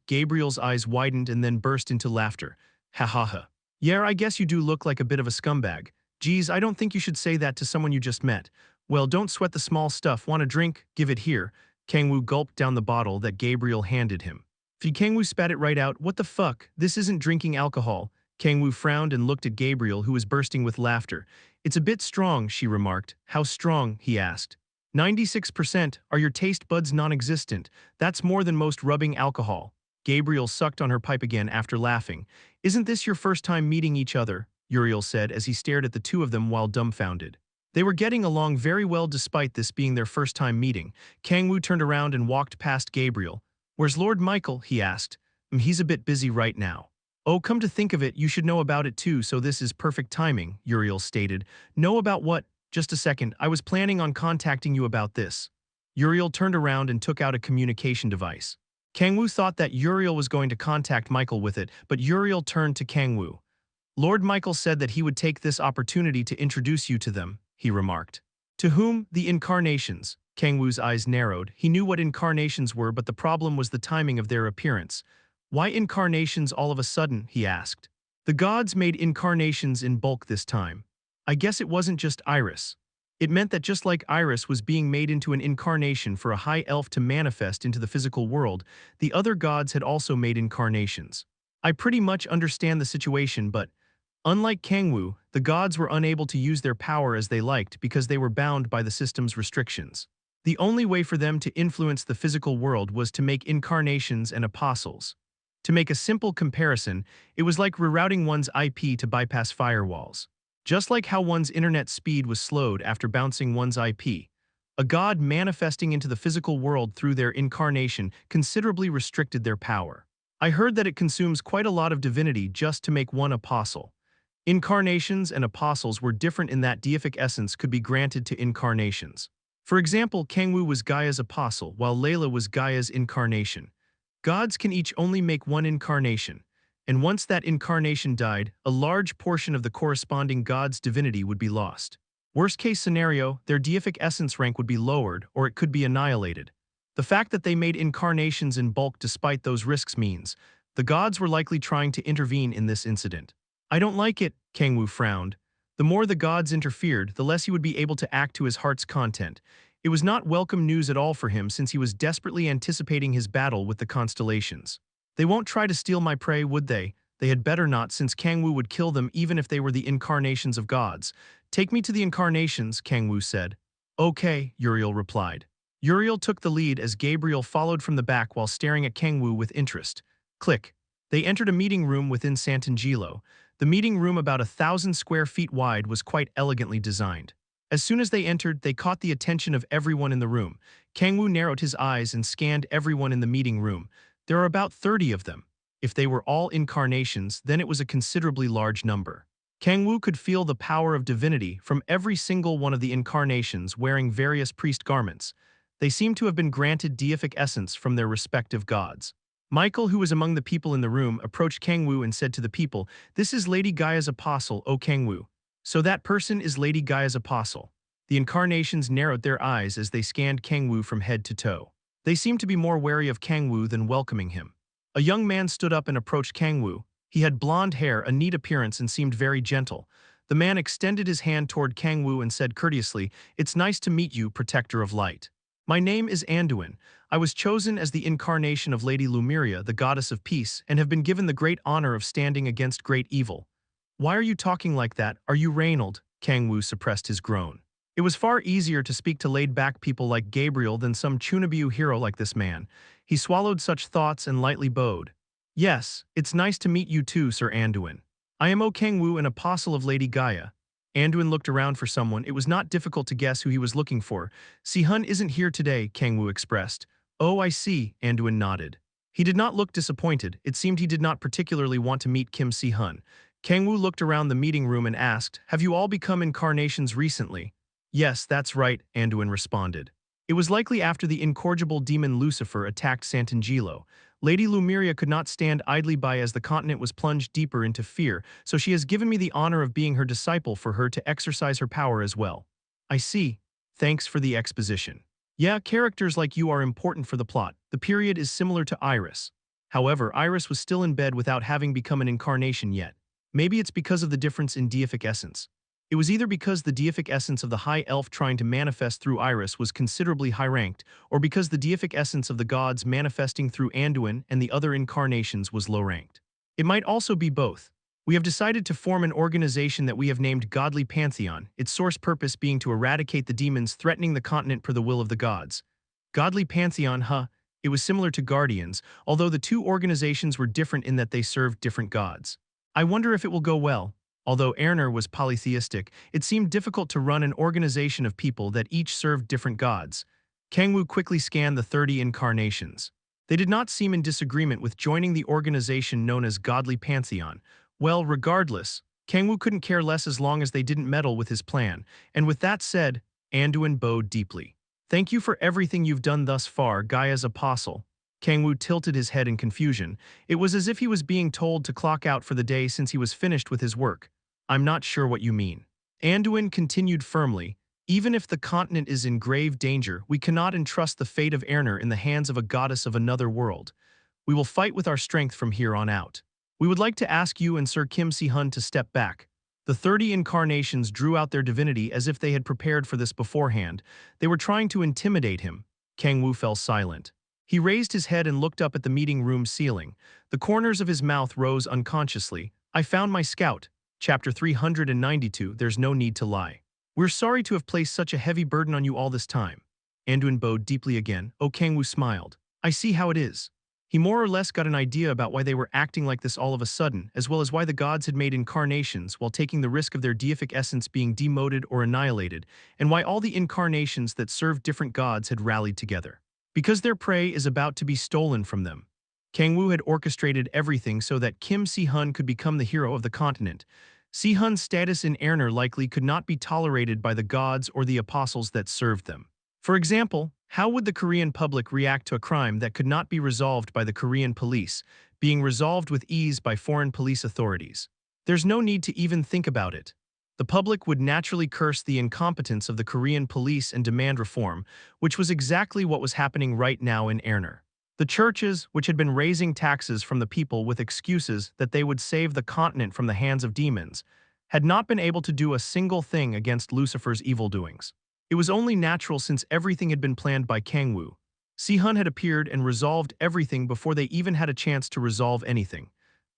Gabriel's eyes widened and then burst into laughter. Ha ha ha. Yeah, I guess you do look like a bit of a scumbag. Geez, I don't think you should say that to someone you just met. Well, don't sweat the small stuff. Want a drink? Give it here. Kang-woo gulped down the bottle that Gabriel handed him. Kang-woo spat it right out. What the fuck? This isn't drinking alcohol. Kang-woo frowned and looked at Gabriel, who was bursting with laughter. It's a bit strong, she remarked. How strong? He asked. 96%. Are your taste buds non-existent? That's more than most rubbing alcohol. Gabriel sucked on her pipe again after laughing. Isn't this your first time meeting each other? Uriel said as he stared at the two of them while dumbfounded. They were getting along very well despite this being their first time meeting. Kang-woo turned around and walked past Gabriel. Where's Lord Michael? He asked. He's a bit busy right now. Oh, come to think of it, you should know about it too, so this is perfect timing, Uriel stated. Know about what? Just a second, I was planning on contacting you about this. Uriel turned around and took out a communication device. Kang-woo thought that Uriel was going to contact Michael with it, but Uriel turned to Kang-woo. Lord Michael said that he would take this opportunity to introduce you to them, he remarked. To whom? The incarnations. Kang-woo's eyes narrowed. He knew what incarnations were, but the problem was the timing of their appearance. Why incarnations all of a sudden? He asked. The gods made incarnations in bulk this time. I guess it wasn't just Iris. It meant that just like Iris was being made into an incarnation for a high elf to manifest into the physical world, the other gods had also made incarnations. I pretty much understand the situation, but unlike Kang-woo, the gods were unable to use their power as they liked because they were bound by the system's restrictions. The only way for them to influence the physical world was to make incarnations and apostles. To make a simple comparison, it was like rerouting one's IP to bypass firewalls. Just like how one's internet speed was slowed after bouncing one's IP, a god manifesting into the physical world through their incarnation considerably restricted their power. I heard that it consumes quite a lot of divinity just to make one apostle. Incarnations and apostles were different in that deific essence could be granted to incarnations. For example, Kang-woo was Gaia's apostle, while Layla was Gaia's incarnation. Gods can each only make one incarnation, and once that incarnation died, a large portion of the corresponding god's divinity would be lost. Worst-case scenario, their deific essence rank would be lowered, or it could be annihilated. The fact that they made incarnations in bulk despite those risks means the gods were likely trying to intervene in this incident. I don't like it, Kang-woo frowned. The more the gods interfered, the less he would be able to act to his heart's content. It was not welcome news at all for him since he was desperately anticipating his battle with the constellations. They won't try to steal my prey, would they? They had better not, since Kang-woo would kill them even if they were the incarnations of gods. Take me to the incarnations, Kang-woo said. Okay, Uriel replied. Uriel took the lead as Gabriel followed from the back while staring at Kang-woo with interest. Click. They entered a meeting room within Sant'Angelo. The meeting room, about 1,000 square feet wide, was quite elegantly designed. As soon as they entered, they caught the attention of everyone in the room. Kang-woo narrowed his eyes and scanned everyone in the meeting room. There are about 30 of them. If they were all incarnations, then it was a considerably large number. Kang-woo could feel the power of divinity from every single one of the incarnations wearing various priest garments. They seemed to have been granted deific essence from their respective gods. Michael, who was among the people in the room, approached Kang-woo and said to the people, "This is Lady Gaia's apostle, O Kang-woo." So that person is Lady Gaia's apostle. The incarnations narrowed their eyes as they scanned Kang-woo from head to toe. They seemed to be more wary of Kang-woo than welcoming him. A young man stood up and approached Kang-woo. He had blonde hair, a neat appearance, and seemed very gentle. The man extended his hand toward Kang-woo and said courteously, "It's nice to meet you, Protector of Light. My name is Anduin. I was chosen as the incarnation of Lady Lumiria, the goddess of peace, and have been given the great honor of standing against great evil." Why are you talking like that? Are you Reynold? Kang-woo suppressed his groan. It was far easier to speak to laid-back people like Gabriel than some Chunabiu hero like this man. He swallowed such thoughts and lightly bowed. Yes, it's nice to meet you too, Sir Anduin. I am O Kang-woo, an apostle of Lady Gaia. Anduin looked around for someone. It was not difficult to guess who he was looking for. Si-hun isn't here today, Kang-woo expressed. Oh, I see, Anduin nodded. He did not look disappointed. It seemed he did not particularly want to meet Kim Si-hun. Kang-woo looked around the meeting room and asked, have you all become incarnations recently? Yes, that's right, Anduin responded. It was likely after the incorrigible demon Lucifer attacked Sant'Angelo. Lady Lumiria could not stand idly by as the continent was plunged deeper into fear, so she has given me the honor of being her disciple for her to exercise her power as well. I see. Thanks for the exposition. Yeah, characters like you are important for the plot. The period is similar to Iris. However, Iris was still in bed without having become an incarnation yet. Maybe it's because of the difference in deific essence. It was either because the deific essence of the high elf trying to manifest through Iris was considerably high-ranked, or because the deific essence of the gods manifesting through Anduin and the other incarnations was low-ranked. It might also be both. We have decided to form an organization that we have named Godly Pantheon, its source purpose being to eradicate the demons threatening the continent per the will of the gods. Godly Pantheon, huh? It was similar to Guardians, although the two organizations were different in that they served different gods. I wonder if it will go well. Although Erner was polytheistic, it seemed difficult to run an organization of people that each served different gods. Kang-woo quickly scanned the 30 incarnations. They did not seem in disagreement with joining the organization known as Godly Pantheon. Well, regardless, Kang-woo couldn't care less as long as they didn't meddle with his plan, and with that said, Anduin bowed deeply. Thank you for everything you've done thus far, Gaia's apostle. Kang-woo tilted his head in confusion. It was as if he was being told to clock out for the day since he was finished with his work. I'm not sure what you mean. Anduin continued firmly, even if the continent is in grave danger, we cannot entrust the fate of Erner in the hands of a goddess of another world. We will fight with our strength from here on out. We would like to ask you and Sir Kim Si-hun to step back. The 30 incarnations drew out their divinity as if they had prepared for this beforehand. They were trying to intimidate him. Kang-woo fell silent. He raised his head and looked up at the meeting room ceiling. The corners of his mouth rose unconsciously. I found my scout. Chapter 392, There's no need to lie. We're sorry to have placed such a heavy burden on you all this time. Anduin bowed deeply again. Oh, Kang-woo smiled. I see how it is. He more or less got an idea about why they were acting like this all of a sudden, as well as why the gods had made incarnations while taking the risk of their deific essence being demoted or annihilated, and why all the incarnations that served different gods had rallied together. Because their prey is about to be stolen from them. Kang-woo had orchestrated everything so that Kim Si-hun could become the hero of the continent. Si-hun's status in Erner likely could not be tolerated by the gods or the apostles that served them. For example, how would the Korean public react to a crime that could not be resolved by the Korean police, being resolved with ease by foreign police authorities? There's no need to even think about it. The public would naturally curse the incompetence of the Korean police and demand reform, which was exactly what was happening right now in Erner. The churches, which had been raising taxes from the people with excuses that they would save the continent from the hands of demons, had not been able to do a single thing against Lucifer's evil doings. It was only natural since everything had been planned by Kang-woo. Si-hun had appeared and resolved everything before they even had a chance to resolve anything.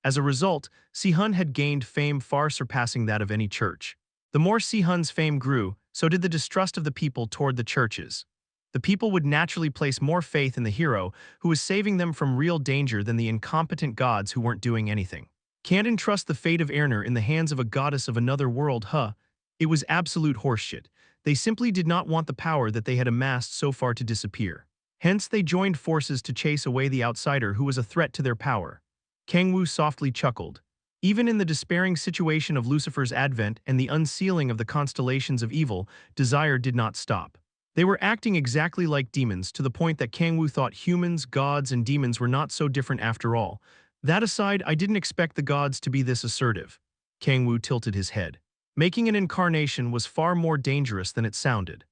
As a result, Si-hun had gained fame far surpassing that of any church. The more Si-hun's fame grew, so did the distrust of the people toward the churches. The people would naturally place more faith in the hero who was saving them from real danger than the incompetent gods who weren't doing anything. Can't entrust the fate of Erner in the hands of a goddess of another world, huh? It was absolute horseshit. They simply did not want the power that they had amassed so far to disappear. Hence, they joined forces to chase away the outsider who was a threat to their power. Kang-woo softly chuckled. Even in the despairing situation of Lucifer's advent and the unsealing of the constellations of evil, desire did not stop. They were acting exactly like demons to the point that Kang-woo thought humans, gods, and demons were not so different after all. That aside, I didn't expect the gods to be this assertive. Kang-woo tilted his head. Making an incarnation was far more dangerous than it sounded.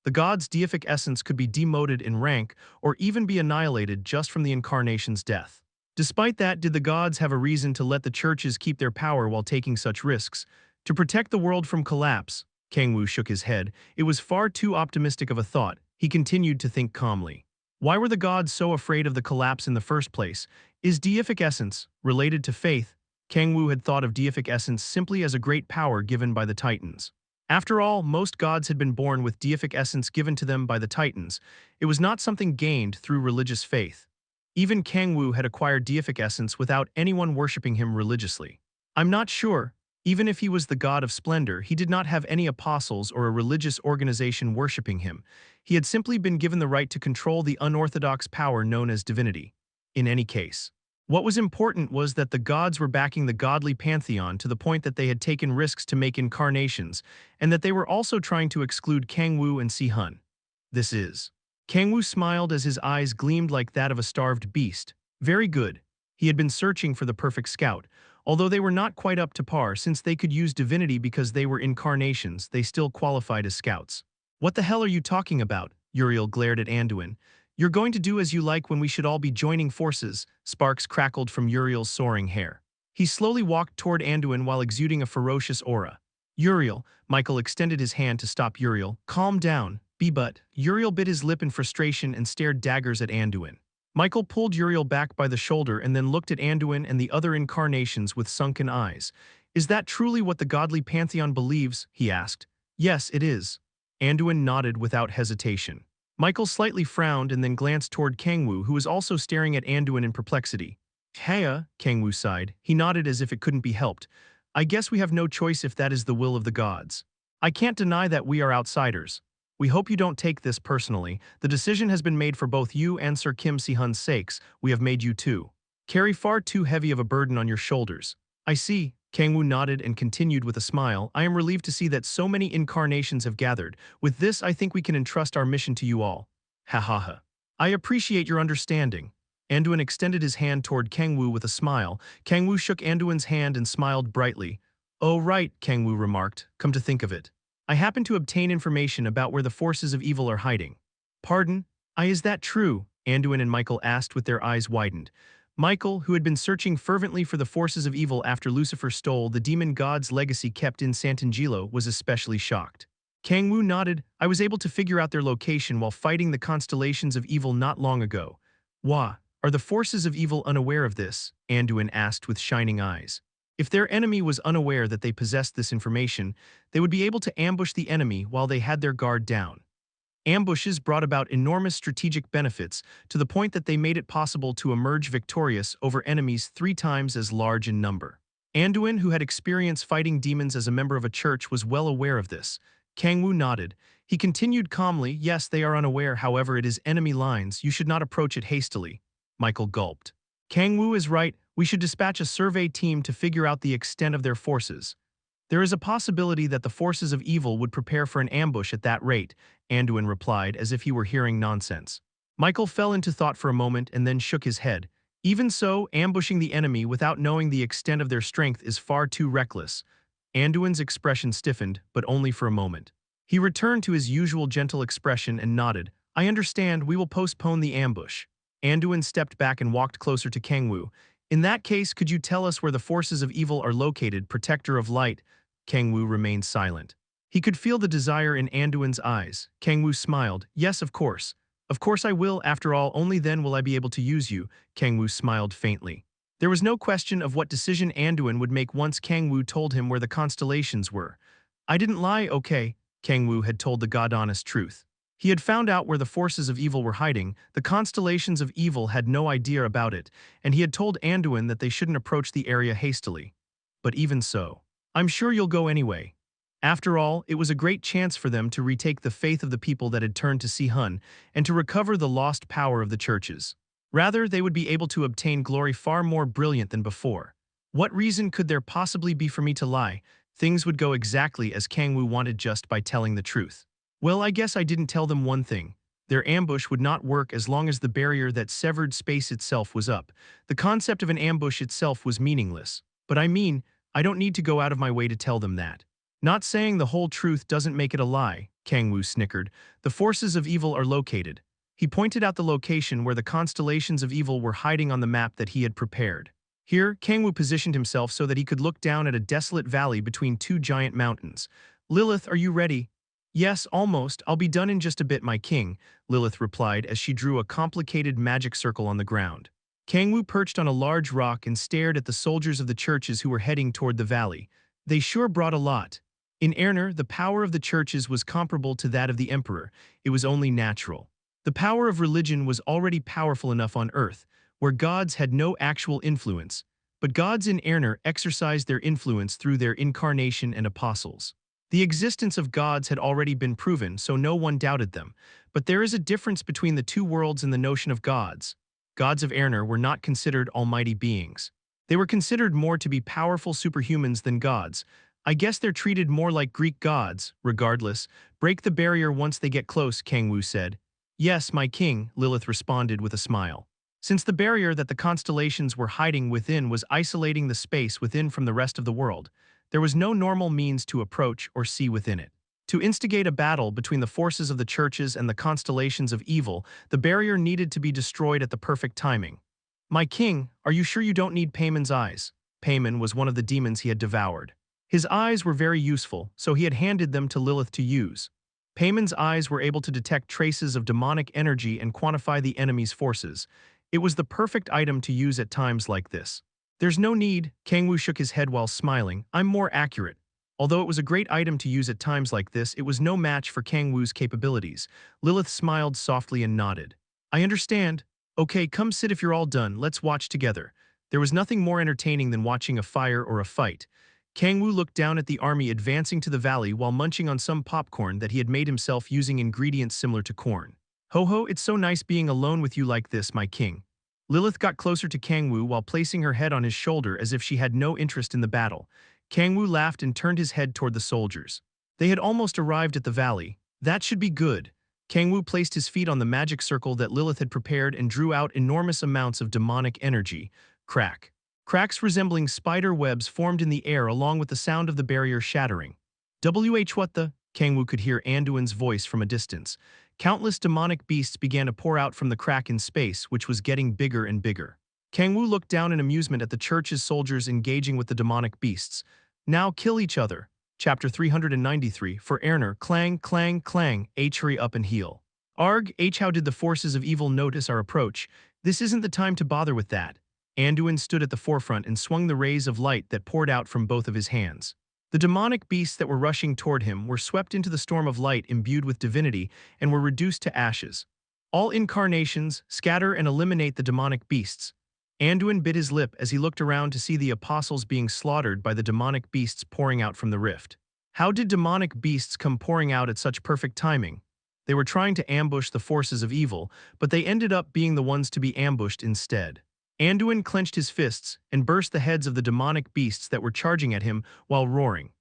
The god's deific essence could be demoted in rank or even be annihilated just from the incarnation's death. Despite that, did the gods have a reason to let the churches keep their power while taking such risks? To protect the world from collapse, Kang-woo shook his head. It was far too optimistic of a thought. He continued to think calmly. Why were the gods so afraid of the collapse in the first place? Is deific essence related to faith? Kang-woo had thought of deific essence simply as a great power given by the Titans. After all, most gods had been born with deific essence given to them by the Titans. It was not something gained through religious faith. Even Kang-woo had acquired deific essence without anyone worshipping him religiously. I'm not sure. Even if he was the god of splendor, he did not have any apostles or a religious organization worshipping him. He had simply been given the right to control the unorthodox power known as divinity. In any case, what was important was that the gods were backing the godly pantheon to the point that they had taken risks to make incarnations, and that they were also trying to exclude Kang-woo and Si-hun. This is. Kang-woo smiled as his eyes gleamed like that of a starved beast. Very good. He had been searching for the perfect scout. Although they were not quite up to par since they could use divinity because they were incarnations, they still qualified as scouts. What the hell are you talking about? Uriel glared at Anduin. You're going to do as you like when we should all be joining forces, sparks crackled from Uriel's soaring hair. He slowly walked toward Anduin while exuding a ferocious aura. Uriel, Michael extended his hand to stop Uriel. Calm down, but. Uriel bit his lip in frustration and stared daggers at Anduin. Michael pulled Uriel back by the shoulder and then looked at Anduin and the other incarnations with sunken eyes. Is that truly what the godly pantheon believes? He asked. Yes, it is. Anduin nodded without hesitation. Michael slightly frowned and then glanced toward Kang-woo, who was also staring at Anduin in perplexity. Heya, Kang-woo sighed. He nodded as if it couldn't be helped. I guess we have no choice if that is the will of the gods. I can't deny that we are outsiders. We hope you don't take this personally. The decision has been made for both you and Sir Kim Si-hun's sakes. We have made you too. Carry far too heavy of a burden on your shoulders. I see. Kang-woo nodded and continued with a smile. I am relieved to see that so many incarnations have gathered. With this, I think we can entrust our mission to you all. Ha ha ha. I appreciate your understanding. Anduin extended his hand toward Kang-woo with a smile. Kang-woo shook Anduin's hand and smiled brightly. Oh right, Kang-woo remarked. Come to think of it. I happen to obtain information about where the forces of evil are hiding. Pardon? Is that true? Anduin and Michael asked with their eyes widened. Michael, who had been searching fervently for the forces of evil after Lucifer stole the demon god's legacy kept in Sant'Angelo, was especially shocked. Kang-woo nodded. I was able to figure out their location while fighting the constellations of evil not long ago. Wah, are the forces of evil unaware of this? Anduin asked with shining eyes. If their enemy was unaware that they possessed this information, they would be able to ambush the enemy while they had their guard down. Ambushes brought about enormous strategic benefits to the point that they made it possible to emerge victorious over enemies 3 times as large in number. Anduin, who had experience fighting demons as a member of a church, was well aware of this. Kang-woo nodded. He continued calmly, yes, they are unaware, however it is enemy lines, you should not approach it hastily. Michael gulped. Kang-woo is right, we should dispatch a survey team to figure out the extent of their forces. There is a possibility that the forces of evil would prepare for an ambush at that rate, Anduin replied as if he were hearing nonsense. Michael fell into thought for a moment and then shook his head. Even so, ambushing the enemy without knowing the extent of their strength is far too reckless. Anduin's expression stiffened, but only for a moment. He returned to his usual gentle expression and nodded. I understand, we will postpone the ambush. Anduin stepped back and walked closer to Kang-woo. In that case, could you tell us where the forces of evil are located, protector of light? Kang-woo remained silent. He could feel the desire in Anduin's eyes. Kang-woo smiled. Yes, of course. Of course I will, after all, only then will I be able to use you. Kang-woo smiled faintly. There was no question of what decision Anduin would make once Kang-woo told him where the constellations were. I didn't lie, okay? Kang-woo had told the god-honest truth. He had found out where the forces of evil were hiding, the constellations of evil had no idea about it, and he had told Anduin that they shouldn't approach the area hastily. But even so, I'm sure you'll go anyway. After all, it was a great chance for them to retake the faith of the people that had turned to Si-hun and to recover the lost power of the churches. Rather, they would be able to obtain glory far more brilliant than before. What reason could there possibly be for me to lie? Things would go exactly as Kang-woo wanted just by telling the truth. Well, I guess I didn't tell them one thing. Their ambush would not work as long as the barrier that severed space itself was up. The concept of an ambush itself was meaningless. But I mean, I don't need to go out of my way to tell them that. Not saying the whole truth doesn't make it a lie, Kang-woo snickered. The forces of evil are located. He pointed out the location where the constellations of evil were hiding on the map that he had prepared. Here, Kang-woo positioned himself so that he could look down at a desolate valley between 2 giant mountains. Lilith, are you ready? Yes, almost. I'll be done in just a bit, my king, Lilith replied as she drew a complicated magic circle on the ground. Kang-woo perched on a large rock and stared at the soldiers of the churches who were heading toward the valley. They sure brought a lot. In Erner, the power of the churches was comparable to that of the emperor. It was only natural. The power of religion was already powerful enough on earth, where gods had no actual influence, but gods in Erner exercised their influence through their incarnation and apostles. The existence of gods had already been proven, so no one doubted them, but there is a difference between the two worlds in the notion of gods. Gods of Erner were not considered almighty beings. They were considered more to be powerful superhumans than gods. I guess they're treated more like Greek gods. Regardless, break the barrier once they get close, Kang-woo said. Yes, my king, Lilith responded with a smile. Since the barrier that the constellations were hiding within was isolating the space within from the rest of the world, there was no normal means to approach or see within it. To instigate a battle between the forces of the churches and the constellations of evil, the barrier needed to be destroyed at the perfect timing. My king, are you sure you don't need Payman's eyes? Payman was one of the demons he had devoured. His eyes were very useful, so he had handed them to Lilith to use. Payman's eyes were able to detect traces of demonic energy and quantify the enemy's forces. It was the perfect item to use at times like this. There's no need, Kang-woo shook his head while smiling. I'm more accurate. Although it was a great item to use at times like this, it was no match for Kang-woo's capabilities. Lilith smiled softly and nodded. I understand. Okay, come sit if you're all done, let's watch together. There was nothing more entertaining than watching a fire or a fight. Kang-woo looked down at the army advancing to the valley while munching on some popcorn that he had made himself using ingredients similar to corn. Ho ho, it's so nice being alone with you like this, my king. Lilith got closer to Kang-woo while placing her head on his shoulder as if she had no interest in the battle. Kang-woo laughed and turned his head toward the soldiers. They had almost arrived at the valley. That should be good. Kang-woo placed his feet on the magic circle that Lilith had prepared and drew out enormous amounts of demonic energy. Crack. Cracks resembling spider webs formed in the air along with the sound of the barrier shattering. What the? Kang-woo could hear Anduin's voice from a distance. Countless demonic beasts began to pour out from the crack in space, which was getting bigger and bigger. Kang-woo looked down in amusement at the church's soldiers engaging with the demonic beasts. Now kill each other. Chapter 393, for Erner, clang, clang, clang, H hurry up and heal. Arg, H how did the forces of evil notice our approach? This isn't the time to bother with that. Anduin stood at the forefront and swung the rays of light that poured out from both of his hands. The demonic beasts that were rushing toward him were swept into the storm of light imbued with divinity and were reduced to ashes. All incarnations, scatter and eliminate the demonic beasts. Anduin bit his lip as he looked around to see the apostles being slaughtered by the demonic beasts pouring out from the rift. How did demonic beasts come pouring out at such perfect timing? They were trying to ambush the forces of evil, but they ended up being the ones to be ambushed instead. Anduin clenched his fists and burst the heads of the demonic beasts that were charging at him while roaring.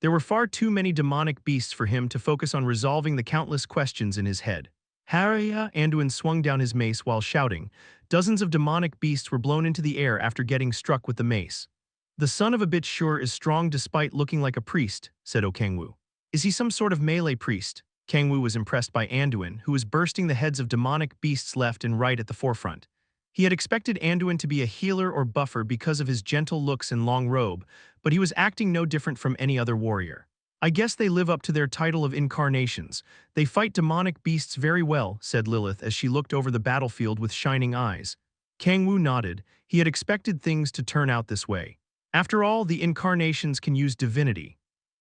There were far too many demonic beasts for him to focus on resolving the countless questions in his head. Haraya! Anduin swung down his mace while shouting. Dozens of demonic beasts were blown into the air after getting struck with the mace. The son of a bitch sure is strong despite looking like a priest, said Kang-woo. Is he some sort of melee priest? Kang-woo was impressed by Anduin, who was bursting the heads of demonic beasts left and right at the forefront. He had expected Anduin to be a healer or buffer because of his gentle looks and long robe, but he was acting no different from any other warrior. I guess they live up to their title of incarnations. They fight demonic beasts very well, said Lilith as she looked over the battlefield with shining eyes. Kang-woo nodded. He had expected things to turn out this way. After all, the incarnations can use divinity.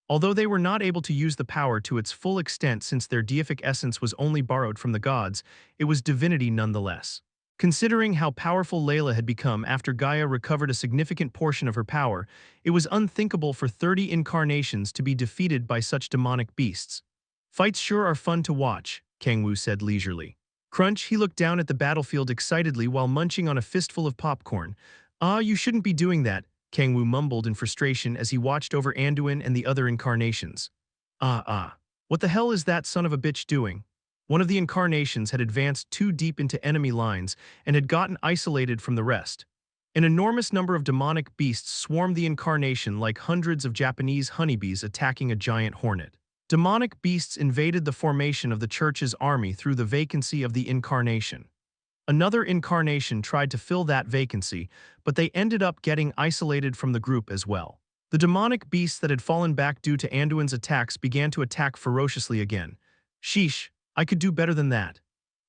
Although they were not able to use the power to its full extent since their deific essence was only borrowed from the gods, it was divinity nonetheless. Considering how powerful Layla had become after Gaia recovered a significant portion of her power, it was unthinkable for 30 incarnations to be defeated by such demonic beasts. Fights sure are fun to watch, Kang-woo said leisurely. Crunch, he looked down at the battlefield excitedly while munching on a fistful of popcorn. Ah, you shouldn't be doing that, Kang-woo mumbled in frustration as he watched over Anduin and the other incarnations. What the hell is that son of a bitch doing? One of the incarnations had advanced too deep into enemy lines and had gotten isolated from the rest. An enormous number of demonic beasts swarmed the incarnation like hundreds of Japanese honeybees attacking a giant hornet. Demonic beasts invaded the formation of the church's army through the vacancy of the incarnation. Another incarnation tried to fill that vacancy, but they ended up getting isolated from the group as well. The demonic beasts that had fallen back due to Anduin's attacks began to attack ferociously again. Sheesh. I could do better than that.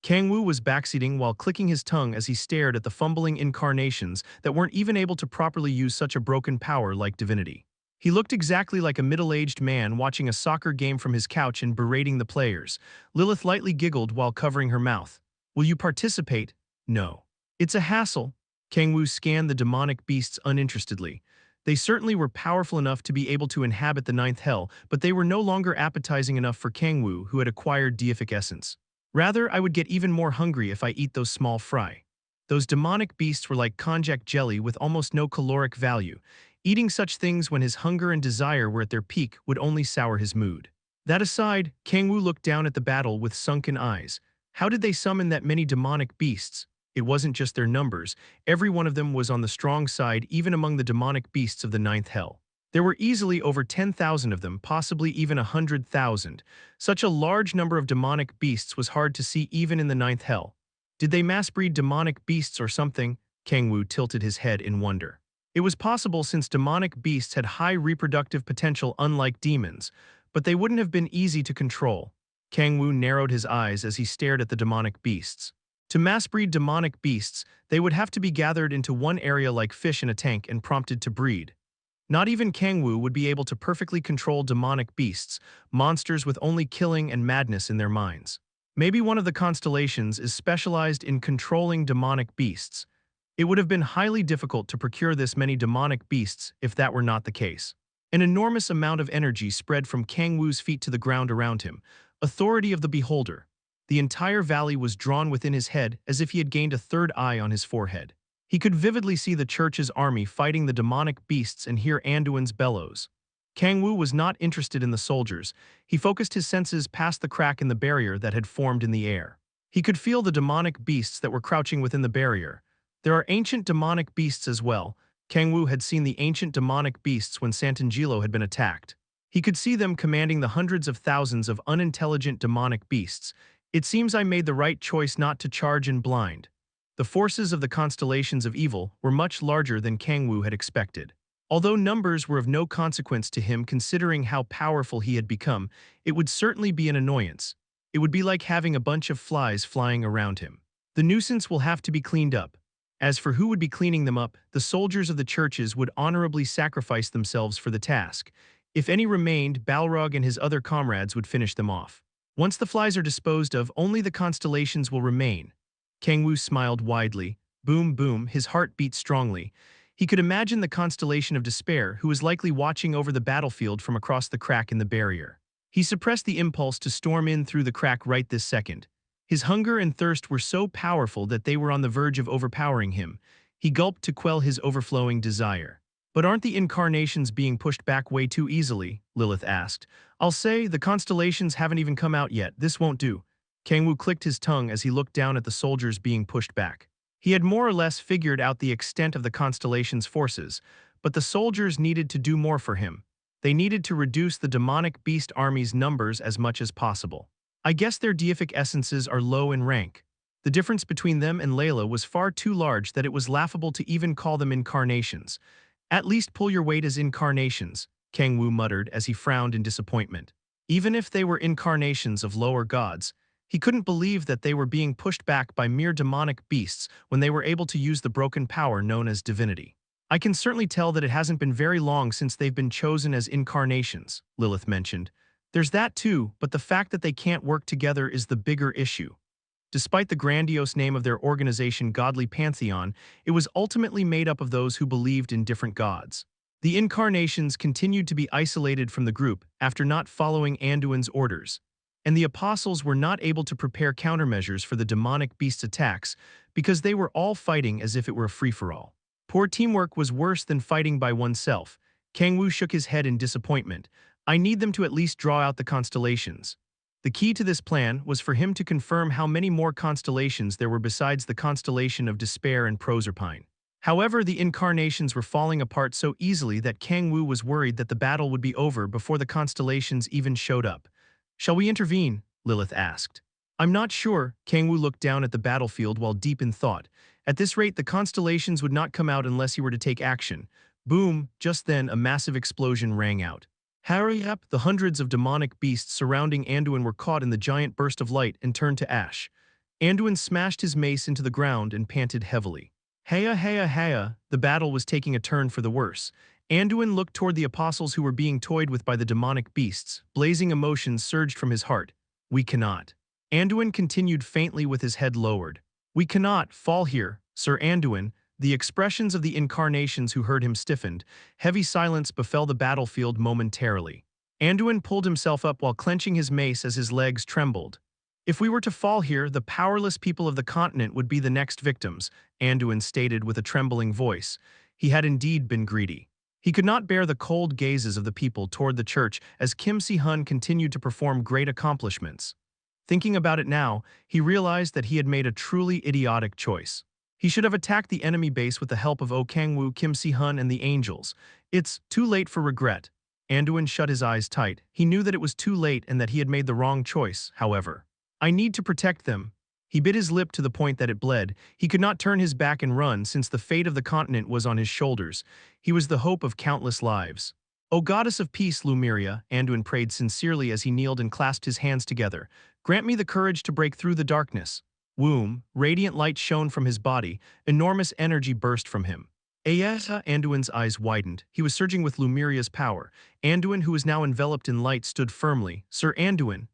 Kang-woo was backseating while clicking his tongue as he stared at the fumbling incarnations that weren't even able to properly use such a broken power like divinity. He looked exactly like a middle-aged man watching a soccer game from his couch and berating the players. Lilith lightly giggled while covering her mouth. Will you participate? No. It's a hassle. Kang-woo scanned the demonic beasts uninterestedly. They certainly were powerful enough to be able to inhabit the ninth hell, but they were no longer appetizing enough for Kang-woo, who had acquired deific essence. Rather, I would get even more hungry if I eat those small fry. Those demonic beasts were like konjac jelly with almost no caloric value. Eating such things when his hunger and desire were at their peak would only sour his mood. That aside, Kang-woo looked down at the battle with sunken eyes. How did they summon that many demonic beasts? It wasn't just their numbers. Every one of them was on the strong side, even among the demonic beasts of the ninth hell. There were easily over 10,000 of them, possibly even 100,000. Such a large number of demonic beasts was hard to see even in the ninth hell. Did they mass-breed demonic beasts or something? Kang-woo tilted his head in wonder. It was possible since demonic beasts had high reproductive potential unlike demons, but they wouldn't have been easy to control. Kang-woo narrowed his eyes as he stared at the demonic beasts. To mass-breed demonic beasts, they would have to be gathered into one area like fish in a tank and prompted to breed. Not even Kang-woo would be able to perfectly control demonic beasts, monsters with only killing and madness in their minds. Maybe one of the constellations is specialized in controlling demonic beasts. It would have been highly difficult to procure this many demonic beasts if that were not the case. An enormous amount of energy spread from Kang-woo's feet to the ground around him. Authority of the beholder. The entire valley was drawn within his head as if he had gained a third eye on his forehead. He could vividly see the church's army fighting the demonic beasts and hear Anduin's bellows. Kang-woo was not interested in the soldiers. He focused his senses past the crack in the barrier that had formed in the air. He could feel the demonic beasts that were crouching within the barrier. There are ancient demonic beasts as well. Kang-woo had seen the ancient demonic beasts when Santangelo had been attacked. He could see them commanding the hundreds of thousands of unintelligent demonic beasts. It seems I made the right choice not to charge in blind. The forces of the constellations of evil were much larger than Kang-woo had expected. Although numbers were of no consequence to him considering how powerful he had become, it would certainly be an annoyance. It would be like having a bunch of flies flying around him. The nuisance will have to be cleaned up. As for who would be cleaning them up, the soldiers of the churches would honorably sacrifice themselves for the task. If any remained, Balrog and his other comrades would finish them off. Once the flies are disposed of, only the constellations will remain. Kang-woo smiled widely. Boom, boom, his heart beat strongly. He could imagine the constellation of despair, who was likely watching over the battlefield from across the crack in the barrier. He suppressed the impulse to storm in through the crack right this second. His hunger and thirst were so powerful that they were on the verge of overpowering him. He gulped to quell his overflowing desire. But aren't the incarnations being pushed back way too easily? Lilith asked. I'll say, the constellations haven't even come out yet. This won't do. Kang-woo clicked his tongue as he looked down at the soldiers being pushed back. He had more or less figured out the extent of the constellation's forces, but the soldiers needed to do more for him. They needed to reduce the demonic beast army's numbers as much as possible. I guess their deific essences are low in rank. The difference between them and Layla was far too large that it was laughable to even call them incarnations. At least pull your weight as incarnations, Kang-woo muttered as he frowned in disappointment. Even if they were incarnations of lower gods, he couldn't believe that they were being pushed back by mere demonic beasts when they were able to use the broken power known as divinity. I can certainly tell that it hasn't been very long since they've been chosen as incarnations, Lilith mentioned. There's that too, but the fact that they can't work together is the bigger issue. Despite the grandiose name of their organization Godly Pantheon, it was ultimately made up of those who believed in different gods. The incarnations continued to be isolated from the group after not following Anduin's orders, and the apostles were not able to prepare countermeasures for the demonic beast's attacks because they were all fighting as if it were a free-for-all. Poor teamwork was worse than fighting by oneself. Kang-woo shook his head in disappointment. I need them to at least draw out the constellations. The key to this plan was for him to confirm how many more constellations there were besides the constellation of despair and Proserpine. However, the incarnations were falling apart so easily that Kang-woo was worried that the battle would be over before the constellations even showed up. Shall we intervene? Lilith asked. I'm not sure. Kang-woo looked down at the battlefield while deep in thought. At this rate, the constellations would not come out unless he were to take action. Boom! Just then, a massive explosion rang out. Hurry up! The hundreds of demonic beasts surrounding Anduin were caught in the giant burst of light and turned to ash. Anduin smashed his mace into the ground and panted heavily. Heya heya heya, the battle was taking a turn for the worse. Anduin looked toward the apostles who were being toyed with by the demonic beasts. Blazing emotions surged from his heart. We cannot. Anduin continued faintly with his head lowered. We cannot fall here, Sir Anduin. The expressions of the incarnations who heard him stiffened. Heavy silence befell the battlefield momentarily. Anduin pulled himself up while clenching his mace as his legs trembled. If we were to fall here, the powerless people of the continent would be the next victims, Anduin stated with a trembling voice. He had indeed been greedy. He could not bear the cold gazes of the people toward the church as Kim Si-hun continued to perform great accomplishments. Thinking about it now, he realized that he had made a truly idiotic choice. He should have attacked the enemy base with the help of Kang-woo, Kim Si-hun, and the angels. It's too late for regret. Anduin shut his eyes tight. He knew that it was too late and that he had made the wrong choice, however. I need to protect them. He bit his lip to the point that it bled. He could not turn his back and run since the fate of the continent was on his shoulders. He was the hope of countless lives. O goddess of peace, Lumiria, Anduin prayed sincerely as he kneeled and clasped his hands together. Grant me the courage to break through the darkness. Womb, radiant light shone from his body, enormous energy burst from him. Ayesa, Anduin's eyes widened. He was surging with Lumiria's power. Anduin, who was now enveloped in light, stood firmly. Sir Anduin,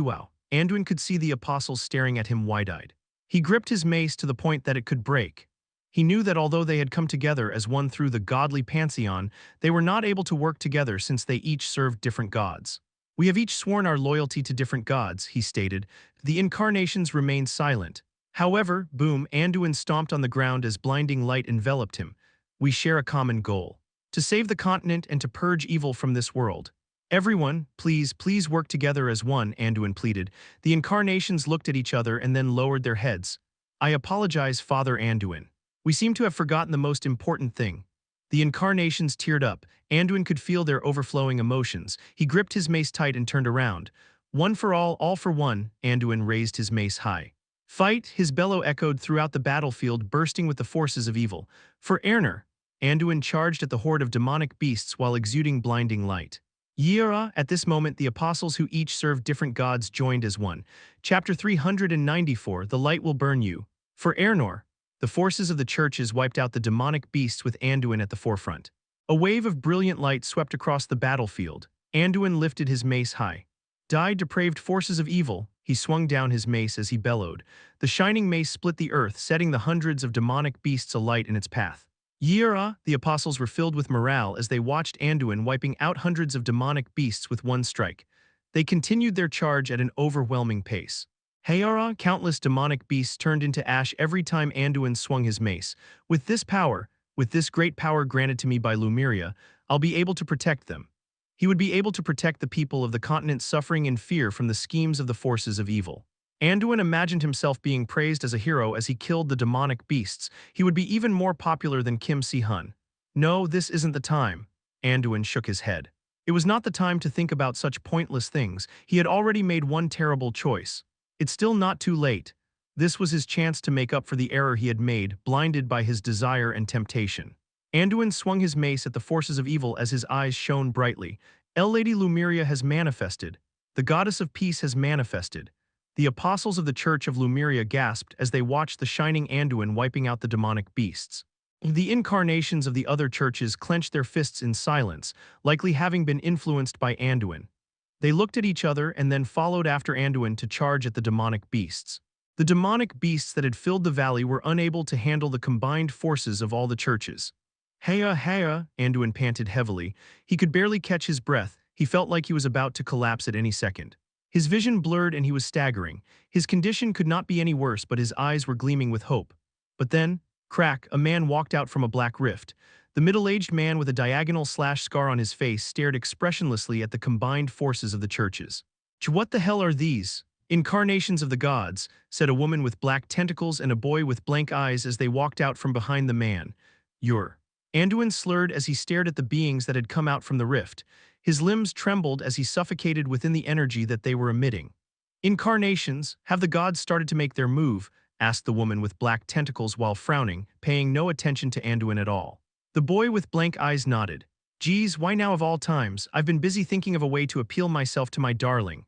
wow. Anduin could see the apostles staring at him wide-eyed. He gripped his mace to the point that it could break. He knew that although they had come together as one through the godly pantheon, they were not able to work together since they each served different gods. We have each sworn our loyalty to different gods, he stated. The incarnations remained silent. However, boom, Anduin stomped on the ground as blinding light enveloped him. We share a common goal. To save the continent and to purge evil from this world. Everyone, please work together as one, Anduin pleaded. The incarnations looked at each other and then lowered their heads. I apologize, Father Anduin. We seem to have forgotten the most important thing. The incarnations teared up. Anduin could feel their overflowing emotions. He gripped his mace tight and turned around. One for all for one, Anduin raised his mace high. Fight, his bellow echoed throughout the battlefield, bursting with the forces of evil. For Erner, Anduin charged at the horde of demonic beasts while exuding blinding light. Yira, at this moment the apostles who each served different gods joined as one. Chapter 394, The Light Will Burn You. For Ernor, the forces of the churches wiped out the demonic beasts with Anduin at the forefront. A wave of brilliant light swept across the battlefield. Anduin lifted his mace high. Die, depraved forces of evil, he swung down his mace as he bellowed. The shining mace split the earth, setting the hundreds of demonic beasts alight in its path. Yira, the apostles were filled with morale as they watched Anduin wiping out hundreds of demonic beasts with one strike. They continued their charge at an overwhelming pace. Hayara, countless demonic beasts turned into ash every time Anduin swung his mace. With this great power granted to me by Lumiria, I'll be able to protect them. He would be able to protect the people of the continent suffering in fear from the schemes of the forces of evil. Anduin imagined himself being praised as a hero as he killed the demonic beasts. He would be even more popular than Kim Si-hun. No, this isn't the time. Anduin shook his head. It was not the time to think about such pointless things. He had already made one terrible choice. It's still not too late. This was his chance to make up for the error he had made, blinded by his desire and temptation. Anduin swung his mace at the forces of evil as his eyes shone brightly. Lady Lumiria has manifested. The goddess of peace has manifested. The apostles of the Church of Lumiria gasped as they watched the shining Anduin wiping out the demonic beasts. The incarnations of the other churches clenched their fists in silence, likely having been influenced by Anduin. They looked at each other and then followed after Anduin to charge at the demonic beasts. The demonic beasts that had filled the valley were unable to handle the combined forces of all the churches. Heya, Anduin panted heavily. He could barely catch his breath. He felt like he was about to collapse at any second. His vision blurred and he was staggering. His condition could not be any worse, but his eyes were gleaming with hope. But then, crack, a man walked out from a black rift. The middle-aged man with a diagonal slash scar on his face stared expressionlessly at the combined forces of the churches. What the hell are these? Incarnations of the gods, said a woman with black tentacles and a boy with blank eyes as they walked out from behind the man. You're. Anduin slurred as he stared at the beings that had come out from the rift. His limbs trembled as he suffocated within the energy that they were emitting. Incarnations, have the gods started to make their move? Asked the woman with black tentacles while frowning, paying no attention to Anduin at all. The boy with blank eyes nodded. Geez, why now of all times? I've been busy thinking of a way to appeal myself to my darling.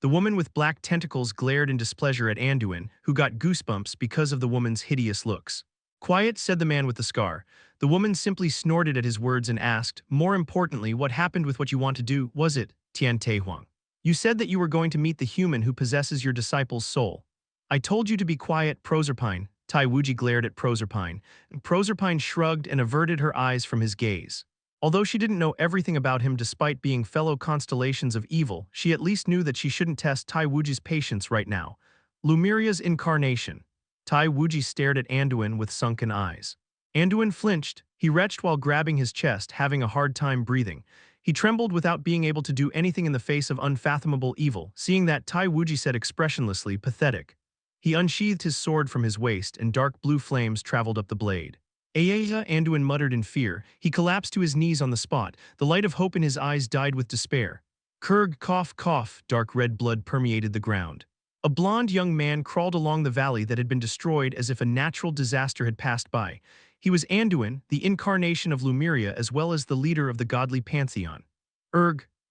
The woman with black tentacles glared in displeasure at Anduin, who got goosebumps because of the woman's hideous looks. Quiet, said the man with the scar. The woman simply snorted at his words and asked, more importantly, what happened with what you want to do, was it, Tian Huang? You said that you were going to meet the human who possesses your disciple's soul. I told you to be quiet, Proserpine. Tai Wuji glared at Proserpine, and Proserpine shrugged and averted her eyes from his gaze. Although she didn't know everything about him despite being fellow constellations of evil, she at least knew that she shouldn't test Tai Wuji's patience right now. Lumiria's incarnation. Tai Wuji stared at Anduin with sunken eyes. Anduin flinched. He retched while grabbing his chest, having a hard time breathing. He trembled without being able to do anything in the face of unfathomable evil, seeing that Tai Wuji said expressionlessly, pathetic. He unsheathed his sword from his waist and dark blue flames traveled up the blade. Ayaja, Anduin muttered in fear. He collapsed to his knees on the spot. The light of hope in his eyes died with despair. Kurg, cough, cough, dark red blood permeated the ground. A blond young man crawled along the valley that had been destroyed as if a natural disaster had passed by. He was Anduin, the incarnation of Lumiria as well as the leader of the godly pantheon.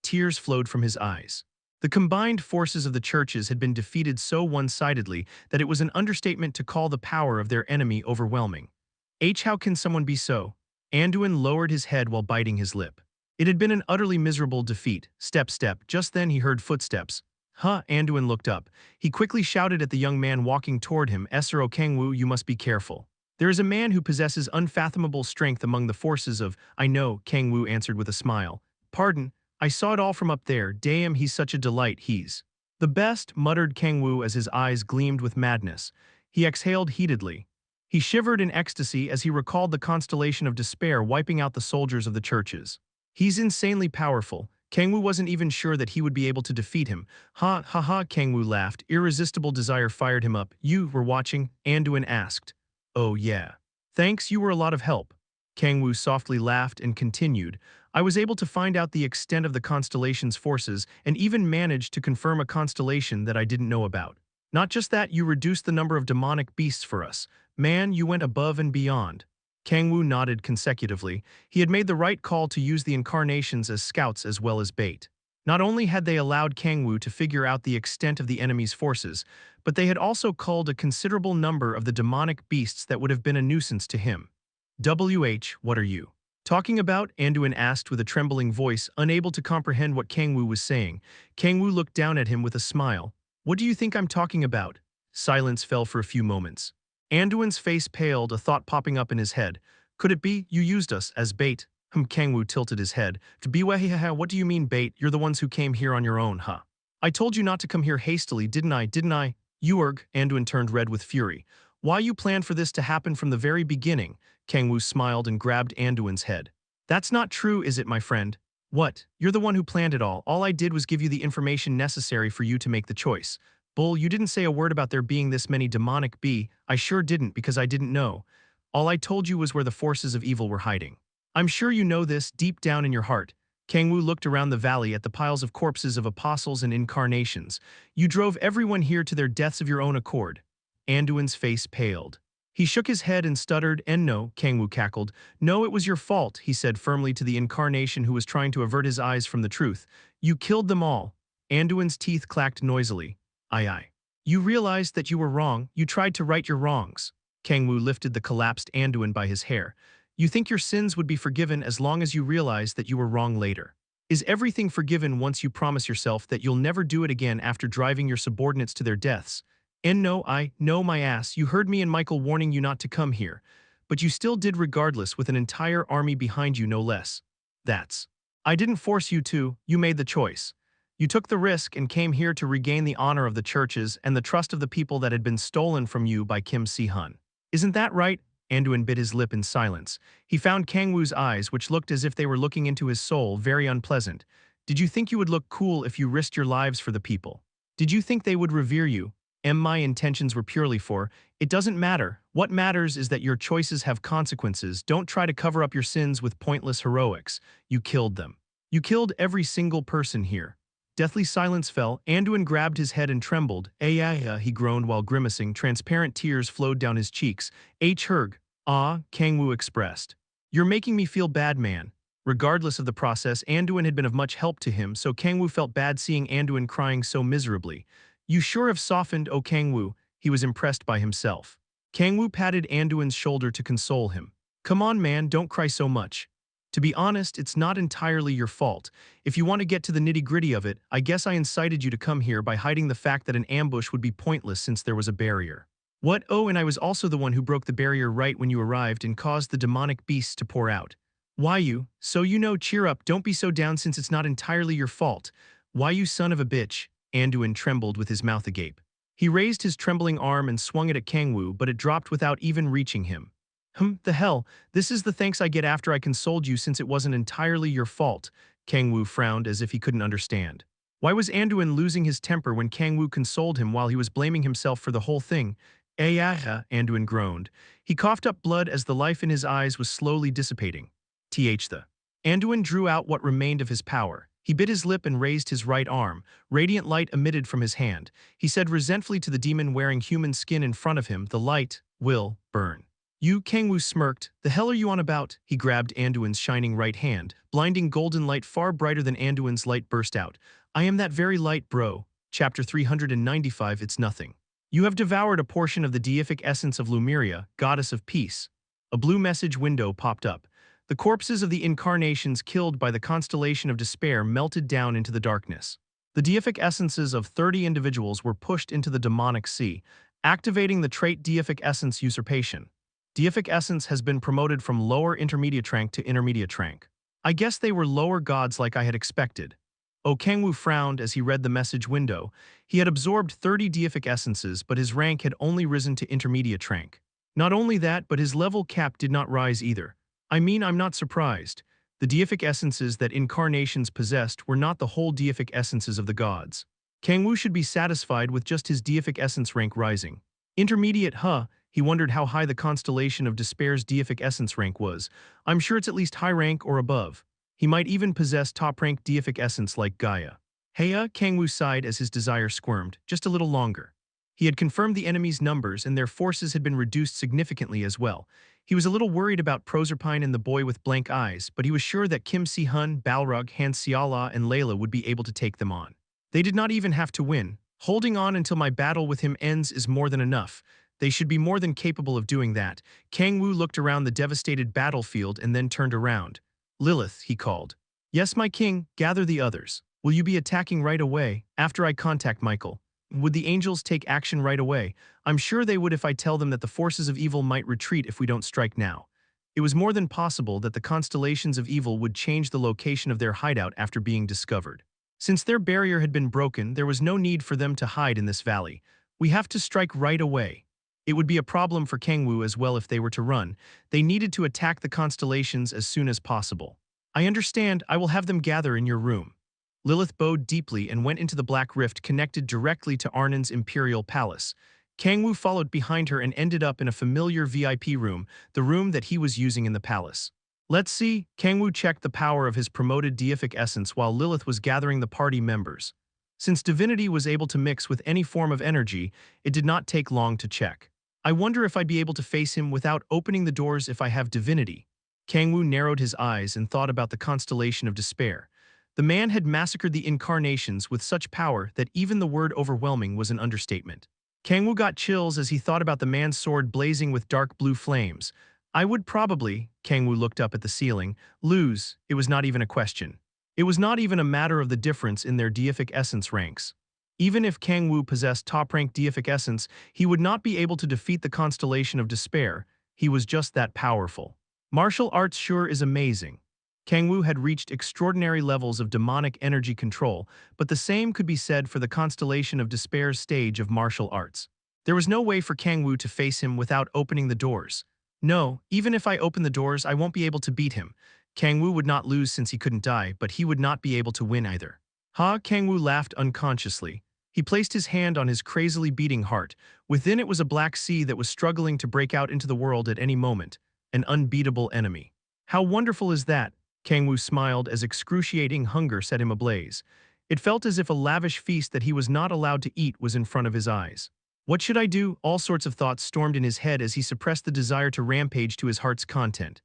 Tears flowed from his eyes. The combined forces of the churches had been defeated so one-sidedly that it was an understatement to call the power of their enemy overwhelming. How can someone be so? Anduin lowered his head while biting his lip. It had been an utterly miserable defeat. Step, step. Just then he heard footsteps. Anduin looked up. He quickly shouted at the young man walking toward him, Esero Kang-woo, you must be careful. There is a man who possesses unfathomable strength among the forces of, I know, Kang-woo answered with a smile. Pardon, I saw it all from up there. Damn, he's such a delight, he's the best, muttered Kang-woo as his eyes gleamed with madness. He exhaled heatedly. He shivered in ecstasy as he recalled the constellation of despair wiping out the soldiers of the churches. He's insanely powerful. Kang-woo wasn't even sure that he would be able to defeat him. Kang-woo laughed. Irresistible desire fired him up. You were watching? Anduin asked. Oh yeah. Thanks, you were a lot of help. Kang-woo softly laughed and continued. I was able to find out the extent of the constellation's forces and even managed to confirm a constellation that I didn't know about. Not just that, you reduced the number of demonic beasts for us. Man, you went above and beyond. Kang-woo nodded consecutively. He had made the right call to use the incarnations as scouts as well as bait. Not only had they allowed Kang-woo to figure out the extent of the enemy's forces, but they had also culled a considerable number of the demonic beasts that would have been a nuisance to him. What are you talking about? Anduin asked with a trembling voice, unable to comprehend what Kang-woo was saying. Kang-woo looked down at him with a smile. What do you think I'm talking about? Silence fell for a few moments. Anduin's face paled, a thought popping up in his head. Could it be you used us as bait? Kang-woo tilted his head. What do you mean bait? You're the ones who came here on your own, huh? I told you not to come here hastily, didn't I? Anduin turned red with fury. Why you planned for this to happen from the very beginning? Kang-woo smiled and grabbed Anduin's head. That's not true, is it, my friend? What? You're the one who planned it all. All I did was give you the information necessary for you to make the choice. Bull, you didn't say a word about there being this many demonic I sure didn't because I didn't know. All I told you was where the forces of evil were hiding. I'm sure you know this deep down in your heart. Kang-woo looked around the valley at the piles of corpses of apostles and incarnations. You drove everyone here to their deaths of your own accord. Anduin's face paled. He shook his head and stuttered, and no, Kang-woo cackled. No, it was your fault, he said firmly to the incarnation who was trying to avert his eyes from the truth. You killed them all. Anduin's teeth clacked noisily. Aye. You realized that you were wrong. You tried to right your wrongs. Kang-woo lifted the collapsed Anduin by his hair. You think your sins would be forgiven as long as you realize that you were wrong later. Is everything forgiven once you promise yourself that you'll never do it again after driving your subordinates to their deaths? And no, my ass, you heard me and Michael warning you not to come here. But you still did regardless with an entire army behind you no less. I didn't force you to, you made the choice. You took the risk and came here to regain the honor of the churches and the trust of the people that had been stolen from you by Kim Si-hun. Isn't that right? Anduin bit his lip in silence. He found Kang-woo's eyes, which looked as if they were looking into his soul, very unpleasant. Did you think you would look cool if you risked your lives for the people? Did you think they would revere you? My intentions were purely for, it doesn't matter. What matters is that your choices have consequences. Don't try to cover up your sins with pointless heroics. You killed them. You killed every single person here. Deathly silence fell. Anduin grabbed his head and trembled. He groaned while grimacing. Transparent tears flowed down his cheeks. Kang-woo expressed. You're making me feel bad, man. Regardless of the process, Anduin had been of much help to him, so Kang-woo felt bad seeing Anduin crying so miserably. You sure have softened, oh Kang-woo, he was impressed by himself. Kang-woo patted Anduin's shoulder to console him. Come on man, don't cry so much. To be honest, it's not entirely your fault. If you want to get to the nitty-gritty of it, I guess I incited you to come here by hiding the fact that an ambush would be pointless since there was a barrier. What? Oh, and I was also the one who broke the barrier right when you arrived and caused the demonic beasts to pour out. Why you? So you know, cheer up, don't be so down since it's not entirely your fault. Why you son of a bitch? Anduin trembled with his mouth agape. He raised his trembling arm and swung it at Kang-woo, but it dropped without even reaching him. The hell, this is the thanks I get after I consoled you since it wasn't entirely your fault. Kang-woo frowned as if he couldn't understand. Why was Anduin losing his temper when Kang-woo consoled him while he was blaming himself for the whole thing? Anduin groaned. He coughed up blood as the life in his eyes was slowly dissipating. The Anduin drew out what remained of his power. He bit his lip and raised his right arm. Radiant light emitted from his hand. He said resentfully to the demon wearing human skin in front of him, the light will burn. You, Kang-woo smirked. The hell are you on about? He grabbed Anduin's shining right hand. Blinding golden light far brighter than Anduin's light burst out. I am that very light, bro. Chapter 395, It's Nothing. You have devoured a portion of the deific essence of Lumeria, goddess of peace. A blue message window popped up. The corpses of the incarnations killed by the constellation of despair melted down into the darkness. The deific essences of 30 individuals were pushed into the demonic sea, activating the trait deific essence usurpation. Deific essence has been promoted from lower intermediate rank to intermediate rank. I guess they were lower gods like I had expected. Oh, Kang-woo frowned as he read the message window. He had absorbed 30 deific essences, but his rank had only risen to intermediate rank. Not only that, but his level cap did not rise either. I mean, I'm not surprised. The deific essences that incarnations possessed were not the whole deific essences of the gods. Kang-woo should be satisfied with just his deific essence rank rising. Intermediate, huh? He wondered how high the constellation of despair's deific essence rank was. I'm sure it's at least high rank or above. He might even possess top-rank deific essence like Gaia. Heya, Kang-woo sighed as his desire squirmed, just a little longer. He had confirmed the enemy's numbers and their forces had been reduced significantly as well. He was a little worried about Proserpine and the boy with blank eyes, but he was sure that Kim Si-hun, Balrog, Han Seala, and Layla would be able to take them on. They did not even have to win. Holding on until my battle with him ends is more than enough. They should be more than capable of doing that. Kang-woo looked around the devastated battlefield and then turned around. Lilith, he called. Yes, my king, gather the others. Will you be attacking right away, after I contact Michael? Would the angels take action right away? I'm sure they would if I tell them that the forces of evil might retreat if we don't strike now. It was more than possible that the constellations of evil would change the location of their hideout after being discovered. Since their barrier had been broken, there was no need for them to hide in this valley. We have to strike right away. It would be a problem for Kang-woo as well if they were to run. They needed to attack the constellations as soon as possible. I understand, I will have them gather in your room. Lilith bowed deeply and went into the black rift connected directly to Arnon's imperial palace. Kang-woo followed behind her and ended up in a familiar VIP room, the room that he was using in the palace. Let's see, Kang-woo checked the power of his promoted deific essence while Lilith was gathering the party members. Since divinity was able to mix with any form of energy, it did not take long to check. I wonder if I'd be able to face him without opening the doors if I have divinity. Kang-woo narrowed his eyes and thought about the constellation of despair. The man had massacred the incarnations with such power that even the word overwhelming was an understatement. Kang-woo got chills as he thought about the man's sword blazing with dark blue flames. I would probably, Kang-woo looked up at the ceiling, lose. It was not even a question. It was not even a matter of the difference in their deific essence ranks. Even if Kang-woo possessed top-rank deific essence, he would not be able to defeat the constellation of despair. He was just that powerful. Martial arts sure is amazing. Kang-woo had reached extraordinary levels of demonic energy control, but the same could be said for the constellation of despair's stage of martial arts. There was no way for Kang-woo to face him without opening the doors. No, even if I open the doors, I won't be able to beat him. Kang-woo would not lose since he couldn't die, but he would not be able to win either. Ha, Kang-woo laughed unconsciously. He placed his hand on his crazily beating heart. Within it was a black sea that was struggling to break out into the world at any moment, an unbeatable enemy. How wonderful is that? Kang-woo smiled as excruciating hunger set him ablaze. It felt as if a lavish feast that he was not allowed to eat was in front of his eyes. What should I do? All sorts of thoughts stormed in his head as he suppressed the desire to rampage to his heart's content.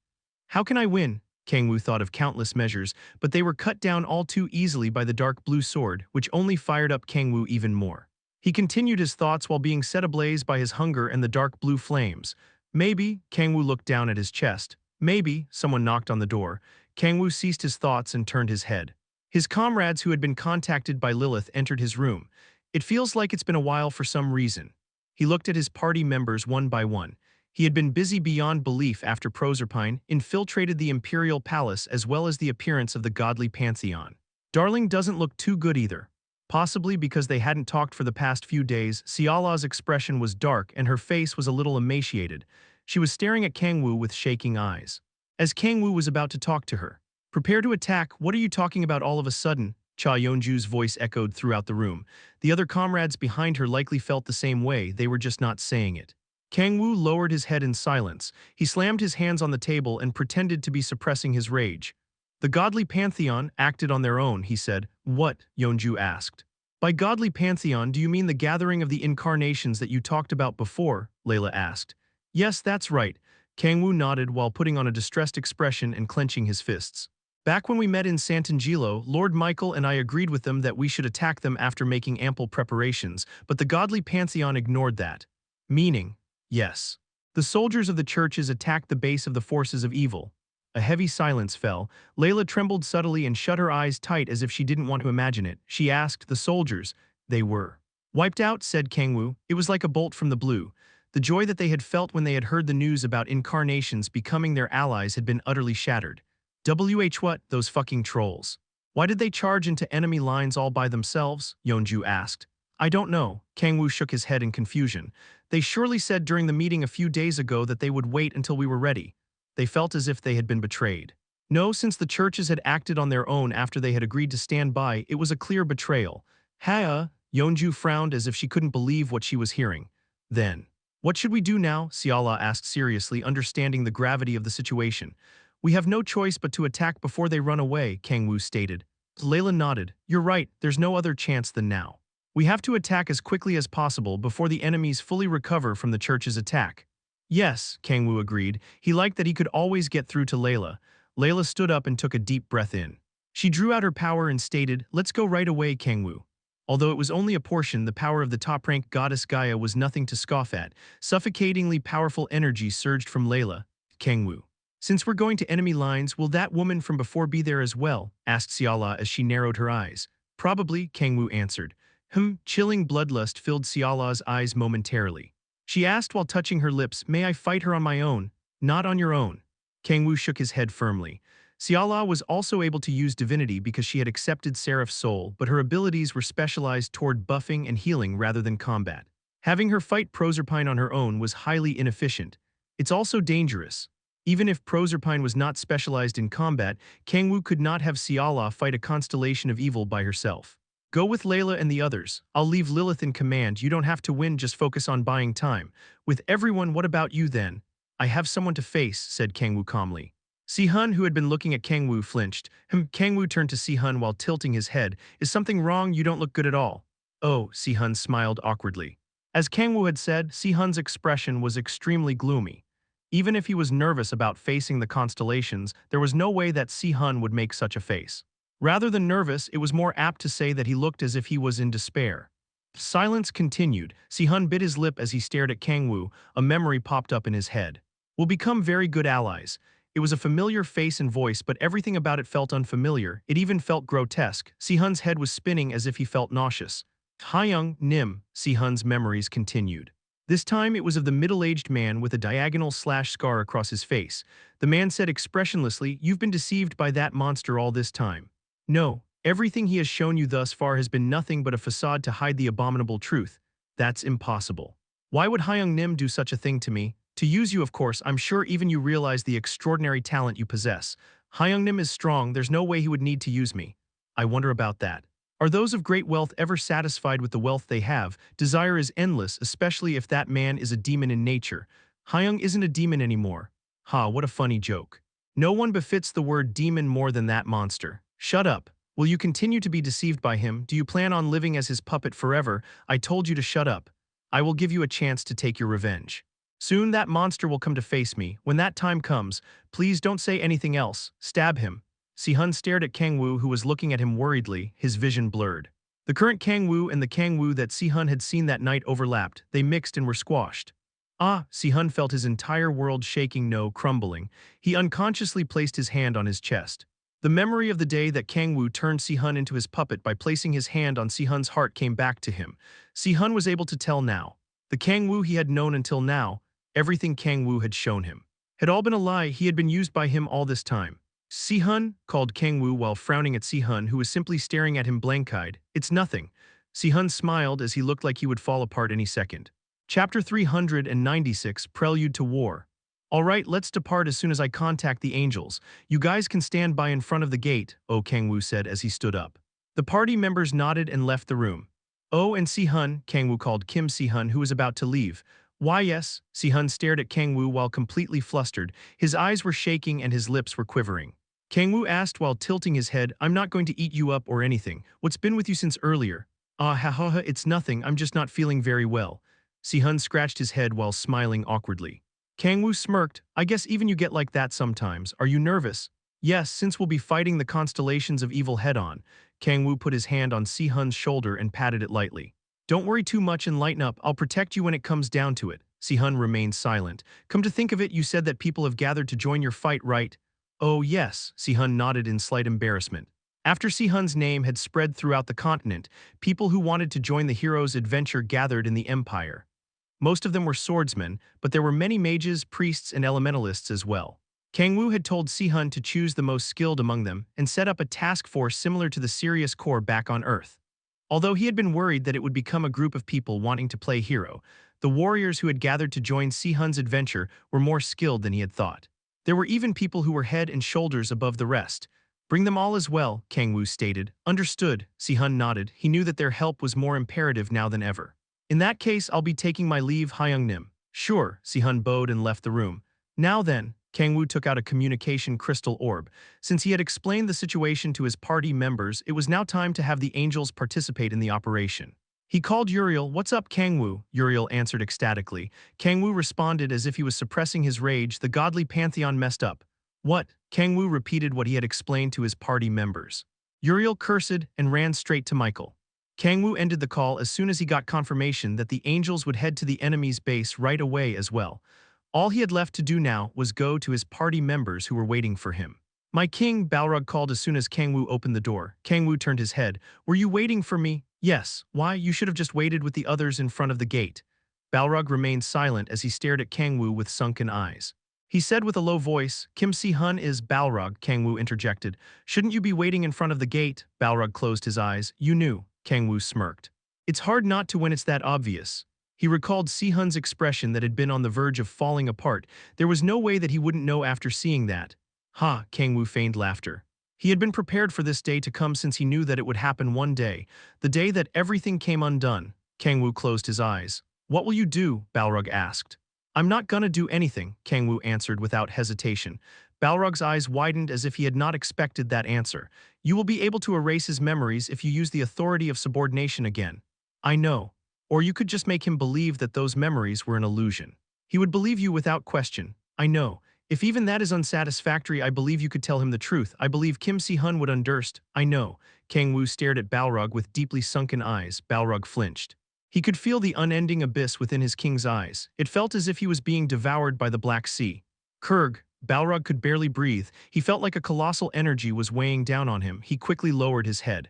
How can I win? Kang-woo thought of countless measures, but they were cut down all too easily by the dark blue sword, which only fired up Kang-woo even more. He continued his thoughts while being set ablaze by his hunger and the dark blue flames. Maybe, Kang-woo looked down at his chest. Maybe, someone knocked on the door. Kang-woo ceased his thoughts and turned his head. His comrades who had been contacted by Lilith entered his room. It feels like it's been a while for some reason. He looked at his party members one by one. He had been busy beyond belief after Proserpine infiltrated the Imperial Palace as well as the appearance of the godly pantheon. Darling doesn't look too good either. Possibly because they hadn't talked for the past few days, Siala's expression was dark and her face was a little emaciated. She was staring at Kang-woo with shaking eyes. As Kang-woo was about to talk to her, "Prepare to attack, what are you talking about all of a sudden?" Cha Yeonju's voice echoed throughout the room. The other comrades behind her likely felt the same way, they were just not saying it. Kang-woo lowered his head in silence. He slammed his hands on the table and pretended to be suppressing his rage. "The godly pantheon acted on their own," he said. "What?" Yeonju asked. "By godly pantheon, do you mean the gathering of the incarnations that you talked about before?" Layla asked. "Yes, that's right." Kang-woo nodded while putting on a distressed expression and clenching his fists. "Back when we met in Sant'Angelo, Lord Michael and I agreed with them that we should attack them after making ample preparations, but the godly pantheon ignored that." Meaning, yes. The soldiers of the churches attacked the base of the forces of evil. A heavy silence fell. Layla trembled subtly and shut her eyes tight as if she didn't want to imagine it. She asked, "The soldiers, they were wiped out," said Kang-woo. It was like a bolt from the blue. The joy that they had felt when they had heard the news about incarnations becoming their allies had been utterly shattered. What? Those fucking trolls. Why did they charge into enemy lines all by themselves? Yeonju asked. "I don't know." Kang-woo shook his head in confusion. "They surely said during the meeting a few days ago that they would wait until we were ready." They felt as if they had been betrayed. No, since the churches had acted on their own after they had agreed to stand by, it was a clear betrayal. Yeonju frowned as if she couldn't believe what she was hearing. Then, "What should we do now?" Siala asked seriously, understanding the gravity of the situation. "We have no choice but to attack before they run away," Kang-woo stated. Layla nodded. "You're right, there's no other chance than now. We have to attack as quickly as possible before the enemies fully recover from the church's attack." "Yes," Kang-woo agreed. He liked that he could always get through to Layla. Layla stood up and took a deep breath in. She drew out her power and stated, "Let's go right away, Kang-woo." Although it was only a portion, the power of the top-ranked goddess Gaia was nothing to scoff at. Suffocatingly powerful energy surged from Layla. Kang-woo. "Since we're going to enemy lines, will that woman from before be there as well?" asked Siala as she narrowed her eyes. "Probably," Kang-woo answered. Chilling bloodlust filled Siala's eyes momentarily. She asked while touching her lips, "May I fight her on my own?" "Not on your own." Kang-woo shook his head firmly. Siala was also able to use divinity because she had accepted Seraph's soul, but her abilities were specialized toward buffing and healing rather than combat. Having her fight Proserpine on her own was highly inefficient. It's also dangerous. Even if Proserpine was not specialized in combat, Kang-woo could not have Siala fight a constellation of evil by herself. "Go with Layla and the others. I'll leave Lilith in command. You don't have to win, just focus on buying time. With everyone, what about you then?" "I have someone to face," said Kang-woo calmly. Si-hun, who had been looking at Kang-woo, flinched. Kang-woo turned to Si-hun while tilting his head. "Is something wrong? You don't look good at all." "Oh," Si-hun smiled awkwardly. As Kang-woo had said, Si-hun's expression was extremely gloomy. Even if he was nervous about facing the constellations, there was no way that Si-hun would make such a face. Rather than nervous, it was more apt to say that he looked as if he was in despair. Silence continued. Si-hun bit his lip as he stared at Kang-woo. A memory popped up in his head. "We'll become very good allies." It was a familiar face and voice, but everything about it felt unfamiliar. It even felt grotesque. Si-hun's head was spinning as if he felt nauseous. "Hyung Nim," Si-hun's memories continued. This time it was of the middle-aged man with a diagonal slash scar across his face. The man said expressionlessly, "You've been deceived by that monster all this time. No, everything he has shown you thus far has been nothing but a facade to hide the abominable truth. That's impossible. Why would Hyung Nim do such a thing to me? To use you, of course. I'm sure even you realize the extraordinary talent you possess. Hyung Nim is strong, there's no way he would need to use me. I wonder about that. Are those of great wealth ever satisfied with the wealth they have? Desire is endless, especially if that man is a demon in nature. Hyung isn't a demon anymore." Ha, what a funny joke. "No one befits the word demon more than that monster." "Shut up. Will you continue to be deceived by him? Do you plan on living as his puppet forever? I told you to shut up. I will give you a chance to take your revenge." Soon that monster will come to face me. When that time comes, please don't say anything else. Stab him. Si-hun stared at Kang-woo, who was looking at him worriedly, his vision blurred. The current Kang-woo and the Kang-woo that Si-hun had seen that night overlapped. They mixed and were squashed. Ah, Si-hun felt his entire world shaking, no, crumbling. He unconsciously placed his hand on his chest. The memory of the day that Kang-woo turned Si-hun into his puppet by placing his hand on Si-hun's heart came back to him. Si-hun was able to tell now. The Kang-woo he had known until now, everything Kang-woo had shown him, had all been a lie. He had been used by him all this time. Si-hun, called Kang-woo while frowning at Si-hun, who was simply staring at him blank-eyed. It's nothing. Si-hun smiled as he looked like he would fall apart any second. Chapter 396, Prelude to War. All right, let's depart as soon as I contact the angels. You guys can stand by in front of the gate, Oh, Kang-woo said as he stood up. The party members nodded and left the room. Oh, and Si-hun, Kang-woo called Kim Si-hun, who was about to leave. Why yes, Si-hun stared at Kang-woo while completely flustered. His eyes were shaking and his lips were quivering. Kang-woo asked while tilting his head, I'm not going to eat you up or anything. What's been with you since earlier? Ah, ha ha ha, it's nothing, I'm just not feeling very well. Si-hun scratched his head while smiling awkwardly. Kang-woo smirked, I guess even you get like that sometimes. Are you nervous? Yes, since we'll be fighting the constellations of evil head-on. Kang-woo put his hand on Si-hun's shoulder and patted it lightly. Don't worry too much and lighten up, I'll protect you when it comes down to it. Si-hun remained silent. Come to think of it, you said that people have gathered to join your fight, right? Oh yes, Si-hun nodded in slight embarrassment. After Si-hun's name had spread throughout the continent, people who wanted to join the hero's adventure gathered in the empire. Most of them were swordsmen, but there were many mages, priests, and elementalists as well. Kang-woo had told Si-hun to choose the most skilled among them and set up a task force similar to the Sirius Corps back on Earth. Although he had been worried that it would become a group of people wanting to play hero, the warriors who had gathered to join Si-hun's adventure were more skilled than he had thought. There were even people who were head and shoulders above the rest. Bring them all as well, Kang-woo stated. Understood, Si-hun nodded. He knew that their help was more imperative now than ever. In that case, I'll be taking my leave, Hyung-nim. Sure, Si-hun bowed and left the room. Now then, Kang-woo took out a communication crystal orb. Since he had explained the situation to his party members, it was now time to have the angels participate in the operation. He called Uriel. What's up, Kang-woo? Uriel answered ecstatically. Kang-woo responded as if he was suppressing his rage. The godly pantheon messed up. What? Kang-woo repeated what he had explained to his party members. Uriel cursed and ran straight to Michael. Kang-woo ended the call as soon as he got confirmation that the angels would head to the enemy's base right away as well. All he had left to do now was go to his party members who were waiting for him. My king, Balrog called as soon as Kang-woo opened the door. Kang-woo turned his head. Were you waiting for me? Yes. Why, you should have just waited with the others in front of the gate. Balrog remained silent as he stared at Kang-woo with sunken eyes. He said with a low voice, Kim Si-hun is Balrog, Kang-woo interjected. Shouldn't you be waiting in front of the gate? Balrog closed his eyes. You knew. Kang-woo smirked. It's hard not to when it's that obvious. He recalled Si-hun's expression that had been on the verge of falling apart. There was no way that he wouldn't know after seeing that. Ha, Kang-woo feigned laughter. He had been prepared for this day to come since he knew that it would happen one day, the day that everything came undone. Kang-woo closed his eyes. What will you do? Balrog asked. I'm not gonna do anything, Kang-woo answered without hesitation. Balrog's eyes widened as if he had not expected that answer. You will be able to erase his memories if you use the authority of subordination again. I know. Or you could just make him believe that those memories were an illusion. He would believe you without question. I know. If even that is unsatisfactory, I believe you could tell him the truth. I believe Kim Si-hun would understand. I know. Kang-woo stared at Balrog with deeply sunken eyes. Balrog flinched. He could feel the unending abyss within his king's eyes. It felt as if he was being devoured by the Black Sea. Kurg. Balrog could barely breathe. He felt like a colossal energy was weighing down on him. He quickly lowered his head.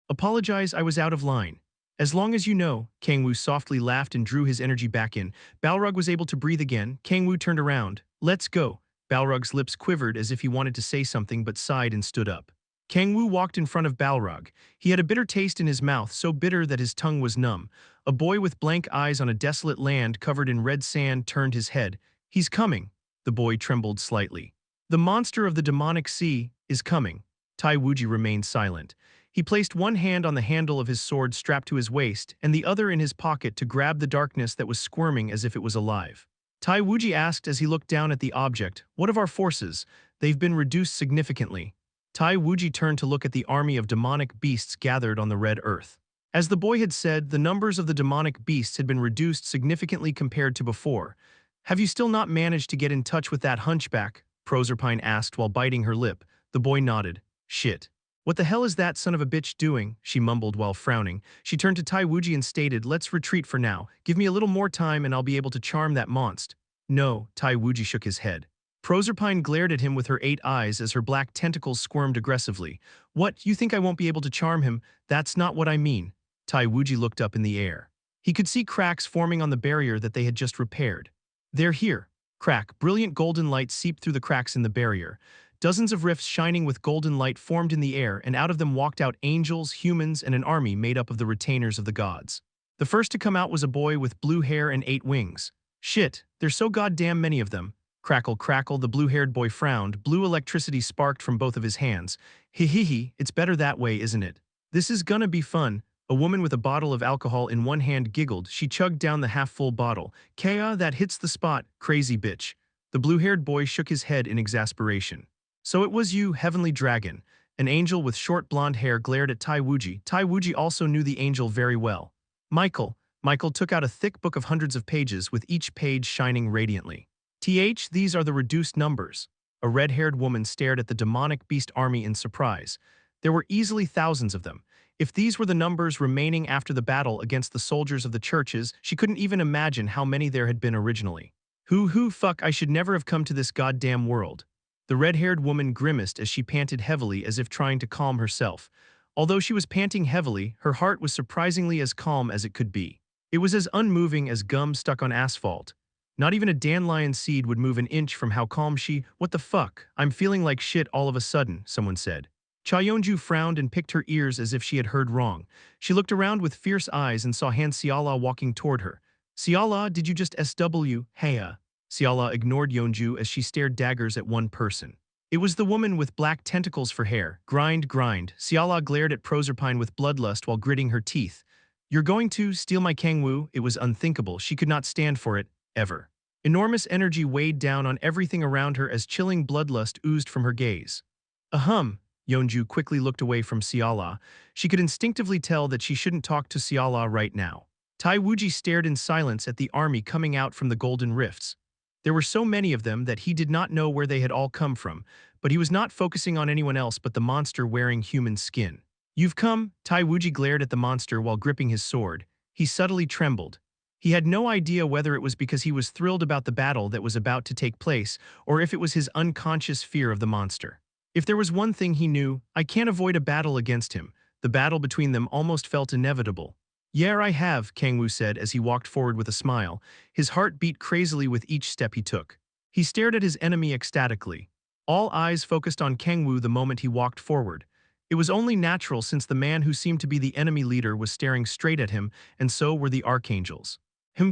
Apologize, I was out of line. As long as you know, Kang-woo softly laughed and drew his energy back in. Balrog was able to breathe again. Kang-woo turned around. Let's go. Balrog's lips quivered as if he wanted to say something but sighed and stood up. Kang-woo walked in front of Balrog. He had a bitter taste in his mouth, so bitter that his tongue was numb. A boy with blank eyes on a desolate land covered in red sand turned his head. He's coming. The boy trembled slightly. The monster of the demonic sea is coming. Tai Wuji remained silent. He placed one hand on the handle of his sword strapped to his waist and the other in his pocket to grab the darkness that was squirming as if it was alive. Tai Wuji asked as he looked down at the object, What of our forces? They've been reduced significantly. Tai Wuji turned to look at the army of demonic beasts gathered on the red earth. As the boy had said, the numbers of the demonic beasts had been reduced significantly compared to before. Have you still not managed to get in touch with that hunchback? Proserpine asked while biting her lip. The boy nodded. Shit. What the hell is that son of a bitch doing? She mumbled while frowning. She turned to Taiwuji and stated, let's retreat for now. Give me a little more time and I'll be able to charm that monst. No, Taiwuji shook his head. Proserpine glared at him with her 8 eyes as her black tentacles squirmed aggressively. What, you think I won't be able to charm him? That's not what I mean. Taiwuji looked up in the air. He could see cracks forming on the barrier that they had just repaired. They're here. Crack, brilliant golden light seeped through the cracks in the barrier. Dozens of rifts shining with golden light formed in the air, and out of them walked out angels, humans, and an army made up of the retainers of the gods. The first to come out was a boy with blue hair and 8 wings. Shit, there's so goddamn many of them. Crackle, crackle, the blue-haired boy frowned. Blue electricity sparked from both of his hands. Hee, it's better that way, isn't it? This is gonna be fun. A woman with a bottle of alcohol in one hand giggled. She chugged down the half-full bottle. Kaya, that hits the spot, crazy bitch. The blue-haired boy shook his head in exasperation. So it was you, heavenly dragon. An angel with short blonde hair glared at Taiwuji. Taiwuji also knew the angel very well. Michael took out a thick book of hundreds of pages with each page shining radiantly. These are the reduced numbers. A red-haired woman stared at the demonic beast army in surprise. There were easily thousands of them. If these were the numbers remaining after the battle against the soldiers of the churches, she couldn't even imagine how many there had been originally. Fuck, I should never have come to this goddamn world. The red-haired woman grimaced as she panted heavily as if trying to calm herself. Although she was panting heavily, her heart was surprisingly as calm as it could be. It was as unmoving as gum stuck on asphalt. Not even a dandelion seed would move an inch from how calm she— What the fuck? I'm feeling like shit all of a sudden, someone said. Cha Yonju frowned and picked her ears as if she had heard wrong. She looked around with fierce eyes and saw Han Xiala walking toward her. Xiala, did you just SW? Heya. Xiala ignored Yonju as she stared daggers at one person. It was the woman with black tentacles for hair. Grind. Xiala glared at Proserpine with bloodlust while gritting her teeth. You're going to steal my Kang-woo? It was unthinkable. She could not stand for it, ever. Enormous energy weighed down on everything around her as chilling bloodlust oozed from her gaze. Ahem. Yonju quickly looked away from Xiala. She could instinctively tell that she shouldn't talk to Xiala right now. Taiwuji stared in silence at the army coming out from the golden rifts. There were so many of them that he did not know where they had all come from, but he was not focusing on anyone else but the monster wearing human skin. You've come? Taiwuji glared at the monster while gripping his sword. He subtly trembled. He had no idea whether it was because he was thrilled about the battle that was about to take place, or if it was his unconscious fear of the monster. If there was one thing he knew, I can't avoid a battle against him. The battle between them almost felt inevitable. Yeah, I have, Kang-woo said as he walked forward with a smile. His heart beat crazily with each step he took. He stared at his enemy ecstatically. All eyes focused on Kang-woo the moment he walked forward. It was only natural since the man who seemed to be the enemy leader was staring straight at him, and so were the archangels.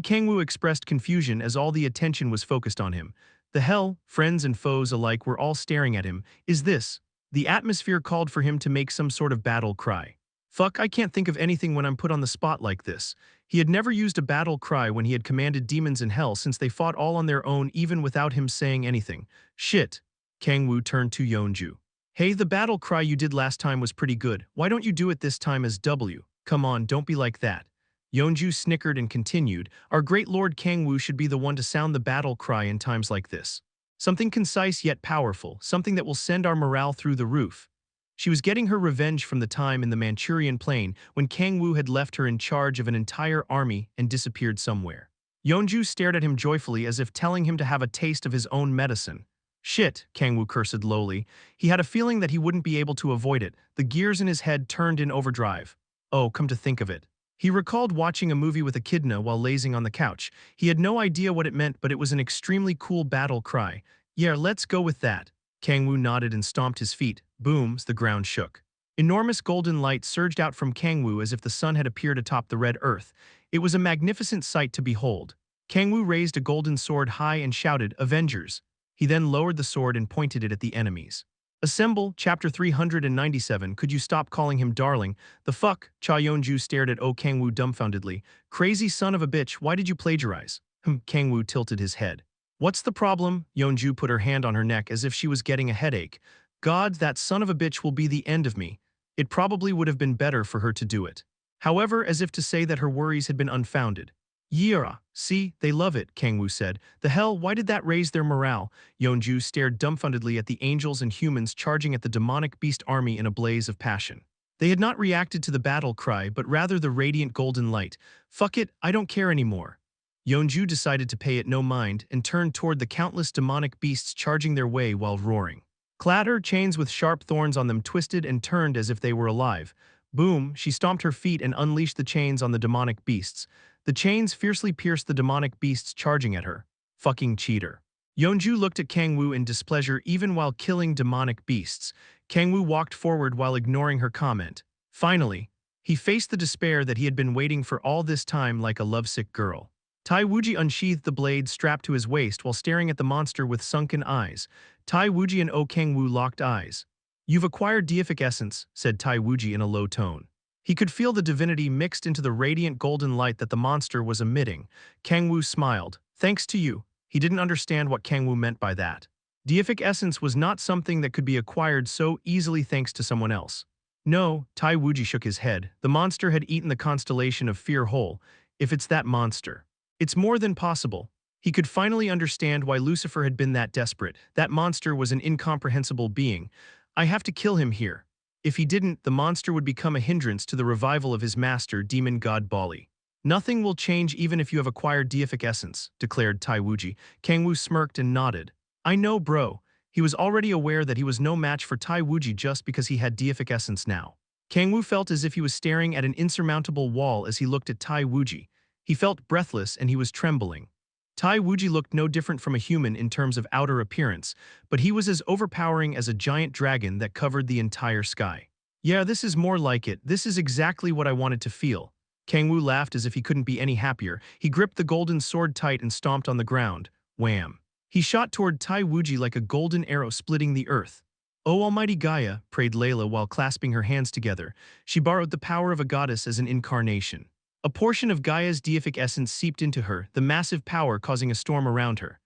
Kang-woo expressed confusion as all the attention was focused on him. The hell, friends and foes alike were all staring at him. Is this? The atmosphere called for him to make some sort of battle cry. Fuck, I can't think of anything when I'm put on the spot like this. He had never used a battle cry when he had commanded demons in hell since they fought all on their own even without him saying anything. Shit. Kang-woo turned to Yonju. Hey, the battle cry you did last time was pretty good. Why don't you do it this time as W? Come on, don't be like that. Yonju snickered and continued, our great lord Kang-woo should be the one to sound the battle cry in times like this. Something concise yet powerful, something that will send our morale through the roof. She was getting her revenge from the time in the Manchurian plain when Kang-woo had left her in charge of an entire army and disappeared somewhere. Yonju stared at him joyfully as if telling him to have a taste of his own medicine. Shit, Kang-woo cursed lowly. He had a feeling that he wouldn't be able to avoid it. The gears in his head turned in overdrive. Oh, come to think of it. He recalled watching a movie with Echidna while lazing on the couch. He had no idea what it meant, but it was an extremely cool battle cry. Yeah, let's go with that. Kang-woo nodded and stomped his feet. Booms, the ground shook. Enormous golden light surged out from Kang-woo as if the sun had appeared atop the red earth. It was a magnificent sight to behold. Kang-woo raised a golden sword high and shouted, Avengers. He then lowered the sword and pointed it at the enemies. Assemble, chapter 397. Could you stop calling him darling? The fuck? Cha Yonju stared at Kang-woo dumbfoundedly. Crazy son of a bitch, why did you plagiarize? Kang-woo tilted his head. What's the problem? Yonju put her hand on her neck as if she was getting a headache. God, that son of a bitch will be the end of me. It probably would have been better for her to do it. however, as if to say that her worries had been unfounded. "Yeah, see, they love it," Kang-woo said. "The hell, why did that raise their morale?" Yeonju stared dumbfoundedly at the angels and humans charging at the demonic beast army in a blaze of passion. They had not reacted to the battle cry, but rather the radiant golden light. "Fuck it, I don't care anymore." Yeonju decided to pay it no mind and turned toward the countless demonic beasts charging their way while roaring. Clatter, chains with sharp thorns on them twisted and turned as if they were alive. Boom, she stomped her feet and unleashed the chains on the demonic beasts. The chains fiercely pierced the demonic beasts charging at her. Fucking cheater. Yeonju looked at Kang-woo in displeasure even while killing demonic beasts. Kang-woo walked forward while ignoring her comment. Finally, he faced the despair that he had been waiting for all this time like a lovesick girl. Tai Wuji unsheathed the blade strapped to his waist while staring at the monster with sunken eyes. Tai Wuji and Kang-woo locked eyes. "You've acquired deific essence," said Tai Wuji in a low tone. He could feel the divinity mixed into the radiant golden light that the monster was emitting. Kang-woo smiled. "Thanks to you." He didn't understand what Kang-woo meant by that. Deific essence was not something that could be acquired so easily thanks to someone else. No, Tai Wuji shook his head. The monster had eaten the constellation of fear whole. If it's that monster. It's more than possible. He could finally understand why Lucifer had been that desperate. That monster was an incomprehensible being. "I have to kill him here." If he didn't, the monster would become a hindrance to the revival of his master, demon god Bali. "Nothing will change even if you have acquired deific essence," declared Tai Wuji. Kang-woo smirked and nodded. "I know, bro." He was already aware that he was no match for Tai Wuji just because he had deific essence now. Kang-woo felt as if he was staring at an insurmountable wall as he looked at Tai Wuji. He felt breathless and he was trembling. Tai Wuji looked no different from a human in terms of outer appearance, but he was as overpowering as a giant dragon that covered the entire sky. "Yeah, this is more like it. This is exactly what I wanted to feel." Kang-woo laughed as if he couldn't be any happier. He gripped the golden sword tight and stomped on the ground. Wham! He shot toward Tai Wuji like a golden arrow splitting the earth. "O Almighty Gaia," prayed Layla while clasping her hands together. She borrowed the power of a goddess as an incarnation. A portion of Gaia's deific essence seeped into her, the massive power causing a storm around her.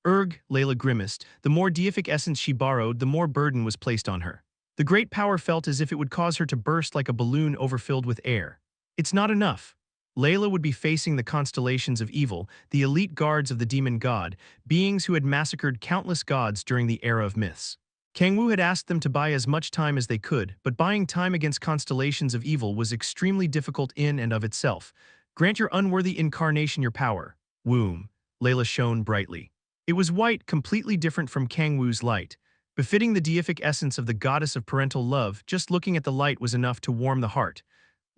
"Erg," Layla grimaced. The more deific essence she borrowed, the more burden was placed on her. The great power felt as if it would cause her to burst like a balloon overfilled with air. It's not enough. Layla would be facing the constellations of evil, the elite guards of the demon god, beings who had massacred countless gods during the era of myths. Kang-woo had asked them to buy as much time as they could, but buying time against constellations of evil was extremely difficult in and of itself. "Grant your unworthy incarnation your power." Womb. Layla shone brightly. It was white, completely different from Kang-woo's light. Befitting the deific essence of the goddess of parental love, just looking at the light was enough to warm the heart.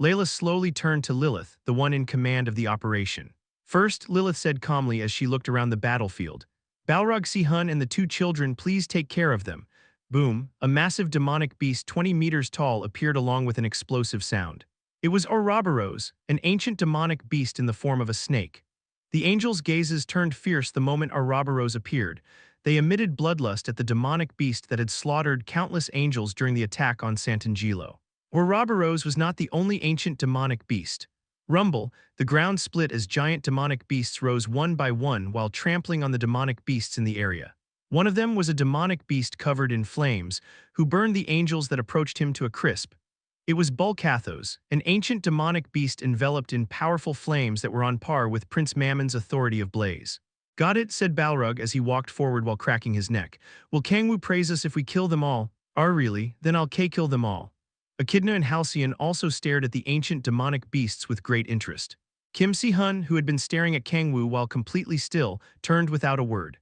Layla slowly turned to Lilith, the one in command of the operation. "First," Lilith said calmly as she looked around the battlefield. "Balrog Si-hun and the two children, please take care of them." Boom, a massive demonic beast 20 meters tall appeared along with an explosive sound. It was Ouroboros, an ancient demonic beast in the form of a snake. The angels' gazes turned fierce the moment Ouroboros appeared. They emitted bloodlust at the demonic beast that had slaughtered countless angels during the attack on Sant'Angelo. Ouroboros was not the only ancient demonic beast. Rumble, the ground split as giant demonic beasts rose one by one while trampling on the demonic beasts in the area. One of them was a demonic beast covered in flames, who burned the angels that approached him to a crisp. It was Bulkathos, an ancient demonic beast enveloped in powerful flames that were on par with Prince Mammon's authority of blaze. "Got it," said Balrog as he walked forward while cracking his neck. "Will Kang-woo praise us if we kill them all?" Really? Then I'll kill them all." Echidna and Halcyon also stared at the ancient demonic beasts with great interest. Kim Si-hun, who had been staring at Kang-woo while completely still, turned without a word.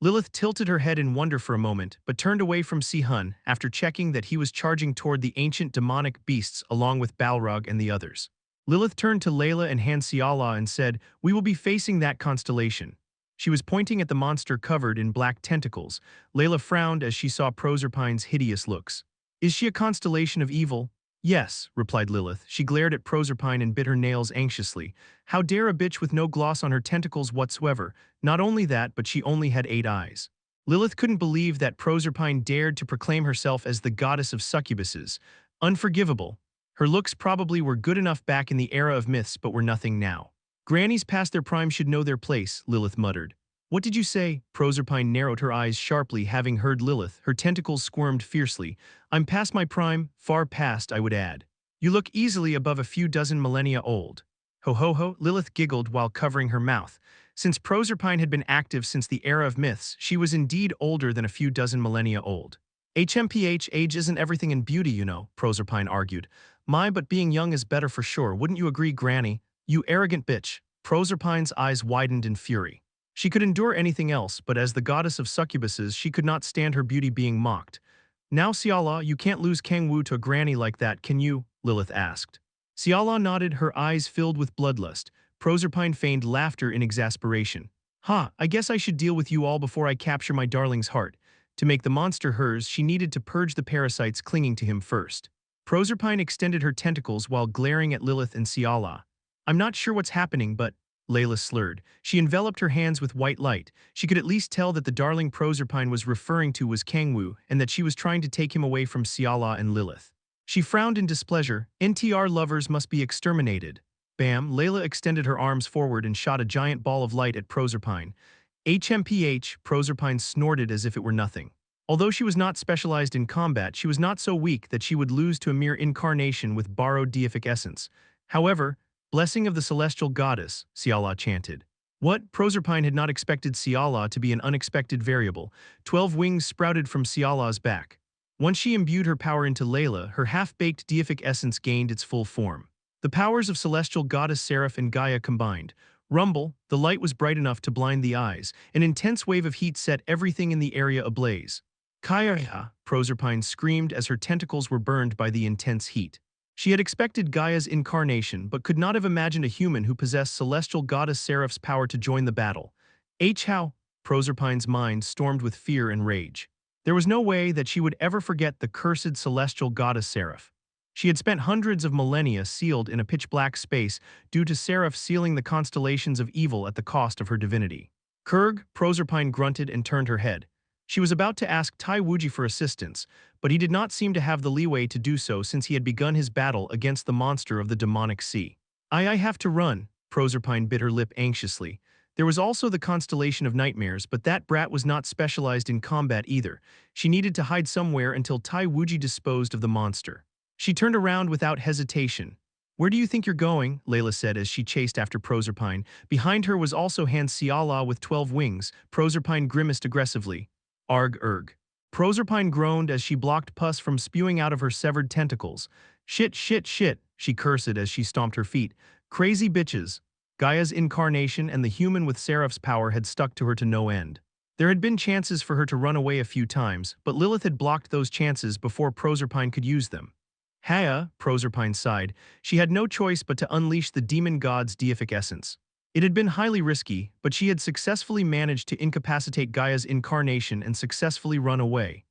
Lilith tilted her head in wonder for a moment, but turned away from Si-hun after checking that he was charging toward the ancient demonic beasts along with Balrog and the others. Lilith turned to Layla and Han Siala and said, "We will be facing that constellation." She was pointing at the monster covered in black tentacles. Layla frowned as she saw Proserpine's hideous looks. "Is she a constellation of evil?" "Yes," replied Lilith. She glared at Proserpine and bit her nails anxiously. How dare a bitch with no gloss on her tentacles whatsoever? Not only that, but she only had 8 eyes. Lilith couldn't believe that Proserpine dared to proclaim herself as the goddess of succubuses. Unforgivable. Her looks probably were good enough back in the era of myths but were nothing now. "Grannies past their prime should know their place," Lilith muttered. "What did you say?" Proserpine narrowed her eyes sharply, having heard Lilith. Her tentacles squirmed fiercely. "I'm past my prime, far past, I would add." You look easily above a few dozen millennia old. Ho ho ho, Lilith giggled while covering her mouth. Since Proserpine had been active since the era of myths, she was indeed older than a few dozen millennia old. HMPH, age isn't everything in beauty, you know, Proserpine argued. My, but being young is better for sure, wouldn't you agree, Granny? You arrogant bitch. Proserpine's eyes widened in fury. She could endure anything else, but as the goddess of succubuses, she could not stand her beauty being mocked. Now, Siala, you can't lose Kang-woo to a granny like that, can you? Lilith asked. Siala nodded, her eyes filled with bloodlust. Proserpine feigned laughter in exasperation. Ha, I guess I should deal with you all before I capture my darling's heart. To make the monster hers, she needed to purge the parasites clinging to him first. Proserpine extended her tentacles while glaring at Lilith and Siala. I'm not sure what's happening, but… Layla slurred. She enveloped her hands with white light. She could at least tell that the darling Proserpine was referring to was Kang-woo, and that she was trying to take him away from Siala and Lilith. She frowned in displeasure. NTR lovers must be exterminated. Bam, Layla extended her arms forward and shot a giant ball of light at Proserpine. HMPH, Proserpine snorted as if it were nothing. Although she was not specialized in combat, she was not so weak that she would lose to a mere incarnation with borrowed deific essence. However, blessing of the celestial goddess, Siala chanted. What? Proserpine had not expected Siala to be an unexpected variable. 12 wings sprouted from Siala's back. Once she imbued her power into Layla, her half-baked deific essence gained its full form. The powers of celestial goddess Seraph and Gaia combined. Rumble, the light was bright enough to blind the eyes. An intense wave of heat set everything in the area ablaze. Kaya! Proserpine screamed as her tentacles were burned by the intense heat. She had expected Gaia's incarnation but could not have imagined a human who possessed celestial goddess Seraph's power to join the battle. How? Proserpine's mind stormed with fear and rage. There was no way that she would ever forget the cursed celestial goddess Seraph. She had spent hundreds of millennia sealed in a pitch-black space due to Seraph sealing the constellations of evil at the cost of her divinity. Kurg, Proserpine grunted and turned her head. She was about to ask Tai Wuji for assistance, but he did not seem to have the leeway to do so since he had begun his battle against the monster of the demonic sea. I have to run, Proserpine bit her lip anxiously. There was also the constellation of nightmares, but that brat was not specialized in combat either. She needed to hide somewhere until Tai Wuji disposed of the monster. She turned around without hesitation. Where do you think you're going? Layla said as she chased after Proserpine. Behind her was also Han Siala with 12 wings. Proserpine grimaced aggressively. Arg erg. Proserpine groaned as she blocked pus from spewing out of her severed tentacles. Shit, shit, shit, she cursed as she stomped her feet. Crazy bitches. Gaia's incarnation and the human with Seraph's power had stuck to her to no end. There had been chances for her to run away a few times, but Lilith had blocked those chances before Proserpine could use them. Haya, Proserpine sighed. She had no choice but to unleash the demon god's deific essence. It had been highly risky, but she had successfully managed to incapacitate Gaia's incarnation and successfully run away.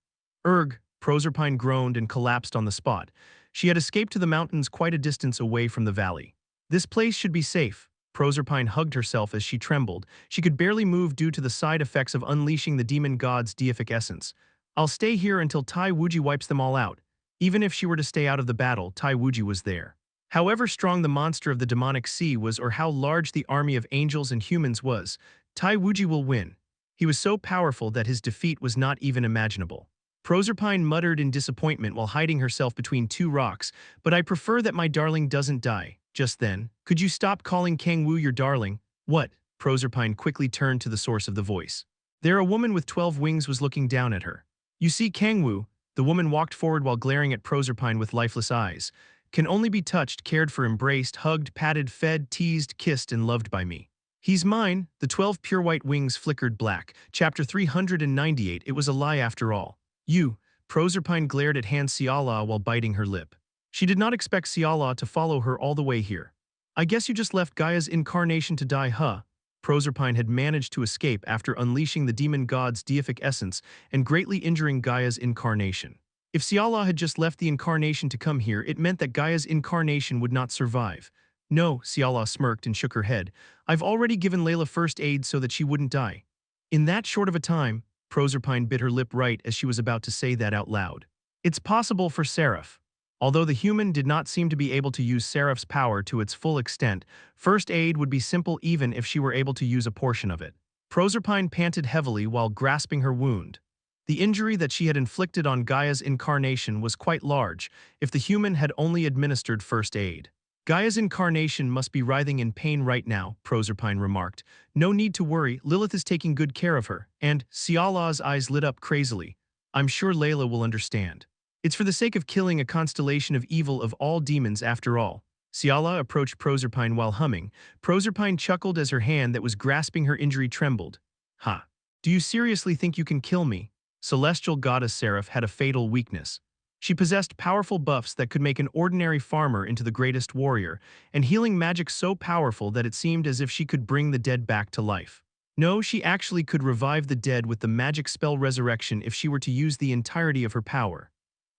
Erg, Proserpine groaned and collapsed on the spot. She had escaped to the mountains quite a distance away from the valley. This place should be safe. Proserpine hugged herself as she trembled. She could barely move due to the side effects of unleashing the demon god's deific essence. I'll stay here until Tai Wuji wipes them all out. Even if she were to stay out of the battle, Tai Wuji was there. However strong the monster of the demonic sea was or how large the army of angels and humans was, Tai Wuji will win. He was so powerful that his defeat was not even imaginable. Proserpine muttered in disappointment while hiding herself between two rocks, but I prefer that my darling doesn't die. Just then, could you stop calling Kang-woo your darling? What? Proserpine quickly turned to the source of the voice. There a woman with 12 wings was looking down at her. You see, Kang-woo, the woman walked forward while glaring at Proserpine with lifeless eyes. Can only be touched, cared for, embraced, hugged, patted, fed, teased, kissed, and loved by me. He's mine. The 12 pure white wings flickered black. Chapter 398. It was a lie after all. You. Proserpine glared at Han Siala while biting her lip. She did not expect Siala to follow her all the way here. I guess you just left Gaia's incarnation to die, huh? Proserpine had managed to escape after unleashing the demon god's deific essence and greatly injuring Gaia's incarnation. If Siala had just left the incarnation to come here, it meant that Gaia's incarnation would not survive. No, Siala smirked and shook her head. I've already given Layla first aid so that she wouldn't die. In that short of a time, Proserpine bit her lip right as she was about to say that out loud. It's possible for Seraph. Although the human did not seem to be able to use Seraph's power to its full extent, first aid would be simple even if she were able to use a portion of it. Proserpine panted heavily while grasping her wound. The injury that she had inflicted on Gaia's incarnation was quite large, if the human had only administered first aid. Gaia's incarnation must be writhing in pain right now, Proserpine remarked. No need to worry, Lilith is taking good care of her, and Siala's eyes lit up crazily. I'm sure Layla will understand. It's for the sake of killing a constellation of evil of all demons after all. Siala approached Proserpine while humming. Proserpine chuckled as her hand that was grasping her injury trembled. Ha! Do you seriously think you can kill me? Celestial goddess Seraph had a fatal weakness. She possessed powerful buffs that could make an ordinary farmer into the greatest warrior, and healing magic so powerful that it seemed as if she could bring the dead back to life. No, she actually could revive the dead with the magic spell Resurrection if she were to use the entirety of her power.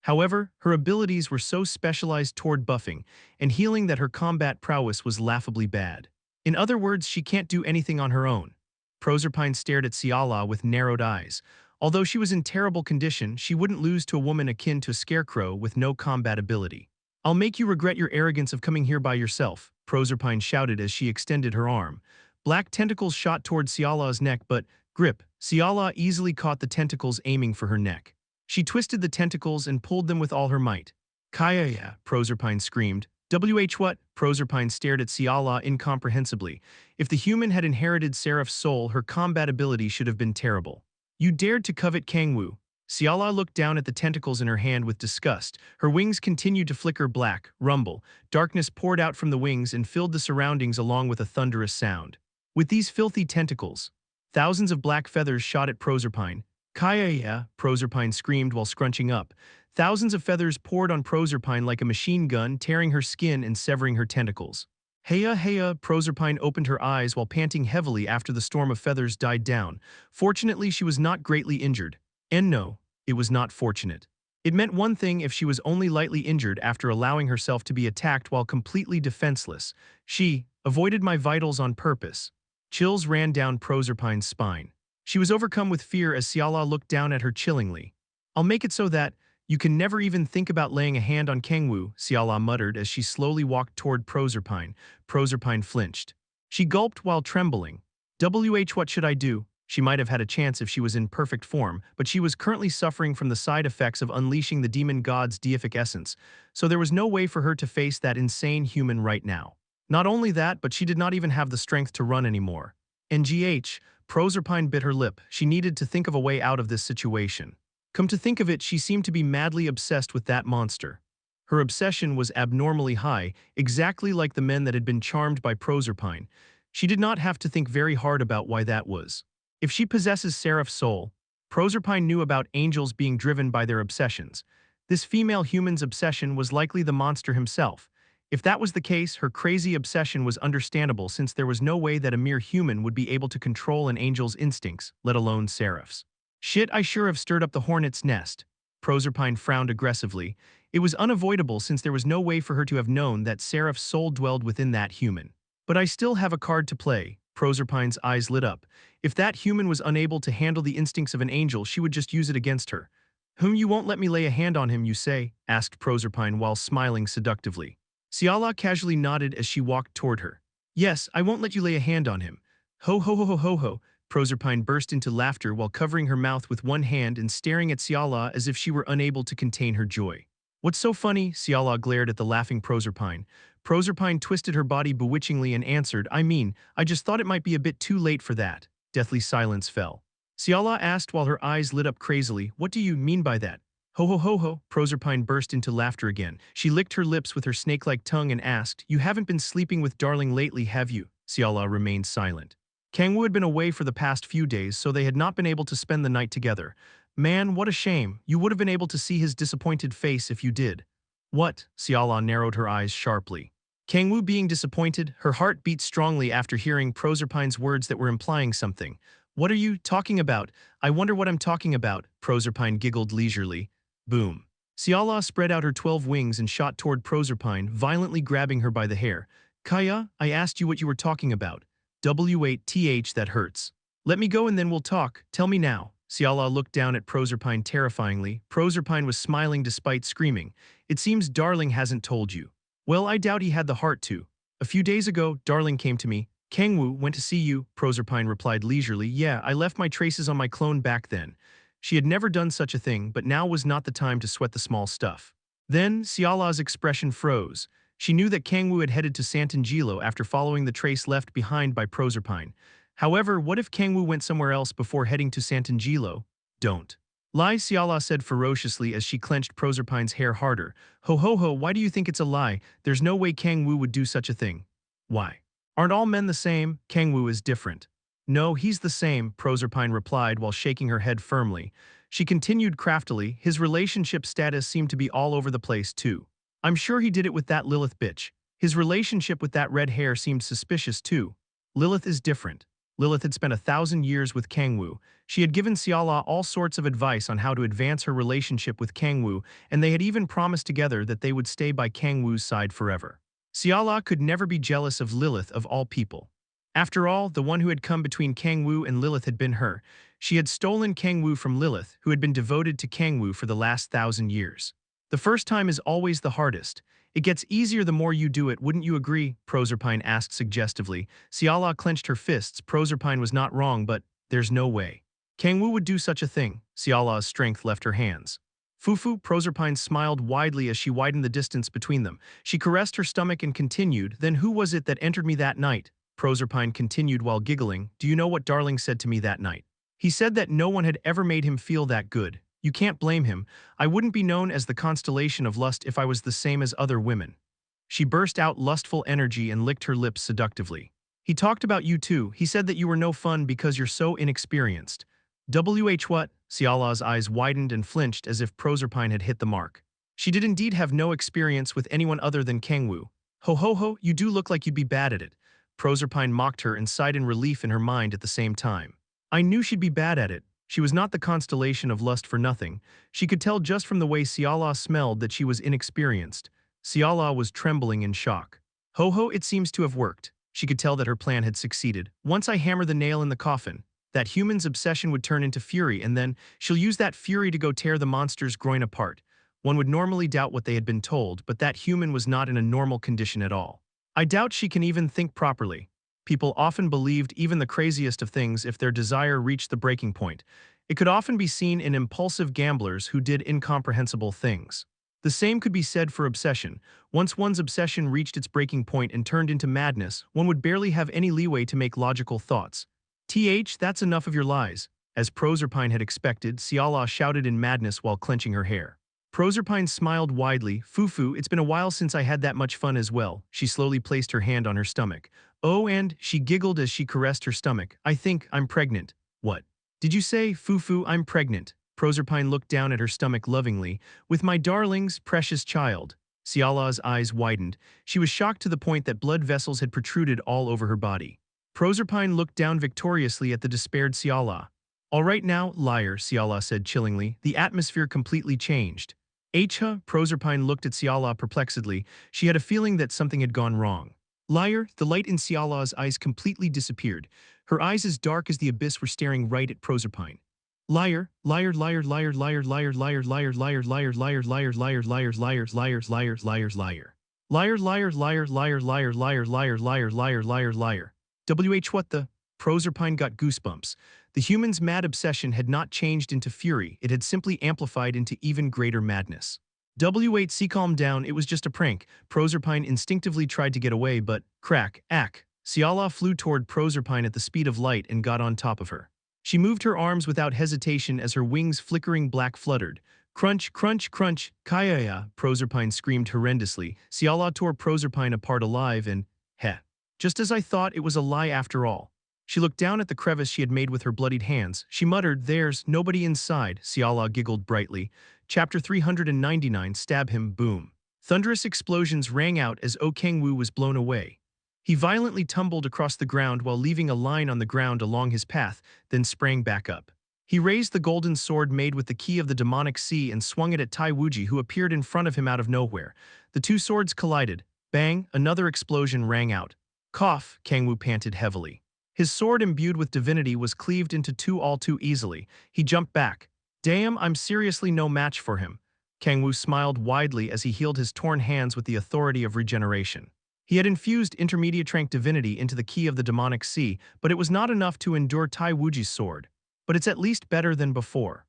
However, her abilities were so specialized toward buffing and healing that her combat prowess was laughably bad. In other words, she can't do anything on her own. Proserpine stared at Siala with narrowed eyes. Although she was in terrible condition, she wouldn't lose to a woman akin to a scarecrow with no combat ability. I'll make you regret your arrogance of coming here by yourself, Proserpine shouted as she extended her arm. Black tentacles shot toward Siala's neck, but, grip, Siala easily caught the tentacles aiming for her neck. She twisted the tentacles and pulled them with all her might. Kaya, Proserpine screamed. What? Proserpine stared at Siala incomprehensibly. If the human had inherited Seraph's soul, her combat ability should have been terrible. You dared to covet Kang-woo. Siala looked down at the tentacles in her hand with disgust. Her wings continued to flicker black, rumble. Darkness poured out from the wings and filled the surroundings along with a thunderous sound. With these filthy tentacles, thousands of black feathers shot at Proserpine. Kaya, Proserpine screamed while scrunching up. Thousands of feathers poured on Proserpine like a machine gun, tearing her skin and severing her tentacles. Heya, Proserpine opened her eyes while panting heavily after the storm of feathers died down. Fortunately, she was not greatly injured. And no, it was not fortunate. It meant one thing if she was only lightly injured after allowing herself to be attacked while completely defenseless. She avoided my vitals on purpose. Chills ran down Proserpine's spine. She was overcome with fear as Siala looked down at her chillingly. I'll make it so that you can never even think about laying a hand on Kang-woo, Siala muttered as she slowly walked toward Proserpine. Proserpine flinched. She gulped while trembling. What should I do? She might have had a chance if she was in perfect form, but she was currently suffering from the side effects of unleashing the demon god's deific essence, so there was no way for her to face that insane human right now. Not only that, but she did not even have the strength to run anymore. NGH, Proserpine bit her lip. She needed to think of a way out of this situation. Come to think of it, she seemed to be madly obsessed with that monster. Her obsession was abnormally high, exactly like the men that had been charmed by Proserpine. She did not have to think very hard about why that was. If she possesses Seraph's soul, Proserpine knew about angels being driven by their obsessions. This female human's obsession was likely the monster himself. If that was the case, her crazy obsession was understandable since there was no way that a mere human would be able to control an angel's instincts, let alone Seraph's. Shit, I sure have stirred up the hornet's nest. Proserpine frowned aggressively. It was unavoidable since there was no way for her to have known that Seraph's soul dwelled within that human. But I still have a card to play. Proserpine's eyes lit up. If that human was unable to handle the instincts of an angel, she would just use it against her. Whom you won't let me lay a hand on him, you say? Asked Proserpine while smiling seductively. Siala casually nodded as she walked toward her. Yes, I won't let you lay a hand on him. Ho ho ho ho ho ho. Proserpine burst into laughter while covering her mouth with one hand and staring at Siala as if she were unable to contain her joy. What's so funny? Siala glared at the laughing Proserpine. Proserpine twisted her body bewitchingly and answered, I just thought it might be a bit too late for that. Deathly silence fell. Siala asked while her eyes lit up crazily, what do you mean by that? Ho ho ho ho, Proserpine burst into laughter again. She licked her lips with her snake-like tongue and asked, you haven't been sleeping with Darling lately, have you? Siala remained silent. Kang-woo had been away for the past few days, so they had not been able to spend the night together. Man, what a shame. You would have been able to see his disappointed face if you did. What? Siala narrowed her eyes sharply. Kang-woo being disappointed, her heart beat strongly after hearing Proserpine's words that were implying something. What are you talking about? I wonder what I'm talking about, Proserpine giggled leisurely. Boom. Siala spread out her 12 wings and shot toward Proserpine, violently grabbing her by the hair. Kaya, I asked you what you were talking about. W8th, that hurts. Let me go and then we'll talk. Tell me now. Siala looked down at Proserpine terrifyingly. Proserpine was smiling despite screaming. It seems Darling hasn't told you. Well, I doubt he had the heart to. A few days ago, Darling came to me. Kang-woo went to see you, Proserpine replied leisurely. Yeah, I left my traces on my clone back then. She had never done such a thing, but now was not the time to sweat the small stuff. Then, Siala's expression froze. She knew that Kang-woo had headed to Sant'Angelo after following the trace left behind by Proserpine. However, what if Kang-woo went somewhere else before heading to Sant'Angelo? Don't lie, Siala said ferociously as she clenched Proserpine's hair harder. Ho ho ho, why do you think it's a lie? There's no way Kang-woo would do such a thing. Why? Aren't all men the same? Kang-woo is different. No, he's the same, Proserpine replied while shaking her head firmly. She continued craftily, his relationship status seemed to be all over the place too. I'm sure he did it with that Lilith bitch. His relationship with that red hair seemed suspicious too. Lilith is different. Lilith had spent 1,000 years with Kang-woo. She had given Siala all sorts of advice on how to advance her relationship with Kang-woo, and they had even promised together that they would stay by Kang-woo's side forever. Siala could never be jealous of Lilith of all people. After all, the one who had come between Kang-woo and Lilith had been her. She had stolen Kang-woo from Lilith, who had been devoted to Kang-woo for the last 1,000 years. The first time is always the hardest. It gets easier the more you do it, wouldn't you agree? Proserpine asked suggestively. Siala clenched her fists. Proserpine was not wrong, but there's no way Kang-woo would do such a thing. Siala's strength left her hands. Fufu, Proserpine smiled widely as she widened the distance between them. She caressed her stomach and continued, then who was it that entered me that night? Proserpine continued while giggling. Do you know what Darling said to me that night? He said that no one had ever made him feel that good. You can't blame him. I wouldn't be known as the constellation of lust if I was the same as other women. She burst out lustful energy and licked her lips seductively. He talked about you too. He said that you were no fun because you're so inexperienced. What? Siala's eyes widened and flinched as if Proserpine had hit the mark. She did indeed have no experience with anyone other than Kang-woo. Ho ho ho, you do look like you'd be bad at it. Proserpine mocked her and sighed in relief in her mind at the same time. I knew she'd be bad at it. She was not the constellation of lust for nothing. She could tell just from the way Siala smelled that she was inexperienced. Siala was trembling in shock. Ho ho, it seems to have worked. She could tell that her plan had succeeded. Once I hammer the nail in the coffin, that human's obsession would turn into fury, and then she'll use that fury to go tear the monster's groin apart. One would normally doubt what they had been told, but that human was not in a normal condition at all. I doubt she can even think properly. People often believed even the craziest of things if their desire reached the breaking point. It could often be seen in impulsive gamblers who did incomprehensible things. The same could be said for obsession. Once one's obsession reached its breaking point and turned into madness, one would barely have any leeway to make logical thoughts. That's enough of your lies. As Proserpine had expected, Siala shouted in madness while clenching her hair. Proserpine smiled widely. Fufu, it's been a while since I had that much fun as well. She slowly placed her hand on her stomach. Oh, and she giggled as she caressed her stomach. I think I'm pregnant. What? Did you say, Fufu, I'm pregnant? Proserpine looked down at her stomach lovingly. With my darling's precious child. Siala's eyes widened. She was shocked to the point that blood vessels had protruded all over her body. Proserpine looked down victoriously at the despaired Siala. All right now, liar, Siala said chillingly. The atmosphere completely changed. Proserpine looked at Siala perplexedly. She had a feeling that something had gone wrong. Liar, the light in Siala's eyes completely disappeared. Her eyes as dark as the abyss were staring right at Proserpine. Liar, liar, liar, liar, liar, liar, liar, liar, liar, liar, liar, liar, liar, liar, liars, liars, liars, liars, liar. Liar, liar, liar, liar, liar, liar, liar, liar, liar, liar, liar. What the? Proserpine got goosebumps. The human's mad obsession had not changed into fury, it had simply amplified into even greater madness. Calm down, it was just a prank. Proserpine instinctively tried to get away, but, crack, ack. Siala flew toward Proserpine at the speed of light and got on top of her. She moved her arms without hesitation as her wings flickering black fluttered. Crunch, crunch, crunch, kaya, Proserpine screamed horrendously. Siala tore Proserpine apart alive and, heh. Just as I thought, it was a lie after all. She looked down at the crevice she had made with her bloodied hands. She muttered, there's nobody inside. Siala giggled brightly. Chapter 399, Stab Him, Boom. Thunderous explosions rang out as Kang-woo was blown away. He violently tumbled across the ground while leaving a line on the ground along his path, then sprang back up. He raised the golden sword made with the key of the demonic sea and swung it at Taiwuji, who appeared in front of him out of nowhere. The two swords collided. Bang, another explosion rang out. Cough, Kang-woo panted heavily. His sword imbued with divinity was cleaved into two all too easily. He jumped back. Damn, I'm seriously no match for him. Kang-woo smiled widely as he healed his torn hands with the authority of regeneration. He had infused intermediate rank divinity into the key of the demonic sea, but it was not enough to endure Tai Wuji's sword. But it's at least better than before.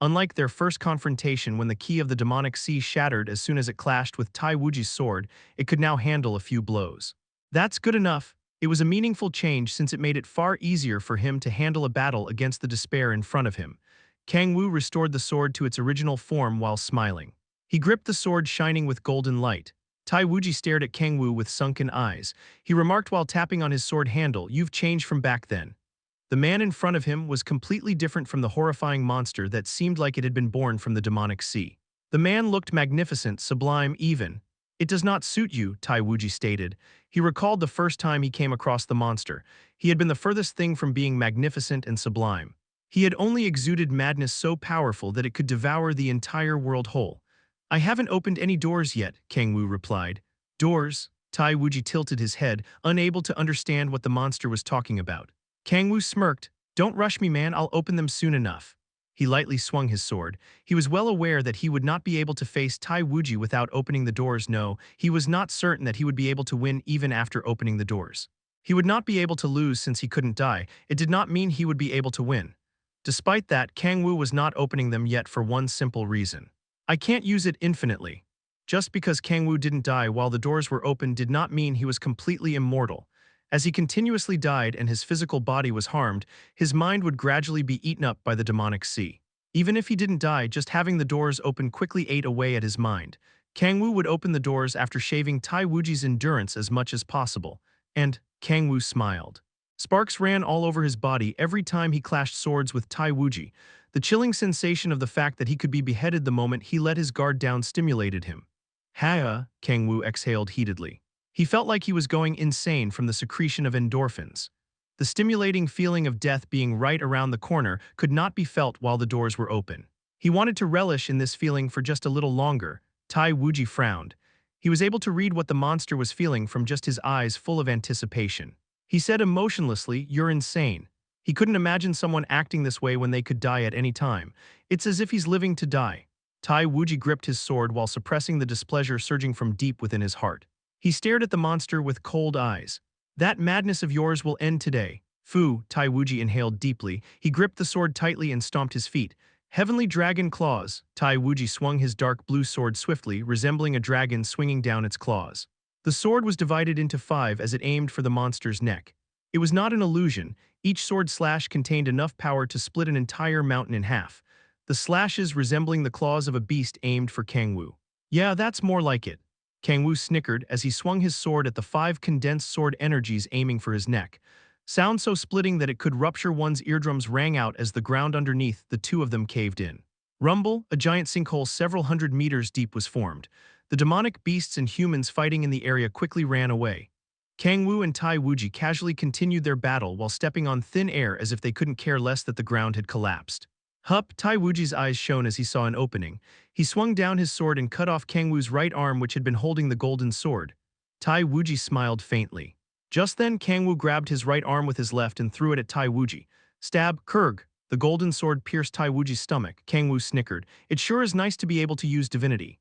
Unlike their first confrontation when the key of the demonic sea shattered as soon as it clashed with Tai Wuji's sword, it could now handle a few blows. That's good enough. It was a meaningful change since it made it far easier for him to handle a battle against the despair in front of him. Kang-woo restored the sword to its original form while smiling. He gripped the sword shining with golden light. Tai Wuji stared at Kang-woo with sunken eyes. He remarked while tapping on his sword handle, "You've changed from back then." The man in front of him was completely different from the horrifying monster that seemed like it had been born from the demonic sea. The man looked magnificent, sublime even. "It does not suit you," Tai Wuji stated. He recalled the first time he came across the monster. He had been the furthest thing from being magnificent and sublime. He had only exuded madness so powerful that it could devour the entire world whole. "I haven't opened any doors yet," Kang-woo replied. "Doors?" Tai Wuji tilted his head, unable to understand what the monster was talking about. Kang-woo smirked. "Don't rush me, man, I'll open them soon enough." He lightly swung his sword. He was well aware that he would not be able to face Tai Wuji without opening the doors. No, he was not certain that he would be able to win even after opening the doors. He would not be able to lose since he couldn't die. It did not mean he would be able to win. Despite that, Kang-woo was not opening them yet for one simple reason. "I can't use it infinitely." Just because Kang-woo didn't die while the doors were open did not mean he was completely immortal. As he continuously died and his physical body was harmed, his mind would gradually be eaten up by the demonic sea. Even if he didn't die, just having the doors open quickly ate away at his mind. Kang-woo would open the doors after shaving Tai Wuji's endurance as much as possible. And Kang-woo smiled. Sparks ran all over his body every time he clashed swords with Tai Wuji. The chilling sensation of the fact that he could be beheaded the moment he let his guard down stimulated him. "Ha!" Kang-woo exhaled heatedly. He felt like he was going insane from the secretion of endorphins. The stimulating feeling of death being right around the corner could not be felt while the doors were open. He wanted to relish in this feeling for just a little longer. Tai Wuji frowned. He was able to read what the monster was feeling from just his eyes full of anticipation. He said emotionlessly, "You're insane." He couldn't imagine someone acting this way when they could die at any time. It's as if he's living to die. Tai Wuji gripped his sword while suppressing the displeasure surging from deep within his heart. He stared at the monster with cold eyes. "That madness of yours will end today." "Fu," Tai Wuji inhaled deeply. He gripped the sword tightly and stomped his feet. "Heavenly dragon claws." Tai Wuji swung his dark blue sword swiftly, resembling a dragon swinging down its claws. The sword was divided into 5 as it aimed for the monster's neck. It was not an illusion. Each sword slash contained enough power to split an entire mountain in half. The slashes resembling the claws of a beast aimed for Kang-woo. "Yeah, that's more like it." Kang-woo snickered as he swung his sword at the 5 condensed sword energies aiming for his neck. Sound so splitting that it could rupture one's eardrums rang out as the ground underneath the 2 of them caved in. Rumble, a giant sinkhole several hundred meters deep was formed. The demonic beasts and humans fighting in the area quickly ran away. Kang-woo and Tai Wuji casually continued their battle while stepping on thin air as if they couldn't care less that the ground had collapsed. "Hup!" Tai Wuji's eyes shone as he saw an opening. He swung down his sword and cut off Kang-woo's right arm which had been holding the golden sword. Tai Wuji smiled faintly. Just then Kang-woo grabbed his right arm with his left and threw it at Tai Wuji. Stab, Kurg! The golden sword pierced Tai Wuji's stomach. Kang-woo snickered. "It sure is nice to be able to use divinity."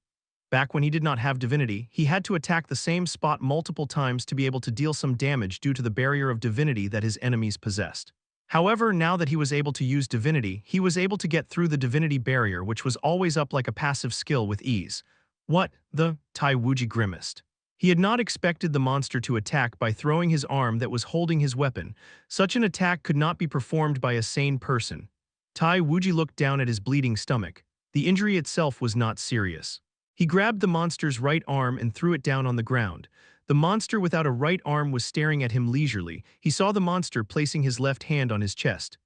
Back when he did not have divinity, he had to attack the same spot multiple times to be able to deal some damage due to the barrier of divinity that his enemies possessed. However, now that he was able to use divinity, he was able to get through the divinity barrier which was always up like a passive skill with ease. "What the?" Tai Wuji grimaced. He had not expected the monster to attack by throwing his arm that was holding his weapon. Such an attack could not be performed by a sane person. Tai Wuji looked down at his bleeding stomach. The injury itself was not serious. He grabbed the monster's right arm and threw it down on the ground. The monster without a right arm was staring at him leisurely. He saw the monster placing his left hand on his chest.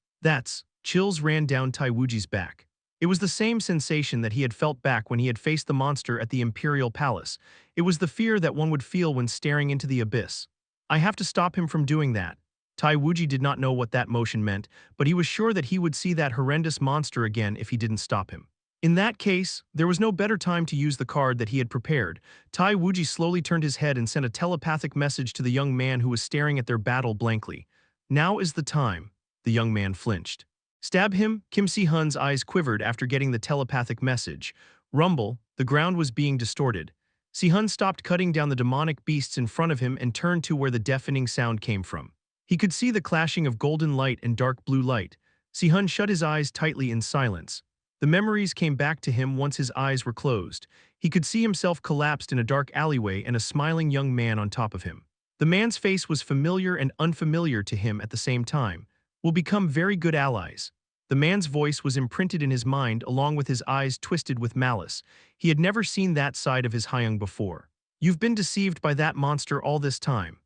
Chills ran down Tai Wuji's back. It was the same sensation that he had felt back when he had faced the monster at the Imperial Palace. It was the fear that one would feel when staring into the abyss. "I have to stop him from doing that." Tai Wuji did not know what that motion meant, but he was sure that he would see that horrendous monster again if he didn't stop him. In that case, there was no better time to use the card that he had prepared. Tai Wuji slowly turned his head and sent a telepathic message to the young man who was staring at their battle blankly. "Now is the time." The young man flinched. "Stab him." Kim Si-hun's eyes quivered after getting the telepathic message. Rumble, the ground was being distorted. Si-hun stopped cutting down the demonic beasts in front of him and turned to where the deafening sound came from. He could see the clashing of golden light and dark blue light. Si-hun shut his eyes tightly in silence. The memories came back to him once his eyes were closed. He could see himself collapsed in a dark alleyway and a smiling young man on top of him. The man's face was familiar and unfamiliar to him at the same time. We'll become very good allies. The man's voice was imprinted in his mind along with his eyes twisted with malice. He had never seen that side of his Hyung before. You've been deceived by that monster all this time.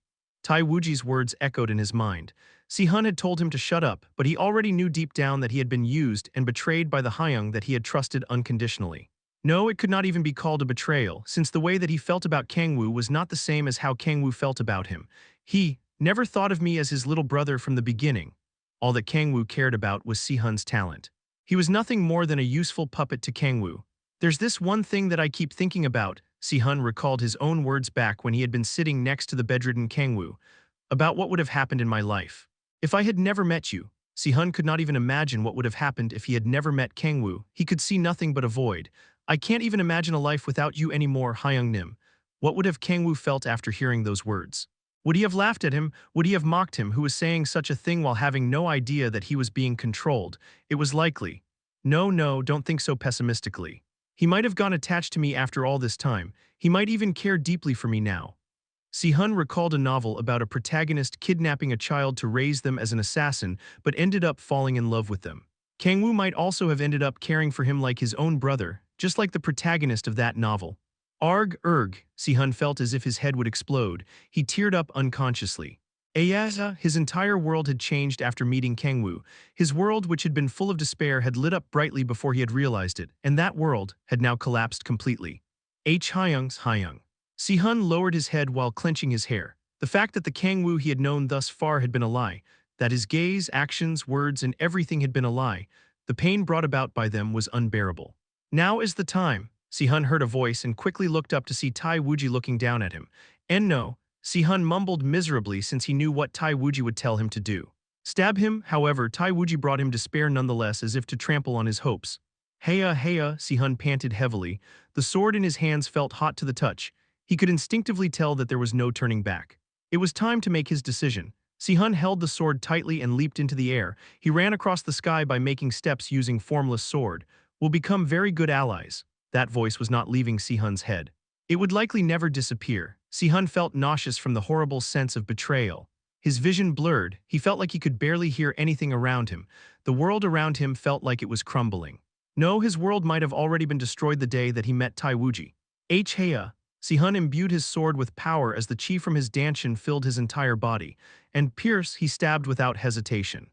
Tai Wuji's words echoed in his mind. Si-hun had told him to shut up, but he already knew deep down that he had been used and betrayed by the Hyung that he had trusted unconditionally. No, it could not even be called a betrayal, since the way that he felt about Kang-woo was not the same as how Kang-woo felt about him. He never thought of me as his little brother from the beginning. All that Kang-woo cared about was Si-hun's talent. He was nothing more than a useful puppet to Kang-woo. There's this one thing that I keep thinking about, Si-hun recalled his own words back when he had been sitting next to the bedridden Kang-woo, about what would have happened in my life. If I had never met you, Si-hun could not even imagine what would have happened if he had never met Kang-woo. He could see nothing but a void. I can't even imagine a life without you anymore, Hyung-nim. What would have Kang-woo felt after hearing those words? Would he have laughed at him? Would he have mocked him who was saying such a thing while having no idea that he was being controlled? It was likely. No, don't think so pessimistically. He might have gone attached to me after all this time. He might even care deeply for me now. Si-hun recalled a novel about a protagonist kidnapping a child to raise them as an assassin, but ended up falling in love with them. Kang-woo might also have ended up caring for him like his own brother, just like the protagonist of that novel. Erg, Si-hun felt as if his head would explode. He teared up unconsciously. His entire world had changed after meeting Kang-woo. His world, which had been full of despair, had lit up brightly before he had realized it, and that world had now collapsed completely. Hyung. Si-hun lowered his head while clenching his hair. The fact that the Kang-woo he had known thus far had been a lie, that his gaze, actions, words, and everything had been a lie, the pain brought about by them was unbearable. Now is the time. Si-hun heard a voice and quickly looked up to see Tai Wuji looking down at him. And no, Si-hun mumbled miserably since he knew what Tai Wuji would tell him to do. Stab him, however, Tai Wuji brought him despair nonetheless as if to trample on his hopes. Heya, Si-hun panted heavily. The sword in his hands felt hot to the touch. He could instinctively tell that there was no turning back. It was time to make his decision. Si-hun held the sword tightly and leaped into the air. He ran across the sky by making steps using formless sword. We'll become very good allies. That voice was not leaving Si-hun's head. It would likely never disappear. Si-hun felt nauseous from the horrible sense of betrayal. His vision blurred. He felt like he could barely hear anything around him. The world around him felt like it was crumbling. No, his world might have already been destroyed the day that he met Tai Wuji. Heya. Si-hun imbued his sword with power as the chi from his danshin filled his entire body, and pierce he stabbed without hesitation.